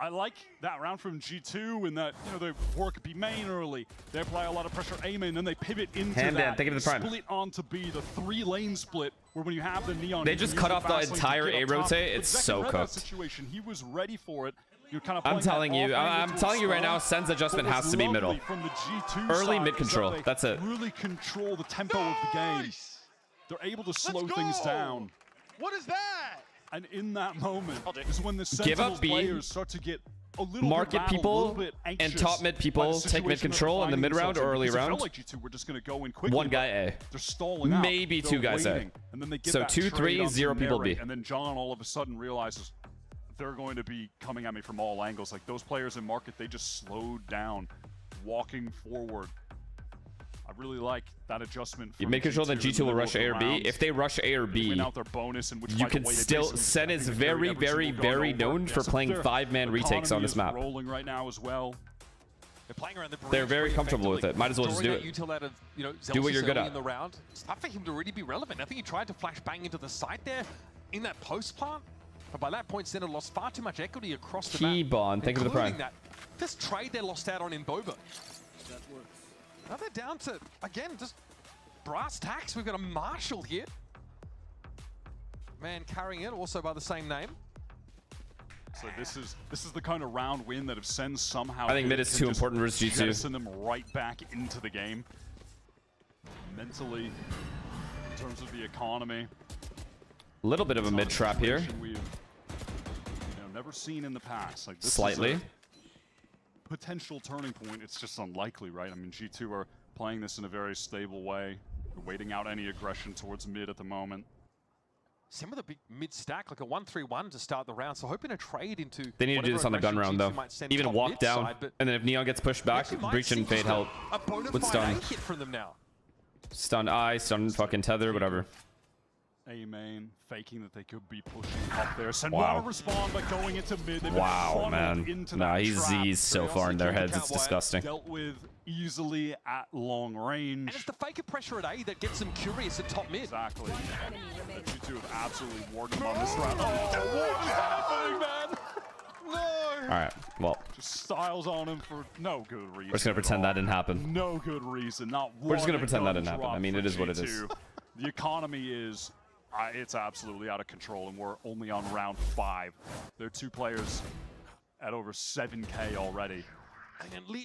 I like that round from G2 in that, you know, they work B main early. They apply a lot of pressure A main, then they pivot into that. Think of the prime. Split onto B, the 3-lane split, where when you have the Neon, they just cut off the entire A rotate. It's so cooked. Situation. He was ready for it. You're kind of I'm telling you right now, Sen's adjustment has to be middle. From the G2 early mid control. That's it. Really control the tempo of the game. They're able to slow things down. What is that? And in that moment is when the Sentinels players start to get a little market people and top mid people take mid control in the mid round or early round. Like G2, we're just going to go in quickly. One guy A. They're stalling out. Maybe two guys A. And then they get so 2, 3, 0 people B. And then John all of a sudden realizes they're going to be coming at me from all angles. Like those players in market, they just slowed down, walking forward. I really like that adjustment. You make control that G2 will rush A or B. If they rush A or B, you can still. Sen is very, very, very known for playing 5-man retakes on this map. Rolling right now as well. They're very comfortable with it. Might as well just do it. Do what you're good at. In the round. It's tough for him to really be relevant. I think he tried to flash Bang into the side there in that post plant. But by that point, Sen had lost far too much equity across the map. Keybon, think of the prime. This trade they lost out on in Boba. Now they're down to, again, just brass tacks. We've got a Marshall here. Man carrying it, also by the same name. So this is the kind of round win that if Sen somehow I think mid is too important versus G2. Send them right back into the game. mentally, in terms of the economy. A little bit of a mid trap here. We've never seen in the past. Like this Slightly. Is a potential turning point. It's just unlikely, right? I mean, G2 are playing this in a very stable way. They're waiting out any aggression towards mid at the moment. Some of the big mid stack, like a 1-3-1 to start the round. So hoping to trade into. They need to do this on the gun round though. Even walk down, and then if Neon gets pushed back, breach and fade help with stun. Hit from them now. Stun eye, stun fucking tether, whatever. A main faking that they could be pushing up there. Sen want to respond by going into mid. Wow, man. Nah, he's so far in their heads, it's disgusting. Dealt with easily at long range. And it's the fake of pressure at A that gets them curious at top mid. Exactly. G2 have absolutely warded them on this round. Oh, what is happening, man? No. All right, well. Just styles on him for no good reason. We're just gonna pretend that didn't happen. No good reason. Not one. We're just gonna pretend that didn't happen. I mean, it is what it is. The economy is. It's absolutely out of control, and we're only on round 5. There are 2 players at over 7K already.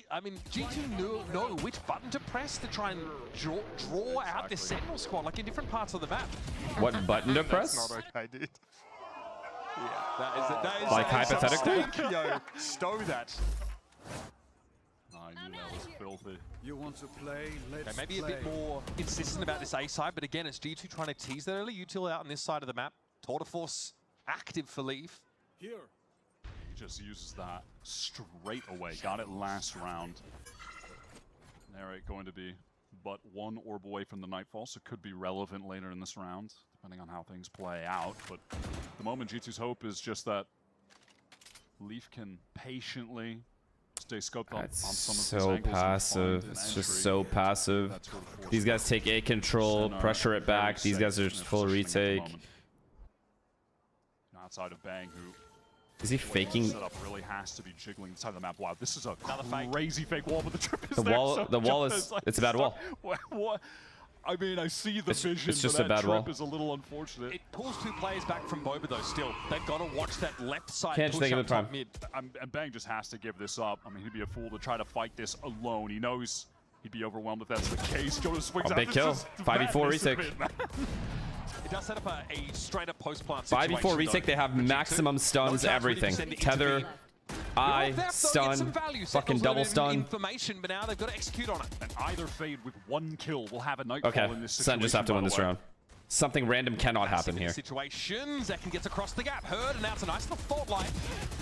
I mean, G2 know which button to press to try and draw out this Sentinel squad, like in different parts of the map. What button to press? That's not okay, dude. Yeah, that is like hypothetically? Yo, stow that. I knew that was filthy. You want to play? Let's They may be a bit more insistent about this A side, but again, it's G2 trying to tease that early util out on this side of the map. Tour de Force active for Leaf. Here. He just uses that straight away. Got it last round. Narrate going to be but 1 orb away from the Nightfall, so could be relevant later in this round, depending on how things play out. But at the moment, G2's hope is just that Leaf can patiently stay scoped on some of so these passive. It's just so passive. These guys take A control, pressure it back. These guys are just full retake. Outside of Bang, who is he faking? Setup really has to be jiggling inside the map. Wow, this is a crazy fake wall, but the trip is the there. wall. So the wall is. Like, it's a bad wall. What? I mean, I see the vision, it's just but a that bad trip wall. is a little unfortunate. It pulls 2 players back from Boba though. Still, they've got to watch that left side Can't push think of up the prime. top mid. And Bang just has to give this up. I mean, he'd be a fool to try to fight this alone. He knows he'd be overwhelmed if that's the case. Jonas swings out. Big kill. 5v4 retake. It does set up a straight up post plant situation. 5v4 retake. They have maximum stuns, everything. Tether, eye, stun, fucking double stun. Information, but now they've got to execute on it. And either fade with 1 kill will have a Nightfall Okay, in this situation. Sen just have to win this round. Something random cannot happen here. Situations. Zekin gets across the gap. Heard, and now it's a nice little fault line.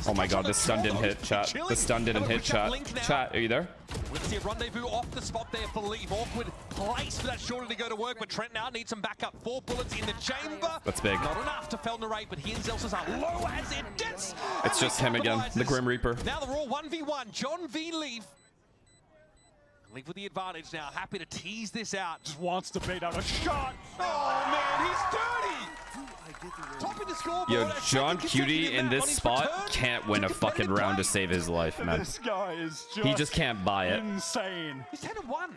Oh my god, the stun didn't hit, chat. The stun didn't hit, chat. Chat, are you there? Let's see a rendezvous off the spot there for Leaf. Awkward place for that shorter to go to work, but Trent now needs some backup. 4 bullets in the chamber. That's big. Not enough to fell narrate, but he and Zelsus are low as it gets. It's just him again, the Grim Reaper. Now they're all 1v1. John v Leaf. Leaf with the advantage now, happy to tease this out. Just wants to bait out a shot. Oh man, he's dirty! Topping the scoreboard. Yo, John Cutie in this spot can't win a fucking round to save his life, man. This guy is just he just can't buy it. Insane. He's 10-1.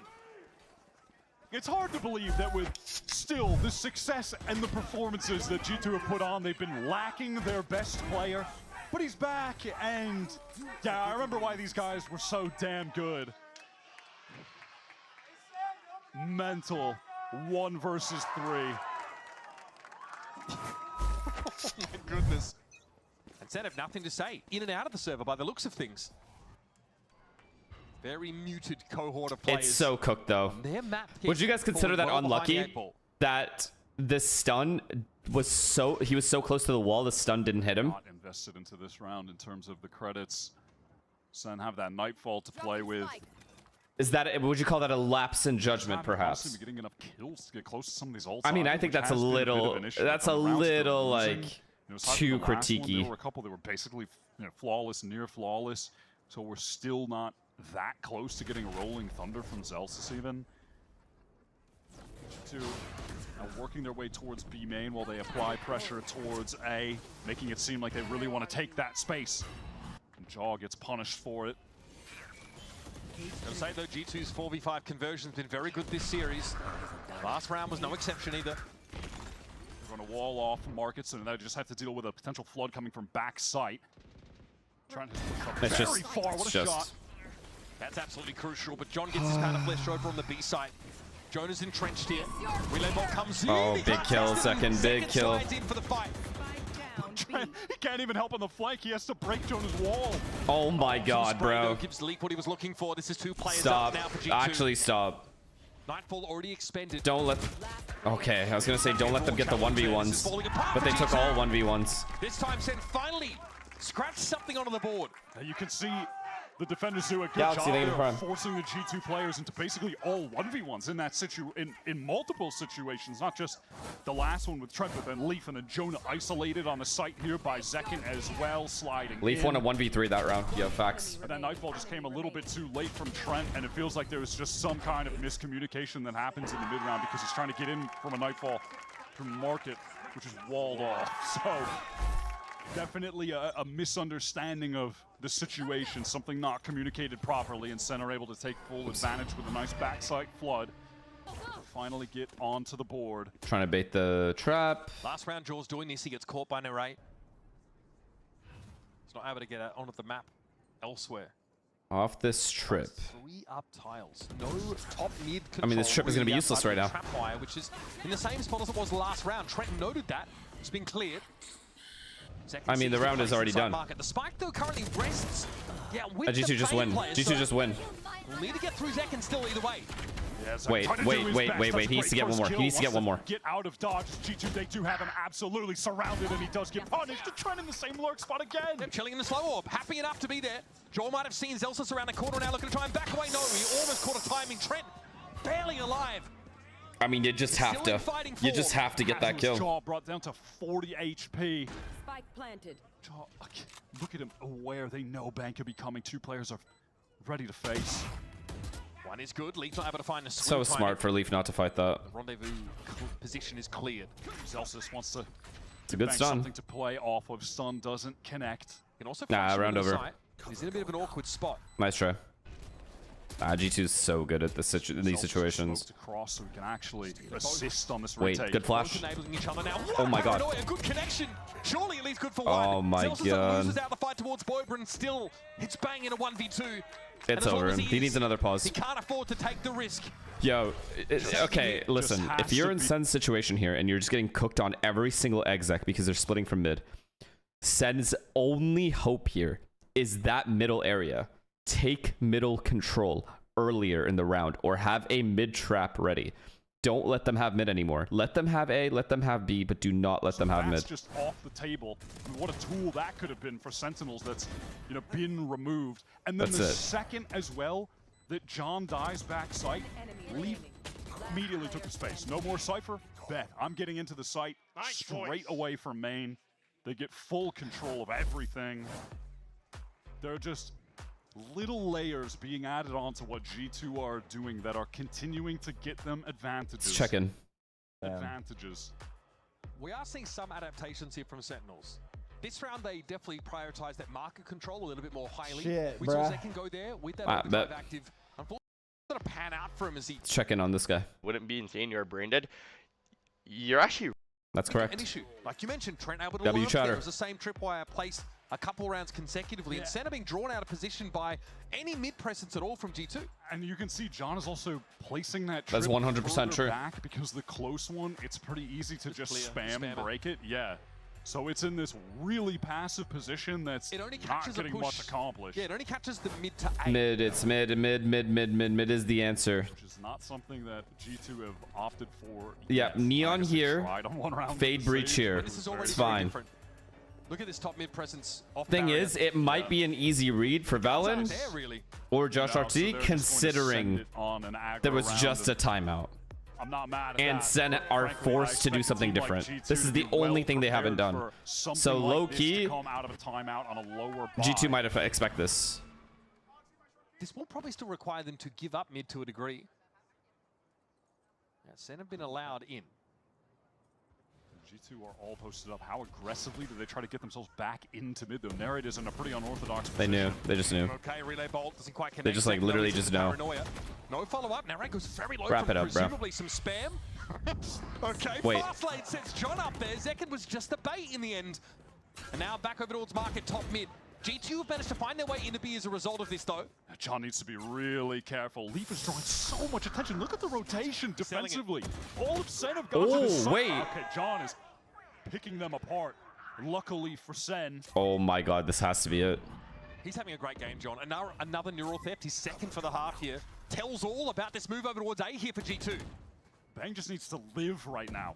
It's hard to believe that with still the success and the performances that G2 have put on, they've been lacking their best player. But he's back, and yeah, I remember why these guys were so damn good. Mental 1 versus 3. Oh my goodness. And Sen have nothing to say. In and out of the server by the looks of things. Very muted cohort of players. It's so cooked though. Would you guys consider that unlucky that the stun was he was so close to the wall, the stun didn't hit him? Not invested into this round in terms of the credits. Sen have that Nightfall to play with. Is that, would you call that a lapse in judgment, perhaps? Getting enough kills to get close to some of these ults. I mean, I think that's a little, like, too critiquey. There were a couple that were basically flawless, near flawless. So we're still not that close to getting a rolling thunder from Zelsus even. Working their way towards B main while they apply pressure towards A, making it seem like they really want to take that space. And Jaw gets punished for it. I'll say though, G2's 4v5 conversion's been very good this series. Last round was no exception either. They're going to wall off markets, and they just have to deal with a potential flood coming from back site. Trying to push up very far. What a shot! That's absolutely crucial, but John gets his pound of flesh over on the B site. Jonah's entrenched here. Relay ball comes in. Oh, big kill, second big kill. Slides in for the fight. He can't even help on the flank. He has to break Jonah's wall. Oh my god, bro. Gives Leap what he was looking for. This is 2 players Stop. up now for G2. Actually, stop. Nightfall already expended. Don't let... Okay, I was going to say don't let them get the 1v1s. But they took all 1v1s. This time, Sen finally scratched something onto the board. You can see the defenders do a good Galaxy, job thank you for of prime. forcing the G2 players into basically all 1v1s in that in multiple situations, not just the last one with Trent, but then Leaf and then Jonah isolated on the site here by Zekin as well, sliding Leaf in. won a 1v3 that round. Yeah, facts. And that Nightfall just came a little bit too late from Trent, and it feels like there was just some kind of miscommunication that happens in the mid-round because he's trying to get in from a Nightfall from Market, which is walled off. So definitely a misunderstanding of the situation, something not communicated properly, and Sen are able to take full advantage with a nice backside flood to finally get onto the board. Trying to bait the trap. Last round, Jaws doing this. He gets caught by Narrate. He's not able to get onto the map elsewhere. Off this trip. 3 up tiles. No top mid control. I mean, this trip is going to be useless right now. Trap wire, which is in the same spot as it was last round. Trent noted that. It's been cleared. I mean, the round is already done. The spike, though, currently rests. Yeah, with G2 the just Fade win. players, G2 so just win. We'll need to get through Zekin still either way. Wait. He needs to get one more. He needs to get one more. Get out of dodge. G2, they do have him absolutely surrounded, and he does get punished. The Trent in the same lurk spot again. They're chilling in the slow orb. Happy enough to be there. Joel might have seen Zelsus around the corner now, looking to try and back away. No, he almost caught a timing. Trent barely alive. I mean, you just have to. You just have to get that kill. Jaw brought down to 40 HP. Spike planted. Jaw, look at him, aware. They know Bang could be coming. 2 players are ready to face. One is good. Leaf's not able to find the So smart for Leaf not to fight that. The rendezvous position is cleared. Zelsus wants to. It's a good stun. Something to play off of. Stun doesn't connect. Can also round over. He's in a bit of an awkward spot. Nice try. G2 is so good at this in these situations. Across so we can actually assist on this Wait, retake. good flash. Oh my god. A good connection. Surely at least good for one. Oh my god. Loses out the fight towards Boyber and still hits Bang in a 1v2. It's over. He needs another pause. He can't afford to take the risk. Yo, okay, listen. If you're in Sen's situation here and you're just getting cooked on every single exec because they're splitting from mid, Sen's only hope here is that middle area. Take middle control earlier in the round or have a mid trap ready. Don't let them have mid anymore. Let them have A, let them have B, but do not let them have mid. That's just off the table. I mean, what a tool that could have been for Sentinels that's, been removed. And then the second as well that John dies back site, Leaf immediately took the space. No more Cypher, bet. I'm getting into the site straight away from main. They get full control of everything. They're just little layers being added on to what G2 are doing that are continuing to get them advantages. Let's check in. Advantages. We are seeing some adaptations here from Sentinels. This round, they definitely prioritize that market control a little bit more highly. Shit, we saw Zekin go there with that overdrive active. Unfortunately, it's going to pan out for him as he... Let's check in on this guy. Wouldn't be insane you're brain dead. You're actually... That's correct. An issue. Like you mentioned, Trent able to W launch chatter. there. It was the same tripwire placed a couple rounds consecutively. And Senna being drawn out of position by any mid presence at all from G2. And you can see John is also placing that That's 100% true. back because the close one, it's pretty easy to just spam break it. Yeah. So it's in this really passive position that's not getting much accomplished. Yeah, it only catches the mid to 8. Mid, it's mid is the answer. Which is not something that G2 have opted for. Yeah, Neon here, Fade Breach here. This is already it's fine. Different. Look at this top mid presence. Thing is, it might be an easy read for Valen or Josh RT, considering there was just a timeout. I'm not mad at and that. Sen are forced to do something different. This is the only thing they haven't done. So low-key, G2 might have expect this. This will probably still require them to give up mid to a degree. Yeah, Sen have been allowed in. G2 are all posted up. How aggressively do they try to get themselves back into mid though? Narrate is in a pretty unorthodox position. They knew. They just knew. Okay, relay bolt doesn't quite connect. They just like literally just know. No follow-up. Narrate goes very low. Wrap it up, bro. Presumably some spam. Okay, wait. Fast lane sets John up there. Zekin was just a bait in the end. And now back over towards market top mid. G2 have managed to find their way into B as a result of this, though. John needs to be really careful. Leaf is drawing so much attention. Look at the rotation defensively. All of Sen have gone to the side. Wait. Okay, John is picking them apart. Luckily for Sen. Oh my god, this has to be it. He's having a great game, John. Another neural theft. He's second for the half here. Tells all about this move over towards A here for G2. Bang just needs to live right now.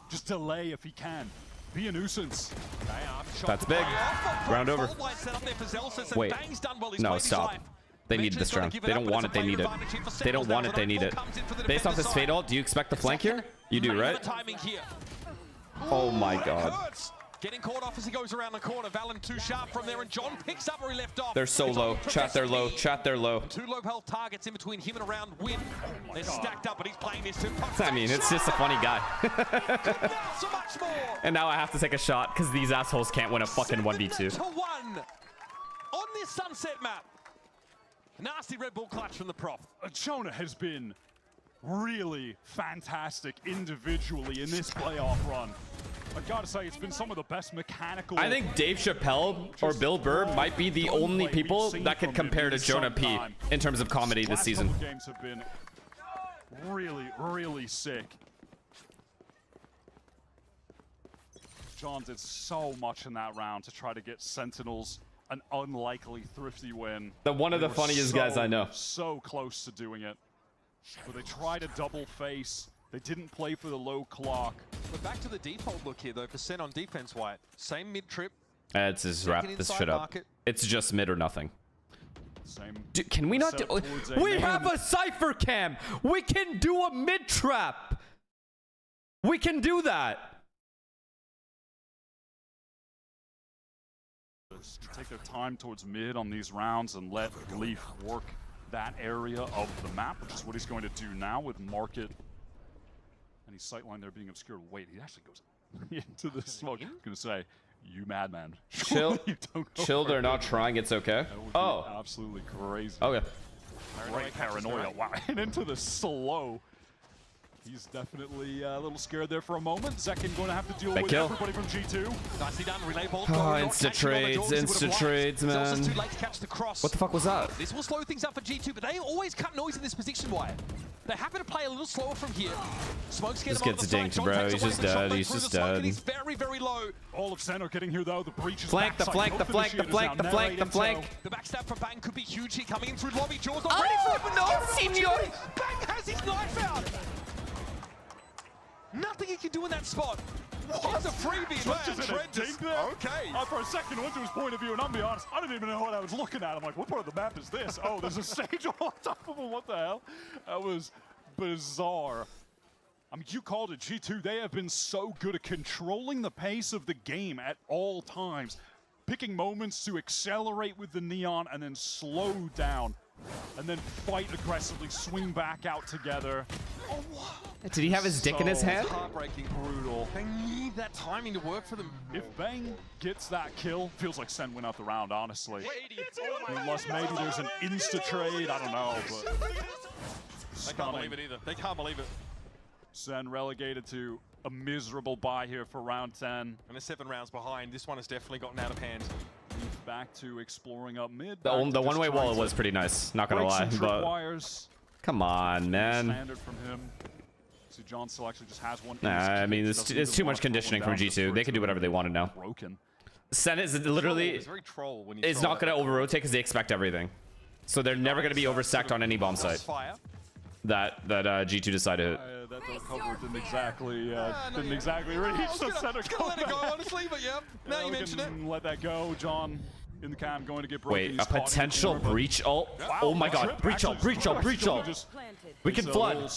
Just delay if he can. Be a nuisance. That's big. Round over. Wait. No, stop. They need this round. They don't want it, they need it. They don't want it, they need it. Based off this fade ult, do you expect the flank here? You do, right? Oh my god. Getting caught off as he goes around the corner. Valen too sharp from there, and John picks up where he left off. They're so low. Chat, they're low. Chat, they're low. Two low health targets in between him and around Win. They're stacked up, but he's playing this too. I mean, it's just a funny guy. So much more. And now I have to take a shot because these assholes can't win a fucking 1v2. 7-1 on this sunset map. Nasty Red Bull clutch from the prof. Jonah has been really fantastic individually in this playoff run. I gotta say, it's been some of the best mechanical... I think Dave Chappelle or Bill Burr might be the only people that could compare to Jonah P in terms of comedy this season. Last couple games have been really, really sick. John did so much in that round to try to get Sentinels an unlikely thrifty win. One of the funniest guys I know. So close to doing it. But they tried a double face. They didn't play for the low clock. We're back to the default look here, though, for Sen on defense, White. Same mid-trip. Let's just wrap this shit up. Market. It's just mid or nothing. Same. Dude, can we not do... We have a Cypher Cam! We can do a mid-trap! We can do that! Take their time towards mid on these rounds and let Leaf work that area of the map, which is what he's going to do now with Market. And his sightline there being obscured. Wait, he actually goes into the smoke. I was going to say, you madman. Chill. Chill, they're not trying. It's okay. Oh. Absolutely crazy. Okay. Great paranoia. Wow. And into the slow. He's definitely a little scared there for a moment. Zekin going to have to deal with everybody from G2. Nicely done. Relay ball. Oh, insta trades, man. Too late to catch the cross. What the fuck was that? This will slow things up for G2, but they always cut noise in this position, Wyatt. They happen to play a little slower from here. Smoke's getting him gets dinked, bro. He's just dead. He's just dead. He's very, very low. All of Sen are getting here, though. The breach is flank, the flank, the flank, the flank, the flank, the flank. The backstab for Bang could be huge here, coming in through lobby. Jaws not ready for it, but no, senor. Bang has his knife out. Nothing he can do in that spot. What a freebie, man. Okay. For a second, I went to his point of view, and I'll be honest, I didn't even know what I was looking at. I'm like, what part of the map is this? Oh, there's a stage on top of him. What the hell? That was bizarre. I mean, you called it, G2. They have been so good at controlling the pace of the game at all times, picking moments to accelerate with the Neon and then slow down, and then fight aggressively, swing back out together. Oh, did he have his dick in his hand? Heartbreaking, brutal. They need that timing to work for them. If Bang gets that kill, feels like Sen went out the round, honestly. Unless maybe there's an insta-trade, I don't know, but... They can't believe it either. They can't believe it. Sen relegated to a miserable bye here for round 10. And they're 7 rounds behind. This one has definitely gotten out of hand. Back to exploring up mid. The one-way wall was pretty nice, not gonna lie, but... Come on, man. Standard from him. So John still actually just has one. Nah, I mean, it's too much conditioning from G2. They can do whatever they wanted now. Sen is literally... It's not going to over-rotate because they expect everything. So they're never going to be overstacked on any bomb site that G2 decided to hit. That cover didn't exactly reach the center. Let it go, honestly, but yeah. Now you mention it. Let that go, John. In the cam, going to get broken. Wait, a potential breach ult? Oh my god, breach ult, breach ult, breach ult. We can flood.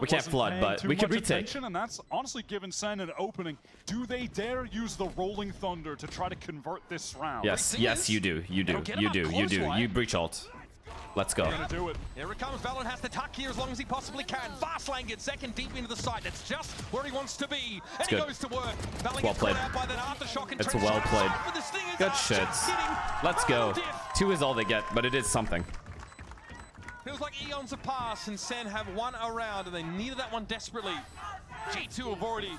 We can't flood, but we can retake. And that's honestly given Sen an opening. Do they dare use the Rolling Thunder to try to convert this round? Yes, yes, you do. You do. You do. You do. You breach ult. Let's go. Do it. Here it comes. Valorant has to tuck here as long as he possibly can. Fastlane gets second deep into the site. That's just where he wants to be. And he goes to work. Well played. It's well played. Good shit. Let's go. 2 is all they get, but it is something. Feels like eons have passed and Sen have won a round and they needed that one desperately. G2 have already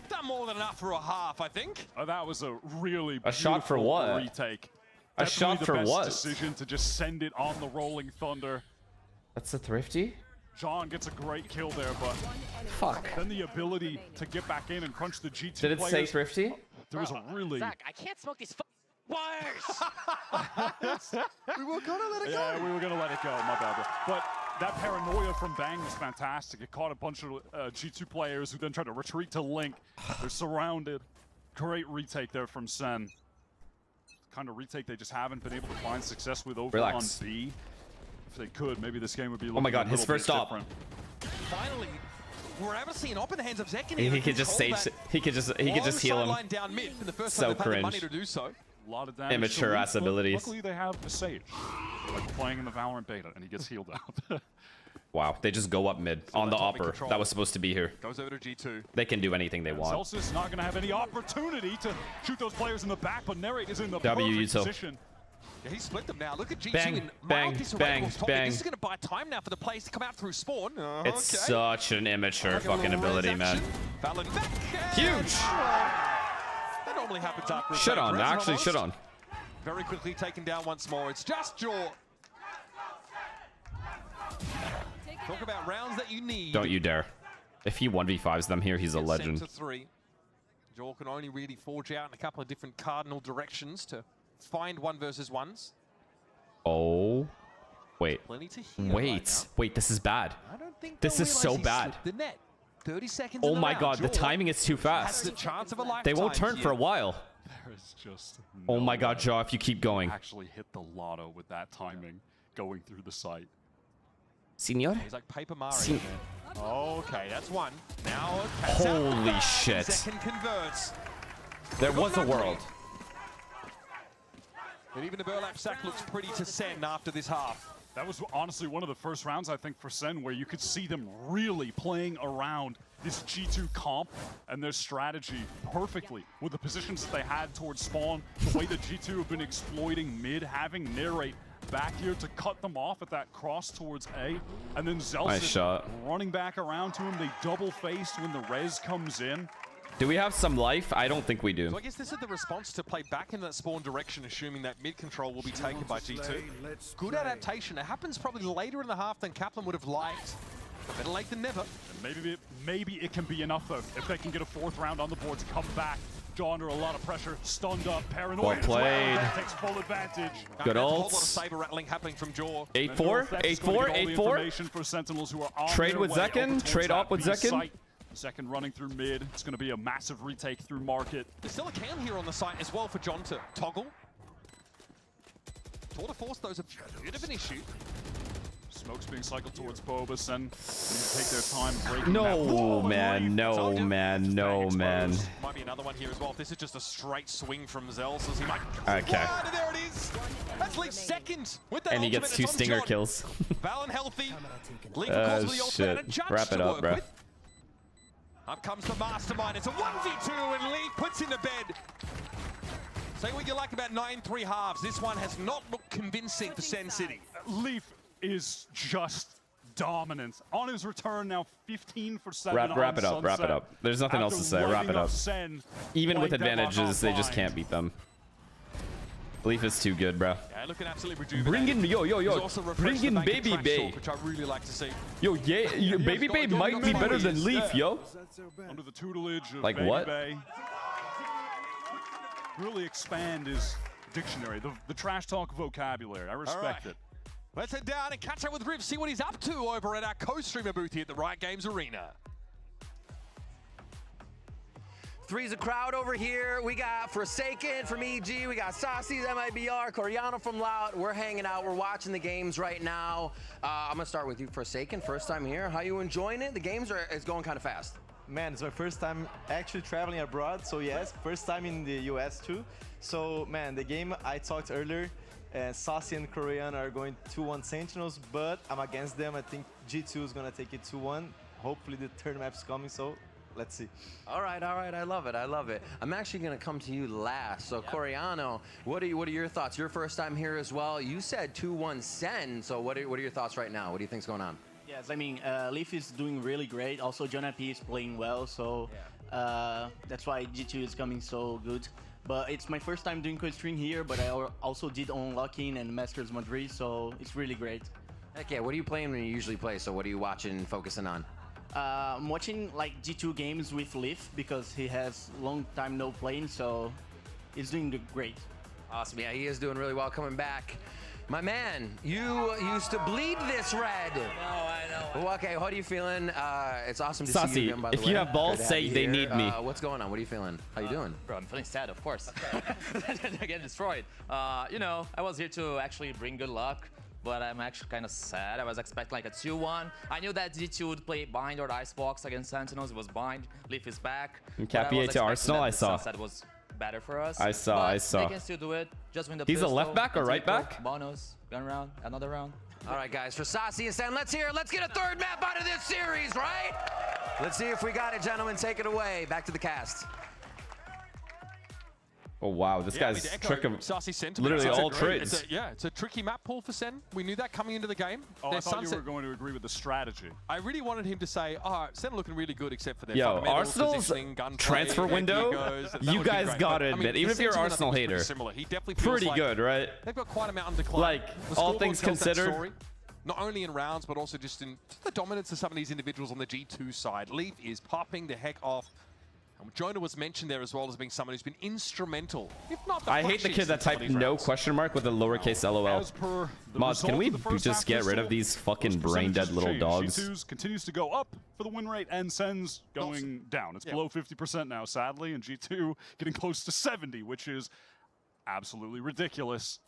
Done more than enough for a half, I think. Oh, that was a really A shot for beautiful what? retake. A shot for what? Decision to just send it on the Rolling Thunder. That's a thrifty? John gets a great kill there, but fuck. Then the ability to get back in and crunch the G2 Did it players. say thrifty? There was a really... Zach, I can't smoke these wires. We were gonna let it go. Yeah, we were gonna let it go. My bad. But that paranoia from Bang was fantastic. It caught a bunch of G2 players who then tried to retreat to Link. They're surrounded. Great retake there from Sen. Kind of retake they just haven't been able to find success with over on B. If they could, maybe this game would be a little Oh my god, his first stop. Finally, we're able to see an op in the hands of Zekin. He could just save. He could just heal him. Down mid for the first So time they've had the money cringe. to do so. A lot of damage. Immature ass abilities. Luckily, they have the Sage, like playing in the Valorant beta, and he gets healed out. Wow, they just go up mid on the opper. That was supposed to be here. Goes over to G2. They can do anything they want. Celsius not going to have any opportunity to shoot those players in the back, but Narrate is in the W perfect util. position. Yeah, he split them now. Look at G2 Bang, in bang, mild disarray. bang, This bang. is going to buy time now for the players to come out through spawn. It's such an immature fucking ability, man. Fallon back. Huge. That normally happens after. Shit on, actually shit on. Very quickly taken down once more. It's just Jaw. Talk about rounds that you need. Don't you dare. If he 1v5s them here, he's a legend. Sent to 3. Jaw can only really forge out in a couple of different cardinal directions to find 1 versus 1s. Oh. Wait. Plenty to heal Wait, this is bad. I don't think this is so bad. The net. 30 seconds Oh in the my round. god, the Jaw timing is too has fast. the chance of a lifetime They won't turn for a while. There is just Oh my god, Jaw, if you keep going. Actually hit the lotto with that timing going through the site. Senor? He's like Paper Mario. Okay, that's one. Now, Holy shit. Second converts. There was a world. And even the burlap sack looks pretty to Sen after this half. That was honestly one of the first rounds, I think, for Sen, where you could see them really playing around this G2 comp and their strategy perfectly with the positions that they had towards spawn, the way that G2 have been exploiting mid, having Narrate back here to cut them off at that cross towards A, and then Zelsis running back around to him. They double-faced when the res comes in. Do we have some life? I don't think we do. So I guess this is the response to play back in that spawn direction, assuming that mid control will be taken by G2. Good adaptation. It happens probably later in the half than Kaplan would have liked. Better late than never. And maybe it can be enough, though, if they can get a 4th round on the board to come back. Jaw under a lot of pressure, stunned up, paranoid. Well played. That takes full advantage. Good A whole lot of ults. saber rattling happening from Jaw. 8-4, 8-4, 8-4. For Sentinels who are on Trade their with way Zekin, over trade towards up with that B Zekin. site. Second running through mid. It's going to be a massive retake through market. There's still a can here on the site as well for John to toggle. Tour de Force, though, is a bit of an issue. Smoke's being cycled towards Bobus and take their time breaking No, that. man, no, man, no, man. Might be another one here as well. If this is just a straight swing from Zels, as he might. Okay. And there it is. That's Leaf second with that And he gets ultimate. 2 It's on stinger John. kills. Valen healthy. Leaf calls for the ultimate shit. and a judge Wrap it to up, work bro. with. Up comes the Mastermind. It's a 1v2 and Leaf puts in the bed. Say what you like about 9-3 halves. This one has not looked convincing for Sen City. Leaf is just dominant. On his return now, 15 for 7 Wrap on it up, wrap it Sunset. up. There's nothing else to say. Wrap After it up. lighting Sen, Even with like them advantages, they just offline. can't beat them. Leaf is too good, bro. Yeah, looking absolutely rejuvenated. Bring in, yo, He's also refreshed bring in the bank of Baby trash Bay. talk, which I really like to see. Yo, yeah, Baby Bay might be better than Leaf, yo. Under the tutelage of Like Baby what? Bay. Really expand his dictionary, the trash talk vocabulary. I respect it. Let's head down and catch up with Riv, see what he's up to over at our co-streamer booth here at the Riot Games Arena. Three's a crowd over here. We got Forsaken from EG. We got Saucy's MIBR, Coriano from Loud. We're hanging out. We're watching the games right now. I'm going to start with you, Forsaken. First time here. How you enjoying it? The games is going kind of fast. Man, it's my first time actually traveling abroad. So yes, first time in the US too. So man, the game I talked earlier, Saucy and Korean are going 2-1 Sentinels, but I'm against them. I think G2 is going to take it 2-1. Hopefully the third map's coming, so let's see. All right, I love it, I love it. I'm actually gonna come to you last. So Coriano, what are your thoughts? Your first time here as well. You said 2-1 Sen, so what are your thoughts right now? What do you think's going on? Yes, I mean, Leaf is doing really great. Also, Jonah P is playing well, so That's why G2 is coming so good. But it's my first time doing co-stream here, but I also did Unlocking and Masters Madrid, so it's really great. Heck yeah, what are you playing when you usually play? So what are you watching, focusing on? I'm watching like G2 games with Leaf because he has long time no playing, so he's doing great. Awesome, yeah, he is doing really well coming back. My man, you used to bleed this red. I know. Well, okay, how are you feeling? It's awesome to Saucy, see you again, by the way. if you have balls, Good to say you they here. need me. What's going on? What are you feeling? How you doing? Bro, I'm feeling sad, of course. I get destroyed. You know, I was here to actually bring good luck, but I'm actually kind of sad. I was expecting like a 2-1. I knew that G2 would play bind or the icebox against Sentinels. It was bind. Leaf is back. Capier to Arsenal, I saw. That was better for us. I saw. They can still do it. Just win the He's pistol, a left back or right back? Bonus. Gun round. Another round. All right, guys, for Saucy and Sen, let's hear it. Let's get a third map out of this series, right? Let's see if we got it, gentlemen. Take it away. Back to the cast. Oh wow, this guy's trick of literally all trades. It's a tricky map pool for Sen. We knew that coming into the game. Oh, I thought you were going to agree with the strategy. I really wanted him to say, oh, Sen looking really good except for their Arsenal's transfer window, you guys gotta admit, even if you're an Arsenal hater, he definitely pretty good, right? They've got quite a mountain to climb. Like, all things considered. Not only in rounds, but also just in the dominance of some of these individuals on the G2 side. Leaf is popping the heck off. And Jonah was mentioned there as well as being someone who's been instrumental, if not the I hate the kid that typed no question mark with a lowercase LOL. Mods, can we just get rid of these fucking brain dead little dogs? G2's continues to go up for the win rate, and Sen's going down. It's below 50% now, sadly, and G2 getting close to 70, which is absolutely ridiculous.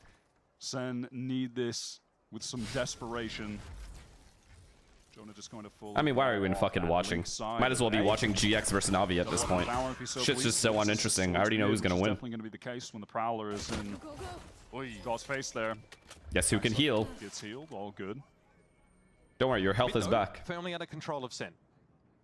Sen need this with some desperation. Jonah just going to full. I mean, why are we even fucking watching? Might as well be watching GX versus Navi at this point. Shit's just so uninteresting. I already know who's gonna win. Definitely going to be the case when the Prowler is in. Oy, God's face there. Guess who can heal? Gets healed, all good. Don't worry, your health is back. Firmly under control of Sen.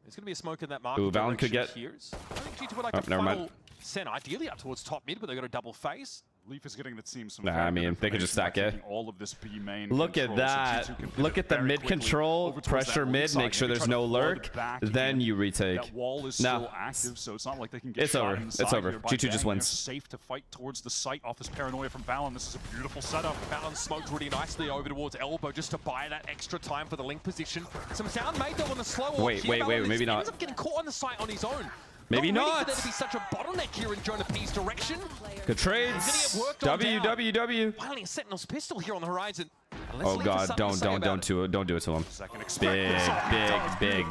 There's going to be a smoke in that market. Ooh, Valen could get. I think G2 would like to funnel Sen ideally up towards top mid, but they've got a double phase. Leaf is getting the team some. Nah, I mean, they could just stack it. All of this B main Look at that. Look at the mid control, pressure mid, make sure there's no lurk, then you retake. That wall is still active, so it's not like they can get it's over. It's over. G2 just wins. Safe to fight towards the site off this paranoia from Valen. This is a beautiful setup. Valen smoked really nicely over towards elbow just to buy that extra time for the link position. Some sound made though on the slow walk. Wait, maybe not. He ends up getting caught on the site on his own. Maybe not. For there to be such a bottleneck here in Jonah P's direction. Good trades. W. Finally, a Sentinel's pistol here on the horizon. Oh god, don't do it to him. Big.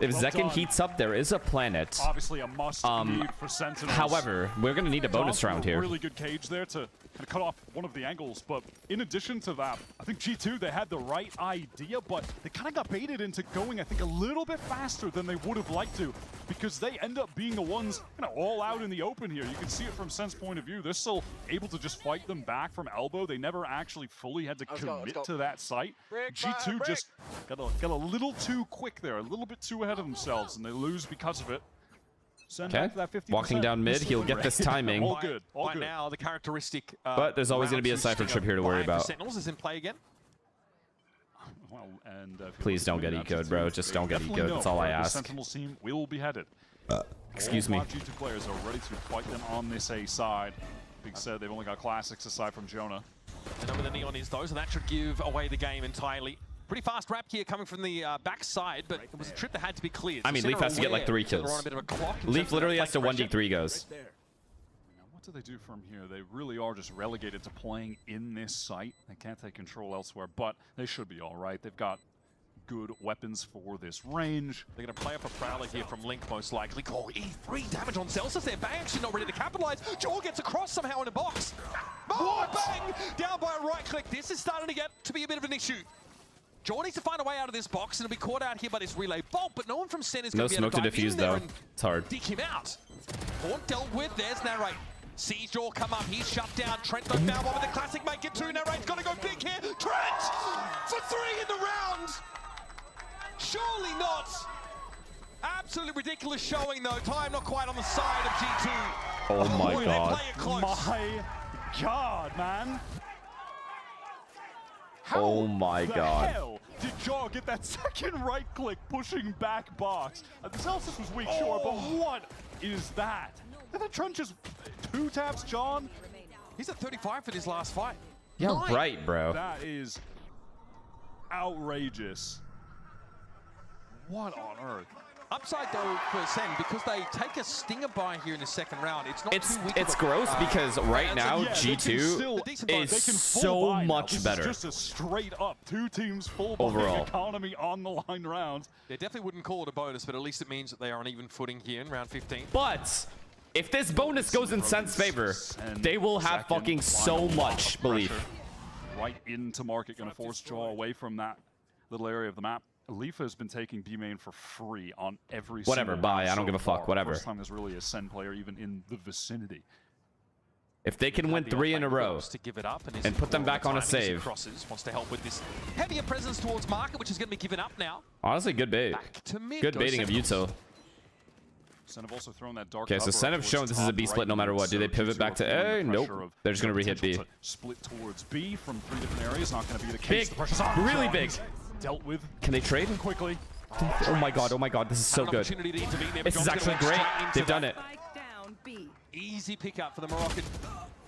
If Zekin heats up, there is a planet. Obviously a must need for Sentinels. However, we're going to need a bonus round here. Really good cage there to kind of cut off one of the angles, but in addition to that, I think G2, they had the right idea, but they kind of got baited into going, I think, a little bit faster than they would have liked to, because they end up being the ones kind of all out in the open here. You can see it from Sen's point of view. They're still able to just fight them back from elbow. They never actually fully had to commit to that site. G2 just got a little too quick there, a little bit too ahead of themselves, and they lose because of it. Okay, walking down mid, he'll get this timing. All good. By now, the characteristic. But there's always going to be a Cypher trip here to worry about. Sentinels is in play again. Well, and please don't get eco'd, bro. Just don't get eco'd. That's all I ask. The Sentinels team will be headed. Excuse me. All G2 players are ready to fight them on this A side. Being said, they've only got classics aside from Jonah. And over the neon is those, and that should give away the game entirely. Pretty fast wrap here coming from the backside, but it was a trip that had to be cleared. I mean, Leaf has to get like 3 kills. Leaf literally has to 1d3 goes. Now, what do they do from here? They really are just relegated to playing in this site. They can't take control elsewhere, but they should be all right. They've got good weapons for this range. They're going to play up a Prowler here from Link, most likely. Oh, E3 damage on Celsius there. Bang actually not ready to capitalize. Jaw gets across somehow in a box. Oh, bang! Down by a right click. This is starting to get to be a bit of an issue. Jaw needs to find a way out of this box, and he'll be caught out here by this relay bolt, but no one from Sen is going to be able to dive in there and it's hard. Dig him out. Horn dealt with. There's Narrate. Sees Jaw come up. He's shut down. Trent goes down one with the classic make it 2. Narrate's got to go big here. Trent for 3 in the round. Surely not. Absolutely ridiculous showing though. Time not quite on the side of G2. Oh my god. My god, man. Oh my god. Hell did Jaw get that second right click pushing back box? Celsius was weak, sure, but what is that? And then Trent just 2 taps John. He's at 35 for this last fight. Yeah, right, bro. That is outrageous. What on earth? Upside though for Sen, because they take a stinger buy here in the second round. It's not too weak. It's gross because right now G2 is so much better. Just a straight up 2 teams full buy overall economy on the line rounds. They definitely wouldn't call it a bonus, but at least it means that they are on even footing here in round 15. But if this bonus goes in Sen's favor, they will have fucking so much belief. Right into market, gonna force Jaw away from that little area of the map. Leafa has been taking B main for free on every whatever, single bye. round I don't so give a fuck. far. Whatever. First time there's really a Sen player even in the vicinity. If they can win 3 in a row to give it up and put them back on a save. Crosses wants to help with this heavier presence towards market, which is going to be given up now. Honestly, good bait. Good baiting of Yuto. Sen have also thrown that dark Okay, so Sen have shown this is a B split no matter what. Do they pivot back to A? Nope. They're just going to rehit B. Split towards B from 3 different areas. Not going to be the case. Big. Really big. Dealt with. Can they trade? Quickly. Oh my god, this is so good. This is actually great. They've done it. Easy pickup for the Moroccan.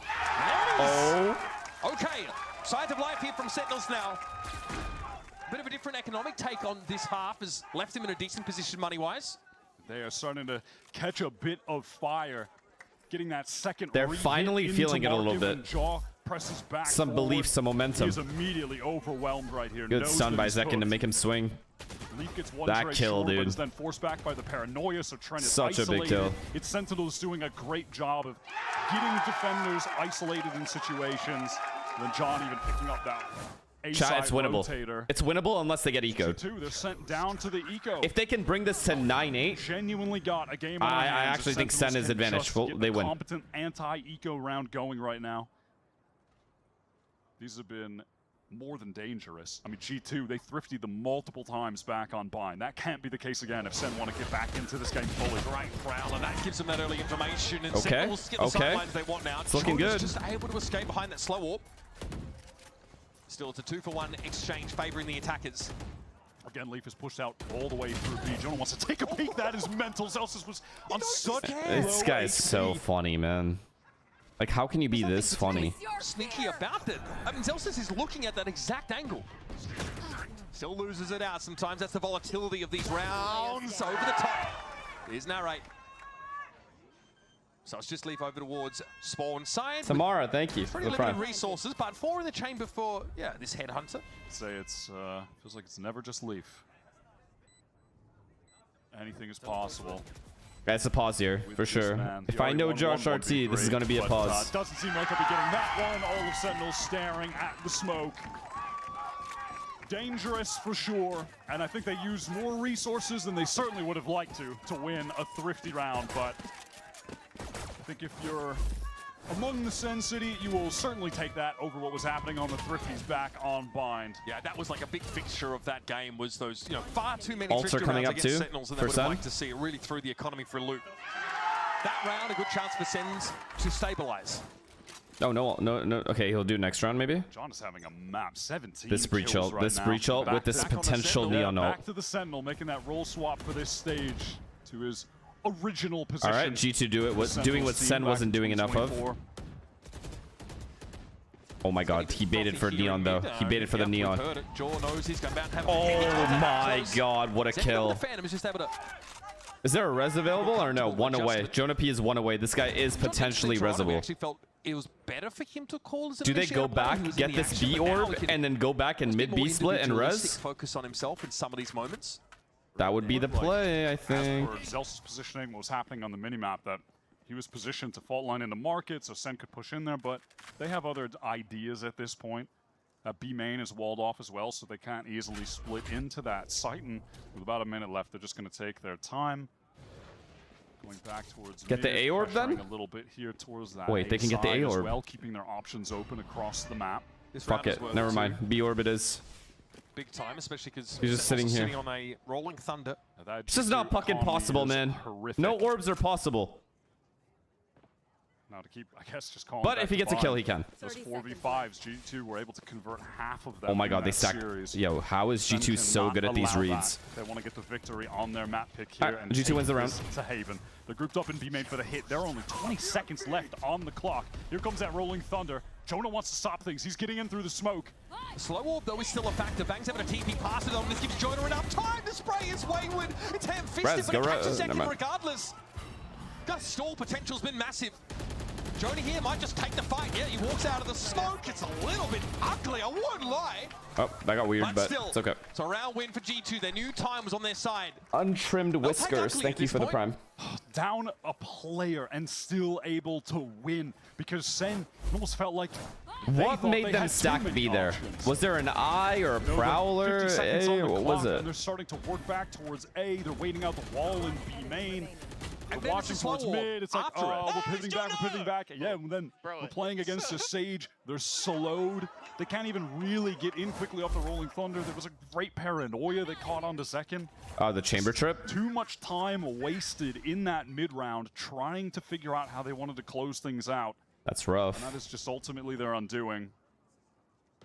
Oh. Okay, signs of life here from Sentinels now. Bit of a different economic take on this half has left him in a decent position money-wise. They are starting to catch a bit of fire. Getting that second. They're finally feeling it a little bit. Jaw presses back some forward. Belief, some momentum. He is immediately overwhelmed right here. Good stun by Zekin to make him swing. Leaf gets one that kill, short, dude. But is then forced back by the paranoia, so Trent is such isolated. A big kill. It's Sentinels doing a great job of getting defenders isolated in situations. Then John even picking up that Chat, it's winnable. Rotator. It's winnable unless they get eco'd. They're sent down to the eco. If they can bring this to 9-8, genuinely got a game. I actually think Sen is advantaged. They win. Competent anti-eco round going right now. These have been more than dangerous. I mean, G2, they thrifted them multiple times back on Bind. That can't be the case again if Sen want to get back into this game fully. Great prowl, and that gives them that early information. And okay, Sentinels get the sidelines they want now. It's looking good. Just able to escape behind that slow warp. Still, it's a 2-for-1 exchange favoring the attackers. Again, Leaf is pushed out all the way through B. Jonah wants to take a peek. That is mental. Celsius was on such This guy is so funny, man. Like, how can you be this funny? Sneaky about it. I mean, Celsius is looking at that exact angle. Still loses it out. Sometimes that's the volatility of these rounds. Over the top. Here's Narrate. So it's just Leaf over towards spawn side. Tamara, thank you. Pretty limited resources, but 4 in the chamber for, this headhunter. I'd say it's, feels like it's never just Leaf. Anything is possible. That's a pause here, for sure. If I know Josh RT, this is going to be a pause. Doesn't seem like he'll be getting that one. All of Sentinels staring at the smoke. Dangerous for sure, and I think they used more resources than they certainly would have liked to win a thrifty round, but I think if you're among the Sen City, you will certainly take that over what was happening on the Thrifties back on Bind. Yeah, that was like a big fixture of that game was those, far too many Ults are coming up too, Sentinels, and they for would Sen. have liked to see it really threw the economy for a loop. That round, a good chance for Sens to stabilize. Oh, no. Okay, he'll do next round, maybe? John is having a map, 17 This breach ult, right now. with this potential Neon ult. Back to the Sentinel, making that roll swap for this stage to his original position. All right, G2 do it. Doing what Sen wasn't doing enough of. Oh my god, he baited for Neon though. He baited for the Neon. Oh my god, what a kill. Is there a res available or no? 1 away. Jonah P is 1 away. This guy is potentially resable. Actually felt it was better for him to call as an Do they go back, get this B orb, and then go back and mid B split and res? Focus on himself in some of these moments. That would be the play, I think. As for Zelsa's positioning, what was happening on the minimap, that he was positioned to fault line into market, so Sen could push in there, but they have other ideas at this point. B main is walled off as well, so they can't easily split into that site, and with about a minute left, they're just going to take their time. Going back towards get the A orb then? A little bit here towards that. Wait, they can get the A orb. Well, keeping their options open across the map. Fuck it, never mind. B orb it is. Big time, especially because he's just sitting here. On a rolling thunder. This is not fucking possible, man. No orbs are possible. Now to keep, I guess, just calling. But if he gets a kill, he can. Those 4v5s, G2 were able to convert half of them. Oh my God, in they that stacked. series. Yo, how is G2 so good at these reads? They want to get the victory on their map pick here. And G2 wins the round. To Haven. They're grouped up in B main for the hit. There are only 20 seconds left on the clock. Here comes that rolling thunder. Jonah wants to stop things. He's getting in through the smoke. The slow orb, though, is still a factor. Bang's having a TP pass it on. This gives Jonah enough time to spray his wayward. It's ham-fisted, but it catches second regardless. Got stall potential's been massive. Jonah here might just take the fight. Yeah, he walks out of the smoke. It's a little bit ugly, I won't lie. Oh, that got weird, but still, it's okay. It's a round win for G2. They knew time was on their side. Untrimmed whiskers. Thank you for the prime. Down a player and still able to win because Sen almost felt like. What made them stack B there? Was there an eye or a prowler? What was it? And they're starting to work back towards A. They're waiting out the wall in B main. They're watching towards mid. It's like, oh, we're pivoting back. Yeah, and then we're playing against a Sage. They're slowed. They can't even really get in quickly off the Rolling Thunder. There was a great paranoia that caught on to second. The chamber trip? Too much time wasted in that mid round trying to figure out how they wanted to close things out. That's rough. And that is just ultimately their undoing.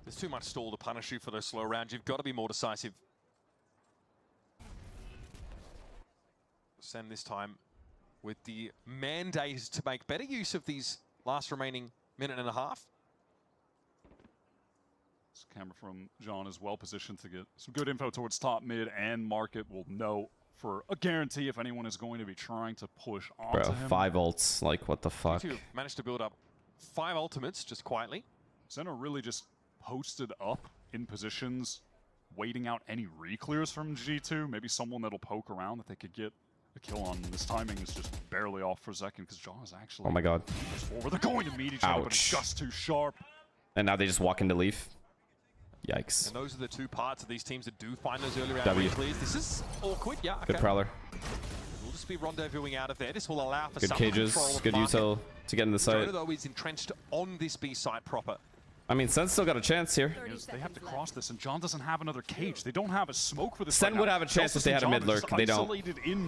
There's too much stall to punish you for those slow rounds. You've got to be more decisive. Sen this time with the mandate to make better use of these last remaining minute and a half. This camera from John is well positioned to get some good info towards top mid, and market will know for a guarantee if anyone is going to be trying to push onto him. 5 ults, like what the fuck? G2 managed to build up 5 ultimates just quietly. Center really just posted up in positions, waiting out any re-clears from G2. Maybe someone that'll poke around that they could get a kill on. This timing is just barely off for a second because John is actually. Oh my God. Forward. They're going to meet each other, but it's just too sharp. And now they just walk into Leaf. Yikes. And those are the two parts of these teams that do find those early round re-clears. This is awkward, yeah. Okay. Good prowler. We'll just be rendezvousing out of there. This will allow for good some cages, control of good util to get in the site. Jonah, though, is entrenched on this B site proper. I mean, Sen's still got a chance here. They have to cross this, and John doesn't have another cage. They don't have a smoke for this. Sen would have a chance if they had a mid lurk. They don't.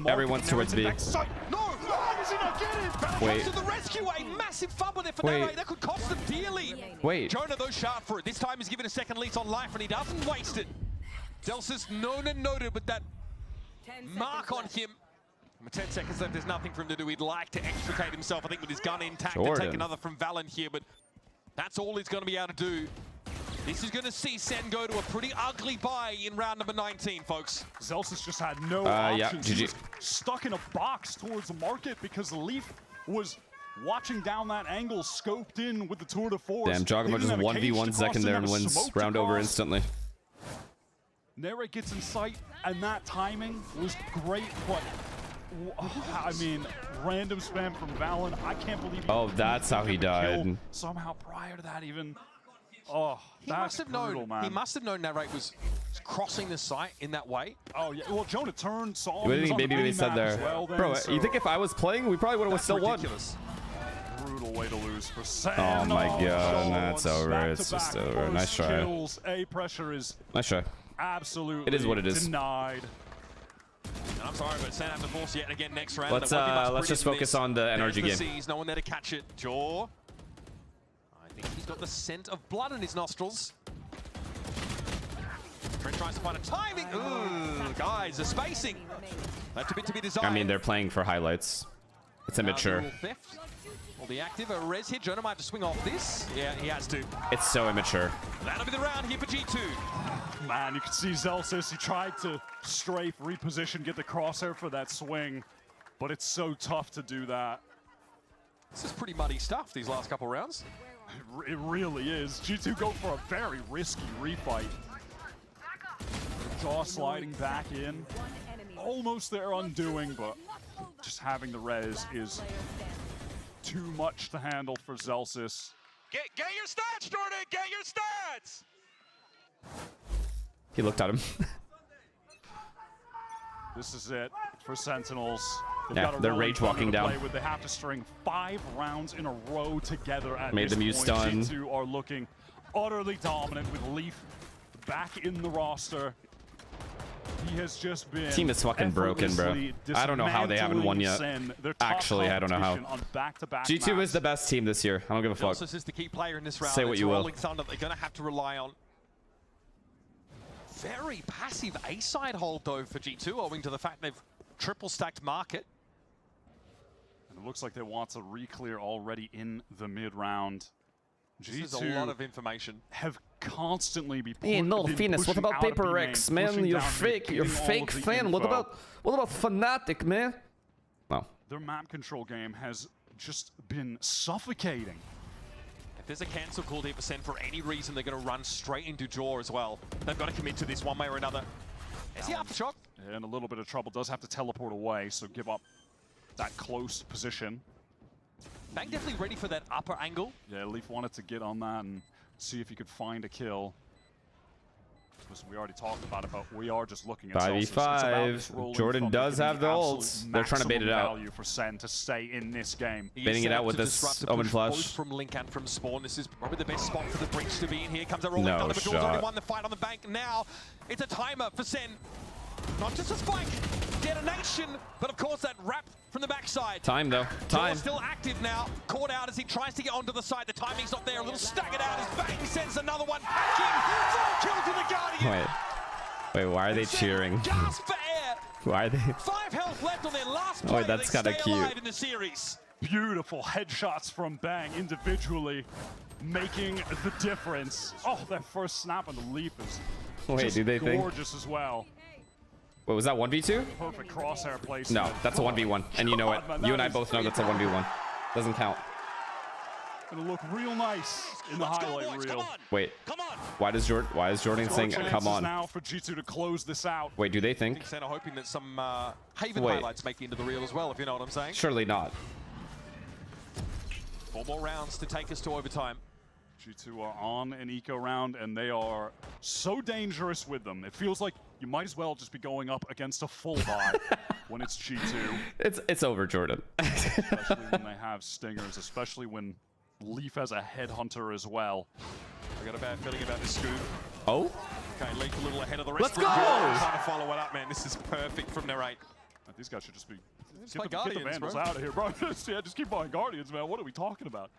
Everyone's towards B. No, why does he not get it? Wait. To the rescue, a massive fumble there for Narrate. That could cost them dearly. Wait. Jonah, though, sharp for it. This time he's given a second lease on life, and he doesn't waste it. Delsis known and noted, but that mark on him. With 10 seconds left, there's nothing for him to do. He'd like to extricate himself, I think, with his gun intact and take another from Valen here, but that's all he's going to be able to do. This is going to see Sen go to a pretty ugly bye in round number 19, folks. Zelsis just had no options. Yeah, he was stuck in a box towards the market because Leaf was watching down that angle, scoped in with the tour de force. Damn, Jogamo just 1v1 second there and wins round over instantly. Narrate gets in sight, and that timing was great, but I mean, random spam from Valen. I can't believe. That's how he died. Somehow prior to that, even. Oh, he must have known. Man. He must have known Narrate was crossing the site in that way. Oh yeah. Well, Jonah turned, saw. What do you think Baby said there, bro? So you think if I was playing, we probably would have still won? Brutal way to lose for Sen. Oh my God, that's over. It's just over. Nice try. A pressure is. Nice try. Absolutely. It is what it is. Denied. And I'm sorry, but Sen have to force yet again next round. Let's just focus on the NRG game. There's no one there to catch it. Jaw. I think he's got the scent of blood in his nostrils. Trent tries to find a timing. Ooh, guys, the spacing. That's a bit to be desired. I mean, they're playing for highlights. It's immature. Well, the active, a res hit. Jonah might have to swing off this. Yeah, he has to. It's so immature. That'll be the round here for G2. Man, you can see Zelsis. He tried to strafe, reposition, get the crosshair for that swing, but it's so tough to do that. This is pretty muddy stuff, these last couple rounds. It really is. G2 go for a very risky refight. Jaw sliding back in. Almost their undoing, but just having the res is too much to handle for Zelsis. Get your stats, Jordan! Get your stats! He looked at him. This is it for Sentinels. Yeah, they're rage walking down. They have to string 5 rounds in a row together at Made this them use point. stun. G2 are looking utterly dominant with Leaf back in the roster. He has just been Team is fucking broken, bro. I don't know how they haven't won yet. Actually, I don't know how. G2 is the best team this year. I don't give a fuck. This is the key player in this round. Say what you will. Rolling Thunder, they're going to have to rely on. Very passive A-side hold, though, for G2, owing to the fact they've triple-stacked market. And it looks like they want to re-clear already in the mid-round. This is a lot of information. Have constantly been Hey, no, FNS, what about Paper X, man? You're fake. You're fake fan. What about Fnatic, man? No. Their map control game has just been suffocating. If there's a cancel called here for Sen for any reason, they're going to run straight into Jaw as well. They've got to commit to this one way or another. Is he aftershock? And a little bit of trouble. Does have to teleport away, so give up that close position. Bang definitely ready for that upper angle. Yeah, Leaf wanted to get on that and see if he could find a kill. Listen, we already talked about it, but we are just looking at 5v5. Jordan does have the ults. They're trying to bait it out. Value for Sen to stay in this game. Baiting it out with this Omen flash. Both from Link and from Spawn. This is probably the best spot for the Breach to be in. Here comes a rolling Thunder, but Jordan's already won the fight on the bank. Now it's a timer for Sen. Not just a spike, detonation, but of course that wrap from the backside. Time though, time. Still active now, caught out as he tries to get onto the side. The timing's not there, a little staggered out as Bang sends another one packing. 4 kills in the Guardian. Wait, why are they cheering? Gasp for air. Why are they? 5 health left on their last play. That's kind of cute. In the series. Beautiful headshots from Bang individually, making the difference. Oh, that first snap on the Leaf is Wait, do they think? Gorgeous as well. What was that, 1v2? Perfect crosshair placement. No, that's a 1v1, and you know it. You and I both know that's a 1v1. Doesn't count. Gonna look real nice in the highlight reel. Wait, why is Jordan saying come on? Now for G2 to close this out. Wait, do they think? I think Sen are hoping that some Haven highlights make it into the reel as well, if you know what I'm saying. Surely not. 4 more rounds to take us to overtime. G2 are on an eco round, and they are so dangerous with them. It feels like you might as well just be going up against a full buy when it's G2. It's over, Jordan. Especially when they have stingers, especially when Leaf has a headhunter as well. I got a bad feeling about this scoop. Oh? Okay, Leaf a little ahead of the rest. Let's go! Trying to follow it up, man. This is perfect from Narrate. These guys should just be get the Vandals out of here, bro. Yeah, just keep buying Guardians, man. What are we talking about?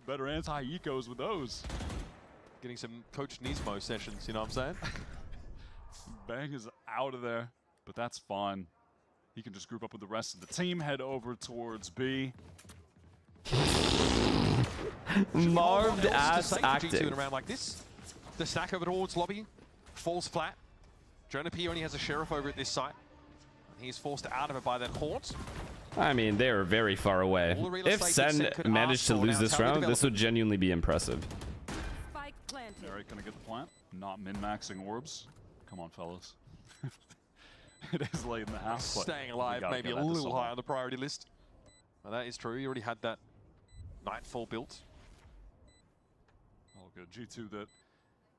Better anti-ecos with those. Getting some Coach Nismo sessions, you know what I'm saying? Bang is out of there, but that's fine. He can just group up with the rest of the team, head over towards B. Marved ass acting. G2 in a round like this. The stack over towards lobby falls flat. Jonah P only has a sheriff over at this site. He's forced out of it by that haunt. I mean, they are very far away. If Sen managed to lose this round, this would genuinely be impressive. Eric gonna get the plant. Not min-maxing orbs. Come on, fellas. It is late in the half. Staying alive, maybe a little high on the priority list. Well, that is true. You already had that Nightfall built. All good. G2 that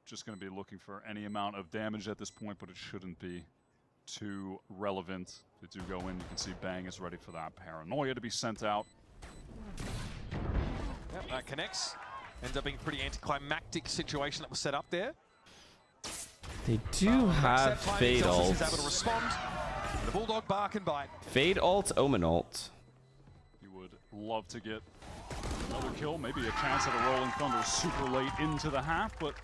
just going to be looking for any amount of damage at this point, but it shouldn't be too relevant. If they do go in, you can see Bang is ready for that paranoia to be sent out. Yep, that connects. Ends up being a pretty anticlimactic situation that was set up there. They do have Fade ult. Able to respond. The Bulldog bark and bite. Fade ult, Omen ult. You would love to get another kill, maybe a chance at a Rolling Thunder super late into the half, but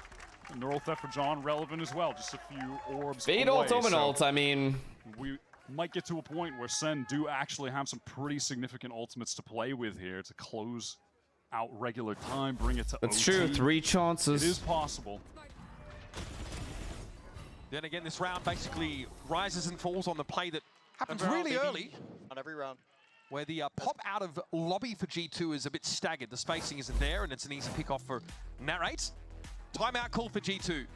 Neural Theft for John relevant as well. Just a few orbs Fade away, ult, Omen ult, I mean... We might get to a point where Sen do actually have some pretty significant ultimates to play with here to close out regular time, bring it to That's OT. true, 3 chances. It is possible. Then again, this round basically rises and falls on the play that happens really early. On every round. Where the pop out of lobby for G2 is a bit staggered. The spacing isn't there, and it's an easy pick-off for Narrate. Timeout call for G2.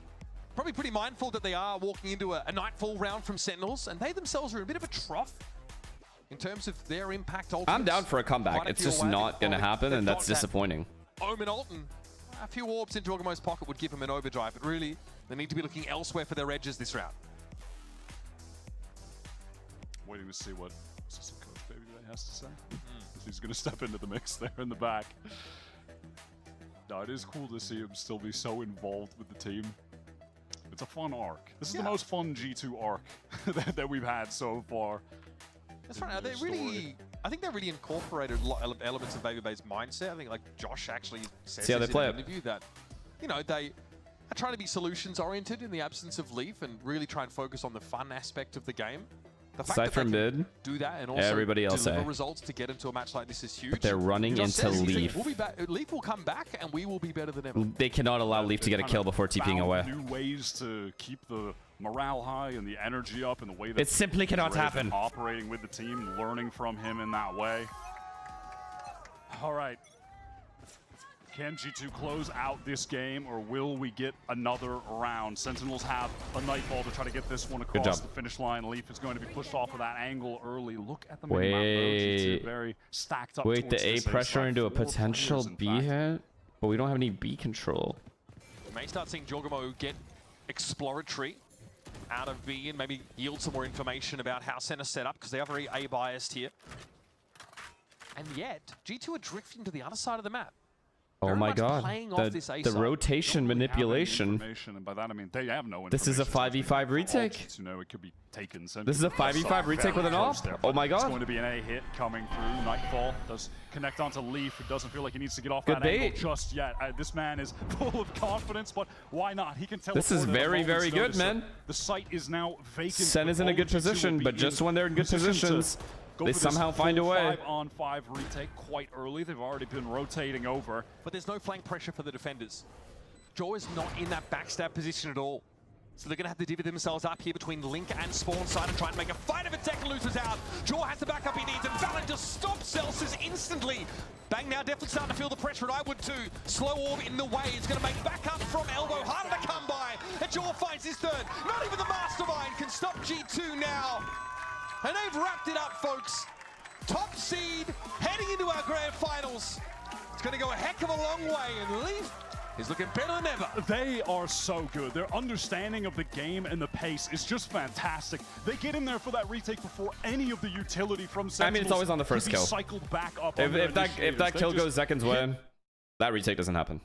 Probably pretty mindful that they are walking into a Nightfall round from Sentinels, and they themselves are in a bit of a trough in terms of their impact. I'm down for a comeback. It's just not going to happen, and that's disappointing. Omen Alton, a few orbs into Ogamo's pocket would give him an overdrive, but really, they need to be looking elsewhere for their edges this round. Waiting to see what assistant coach Baby has to say. If he's going to step into the mix there in the back. No, it is cool to see him still be so involved with the team. It's a fun arc. This is the most fun G2 arc that we've had so far. That's right. They really, I think they really incorporated elements of BBL's mindset. I think like Josh actually says See how they in play an it. interview that, you know, they are trying to be solutions oriented in the absence of Leaf and really try and focus on the fun aspect of the game. The fact Aside from that they mid, can do that and also everybody else deliver A. results to get into a match like this is huge. But they're running Josh into says, he said, Leaf. We'll be back. Leaf will come back and we will be better than ever. They cannot allow Leaf to get a kill before TPing away. New ways to keep the morale high and the energy up in the way that It simply cannot Dre's happen. Operating with the team, learning from him in that way. All right. Can G2 close out this game, or will we get another round? Sentinels have a nightfall to try to get this one across the finish line. Leaf is going to be pushed off of that angle early. Look at the minimap, though. G2 very stacked up. Wait, towards the A this pressure side. into a 4 potential players, in B fact. hit, but we don't have any B control. We may start seeing Jorgamo get exploratory out of B and maybe yield some more information about how Senna's set up, because they are very A biased here. And yet, G2 are drifting to the other side of the map. Oh Very my much god, playing off this A the side. rotation manipulation. Information, and by that I mean they have no information. This is a 5v5 retake. To know it could be taken. This is a 5v5 retake with an Close op. there, Oh but my It's god. going to be an A hit coming through. Nightfall does connect onto Leaf. It doesn't feel like he needs to get off Good that bait. angle just yet. This man is full of confidence, but why not? He can tell. This is very, very good, man. The site is now vacant. Sen is in a good position, but just when they're in good positions, they somehow find a way. 5-on-5 retake quite early. They've already been rotating over. But there's no flank pressure for the defenders. Jaw is not in that backstab position at all. So they're going to have to divvy themselves up here between Link and Spawn side and try and make a fight of it. Tekken loses out. Jaw has the backup he needs, and Valen just stops Celsius instantly. Bang now definitely starting to feel the pressure, and I would too. Slow Orb in the way. It's going to make backup from Elbow. Harder to come by. And Jaw finds his third. Not even the Mastermind can stop G2 now. And they've wrapped it up, folks. Top seed, heading into our grand finals. It's going to go a heck of a long way, and Leaf is looking better than ever. They are so good. Their understanding of the game and the pace is just fantastic. They get in there for that retake before any of the utility from Sentinels. I mean, it's always on the first can be kill. Cycled back up If that kill goes Zekin's way, that retake doesn't happen.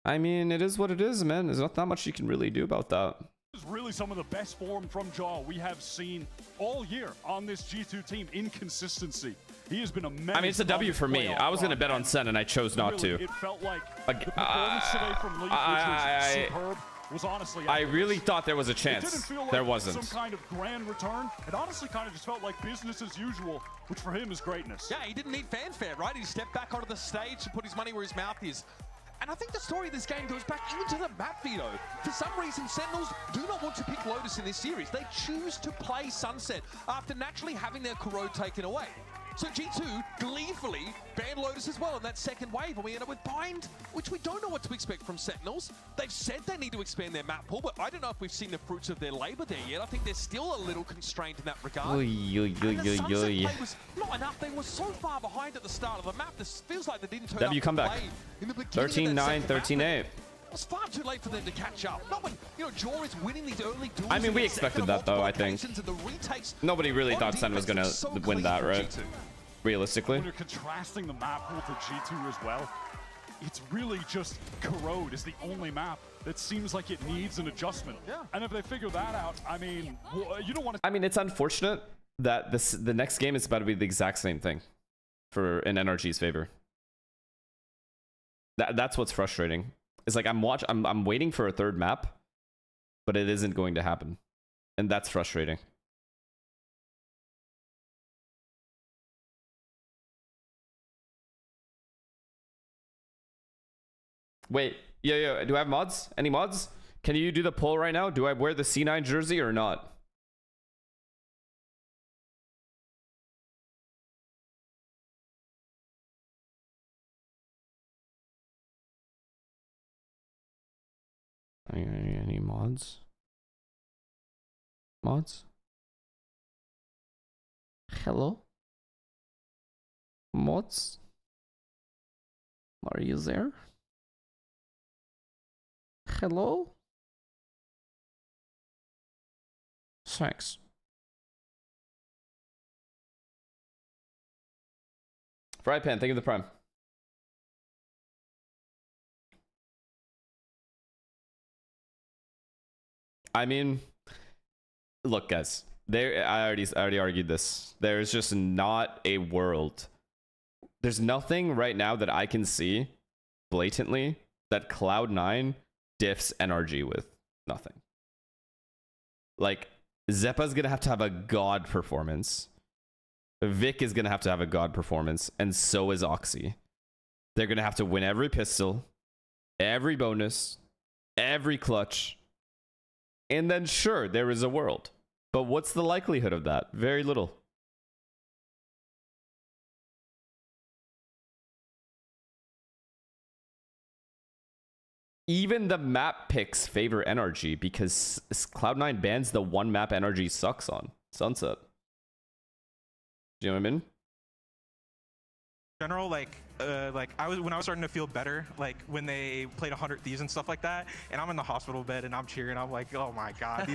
I mean, it is what it is, man. There's not that much you can really do about that. This is really some of the best form from Jaw we have seen all year on this G2 team. Inconsistency. He has been a menace. I mean, it's a W for me. I was going to bet on Sen, and I chose not to. It felt like the performance today from Leaf, which was superb, was honestly. I really thought there was a It didn't chance. feel like There wasn't. some kind of grand return. It honestly kind of just felt like business as usual, which for him is greatness. Yeah, he didn't need fanfare, right? He stepped back onto the stage to put his money where his mouth is. And I think the story of this game goes back even to the map, Veto. For some reason, Sentinels do not want to pick Lotus in this series. They choose to play Sunset after naturally having their corrode taken away. So G2 gleefully banned Lotus as well in that second wave, and we end up with Bind, which we don't know what to expect from Sentinels. They've said they need to expand their map pool, but I don't know if we've seen the fruits of their labor there yet. I think they're still a little constrained in that regard. Oy, oy, And oy, the oy, Sunset oy. play was not enough. They were so far behind at the start of the map. This feels like they didn't turn W up to comeback. play in the beginning of 13-9, that second map. 13-8. It was far too late for them to catch up. Not when, you know, Jaw is winning these early duels. I mean, we in the second expected on that, though, multiple I think. occasions, and the retakes Nobody really on thought Sen was going defense to look so win clean that, from right? G2. Realistically. When you're contrasting the map pool to G2 as well, it's really just Corrode is the only map that seems like it needs an adjustment. Yeah. And if they figure that out, I mean, you don't want to. I mean, it's unfortunate that the next game is about to be the exact same thing in NRG's favor. That's what's frustrating. It's like I'm waiting for a third map, but it isn't going to happen. And that's frustrating. Wait, yeah, do I have mods? Any mods? Can you do the poll right now? Do I wear the C9 jersey or not? Any mods? Mods? Hello? Mods? Are you there? Hello? Thanks. Fry Pan, thank you for the prime. I mean, look, guys. I already argued this. There's just not a world. There's nothing right now that I can see blatantly that Cloud9 diffs NRG with. Nothing. Like, Zeppa's gonna have to have a god performance. Vic is gonna have to have a god performance, and so is Oxy. They're gonna have to win every pistol, every bonus, every clutch, and then sure, there is a world. But what's the likelihood of that? Very little. Even the map picks favor NRG because Cloud9 bans the one map NRG sucks on, Sunset. Do you know what I mean? General, like I was when I was starting to feel better, like when they played 100 Thieves and stuff like that, and I'm in the hospital bed and I'm cheering. I'm like, oh my god,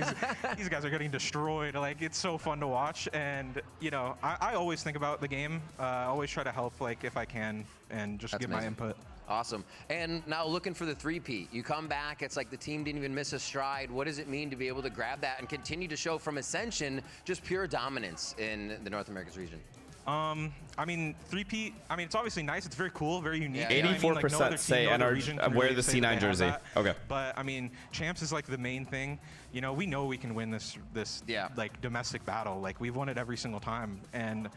these guys are getting destroyed. Like, it's so fun to watch. And you know, I always think about the game. I always try to help, like, if I can, and just give my input. Awesome. And now looking for the 3-peat. You come back, it's like the team didn't even miss a stride. What does it mean to be able to grab that and continue to show from Ascension just pure dominance in the North Americas region? I mean, 3-peat, I mean, it's obviously nice. It's very cool, very unique. Yeah. 84% say NRG, wear the C9 jersey. Okay. But, I mean, champs is like the main thing. You know, we know we can win this like domestic battle. Like, we've won it every single time. And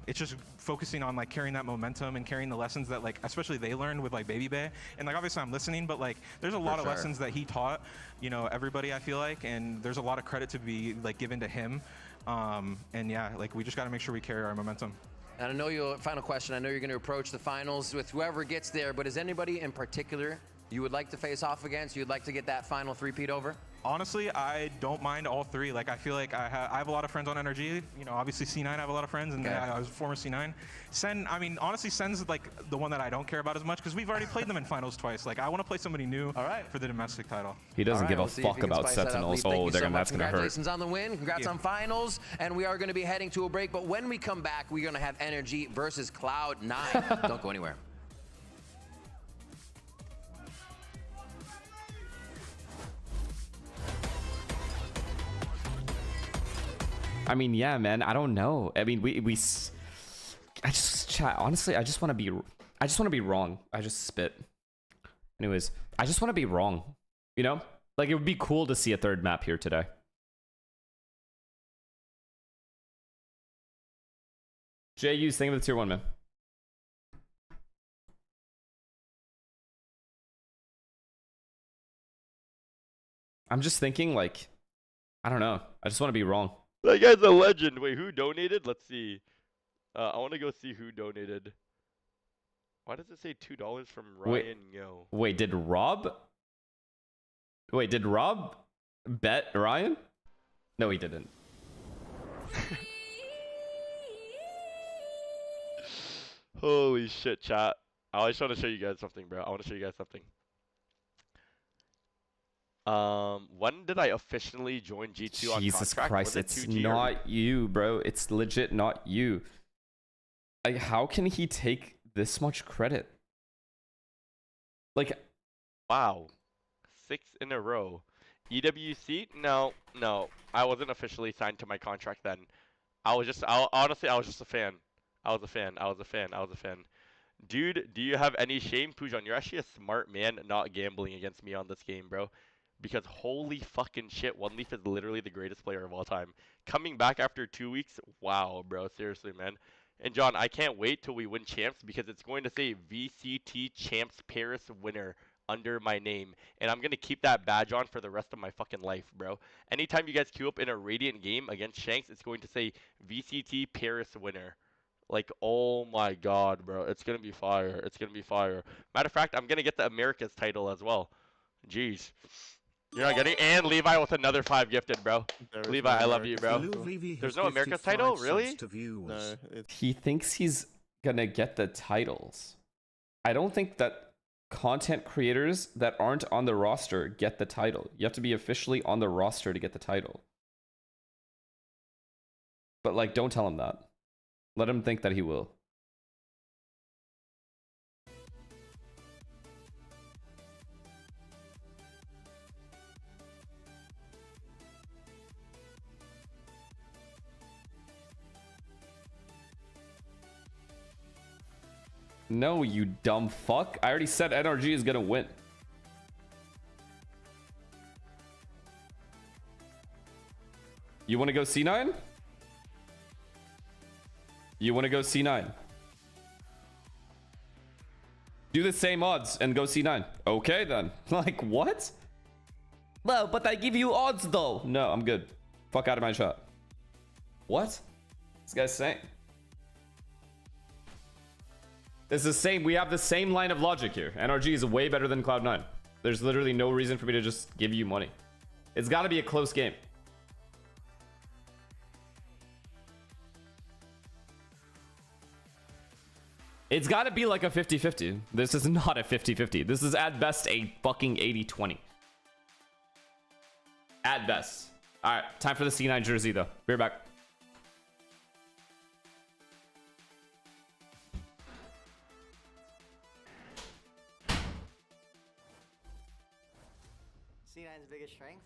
it's just focusing on like carrying that momentum and carrying the lessons that, like, especially they learned with like Baby Bay. And like, obviously I'm listening, but like there's a lot of lessons that he taught, you know, everybody, I feel like, and there's a lot of credit to be like given to him. And yeah, like, we just got to make sure we carry our momentum. And I know final question, I know you're going to approach the finals with whoever gets there, but is anybody in particular you would like to face off against? You'd like to get that final 3-peat over? Honestly, I don't mind all three. Like, I feel like I have a lot of friends on NRG. You know, obviously C9, I have a lot of friends, and I was a former C9. Sen, I mean, honestly, Sen's like the one that I don't care about as much because we've already played them in finals twice. Like, I want to play somebody new for the domestic title. He doesn't give a fuck about Sentinels. Oh, that's gonna hurt. Congratulations on the win. Congrats on finals. And we are going to be heading to a break. But when we come back, we're going to have Energy versus Cloud9. Don't go anywhere. I mean, yeah, man. I don't know. I mean, I just chat. Honestly, I just want to be wrong. I just spit. Anyways, I just want to be wrong. You know, like, it would be cool to see a third map here today. JU, thank you for the tier 1, man. I'm just thinking, like, I don't know. I just want to be wrong. That guy's a legend. Wait, who donated? Let's see. I want to go see who donated. Why does it say $2 from Ryan Yo? Wait, did Rob bet Ryan? No, he didn't. Holy shit, chat. I just want to show you guys something, bro. I want to show you guys something. When did I officially join G2 on Jesus contract? Christ, it's not you, bro. It's legit not you. Like, how can he take this much credit? Like, wow. 6 in a row. EWC? No. I wasn't officially signed to my contract then. Honestly, I was just a fan. I was a fan. Dude, do you have any shame, Pujon? You're actually a smart man not gambling against me on this game, bro. Because holy fucking shit, One Leaf is literally the greatest player of all time. Coming back after 2 weeks, wow, bro, seriously, man. And John, I can't wait till we win champs because it's going to say VCT Champs Paris winner under my name. And I'm going to keep that badge on for the rest of my fucking life, bro. Anytime you guys queue up in a Radiant game against Shanks, it's going to say VCT Paris winner. Like, oh my god, bro. It's going to be fire. It's going to be fire. Matter of fact, I'm going to get the Americas title as well. Jeez. You're not getting, and Levi with another 5 gifted, bro. Levi, I love you, bro. There's no America's title, really? No, he thinks he's gonna get the titles. I don't think that content creators that aren't on the roster get the title. You have to be officially on the roster to get the title. But, like, don't tell him that. Let him think that he will. No, you dumb fuck. I already said NRG is gonna win. You want to go C9? You want to go C9? Do the same odds and go C9. Okay, then. Like, what? No, but I give you odds, though. No, I'm good. Fuck out of my shot. What? This guy's saying. It's the same. We have the same line of logic here. NRG is way better than Cloud9. There's literally no reason for me to just give you money. It's got to be a close game. It's got to be like a 50-50. This is not a 50-50. This is at best a fucking 80-20. At best. All right, time for the C9 jersey, though. Be right back. C9's biggest strength?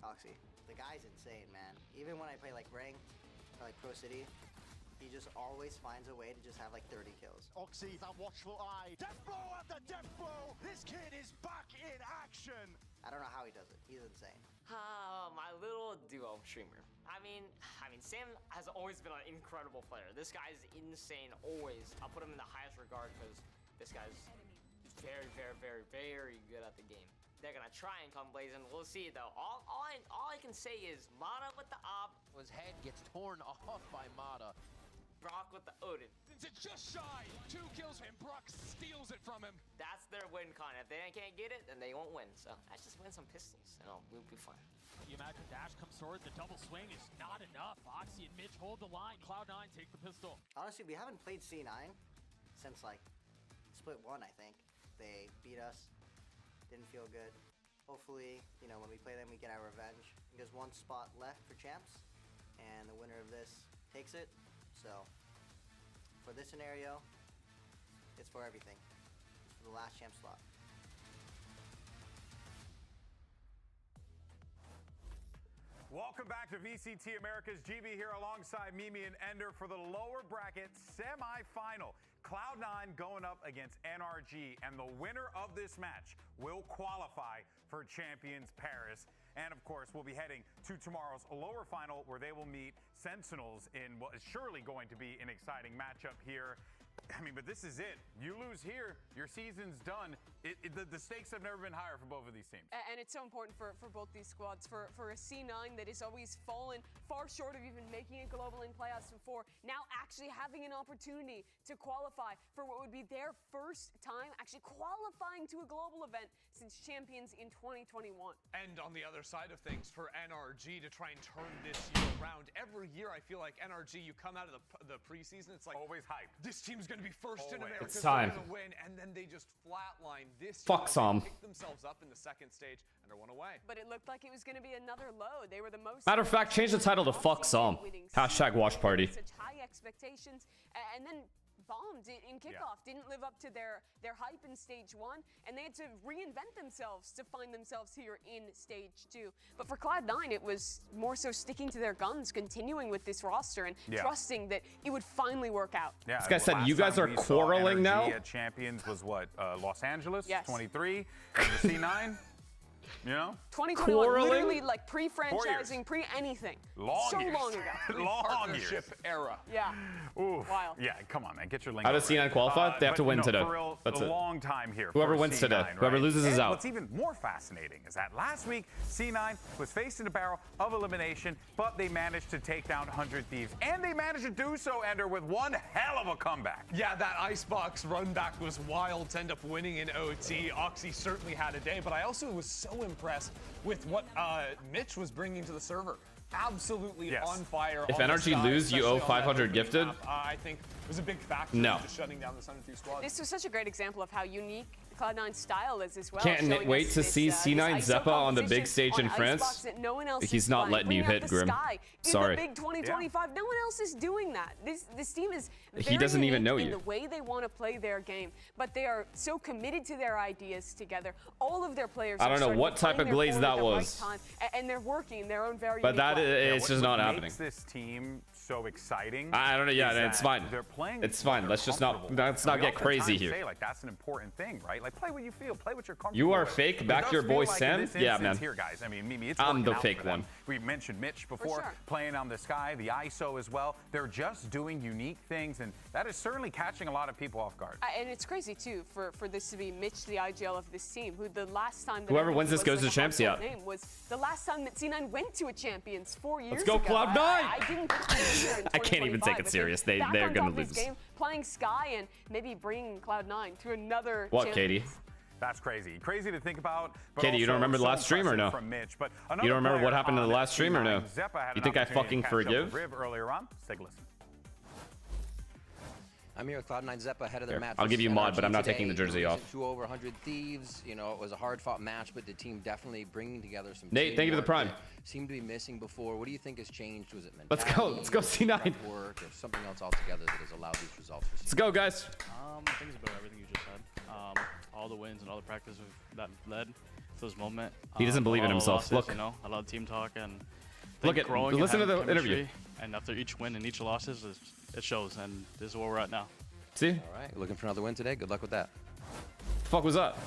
Oxy. The guy's insane, man. Even when I play like Ring or like Pro City, he just always finds a way to just have like 30 kills. Oxy, that watchful eye. Death blow after death blow. This kid is back in action. I don't know how he does it. He's insane. My little duo streamer. I mean, Sam has always been an incredible player. This guy's insane, always. I'll put him in the highest regard because this guy's very, very, very, very good at the game. They're gonna try and come blazing. We'll see though. All I can say is Mata with the op. His head gets torn off by Mata. Brock with the Odin. It's just shy. 2 kills and Brock steals it from him. That's their win con. If they can't get it, then they won't win. So let's just win some pistols and we'll be fine. You imagine dash comes forward, the double swing is not enough. Oxy and Mitch hold the line. Cloud9 take the pistol. Honestly, we haven't played C9 since like split 1, I think. They beat us. Didn't feel good. Hopefully, you know, when we play them, we get our revenge. There's 1 spot left for champs, and the winner of this takes it. So, for this scenario, it's for everything. It's for the last champ slot. Welcome back to VCT America's GB here alongside Mimi and Ender for the lower bracket semi-final. Cloud9 going up against NRG, and the winner of this match will qualify for Champions Paris. And of course, we'll be heading to tomorrow's lower final where they will meet Sentinels in what is surely going to be an exciting matchup here. I mean, but this is it. You lose here, your season's done. The stakes have never been higher for both of these teams. And it's so important for both these squads. For a C9 that has always fallen far short of even making it global in playoffs before, now actually having an opportunity to qualify for what would be their first time actually qualifying to a global event since Champions in 2021. And on the other side of things, for NRG to try and turn this year around. Every year I feel like NRG, you come out of the preseason, it's like always hype. This team's going to be first in America. It's time. They're gonna win, and then they just flatline this Fuck year. some. They picked themselves up in the second stage and are one away. But it looked like it was going to be another low. They were the most. Matter of fact, change the title to Fuck Some. Hashtag watch party. Such high expectations, and then bombed in kickoff. Didn't live up to their hype in stage 1, and they had to reinvent themselves to find themselves here in stage 2. But for Cloud9, it was more so sticking to their guns, continuing with this roster, and trusting that it would finally work out. Yeah, this guy said you guys are quarreling now. At Champions was what, Los Angeles, yes. 23, and the C9. You know? 2021, Quarreling? literally like pre-franchising, pre-anything. Long so years. long ago. Long years. Era. Yeah. Ooh. Wild. Yeah, come on, man. Get your lingo. How does C9 qualify? They have to win today. For real, That's a it. long time here. Whoever for wins C9, today. Whoever right? loses is And out. What's even more fascinating is that last week, C9 was faced in a barrel of elimination, but they managed to take down 100 Thieves. And they managed to do so, Ender, with one hell of a comeback. Yeah, that Icebox run back was wild to end up winning in OT. Oxy certainly had a day, but I also was so impressed with what Mitch was bringing to the server. Absolutely on fire. If on the NRG sky, lose, you especially owe on that 500 opening gifted. map, I think was a big factor No. in just shutting down the Sun 2 squad. This was such a great example of how unique Cloud9's style is as well. Can't showing wait us to this, see this C9 ISO Zeppa on the big composition stage in on France. Icebox that no one else He's is not playing, letting you bringing out hit, the Grim. sky in Sorry. the big 2025. No one else is doing that. This team is He doesn't even know in you. the way they want to play their game, but they are so committed to their ideas together. All of their players. I don't know what type of glaze that was. And they're working in their own very. But unique that way. it's just not happening. Makes this team so exciting. I don't know. Yeah, it's fine. They're playing. It's fine. Let's just not. Let's not get crazy here. Say, like, that's an important thing, right? Like, play what you feel. Play what you're comfortable. You are with. fake. Back to your boy Sam. Yeah, man. Here, guys. I mean, Mimi, it's I'm the out fake for them. one. We mentioned Mitch before, sure. playing on the Sky, the ISO as well. They're just doing unique things, and that is certainly catching a lot of people off guard. And it's crazy too for this to be Mitch, the IGL of this team, who the last time that Whoever wins this goes to like champs. Yeah. name was the last time that C9 went to a Champions 4 years Let's go, ago. Cloud9! I didn't think we were here in I can't even take 2025, it but serious. they're back They're on gonna top of this lose. game, playing Sky and maybe bringing Cloud9 to another. What, Champions. Katie? That's crazy. Crazy to think about. But Katie, you don't remember the last stream or no? From Mitch, but You don't remember what happened in the last stream or no? Zeppa had You an think I opportunity fucking to catch up forgive? with Riv earlier on. Let's take a listen. I'm here with Cloud9 Zeppa ahead of their match. I'll give you mod, but I'm not today. taking the jersey off. Two over 100 Thieves. You know, it was a hard-fought match, but the team definitely bringing together some. Nate, thank you for the prime. Seemed to be missing before. What do you think has changed? Was it Let's mentality? go. Let's go C9. Work or something else altogether that has allowed these results? Let's go, guys. I think it's about everything you just said. All the wins and all the practice that led to this moment. He doesn't believe in a lot of himself. losses, Look. You know, a lot of team talk and Look at. growing and Listen to the having interview. chemistry. And after each win and each losses, it shows. And this is where we're at now. See? All right, looking for another win today. Good luck with that. Fuck was up?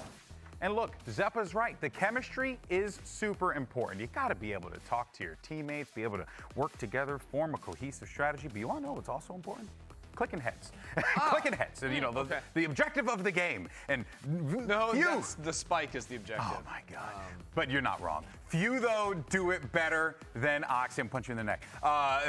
And look, Zeppa's right. The chemistry is super important. You got to be able to talk to your teammates, be able to work together, form a cohesive strategy. But you want to know what's also important? Clicking heads. Clicking heads. And, you know, the objective of the game. And No, the spike is the objective. Oh, my God. But you're not wrong. Few, though, do it better than Oxy. I'm punching you in the neck.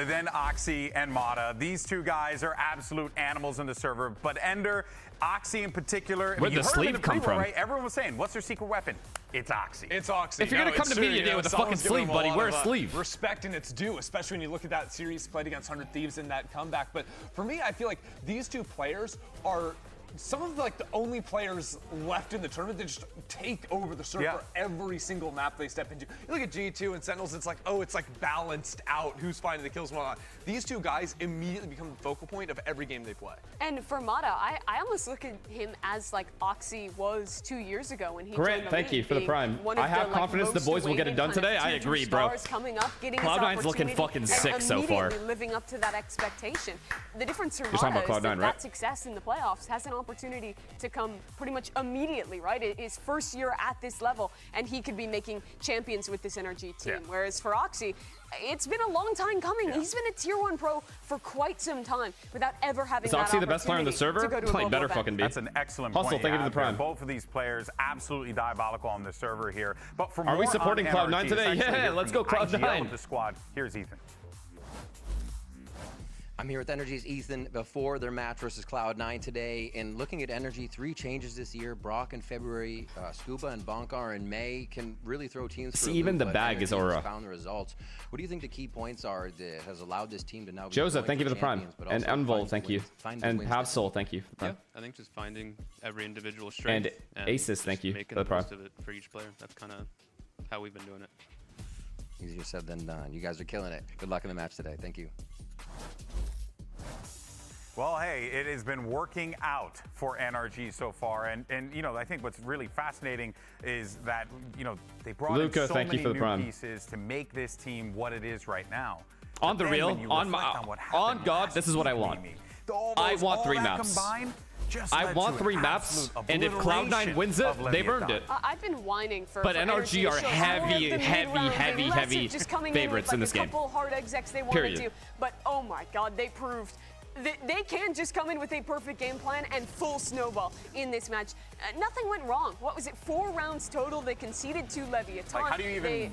Then Oxy and Mata. These two guys are absolute animals in the server. But Ender, Oxy in particular. Where'd the sleeve come from? Right? Everyone was saying, what's their secret weapon? It's Oxy. It's Oxy. If you're gonna come to media day with a fucking sleeve, buddy, wear a sleeve. Respect and it's due, especially when you look at that series played against 100 Thieves in that comeback. But for me, I feel like these two players are some of the only players left in the tournament that just take over the server every single map they step into. You look at G2 and Sentinels, it's like, oh, it's like balanced out who's finding the kills and whatnot. These two guys immediately become the focal point of every game they play. And for Mata, I almost look at him as like Oxy was 2 years ago when he Great, joined the thank league, you for the being prime. one of I have the, confidence the most boys will get it awaited done kind of today. I tier two agree, bro. stars coming up, getting this Cloud9's looking opportunity fucking and sick so far. immediately living up to that expectation. The difference for You're talking Mata about is that Cloud9, right? that success in the playoffs has an opportunity to come pretty much immediately, right? His first year at this level, and he could be making champions with this NRG team. Whereas for Oxy, it's been a long time coming. He's been a tier 1 pro for quite some time without ever having Is Oxy that the best player on the opportunity server? to go to a Like, global better event. fucking be. That's an excellent Hustle, point. thank you for the have there. prime. Both of these players absolutely diabolical on the server here. But for Are we more supporting on Cloud9 NRG, today? it's actually Yeah, here let's from go the Cloud9. IGL of the squad. Here's Ethan. I'm here with Energy's Ethan before their match versus Cloud9 today. And looking at Energy, 3 changes this year. Brock in February, Scuba and Bonkar in May can really throw teams for a even loop, the but bag Energy is has aura. found the results. What do you think the key points are that has allowed this team to now be Joseph, going thank you for the prime. champions, but And also Unvol, find thank wins- you. find those And wins Pavsol, thank you for the prime. I think just finding every individual strength And Aces, thank you making for the the prime. most of it for each player. That's kind of how we've been doing it. Easier said than done. You guys are killing it. Good luck in the match today. Thank you. Well, hey, it has been working out for NRG so far, and you know, I think what's really fascinating is that, you know, they brought Luca, in so thank you many for the new prime. pieces to make this team what it is right now. On But the then real, when you on reflect my, what on happened God, last this is what I want. season, I want all 3 that maps. combined just I led want to 3 an maps, absolute and if Cloud9 obliteration wins it, of they've Leviathan. earned it. I've been whining for But for NRG are to show heavy, more of the heavy, mid-round heavy, and less of heavy just coming favorites in in with this like game. a couple hard execs they wanted Period. to. But oh my God, they proved they can just come in with a perfect game plan and full snowball in this match. Nothing went wrong. What was it? 4 rounds total. They conceded to Leviathan. Like, how do you even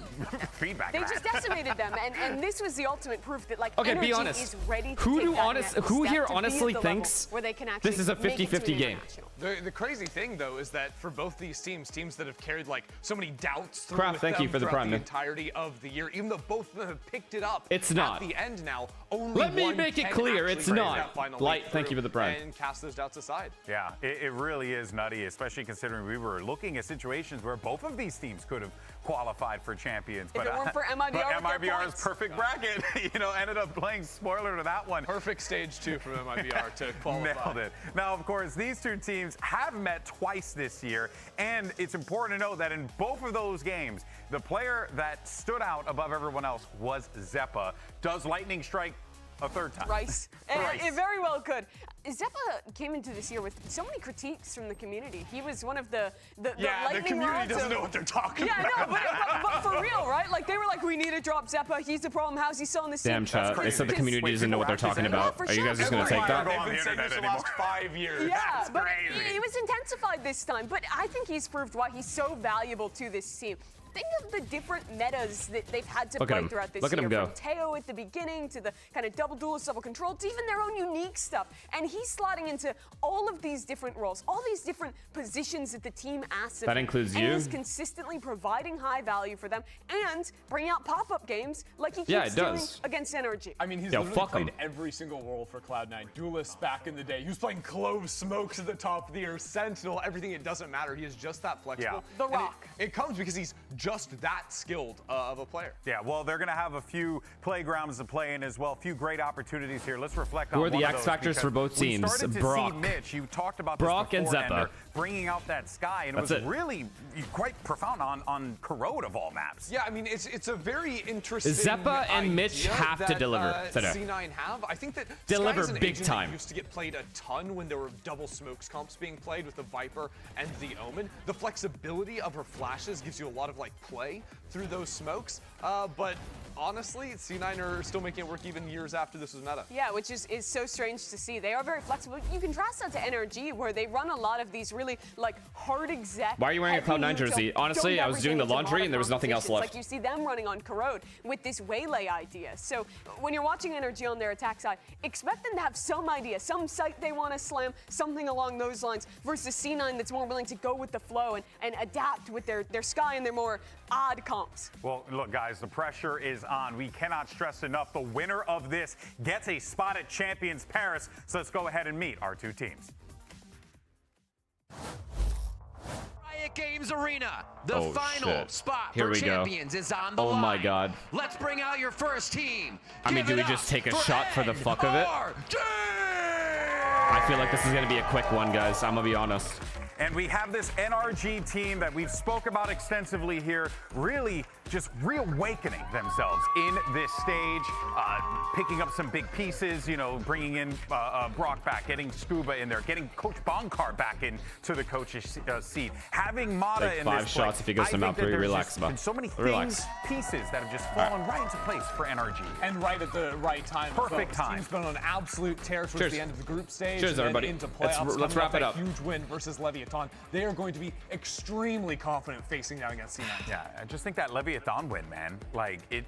feedback They that? just decimated them, and this was the ultimate proof that like Okay, Energy be honest. is ready to Who take do that honest? next Who step here to be at honestly the level thinks where they can actually this is a make it to 50-50 an game? international? The crazy thing, though, is that for both these teams that have carried like so many doubts through Crap, with thank them you for the throughout prime, the man. entirety of the year, even though both of them have picked it up. It's not. At the end now, only Let me one make it can clear, actually it's raise not. that final Light, leap thank you through for the prime. And cast those doubts aside. Yeah, it really is nutty, especially considering we were looking at situations where both of these teams could have qualified for champions. If it weren't for MIBR but with their MIBR's points. perfect bracket, you know, ended up playing spoiler to that one. Perfect stage 2 from MIBR to qualify. Nailed it. Now, of course, these two teams have met twice this year, and it's important to note that in both of those games, the player that stood out above everyone else was Zeppa. Does Lightning Strike a third time. Rice. It very well could. Zeppa came into this year with so many critiques from the community. He was one of the lightning community rods doesn't know what they're talking about. Yeah, no, but for real, right? Like, they were like, we need to drop Zeppa. He's the problem. How's he still on this team? Damn, chat. They said the community doesn't know what they're talking about. Are you guys just going to take that? They've been saying this for the last 5 years. Yeah, That's but crazy. it was intensified this time. But I think he's proved why he's so valuable to this team. Think of the different metas that they've had to play throughout this year. Look at him go. From Teo at the beginning to the kind of double duelist, double control, to even their own unique stuff. And he's slotting into all of these different roles, all these different positions that the team asks of him. That includes you. And he's consistently providing high value for them and bringing out pop-up games like he keeps doing against NRG. I mean, he's literally played every single role for Cloud9. Duelist back in the day. He was playing Clove, Smokes at the top of the year, Sentinel, everything. It doesn't matter. He is just that flexible. The Rock. It comes because he's just that skilled of a player. Yeah, well, they're going to have a few playgrounds to play in as well. A few great opportunities here. Let's reflect on Who are one the of X those, factors for both we teams? started to Brock. see Mitch. You talked about Brock this and before, Zeppa. Ender, bringing out that sky, and That's it was it. really quite profound on Corrode of all maps. Yeah, I mean, it's a very interesting Zeppa and Mitch idea have to that, deliver today. C9 have. I think that Deliver Sky is an big agent time. that used to get played a ton when there were double smokes comps being played with the Viper and the Omen. The flexibility of her flashes gives you a lot of like play through those smokes. But honestly, C9 are still making it work even years after this was meta. Yeah, which is so strange to see. They are very flexible. You contrast that to NRG, where they run a lot of these really like hard exec. Why are you wearing a Cloud9 jersey? Honestly, I was doing the laundry and there was nothing else left. Like you see them running on Corrode with this waylay idea. So when you're watching NRG on their attack side, expect them to have some idea, some site they want to slam, something along those lines, versus C9 that's more willing to go with the flow and adapt with their Sky and their more odd comps. Well, look, guys, the pressure is on. We cannot stress enough. The winner of this gets a spot at Champions Paris. So let's go ahead and meet our two teams. Riot Games Arena, the final spot Here for we go. champions is on the line. Oh my god. Let's bring out your first team. I mean, do we just take a shot for the fuck of it? I feel like this is going to be a quick one, guys. I'm going to be honest. And we have this NRG team that we've spoke about extensively here, really just reawakening themselves in this stage, picking up some big pieces, you know, bringing in Brock back, getting Scuba in there, getting Coach Bonkar back into the coach's seat, having Mata Like in 5 this shots play. if he goes to I mount think that 3, there's relax, just Bob. been so many Relax. pieces that have just fallen right into place for NRG. And right at the right time. Perfect This time. team's been on an absolute tear towards Cheers. the end of the group stage. Cheers, and then everybody. Into Let's playoffs. wrap coming off it that up. Huge win versus Leviathan. They are going to be extremely confident facing down against C9. Yeah, I just think that Leviathan win, man. Like, it.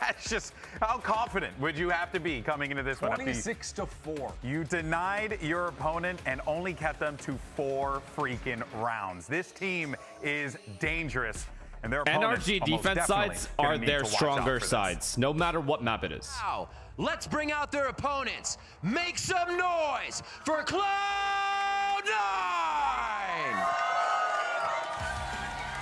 That's just, how confident would you have to be coming into this one? 26-4. You denied your opponent and only kept them to 4 freaking rounds. This team is dangerous, and their opponents NRG almost defense definitely sides gonna are need their to watch out stronger for this. sides, no matter what map it is. Now, let's bring out their opponents. Make some noise for Cloud9!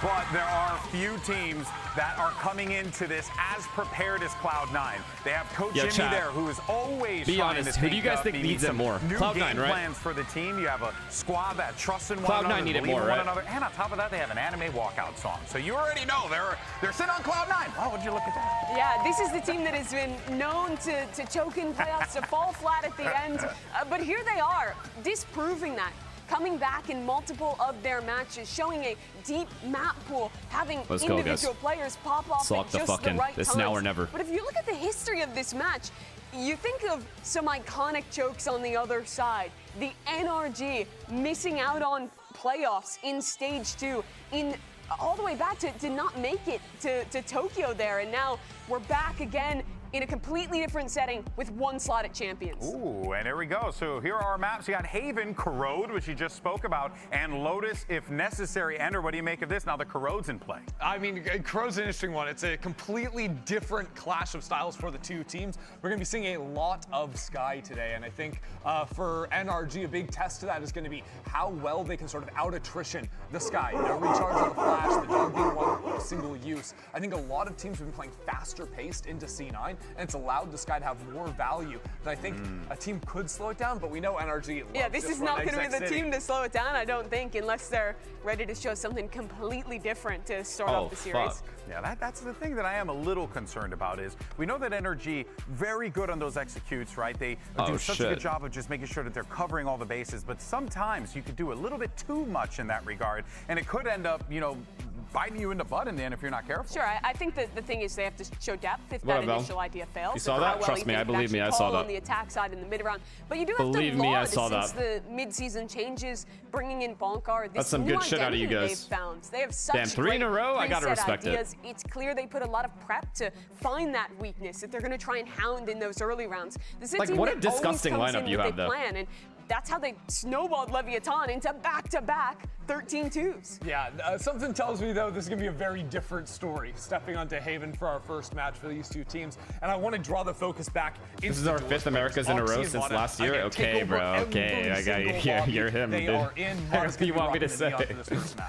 But there are few teams that are coming into this as prepared as Cloud9. They have Coach Yo, Jimmy chat. there, who is always Be trying honest, to who do you guys think maybe needs it some more? New Cloud9, game right? plans for the team. You have a squad that trusts in one Cloud9 another, need it believe more, in one right? another, and on top of that, they have an anime walkout song. So you already know they're sitting on Cloud9. Oh, would you look at that? Yeah, this is the team that has been known to choke in playoffs, to fall flat at the end. But here they are, disproving that. Coming back in multiple of their matches, showing a deep map pool, having Let's go, individual guys. players pop off Let's lock at the just fucking- the right this times. now or never. But if you look at the history of this match, you think of some iconic chokes on the other side. The NRG missing out on playoffs in Stage 2, in all the way back to not make it to Tokyo there, and now we're back again in a completely different setting with 1 slot at Champions. Ooh, and here we go. So here are our maps. You got Haven, Corrode, which you just spoke about, and Lotus if necessary. Ender, what do you make of this now that Corrode's in play? I mean, Crow's an interesting one. It's a completely different clash of styles for the two teams. We're going to be seeing a lot of Sky today, and I think for NRG, a big test to that is going to be how well they can sort of out-attrition the Sky. You know, recharge on the flash, the dog being one single use. I think a lot of teams have been playing faster paced into C9, and it's allowed this guy to have more value. And I think a team could slow it down, but we know NRG loves Yeah, this is not going to be the City. team to slow it down, I don't think, unless they're ready to show something completely different to start off the series. Fuck. Yeah, that's the thing that I am a little concerned about is we know that NRG very good on those executes, right? They do such a good job of just making sure that they're covering all the bases, but sometimes you could do a little bit too much in that regard, and it could end up, you know, biting you in the butt in the end if you're not careful. Sure, I think that the thing is they have to show depth if that initial idea fails. You saw that? Trust me, I believe me, I saw that. On the attack side in the mid round, but you do have Believe to me, I laud saw since that. the mid-season changes, bringing in Bonkar. This That's some new good shit out of you identity guys. They've found. They have such Damn, 3 in a row? I gotta preset respect ideas. it. It's clear they put a lot of prep to find that weakness that they're going to try and hound in those early rounds. This is Like, a team what a that always disgusting comes lineup in you with have, a though. plan, and that's how they snowballed Leviathan into back-to-back 13-2s. Yeah, something tells me, though, this is going to be a very different story, stepping onto Haven for our first match for these two teams. And I want to draw the focus back into This is our 5th Americas in a row since last year? Okay, bro, okay. I got you. You're him, They dude. are in. What do you want me to say?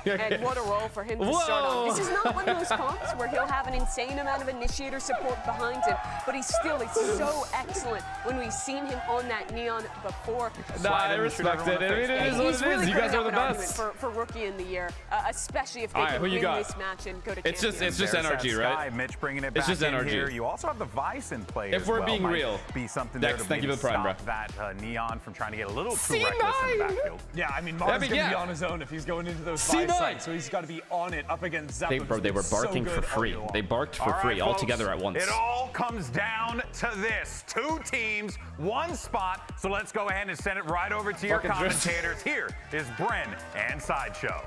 And what a role for him to start on. This is not one of those comps where he'll have an insane amount of initiator support behind him, but he still is so excellent when we've seen him on that Neon before. Nah, I respect it. I mean, it is what it is. You guys are the best. For Rookie in the Year, especially if they All right, can who you win got? this match and go to It's just champions. NRG, right? Sky, Mitch bringing it It's back just in NRG. here. You also have the Vice in play If as we're well. being Might real. be something Dex, there to thank you for the prime, stop that Neon from trying to get a little too C9! reckless in the backfield. Yeah, I mean, Mar's going to be on his own if he's going into those C9! five sites, so he's got to be on it up against Zeppelin. They were barking for free. They barked for free all together at once. It all comes down to this. 2 teams, 1 spot. So let's go ahead and send it right over to your Fucking drift. commentators. Here is Bren and Sideshow.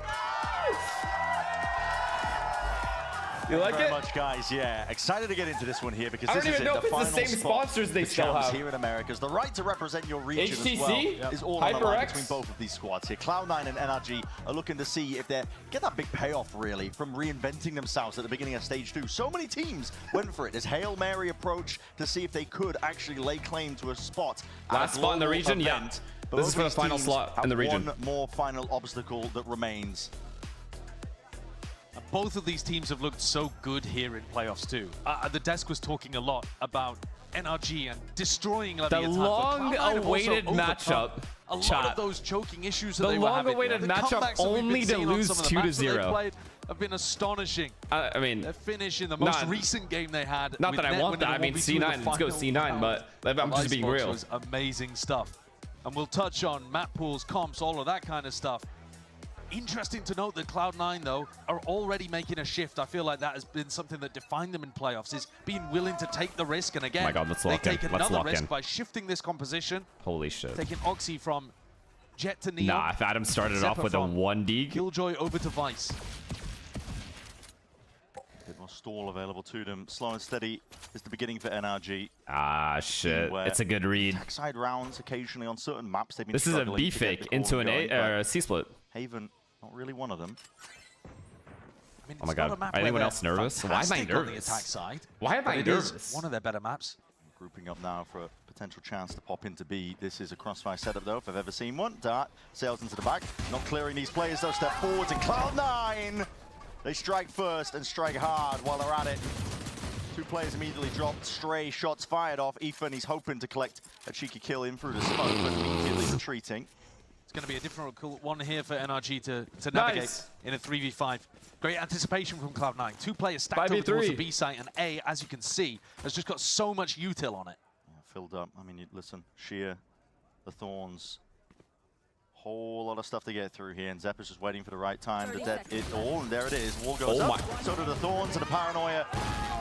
You like very it? much, guys. Yeah, excited to get into this one here because I this don't is even know the if it's the final same spot sponsors they for still champs have. here in Americas. The right to represent your region as HTC? well is all on the line HyperX? between both of these squads here. Cloud9 and NRG are looking to see if they get that big payoff really from reinventing themselves at the beginning of stage 2. So many teams went for it. This Hail Mary approach to see if they could actually lay claim to a spot. at a Last spot in the global region? Yeah. event. This Both is for the these final teams slot in have the region. One more final obstacle that remains. Both of these teams have looked so good here in playoffs too. The desk was talking a lot about NRG and destroying Leviathan. The long-awaited matchup. A lot Chat. of those choking issues that The they were having. long-awaited The matchup comebacks that we've only been to seeing on lose some of the 2 to maps that they've 0. played have been astonishing. I mean, their finish in the most not- recent game they had. Not with that I net want winning that. I the mean, 1v2 in the C9. Let's go final C9. round. But I'm just being Icebox real. was amazing stuff. And we'll touch on map pools, comps, all of that kind of stuff. Interesting to note that Cloud9, though, are already making a shift. I feel like that has been something that defined them in playoffs, is being willing to take the risk. And again, Oh my God, let's they lock in. take Let's another lock risk in. by shifting this composition, Holy shit. taking Oxy from Jet to Neon. Nah, if Adam started off Zephyr with a from 1D. Killjoy over to Vice. A bit more stall available to them. Slow and steady is the beginning for NRG. Ah, shit. It's a good read. Backside rounds occasionally on certain maps. They've been This is a struggling B to get fake the core into an going, A but C split. Haven, not really one of them. I mean, Oh my it's not God. a map Anyone where else they're nervous? Why am I fantastic on the nervous? attack side, Why am but I it is nervous? one of their better maps. Grouping up now for a potential chance to pop into B. This is a crossfire setup though, if I've ever seen one. Dart sails into the back. Not clearing these players though, step forwards and Cloud9! They strike first and strike hard while they're at it. 2 players immediately dropped, stray shots fired off. Ethan, he's hoping to collect a cheeky kill in through the smoke, but immediately retreating. It's going to be a difficult one here for NRG to navigate Nice. in a 3v5. Great anticipation from Cloud9. 2 players stacked over 5v3. towards the B site, and A, as you can see, has just got so much util on it. Yeah, filled up. I mean, listen, Sheer, the Thorns, whole lot of stuff to get through here, and Zepp's just waiting for the right time to dead it all, and there it is. Wall goes Oh up. So do the Thorns and the Paranoia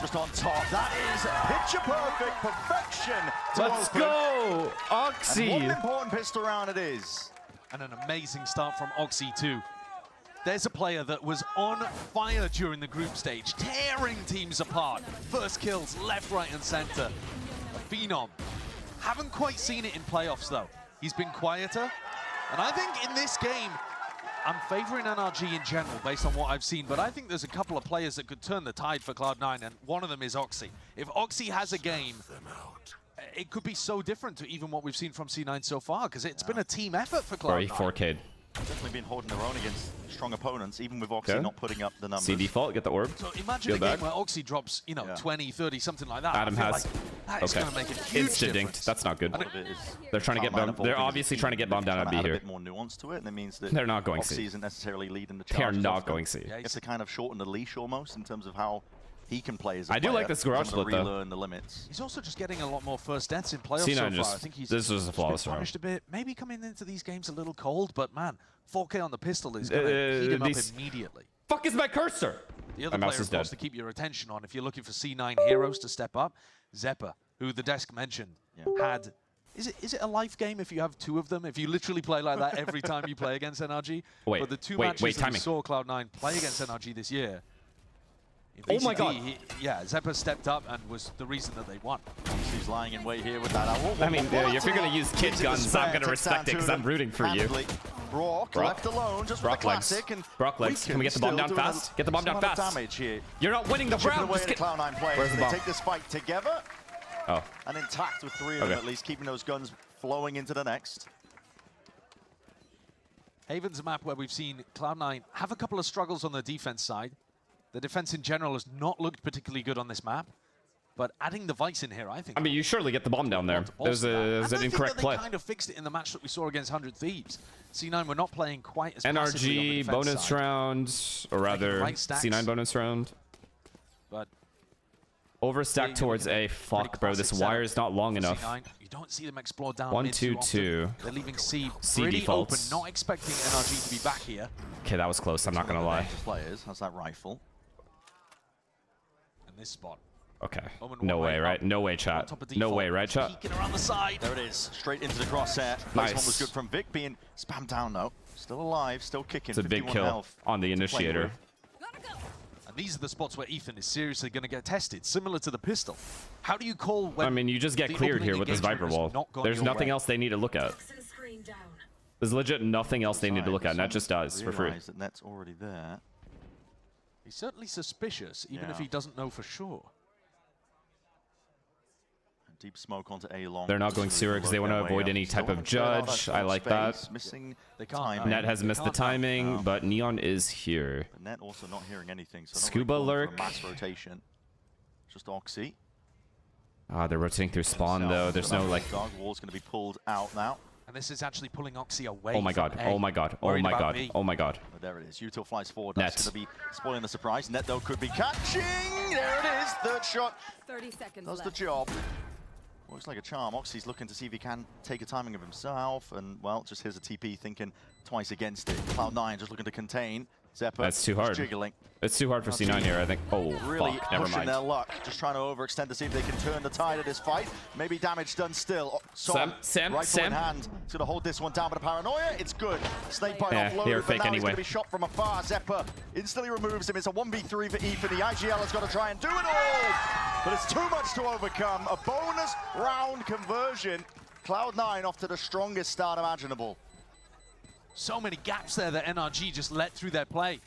just on top. That is picture perfect perfection. to Let's open. go! Oxy! And what an important pistol round it is. And an amazing start from Oxy too. There's a player that was on fire during the group stage, tearing teams apart. First kills left, right, and center. A phenom. Haven't quite seen it in playoffs though. He's been quieter. And I think in this game, I'm favoring NRG in general based on what I've seen, but I think there's a couple of players that could turn the tide for Cloud9, and one of them is Oxy. If Oxy has a game, it could be so different to even what we've seen from C9 so far, because it's been a team effort for Bro, he Cloud9. 4K'd. Definitely been holding their own against strong opponents, even with Oxy not putting up the numbers. See default, get the orb. So imagine Go a game back. where Oxy drops, 20, 30, something like that. Adam I feel has. like that is going to make a huge Insta difference. dinked. That's not good. They're trying to get Cloud9 bomb. They're evolving obviously as a trying to team, get bomb down trying on to B add here. a bit more nuance to it, and it means that They're not going Oxy C. isn't necessarily leading the They are charge. not going C. You have to kind of shorten the leash almost in terms of how he can play as a I do player. like this garage Some of the split, though. relearn the limits. He's also just getting a lot more first deaths in playoffs C9 so far. just- I think he's this was a flawless been round. punished a bit. Maybe coming into these games a little cold, but man, 4K on the pistol is going to heat him up immediately. Fuck is my cursor? The other My mouse player, is of course, dead. to keep your attention on, if you're looking for C9 heroes to step up, Zeppa, who the desk mentioned, had... Is it a life game if you have two of them? If you literally play like that every time you play against NRG? Wait, but the two wait, matches wait, that we timing. saw Cloud9 play against NRG this year, in Oh my VCT, God. Zeppa stepped up and was the reason that they won. He's lying in wait here with that owl. I mean, if you're going to use kid guns, I'm going to respect it because I'm rooting for you. Brock left alone, just with the classic, and Brock legs. Can we get the bomb down fast? Get the bomb down fast. Damage here. You're not winning the Chipping round. away Just at the get... Cloud9 players. Where's the They bomb? take this fight together. Oh. And intact with 3 of them at least, keeping those guns flowing into the next. Haven's a map where we've seen Cloud9 have a couple of struggles on the defense side. The defense in general has not looked particularly good on this map. But adding the Vice in here, I think... I mean, you surely get the bomb down there. There's an incorrect play. They kind of fixed it in the match that we saw against 100 Thieves. C9 were not playing quite as passively on the NRG defense bonus side. round, or rather right stacks. C9 bonus round. But Overstack towards A. Fuck, bro. This wire is not long enough. C9, you don't see them explore down 1, mid 2, too often. 2. They're leaving C C pretty defaults. open, not expecting NRG to be back here. Okay, that was close. I'm not going to lie. Players has that rifle. In this spot. Okay. Omen No one way, way right? up. No way, chat. No way, right, chat? Peeking around the side. There it is, straight into the crosshair. Nice. This one was good from Vic, being spammed down though. Still alive, still kicking. It's a big 51 kill health on the to play initiator. with. And these are the spots where Ethan is seriously going to get tested, similar to the pistol. How do you call when I mean, you just get the cleared opening here with this engagement Viper has wall. not gone There's your nothing way? else they need to look at. There's legit nothing else they need to look at, and that just dies for free. Realize that Net's already there. He's certainly suspicious, even if Yeah. he doesn't know for sure. Deep smoke onto A long. They're not going sewer because they want to avoid any type of judge. I like that. Missing they can't. Net has missed the timing, but Neon is here. But Net also not hearing anything. So Scuba not really lurk. calling for a mass rotation. Just Oxy. Ah, they're rotating through spawn though. There's no like. Dark wall's going to be pulled out now. And this is actually pulling Oxy away. Oh my from god. A. Oh my god. Oh Worried my about god. B. Oh my god. But there it is. Util flies forward. Net. That's going to be spoiling the surprise. Net though could be catching. There it is. Third shot 30 seconds does left. the job. Looks like a charm. Oxy's looking to see if he can take a timing of himself, and well, just here's a TP thinking twice against it. Cloud9 just looking to contain. Zeppa That's too just hard. jiggling. It's too hard for C9 here, I think. Oh, Really fuck. Never pushing mind. their luck. Just trying to overextend to see if they can turn the tide of this fight. Maybe damage done still. Sam, rifle in hand. He's going to hold this one down, but a paranoia. It's good. Snake bite Yeah, offloaded, they're but fake now he's anyway. going to be shot from afar. Zeppa instantly removes him. It's a 1v3 for Ethan. The IGL has got to try and do it all. But it's too much to overcome. A bonus round conversion. Cloud9 off to the strongest start imaginable. So many gaps there that NRG just let through their play.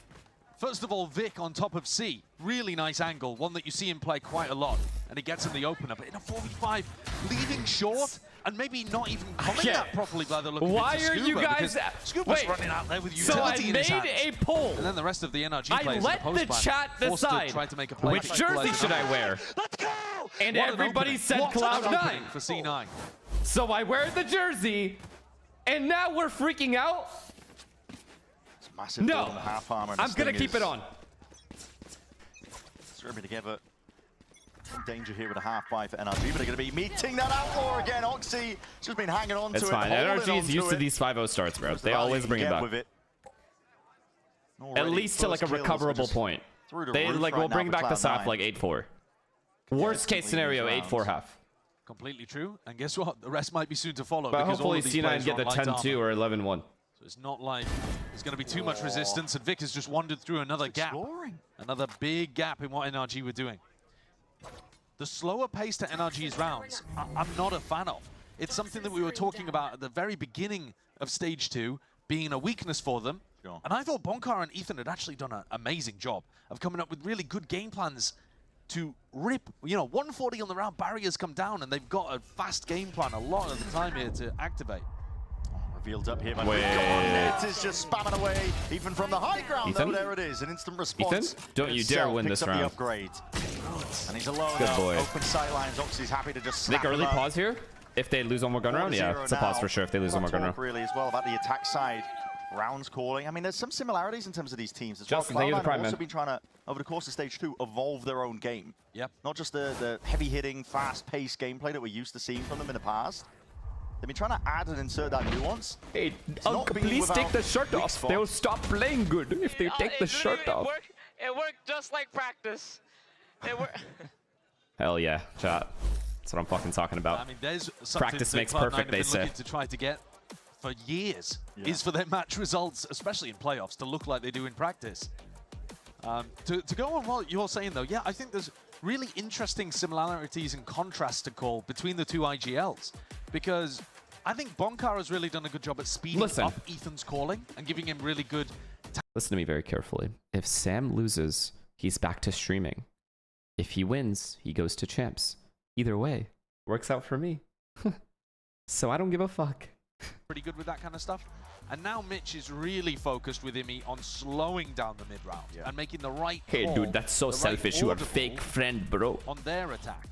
First of all, Vic on top of C. Really nice angle, one that you see him play quite a lot. And he gets him the opener, but in a 4v5, leaving short, and maybe not even coming Okay. that properly by the look of it Why to are you Scuba, guys... because Scuba's Wait, running out there with so I utility in his made hands. a poll. And then the rest of the NRG I players let in the the post chat forced to decide try to make a play. which jersey should I wear. Let's go! And What an everybody opening. said What an Cloud9. opening for C9. So I wear the jersey, and now we're freaking out? It's massive No. build on the half armor. and I'm this going to thing keep is it on. Scrubbing together. In danger here with a half buy for NRG, but they're going to be meeting that outlaw again. Oxy just been hanging on to It's it. fine. holding NRG is onto used to it. these 5-0 starts, bro. Where's the They value always you bring it get back. with it? At Already least to like a first kills are recoverable just point. through the They roof like right will now bring for back the Cloud9. SAF like 8-4. Worst case it's scenario, leading 8-4 half. Completely true. And guess what? The rest might be soon to follow. But because all hopefully of these C9 players get are the on light 10-2 armor. or 11-1. So it's not like there's going to be too much resistance, and Vic has just wandered through another gap. Another big gap in what NRG were doing. The slower pace to NRG's rounds, I'm not a fan of. It's something that we were talking about at the very beginning of Stage 2, being a weakness for them. Sure. And I thought Bonkar and Ethan had actually done an amazing job of coming up with really good game plans to rip, 140 on the round, barriers come down, and they've got a fast game plan a lot of the time here to activate. Fields up here. But Wait. Net is just spamming away, even from the high ground. Ethan? Though, there it is, an instant response. Ethan, don't you dare win this picks up round. The upgrade. And he's alone. Good boy. Open sight lines. Oxy's happy to just snap Think early him up. pause here? If they lose one more gun round? Yeah, it's a pause for sure if they lose one more gun round. Really as well about the attack side. Rounds calling. I mean, there's some similarities in terms of these teams as Justin, well. thank you for the Cloud9 prime, have also man. been trying to, over the course of stage 2, evolve their own game. Yep. Not just the heavy-hitting, fast-paced gameplay that we're used to seeing from them in the past. They've been trying to add and insert that nuance. Hey, Uncle, please take the shirt off. spots. They'll stop playing good if they take the shirt off. It worked just like practice. It worked. Hell yeah, chat. That's what I'm fucking talking about. I mean, there's something Practice that makes Cloud9 perfect, have they been say. looking to try to get for years, is for their match results, especially in playoffs, to look like they do in practice. To go on what you're saying, though, yeah, I think there's really interesting similarities and contrasts to call between the two IGLs, because I think Bonkar has really done a good job at speeding up Ethan's calling and giving him really good... Listen to me very carefully. If Sam loses, he's back to streaming. If he wins, he goes to champs. Either way, works out for me. So I don't give a fuck. Pretty good with that kind of stuff. And now Mitch is really focused with Imi on slowing down the mid-round and making the right Hey call, dude, that's so the right selfish. You are audible fake friend, bro. on their attack.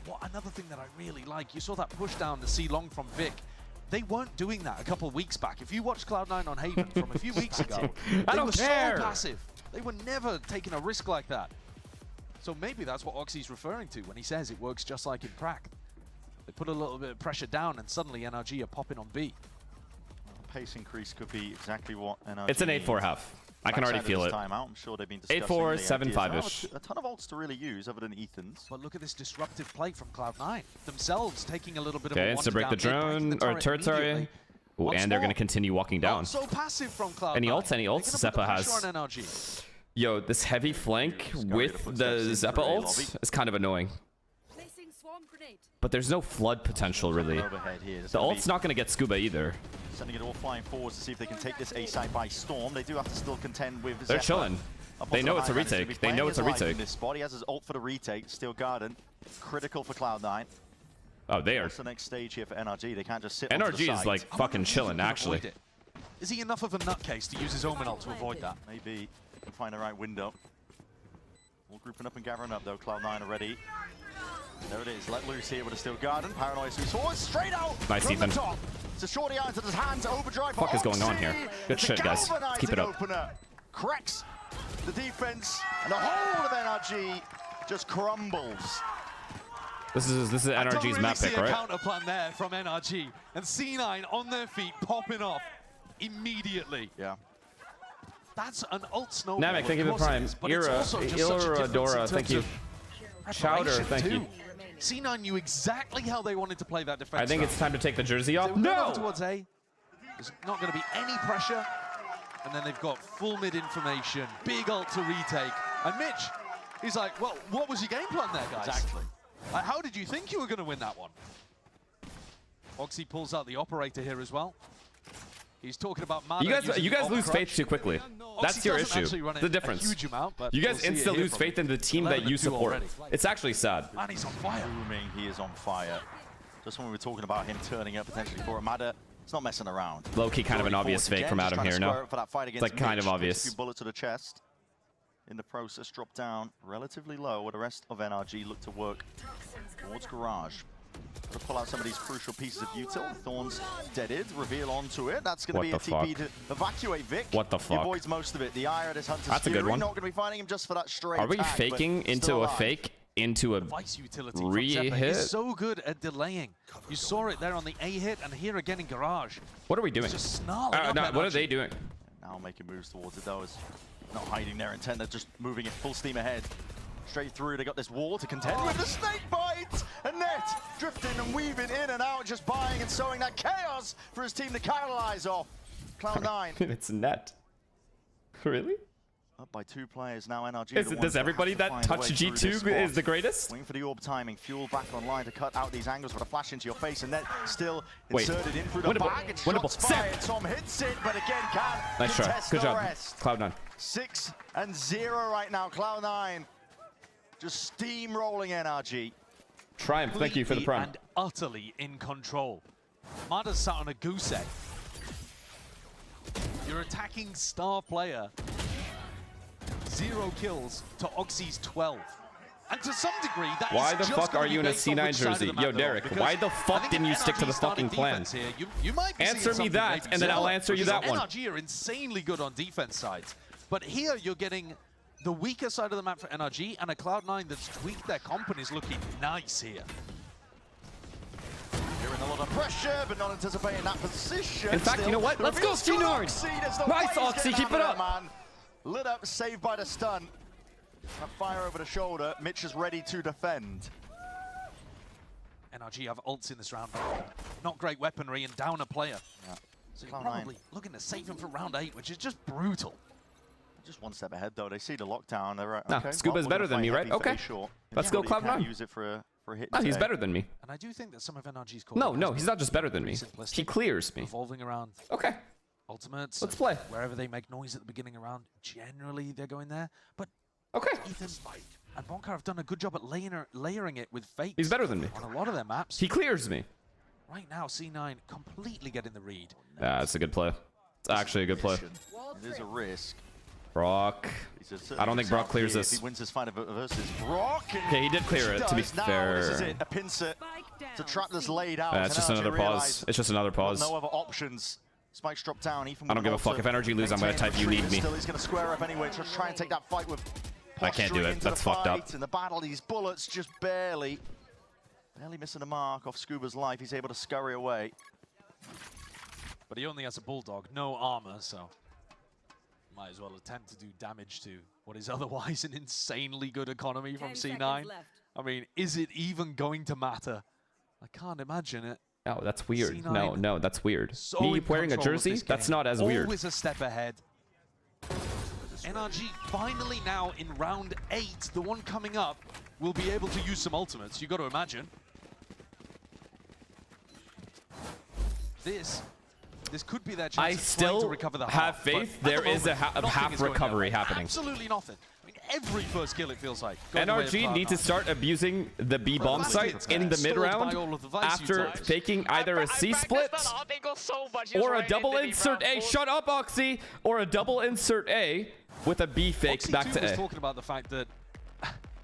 What another thing that I really like, you saw that push down to C long from Vic. They weren't doing that a couple of weeks back. If you watched Cloud9 on Haven from a few weeks ago, they were so passive. They were never taking a risk like that. So maybe that's what Oxy's referring to when he says it works just like in Prac. They put a little bit of pressure down and suddenly NRG are popping on B. Pace increase could be exactly what NRG It's an 8-4 half. I can already feel it. I'm sure they've been discussing 8-4, 7-5-ish. A ton of ults to really use other than Ethan's. But look at this disruptive play from Cloud9. Themselves taking a little bit Okay, of a it's to break the drone or turret, sorry. Ooh, and they're going to continue walking down. Not so passive from Cloud9. Any ults? Any ults? Zeppa has. Yo, this heavy flank with the Zeppa ults is kind of annoying. But there's no flood potential, really. The ult's not going to get Scuba either. Sending it all flying forwards to see if they can take this A side by storm. They do have to still contend with They're Zeppa. chilling. They know it's a retake. They know it's a retake. This spot. He has his ult for the retake. Steel Garden, critical for Cloud9. Oh, they are. What's the next stage here for NRG? They can't just sit on the NRG is side. like fucking chilling, actually. Is he enough of a nutcase to use his Omen ult to avoid that? Maybe can find the right window. All grouping up and gathering up though. Cloud9 are ready. There it is. Let loose here with a Steel Garden. Paranoia sweeps forward. Straight out Nice, from Ethan. the top. It's a shorty out into his hands. Overdrive. What the fuck is going on Oxy. here? Good It's a shit, guys. Let's keep it up. Opener. Cracks the defense, and the whole of NRG just crumbles. This is NRG's map pick, I right? counter plan there from NRG, and C9 on their feet, popping off immediately. Yeah. That's an ult snowball. Namek, thank you for the prime. Dora, thank you. Chowder, thank you. C9 knew exactly how they wanted to play that defense. I think it's time to take the jersey off. They were going No! over towards A. There's not going to be any pressure. And then they've got full mid information, big ult to retake. And Mitch, he's like, well, what was your game plan there, guys? Exactly. How did you think you were going to win that one? Oxy pulls out the operator here as well. He's talking about Mada. You guys lose faith too quickly. That's your issue. The difference. Huge amount, but You guys we'll see it insta here lose from faith in the team that 11 you and 2 support. already. It's actually sad. And he's on fire. Booming, he is on fire. Just when we were talking about him turning up potentially for a Mada, it's not messing around. Low-key kind of an obvious fake from Adam here, no? It's like kind of obvious. A few bullets to the chest. In the process, drop down relatively low, where the rest of NRG look to work towards Garage. To pull out some of these crucial pieces of util. Thorns deaded, reveal onto it. That's going to be a TP to evacuate Vic. What the He fuck? avoids most of it. The ire at his Hunter's That's a good Fury, one. not going to be finding him just for that straight Are we attack, faking but into still a alive. fake into a Vice utility from Zeppa. He's re-hit? so good at delaying. You saw it there on the A hit, and here again in Garage. What are we doing? He's just snarling up No, NRG. what are they doing? Now making moves towards it though, is not hiding their intent. They're just moving it full steam ahead. Straight through, they got this wall to contend with. The snake bite! And Net drifting and weaving in and out, just buying and sowing that chaos for his team to capitalize off. Cloud9 It's net. Really? up by 2 players now. NRG. Does everybody that touch G2 is the greatest? Waiting for the orb timing. Fuel back online to cut out these angles with a flash into your face, and then still Wait. inserted in through the Winnable. bag. It's Winnable. shots fired. Tom hits it, but again can Nice try. contest Good the job. rest. Cloud9. 6-0 right now. Cloud9 just steamrolling NRG. Triumph, thank you for the Completely prime. and utterly in control. Mada's sat on a goose egg. You're attacking star player. 0 kills to Oxy's 12. And to some degree, that Why is the just fuck gonna are be you in a based on C9 which side of jersey? the map Yo, they're on, Derek, because why the I fuck think didn't you stick to the NRG fucking starting plan? defense here, you might be Answer seeing me something that, maybe and then I'll similar, answer you because that one. NRG are insanely good on defense sides. But here you're getting the weaker side of the map for NRG and a Cloud9 that's tweaked their comp and is looking nice here. Hearing a lot of pressure, but not anticipating that position. In fact, you know what? Let's go, C9! Nice, Oxy, keep it up! Man. Lit up, saved by the stun. A fire over the shoulder. Mitch is ready to defend. NRG have ults in this round. Not great weaponry and down a player. Yeah. So you're probably looking to save him for round 8, which is just brutal. Just one step ahead, though. They see the lockdown. They're right. Nah, Okay, Scuba's we're better gonna than me, fight right? heavy for Okay. A short. Let's go Anybody can Cloud9. use it for a hit. No, he's today. better than me. And I do think that some of NRG's No, he's not just better than me. He clears me. Revolving around Okay. ultimates. Let's play. Wherever they make noise at the beginning around, generally they're going there. But okay. Ethan and Bonkar have done a good job at layering it with fakes. He's better than me. On a lot of their maps. He clears me. Right now, C9 completely getting the read. Yeah, it's a good play. It's actually a good play. It is a risk. Brock. I don't think Brock clears this. If he wins this fight versus Brock. Okay, he did clear it, to be fair. This is it. A pincer to trap this laid out. It's just another pause. It's just another pause. No other options. Spikes drop down. I don't give a fuck. If NRG lose, I'm going to type you need me. Still, he's going to square up anyway. Just try and take that fight with I can't do it. That's fucked up. In the battle, these bullets just barely missing the mark off Scuba's life. He's able to scurry away. But he only has a bulldog, no armor, so might as well attempt to do damage to what is otherwise an insanely good economy from C9. I mean, is it even going to matter? I can't imagine it. No, that's weird. C9 No, that's weird. so Me in wearing a control of jersey? this That's game. not as weird. Always a step ahead. NRG finally now in round 8, the one coming up, will be able to use some ultimates. You got to imagine. This could be their chance I of trying still to recover the have half, faith but at there the is a moment, nothing half is going recovery down. happening. Absolutely nothing. I mean, every first kill it feels like. going the way of NRG need to Cloud9. start abusing the B bomb site in the mid round after taking either a C split or a double insert A. Shut up, Oxy! Or a double insert A with a B fake Oxy back too to was A. talking about the fact that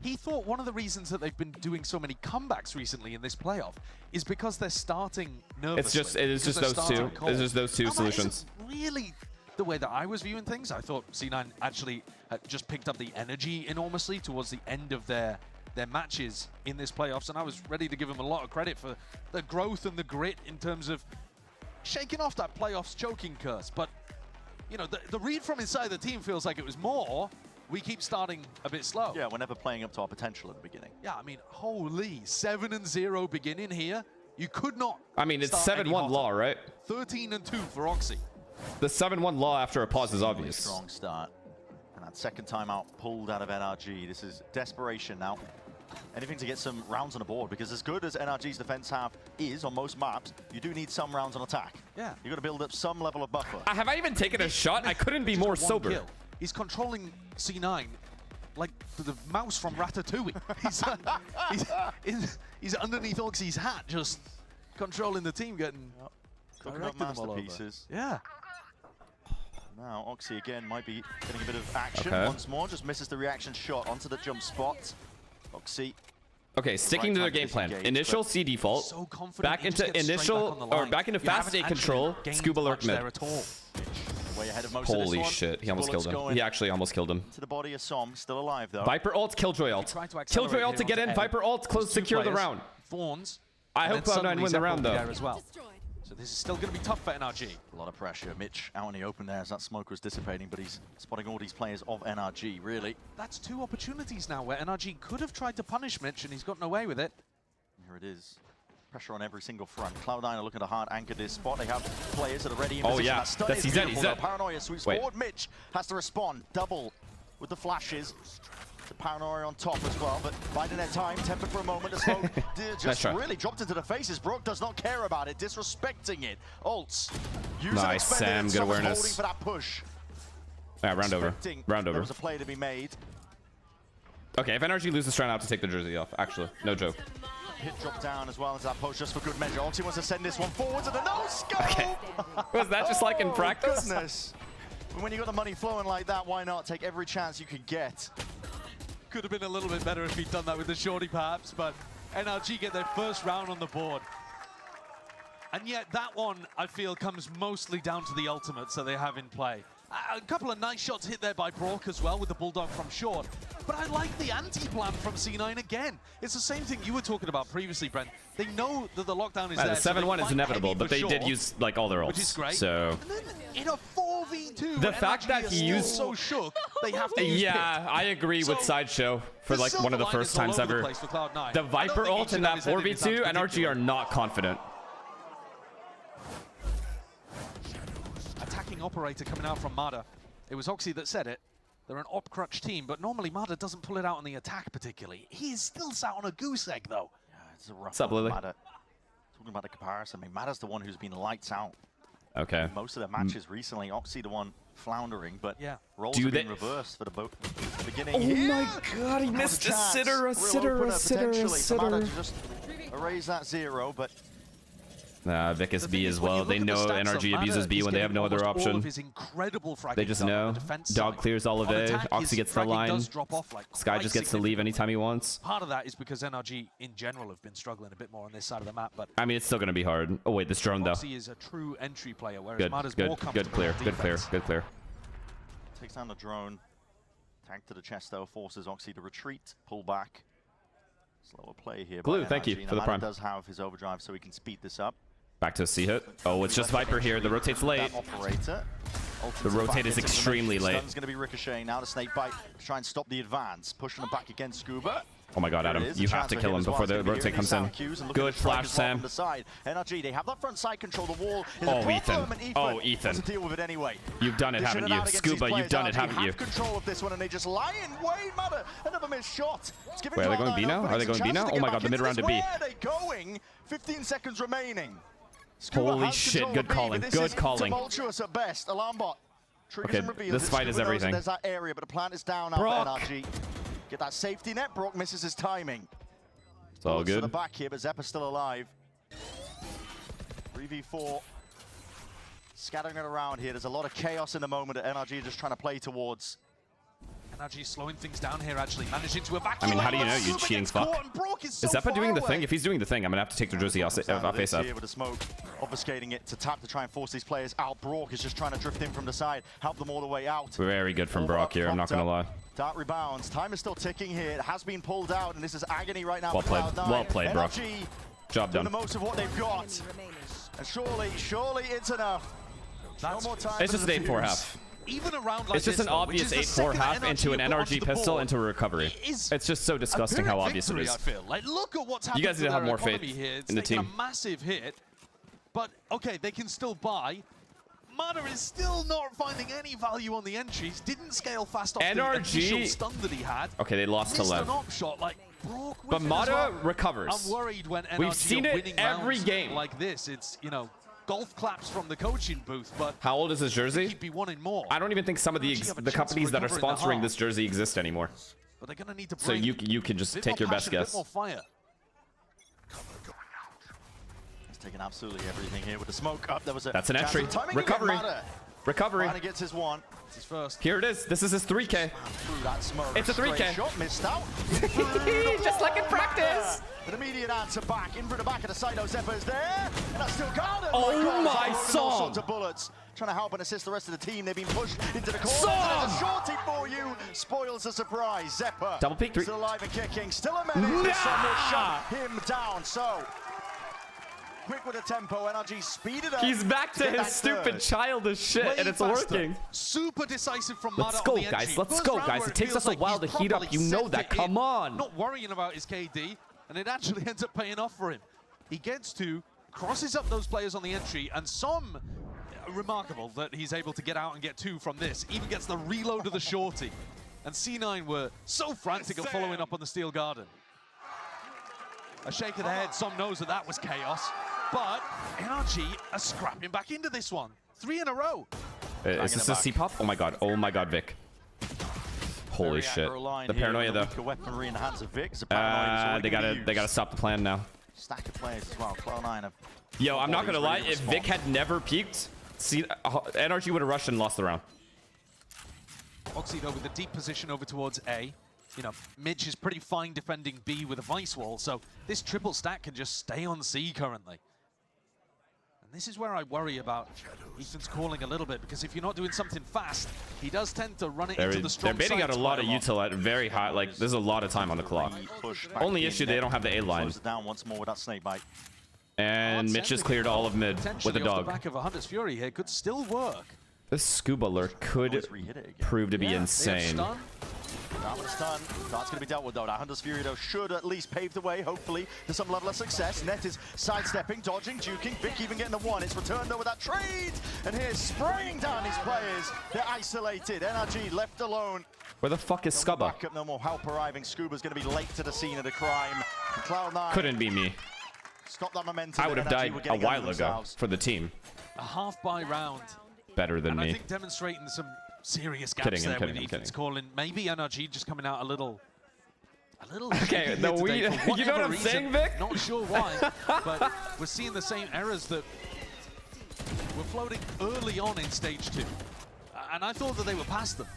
he thought one of the reasons that they've been doing so many comebacks recently in this playoff is because they're starting nervously. It is just those two. It's just those two solutions. Really, the way that I was viewing things, I thought C9 actually just picked up the energy enormously towards the end of their matches in this playoffs, and I was ready to give them a lot of credit for the growth and the grit in terms of shaking off that playoffs choking curse. But you know, the read from inside the team feels like it was more. We keep starting a bit slow. Yeah, we're never playing up to our potential at the beginning. Yeah, I mean, holy, 7-0 beginning here. You could not. I mean, it's 7-1 law, right? 13-2 for Oxy. The 7-1 law after a pause is obvious. Strong start. And that second timeout pulled out of NRG. This is desperation now. Anything to get some rounds on the board, because as good as NRG's defense is on most maps, you do need some rounds on attack. Yeah. You got to build up some level of buffer. Have I even taken a shot? I couldn't be more sober. Kill. He's controlling C9 like the mouse from Ratatouille. He's underneath Oxy's hat, just controlling the team, getting Cooking up masterpieces. Yeah. Now Oxy again might be getting a bit of action once more. Just misses the reaction shot onto the jump spot. Oxy. Okay, sticking to their game plan. Initial C default, back into back into fast state control, Scuba lurk mid. Way ahead of most Holy of this shit, he almost killed him. He actually almost killed him. To the body of Som, still alive though. Viper ult, Killjoy ult. Killjoy ult to get in, Viper ult, close, secure the round. Fawns. I hope Cloud9 win the round though. As well. So this is still going to be tough for NRG. A lot of pressure. Mitch out in the open there as that smoke was dissipating, but he's spotting all these players of NRG, really. That's 2 opportunities now where NRG could have tried to punish Mitch, and he's gotten away with it. Here it is. Pressure on every single front. Cloud9 are looking to hard anchor this spot. They have players that are ready in position. Yeah, That he's dead. Paranoia sweeps forward. Mitch has to respond. Double with the flashes. The Paranoia on top as well, but biding their time, tempered for a moment. The smoke just really dropped into the faces. Brook does not care about it, disrespecting it. Ults. Nice, Sam. Good awareness. Holding for that push. Yeah, round over. Round over. There was a play to be made. Okay, if NRG loses, try not to take the jersey off. Actually, no joke. Hit drop down as well as that post just for good measure. Oxy wants to send this one forwards and a no-scope! Okay. Was that just like in practice? Goodness. When you got the money flowing like that, why not take every chance you could get? Could have been a little bit better if he'd done that with the shorty perhaps, but NRG get their first round on the board. And yet that one, I feel, comes mostly down to the ultimates that they have in play. A couple of nice shots hit there by Brock as well with the Bulldog from short. But I like the anti-plan from C9 again. It's the same thing you were talking about previously, Brent. They know that the lockdown is there. The 7-1 is inevitable, but they did use like all their ults. Which is great. So and then in a 4v2, the fact that he used so shook, they have to use yeah, Pit. I agree with Sideshow for like one of the first times ever. The Viper ult in that 4v2, NRG are not confident. Attacking operator coming out from Mada. It was Oxy that said it. They're an op crutch team, but normally Mada doesn't pull it out on the attack particularly. He's still sat on a goose egg though. Yeah, it's a rough What's up, one for Lily? Mada. Talking about the comparison, I mean, Mada's the one who's been lights out. Okay. Most of their matches recently, Oxy the one floundering, but yeah, roles Do have they- been reversed for the beginning. Oh here. my god, he That was missed a chance. sitter, a Real sitter, opener a sitter, a potentially for Mada sitter. to just erase that 0, but Nah, Vic is B as when you well. They look at know the stats of NRG Mada, abuses B he's when they have getting no other almost all option. of his incredible They just fragging know. on the defense Dog side. clears all of On A. attack, Oxy his gets the fragging line. does drop off, like, Sky quite just gets to leave anytime he wants. Part of that is because NRG in general have been struggling a bit more on this side of the map, but I mean, it's still going to be hard. Oh, wait, this drone, though. Oxy is a true entry player, whereas Good, Mada's good, more good comfortable clear, on good clear, defense. good clear. takes down the drone. Tank to the chest though, forces Oxy to retreat, pull back. Slower play here. Glue, by thank you NRG. for the Now, prime. Mada does have his overdrive, so he can speed this up. Back to a C hit. Oh, it's just Viper here. The rotate's late. That operator. The rotate is extremely late. Stun's going to be ricocheting. Now the snake bite to try and stop the advance. Pushing him back against Scuba. Oh my god, There Adam, it is, you a have chance to for kill him as well. before It's the gonna be rotate here comes sour in. cues and look Good at the strike flash, as well Sam. from the side. NRG, they have that front side control. The wall is Oh, a Ethan. problem, and Ethan Oh, Ethan. wants to deal with it anyway. You've done it, Dishing haven't it you? out against Scuba, these you've players. done it, NRG haven't you? have control of this one, and they just lie in. Wayne Mada, another missed shot. It's giving Wait, are they Cloud9 going B now? openings Are they and going B chances now? to Oh get my back god, the into mid-round this. to B. Where are they going? 15 seconds remaining. Scuba Holy has shit, control good of B, calling, but this good is calling. Tumultuous at best. Alarm bot triggers Okay, and reveals this it. fight is Scuba knows that everything. There's that area, but the plant is down now for Brock. NRG. Get that safety net. Brock misses his timing. It's all To the good. back here, but Zeppa's still alive. 3v4. Scattering it around here. There's a lot of chaos in the moment that NRG are just trying to play towards. NRG slowing things down here, actually managing to evacuate. I mean, how do you know, you cheating fuck? Is Is Zeppa doing the thing? If he's doing the thing, I'm going to have to take the jersey off face up. Here with the smoke, obfuscating it to tap to try and force these players out. Brock is just trying to drift in from the side, help them all the way out. Very good from Brock here, I'm not going to lie. Dart rebounds. Time is still ticking here. It has been pulled out, and this is agony right now. Well for played. Cloud9. Well played, Brock. NRG Job doing done. the most of what they've got. And surely it's enough. No more time. It's for just the an 8-4 defuse. half. Even around like It's just this, an though, which obvious is the 8-4 second half into an have got onto NRG the pistol board. into a recovery. It's just so disgusting how obvious it Victory, is. I feel. Like, look at what's You happened guys to need to have their more faith economy here. It's in the taken team. a massive hit, but okay, they can still buy. Mana is still not finding any value on the entries. Didn't scale fast off the NRG initial stun that he had. Okay, they lost to Missed Lev. an op shot like Brock But with it as Mada well. recovers. I'm worried when NRG We've seen are it winning every rounds game. like this. It's, you know, golf claps from the coaching booth, but How old is his jersey? he'd be wanting more. I don't even think some of the NRG have a the chance to companies that are recover in the sponsoring half. this jersey exist anymore. But they're going to need to So bring you can just a bit take more your best passion, a bit guess. more fire. He's taking absolutely everything here with the smoke up. There was a That's an chance entry. of timing Recovery. again. Mada Recovery. finally gets his one. It's his first. Here it is. This is his 3K. Through that smoke. It's a Straight 3K. shot missed out. Just like in practice. An immediate answer back. In through the back of the side. No, Zeppa is there. And that's still Garden. Oh God, my loading all song. sorts of bullets. Trying to help and assist the rest of the team. They've been pushed into the corner. Song. There's a shorty for you. Spoils the surprise. Zeppa. Double peek, 3. Still alive and kicking. Still a minute. Nah. Some will shut him down. So quick with the tempo. NRG speeded up. He's back to get his that stupid third. childish shit, Way and it's faster. working. Super decisive from Mada Let's on go, the guys. entry. Let's First go, round guys. where It takes feels us a like while he's to heat up. properly You know sent that. it Come in, on. Not worrying about his KD, and it actually ends up paying off for him. He gets to, crosses up those players on the entry, and some remarkable that he's able to get out and get 2 from this. Even gets the reload of the shorty. And C9 were so frantic at following up on the Steel Garden. A shake of the head, some knows that that was chaos. But NRG are scrapping back into this one. 3 in a row. Is this a C-pop? Oh my god, Vic. Holy shit. The paranoia though. Weaponry in the hands of Vic. They gotta stop the plan now. Stack of players as well. Cloud9 have. Yo, I'm not gonna lie. If Vic had never peeked, see, NRG would have rushed and lost the round. Oxy though with a deep position over towards A. You know, Mitch is pretty fine defending B with a vice wall, so this triple stack can just stay on C currently. And this is where I worry about Ethan's calling a little bit, because if you're not doing something fast, he does tend to run it into the strong They're baiting out a lot of sides util at very high, like, there's a lot of time on the clock. Only issue, they don't have the A line. Down once more with that snake bite. And Mitch has cleared all of mid with a off dog. the back of a Hunter's Fury here could still work. This scuba lurk could prove to be insane. Stun. That's going to be dealt with though. Now Hunter's Fury though should at least pave the way, hopefully, to some level of success. Net is sidestepping, dodging, juking. Vic even getting the one. It's returned though with that trade. And here's spraying down his players. They're isolated. NRG left alone. Where the fuck is Scuba? Backup, no more help arriving. Scuba's going to be late to the scene of the crime. Cloud9. Couldn't be me. Stop that momentum. I would have died a while ago for the team. A half-buy round. Better than me. I think demonstrating some serious gaps there with Ethan's calling. Maybe NRG just coming out a little okay, you know what I'm saying, Vic? Not sure why, but we're seeing the same errors that were floating early on in stage 2. And I thought that they were past them.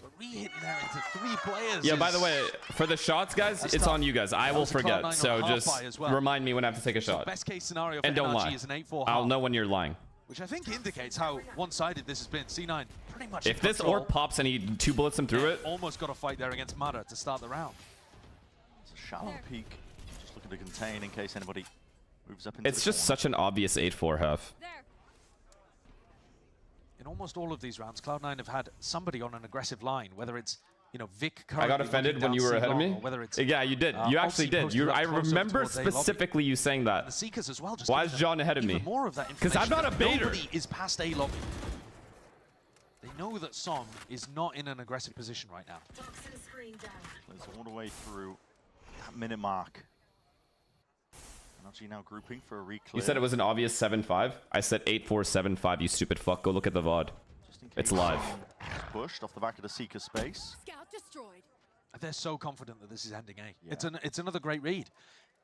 But re-hitting there into 3 players. Yeah, by the way, for the shots, guys, it's on you guys. I will forget. So just remind me when I have to take a shot. Best case scenario for and don't NRG lie. is an 8-4 I'll know when you're lying. Which I think indicates how one-sided this has been. C9 pretty much. If this orb pops and he 2 bullets him through it. Almost got a fight there against Mada to start the round. It's a shallow peak. Just looking to contain in case anybody moves up into It's just such an obvious 8-4 half. In almost all of these rounds, Cloud9 have had somebody on an aggressive line, whether it's, you know, Vic. I got offended when you were ahead of me. Yeah, you did. You actually did. I remember specifically you saying that. The Seekers as well. Just why is John ahead of me? More of that because I'm not a baiter. Nobody is past A lobby. They know that Som is not in an aggressive position right now. Plays all the way through that minute mark. NRG now grouping for a reclear. You said it was an obvious 7-5. I said 8-4-7-5. You stupid fuck. Go look at the VOD. It's live. Pushed off the back of the Seeker space. Scout destroyed. They're so confident that this is ending A. Yeah. It's another great read.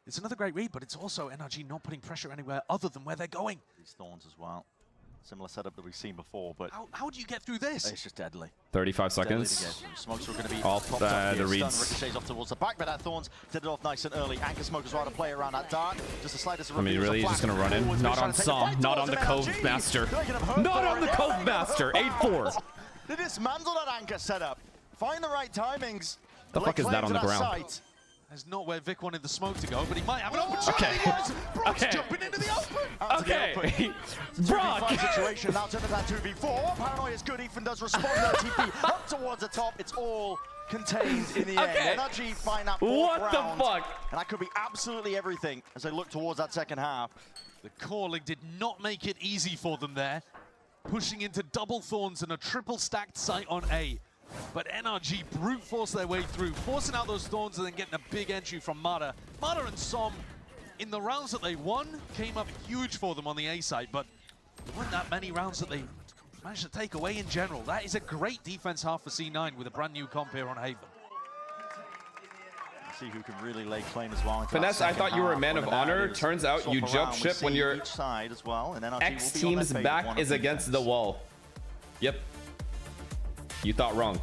It's another great read, but it's also NRG not putting pressure anywhere other than where they're going. These Thorns as well. Similar setup that we've seen before, but how do you get through this? It's just deadly. 35 seconds. Smokes are going to be off the reads. Ricochets off towards the back, but that Thorns did it off nice and early. Anchor Smoke as well to play around that dart. Just the slightest. I mean, really, he's just going to run in. Not on Som. Not on the Cove Master. Not on the Cove Master. 8-4. They dismantle that Anchor setup. Find the right timings. The fuck is that on the ground? That's not where Vic wanted the smoke to go, but he might have an opportunity. Brock's jumping into the open. Okay. Brock. Situation now turning that 2v4. Paranoia is good. Ethan does respond. TP up towards the top. It's all contained in the end. NRG find that fourth round. What the fuck? And that could be absolutely everything as they look towards that second half. The calling did not make it easy for them there. Pushing into double Thorns and a triple stacked site on A. But NRG brute force their way through, forcing out those Thorns and then getting a big entry from Mada. Mada and Som, in the rounds that they won, came up huge for them on the A side, but there weren't that many rounds that they managed to take away in general. That is a great defense half for C9 with a brand new comp here on Haven. See who can really lay claim as well. FNS, I thought you were a man of honor. Turns out you jump ship when your X team's back is against the wall. Yep. You thought wrong.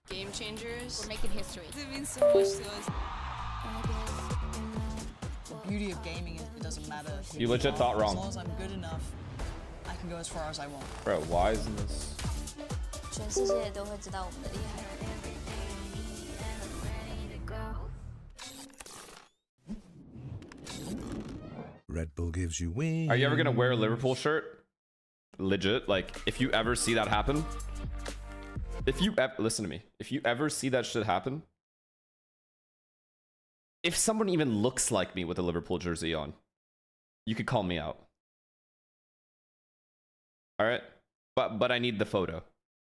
Game changers. We're making history. It means so much to us. The beauty of gaming is it doesn't matter. You legit thought wrong. As long as I'm good enough, I can go as far as I want. Bro, why isn't this? 全世界都会知道我们的厉害。 Red Bull gives you wings. Are you ever gonna wear a Liverpool shirt? Legit, like, if you ever see that happen, listen to me, if you ever see that shit happen, if someone even looks like me with a Liverpool jersey on, you could call me out. All right, but I need the photo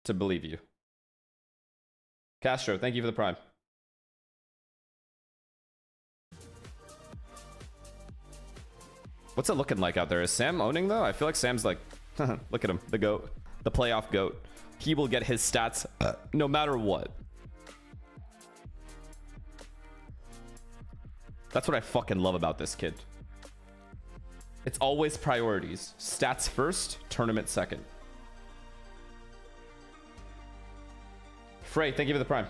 to believe you. Castro, thank you for the prime. What's it looking like out there? Is Sam owning though? I feel like Sam's like, look at him, the GOAT, the playoff GOAT. he will get his stats no matter what. That's what I fucking love about this kid. It's always priorities. Stats first, tournament second. Frey, thank you for the prime.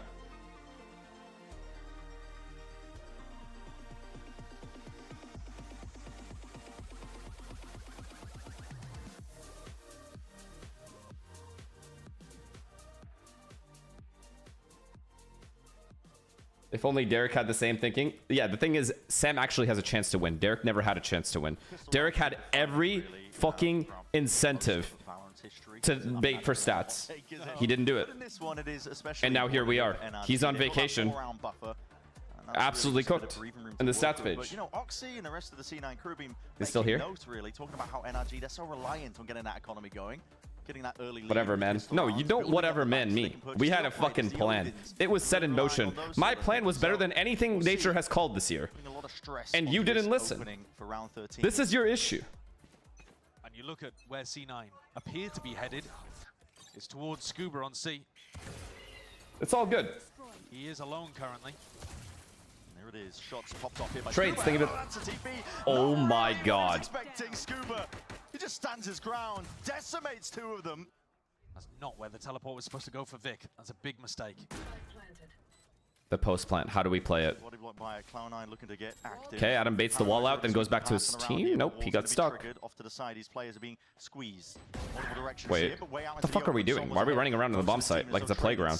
If only Derek had the same thinking. Yeah, the thing is, Sam actually has a chance to win. Derek never had a chance to win. Derek had every fucking incentive to bait for stats. He didn't do it. And now here we are. He's on vacation. Absolutely cooked in the stats page. But, you know, Oxy and the rest of the C9 crew being He's still here? notes, really, talking about how NRG, they're so reliant on getting that economy going. Getting that early lead. Whatever, man. No, you don't whatever, man, me. We had a fucking plan. It was set in motion. My plan was better than anything nature has called this year. And you didn't listen. This is your issue. And you look at where C9 appear to be headed. It's towards Scuba on C. It's all good. He is alone currently. There it is. Shots popped off here by Trades, Scuba. think of it. Oh my god. Expecting Scuba. He just stands his ground, decimates two of them. That's not where the teleport was supposed to go for Vic. That's a big mistake. The post plant. How do we play it? Okay, Adam baits the wall out, then goes back to his team. Nope, he got stuck. Off to the side, these players are being squeezed. Wait, what the fuck are we doing? Why are we running around on the bomb site like it's a playground?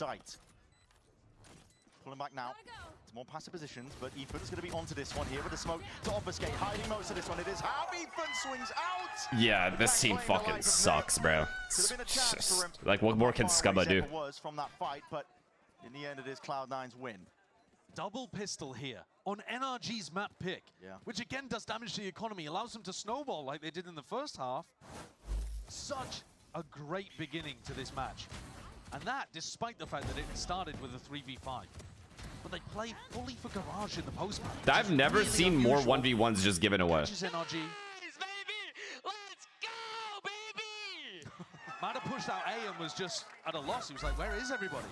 Pulling back now. It's more passive positions, but Ethan's going to be onto this one here with the smoke to obfuscate, hiding most of this one. It is how Ethan swings out. Yeah, this team fucking sucks, bro. It's just, like, what more can Scubba do? Was from that fight, but in the end, it is Cloud9's win. Double pistol here on NRG's map pick, which again does damage to the economy, allows them to snowball like they did in the first half. Such a great beginning to this match. And that, despite the fact that it started with a 3v5. But they play fully for Garage in the post match. I've never seen more 1v1s just given away. Might have pushed out A and was just at a loss. He was like, where is everybody?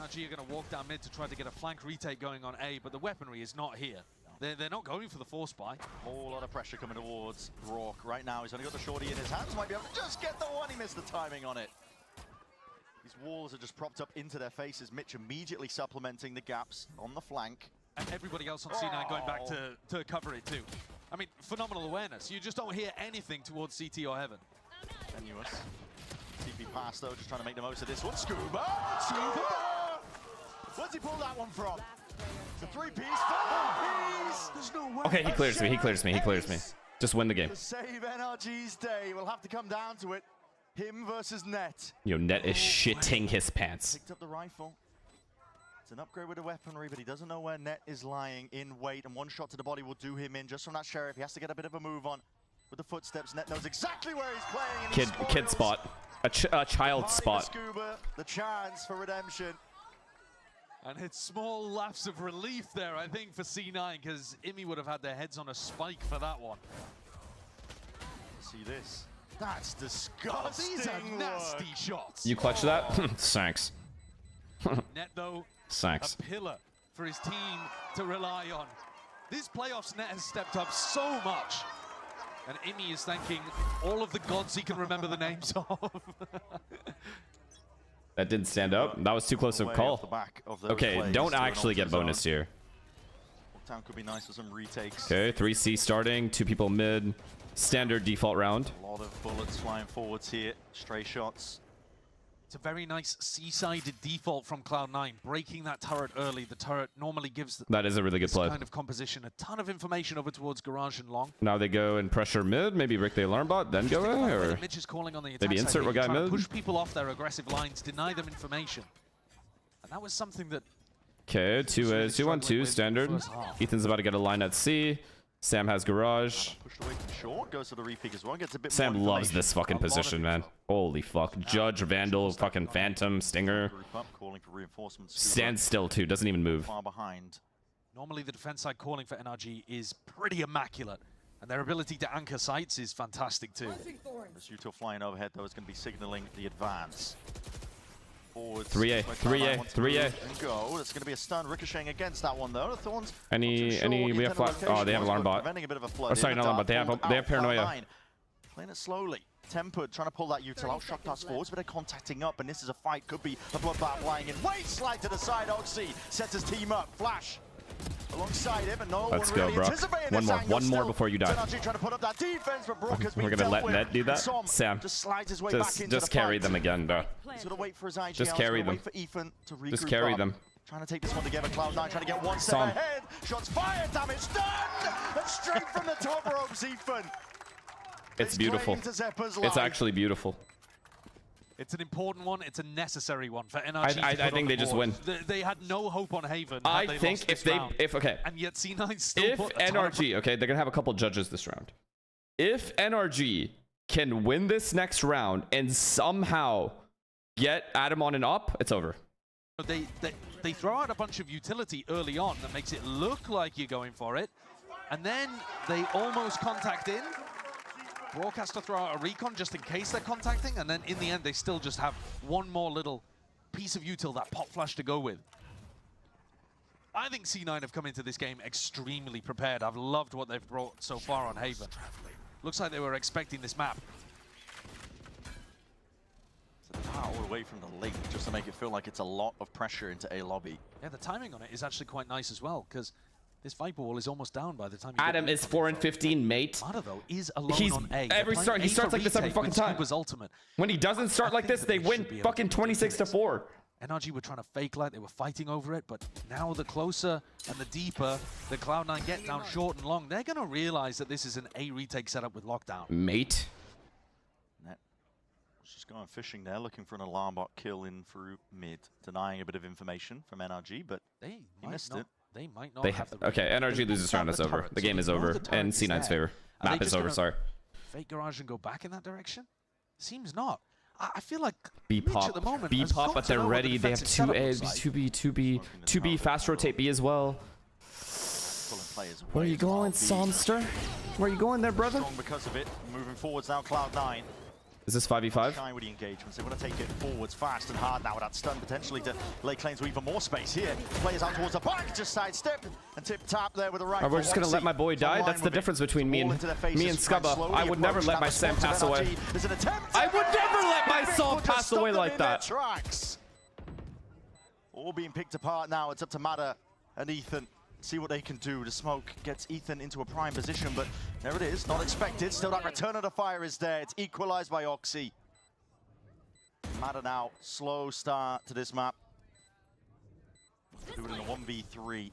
NRG are going to walk down mid to try to get a flank retake going on A, but the weaponry is not here. They're not going for the force buy. A whole lot of pressure coming towards Rourke right now. He's only got the shorty in his hands. Might be able to just get the one. He missed the timing on it. These walls are just propped up into their faces. Mitch immediately supplementing the gaps on the flank. And everybody else on C9 going back to cover it too. I mean, phenomenal awareness. You just don't hear anything towards CT or Heaven. Tenuous. TP pass though, just trying to make the most of this one. Scuba! Scuba! Where's he pull that one from? It's a three-piece, four-piece! There's no way. Okay, he clears me, he clears me, he clears me. Just win the game. To save NRG's day, we'll have to come down to it. Him versus Net. Yo, Net is shitting his pants. Picked up the rifle. It's an upgrade with the weaponry, but he doesn't know where Net is lying in wait, and one shot to the body will do him in just from that Sheriff. He has to get a bit of a move on with the footsteps. Net knows exactly where he's playing. And Kid spot. A child spot. Scuba, the chance for redemption. And it's small laughs of relief there, I think, for C9, because IMI would have had their heads on a spike for that one. See this. That's disgusting. These are nasty shots. You clutch that? Thanks. Net, though, Thanks. a pillar for his team to rely on. This playoffs, Net has stepped up so much. And IMI is thanking all of the gods he can remember the names of. That didn't stand up. That was too close of a call. Okay, don't actually get bonus here. Town could be nice for some retakes. Okay, 3C starting, 2 people mid. Standard default round. A lot of bullets flying forwards here. Stray shots. It's a very nice C-sided default from Cloud9, breaking that turret early. The turret normally gives that is a really good play. Kind of composition, a ton of information over towards Garage and Long. Now they go and pressure mid, maybe break the alarm bot, then go A, or Mitch is calling on the maybe insert what guy mid. Push people off their aggressive lines, deny them information, and that was something that. Okay, 2A, 2-1-2 standard. Ethan's about to get a line at C. Sam has Garage. Short, goes to the repeat as well. Gets a bit Sam loves this fucking position, man. Holy fuck. Judge, Vandal, fucking Phantom, Stinger. Stands still too, doesn't even move. Far behind. Normally the defense side calling for NRG is pretty immaculate. And their ability to anchor sites is fantastic too. This Util flying overhead though is going to be signaling the advance. Forwards. 3A, 3A, 3A. And go. It's going to be a stun ricocheting against that one though. The Thorns. Any we have flat. Oh, they have alarm bot. Preventing a bit of a flood. Oh, sorry, not alarm bot. They have paranoia. Playing it slowly. Tempered, trying to pull that Util out. Shock pass forwards, but they're contacting up, and this is a fight. Could be a bloodbath lying in wait. Slide to the side. Oxy sets his team up. Flash alongside him, and no Let's one go, really bro. anticipating One more before you die. Trying to put up that defense, but Brook has been We're gonna let dealt Net with. do that. Som Sam, just slides his way back into just the carry fight. them again, bro. He's gonna wait for his IGL. Just carry them. Wait for Ethan to regroup Just carry up. them. Trying to take this one together. Cloud9 trying to get one step Som. ahead. Shots fired. Damage done. And straight from the top ropes, Ethan. It's beautiful. It's actually beautiful. It's an important one. It's a necessary one for NRG. I think they just win. They had no hope on Haven. I think okay. And yet C9 still put a NRG, okay, they're gonna have a couple judges this round. If NRG can win this next round and somehow get Adam on and up, it's over. They throw out a bunch of utility early on that makes it look like you're going for it, and then they almost contact in. Broadcaster throw out a recon just in case they're contacting, and then in the end they still just have one more little piece of util, that pop flash to go with. I think C9 have come into this game extremely prepared. I've loved what they've brought so far on Haven. Looks like they were expecting this map. All the way from the link just to make it feel like it's a lot of pressure into A lobby. Yeah, the timing on it is actually quite nice as well, because this Viper wall is almost down by the time. Adam is 4 and 15, mate. Mata though is alone on A. He starts like this every fucking time. Ultimate. When he doesn't start like this, they win fucking 26-4. NRG were trying to fake like they were fighting over it, but now the closer and the deeper the Cloud9 get down short and long, they're going to realize that this is an A retake setup with lockdown. Mate. Net was just going fishing there, looking for an alarm bot kill in through mid, denying a bit of information from NRG, but he missed it. They might not have the okay, NRG loses round, it's over. The game is over, and C9's favor. Map is over, sorry. Fake garage and go back in that direction? Seems not. I feel like B pop, but they're ready. They have 2A, 2B, 2B, fast rotate B as well. Where are you going, Somster? Where are you going there, brother? Because of it, moving forwards now, Cloud9. Is this 5v5? Shy with the engagements. They want to take it forwards fast and hard now with that stun, potentially to lay claims to even more space here. Players out towards the back, just sidestep and tip tap there with the right. We're just gonna let my boy die. That's the difference between me and Scubba. I would never let my Sam pass away. I would never let my Sam pass away like that. All being picked apart now. It's up to Mata and Ethan. See what they can do. The smoke gets Ethan into a prime position, but there it is, not expected. Still that return of the fire is there. It's equalized by Oxy. Mata now, slow start to this map. Do it in a 1v3.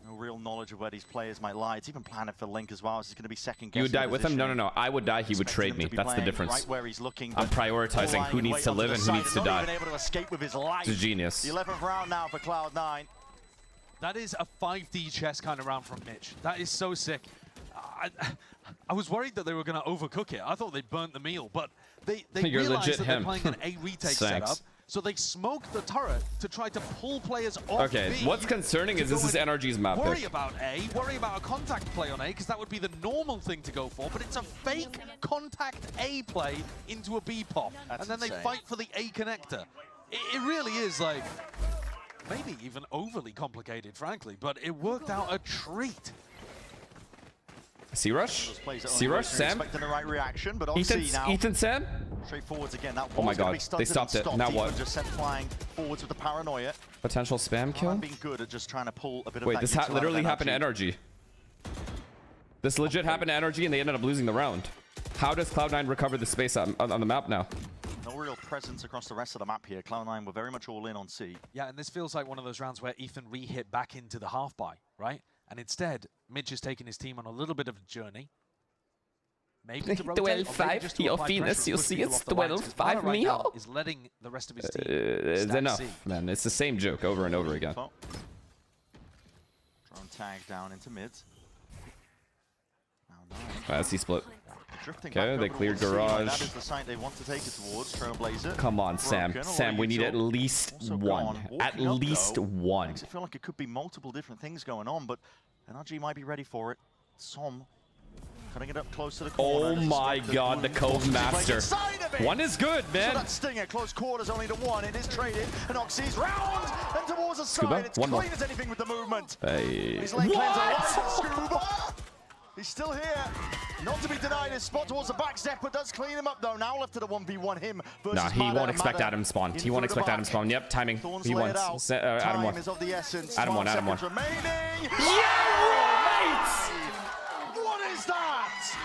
No real knowledge of where these players might lie. It's even planning for Link as well. This is going to be second guessing. You would die with him? No. I would die, he would trade me. That's the difference. Right where he's looking, I'm prioritizing who needs to live and who needs to die. Able to escape with his life. It's a genius. The 11th round now for Cloud9. That is a 5D chess kind of round from Mitch. That is so sick. I was worried that they were going to overcook it. I thought they burnt the meal, but they realized that they're playing an A retake setup. So they smoked the turret to try to pull players off Okay, B. what's concerning is this is NRG's map pick. Worry about A, worry about a contact play on A, because that would be the normal thing to go for, but it's a fake contact A play into a B pop. And then they fight for the A connector. It really is like, maybe even overly complicated, frankly, but it worked out a treat. C-Rush? C-Rush, Sam? Expecting the right reaction, but Ethan, Sam? Straight forwards again. That oh my god, they stopped it. Now what? Just sent flying forwards with the paranoia. Potential spam kill? Being good at just trying to pull a bit of Wait, this literally happened to NRG. This legit happened to NRG and they ended up losing the round. How does Cloud9 recover the space on the map now? No real presence across the rest of the map here. Cloud9 were very much all in on C. Yeah, and this feels like one of those rounds where Ethan re-hit back into the half buy, right? And instead, Midge has taken his team on a little bit of a journey. Maybe to rotate, 12-5 heal Venus, you see it's 12-5 meal. Is letting the rest of his team it's enough, man. It's the same joke over and over again. Drone tag down into mid. As he split. Drifting okay, they cleared garage. That is the site they want to take it towards. Trailblazer. Come on, Sam. Sam, we need at least one. At least one. Makes it feel like it could be multiple different things going on, but NRG might be ready for it. Som cutting it up close to the corner. Oh my god, the Cove Master. One is good, man. So that Stinger, close quarters only to one. It is traded, and Oxy's round and towards the side. It's clean as anything with the movement. His lane claims a Scuba. He's still here. Not to be denied his spot towards the back. Zeppa does clean him up though. Now left to the 1v1 him versus Nah, he won't expect Adam spawn. He won't expect Adam spawn. Yep, timing. He wants Adam one. Time is of the essence. Adam one. Adam one. Remaining. Yeah, what is that?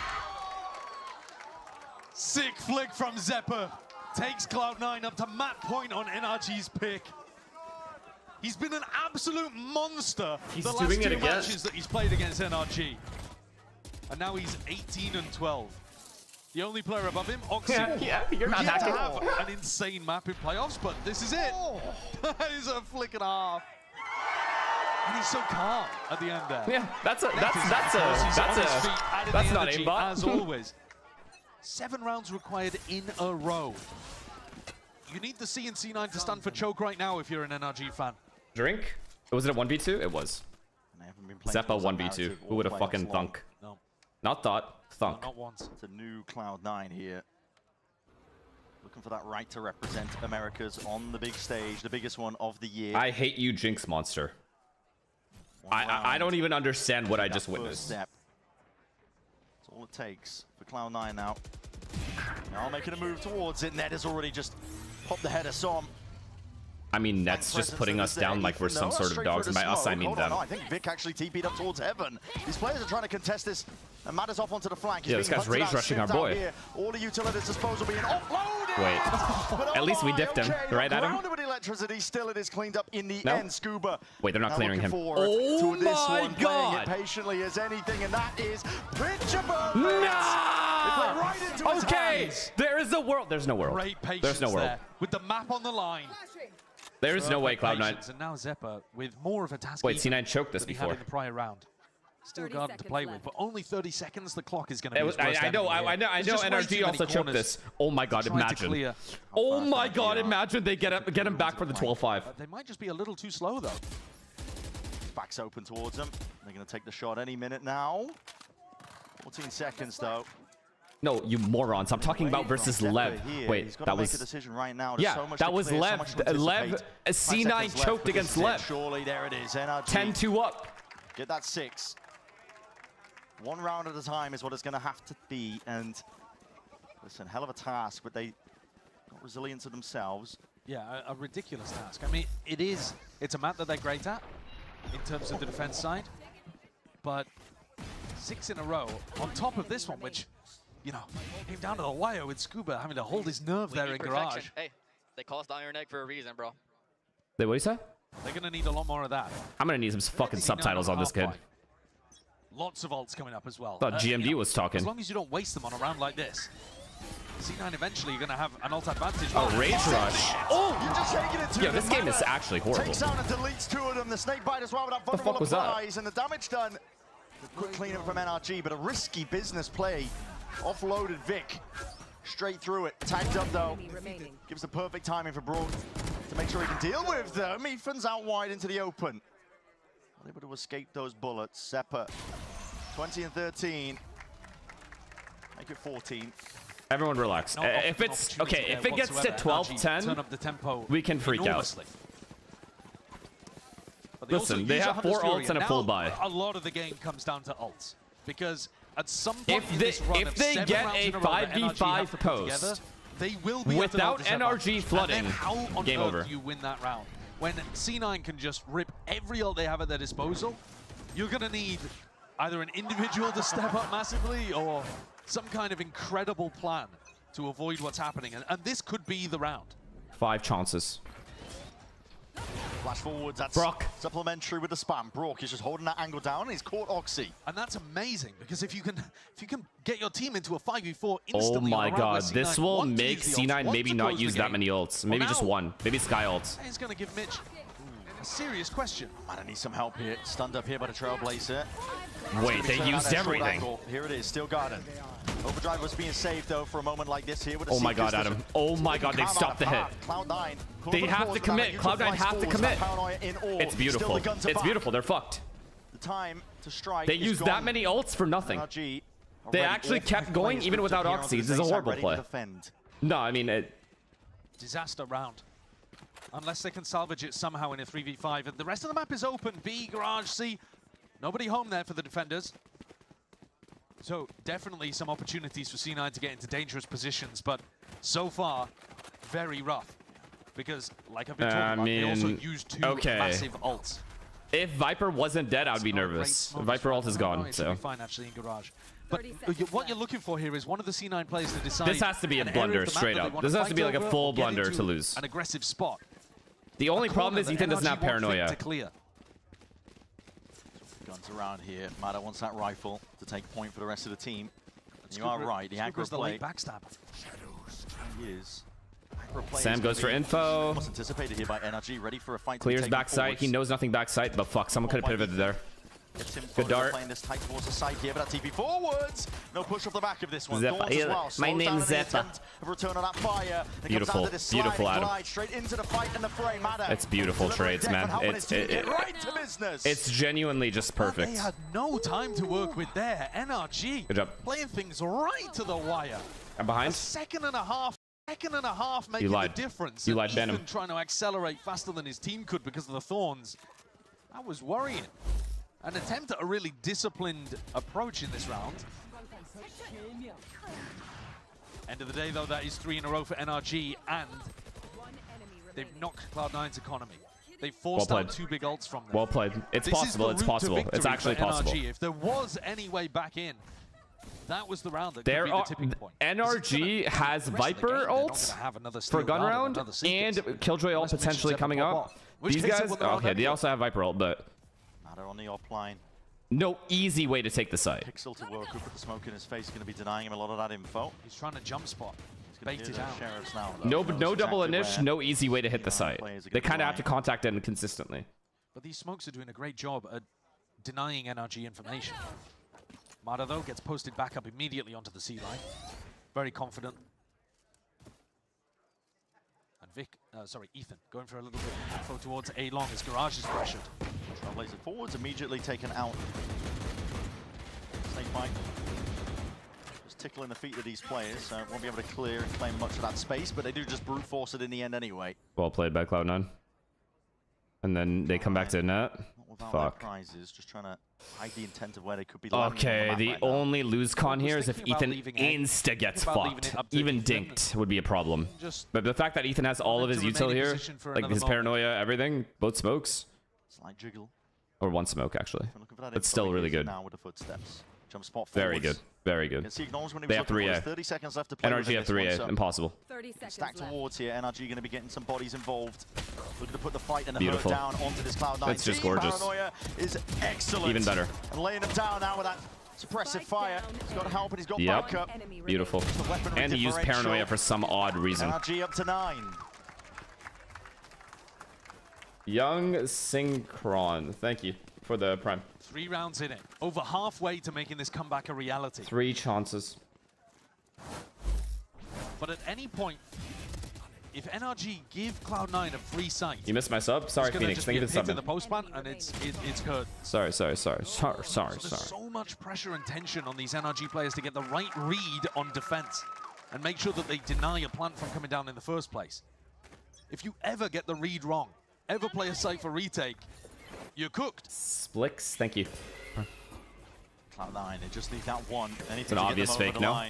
Sick flick from Zeppa. Takes Cloud9 up to map point on NRG's pick. He's been an absolute monster the last two matches that he's played against NRG. And now he's 18-12. The only player above him, Oxy. Yeah, you're not hacking. To have an insane map in playoffs, but this is it. That is a flick and a half. And he's so calm at the end there. Yeah, that's not aimbot. As always. 7 rounds required in a row. You need the C and C9 to stand for choke right now if you're an NRG fan. Drink? Was it a 1v2? It was. Zeppa 1v2. Who would have fucking thunk? No. Not thought. Thunk. No, not once. It's a new Cloud9 here. Looking for that right to represent Americas on the big stage, the biggest one of the year. I hate you, Jinx Monster. I don't even understand what I just witnessed. Step. That's all it takes for Cloud9 now. Now making a move towards it. Ned has already just popped the head of Som. I mean, Net's just putting us down like we're some sort of dogs. And by us, I mean them. I think Vic actually TP'd up towards Heaven. These players are trying to contest this. And Matt is off onto the flank. Yeah, this guy's rage rushing our boy. All the utilities disposal being offloaded. Wait. At least we dipped him. Right, Adam? With electricity, still it is cleaned up in the end. Scuba. Wait, they're not clearing him. Oh my god. Playing it patiently as anything, and that is pitchable. No! Right into his hands. There is a world. There's no world. Great patience There's no world. there. With the map on the line. There is no way Cloud9. And now Zeppa with more of a task. Wait, C9 choked this than he before. had in the prior round. Still garden to play with, but only 30 seconds. The clock is going to be. I know. NRG also choked this. Oh my god! Imagine. Oh my god! Imagine they get him back for the 12-5. They might just be a little too slow though. Back's open towards them. They're going to take the shot any minute now. 14 seconds though. No, you morons. I'm talking about versus Lev. Wait, that was... Right now. Yeah, that was Lev. Lev, C9 choked against Lev. Surely, there it is. NRG. 10-2 up. Get that 6. 1 round at a time is what it's going to have to be. And listen, hell of a task, but they got resilience to themselves. Yeah, a ridiculous task. I mean, it's a map that they're great at in terms of the defense side. But 6 in a row on top of this one, which... You know, came down to the wire with Scuba having to hold his nerve there in Garage. Hey, they call us Iron Egg for a reason, bro. Wait, what did you say? They're going to need a lot more of that. I'm going to need some fucking subtitles on this kid. Lots of ults coming up as well. I thought GMD was talking. As long as you don't waste them on a round like this. C9 eventually you're going to have an ult advantage. Oh, Rage Rush. Oh! You're just taking it to yeah, this game is actually horrible. Takes out and deletes 2 of them. The Snake Bite as well with that vulnerable applies. And the damage done. The quick cleanup from NRG, but a risky business play. Offloaded Vic, straight through it, tagged up though, gives the perfect timing for Broad to make sure he can deal with them. Ethan's out wide into the open. Able to escape those bullets. Zeppa, 20 and 13, make it 14. Everyone relax. If it's, okay, if it gets to 12-10, we can freak out. Listen, they have 4 ults and a full buy. A lot of the game comes down to ults, because at some point if they get a 5v5 post they will be without NRG flooding, game over. You win that round. When C9 can just rip every ult they have at their disposal, you're going to need either an individual to step up massively or some kind of incredible plan to avoid what's happening. And this could be the round. 5 chances. Flash forwards, that's Brock. Supplementary with the spam. Brock is just holding that angle down and he's caught Oxy. And that's amazing, because if you can get your team into a 5v4 instantly. Oh my god, this will make C9 maybe not use that many ults. Maybe just 1. Maybe Sky ults. It's going to give Mitch a serious question. Man, I need some help here. Stunned up here by the Trailblazer. Wait, they used everything. Here it is, still Garden. Overdrive was being saved though for a moment like this here with a oh my god, Adam. Oh my god, they've stopped the hit. Cloud9. They have to commit. Cloud9 have to commit. It's beautiful. It's beautiful. They're fucked. The time to strike. They used that many ults for nothing. NRG They actually kept going even without Oxy. This is a horrible play. No, I mean it. Disaster round. Unless they can salvage it somehow in a 3v5. And the rest of the map is open. B, Garage, C. Nobody home there for the defenders. So definitely some opportunities for C9 to get into dangerous positions, but so far, very rough. Because, like I've been talking about, they also used two massive ults. If Viper wasn't dead, I'd be nervous. Viper ult is gone, so. Be fine actually in Garage. But what you're looking for here is one of the C9 players to decide. This has to be a blunder, straight up. This has to be like a full blunder to lose. An aggressive spot. The only problem is Ethan doesn't have paranoia. Guns around here. Mada wants that rifle to take point for the rest of the team. You are right. The aggro play. Backstab. He is. Sam goes for info. Was anticipated here by NRG, ready for a fight. Clears backside. He knows nothing backside, but fuck, someone could have pivoted there. Good dart. Playing this tight towards the side here, but that TP forwards. No push off the back of this one. Zeppa. As well. My name's Zeppa. Return on that fire. Beautiful, beautiful, Adam. Straight into the fight and the fray. It's beautiful trades, man. It's genuinely just perfect. They had no time to work with there. NRG. Good job. Playing things right to the wire. I'm behind. A second and a half making the difference. You lied, Ethan Venom. Trying to accelerate faster than his team could because of the thorns. That was worrying. An attempt at a really disciplined approach in this round. End of the day, though, that is 3 in a row for NRG, and they've knocked Cloud9's economy. They've forced out 2 big ults from them. Well played. It's possible. It's possible. It's actually possible. If there was any way back in, that was the round that could be the tipping point. NRG has Viper ult for gun round and Killjoy ult potentially coming up. These guys, okay, they also have Viper ult, but on the op line. No easy way to take the site. Pixel to work up with the smoke in his face, going to be denying him a lot of that info. He's trying to jump spot. Bait it out. Now, no double initial, no easy way to hit the site. They kind of have to contact it consistently. But these smokes are doing a great job at denying NRG information. Mada, though, gets posted back up immediately onto the C line. Very confident. And Ethan going for a little bit of info towards A long as Garage is pressured. Trailblazer forwards, immediately taken out. Snake bite. Just tickling the feet of these players, so won't be able to clear and claim much of that space, but they do just brute force it in the end anyway. Well played by Cloud9. And then they come back to net. Fuck. Prizes, just trying to hide the intent of where they could be. Okay, the only lose con here is if Ethan insta gets fucked. Even dinked would be a problem. But the fact that Ethan has all of his util here, like his paranoia, everything, both smokes. Slight jiggle. Or one smoke, actually. It's still really good. Now with the footsteps. Jump spot very good. Very good. They have 3A. 30 seconds left to play. NRG have 3A. So impossible. 30 seconds stacked towards here. NRG going to be getting some bodies involved. Looking to put the fight and the hurt down onto this Cloud9. It's just gorgeous. Paranoia is excellent. Even better. And laying them down now with that suppressive fire. He's got help and he's got backup. Beautiful. And he used paranoia for some odd reason. NRG up to 9. Young Synchron. Thank you for the prime. 3 rounds in it. Over halfway to making this comeback a reality. 3 chances. But at any point, if NRG give Cloud9 a free site, you missed my sub. Sorry, Phoenix. Thank you for the sub. In the post ban, and it's hurt. Sorry. So there's so much pressure and tension on these NRG players to get the right read on defense and make sure that they deny a plant from coming down in the first place. If you ever get the read wrong, ever play a site for retake, you're cooked. Splix, thank you. Cloud9, they just need that one. It's an obvious fake, no?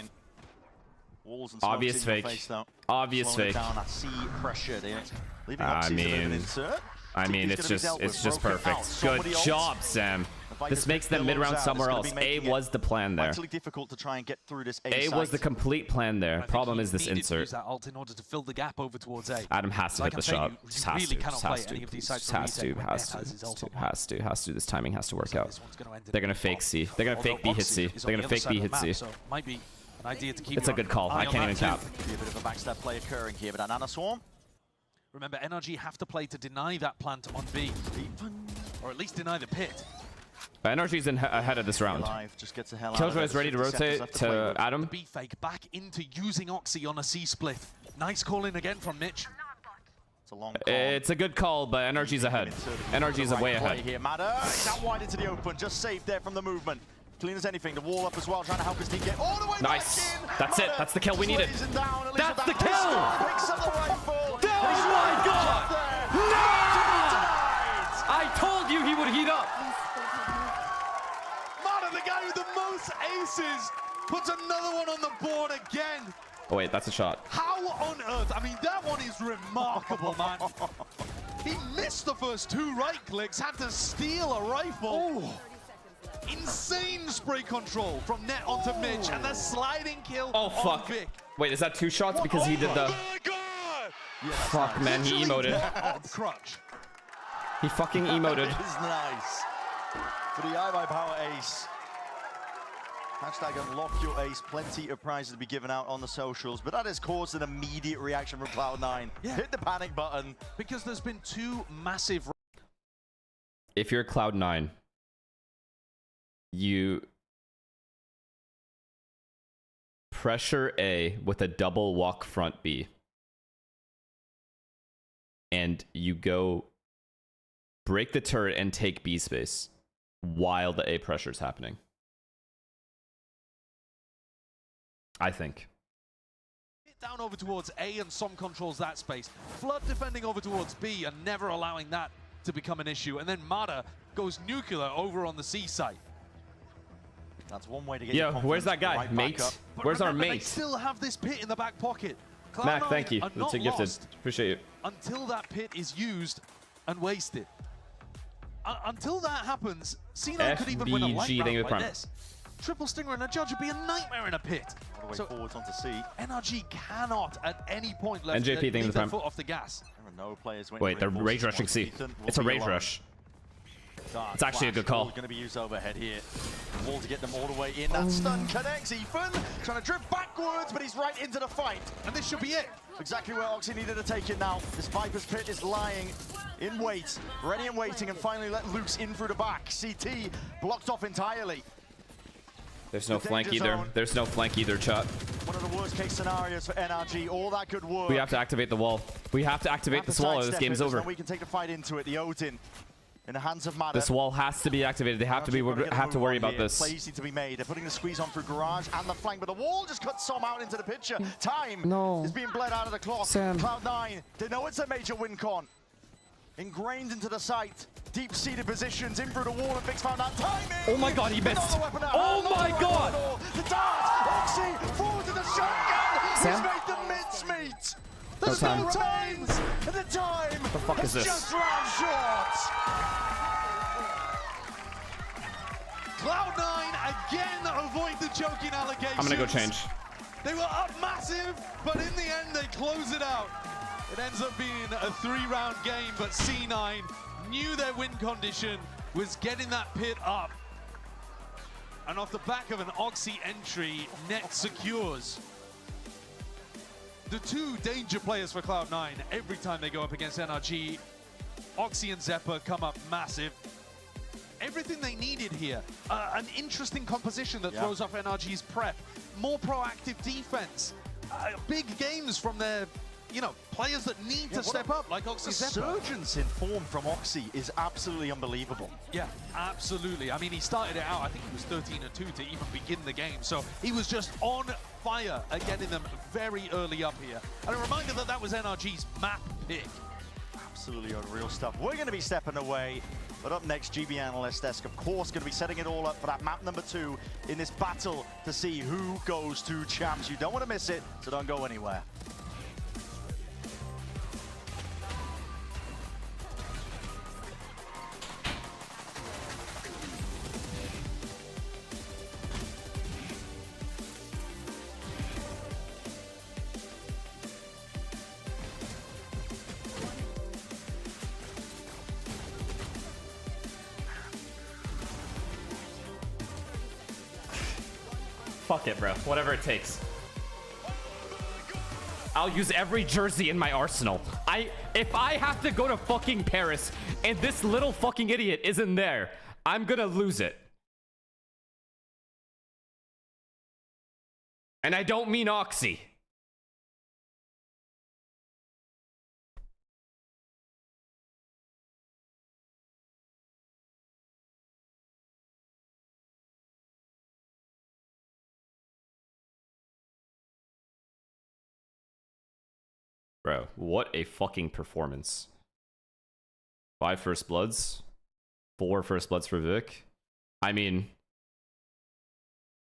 Walls and obvious fake. Face, obvious fake. Down, I see pressure. I mean, it's just perfect. Good job, Sam. This makes them mid-round somewhere else. A was the plan there. It's difficult to try and get through this A was the complete plan there. Problem is this insert. Use that ult in order to fill the gap over towards A. Adam has to hit the shot. Just has to. This timing has to work out. They're gonna fake C. They're gonna fake B hit C. They're gonna fake B hit C. Might be an idea to keep. It's a good call. I can't even cap. A bit of a backstab play occurring here, but Nana Swarm. Remember, NRG have to play to deny that plant on B, or at least deny the pit. NRG's ahead of this round. Killjoy is ready to rotate to Adam. The B fake back into using Oxy on a C split. Nice call in again from Mitch. It's a long call. It's a good call, but NRG's ahead. NRG's way ahead. Here, Mada, he's out wide into the open, just safe there from the movement. Clean as anything, the wall up as well, trying to help his team get all the way nice. back in. That's it. That's the kill we needed. Down, that's the kill! Picks up the rifle. Oh my god! No! I told you he would heat up. Mada, the guy with the most aces, puts another one on the board again. Oh wait, that's a shot. How on earth? I mean, that one is remarkable, man. He missed the first 2 right clicks, had to steal a rifle. Oh. Insane spray control from net onto Mitch, and the sliding kill on Vic. Wait, is that 2 shots because he did the... Oh my god! Yeah, fuck, nice. man, he emoted. Crutch. He fucking emoted. That is nice. For the iVibe Power ace. Hashtag unlock your ace. Plenty of prizes to be given out on the socials, but that has caused an immediate reaction from Cloud9. Yeah. Hit the panic button. Because there's been 2 massive... If you're Cloud9, you pressure A with a double walk front B, and you go break the turret and take B space while the A pressure is happening. I think. Down over towards A, and some controls that space. Flood defending over towards B and never allowing that to become an issue. And then Mada goes nuclear over on the C site. That's one way to get Yo, where's that guy? Right mate? But Where's our remember, mate? They still have this pit in the back pocket. Mac, Cloud9 thank you. are That's a not gifted. lost Appreciate you. until that pit is used and wasted. Until that happens, C9 could even win a light FBG, round thank you like for the this. Triple Stinger and a judge would be a nightmare in a pit. All the way So forwards onto C. NRG cannot at any point NJP, thank you for leave the their prime. foot off the gas. There are no players Wait, they're rage rushing C. It's a rage rush. It's actually a good call. Going to be used overhead here. The wall to get them all the way in. That stun connects. Ethan trying to drift backwards, but he's right into the fight. And this should be it. Exactly where Oxy needed to take it now. This Viper's Pit is lying in wait, ready and waiting, and finally let loose in through the back. CT blocked off entirely. There's no flank either. There's no flank either, chat. One of the worst case scenarios for NRG. All that good work. We have to activate the wall. We have to activate this wall or this game's over. We can take the fight into it. The Odin in the hands of Mada. This wall has to be activated. They have to worry about this. Plays need to be made. They're putting the squeeze on through Garage and the flank, but the wall just cuts some out into the picture. Time is being bled out of the clock. Sam. Cloud9, they know it's a major win con. Ingrained into the site. Deep-seated positions in through the wall, and Vic's found that timing. Oh my god, he missed. Oh my god. The dart. Oxy forward to the shotgun. Sam? He's made the mincemeat. There's No time. no time. And the time the fuck is this? just ran short. Cloud9 again avoid the choking allegations. I'm gonna go change. They were up massive, but in the end they close it out. It ends up being a 3-round game, but C9 knew their win condition was getting that pit up. And off the back of an Oxy entry, net secures. The 2 danger players for Cloud9, every time they go up against NRG, Oxy and Zeppa come up massive. Everything they needed here. An interesting composition that throws off NRG's prep. More proactive defense. Big games from their, players that need to step up, like Oxy Zeppa. The surgence in form from Oxy is absolutely unbelievable. Yeah, absolutely. I mean, he started it out, I think he was 13-2 to even begin the game. So he was just on fire at getting them very early up here. And a reminder that that was NRG's map pick. Absolutely unreal stuff. We're going to be stepping away. But up next, GB Analyst Desk, of course, going to be setting it all up for that map number 2 in this battle to see who goes to champs. You don't want to miss it, so don't go anywhere. Fuck it, bro. Whatever it takes. I'll use every jersey in my arsenal. If I have to go to fucking Paris and this little fucking idiot isn't there, I'm gonna lose it. And I don't mean Oxy. Bro, what a fucking performance. 5 first bloods. 4 first bloods for Vic. I mean,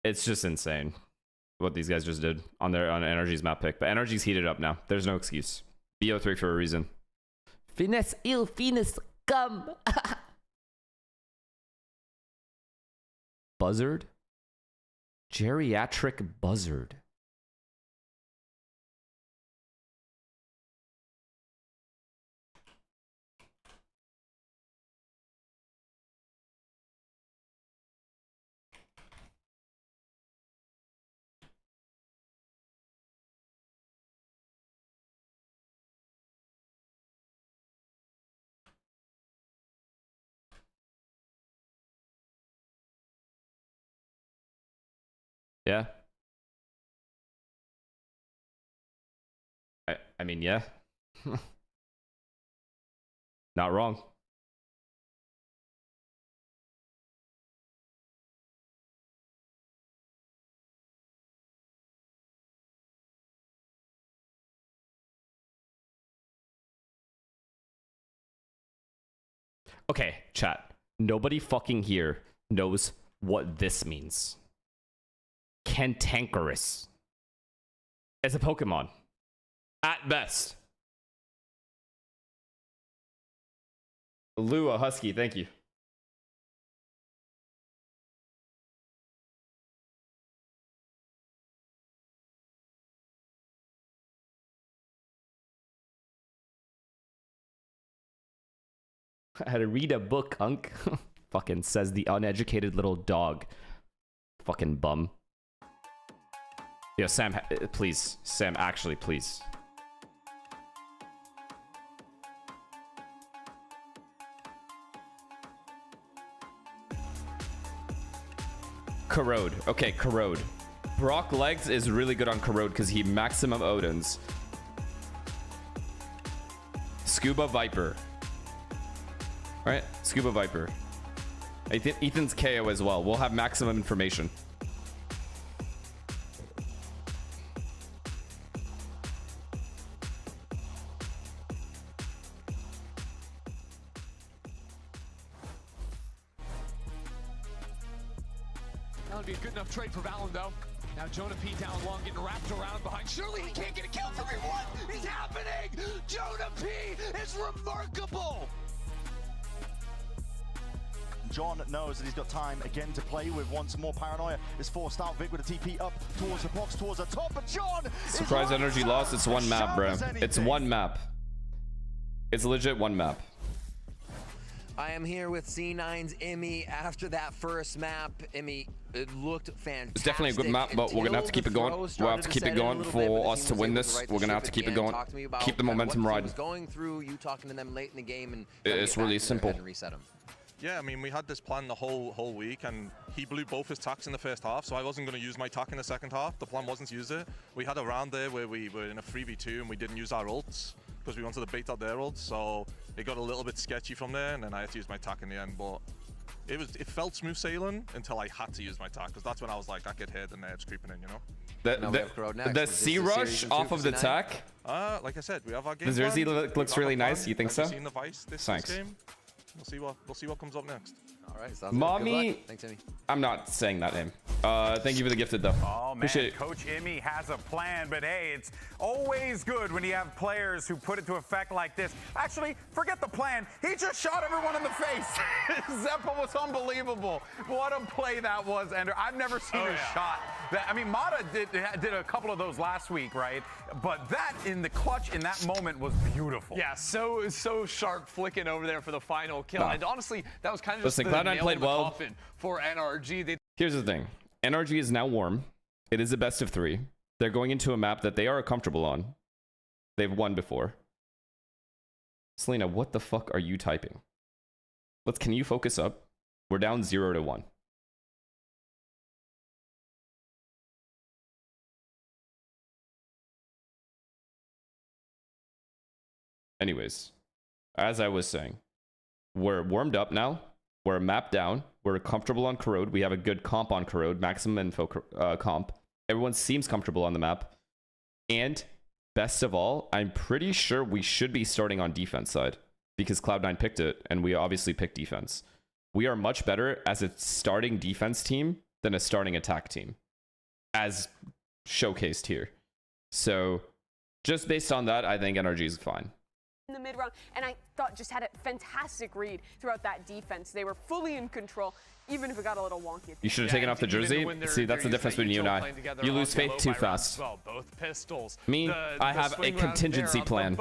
it's just insane what these guys just did on NRG's map pick. But NRG's heated up now. There's no excuse. BO3 for a reason. Finesse, ill, finesse, come. Buzzard? Geriatric buzzard. Yeah. I mean, yeah. Not wrong. Okay, chat. Nobody fucking here knows what this means. Cantankerous. As a Pokemon. At best. Lua Husky, thank you. I had to read a book, Unk. Fucking says the uneducated little dog. Fucking bum. Yeah, Sam, please. Sam, actually, please. Corrode. Okay, Corrode. Brock Legs is really good on Corrode because he maximum Odins. Scuba Viper. Right? Scuba Viper. Ethan's KO as well. We'll have maximum information. That would be a good enough trade for Valen, though. Now Jonah P down long, getting wrapped around behind. Surely he can't get a kill from me. What is happening? Jonah P is remarkable. John knows that he's got time again to play with. Once more, Paranoia is forced out. Vic with a TP up towards the box, towards the top. But John Surprise energy loss. It's one map, bro. It's one map. It's legit one map. I am here with C9's EMEA after that first map. EMEA, it looked fantastic. It's definitely a good map, but we're going to have to keep it going. We'll have to keep it going for us to win this. We're going to have to keep it going. Keep the momentum riding. Going through, you talking to them late in the game, and it's really simple. Yeah, I mean, we had this plan the whole week, and he blew both his tacks in the first half, so I wasn't going to use my tack in the second half. The plan wasn't to use it. We had a round there where we were in a 3v2 and we didn't use our ults because we wanted to bait out their ults, so it got a little bit sketchy from there, and then I had to use my tack in the end. But it felt smooth sailing until I had to use my tack, because that's when I was like, I get hit and it's creeping in, you know? The C rush off of the tack? Like I said, we have our game. The Jersey looks really nice. You think so? Seen the Vice this game? We'll see what comes up next. All right, sounds Mommy. good. Thanks, Emmy. I'm not saying that name. Thank you for the gifted though. Oh man, appreciate it. Coach Emmy has a plan, but hey, it's always good when you have players who put it to effect like this. Actually, forget the plan. He just shot everyone in the face. Zeppa was unbelievable. What a play that was, and I've never seen a shot. I mean, Mata did a couple of those last week, right? But that in the clutch in that moment was beautiful. Yeah, so sharp flicking over there for the final kill. And honestly, that was kind of just the Cloud9 nail played in the well coffin for NRG. Here's the thing. NRG is now warm. It is a best of 3. They're going into a map that they are comfortable on. They've won before. Selena, what the fuck are you typing? Can you focus up? We're down 0-1. Anyways, as I was saying, we're warmed up now. We're mapped down. We're comfortable on Corrode. We have a good comp on Corrode, maximum info comp. Everyone seems comfortable on the map. And best of all, I'm pretty sure we should be starting on defense side because Cloud9 picked it, and we obviously picked defense. We are much better as a starting defense team than a starting attack team, as showcased here. So just based on that, I think NRG is fine. In the mid round, and I thought just had a fantastic read throughout that defense. They were fully in control, even if it got a little wonky. You should have taken off the jersey. See, that's the difference between you and I. You lose faith too fast. Well, both pistols. Me, I have a contingency plan,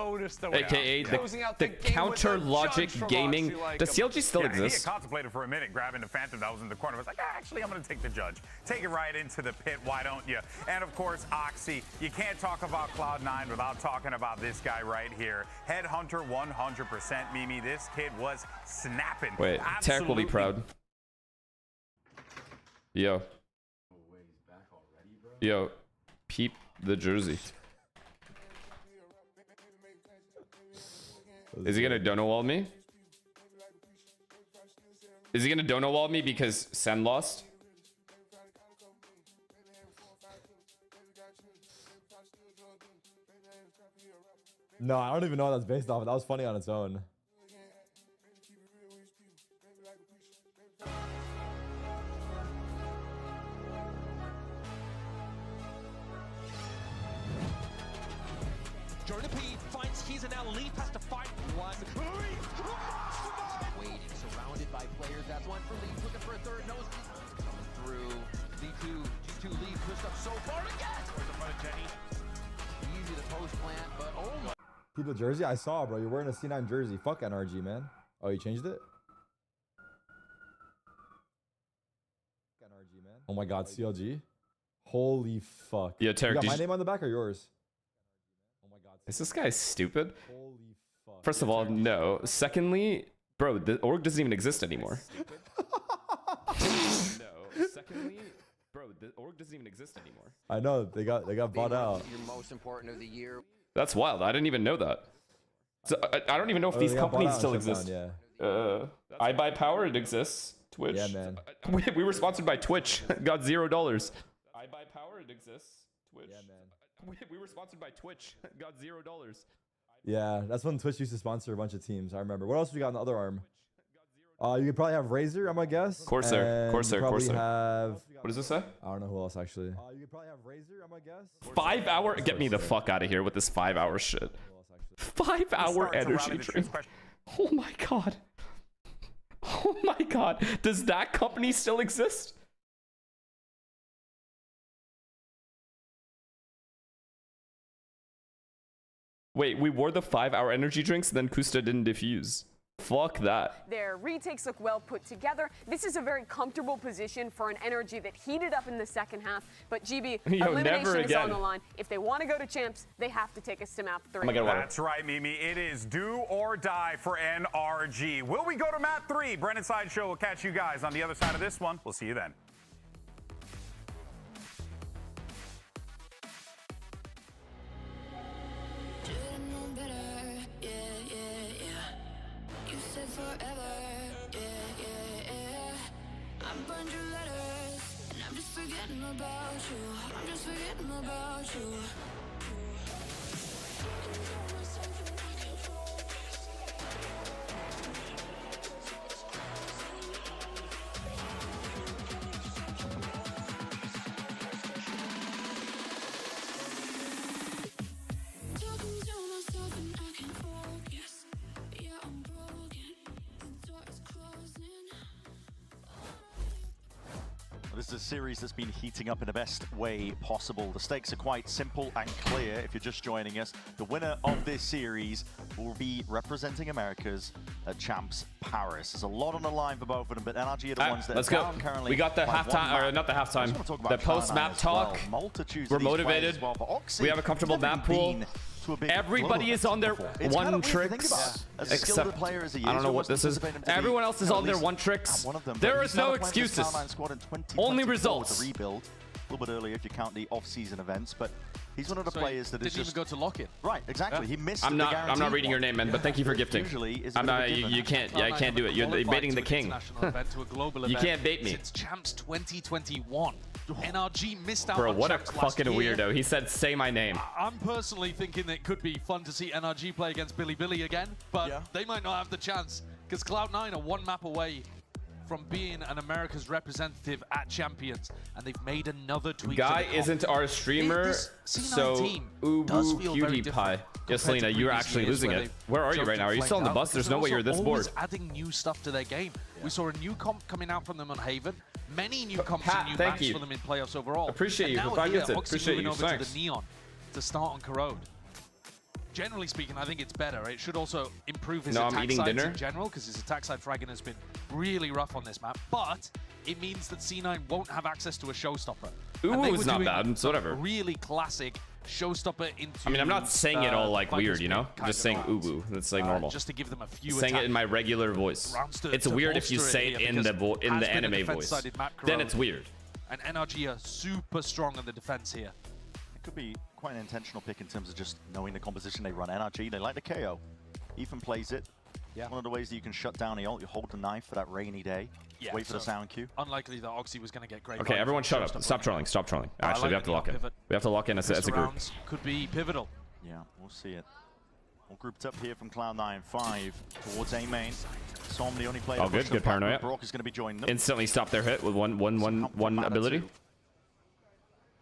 aka the counter logic gaming. Does CLG still exist? He had contemplated for a minute grabbing the Phantom that was in the corner. I was like, actually, I'm going to take the Judge. Take it right into the pit. Why don't you? And of course, Oxy. You can't talk about Cloud9 without talking about this guy right here. Headhunter 100%. Mimi, this kid was snapping. Wait, Tech will be proud. Yo. Yo, peep the jersey. Is he gonna dono wall me? Is he gonna dono wall me because Sen lost? No, I don't even know what that's based off of. That was funny on its own. Jordan P finds he's an lead, has to fight one. Waiting, surrounded by players. That's one for Leaf, looking for a third nose. Coming through. V2, G2 lead pushed up so far again. Where's the front of Jenny? Easy to post plant, but oh my. People jersey? I saw, bro. You're wearing a C9 jersey. Fuck NRG, man. Oh, you changed it? NRG, man. Oh my god, CLG? Holy fuck. Yeah, Tarek, you got my name on the back or yours? Is this guy stupid? Holy fuck. First of all, no. Secondly, bro, the org doesn't even exist anymore. No. Secondly, bro, the org doesn't even exist anymore. I know, they got bought out. Your most important of the year. That's wild. I didn't even know that. So I don't even know if these companies still exist. Down, yeah. I Buy Power, it exists. Twitch. Yeah, man. We were sponsored by Twitch. Got $0. I Buy Power, it exists. Twitch. Yeah, man. We were sponsored by Twitch. Got $0. Yeah, that's when Twitch used to sponsor a bunch of teams. I remember. What else we got on the other arm? You could probably have Razor, I'm gonna guess. Corsair. Have... What does this say? I don't know who else actually. You could probably have Razor, I'm gonna guess. 5 hour. Get me the fuck out of here with this 5 hour shit. 5 hour energy drink. Oh my god. Oh my god. Does that company still exist? Wait, we wore the 5 hour energy drinks, then Kusta didn't diffuse. Fuck that. Their retakes look well put together. This is a very comfortable position for an energy that heated up in the second half. But GB, elimination is on the line. If they want to go to champs, they have to take us to map 3. That's right, Mimi. It is do or die for NRG. Will we go to map 3? Brennan Sideshow will catch you guys on the other side of this one. We'll see you then. Forever, I burned your letters, and I'm just forgetting about you. I'm just forgetting about you. Talking to myself and I can't focus. Yeah, I'm broken. This is a series that's been heating up in the best way possible. The stakes are quite simple and clear if you're just joining us. The winner of this series will be representing Americas at Champs Paris. There's a lot on the line for both of them, but NRG are the ones that let's are go. down currently. We got the halftime, or not the halftime, the post-map talk. We're motivated. We have a comfortable map pool. Everybody is on their one tricks, except I don't know what this is. Everyone else is on their one tricks. There is no excuses, only results. Rebuild a little bit earlier if you count the off-season events, but he's one of the players that didn't even go to lock-in. Right, exactly. He missed. I'm not reading your name, man, but thank you for gifting. I'm not. You can't. Yeah, I can't do it. You're baiting the king. You can't bait me. Since Champs 2021. NRG missed out Bro, on what a champs last fucking year. weirdo. He said, say my name. I'm personally thinking it could be fun to see NRG play against Billy again, but they might not have the chance because Cloud9 are one map away from being an America's representative at Champions, and they've made another tweak. Guy isn't our streamer, so Ubu PewDiePie. Yes, Selena, you're actually losing it. Where are you right now? Are you still on the bus? There's no way you're this bored. Adding new stuff to their game. We saw a new comp coming out from them on Haven. Many new comps and new maps for them in playoffs overall. Appreciate you for 5 minutes. Appreciate you. Over to the Neon to start on Corrode. Generally speaking, I think it's better. It should also improve his attack sides in general, because his attack side fragging has been really rough on this map. But it means that C9 won't have access to a showstopper. Ooh, it's not bad. So whatever. Really classic showstopper into. I mean, I'm not saying it all like weird, you know? I'm just saying Ubu. That's like normal. Just to give them a few. Saying it in my regular voice. It's weird if you say it in the anime voice. Then it's weird. And NRG are super strong on the defense here. It could be quite an intentional pick in terms of just knowing the composition they run. NRG, they like the KO. Ethan plays it. Yeah. One of the ways that you can shut down the ult, you hold the knife for that rainy day. Yeah, wait for the sound cue. Unlikely that Oxy was going to get great. Okay, everyone shut up. Stop trolling. Stop trolling. Actually, we have to lock in. We have to lock in as a group. Could be pivotal. Yeah, we'll see it. All grouped up here from Cloud9. 5 towards A main. Som, the only player. Oh, good paranoia. Brock is going to be joining them. Instantly stop their hit with one ability.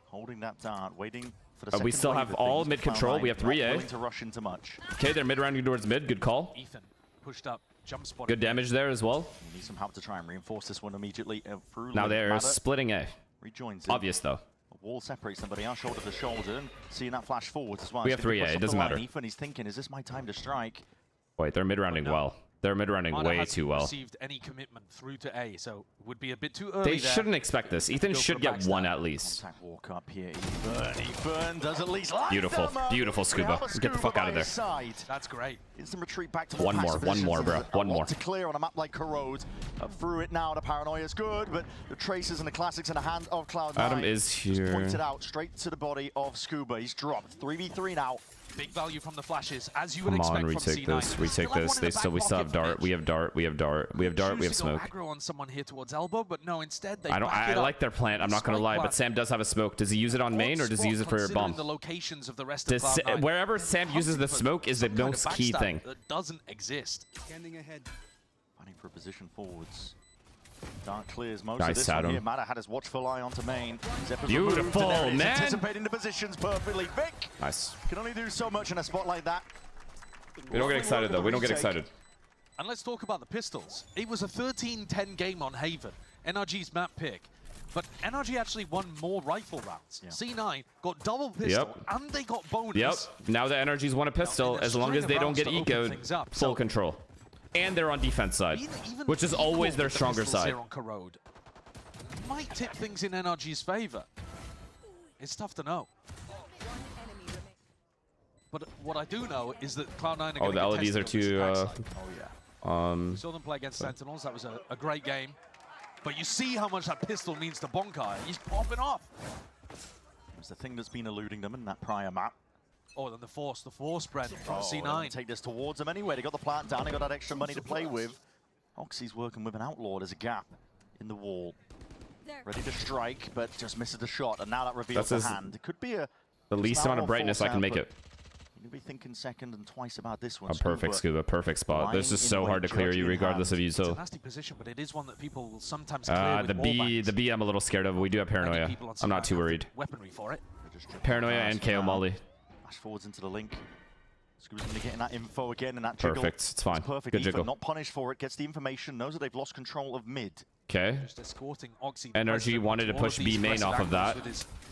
Holding that dart, waiting for the second we still have all mid control. We have 3A. Willing to rush into much. Okay, they're mid-rounding towards mid. Good call. Ethan pushed up, jump spot. Good damage there as well. We need some help to try and reinforce this one immediately through. Now they're splitting A. Rejoins it. Obvious though. A wall separates them, but they are shoulder to shoulder. And seeing that flash forwards as well. We have 3A. It doesn't matter. Ethan, he's thinking, is this my time to strike? Wait, they're mid-rounding well. They're mid-rounding way too well. Received any commitment through to A, so it would be a bit too early. They shouldn't expect this. Ethan should get one at least. Walk up here. Ethan does at least beautiful, beautiful scuba. Get the fuck out of there. That's great. Instant retreat back to one more, bro. One more. To clear on a map like Corrode. Through it now. The paranoia is good, but the traces and the classics in the hand of Cloud9. Adam is here. Pointed out straight to the body of Scuba. He's dropped 3v3 now. Big value from the flashes, as you would expect from C9. This. We take this. We still have dart. We have dart. We have dart. We have dart. We have smoke. Aggro on someone here towards elbow, but no, instead they. I like their plant. I'm not gonna lie, but Sam does have a smoke. Does he use it on main or does he use it for a bomb? The locations of the rest of Cloud9. Wherever Sam uses the smoke is the most key thing. That doesn't exist. Standing ahead. Fighting for a position forwards. Dart clears most of this one here. Mata had his watchful eye onto main. Beautiful, man. Anticipating the positions perfectly. Vic nice. Can only do so much in a spot like that. We don't get excited though. We don't get excited. And let's talk about the pistols. It was a 13-10 game on Haven. NRG's map pick. But NRG actually won more rifle rounds. Yeah. C9 got double pistol and they got bonus. Yep. Now the NRG's won a pistol as long as they don't get eco'd. Full control. And they're on defense side, which is always their stronger side. On Corrode might tip things in NRG's favor. It's tough to know. But what I do know is that Cloud9 are going to the LEDs are too. We saw them play against Sentinels. That was a great game. But you see how much that pistol means to Bonkai. He's popping off. It's the thing that's been eluding them in that prior map. Oh, then the force spread from C9. Take this towards them anyway. They got the plant down. They got that extra money to play with. Oxy's working with an outlaw. There's a gap in the wall. Ready to strike, but just misses the shot. And now that reveals the hand. It could be the least amount of brightness I can make it. You'll be thinking second and twice about this one. A perfect Scuba, perfect spot. This is so hard to clear you regardless of you. It's a nasty position, but it is one that people will sometimes clear with the B I'm a little scared of. We do have paranoia. I'm not too worried. Weaponry for it. Paranoia and KO Molly. Flash forwards into the link. Scuba's going to get in that info again and that jiggle. Perfect. It's fine. Perfect. Good jiggle. Not punished for it. Gets the information. Knows that they've lost control of mid. Okay. Just escorting Oxy. NRG wanted to push B main off of that.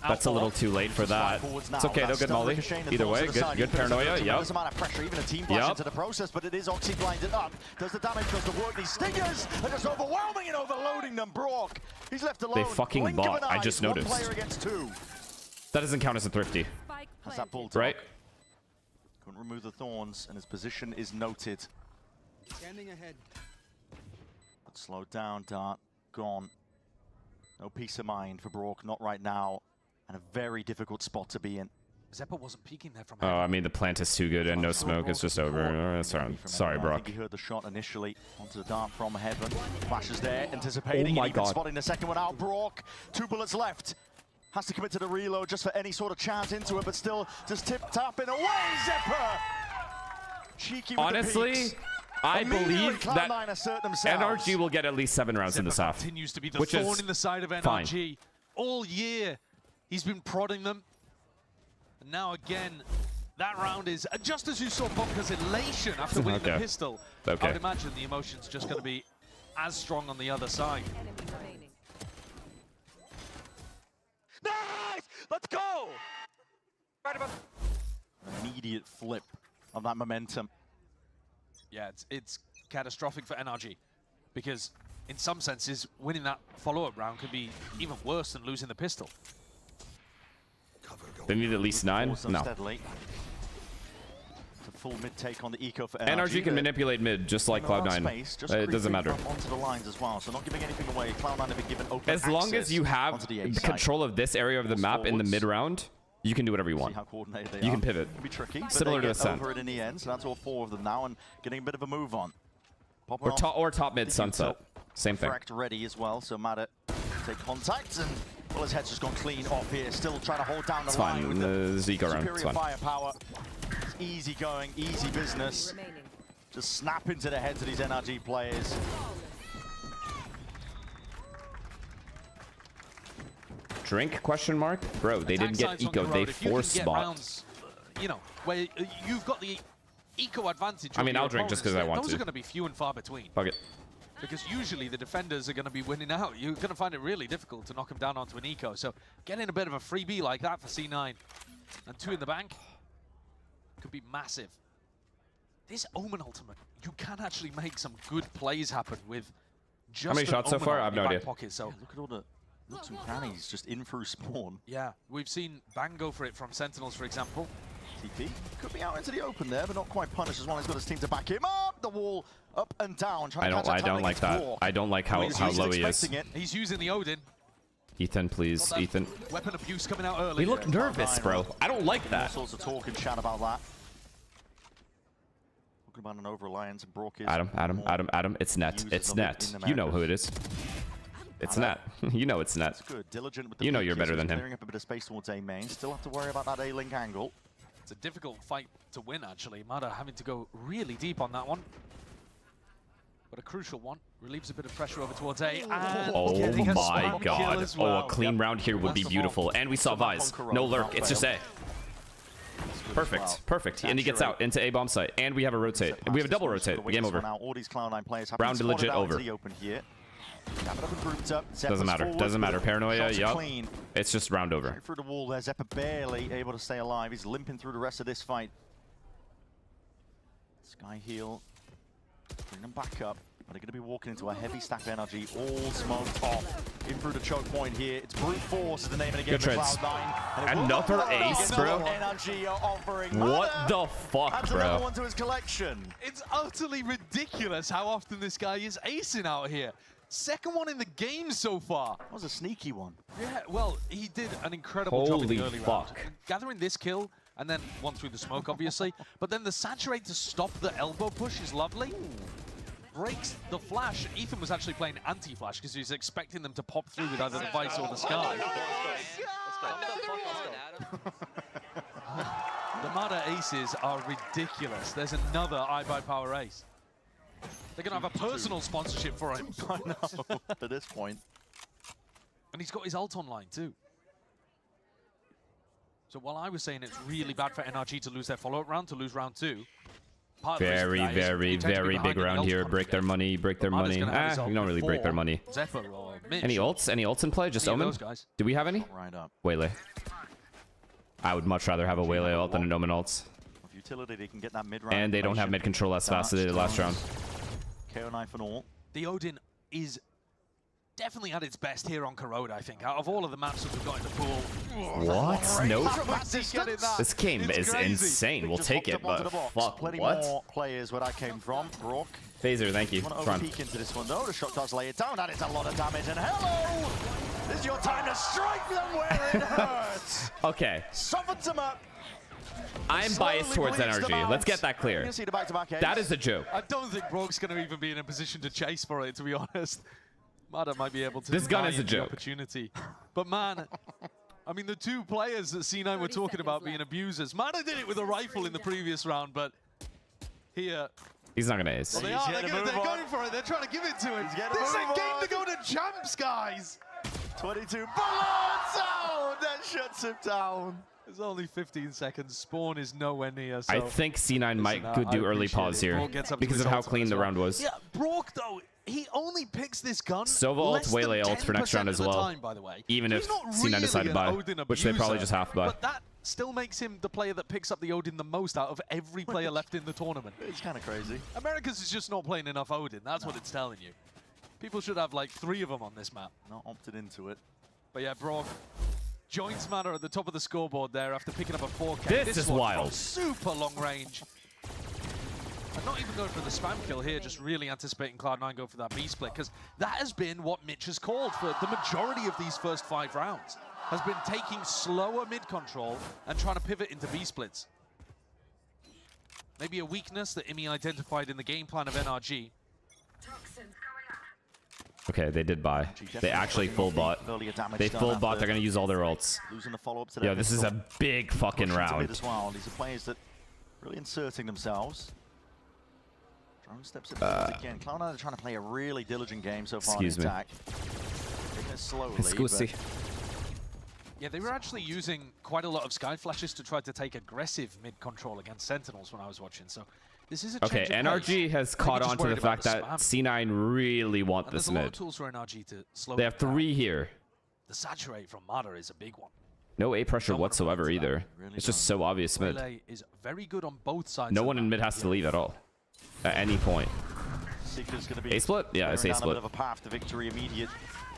That's a little too late for that. It's okay though. Good Molly. Either way, good paranoia. Yep. There's a amount of pressure, even a team flash into the process, but it is Oxy blinded up. Does the damage, does the work? These stingers are just overwhelming and overloading them. Brock, he's left alone. They fucking bought. I just noticed. 1 player against 2. That doesn't count as a thrifty. That's that bull right? Couldn't remove the thorns, and his position is noted. Standing ahead. But slowed down, Dart gone. No peace of mind for Brock, not right now, and a very difficult spot to be in. Zeppa wasn't peeking there from. Oh, I mean the plant is too good and no smoke. It's just over. Sorry, Brock. I think he heard the shot initially onto the dart from heaven. Flashes there, anticipating. Oh my God. Spotting the second one out. Brock, 2 bullets left. Has to commit to the reload just for any sort of chance into it, but still just tip-tapping away, Zephyr! Cheeky with Honestly, the peaks. I believe that Cloud9 assert themselves. NRG will get at least 7 rounds in this half. Continues to be the which thorn is in the side of NRG. fine. All year, he's been prodding them. And now again, that round is, just as you saw Bonka's elation after winning the pistol, I would imagine the emotion's just going to be as strong on the other side. Nice! Let's go! Right about immediate flip of that momentum. Yeah, it's catastrophic for NRG because in some senses, winning that follow-up round could be even worse than losing the pistol. They need at least 9? No. Steadily. It's a full mid take on the eco for NRG can manipulate mid just like Cloud9. It doesn't matter. Onto the lines as well, so not giving anything away. Cloud9 have been given open As long as you have control of this area of the map in the mid round, you can do whatever you want. You can pivot. Be tricky, Similar to Ascent. Ascent. Over it in the end, so that's all 4 of them now, and getting a bit of a move on. Or top mid Sunset. Same thing. Fracked ready as well, so Matter take contact, and well, his head's just gone clean off here. Still trying to hold down the line with the Zeke around. superior firepower. It's easy going, easy business. Just snap into the heads of these NRG players. Drink? Question mark? Bro, they didn't get eco. They force spot. Rounds, you know, where you've got the eco advantage. I mean, I'll drink just because I want to. Those are going to be few and far between. Fuck it. Because usually the defenders are going to be winning out. You're going to find it really difficult to knock them down onto an eco. So getting a bit of a freebie like that for C9 and 2 in the bank could be massive. This Omen ultimate, you can actually make some good plays happen with just how many shots so far? I have no idea. Pocket, so look at all the nooks and crannies just in through spawn. Yeah, we've seen Bang go for it from Sentinels, for example. TP could be out into the open there, but not quite punished as well. He's got his team to back him up. The wall up and down. I don't like that. I don't like how low he is. He's using the Odin. Ethan, please, Ethan. Weapon abuse coming out early. We look nervous, bro. I don't like that. All sorts of talk and chat about that. Talking about an over-reliance and Brock is Adam. It's net. It's net. You know who it is. It's net. You know it's net. Good. Diligent with the you know you're better than him. Clearing up a bit of space towards A main. Still have to worry about that A-link angle. It's a difficult fight to win, actually. Mada having to go really deep on that one. But a crucial one. Relieves a bit of pressure over towards A. Oh my god. Well. Oh, a clean round here would be beautiful. And we saw Vise. No lurk. It's just A. Perfect. Perfect. And he gets out into A bomb site. And we have a rotate. We have a double rotate. Game over. All these Cloud9 players have round legit over. Doesn't matter. Doesn't matter. Paranoia, yup. It's just round over. Straight through the wall there. Zephyr barely able to stay alive. He's limping through the rest of this fight. Sky heal. Bring them back up. But they're going to be walking into a heavy stack of energy. All smoked off. In through the choke point here. It's brute force is the name of the game for Cloud9. Another ace, bro. What the fuck, bro? One to his collection. It's utterly ridiculous how often this guy is acing out here. Second one in the game so far. That was a sneaky one. Yeah, well, he did an incredible job in the early round. Gathering this kill, and then one through the smoke, obviously. But then the saturate to stop the elbow push is lovely. Breaks the flash. Ethan was actually playing anti-flash because he was expecting them to pop through with either the Vice or the Sky. The Mada aces are ridiculous. There's another iBuyPower ace. They're going to have a personal sponsorship for him. I know, at this point. And he's got his ult online too. So while I was saying it's really bad for NRG to lose their follow-up round, to lose round 2, very big round here. Break their money, break their money. We don't really break their money. Any ults? Any ults in play? Just Omen? Do we have any? Waylay. I would much rather have a Waylay ult than an Omen ult. Utility, they can get that mid-round. And they don't have mid control as fast as they did last round. KO knife and all. The Odin is definitely at its best here on Corrode, I think. Out of all of the maps that we've got in the pool. What? No. This game is insane. We'll take it, but fuck, Plenty what? more players where that came from. Brock. Phaser, thank you. Want to peek into this one though. The shot does lay it down. That is a lot of damage. And hello! This is your time to strike them where it hurts. Okay. Softens them up. I'm biased towards NRG. Let's get that clear. That is a joke. I don't think Brock's going to even be in a position to chase for it, to be honest. Mada might be able to. This gun is a joke. Opportunity. But man, I mean, the two players that C9 were talking about being abusers. Mana did it with a rifle in the previous round, but here... He's not gonna ace. Well, they're going for it. They're trying to give it to him. This is a game to go to champs, guys. 22 bullets out. That shuts him down. There's only 15 seconds. Spawn is nowhere near. So I think C9 might do early pause here because of how clean the round was. Yeah, Brock, though, he only picks this gun. Sova ult, Waylay ult for next round as well. Time, by the way. Even if C9 decide to buy, which they probably just have to buy. But that still makes him the player that picks up the Odin the most out of every player left in the tournament. It's kind of crazy. America's is just not playing enough Odin. That's what it's telling you. People should have like 3 of them on this map. Not opted into it. But yeah, Brock. Joints Manor at the top of the scoreboard there after picking up a 4K. This is wild. Super long range. And not even going for the spam kill here, just really anticipating Cloud9 go for that B split, because that has been what Mitch has called for the majority of these first 5 rounds. Has been taking slower mid control and trying to pivot into B splits. Maybe a weakness that EMEA identified in the game plan of NRG. Okay, they did buy. They actually full bot. They full bot. They're gonna use all their ults. Yo, this is a big fucking round. As well. These are players that really inserting themselves. Drone steps in again. Cloud9 are trying to play a really diligent game so far. Excuse me. Attack. Taking it slowly. Excuse. Yeah, they were actually using quite a lot of sky flashes to try to take aggressive mid control against Sentinels when I was watching. So this is a okay, NRG has caught on to the fact that C9 really want this mid. Tools for NRG to slow they have 3 here. The saturate from Mata is a big one. No A pressure whatsoever either. It's just so obvious mid. Relay is very good on both sides. No one in mid has to leave at all. At any point. A split? Yeah, it's A split. A bit of a path to victory, immediate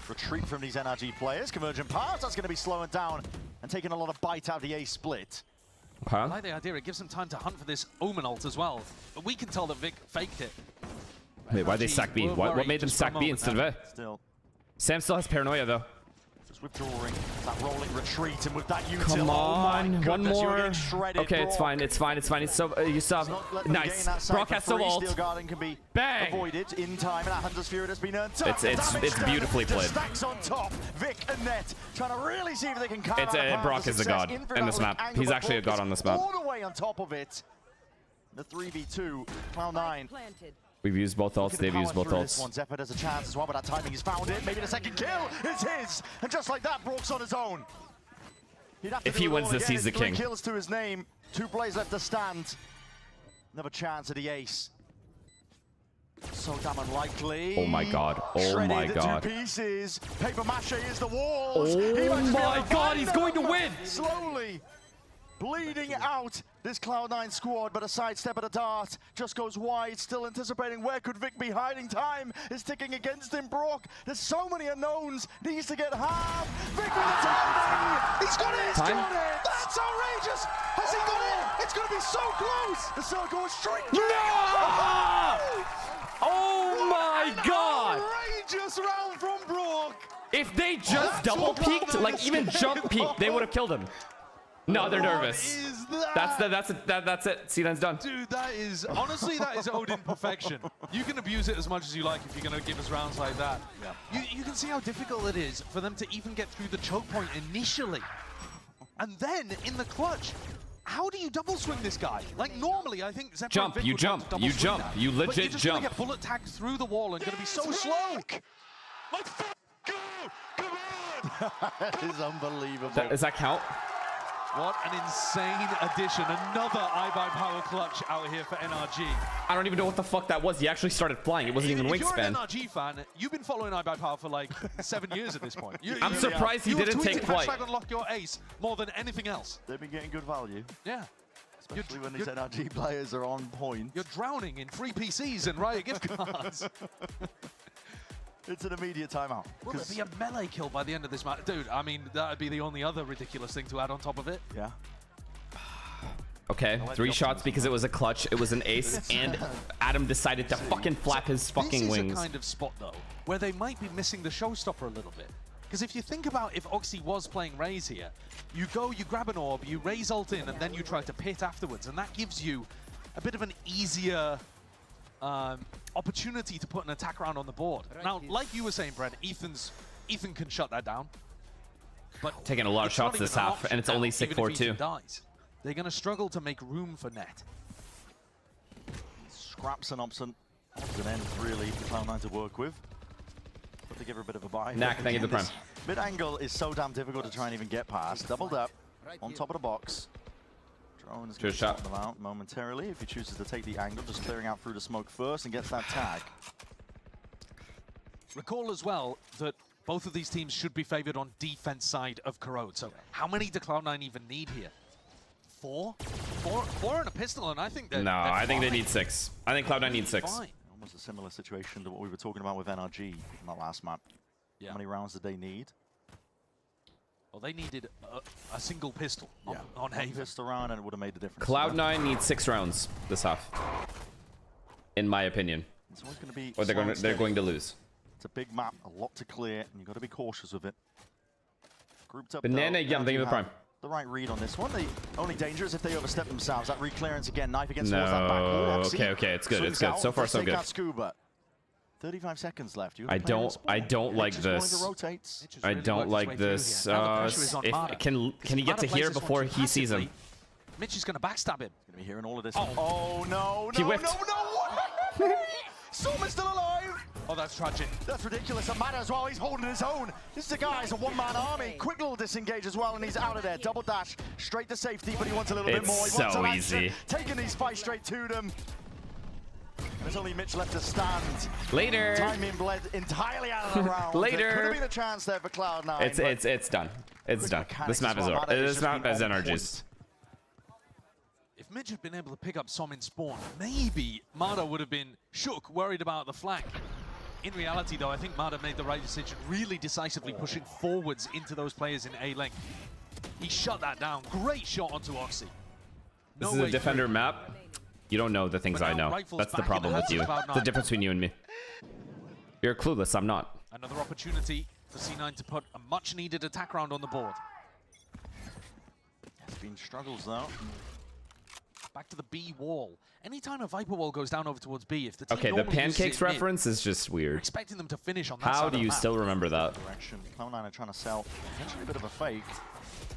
retreat from these NRG players. Convergent paths, that's going to be slowing down and taking a lot of bite out of the A split. I like the idea. It gives them time to hunt for this Omen ult as well. But we can tell that Vic faked it. Wait, why'd they stack B? What made them stack B instead of A? Still. Sam still has paranoia though. Just withdrawing that rolling retreat, and with that util, come on, oh one more. Okay, it's fine. It's fine. It's fine. It's so you saw. Nice. Brock has so ult. Steel Guardian can be bang avoided in time, and that Hunter's Fury has been earned. It's beautifully played. Stacks on top. Vic and Net trying to really see if they can counter. It's Brock is a god in this map. He's actually a god on this map. All the way on top of it. The 3v2, Cloud9. We've used both ults, they've used both ults. Zephyr has a chance as well, but that timing he's found it. Maybe the second kill is his. And just like that, Brock's on his own. If he wins this, he's the king. 3 kills to his name. 2 plays left to stand. Another chance at the ace. So damn unlikely. Oh my god. Oh my god. 2 pieces. Paper mache is the walls. Oh my god, he's going to win. Slowly bleeding out this Cloud9 squad, but a sidestep at a dart just goes wide, still anticipating where could Vic be hiding. Time is ticking against him. Brock, there's so many unknowns, needs to get half. Vic with the timing! He's got it! He's got it! That's outrageous! Has he got it? It's going to be so close! The circle is straight. No! Oh my god! Outrageous round from Brock! If they just double peeked, like even jump peeked, they would have killed him. No, they're nervous. That's it. C9's done. Dude, that is honestly that is Odin perfection. You can abuse it as much as you like if you're gonna give us rounds like that. Yeah. You can see how difficult it is for them to even get through the choke point initially, and then in the clutch. How do you double swing this guy? Like normally, I think Zephyr jump. You jump. You jump. You legit but you're just jump. Gonna get bullet tagged through the wall and gonna be so slow. Let's go! Come on! That is unbelievable. Does that count? What an insane addition. Another iBuyPower clutch out here for NRG. I don't even know what the fuck that was. He actually started flying. It wasn't even wingspan. If you're an NRG fan, you've been following iBuyPower for like 7 years at this point. I'm surprised he didn't take flight. You unlock your ace more than anything else. They've been getting good value. Yeah. Especially when these NRG players are on point. You're drowning in free PCs and Riot gift cards. It's an immediate timeout. Will it be a melee kill by the end of this match? Dude, I mean, that would be the only other ridiculous thing to add on top of it. Yeah. Okay, 3 shots because it was a clutch, it was an ace, and Adam decided to fucking flap his fucking wings. This is a kind of spot, though, where they might be missing the showstopper a little bit. Because if you think about if Oxy was playing Raze here, you go, you grab an orb, you Raze ult in, and then you try to pit afterwards, and that gives you a bit of an easier opportunity to put an attack round on the board. Now, like you were saying, Brent, Ethan can shut that down. But Taking a lot of it's not shots this even an half, option and it's now, only even if 6-4 Veto too. dies. They're going to struggle to make room for net. Scraps an option. An end really for Cloud9 to work with. But to give her a bit of a buy. Knack, thank you for the prime. Mid angle is so damn difficult to try and even get past. Doubled up on top of the box. Drone is going to shot them out momentarily if he chooses to take the angle, just clearing out through the smoke first and gets that tag. Recall as well that both of these teams should be favored on defense side of Corrode. So how many do Cloud9 even need here? Four and a pistol, and I think that. No, I think they need 6. I think Cloud9 needs 6. Fine. Almost a similar situation to what we were talking about with NRG in that last map. Yeah. How many rounds did they need? Well, they needed a single pistol on Haven. Pistol round, and it would have made the difference. Cloud9 needs 6 rounds this half, in my opinion. It's always going to be or they're going to lose. It's a big map, a lot to clear, and you've got to be cautious with it. Grouped up. Banana, yeah, I'm thinking of the prime. The right read on this one. The only danger is if they overstep themselves. That reclearance again, knife against towards that back wall. Okay, it's good, it's good. So far, so good. Scuba. 35 seconds left. I don't like this. I don't like this. Can he get to here before he sees him? Mitch is going to backstab him. Going to be hearing all of this. Oh no! He whipped. No! Someone's still alive! Oh, that's tragic. That's ridiculous. And Matter as well, he's holding his own. This is a guy, he's a one-man army. Quick little disengage as well, and he's out of there. Double dash, straight to safety, but he wants a little bit more. He wants so some easy. action. Taking these fights straight to them. There's only Mitch left to stand. Later. Timing bled entirely out of the round. Later. There could have been a chance there for Cloud9. It's done. It's done. This map is over. This map has energies. If Mitch had been able to pick up some in spawn, maybe Mada would have been shook, worried about the flank. In reality, though, I think Mada made the right decision, really decisively pushing forwards into those players in A lane. He shut that down. Great shot onto Oxy. This is a defender map. You don't know the things I know. That's the problem with you. The difference between you and me. You're clueless. I'm not. Another opportunity for C9 to put a much-needed attack round on the board. There's been struggles, though. Back to the B wall. Anytime a Viper wall goes down over towards B, if the team Okay, the normally uses pancakes it mid, reference is just weird. you're expecting them to finish on that side How of do the you map. still remember that? Cloud9 are trying to sell potentially a bit of a fake.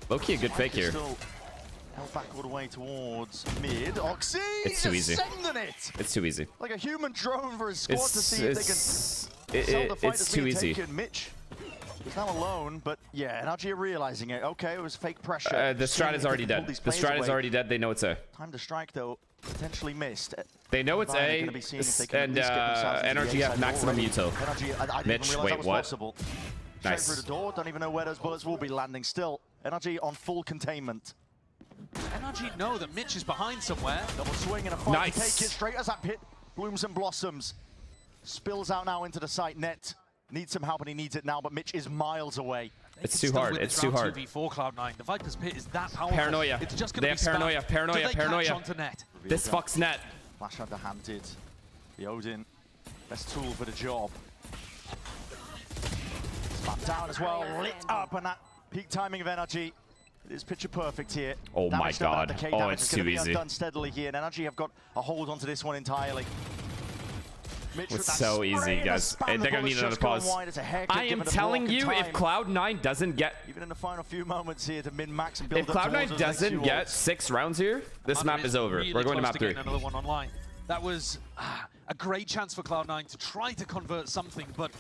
Low-key a good fake here. Still held back all the way towards mid. Oxy It's too easy. sending it. It's too easy. Like a human drone for his squad to see if they can sell the fight It's that's too being easy. taken. Mitch is now alone, but yeah, NRG are realizing it. Okay, it was fake pressure. The strat is already dead. The strat is already dead. They know it's A. Time to strike, though, potentially missed. They know it's A, and NRG have maximum util. Mitch, wait, what? Nice. Through the door, don't even know where those bullets will be landing. Still, NRG on full containment. NRG know that Mitch is behind somewhere. Double swing and a fight Nice. to take it straight as that pit blooms and blossoms. Spills out now into the site net. Needs some help and he needs it now, but Mitch is miles away. It's too hard. It's too hard. 2v4 Cloud9. The Viper's pit is that powerful. Paranoia. It's just going They to have be paranoia. spammed. Paranoia. Do they Paranoia. catch onto net? This fucks net. Flash underhanded. The Odin, best tool for the job. Spam down as well, lit up, and that peak timing of NRG. It is picture perfect here. Oh my Damage done, god. the K Oh, damage it's is gonna too be easy. undone steadily here, and NRG have got a hold onto this one entirely. Mitch with It's that so spray easy, and the guys. spam, the They're gonna bullets need another just going pause. wide. It's a haircut I am given the telling block you, and if time. Cloud9 doesn't get, Even in the final few moments here to min-max and build if up towards Cloud9 those next few doesn't get ults. 6 rounds here, this map is over. Really We're going to close map 3. getting another one online. That was a great chance for Cloud9 to try to convert something, but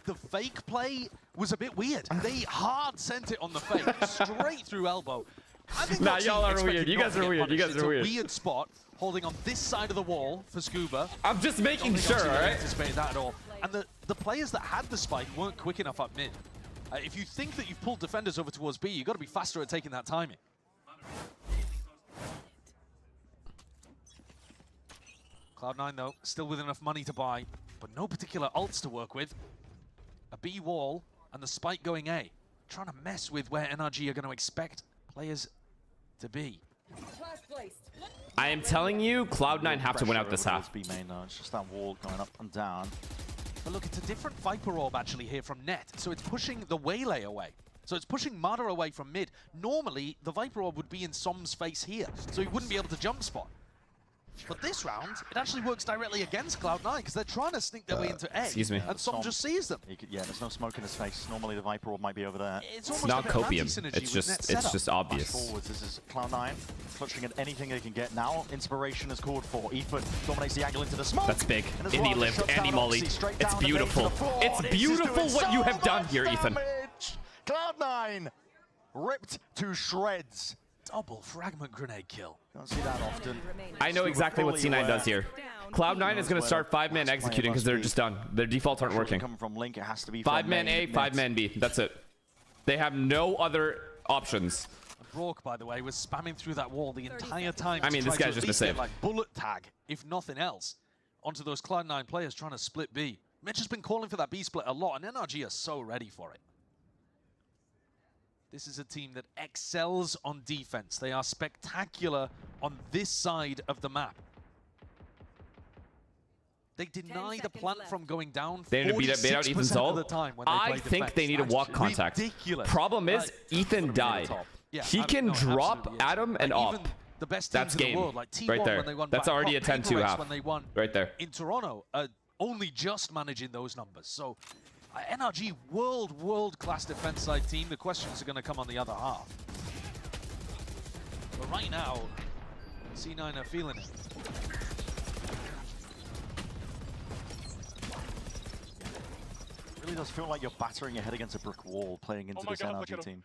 the fake play was a bit weird. They hard sent it on the fake, straight through elbow. I think Nah, Oxy y'all are expected weird. You not guys to are get weird. You punished. guys are weird. It's a weird spot, holding on this side of the wall for Scuba. I'm just making Don't think sure, Oxy alright? anticipated that at all. And the players that had the spike weren't quick enough up mid. If you think that you've pulled defenders over towards B, you've got to be faster at taking that timing. Cloud9, though, still with enough money to buy, but no particular ults to work with. A B wall and the spike going A. Trying to mess with where NRG are going to expect players to be. I am telling you, Cloud9 have to win out this half. B main, though. It's just that wall going up and down. But look, it's a different Viper orb actually here from net, so it's pushing the Waylay away. So it's pushing Mada away from mid. Normally, the Viper orb would be in Som's face here, so he wouldn't be able to jump spot. But this round, it actually works directly against Cloud9 because they're trying to sneak their way into A. Excuse me. And Som just sees them. Yeah, there's no smoke in his face. Normally the Viper Orb might be over there. It's not copium. It's just obvious. Flash forwards. This is Cloud9 clutching at anything they can get now. Inspiration is called for. Ethan dominates the angle into the smoke. That's big. And he lived and he mollied. It's beautiful. It's beautiful what you have done here, Ethan. Cloud9 ripped to shreds. Double fragment grenade kill. Don't see that often. I know exactly what C9 does here. Cloud9 is going to start 5-man executing because they're just done. Their defaults aren't working. Coming from Link, it has to be 5-man A, 5-man B. That's it. They have no other options. Rourke, by the way, was spamming through that wall the entire time. I mean, this guy's just a save. Like bullet tag, if nothing else, onto those Cloud9 players trying to split B. Mitch has been calling for that B split a lot, and NRG are so ready for it. This is a team that excels on defense. They are spectacular on this side of the map. They deny the plant from going down. They need to bait out Ethan's ult. The time when they I play think defense. they need a walk contact. Ridiculous. Problem is, Ethan died. Yeah, he can drop Adam and like op. Even the best That's teams in game. the world, like T1 right there. when they won That's already a Bangkok, 10-2 half. when they won right there. in Toronto, only just managing those numbers. So NRG world-class defense side team. The questions are going to come on the other half. But right now, C9 are feeling it. It really does feel like you're battering your head against a brick wall playing into this NRG team.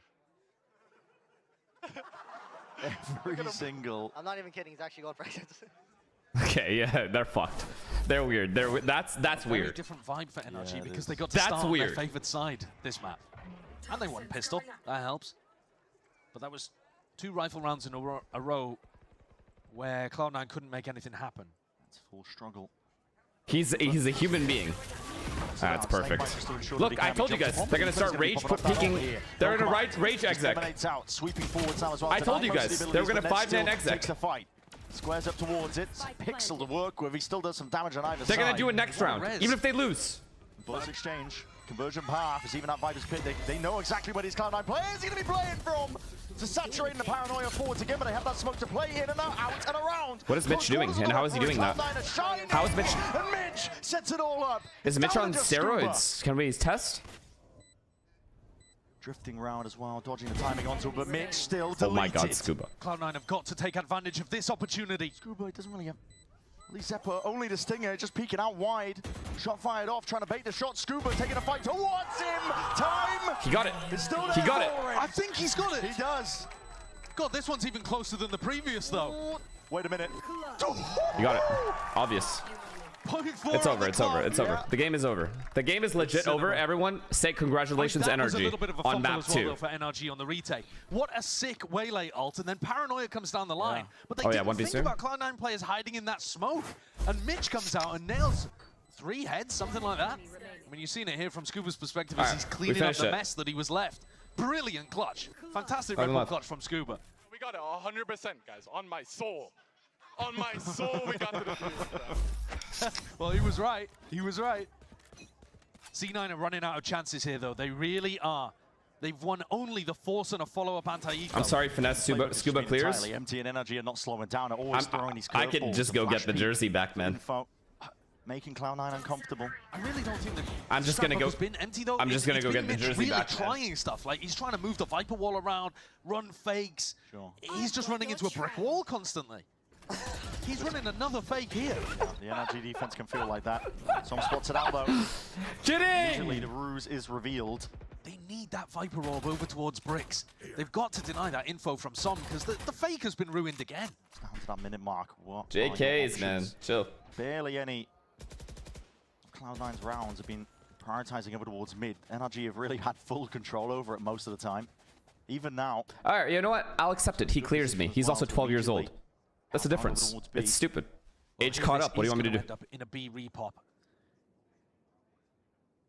Every single... I'm not even kidding, he's actually got practice. Okay, yeah, they're fucked. They're weird. That's Very weird. different vibe for NRG because they got to start on their favorite side this map. And they won pistol, that helps. But that was 2 rifle rounds in a row where Cloud9 couldn't make anything happen. It's full struggle. He's a human being. That's perfect. Look, I told you guys, they're going to start rage peeking. They're going to rage exec. I told you guys, they were going to 5-man exec. Squares up towards it. Pixel to work with. He still does some damage on either side. They're going to do it next round, even if they lose. Bullets exchange. Conversion path is even at Viper's pit. They know exactly where these Cloud9 players are going to be playing from. To saturate the paranoia forwards again, but they have that smoke to play in and out and around. What is Mitch doing, and how is he doing that? How is Mitch? And Mitch sets it all up. Is Mitch on steroids? Can we test? Drifting round as well, dodging the timing onto it, but Mitch still deleted. Oh my God, Scuba. Cloud9 have got to take advantage of this opportunity. Scuba doesn't really have... At least Zeppa, only the Stinger, just peeking out wide. Shot fired off, trying to bait the shot. Scuba taking a fight towards him. Time! He got it. It's still He got it. I think he's got it. He does. God, this one's even closer than the previous, though. Wait a minute. You got it. Obvious. It's over. It's over. It's over. The game is over. The game is legit over. Everyone say congratulations, that was a NRG little bit of a on map as well, 2. though, for NRG on the retake. What a sick waylay ult, and then Paranoia comes down the line. But they didn't think about Cloud9 players hiding in that smoke. And Mitch comes out and nails 3 heads, something like that. I mean, you've seen it here from Scuba's perspective as he's cleaning up the mess that he was left. Brilliant clutch. Fantastic Red Bull clutch from Scuba. We got it 100%, guys, on my soul. On my soul, we got to the field. Well, he was right. He was right. C9 are running out of chances here, though. They really are. They've won only the Force and a follow-up anti-eco. I'm sorry, Finesse, Scuba clears. Empty and NRG are not slowing down. At always throwing these I could just go get the jersey back, man. Making Cloud9 uncomfortable. I really don't think that I'm just gonna go. Has been empty, though. I'm just gonna go get the jersey really back. Trying stuff like he's trying to move the Viper wall around, run fakes. Sure. He's just running into a brick wall constantly. He's running another fake here. The NRG defense can feel like that. Some spots it out though. Usually the ruse is revealed. They need that Viper orb over towards bricks. They've got to deny that info from Som because the fake has been ruined again. It's down to that minute mark. What JKs, man. Chill. Barely any Cloud9's rounds have been prioritizing over towards mid. NRG have really had full control over it most of the time. Even now. All right, you know what? I'll accept it. He clears me. He's also 12 years old. That's the difference. It's stupid. Age caught up. What do you want me to do? End up in a B repop.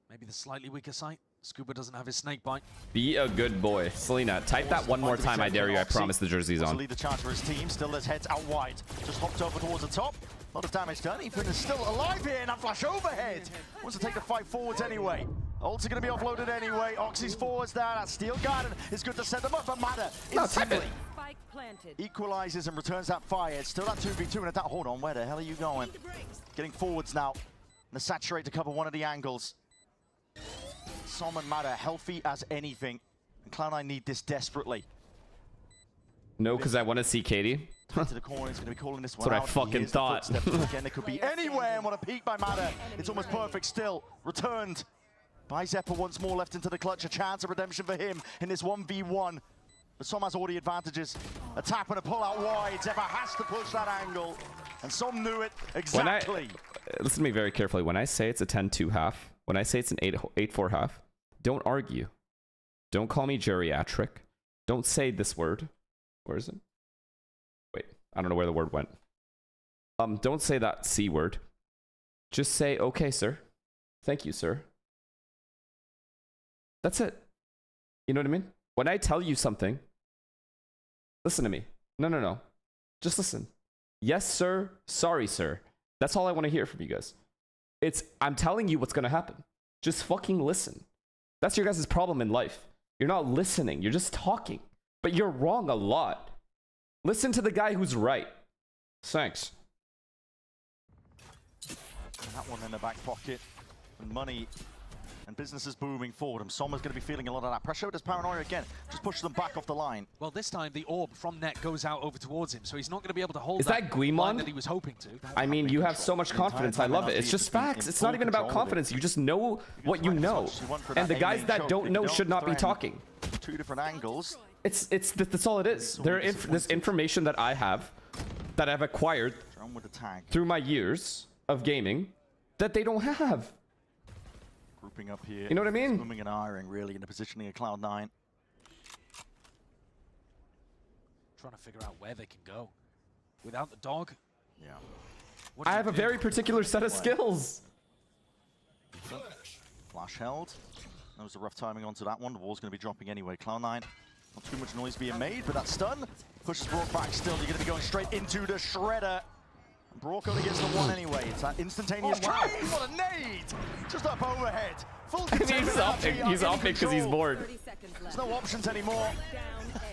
Maybe the slightly weaker site. Scuba doesn't have his snake bite. Be a good boy. Selena, type that one more time, I dare you. I promise the jersey's on. Lead the charge for his team. Still his heads out wide. Just hopped over towards the top. A lot of damage done. Ethan is still alive here in that flash overhead. Wants to take the fight forwards anyway. Ults are going to be offloaded anyway. Oxy's forwards there. That Steel Garden is good to set them up, but Matter instantly equalizes and returns that fire. It's still that 2v2 and attack. Hold on, where the hell are you going? Getting forwards now. The saturate to cover one of the angles. Som and Mada healthy as anything. And Cloud9 need this desperately. No, because I want to see Katie. To the corner, he's going to be calling this one That's what I fucking thought. Again, it could be anywhere. And what a peek by Mada. It's almost perfect still. Returned by Zeppa once more, left into the clutch. A chance of redemption for him in this 1v1. But Som has all the advantages. A tap and a pull out wide. Zeppa has to push that angle. And Som knew it exactly. Listen to me very carefully. When I say it's a 10-2 half, when I say it's an 8-4 half, don't argue. Don't call me geriatric. Don't say this word. Where is it? Wait, I don't know where the word went. Don't say that C word. Just say, okay, sir. Thank you, sir. That's it. You know what I mean? When I tell you something, listen to me. No. Just listen. Yes, sir. Sorry, sir. That's all I want to hear from you guys. I'm telling you what's going to happen. Just fucking listen. That's your guys' problem in life. You're not listening. You're just talking. But you're wrong a lot. Listen to the guy who's right. Thanks. That one in the back pocket. And money and business is booming forward. And Sommer's going to be feeling a lot of that pressure. Does Paranoia again just push them back off the line? Well, this time the orb from net goes out over towards him, so he's not going to be able to hold Is that Guimon? that he was hoping to. I mean, you have so much confidence. I love it. It's just facts. It's not even about confidence. You just know what you know. And the guys that don't know should not be talking. Two different angles. That's all it is. This information that I have, that I've acquired through my years of gaming, that they don't have. Grouping up here. You know what I mean? Swimming and iring really in the positioning of Cloud9. Trying to figure out where they can go. Without the dog. Yeah. I have a very particular set of skills. Flash held. That was a rough timing onto that one. The wall's going to be dropping anyway. Cloud9, not too much noise being made, but that stun pushes Brock back still. You're going to be going straight into the shredder. Brock only gets the one anyway. It's that instantaneous trade. What a nade! Just up overhead. Full he's off it because he's bored. There's no options anymore.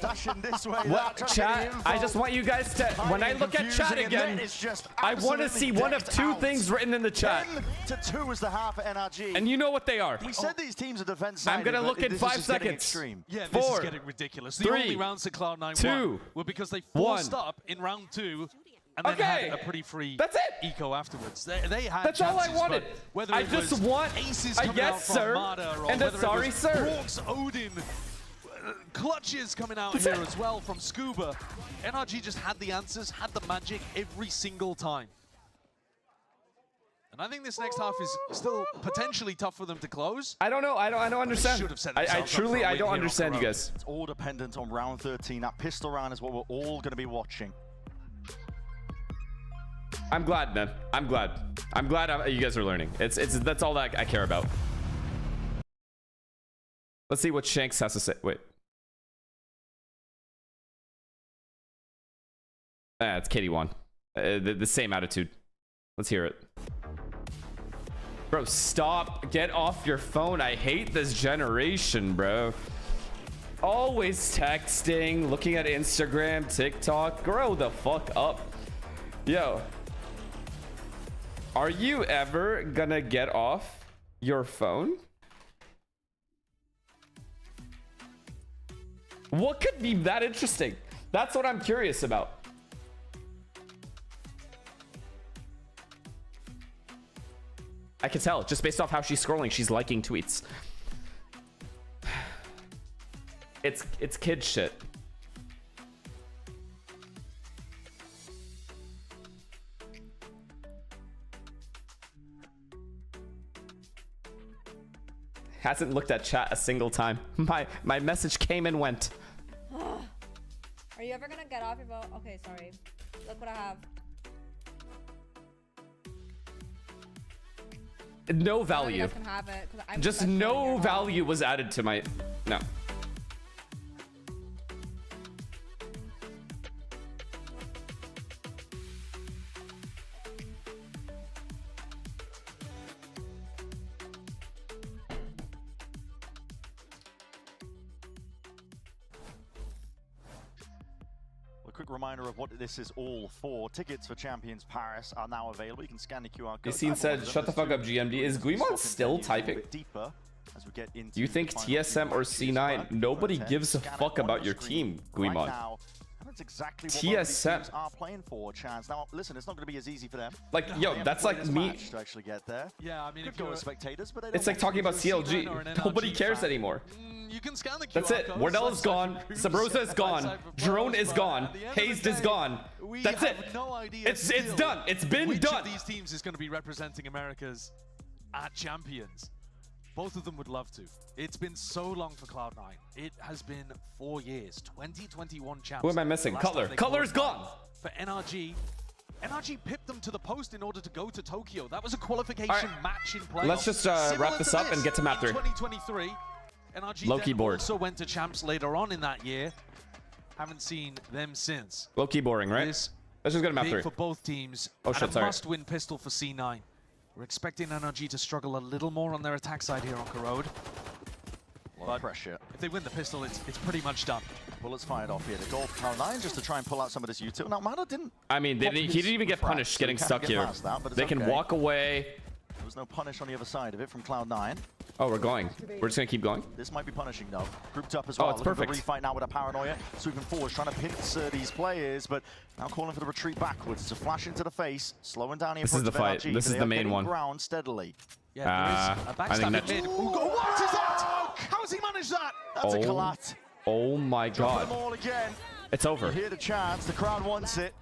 Dashing this way. What, chat? I just want you guys to, when I look at chat again, I want to see one of two things written in the chat. 10-2 is the half at NRG. And you know what they are. We said these teams are defense. I'm going to look in 5 seconds. Yeah,4, this is getting ridiculous. The only rounds that Cloud9 won were because they forced up in round 2 and then had a pretty free eco afterwards. They had That's all I chances, wanted. Whether I just want aces a coming yes, out from sir, Mada or and a whether sorry, it was sir. Brock's Odin, clutches coming out here as well from Scuba. NRG just had the answers, had the magic every single time. And I think this next half is still potentially tough for them to close. I don't know. I don't understand. I truly don't understand you guys. It's all dependent on round 13. That pistol round is what we're all going to be watching. I'm glad, man. I'm glad you guys are learning. That's all that I care about. Let's see what Shanks has to say. Wait. It's KD1. The same attitude. Let's hear it. Bro, stop. Get off your phone. I hate this generation, bro. Always texting, looking at Instagram, TikTok. Grow the fuck up. Yo. Are you ever gonna get off your phone? What could be that interesting? That's what I'm curious about. I can tell just based off how she's scrolling. She's liking tweets. It's kid shit. Hasn't looked at chat a single time. My message came and went. Are you ever gonna get off your phone? Okay, sorry. Look what I have. No value. You guys can have it, 'cause I'm just no value was added to my. No. A quick reminder of what this is all for. Tickets for Champions Paris are now available. You can scan the QR code. Yassine said, shut the fuck up, GMD. Is Guimon still typing? As we get into You think TSM or C9? Nobody gives a fuck about your team, Guimon. That's exactly what both these TSM teams are playing for, Chance. Now, listen, it's not going to be as easy for them. Like, yo, that's like me. To actually get there. Yeah, I mean, Could go as spectators, but It's like talking about CLG. Nobody cares anymore. You can scan the QR That's it. codes. Wardell is gone. Sabrosa is gone. Drone is gone. Hazed is gone. That's it. No idea it's done. It's been done. Which of these teams is going to be representing Americas at Champions? Both of them would love to. It's been so long for Cloud9. It has been 4 years. 2021 champs. Who am I missing? Cutler. Cutler's gone. For NRG. NRG pipped them to the post in order to go to Tokyo. That was a qualification match in playoffs. Let's just wrap this up and get to map 3. 2023. NRG Low keyboard. also went to champs later on in that year. Haven't seen them since. Low key boring, right? Let's just go to map 3. For both teams. Oh shit, and a sorry. must-win pistol for C9. We're expecting NRG to struggle a little more on their attack side here on Corrode. A lot of pressure. If they win the pistol, it's pretty much done. Bullets fired off here. The goal for Cloud9 just to try and pull out some of this util. Now, Mada didn't. I mean, he didn't even get punished getting stuck here. They can walk away. There was no punish on the other side of it from Cloud9. Oh, we're going. We're just gonna keep going. This might be punishing though. Grouped up as well. Oh, it's perfect. Refight now with a paranoia. Sweeping forward, trying to pinch these players, but now calling for the retreat backwards. It's a flash into the face, slowing down the This is the fight. NRG, This is the main one. Ground steadily. Yeah, there is a backstab in mid. What is that? How has he managed that? That's a collat. Oh my god. Them all again. It's over. You hear the chance. The crowd wants it.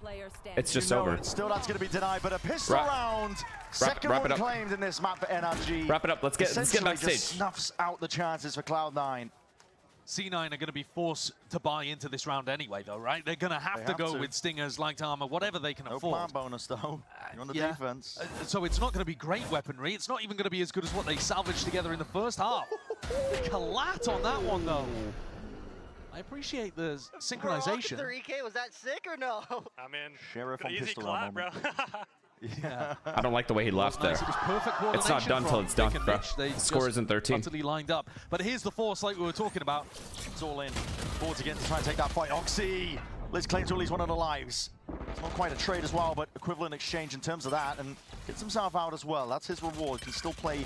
It's just over. Still, that's going to be denied, but a pistol round. Second wrap one it up. claimed in this map for NRG. Wrap it up. Let's get backstage. Just snuffs out the chances for Cloud9. C9 are going to be forced to buy into this round anyway, though, right? They're going to have to go with stingers, light armor, whatever they can afford. No plan bonus, though. You're on the defense. So it's not going to be great weaponry. It's not even going to be as good as what they salvaged together in the first half. Collat on that one, though. I appreciate the synchronization. 3K, was that sick or no? I mean, Sheriff on easy pistol clap, bro. Yeah. I don't like the way he left there. It was perfect It's not done till it's done, bro. They Score isn't 13. Utterly lined up. But here's the force like we were talking about. It's all in. Forwards again to try and take that fight. Oxy! Liz claims to at least one of the lives. It's not quite a trade as well, but equivalent exchange in terms of that, and gets himself out as well. That's his reward. Can still play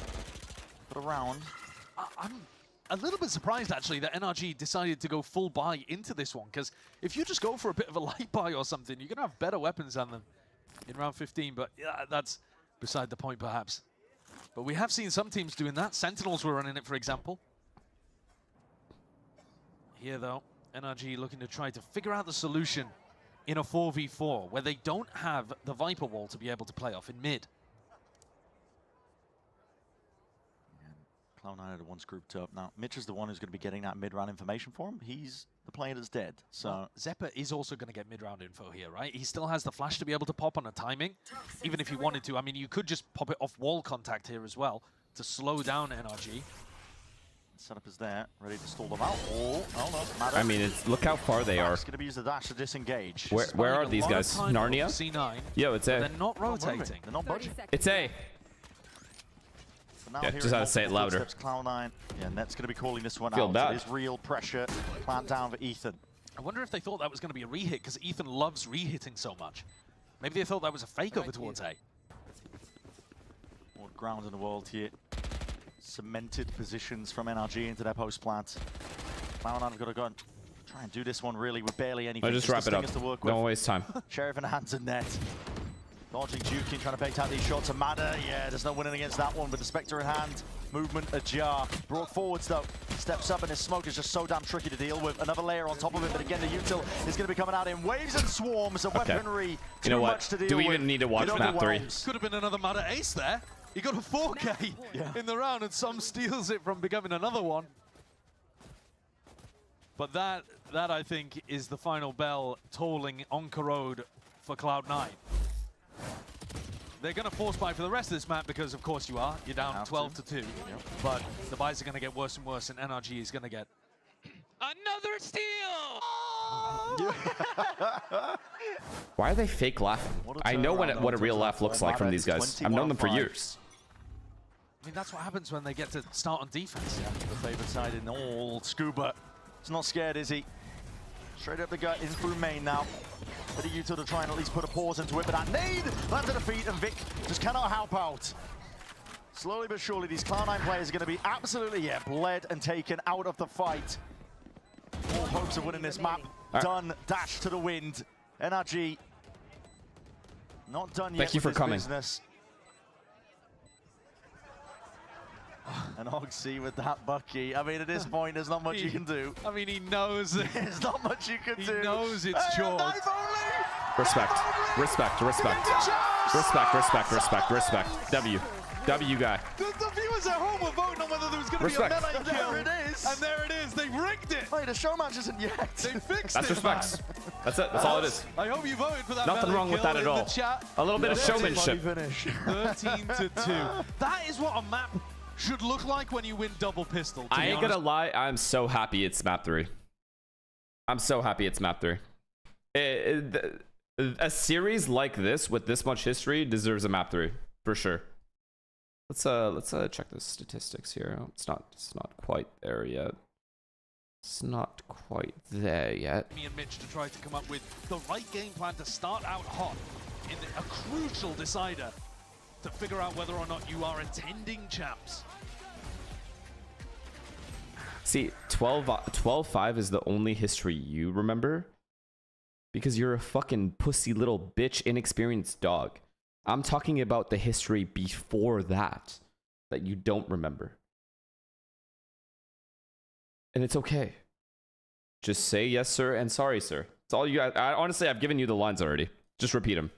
for the round. I'm a little bit surprised, actually, that NRG decided to go full buy into this one, because if you just go for a bit of a light buy or something, you're going to have better weapons than them in round 15, but yeah, that's beside the point, perhaps. But we have seen some teams doing that. Sentinels were running it, for example. Here, though, NRG looking to try to figure out the solution in a 4v4, where they don't have the Viper wall to be able to play off in mid. Cloud9 are the ones grouped up. Now, Mitch is the one who's going to be getting that mid-round information for him. He's the player that's dead. So well, Zeppa is also going to get mid-round info here, right? He still has the flash to be able to pop on a timing, even if he wanted to. I mean, you could just pop it off wall contact here as well to slow down NRG. Setup is there, ready to stall them out. Oh no, I mean, look how far they are. It's going to be used the dash to disengage. Where are these guys? Narnia? C9. Yo, it's A. They're not rotating. They're not budging. It's A. Now Yeah, just had to say it louder. Cloud9. Yeah, Net's going to be calling this one Feel out. bad. It is real pressure. Plant down for Ethan. I wonder if they thought that was going to be a re-hit, because Ethan loves re-hitting so much. Maybe they thought that was a fake over towards A. More ground in the world here. Cemented positions from NRG into their post plant. Cloud9 have got to go and try and do this one really with barely anything. I'll just wrap it up. Don't waste time. Sheriff in the hands of Net. Dodging Jukin, trying to bait out these shots. Amada, yeah, there's no winning against that one, but the Spectre in hand. Movement ajar. Brought forwards though. Steps up and his smoke is just so damn tricky to deal with. Another layer on top of it, but again, the util is going to be coming out in waves and swarms of weaponry. You know Too what? much to deal Do we with. even need to watch map 3? Could have been another Mada ace there. He got a 4K in the round, and some steals it from becoming another one. But that I think is the final bell tolling on Corode for Cloud9. They're going to force buy for the rest of this map because, of course, you are. You're down 12-2. Yep. But the buys are going to get worse and worse, and NRG is going to get another steal. Why are they fake laughing? I know what a real laugh looks like from these guys. I've known them for years. I mean, that's what happens when they get to start on defense. Yeah, the favorite side in all. Scuba. He's not scared, is he? Straight up the gut, in through main now. But Yuto to try and at least put a pause into it, but that nade lands at a feet, and Vic just cannot help out. Slowly but surely, these Cloud9 players are going to be absolutely, bled and taken out of the fight. All hopes of winning this map done, dash to the wind. NRG not done yet. Thank you for coming. Business. And Oxy with that Bucky. I mean, at this point, there's not much you can do. I mean, he knows. There's not much you can do. He knows it's George. Respect. Respect. Respect. Respect. Respect. Respect. Respect. W. W guy. The viewers at home were voting on whether there was going to be a melee kill. There it is. And there it is. They rigged it. Wait, the show match isn't yet. They fixed That's it. respect. That's it. That's all it is. I hope you voted for that. Nothing wrong with that at all. A little bit of showmanship. 13-2. That is what a map should look like when you win double pistol. I ain't gonna lie. I'm so happy it's map 3. I'm so happy it's map 3. A series like this with this much history deserves a map 3 for sure. Let's check the statistics here. Oh, it's not quite there yet. It's not quite there yet. Me and Mitch to try to come up with the right game plan to start out hot in a crucial decider to figure out whether or not you are attending champs. See, 12-5 is the only history you remember because you're a fucking pussy little bitch, inexperienced dog. I'm talking about the history before that you don't remember. And it's okay. Just say yes, sir, and sorry, sir. It's all you got. Honestly, I've given you the lines already. Just repeat them.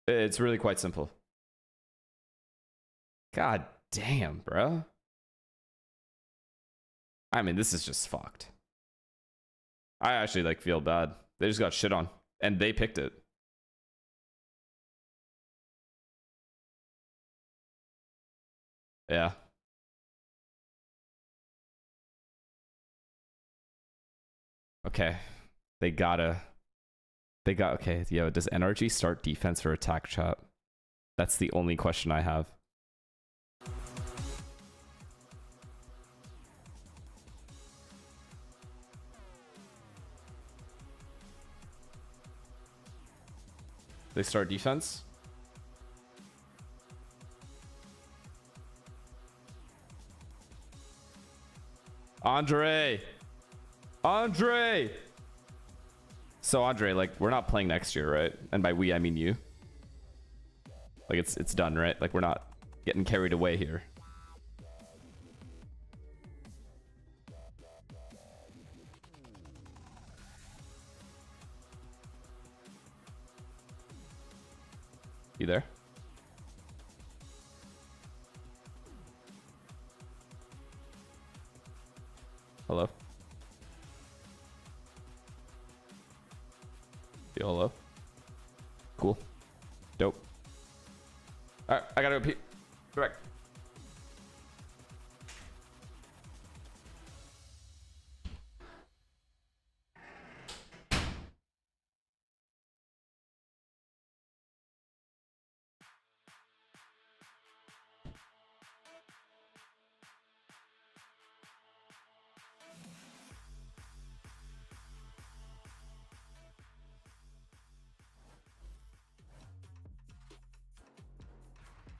It's really quite simple. God damn, bro. I mean, this is just fucked. I actually feel bad. They just got shit on, and they picked it. Yeah. Okay. Okay, yo, does NRG start defense or attack, chat? That's the only question I have. They start defense? Andre! So Andre, we're not playing next year, right? And by we, I mean you. It's done, right? We're not getting carried away here. You there? Hello? Yo, hello? Cool. Dope. Alright, I gotta go pee. Go back.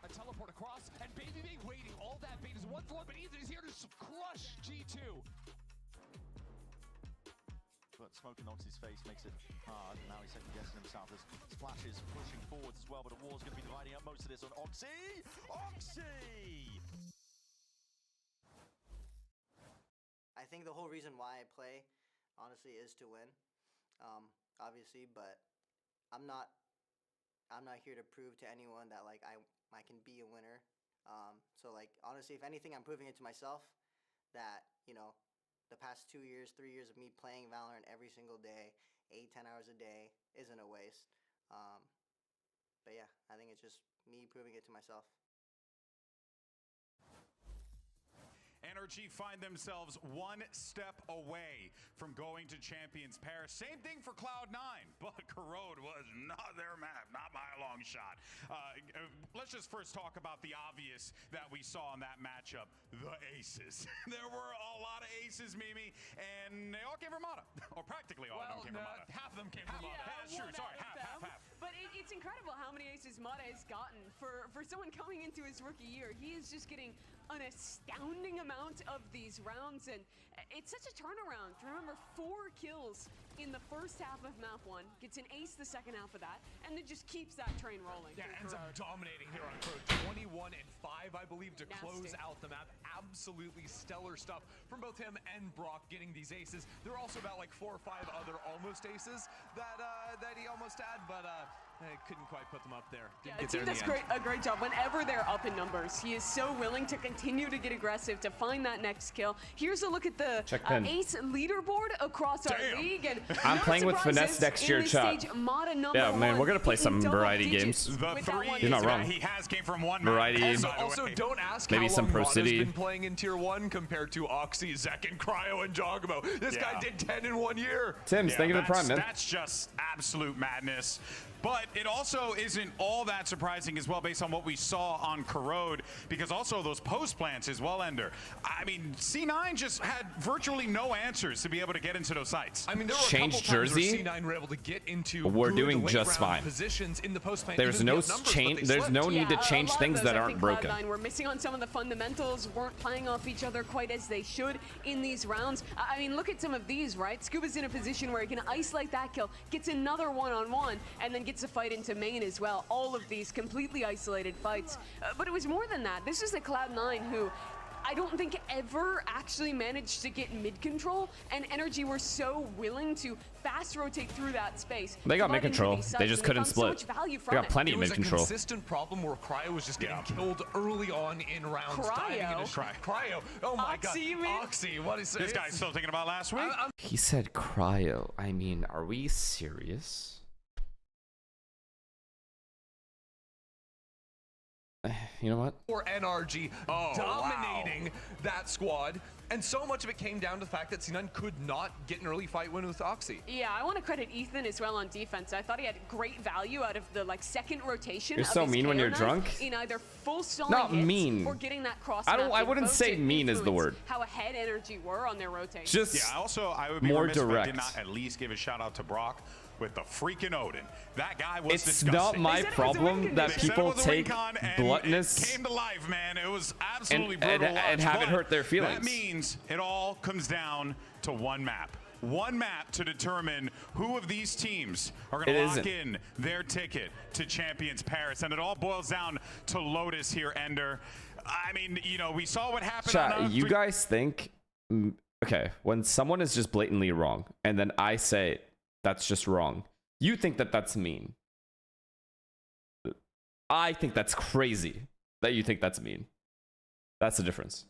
Teleport across, and Baby waiting. All that bait is one floor, but Ethan is here to crush G2. But smoke in Oxy's face makes it hard. Now he's second guessing himself as Splashes pushing forwards as well, but the war's going to be dividing up most of this on Oxy. I think the whole reason why I play, honestly, is to win. Obviously, but I'm not here to prove to anyone that I can be a winner. So honestly, if anything, I'm proving it to myself that, the past 2 years, 3 years of me playing Valorant every single day, 8-10 hours a day, isn't a waste. But yeah, I think it's just me proving it to myself. NRG NRG find themselves one step away from going to Champions Paris. Same thing for Cloud9, but Corrode was not their map, not by a long shot. Let's just first talk about the obvious that we saw in that matchup, the aces. There were a lot of aces, Mimi, and they all came from Mata, or practically all of them came from Mata. Half of them came from Mata. That's true, sorry, half. But it's incredible how many aces Mata has gotten. For someone coming into his rookie year, he is just getting an astounding amount of these rounds, and it's such a turnaround. Remember, 4 kills in the first half of map 1, gets an ace the second half of that, and then just keeps that train rolling. Yeah, ends up dominating here on Corrode. 21 and 5, I believe, to close out the map. Absolutely stellar stuff from both him and Brock getting these aces. There are also about like 4 or 5 other almost aces that he almost had, but I couldn't quite put them up there. Yeah, the team does a great job. Whenever they're up in numbers, he is so willing to continue to get aggressive to find that next kill. Here's a look at the ace leaderboard across our league. And I'm playing with FNS next year, chat. Yeah, man, we're gonna play some variety games. The 3 You're not wrong. He has came from one variety. Also, don't ask maybe how some long Pro Mata's City. been playing in Tier 1 compared to Oxy, Zek, and Cryo, and Jogamo. This guy did 10 in 1 year. Tim's, thank you for the prime, man. That's just absolute madness. But it also isn't all that surprising as well based on what we saw on Corrode, because also those post plants as well, Ender. I mean, C9 just had virtually no answers to be able to get into those sites. I mean, there were a couple times where C9 were able to get into we're doing just fine. Positions in the post plant. There's no change. There's no need to change things that aren't broken. Cloud9 were missing on some of the fundamentals, weren't playing off each other quite as they should in these rounds. I mean, look at some of these, right? Scuba's in a position where he can isolate that kill, gets another one-on-one, and then gets a fight into main as well. All of these completely isolated fights. But it was more than that. This is a Cloud9 who I don't think ever actually managed to get mid control, and NRG were so willing to fast rotate through that space. They got mid control. They just couldn't split. They got plenty of mid control. It was a consistent problem where Cryo was just getting killed early on in rounds. Cryo. Oh my god. Oxy, what is this guy's still thinking about last week? He said Cryo. I mean, are we serious? You know what? For NRG dominating that squad, and so much of it came down to the fact that C9 could not get an early fight win with Oxy. Yeah, I want to credit Ethan as well on defense. I thought he had great value out of the second rotation. You're so mean when you're drunk. In either full stalling not mean or getting that cross. I wouldn't say mean is the word. How ahead NRG were on their rotation. Just I would be more remiss if I direct. did not at least give a shout out to Brock with the freaking Odin. That guy was It's disgusting. not my problem that people take bluntness it came to life, man. It was absolutely brutal and have it hurt their feelings. That means it all comes down to one map. One map to determine who of these teams are going to lock in their ticket to Champions Paris. And it all boils down to Lotus here, Ender. I mean, you know, we saw what happened on you guys think, okay, when someone is just blatantly wrong, and then I say that's just wrong, you think that that's mean. I think that's crazy that you think that's mean. That's the difference.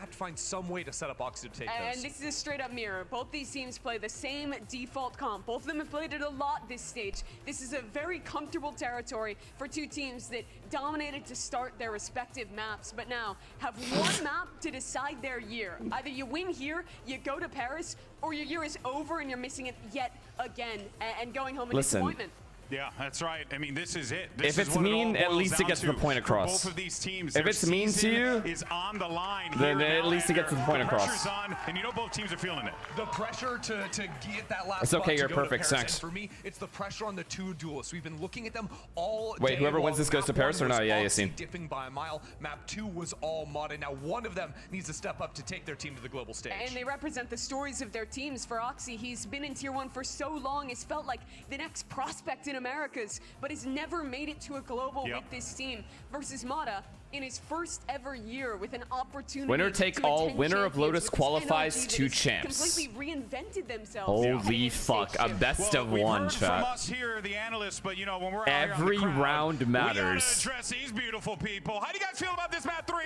Have to find some way to set up Oxy to take and those. this is a straight up mirror. Both these teams play the same default comp. Both of them have played it a lot this stage. This is a very comfortable territory for two teams that dominated to start their respective maps, but now have one map to decide their year. Either you win here, you go to Paris, or your year is over and you're missing it yet again and going home in disappointment. Yeah, that's right. I mean, this is it. If it's mean, at least it gets the point across. Both of these teams, if it's mean to you, is on the line then at least it gets the point across. Pressure's on, and you know both teams are feeling it. The pressure to get that last it's okay, spot you're to go perfect, to Paris. thanks. And for me, it's the pressure on the two duelists. We've been looking at them all Wait, day whoever long. wins this goes to Paris or not? Yeah, Yassine. Dipping by a mile. Map 2 was all modded. Now one of them needs to step up to take their team to the global stage. And they represent the stories of their teams. For Oxy, he's been in Tier 1 for so long, it's felt like the next prospect in Americas, but has never made it to a global with this team. Versus Mata, in his first ever year with an opportunity winner take all, winner of Lotus qualifies to champs. Completely reinvented themselves. Holy fuck, a best of one, heard chat. from us here, the analysts, but you know, when we're every out here on the crowd, round matters. We gotta address these beautiful people. How do you guys feel about this map 3?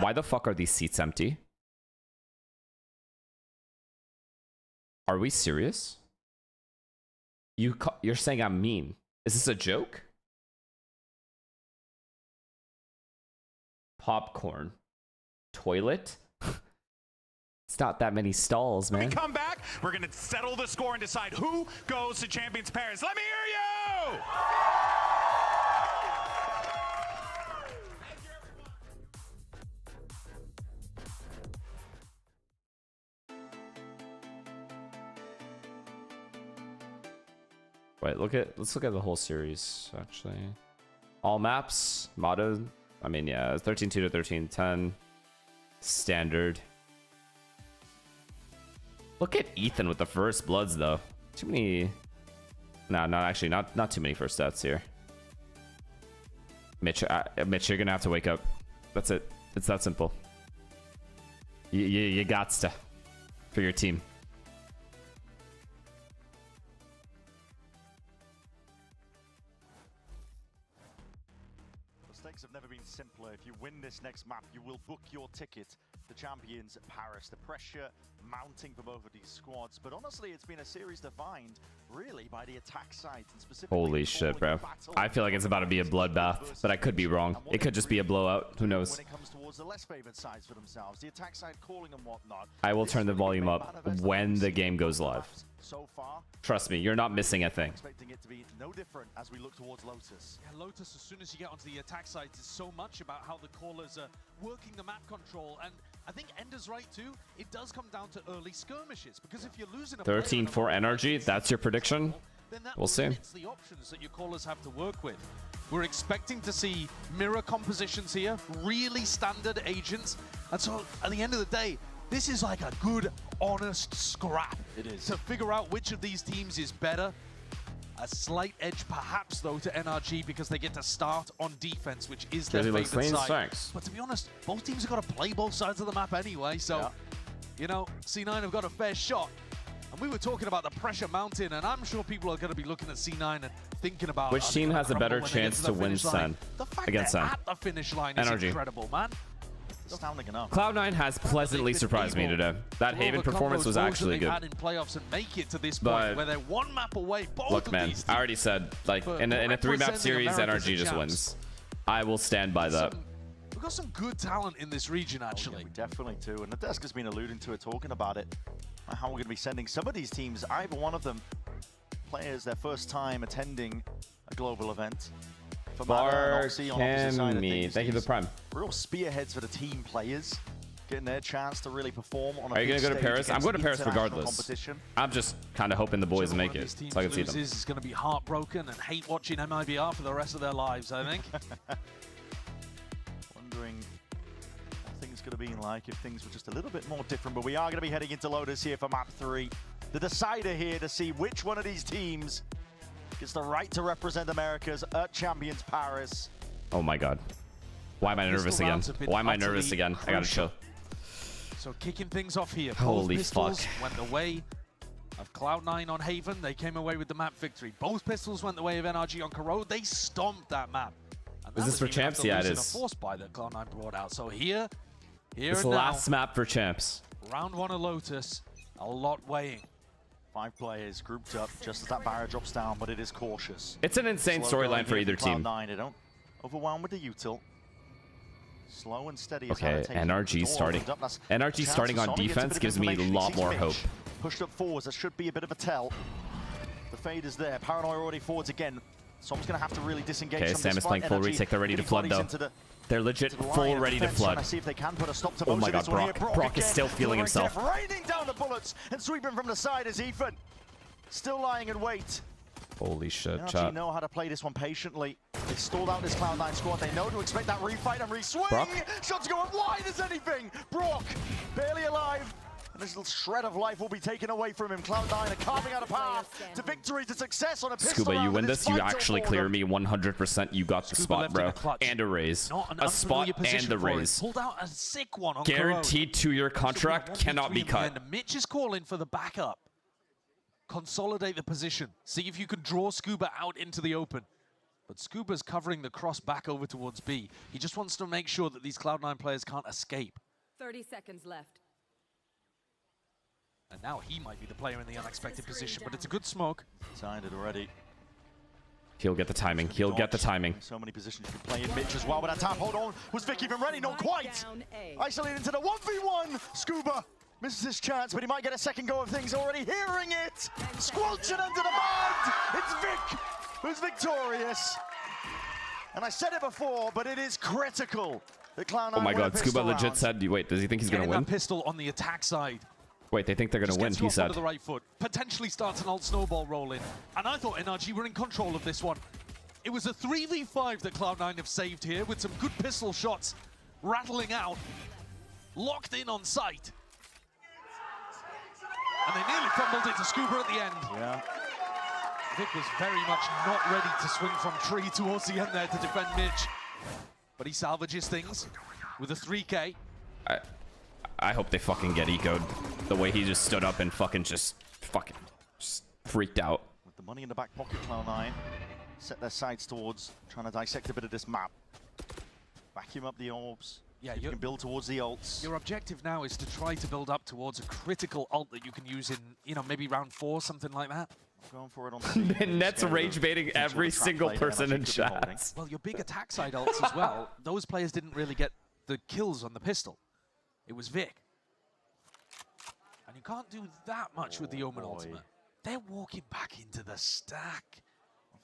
Why the fuck are these seats empty? Are we serious? You're saying I'm mean. Is this a joke? Popcorn. Toilet? It's not that many stalls, man. When we come back, we're going to settle the score and decide who goes to Champions Paris. Let me hear you! Wait, let's look at the whole series, actually. All maps, modded. I mean, yeah, 13-2 to 13-10. Standard. Look at Ethan with the first bloods, though. Too many... No, not too many first stats here. Mitch, you're gonna have to wake up. That's it. It's that simple. You gots to for your team. The stakes have never been simpler. If you win this next map, you will book your ticket to Champions Paris. The pressure mounting for both of these squads, but honestly, it's been a series defined really by the attack side and specifically. Holy shit, bro! I feel like it's about to be a bloodbath, but I could be wrong. It could just be a blowout. Who knows? When it comes towards the less favored sides for themselves, the attack side calling and whatnot. I will turn the volume up when the game goes live. So far, trust me, you're not missing a thing. Expecting it to be no different as we look towards Lotus. Yeah, Lotus, as soon as you get onto the attack side, it's so much about how the callers are working the map control, and I think Ender's right too. It does come down to early skirmishes, because if you're losing a 13 for NRG, that's your prediction? We'll see. It's the options that your callers have to work with. We're expecting to see mirror compositions here, really standard agents, and so at the end of the day, this is like a good, honest scrap. It is. To figure out which of these teams is better. A slight edge perhaps though to NRG because they get to start on defense, which is their favorite side. Thanks. But to be honest, both teams have got to play both sides of the map anyway, so you know, C9 have got a fair shot. And we were talking about the pressure mountain, and I'm sure people are going to be looking at C9 and thinking about which team has a better chance to win Sen against Sen. At the finish line is NRG. Incredible, man. Astounding enough. Cloud9 has pleasantly surprised me today. That Haven performance was actually good. Had in playoffs and make it to this point where they're one map away. Look, man, I already said, like, in a 3-map series, NRG just wins. I will stand by that. We've got some good talent in this region, actually. Oh, yeah, we definitely do. And the desk has been alluding to it, talking about it. How we're going to be sending some of these teams, either one of them, players their first time attending a global event. For Barkami, thank you for the prime. Real spearheads for the team players, getting their chance to really perform on a Are you big going to go to stage Paris? I'm going to Paris regardless. Competition. I'm just kind of hoping the boys make it, so I can see them. Is going to be heartbroken and hate watching MIBR for the rest of their lives, I think. Wondering what things could have been like if things were just a little bit more different, but we are going to be heading into Lotus here for map 3. The decider here to see which one of these teams gets the right to represent Americas at Champions Paris. Oh my god. Why am I nervous again? Why am I nervous again? I gotta chill. So kicking things off here. Holy Both pistols fuck. went the way of Cloud9 on Haven. They came away with the map victory. Both pistols went the way of NRG on Corrode. They stomped that map. And Is this for champs? Yeah, it is. A force buy that Cloud9 brought out. So here It's and the last map for champs. Round 1 of Lotus. A lot weighing. 5 players grouped up just as that barrier drops down, but it is cautious. It's an insane storyline for either team. Cloud9, they don't overwhelm with the util. Slow and steady. Okay, NRG starting. NRG starting on defense gives me a lot more hope. Pushed up forwards, that should be a bit of a tell. The fade is there. Paranoia already forwards again. Someone's going to have to really disengage. Okay, Sam is playing full retake. They're ready to flood though. They're legit full ready to flood. See if they can put a stop to oh my god, Brock is still feeling himself. Raining down the bullets and sweeping from the side is Ethan. Still lying in wait. Holy shit, NRG chat. know how to play this one patiently. They stalled out this Cloud9 squad. They know to expect that refight and re-swing. Brock? Shots going wide as anything. Brock, barely alive. And this little shred of life will be taken away from him. Cloud9 are carving out a path to victory, to success on a pistol. Scuba, you win this, you actually clear me 100%. You got the spot, bro. And a raise. A spot and the raise. Pulled out a sick one on Guaranteed 2-year contract, cannot be cut. Mitch is calling for the backup. Consolidate the position. See if you can draw Scuba out into the open. But Scuba's covering the cross back over towards B. He just wants to make sure that these Cloud9 players can't escape. 30 seconds left. And now he might be the player in the unexpected position, but it's a good smoke. Signed it already. He'll get the timing. He'll get the timing. So many positions you can play in. Mitch as well with that tap. Hold on. Was Vic even ready? Not quite. Isolated into the 1v1. Scuba misses his chance, but he might get a second go of things. Already hearing it. Squelching under the mud. It's Vic who's victorious. And I said it before, but it is critical that Cloud9 Oh my god, Scuba round. legit said, wait, does he think he's going to win? That pistol on the attack side. Wait, they think they're going to win, he said. The right foot, potentially starts an alt snowball rolling. And I thought NRG were in control of this one. It was a 3v5 that Cloud9 have saved here with some good pistol shots rattling out. Locked in on sight. And they nearly fumbled it to Scuba at the end. Yeah. Vic was very much not ready to swing from tree towards the end there to defend Mitch. But he salvages things with a 3K. I hope they fucking get eco'd. The way he just stood up and fucking just freaked out. With the money in the back pocket, Cloud9 set their sights towards trying to dissect a bit of this map. Vacuum up the orbs. Yeah, you can build towards the ults. Your objective now is to try to build up towards a critical ult that you can use in, you know, maybe round 4, something like that. Going for it on Net's rage baiting every single person in chat. Well, your big attack side ults as well, those players didn't really get the kills on the pistol. It was Vic. And you can't do that much with the Omen ultimate. They're walking back into the stack.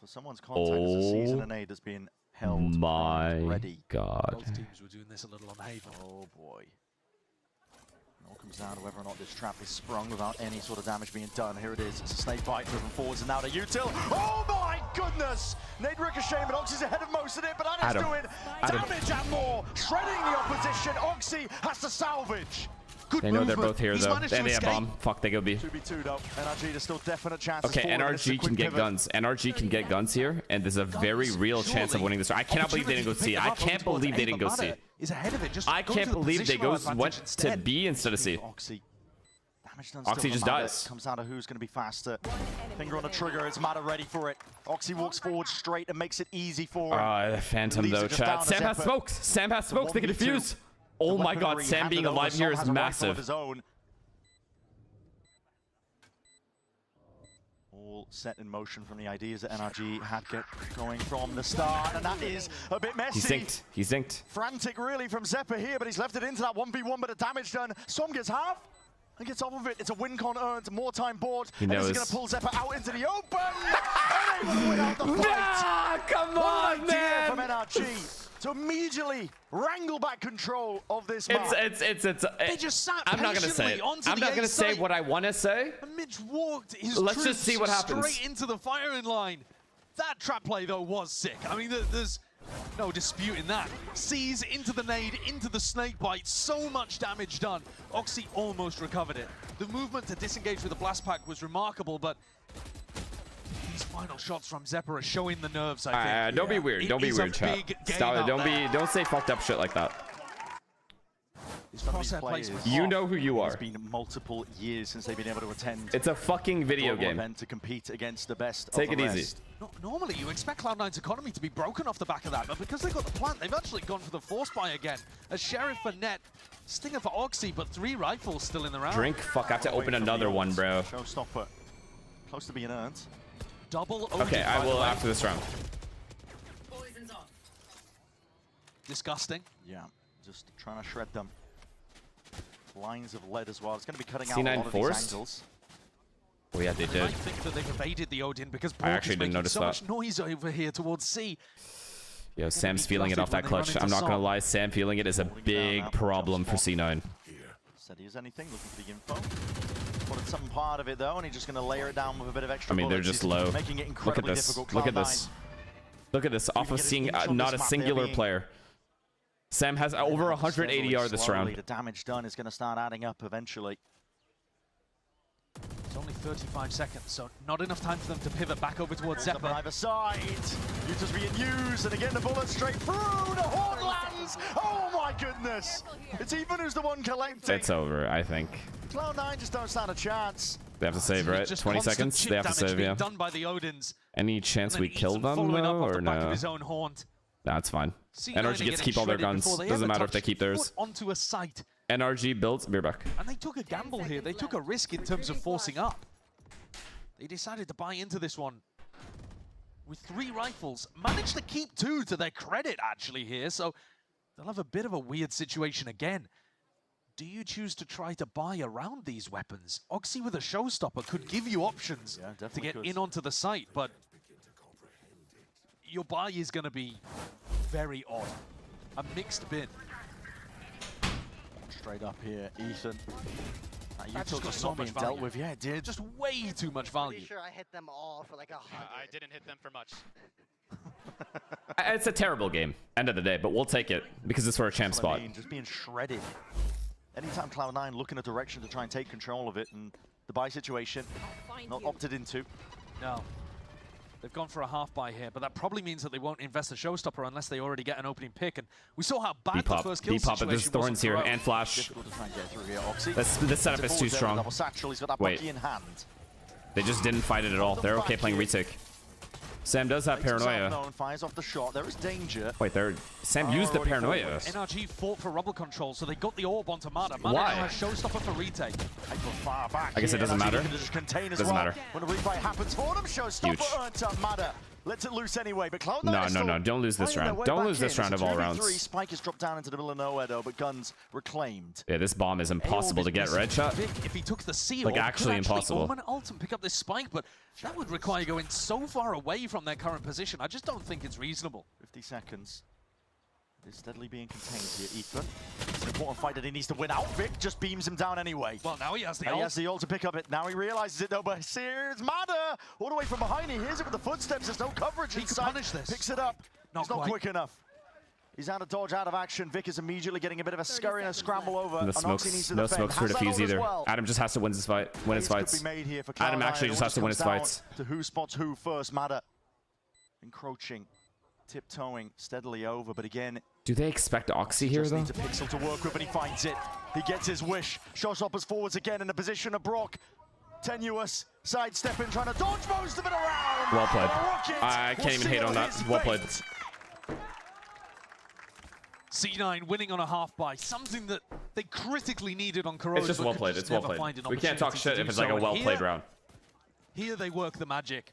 For someone's contact, there's a season and aid that's being held ready. God. Both teams were doing this a little on Haven. Oh boy. It all comes down to whether or not this trap is sprung without any sort of damage being done. Here it is. It's a snake bite moving forwards and now to util. Oh my goodness! Nade ricochet, but Oxy's ahead of most of it, but Adam's doing damage and more. Shredding the opposition. Oxy has to salvage. Good they know movement. they're both here, He's though. managed to And they have escape. bomb. Fuck, they go B. 2v2 though. NRG, there's still definite chances. Okay, NRG can get guns. NRG can get guns here, and there's a very real chance of winning this. I cannot believe they didn't go C. I can't believe they didn't go C. Is ahead of it. Just I can't believe they went to B instead of C. Oxy. Damage done Oxy just dies. Comes down to who's going to be faster. Finger on the trigger. It's Mata ready for it. Oxy walks forward straight and makes it easy for him. Phantom though, chat. Sam has smokes. Sam has smokes. They can defuse. Oh my god, Sam being alive here is massive. All set in motion from the ideas that NRG had get going from the start, and that is a bit messy. He zinked. He zinked. Frantic really from Zeppa here, but he's left it into that 1v1, but the damage done. Som gets half and gets off of it. It's a win con earned, more time board. He knows. And this is going to pull Zeppa out into the open. And they will win out the fight. Nah, come on, man. From NRG to immediately wrangle back control of this map. They just sat I'm not gonna say it. I'm not gonna say what I want to say. And Mitch walked his Let's just see what happens. Straight into the firing line. That trap play though was sick. I mean, there's no disputing that. Sees into the nade, into the snake bite. So much damage done. Oxy almost recovered it. The movement to disengage with the blast pack was remarkable, but these final shots from Zeppa are showing the nerves, I think. Don't be weird. Don't be weird, chat. Stop it. Don't say fucked up shit like that. You know who you are. It's been multiple years since they've been able to attend. It's a fucking video game. Event to compete against the best. Take of it the easy. rest. Normally, you expect Cloud9's economy to be broken off the back of that, but because they got the plant, they've actually gone for the force buy again. A Sheriff for Net, Stinger for Oxy, but 3 rifles still in the round. Drink. Fuck, I have to open another one, bro. Showstopper. Close to being earned. Double Okay, I will after this round. Disgusting. Yeah, just trying to shred them. Lines of lead as well. It's going to be cutting out C9 a lot of forced? these angles. Oh yeah, they I did. think that they've evaded the Odin because I Bork actually is didn't making notice so that. much noise over here towards C. Yo, Sam's feeling it off that clutch. I'm not gonna lie, Sam feeling it is a big problem for C9. Said he has anything, looking for the info. Wanted some part of it though, and he's just going to layer it down with a bit of extra I mean, they're bullets. just He's low. Making it Look at incredibly this. difficult. Look at Cloud9. this. Look at this. Off of get an seeing inch on not this a map, singular they're being- player. Sam has over 180 yards this Slowly, round. the damage done is going to start adding up eventually. It's only 35 seconds, so not enough time for them to pivot back over towards Up on Zeppa. either side. Uta's being used, and again the bullet straight through. The horn lands. Oh my goodness! It's even who's the one collecting. It's over, I think. Cloud9 just don't stand a chance. They have to save, right? Just 20 constant seconds. chip They have to damage save, being yeah. done by the Odins. Any chance And we then kill Ethan them following up though, off or the back of no? his own haunt. Nah, it's fine. C9 NRG are gets to getting keep all their shredded guns. before they Doesn't ever matter if they touch keep theirs. foot onto a site. NRG builds. Be back. And they took a gamble here. They took a risk in terms of forcing up. They decided to buy into this one. with 3 rifles, managed to keep 2 to their credit actually here, so they'll have a bit of a weird situation again. Do you choose to try to buy around these weapons? Oxy with a showstopper could give you options to get in onto the site, but your buy is going to be very odd. A mixed bin. Straight up here, Ethan. That just got so much value. Dealt with. Yeah, it did. Just way too much value. Pretty sure I hit them all for like 100. I didn't hit them for much. It's a terrible game, end of the day, but we'll take it because it's for a champ spot. Just being shredded. Anytime Cloud9 looking a direction to try and take control of it, and the buy situation not opted into. No. They've gone for a half buy here, but that probably means that they won't invest a showstopper unless they already get an opening pick. And we saw how bad the first kill situation was. There's thorns here and flash. This setup is too strong. Wait. They just didn't fight it at all. They're okay playing retake. Sam does have paranoia. Fires off the shot. There is danger. Wait, Sam used the paranoia. NRG fought for rubble control, so they got the orb onto Mada. Why? Mada has showstopper for retake. I guess it doesn't matter. Doesn't matter. When a replay happens for them, showstopper earns up Mada. Lets it loose anyway, but Cloud9 No. Don't lose this round. Don't lose this round of all rounds. Spike is dropped down into the middle of nowhere though, but guns reclaimed. Yeah, this bomb is impossible to get red shot. If he took the C, like actually impossible. Omen ult and pick up this spike, but that would require going so far away from their current position. I just don't think it's reasonable. 50 seconds. It's steadily being contained here, Ethan. It's an important fight that he needs to win out. Vic just beams him down anyway. Well, now he has the ult. He has the ult to pick up it. Now he realizes it though, but here's Mada all the way from behind. He hears it with the footsteps. There's no coverage inside. He can punish this. Picks it up. He's not quick enough. He's out of dodge, out of action. Vic is immediately getting a bit of a scurry and a scramble over. No smokes for defuse either. Well. Adam just has to win his fight. Adam actually just has to win his fights. To who spots who first. Mada encroaching, tiptoeing steadily over, but again. Do they expect Oxy here though? Needs a pixel to work with, and he finds it. He gets his wish. Showstoppers forwards again in the position of Brock. Tenuous sidestepping, trying to dodge most of it around. Well played. I can't even hate on that. Well played. C9 winning on a half buy, something that they critically needed on Corrosion. It's just well played. It's well played. We can't talk shit if it's like a well played round. Here they work the magic.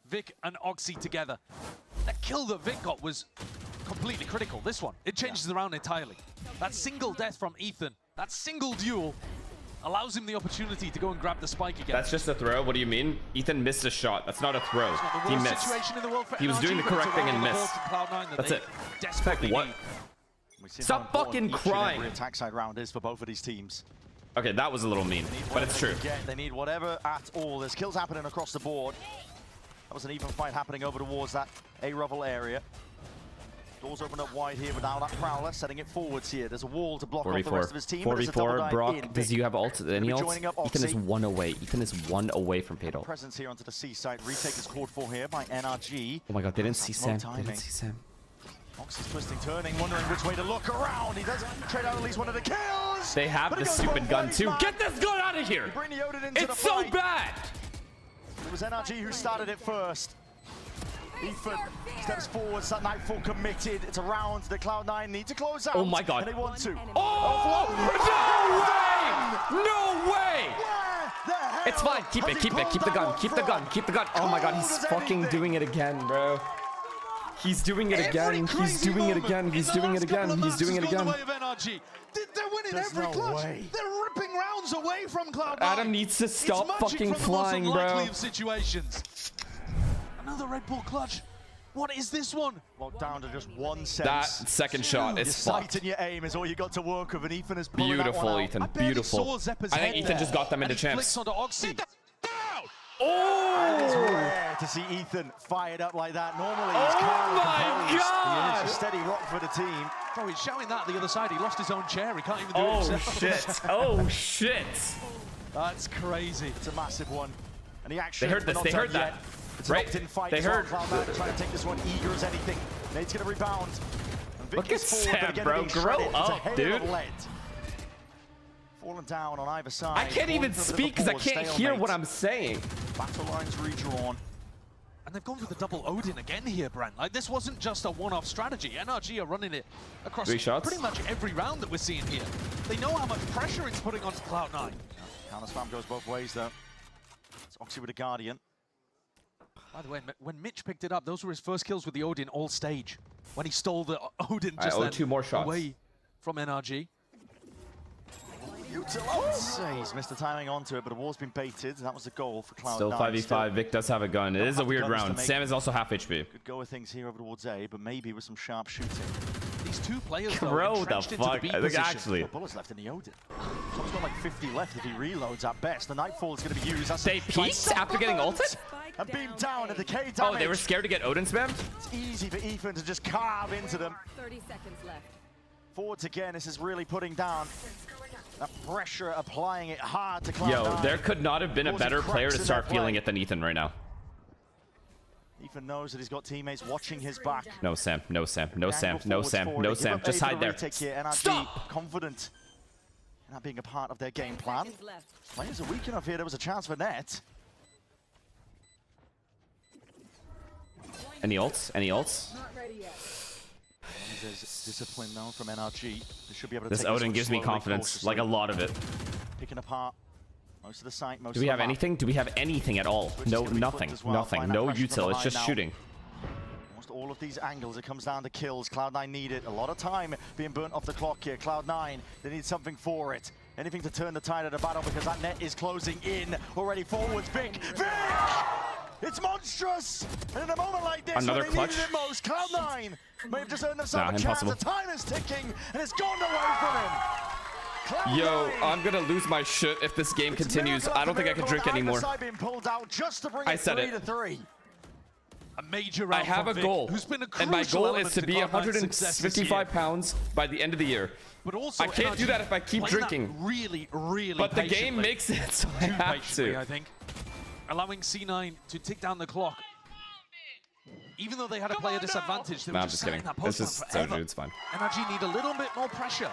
Vic and Oxy together. That kill that Vic got was completely critical. This one, it changes the round entirely. That single death from Ethan, that single duel, allows him the opportunity to go and grab the spike again. That's just a throw? What do you mean? Ethan missed a shot. That's not a throw. He missed. He was doing the correct thing and missed. That's it. Desperately what? Stop fucking crying. The attack side round is for both of these teams. Okay, that was a little mean, but it's true. They need whatever at all. There's kills happening across the board. That was an even fight happening over towards that A-Revel area. Doors open up wide here without that Prowler, setting it forwards here. There's a wall to block off the rest of his team. 4v4, Brock, does you have ult? Any ult? Ethan is 1 away. Ethan is 1 away from Veto. Presence here onto the C side. Retake is called for here by NRG. Oh my god, they didn't see Sam. They didn't see Sam. Fox is twisting, turning, wondering which way to look around. He does trade out at least one of the kills. They have the stupid gun too. Get this gun out of here! It's so bad! It was NRG who started it first. Ethan steps forward, that Nightfall committed. It's a round the Cloud9 need to close out. Oh my god. And they want to. Oh! No way! No way! It's fine. Keep it. Keep it. Keep the gun. Keep the gun. Keep the gun. Oh my god, he's fucking doing it again, bro. He's doing it again. He's doing it again. He's doing it again. He's doing it again. They're winning every clutch. They're ripping rounds away from Cloud9. Adam needs to stop fucking flying, bro. Situations. Another Red Bull clutch. What is this one? Well, down to just one sense. That second shot is your fucked. sight and your aim is all you got to work with, and Ethan has beautiful, Ethan. Beautiful. I think Ethan just got them into champs. Oh! It's rare to see Ethan fired up like that. Normally, he's calm and composed. God! It's a steady rock for the team. Bro, he's shouting that the other side. He lost his own chair. He can't even do it himself. Shit. Oh, shit. That's crazy. It's a massive one. And he actually... They heard this. They heard that. It's an opt-in fight. They heard. Cloud9 trying to take this one eager as anything. Nate's going to rebound. Look at Sam, bro. Grow up, dude. Falling down on either side. I can't even speak because I can't hear what I'm saying. Battle lines redrawn. And they've gone for the double Odin again here, Brent. Like, this wasn't just a one-off strategy. NRG are running it across pretty much every round that we're seeing here. They know how much pressure it's putting onto Cloud9. Counter spam goes both ways, though. It's Oxy with a Guardian. By the way, when Mitch picked it up, those were his first kills with the Odin all stage. When he stole the Odin just then 2 more shots away from NRG. He's missed the timing onto it, but the wall's been baited. That was the goal for Cloud9. Still 5v5. Vic does have a gun. It is a weird round. Sam is also half HP. Good go of things here over towards A, but maybe with some sharp shooting. These 2 players, Bro, the fuck? I think actually. Bullets left in the Odin. Someone's got like 50 left if he reloads at best. The Nightfall is going to be used. They peeked after getting ulted? A beam down at the K damage. Oh, they were scared to get Odin spammed? It's easy for Ethan to just carve into them. 30 seconds left. Forwards again. This is really putting down that pressure, applying it hard to Cloud9. Yo, there could not have been a better player to start feeling it than Ethan right now. Ethan knows that he's got teammates watching his back. No, Sam. No, Sam. No, Sam. No, Sam. No, Sam. Just hide there. Stop! Confident in that being a part of their game plan. Players are weak enough here. There was a chance for net. Any ults? Any ults? Not ready yet. There's discipline now from NRG. They should be able to This Odin gives me confidence, like a lot of it. Picking apart most of the site, most Do we have anything? Do we have anything at all? No, nothing. Nothing. No util. It's just shooting. Almost all of these angles, it comes down to kills. Cloud9 need it. A lot of time being burnt off the clock here. Cloud9, they need something for it. Anything to turn the tide of the battle because that net is closing in. Already forwards, Vic! Vic! It's monstrous! And in a moment like this, another when they clutch. needed it most, Cloud9 may have just earned themselves a impossible. chance. The time is ticking, and it's gone away from him. Cloud9. Yo, I'm gonna lose my shit if this game continues. I don't think I can drink anymore. Being pulled out just to bring I said it. 3-3. A major round I have a Vic, goal, who's been a and my crucial goal element is to be Cloud9's success this 155 year. pounds by the end of the year. But also, I can't do that if I keep playing that drinking. Really, really But the game patiently. makes it, so I Too have patiently, to. I think. Allowing C9 to tick down the clock. Even though they had a player disadvantage, they No, were I'm just just kidding. sat in that It's post just line so forever. it's fine. NRG need a little bit more pressure.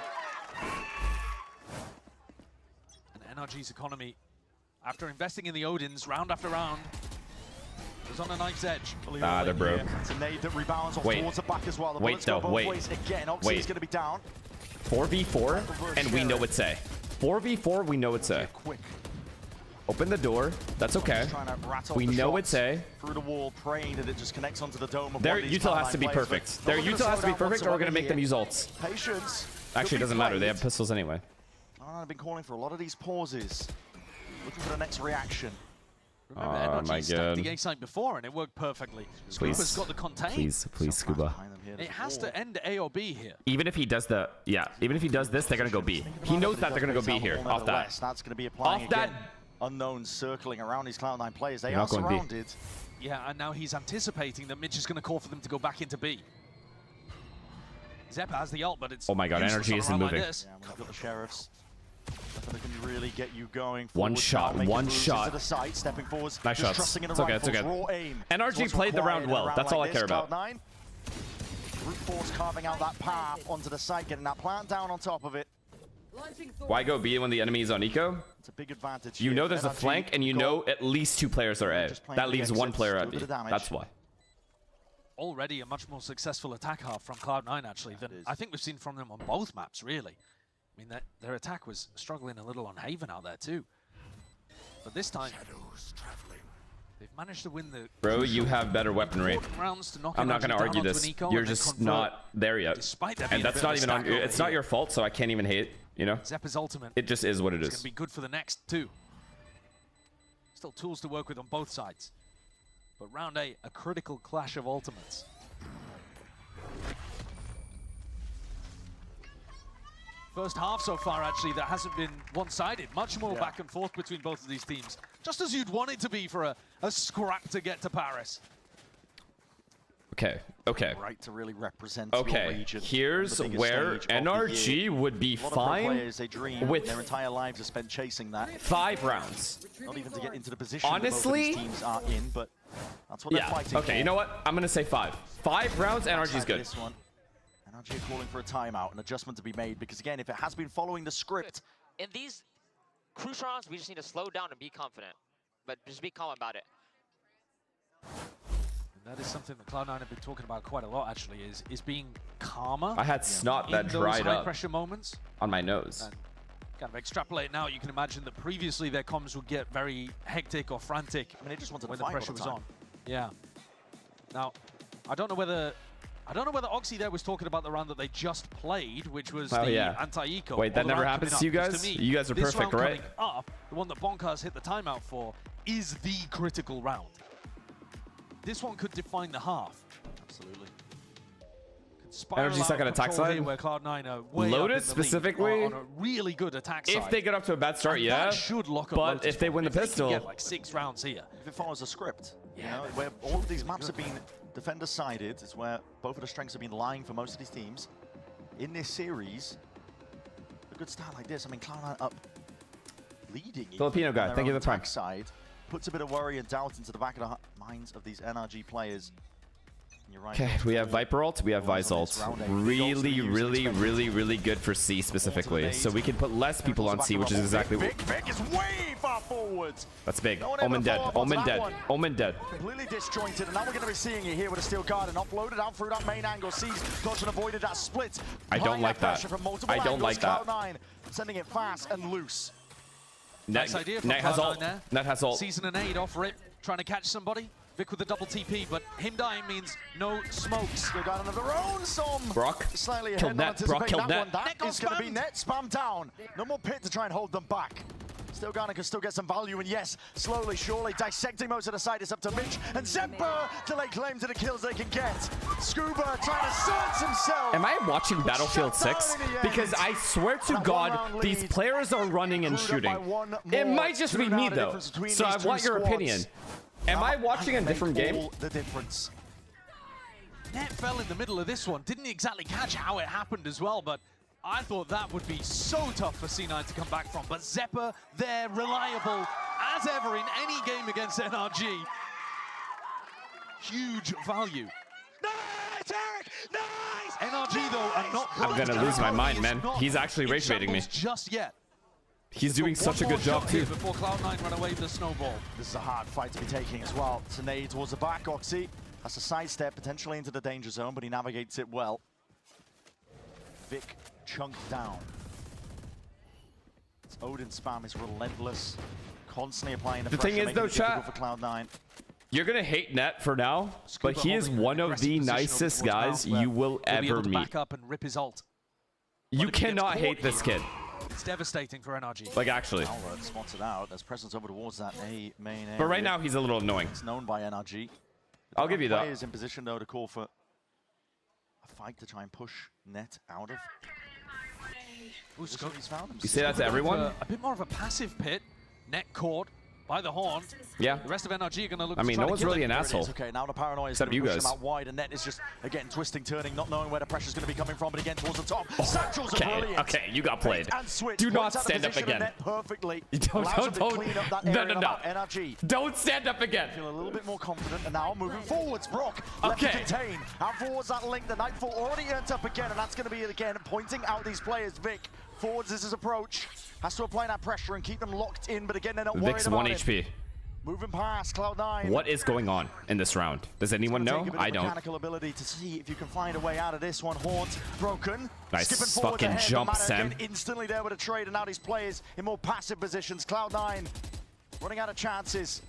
And NRG's economy, after investing in the Odins round after round, was on a knife's edge. Ah, they're broke. It's a nade that rebounds off Wait. towards the back as well. The Wait, bullets go though, both wait. ways. Again, Oxy Wait. is going to be down. 4v4, and we know it's A. 4v4, we know it's A. Quick. Open the door. That's okay. Trying to rattle We the know shots it's A. through the wall, praying that it just connects onto the dome of Their one of these util has Cloud9 to be players, perfect. but Their not gonna util has to be slow down perfect, or we're gonna make them use whatsoever ults. here. Patience. Actually, it doesn't matter. They have pistols anyway. I've been calling for a lot of these pauses, looking for the next reaction. Remember, Oh NRG my stacked god. the A site before, and it worked perfectly. Scuba's Please. got the contain. Please, Scuba. It has to end A or B here. Even if he does the, even if he does this, they're gonna go B. He knows that they're gonna go B here, off that. That's going to be applying Off that. again. Unknowns circling around these Cloud9 players. They You're are not going B. surrounded. Yeah, and now he's anticipating that Mitch is going to call for them to go back into B. Zeppa has the ult, but it's Oh my god, useless energy on a isn't round like moving. this. Yeah, we've got the sheriffs. Nothing that can really get you going. One Forward shot, now, making one moves shot. into the side, stepping forwards, Nice just shots. trusting in the It's okay, it's rifles, okay. raw aim. NRG It's what's played the round required in a well. round That's all like I care this. about. Cloud9, brute force carving out that path onto the side, getting that plant down on top of it. Why go B when the enemy is on eco? It's a big advantage. You here. know there's a NRG flank, and you know at least 2 players are A. Just playing That for the leaves 1 exits, player do a at bit B. of damage. That's why. Already a much more successful attack half from Cloud9, actually, than I think we've seen from them on both maps, really. I mean, their attack was struggling a little on Haven out there, too. But this time, they've managed to win the Bro, you have better weaponry. rounds to knock I'm not NRG gonna down argue onto this. an eco You're and then just convert, not there yet. despite there being And a that's bit of not a even on. stack over It's not here. your fault, so I can't even hate. You know. Zeppa's ultimate. It just is what it It's going is. to be good for the next 2. Still tools to work with on both sides. But round A, a critical clash of ultimates. First half so far, actually, that hasn't been one-sided. Much more back and forth between both of these teams. Just as you'd want it to be for a scrap to get to Paris. Okay. Okay. Right to really represent your Okay. region. Here's on the biggest where stage of the NRG year. would be A lot of pro fine players, they dream with their entire lives are spent chasing that. 5 rounds. Not even to get into the position Honestly, that both of these teams are in, but that's what they're Yeah. fighting Okay. for. You know what? I'm gonna say 5. 5 rounds. NRG is good. This one. NRG are calling for a timeout, an adjustment to be made, because again, if it has been following the script, In these crucial rounds, we just need to slow down and be confident, but just be calm about it. And that is something that Cloud9 have been talking about quite a lot, actually, is being calmer. I had snot in that those dried up high-pressure moments. on my nose. And kind of extrapolate now, you can imagine that previously their comms would get very hectic or frantic I mean, they just wanted to when the fight all pressure the was time. on. Yeah. Now, I don't know whether Oxy there was talking about the round that they just played, which was the anti-eco. Wait, that never happens to you guys? You guys are perfect, right? Coming up, the one that Bonkers hit the timeout for, is the critical round. This one could define the half. Absolutely. Energy stuck on attack side. Where Cloud9 are way Loaded specifically on a really good attack side. If they get up to a bad start, yeah. That should lock up but Lotus if they win the pistol, they can get like 6 rounds here. If it follows a script, you know, where all of these maps have been defender-sided, it's where both of the strengths have been lying for most of these teams. In this series, a good start like this, I mean, Cloud9 up leading. Filipino guy, thank you for the prime. Side puts a bit of worry and doubt into the back of the minds of these NRG players. Okay, we have Viper ult, we have Vice ult. Really, really, really, really good for C specifically. So we can put less people on C, which is exactly what... Vic is way far forwards. That's big. Omen dead. Omen dead. Omen dead. Completely disjointed, and now we're going to be seeing it here with a steel guard and offloaded out through that main angle. C's dodged and avoided that split. I don't like that. I don't like that. Cloud9 sending it fast and loose. Nice idea from Net has ult. there. Net has ult. Season an aid off Rip, trying to catch somebody. Vic with the double TP, but him dying means no smokes. They've got another own some. Brock slightly killed Net. Brock killed Net. That is going to be Net spam down. No more pit to try and hold them back. Still Ghana can still get some value, and yes, slowly, surely, dissecting most of the side. It's up to Mitch and Zemper to lay claim to the kills they can get. Scuba trying to search himself. Am I watching Battlefield 6? Because I swear to God, these players are running and shooting. It might just be me, though. So I want your opinion. Am I watching a different game? The difference. Net fell in the middle of this one. Didn't exactly catch how it happened as well, but I thought that would be so tough for C9 to come back from. But Zepper, there, reliable as ever in any game against NRG. Huge value. Nice, Eric! Nice! NRG, though, are not... I'm gonna lose my mind, man. He's actually rage baiting me. Just yet. He's doing such a good job, too. Before Cloud9 run away with the snowball. This is a hard fight to be taking as well. Tanay towards the back, Oxy has a sidestep potentially into the danger zone, but he navigates it well. Vic chunked down. It's Odin spam is relentless, constantly applying the thing is, though, chat, for Cloud9. You're gonna hate Net for now, but he is one of the nicest guys you will ever meet. Back up and rip his ult. You cannot hate this kid. It's devastating for NRG. Like, actually. Spots it out. There's presence over towards that main area. But right now, he's a little annoying. It's known by NRG. I'll give you that. Players in position, though, to call for a fight to try and push Net out of. You say that to everyone? A bit more of a passive pit. Net caught by the horn. Yeah. The rest of NRG are going to look. I mean, no one's really an asshole. Okay, now the paranoia is except you guys. Out wide, and Net is just again twisting, turning, not knowing where the pressure's going to be coming from, but again towards the top. Satchels are brilliant. Okay, you got played. Do not stand up again. Perfectly. Don't. No. NRG. Don't stand up again. Feel a little bit more confident, and now moving forwards. Brock left to contain. Out towards that link. The Nightfall already earned up again, and that's going to be again pointing out these players. Vic forwards is his approach. Has to apply that pressure and keep them locked in, but again they're not worried Vic's about 1 HP. Moving past Cloud9. What is going on in this round? Does anyone know? I don't. Mechanical ability to see if you can find a way out of this one. Haunt broken. Nice fucking jump, Sam. Instantly there with a trade, and now these players in more passive positions. Cloud9 running out of chances.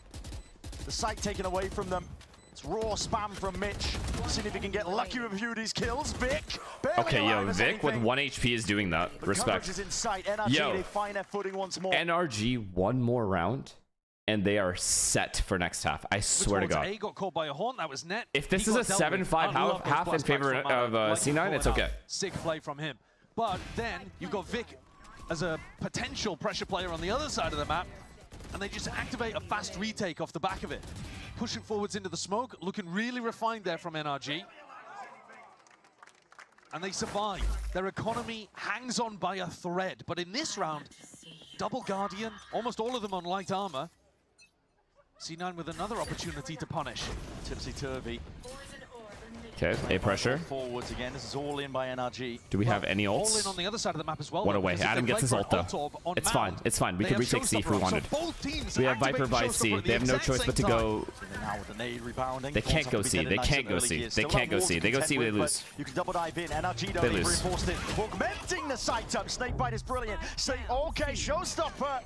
The sight taken away from them. It's raw spam from Mitch. Seeing if he can get lucky with a few of these kills. Vic. Okay, yo, Vic with 1 HP is doing that. Respect. Is in sight. NRG, yo, they find their footing once more. NRG one more round, and they are set for next half. I swear to God. A got caught by a horn. That was Net. If this is a 7-5 half in favor of C9, it's okay. Sick play from him. But then you've got Vic as a potential pressure player on the other side of the map, and they just activate a fast retake off the back of it. Pushing forwards into the smoke, looking really refined there from NRG. And they survive. Their economy hangs on by a thread. But in this round, double Guardian, almost all of them on light armor. C9 with another opportunity to punish. Tipsy-turvy. Okay, A pressure. Forwards again. This is all in by NRG. Do we have any All in ults? on the other side of the map as well. One away. Adam gets his ult though. It's fine. It's fine. We could retake C if we wanted. We have Viper by C. They have no choice but to go. They can't go C. They can't go C. They can't go C. They go C, they lose. You can double dive in. NRG they lose. Reinforced it. Augmenting the sight up. Snakebite is brilliant. Say okay, showstopper.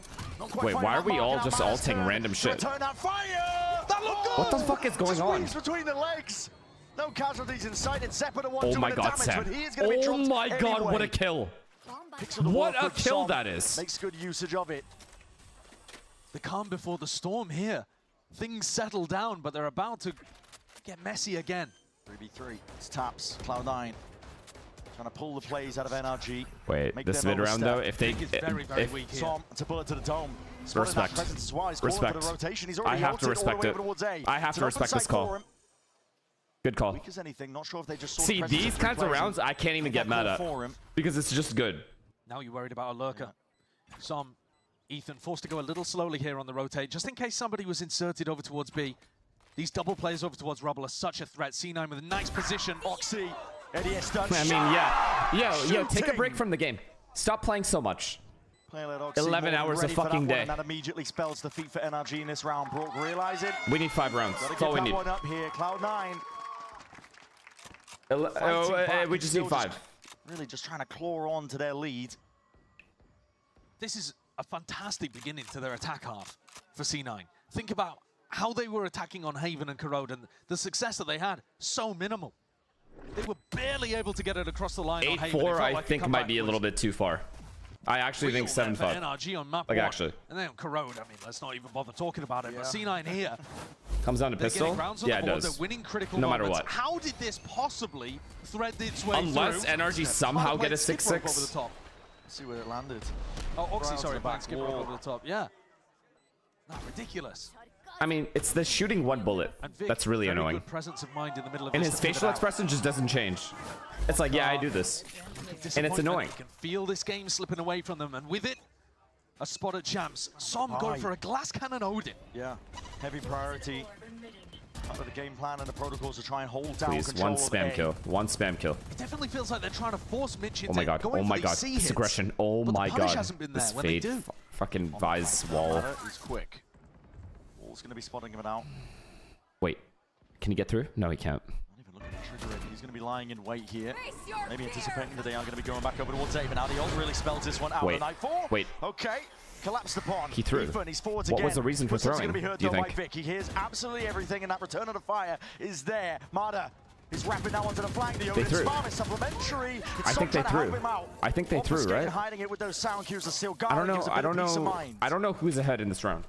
Wait, why are we all just ulting random shit? Turn that fire. That looked good! What the fuck is going on? Squeeze between the legs. No casualties in sight. It's Zeppa to Oh my god, Sam. Oh my god, what a kill. What a kill that is. Makes good usage of it. The calm before the storm here. Things settle down, but they're about to get messy again. 3v3. It's Taps. Cloud9. Trying to pull the plays out of NRG. Wait, this mid round though, if they... Som, it's a bullet to the dome. Respect. Respect. I have to respect it. I have to respect this call. Good call. Weak as anything. Not sure if they just See, these kinds of rounds, I can't even get mad at. Because it's just good. Now you're worried about a lurker. Som, Ethan forced to go a little slowly here on the rotate, just in case somebody was inserted over towards B. These double plays over towards Rubble are such a threat. C9 with a nice position. Oxy, Eddie done. I mean, yeah. Yo, take a break from the game. Stop playing so much. 11 hours a fucking day. And that immediately spells defeat for NRG in this round. Brock realize it. We need 5 rounds. That's all we need. One up here. Cloud9. We just need 5. Really just trying to claw on to their lead. This is a fantastic beginning to their attack half for C9. Think about how they were attacking on Haven and Corrode, and the success that they had, so minimal. They were barely able to get it across the line on Haven. 8-4, I think, might be a little bit too far. I actually think 7-5. NRG on map like, 1. actually. And then on Corrode, I mean, let's not even bother talking about it, but C9 here. Comes down to pistol? Yeah, it does. They're winning critical no matter moments. what. How did this possibly thread its way Unless through? NRG somehow get a 6-6. Let's see where it landed. Oh, Oxy, sorry, back skip over the top. Yeah. Not ridiculous. I mean, it's the shooting one bullet that's really annoying. Good presence of mind in the middle of and this his facial expression just doesn't change. It's like, yeah, I do this. And it's annoying. You can feel this game slipping away from them, and with it, a spot at champs. Som going for a glass cannon Odin. Yeah, heavy priority. Part of the game plan and the protocols to try and hold down Please, control one spam kill. One spam kill. It definitely feels like they're trying to force Mitch into Oh my god. going Oh my for god. these C This hits. aggression. Oh But my the punish god. hasn't been there This when they fade do. fucking Vise wall. He's quick. Wall's going to be spotting him out. Wait. Can he get through? No, he can't. Not even looking at trigger it. He's going to be lying in wait here. Maybe anticipating that they are going to be going back over towards Haven. Now the ult really spells this one out Wait. of Nightfall. Wait. Okay. Collapsed upon. He threw. Ethan, he's forwards What again. was the reason for Whistle's throwing, going to be heard do you though by think? Vic. He hears absolutely everything, and that return of the fire is there. Mada is wrapping now onto the flank. The They Odin threw. Spam is supplementary. I think they threw. I think they threw, right? Hiding it with those sound cues are still I don't know. I don't Peace of know. mind. I don't know who's ahead in this round.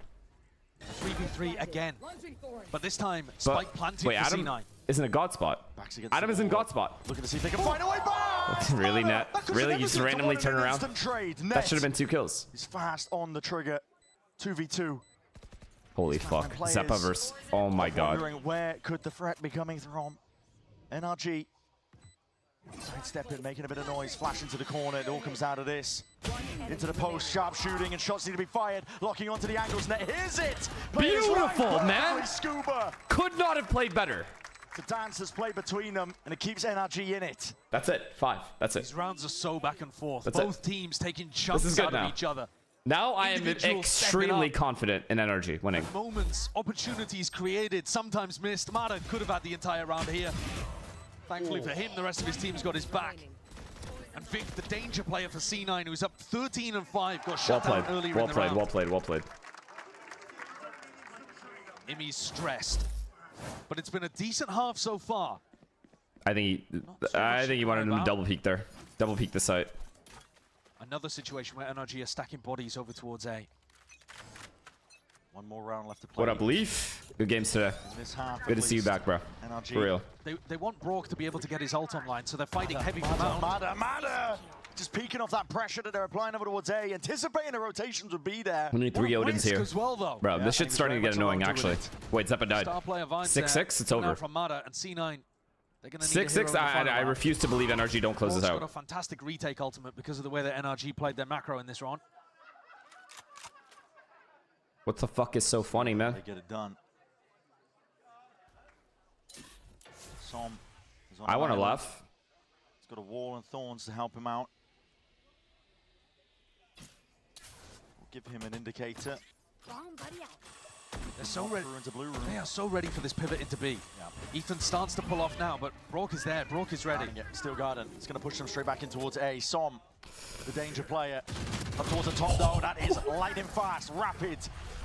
3v3 again. But this time, Spike planted wait, for Adam C9. is in a god spot. Adam is in god spot. Looking to see if they can find a way back. Really, Net? Really? You just randomly turn around? Trade. That should have been 2 kills. He's fast on the trigger. 2v2. Holy fuck. Zeppa versus... Oh my god. Wondering where could the threat be coming from? NRG. Sidestepping, making a bit of noise, flash into the corner. It all comes out of this. Into the post, sharp shooting, and shots need to be fired. Locking onto the angles. Net. Here's it! Beautiful, man! Scuba. Could not have played better. The dance has played between them, and it keeps NRG in it. That's it. 5. That's it. These rounds are so back and forth. That's Both teams taking chunks This is good out now. of each other. Now I am Individuals extremely stepping up. confident in NRG winning. Moments, opportunities created, sometimes missed. Mada could have had the entire round here. Thankfully for him, the rest of his team's got his back. And Vic, the danger player for C9, who's up 13-5, got shut down earlier in the round. Well played. Well played. Imi's stressed, but it's been a decent half so far. I think he wanted him to double peek there. Double peek the site. Another situation where NRG are stacking bodies over towards A. One more round left to play. What up, Leaf? Good games today. Good to see you back, bro. NRG. For real. They want Brock to be able to get his ult online, so they're fighting heavy for mount. Mada! Just peeking off that pressure that they're applying over towards A, anticipating the rotations would be there. We need 3 Odins here. As well, though. Bro, this shit's starting to get annoying, actually. Wait, Zeppa died. 6-6, it's over. From Mada and C9. They're going to need 6-6, I refuse to believe NRG don't close this Brock's got a out. fantastic retake ultimate because of the way that NRG played their macro in this round. What the fuck is so funny, man? They get it done. Som is on I want to island. laugh. He's got a wall and thorns to help him out. We'll give him an indicator. They're so ready. Into blue room. They are so ready for this pivot into B. Yeah. Ethan starts to pull off now, but Brock is there. Brock is ready. Still guarding. It's going to push them straight back in towards A. Som, the danger player. Up towards the top though. That is lightning fast, rapid.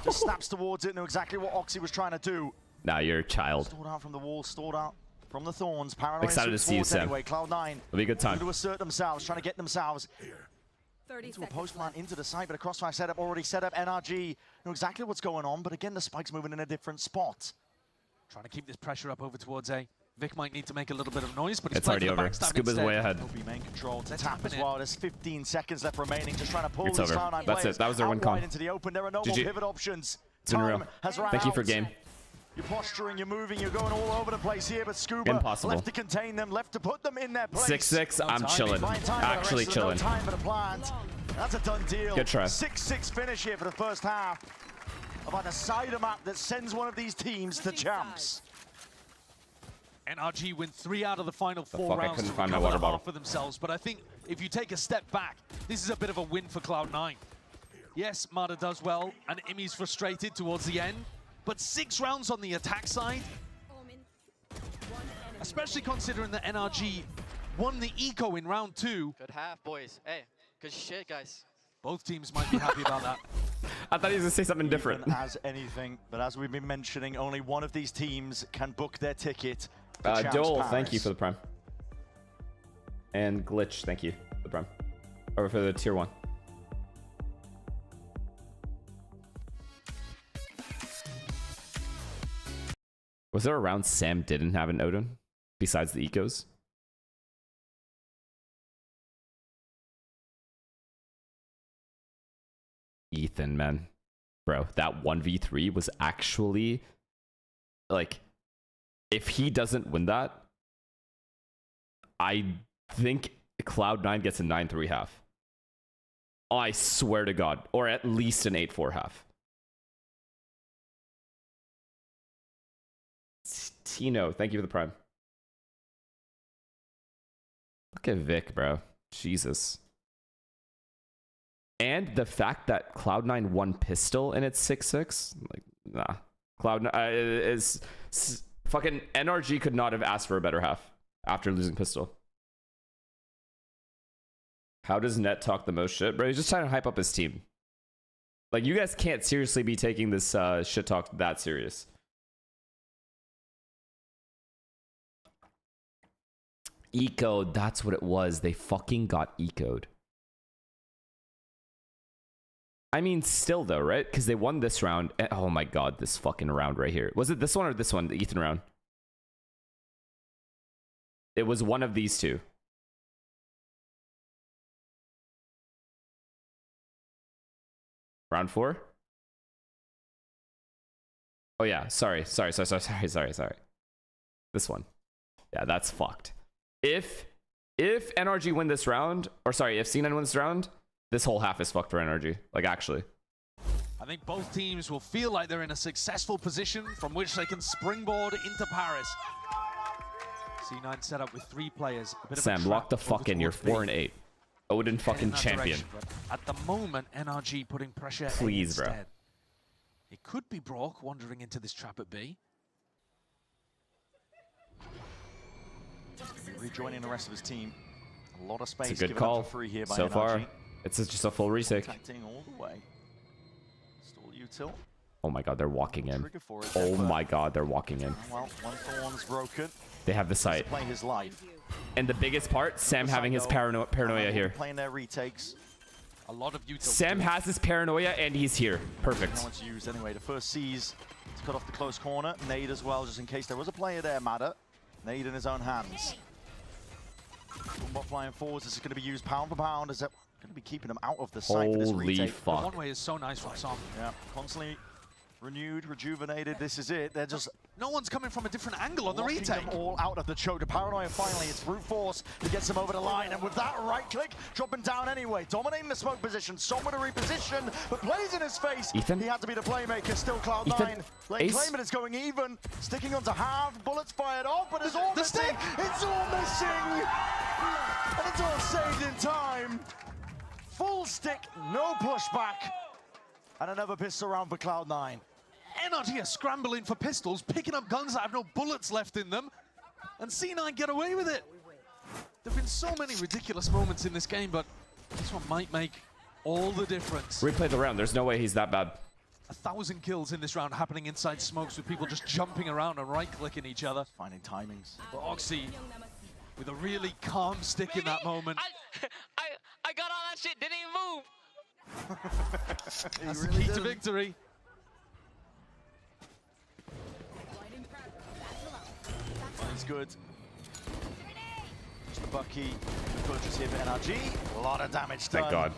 Just snaps towards it. Knew exactly what Oxy was trying to do. Nah, you're a child. Stalled out from the wall, stalled out from the thorns. Paranoid Excited to see you, Sam. anyway. Cloud9. It'll be a good time. To assert themselves, trying to get themselves into a post plant into the site, but a crossfire setup already set up. NRG know exactly what's going on, but again, the spike's moving in a different spot. Trying to keep this pressure up over towards A. Vic might need to make a little bit of noise, but it's already over. Scuba's way ahead. Will be main control to tap as well. There's 15 seconds left remaining, just trying to pull It's these over. Cloud9 That's players it. That was their one con. into the open. There are no GG. more pivot options. It's unreal. Time has run Thank you out. for game. You're posturing, you're moving, you're going all over the place here, but Scuba Impossible. left to contain them, left to put them in their place. 6-6, I'm chilling. Actually chilling. No time for the plant. That's a done deal. Good try. 6-6 finish here for the first half of a decider map that sends one of these teams to champs. NRG win 3 out of the final 4 fuck, I rounds couldn't to find my recover water the bottle. half for themselves. But I think if you take a step back, this is a bit of a win for Cloud9. Yes, Mada does well, and Imi's frustrated towards the end. But 6 rounds on the attack side, especially considering that NRG won the eco in round 2. Good half, boys. Hey, good shit, guys. Both teams might be happy about that. I thought he was going to say something different. Even as anything, but as we've been mentioning, only one of these teams can book their ticket to Champs Dole, Paris. thank you for the prime. And Glitch, thank you for the prime. Or for the tier 1. Was there a round Sam didn't have an Odin besides the ecos? Ethan, man. Bro, that 1v3 was actually like, if he doesn't win that, I think Cloud9 gets a 9-3 half. I swear to God. Or at least an 8-4 half. Tino, thank you for the prime. Look at Vic, bro. Jesus. And the fact that Cloud9 won pistol and it's 6-6, like, nah. Cloud9 is fucking NRG could not have asked for a better half after losing pistol. How does Net talk the most shit? Bro, he's just trying to hype up his team. Like, you guys can't seriously be taking this shit talk that serious. Ecoed, that's what it was. They fucking got ecoed. I mean, still though, right? Because they won this round. Oh my God, this fucking round right here. Was it this one or this one, the Ethan round? It was one of these two. Round 4? Oh yeah, sorry. This one. Yeah, that's fucked. If NRG win this round, or sorry, if C9 wins this round, this whole half is fucked for NRG. Like, actually. I think both teams will feel like they're in a successful position from which they can springboard into Paris. C9 set up with 3 players. A bit Sam, of a lock the trap fuck in. You're 4-8. Odin fucking champion. At the moment, NRG putting pressure. Please, bro. Instead. It could be Brock wandering into this trap at B. Rejoining the rest of his team. A lot of space It's a good given call up for free here by so NRG. far. It's just a full retake. Contacting all the way. Stall util. Oh my God, they're walking in. Trigger for it, Oh but- my God, they're walking in. Well, one thorn's broken. They have the site. Play his life. And the biggest part, Sam having his paranoia here. Playing their retakes. A lot of util. Sam has his paranoia and he's here. Perfect. No one's used anyway. The first sees to cut off the close corner. Nade as well, just in case there was a player there, Madder. Nade in his own hands. Bot flying forwards. This is going to be used pound for pound. Is that going to be keeping them out of the sight for this Holy retake? fuck. The one way is so nice from Sam. Yeah, constantly renewed, rejuvenated. This is it. They're just... No one's coming from a different angle on the locking retake. them all out of the choke. The paranoia finally, it's brute force that gets them over the line. And with that right click, dropping down anyway. Dominating the smoke position. Some with a reposition, but plays in his face. Ethan? He had to be the playmaker. Still Cloud9. Ethan? Lane Ace? claiming it's going even. Sticking onto half. Bullets fired off, but it's all missing. It's all missing. And it's all saved in time. Full stick, no pushback. And another pistol round for Cloud9. NRG are scrambling for pistols, picking up guns that have no bullets left in them, and C9 get away with it. There have been so many ridiculous moments in this game, but this one might make all the difference. Replay the round. There's no way he's that bad. 1,000 kills in this round happening inside smokes with people just jumping around and right-clicking each other. Finding timings. But Oxy with a really calm stick in that moment. I got all that shit, didn't even move. That's the key to victory. He's good. Just Bucky, purchase here for NRG. A lot of damage done. Thank God.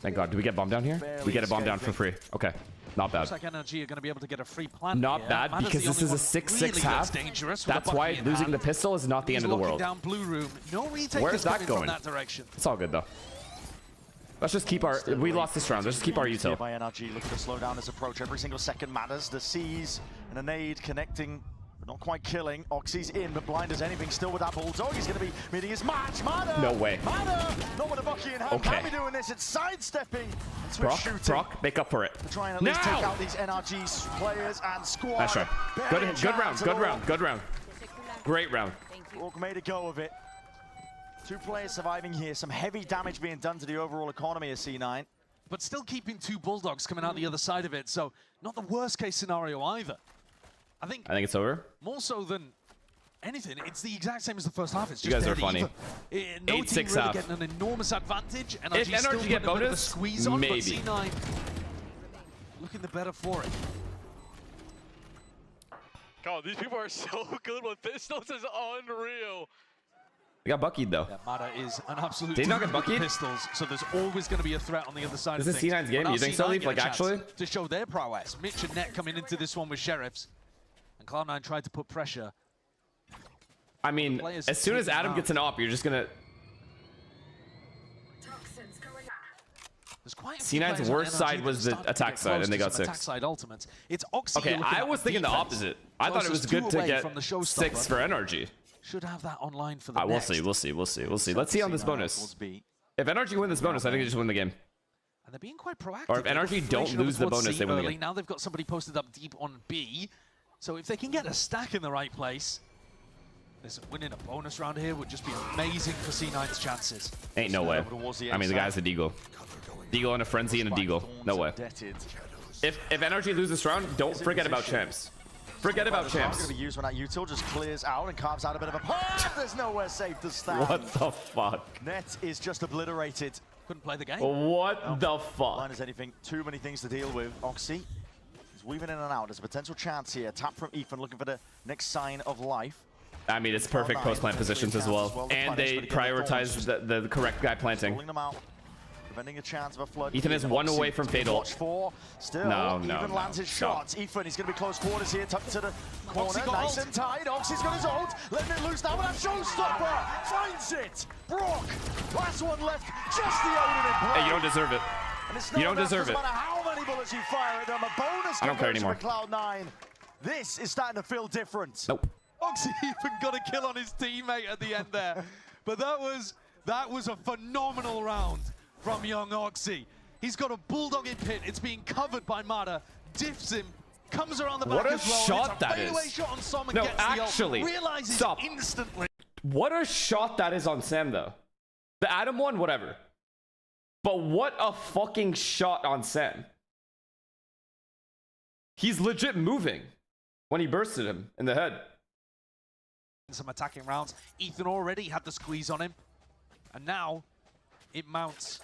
Thank God. Do we get bomb down here? We get a bomb down for free. Okay. Not bad. Looks like NRG are going to be able to get a free plant. Not bad, because this is a 6-6 half. That's why losing the pistol is not the end of the world. Down blue room. No retake Where's that going? from that direction. It's all good though. Let's just keep our. We lost this round. Let's just keep our util. By NRG, looking to slow down his approach. Every single second matters. The C's and a nade connecting, but not quite killing. Oxy's in, but blind as anything. Still with that bulldog. He's going to be meeting his match. Mada! No way. Mada! Not with a Bucky in hand. Okay. Can't be doing this. It's sidestepping. And switch shooting. Brock, make up for it. To try and at least take out these NRG players and squad. That's right. Good round. Great round. Brock made a go of it. 2 players surviving here. Some heavy damage being done to the overall economy of C9. But still keeping 2 bulldogs coming out the other side of it. So not the worst case scenario either. I think it's over. More so than anything, it's the exact same as the first half. It's you just guys are funny. No 8-6 team really half. getting an enormous advantage. And If NRG get bonus, squeeze on, maybe. But C9 looking the better for it. God, these people are so good with pistols. Is unreal. We got Buckied though. Yeah, Mada is an absolute Did he not get with the Buckied? pistols, so there's always going to be a threat on the other side This of is things. C9's game. But You now think so, C9 Leaf? get a Like, chance actually? to show their prowess. Mitch and Net coming into this one with Sheriffs, and Cloud9 tried to put pressure. I mean, as soon as Adam gets an op, you're just gonna. C9's worst side was the attack side, and they got 6. Attack side ultimates. It's Oxy. Okay, I was thinking the opposite. I thought it was good to get 6 for NRG. Should have that online for the We'll see. Let's see on this bonus. If NRG win this bonus, I think they just win the game. And they're being quite proactive. Or if NRG don't lose the bonus, they win the game. Now they've got somebody posted up deep on B. So if they can get a stack in the right place, listen, winning a bonus round here would just be amazing for C9's chances. Ain't no way. I mean, the guy's a Deagle. Deagle and a Frenzy and a Deagle. No way. If NRG loses this round, don't forget about champs. Forget about champs. Going to be used when that util just clears out and carves out a bit of a path. There's nowhere safe to stand. What the fuck? Net is just obliterated. Couldn't play the game. What the fuck? Line as anything. Too many things to deal with. Oxy is weaving in and out. There's a potential chance here. Tap from Ethan looking for the next sign of life. I mean, it's perfect post-plant positions as well. And they prioritize the correct guy planting. Pulling them out. Preventing a chance of a flood. Ethan is 1 away from Fatal. Still, Ethan lands his shots. Ethan, he's going to be close quarters here, tucked to the corner. Nice and tight. Oxy's got his ult. Letting it loose now with that showstopper. Finds it. Brock. Last one left. Just the Odin in play. Hey, you don't deserve it. You don't deserve it. No matter how many bullets you fire at them, a bonus I don't care anymore. for Cloud9. This is starting to feel different. Nope. Oxy even got a kill on his teammate at the end there. But that was a phenomenal round from young Oxy. He's got a bulldog in pit. It's being covered by Mada. Diffs him. Comes around the back What a as well. shot that is. Shot on Som and No, gets actually, the ult. Realizes stop. instantly. What a shot that is on Sam, though. The Adam one, whatever. But what a fucking shot on Sam. He's legit moving when he bursted him in the head. Some attacking rounds. Ethan already had the squeeze on him. And now it mounts.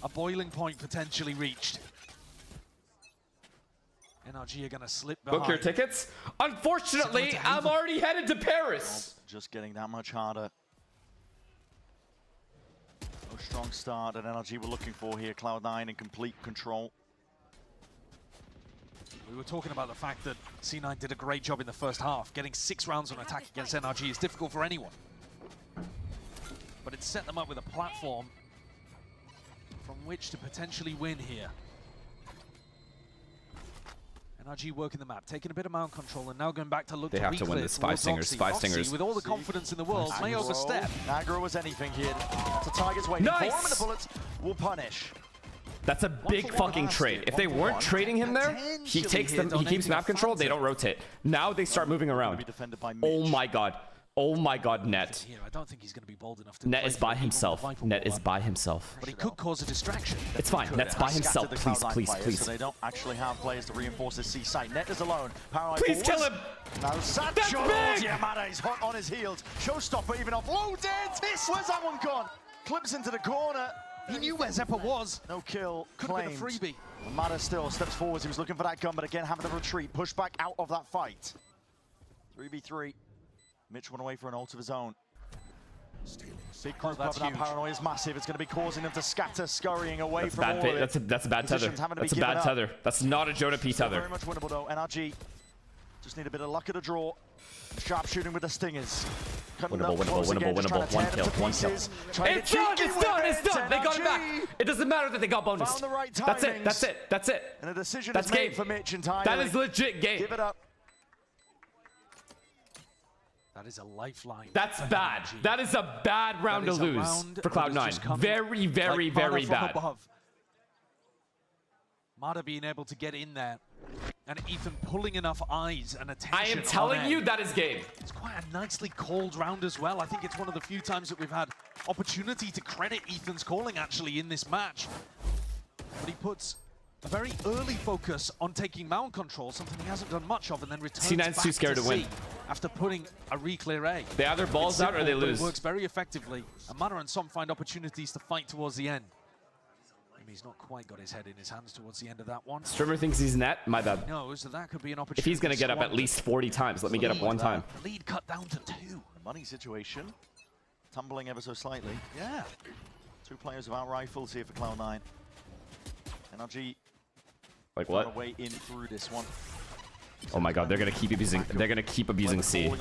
A boiling point potentially reached. NRG are going to slip behind. Book your tickets? Unfortunately, I'm already headed to Paris. Just getting that much harder. No strong start that NRG were looking for here. Cloud9 in complete control. We were talking about the fact that C9 did a great job in the first half. Getting 6 rounds on attack against NRG is difficult for anyone. But it set them up with a platform from which to potentially win here. NRG working the map, taking a bit of mount control, and now going back to look They to have to win this. 5 stingers. 5 stingers. With all the confidence in the world, may overstep. Aggro was anything here. The target's waiting for him, and the bullets will punish. That's a big fucking trade. If they weren't trading him there, he takes them. He keeps map control. They don't rotate. Now they start moving around. Oh my god. Oh my god, Net. Here, I don't think he's going to be bold enough to. Net is by himself. Net is by himself. But he could cause a distraction. It's fine. Net's by himself. Please, please, please. So they don't actually have players to reinforce this C site. Net is alone. Please kill him. Now Sancho. Yamada is hot on his heels. Showstopper even offloaded. Where's that one gone? Clips into the corner. He knew where Zeppa was. No kill. Could have been a freebie. Yamada still steps forwards. He was looking for that gun, but again having the retreat. Push back out of that fight. 3v3. Mitch went away for an ult of his own. Big group up, that paranoia is massive. It's going to be causing them to scatter, scurrying away from all of it. That's a bad tether. That's a bad tether. That's not a Jonah P tether. Very much winnable though. NRG just need a bit of luck at the draw. Sharp shooting with the stingers. Winnable. 1 kill. It's done. They got it back. It doesn't matter that they got bonus. That's it. And a decision that's is made for Mitch entirely. That is legit game. Give it up. That is a lifeline. That's bad. That is a bad round to lose for Cloud9. Very, very, very bad. Mada being able to get in there, and Ethan pulling enough eyes and attention. I am telling you, that is game. It's quite a nicely called round as well. I think it's one of the few times that we've had opportunity to credit Ethan's calling actually in this match. But he puts a very early focus on taking mount control, something he hasn't done much of, and then returns C9's back too scared to win. After putting a reclear A. They either balls out or they lose. It works very effectively. And Mana and Som find opportunities to fight towards the end. He's not quite got his head in his hands towards the end of that one. Strimmer thinks he's Net. My bad. No, so that could be an opportunity. If he's going to get up at least 40 times, let me get up one time. The lead cut down to 2. Money situation. Tumbling ever so slightly. Yeah. 2 players without rifles here for Cloud9. NRG. Like what? Way in through this one. Oh my god, they're gonna keep abusing. They're gonna keep abusing C.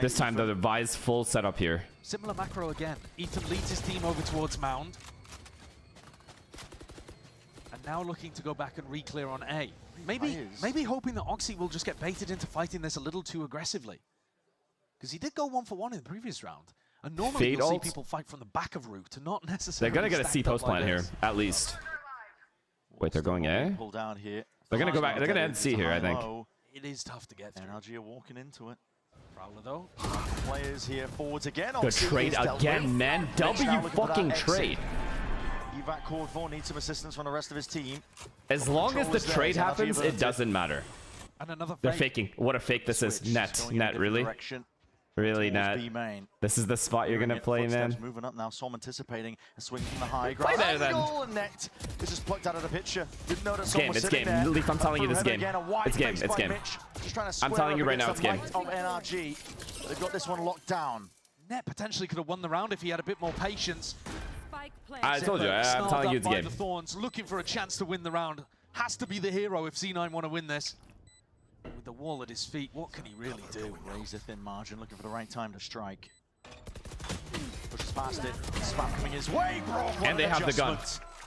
This time the Vi's full setup here. Similar macro again. Ethan leads his team over towards Mound. And now looking to go back and re-clear on A. Maybe hoping that Oxy will just get baited into fighting this a little too aggressively. Because he did go 1-for-1 in the previous round. And normally you'll see people fight from the back of route, not necessarily. They're gonna get a C post plant here, at least. Wait, they're going A? Pull down here. They're gonna go back. They're gonna end C here, I think. It is tough to get through. NRG are walking into it. Prowler though. Players here forwards again. Good trade again, man. W fucking trade. Evac called for, needs some assistance from the rest of his team. As long as the trade happens, it doesn't matter. And another They're faking. What a fake this is. Net, really? Really, Net? This is the spot you're gonna play, man. Moving up now, Som anticipating a swing from the high ground. Play there, then. And Net is just plucked out of the picture. Didn't know that It's Som game, was it's sitting game. there. Leaf, I'm telling you this game. It's game, it's game. I'm telling you right now, it's game. Of NRG. They've got this one locked down. Net potentially could have won the round if he had a bit more patience. I told you, I'm telling you it's game. The Thorns, looking for a chance to win the round. Has to be the hero if C9 want to win this. With the wall at his feet, what can he really do? Razor thin margin, looking for the right time to strike. Pushes past it. Spam coming his way. And they have the gun.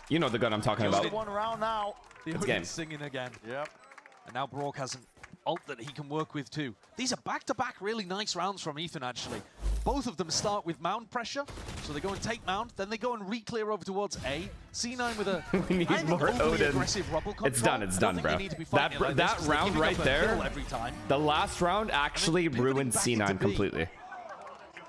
You know the gun I'm talking about. One round now. The game. Singing again. Yep. And now Brock has an ult that he can work with too. These are back-to-back really nice rounds from Ethan, actually. Both of them start with mound pressure, so they go and take mound, then they go and re-clear over towards A. C9 with a we need more Odin. It's done, bro. That round right there, the last round actually ruined C9 completely.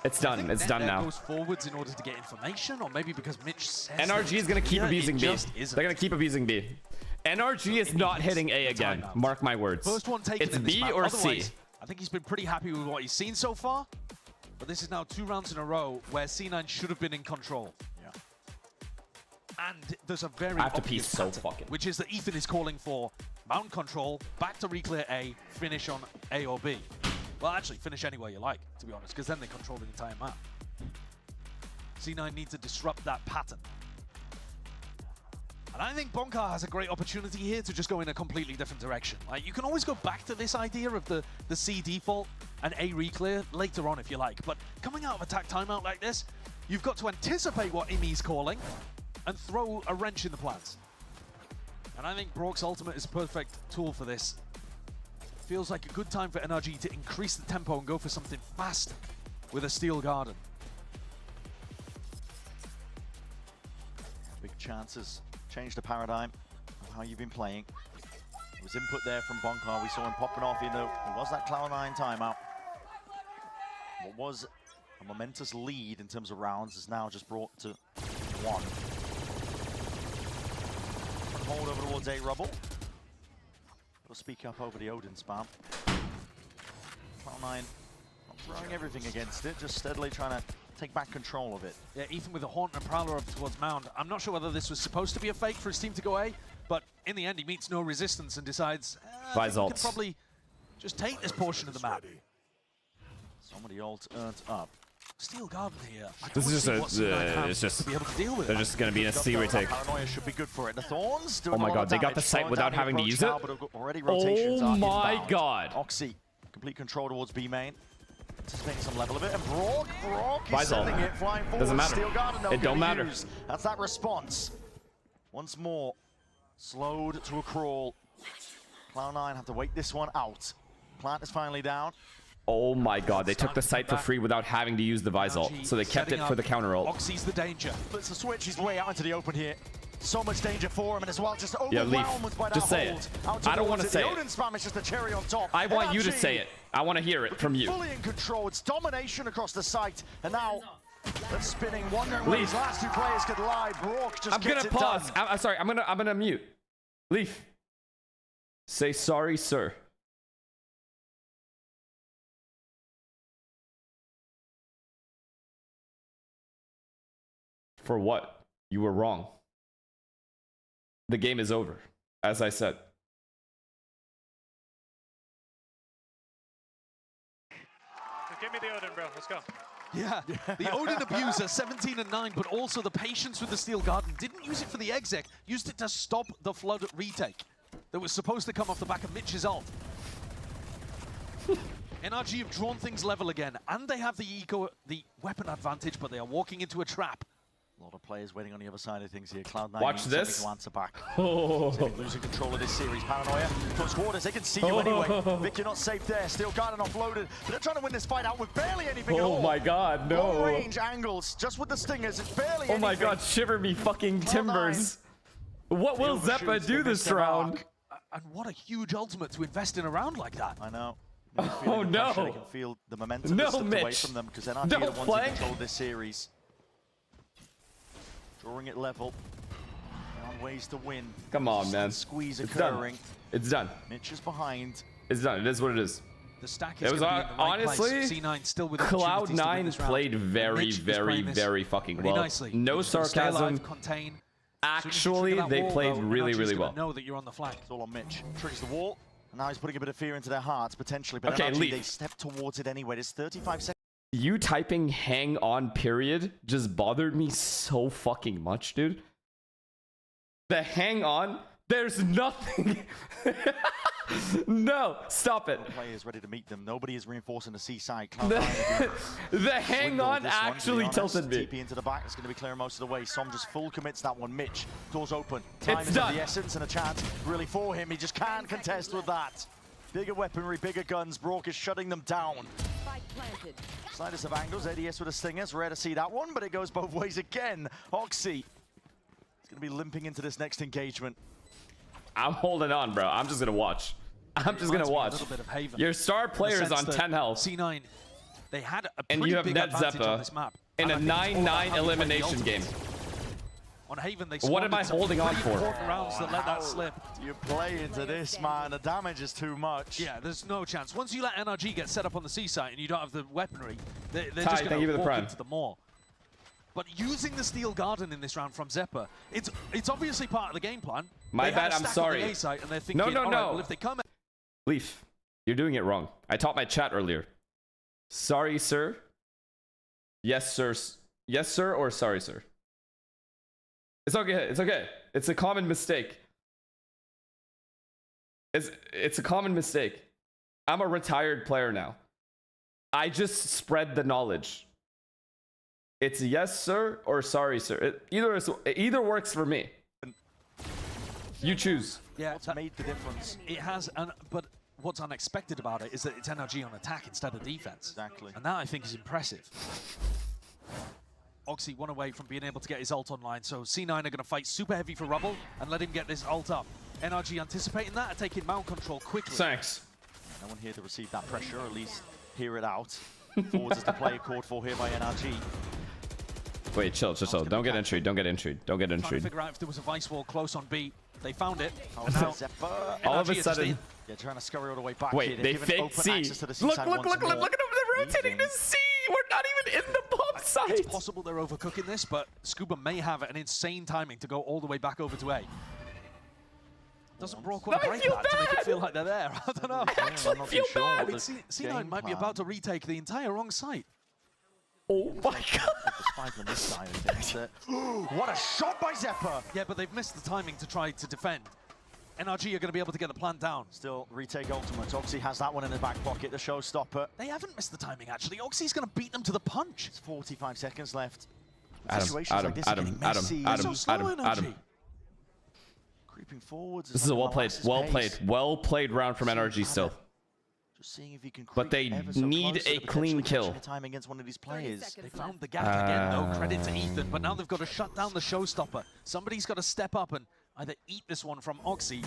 It's done now. Goes forwards in order to get information, or maybe because Mitch says NRG is gonna keep abusing B. They're gonna keep abusing B. NRG is not hitting A again. Mark my words. First one taken it's in this B map. or Otherwise, C. I think he's been pretty happy with what he's seen so far. But this is now 2 rounds in a row where C9 should have been in control. Yeah. And there's a very I have to pee obvious so pattern, fucking. which is that Ethan is calling for mount control, back to reclear A, finish on A or B. Well, actually, finish anywhere you like, to be honest, because then they control the entire map. C9 needs to disrupt that pattern. And I think Bonkar has a great opportunity here to just go in a completely different direction. Like, you can always go back to this idea of the C default and A reclear later on if you like, but coming out of attack timeout like this, you've got to anticipate what EMEA's calling and throw a wrench in the plans. And I think Brock's ultimate is a perfect tool for this. Feels like a good time for NRG to increase the tempo and go for something fast with a Steel Garden. Big chances. Change the paradigm of how you've been playing. There was input there from Bonkar. We saw him popping off, it was that Cloud9 timeout. What was a momentous lead in terms of rounds is now just brought to 1. Hold over towards A Rubble. We'll speak up over the Odin spam. Cloud9 not throwing everything against it, just steadily trying to take back control of it. Yeah, Ethan with a Haunt and a Prowler up towards Mound. I'm not sure whether this was supposed to be a fake for his team to go A, but in the end he meets no resistance and decides, I think we can probably just take this portion of the map. Some of the ult earned up. Steel Garden here. This is just it's just to be able to deal with they're just gonna be in a C retake. Paranoia should be good for it. The Thorns Oh my god, they got the site without having to use it. Oh my god. Oxy, complete control towards B main. Anticipating some level of it, and Brock is sending it flying forward. Doesn't matter. Steel Garden, It don't matter. That's that response. Once more, slowed to a crawl. Cloud9 have to wait this one out. Plant is finally down. Oh my god, they took the site for free without having to use the Visal, so they kept it for the counter ult. Oxy's the danger. Let's switch his way out into the open here. So much danger for him, and as well, just Yeah, overwhelmed Leaf, by that just say hold. it. I don't want to say the it. Odin spam is just the cherry on top. I want you to NRG say it. I want to hear it from you. Fully in control. It's domination across the site, and now they're spinning, wondering where these last 2 players could lie. Brock just I'm gonna pause. I'm sorry. I'm gonna mute. Leaf, say sorry, sir. For what? You were wrong. The game is over, as I said. Give me the Odin, bro. Let's go. Yeah, the Odin abuser, 17 and 9, but also the patience with the Steel Garden. Didn't use it for the exec, used it to stop the Flood retake that was supposed to come off the back of Mitch's ult. NRG have drawn things level again, and they have the weapon advantage, but they are walking into a trap. A lot of players waiting on the other side of things here. Cloud9 Watch this. to answer back. Oh. Losing control of this series. Paranoia close quarters. They can see you anyway. Vic, you're not safe there. Steel Garden offloaded. But they're trying to win this fight out with barely anything at all. Oh my god, no. Long range angles, just with the stingers. It's barely anything. Oh my god, shiver me fucking timbers. What will Zeppa do this round? And what a huge ultimate to invest in a round like that. I know. Oh no. They can feel the momentum No, that's slipped away Mitch. from them because NRG Don't are the ones play. in control of this series. Drawing it level. Found ways to win. Come on, man. Squeeze It's occurring. done. It's done. Mitch is behind. It's done. It is what it is. The stack is It was gonna be in the right honestly, place. C9 still with opportunities to win Cloud9 this round. played very, Mitch is very, playing this very fucking pretty well. nicely. No Just gonna stay sarcasm. alive, contain. As soon as you Actually, trigger that they wall, played though, really, NRG's really gonna well. know that you're on the flank. It's all on Mitch. Triggers the wall. And now he's putting a bit of fear into their hearts, potentially. But Okay, NRG, Leaf. they step towards it anyway. There's 35 seconds. You typing hang on period just bothered me so fucking much, dude. The hang on, there's nothing. No, stop it. Players ready to meet them. Nobody is reinforcing the C side. The hang on actually tilted me. TP into the back. It's going to be clear most of the way. Som just full commits that one. Mitch, doors open. Time It's is done. of the essence and a chance really for him. He just can't contest with that. Bigger weaponry, bigger guns. Brock is shutting them down. Slightest of angles. ADS with a stingers. Rare to see that one, but it goes both ways again. Oxy is going to be limping into this next engagement. I'm holding on, bro. I'm just going to watch. I'm just going to watch. Your star player is on 10 health. C9, they had a And pretty you have big Net advantage on Zeppa this map. in And a I think it's all about 9-9 how they play the elimination game. ultimates. On Haven, they What am I squandered some holding on pretty for? important rounds that let that slip. You play into this, man. The damage is too much. Yeah, there's no chance. Once you let NRG get set up on the C site and you don't have the weaponry, they're Ty, just thank going you to for the walk prime. into the maw. But using the Steel Garden in this round from Zeppa, it's obviously part of the game plan. My They bad, have a I'm stack on the sorry. A site and they're thinking, No, all right, no. well, if they come Leaf, you're doing it wrong. I taught my chat earlier. Sorry, sir. Yes, sir. Yes, sir, or sorry, sir. It's okay. It's okay. It's a common mistake. It's a common mistake. I'm a retired player now. I just spread the knowledge. It's yes, sir, or sorry, sir. Either works for me. You choose. Yeah, What's made the difference? It has, but what's unexpected about it is that it's NRG on attack instead of defense. Exactly. And that, I think, is impressive. Oxy one away from being able to get his ult online, so C9 are going to fight super heavy for Rubble and let him get this ult up. NRG anticipating that and taking mount control quickly. Thanks. No one here to receive that pressure, or at least hear it out. Forwards is the play called for here by NRG. Wait, chill. Don't get intrigued. Don't get intrigued. Don't get Trying to intrigued. figure out if there was a vice wall close on B. They found it. Oh, Now, All of a NRG sudden. Yeah, trying to scurry all the way back. Wait, here. they They're fake given open C. access to the C Look side at once them. more. They're rotating to C. We're not even in the bomb site. it's possible they're overcooking this, but Scuba may have an insane timing to go all the way back over to A. Doesn't Brock want to break that to make it feel like they're there? I don't know. I actually feel bad. I mean, C9 might be about to retake the entire wrong site. Oh my god. On this side of things. What a shot by Zephyr! Yeah, but they've missed the timing to try to defend. NRG are going to be able to get the plan down. Still retake ultimate. Oxy has that one in his back pocket, the showstopper. They haven't missed the timing, actually. Oxy's going to beat them to the punch. It's 45 seconds left. Adam. Creeping forwards. This is a well played round from NRG still. Just seeing if he can But they need a clean kill. Time against one of these players. They found the gap again, though. Credit to Ethan. But now they've got to shut down the showstopper. Somebody's got to step up and either eat this one from Oxy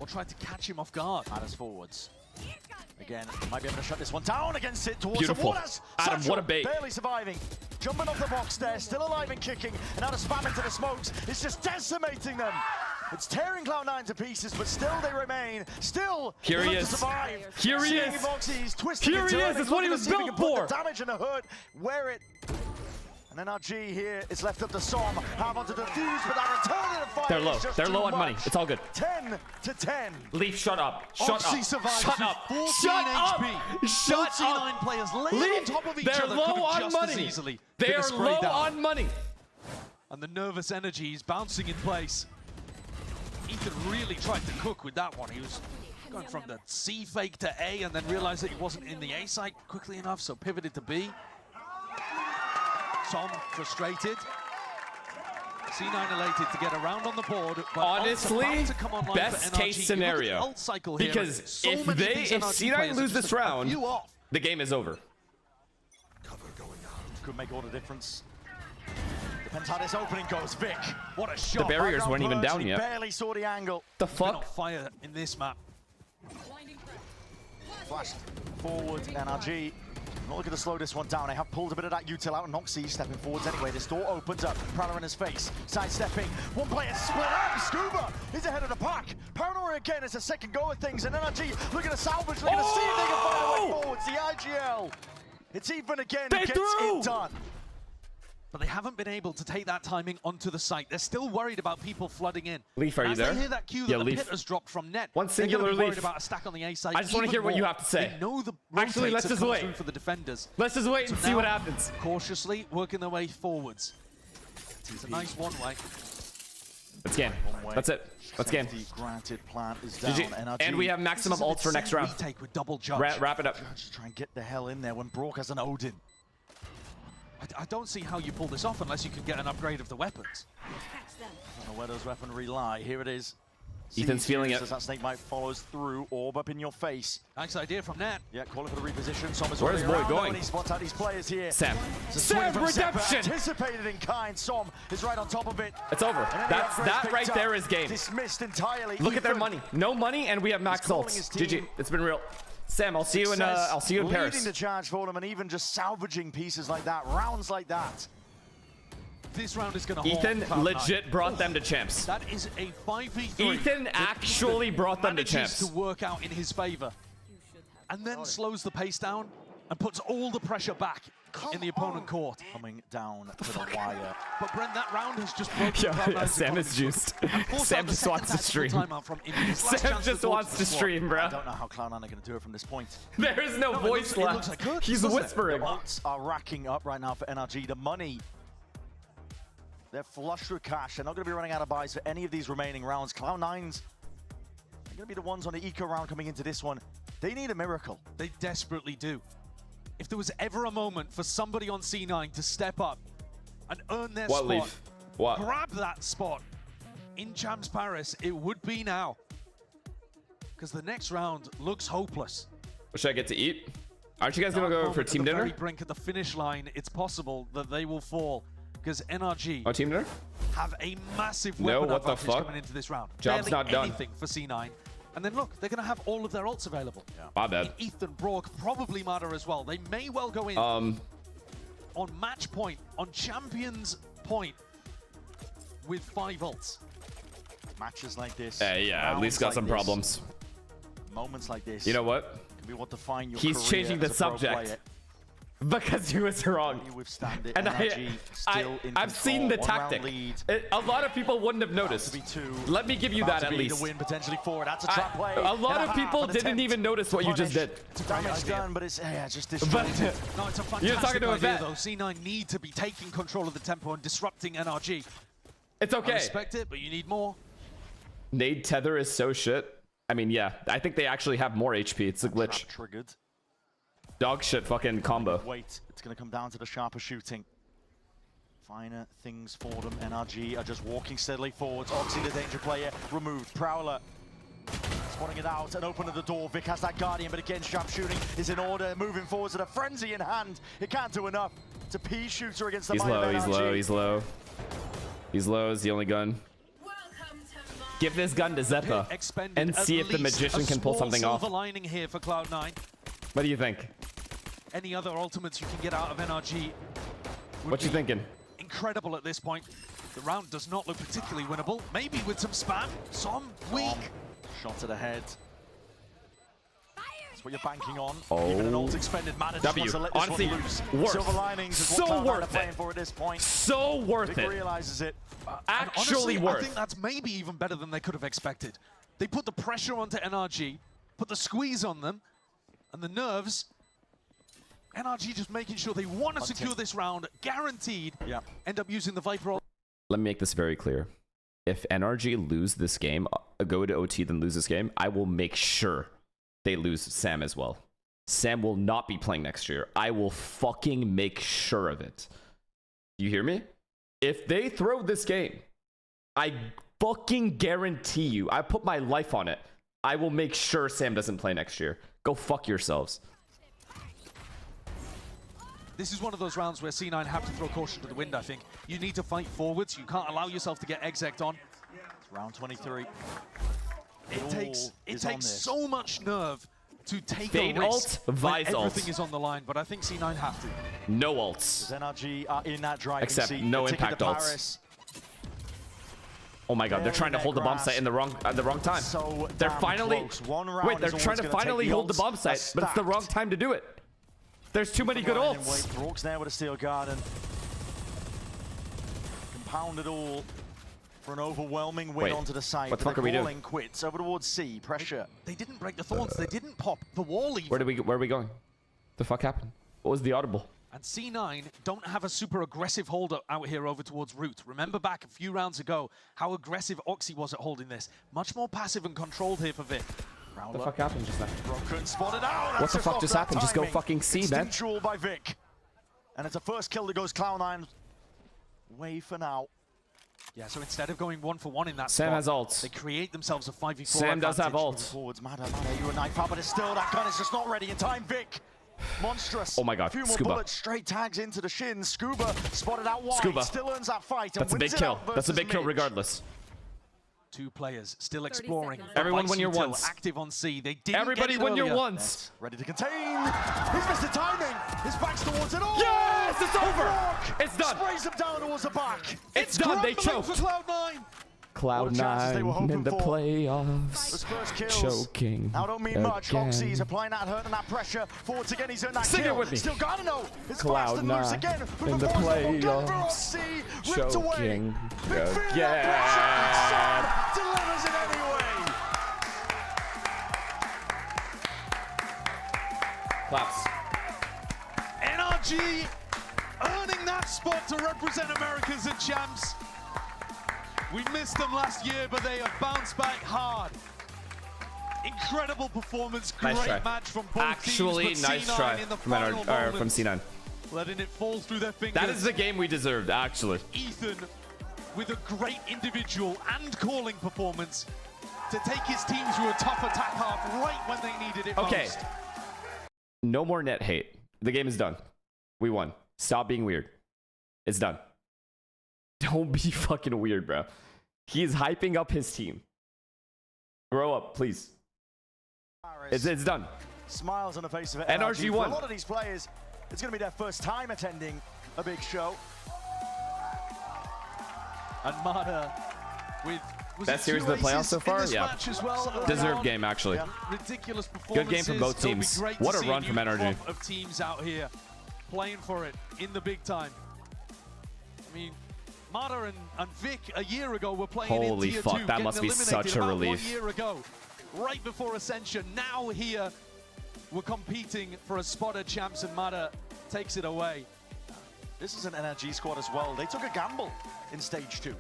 or try to catch him off guard. Matters forwards. Again, might be able to shut this one down against it towards Beautiful. the waters. Adam, what a bait. Barely surviving. Jumping off the box there, still alive and kicking. And now to spam into the smokes. It's just decimating them. It's tearing Cloud9 to pieces, but still they remain. Still, here he is. Here he is. Here he is. That's what he was built for. The damage and the hurt. Wear it. And NRG here is left up to Som. Have on to defuse, but that return in the fight. They're low. They're low on money. It's all good. 10 to 10. Leaf, shut up. Shut up. Shut up. 14 Shut HP. up. Shut C9 up. players laying on top of each They're other. low on Just as money. easily They are low on money. And the nervous energy is bouncing in place. Ethan really tried to cook with that one. He was going from the C fake to A and then realized that he wasn't in the A site quickly enough, so pivoted to B. Som frustrated. C9 elated to get around on the board, but honestly, to come online best for NRG. case scenario. Because so if C9 lose this round, the game is over. Could make all the difference. Depends how this opening goes. Vic, what a shot. The barriers weren't even down yet. Barely saw the angle. The fuck? On fire in this map. Flashed forward, NRG. Not looking to slow this one down. They have pulled a bit of that util out, and Noxy stepping forwards anyway. This door opens up. Prowler in his face. Sidestepping. One player split up. Scuba is ahead of the pack. Paranoia again is a second go of things, and NRG looking to salvage, looking to see if they can find a way forwards. The IGL. It's even again. Gets it done. But they haven't been able to take that timing onto the site. They're still worried about people flooding in. Leaf, are you there? As they hear that cue that the pit has dropped from net, one singular they're Leaf. worried about a stack on the A side. I just want to hear what you have to say. They know the actually, let's just wait for the defenders. Let's just wait and see what happens. Cautiously working their way forwards. It's a nice one-way. Let's game. That's it. Let's game. Granted, plant is down. NRG. And we have maximum ults for next round. Retake with double judge. Wrap it up. Just try and get the hell in there when Brock has an Odin. I don't see how you pull this off unless you can get an upgrade of the weapons. I don't know where those weaponry lie. Here it is. Ethan's feeling it. As that snake bite follows through, orb up in your face. Nice idea from Nat. Yeah, calling for the reposition. Som is where's boy going? He spots out these players here. Sam redemption. Anticipated in kind. Som is right on top of it. It's over. That right there is game. Dismissed entirely. Look at their money. No money, and we have max ults. GG. It's been real. Sam, I'll see you in Paris. Leading the charge for them and even just salvaging pieces like that, rounds like that. This round is going to Ethan legit brought them to champs. That is a 5v3. Ethan actually brought them to champs. To work out in his favor. And then slows the pace down and puts all the pressure back in the opponent court. Coming down to the wire. But Brent, that round has just broken. Sam is juiced. Sam just wants to stream. Sam just wants to stream, bro. I don't know how Cloud9 are going to do it from this point. There is no voice left. He's whispering. The odds are racking up right now for NRG. The money, they're flush with cash. They're not going to be running out of buys for any of these remaining rounds. Cloud9's are going to be the ones on the eco round coming into this one. They need a miracle. They desperately do. If there was ever a moment for somebody on C9 to step up and earn their spot, Leaf? What? Grab that spot in Champs Paris, it would be now. Because the next round looks hopeless. What should I get to eat? Aren't you guys going to go for team dinner? At the very brink, at the finish line, it's possible that they will fall. Because NRG team dinner? have a massive weapon what the fuck? coming into this round. Job's Barely not done. anything for C9. And then look, they're going to have all of their ults available. My bad. Ethan, Brock probably matter as well. They may well go in on match point, on champions point with 5 ults. Matches like this. Yeah, at least got some problems. Moments like this. You know what? Can be what define your He's career changing the as a pro subject. player. Because he was wrong. You withstand it. And I've seen the tactic. A lot of people wouldn't have noticed. Let me give you that at least. The win potentially forward. That's a trap play. A lot of people didn't even notice what you just did. Damage done, but it's just No, disjointed. it's a fantastic You're talking to a idea, vet. though. C9 need to be taking control of the tempo and disrupting NRG. It's okay. I respect it, but you need more. Nade tether is so shit. I mean, yeah, I think they actually have more HP. It's a glitch. Triggered. Dog shit fucking combo. Wait, it's going to come down to the sharper shooting. Finer things for them. NRG are just walking steadily forwards. Oxy, the danger player, removed. Prowler spotting it out and opening the door. Vic has that Guardian, but again, sharp shooting is in order. Moving forwards with a frenzy in hand. It can't do enough. It's a P shooter against the He's might of low, NRG. he's low, he's low. He's low is the only gun. Give this gun to Zeppa and see if the magician can pull something off. Silver lining here for Cloud9. What do you think? Any other ultimates you can get out of NRG? What you thinking? Incredible at this point. The round does not look particularly winnable. Maybe with some spam, some weak. Shot to the head. That's what you're banking on. Oh. Even an ult expended mana just W. wants to let this Honestly, one loose. worth. Silver linings is So what Cloud9 are worth playing it. for at this point. So worth Vic it. realizes it. Actually Honestly, worth. I think that's maybe even better than they could have expected. They put the pressure onto NRG, put the squeeze on them, and the nerves. NRG just making sure they want to secure this round, guaranteed. Yeah. End up using the Viper ult. Let me make this very clear. If NRG lose this game, go to OT then lose this game, I will make sure they lose Sam as well. Sam will not be playing next year. I will fucking make sure of it. You hear me? If they throw this game, I fucking guarantee you, I put my life on it, I will make sure Sam doesn't play next year. Go fuck yourselves. This is one of those rounds where C9 have to throw caution to the wind, I think. You need to fight forwards. You can't allow yourself to get exec'd on. It's round 23. It takes so much nerve to take Fade a risk ult, when Vise ult. everything is on the line, but I think C9 have to. No ults. NRG are in that driving Except seat. no They're taking impact to ults. Paris. Oh my god, they're trying to hold the bomb site in the wrong time. So they're damn finally close. One round wait, they're is trying to always gonna finally take the hold the ults. bomb site, but it's the wrong time to do it. There's too many good ults. Brock's there with a steel garden. Compound it all for an overwhelming win Wait, onto the side. what the fuck are we doing? Calling quits over towards C. Pressure. They didn't break the thorns. They didn't pop the wall even. Where are we going? The fuck happened? What was the audible? And C9 don't have a super aggressive hold out here over towards Root. Remember back a few rounds ago how aggressive Oxy was at holding this. Much more passive and controlled here for Vic. What the fuck happened just now? Broken spotted out. What the fuck just happened? Just go fucking see, man. Instinctual by Vic. And it's a first kill that goes Cloud9 way for now. Yeah, so instead of going 1-for-1 in that Sam spot, has ults. they create themselves a 5v4 Sam does have advantage. ults. Forwards, Mada, you a knife out, but it's still, that gun is just not ready in time. Vic, monstrous. Oh my god, A few more Scuba. bullets, straight tags into the shins. Scuba spotted out wide, Scuba. still earns that fight. And That's a big wins it kill. out That's a versus big kill Mitch. regardless. Two players still exploring. Everyone win your Vice ones. Active on C. They didn't Everybody get it win your earlier. ones. Ready to contain. He's missed the timing. His back's towards it all. Yes, it's over. Brock It's done. Sprays him down towards the back. It's done. They Crumbling choked. for Cloud9. Cloud9 in the playoffs. Those first kills. Choking. Now don't mean much. again. Oxy's applying that hurt and that pressure. Forwards again, he's earned that Sing it kill. with me. Still gotta know. It's fast and loose Cloud9 again. in the playoffs. Ripped away. Choking Big feel again. that pressure. Delivers it anyway. Claps. NRG earning that spot to represent Americas at Champs. We missed them last year, but they have bounced back hard. Incredible performance, great Nice try. match from both Actually, teams, but nice C9 try in the from, final from moments, C9. letting it fall through their fingers. That is the game we deserved, actually. Ethan with a great individual and calling performance to take his team through a tough attack half right when they needed it Okay. most. No more net hate. The game is done. We won. Stop being weird. It's done. Don't be fucking weird, bro. He is hyping up his team. Grow up, please. It's done. Smiles on the face of it. NRG For won. a lot of these players, it's going to be their first time attending a big show. And Mada with Best series of the playoffs so far? Yeah. Well, Deserved game, actually. Yeah. Ridiculous performances. Good game from both teams. What a run from NRG. Of teams out here playing for it in the big time. I mean, Mada and Vic a year ago were playing Holy in Tier fuck, 2, that must be such a relief. 1 year ago, right before Ascension. Now here, we're competing for a spot at champs, and Mada takes it away. This is an NRG squad as well. They took a gamble in stage 2.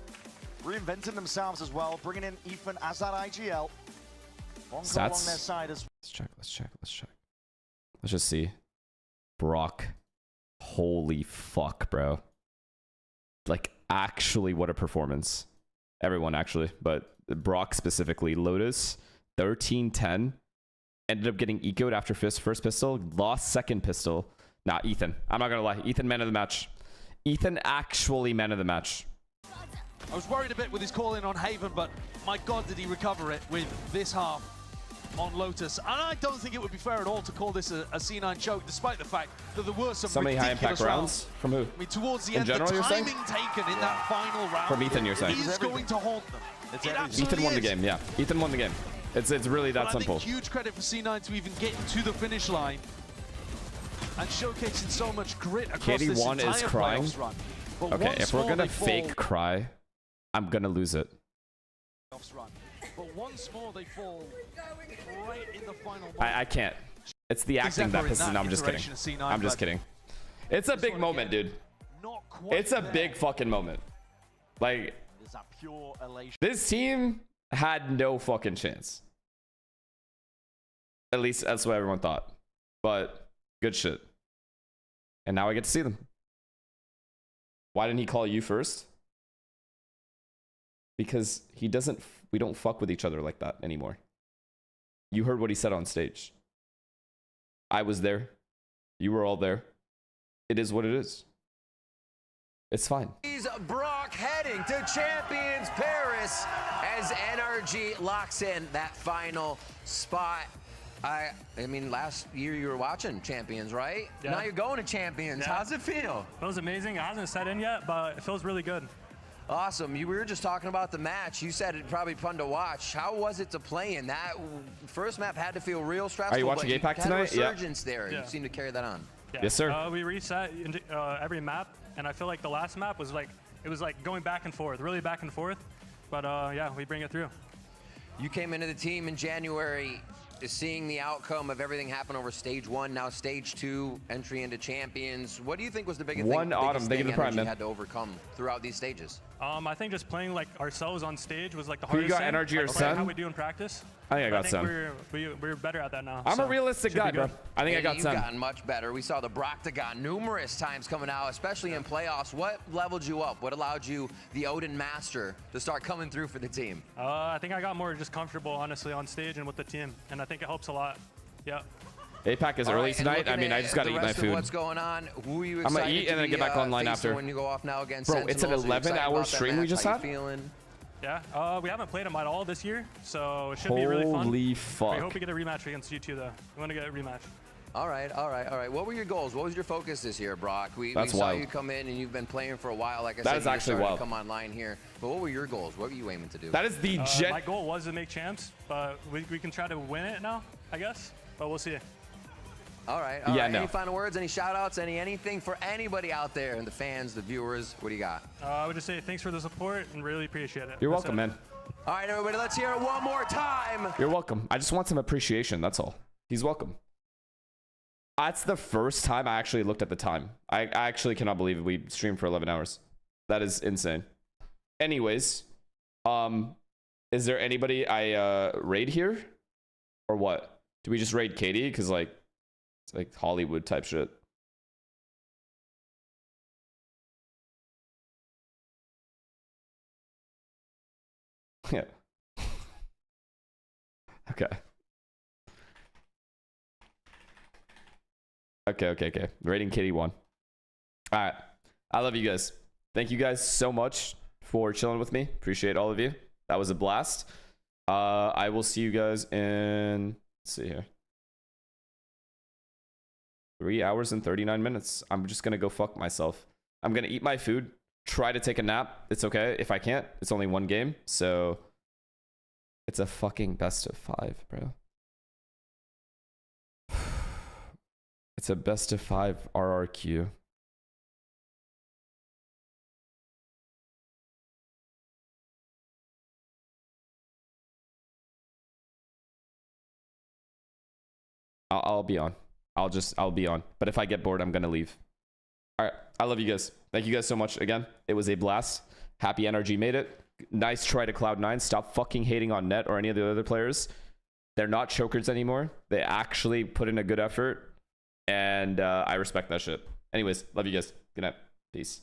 Reinventing themselves as well, bringing in Ethan as that IGL. Bonko along their side as well. Let's check. Let's just see. Brock. Holy fuck, bro. Like, actually, what a performance. Everyone, actually. But Brock specifically. Lotus, 13-10. Ended up getting ecoed after first pistol. Lost second pistol. Nah, Ethan. I'm not gonna lie. Ethan, man of the match. Ethan actually man of the match. I was worried a bit with his call in on Haven, but my God, did he recover it with this half on Lotus. And I don't think it would be fair at all to call this a C9 choke, despite the fact that there were some many high impact rounds. From who? I mean, towards the in end, general, the you're saying? timing taken in that final round From Ethan, you're saying? is going to haunt them. Ethan won the game, yeah. Ethan won the game. It's really that simple. I think huge credit for C9 to even get to the finish line and showcasing so much grit across this KD1 entire is crying. playoffs run. But Okay, if once we're more gonna they fake fall- cry, I'm gonna lose it. Run. But once more they fall right in the final moment. I can't. It's the acting that pisses me. No, I'm just kidding. I'm just kidding. It's a big moment, dude. It's a big fucking moment. Like, Is that pure elation? this team had no fucking chance. At least that's what everyone thought. But good shit. And now I get to see them. Why didn't he call you first? Because he doesn't, we don't fuck with each other like that anymore. You heard what he said on stage. I was there. You were all there. It is what it is. It's fine. He's Brock heading to Champions Paris as NRG locks in that final spot. I mean, last year you were watching Champions, right? Yeah. Now you're going to Champions. Yeah. How's it feel? Feels amazing. It hasn't set in yet, but it feels really good. Awesome. We were just talking about the match. You said it probably fun to watch. How was it to play in that? First map had to feel real stressful. Are you watching but APAC you tonight? had a resurgence there. Yeah. You seem to carry that on. Yeah. Yes, sir. We reset every map, and I feel like the last map was like, it was like going back and forth, really back and forth. But yeah, we bring it through. You came into the team in January, seeing the outcome of everything happen over stage 1, now stage 2, entry into Champions. What do you think was the biggest thing NRG had to overcome throughout these stages? I think just playing like ourselves on stage was like the Who you hardest got, thing. NRG or Like, Sen? how we do in practice. I think I got Sen. We're better at that now. I'm so a realistic should be guy, bro. good. I think I got You've Sen. gotten much better. We saw the Broctagon numerous times coming out, especially in playoffs. What leveled you up? What allowed you, the Odin Master, to start coming through for the team? I think I got more just comfortable, honestly, on stage and with the team, and I think it helps a lot. Yeah. APAC is early tonight. I mean, I just gotta eat my food. What's going on? Who are you I'm excited gonna eat and then get back online after. when you go off now against Bro, it's an Sentinels? Are you excited 11-hour about that stream we match? just How had? you feeling? Yeah, we haven't played them at all this year, so it should be really fun. Holy fuck. We hope we get a rematch against you two, though. We want to get a rematch. All right. What were your goals? What was your focus this year, Brock? We saw wild. you come in and you've been playing for a while. Like I That said, is you actually started wild. to come online here. But what were your goals? What were you aiming to do? That is the My goal was to make champs, but we can try to win it now, I guess. But we'll see. All right. Yeah, Any no. final words? Any shout-outs? Anything for anybody out there and the fans, the viewers? What do you got? I would just say thanks for the support and really appreciate it. You're That's welcome, it. man. All right, everybody, let's hear it one more time. You're welcome. I just want some appreciation. That's all. He's welcome. That's the first time I actually looked at the time. I actually cannot believe we streamed for 11 hours. That is insane. Anyways, is there anybody I raid here? Or what? Do we just raid Katie? Because, like, it's like Hollywood type shit. Yeah. Okay. Okay. Rating Kitty 1. All right. I love you guys. Thank you guys so much for chilling with me. Appreciate all of you. That was a blast. I will see you guys in, let's see here. 3 hours and 39 minutes. I'm just gonna go fuck myself. I'm gonna eat my food, try to take a nap. It's okay. If I can't, it's only one game. So it's a fucking best of 5, bro. It's a best of 5 RRQ. I'll be on. I'll be on. But if I get bored, I'm gonna leave. All right. I love you guys. Thank you guys so much again. It was a blast. Happy NRG made it. Nice try to Cloud9. Stop fucking hating on Net or any of the other players. They're not chokers anymore. They actually put in a good effort. And I respect that shit. Anyways, love you guys. Good night. Peace.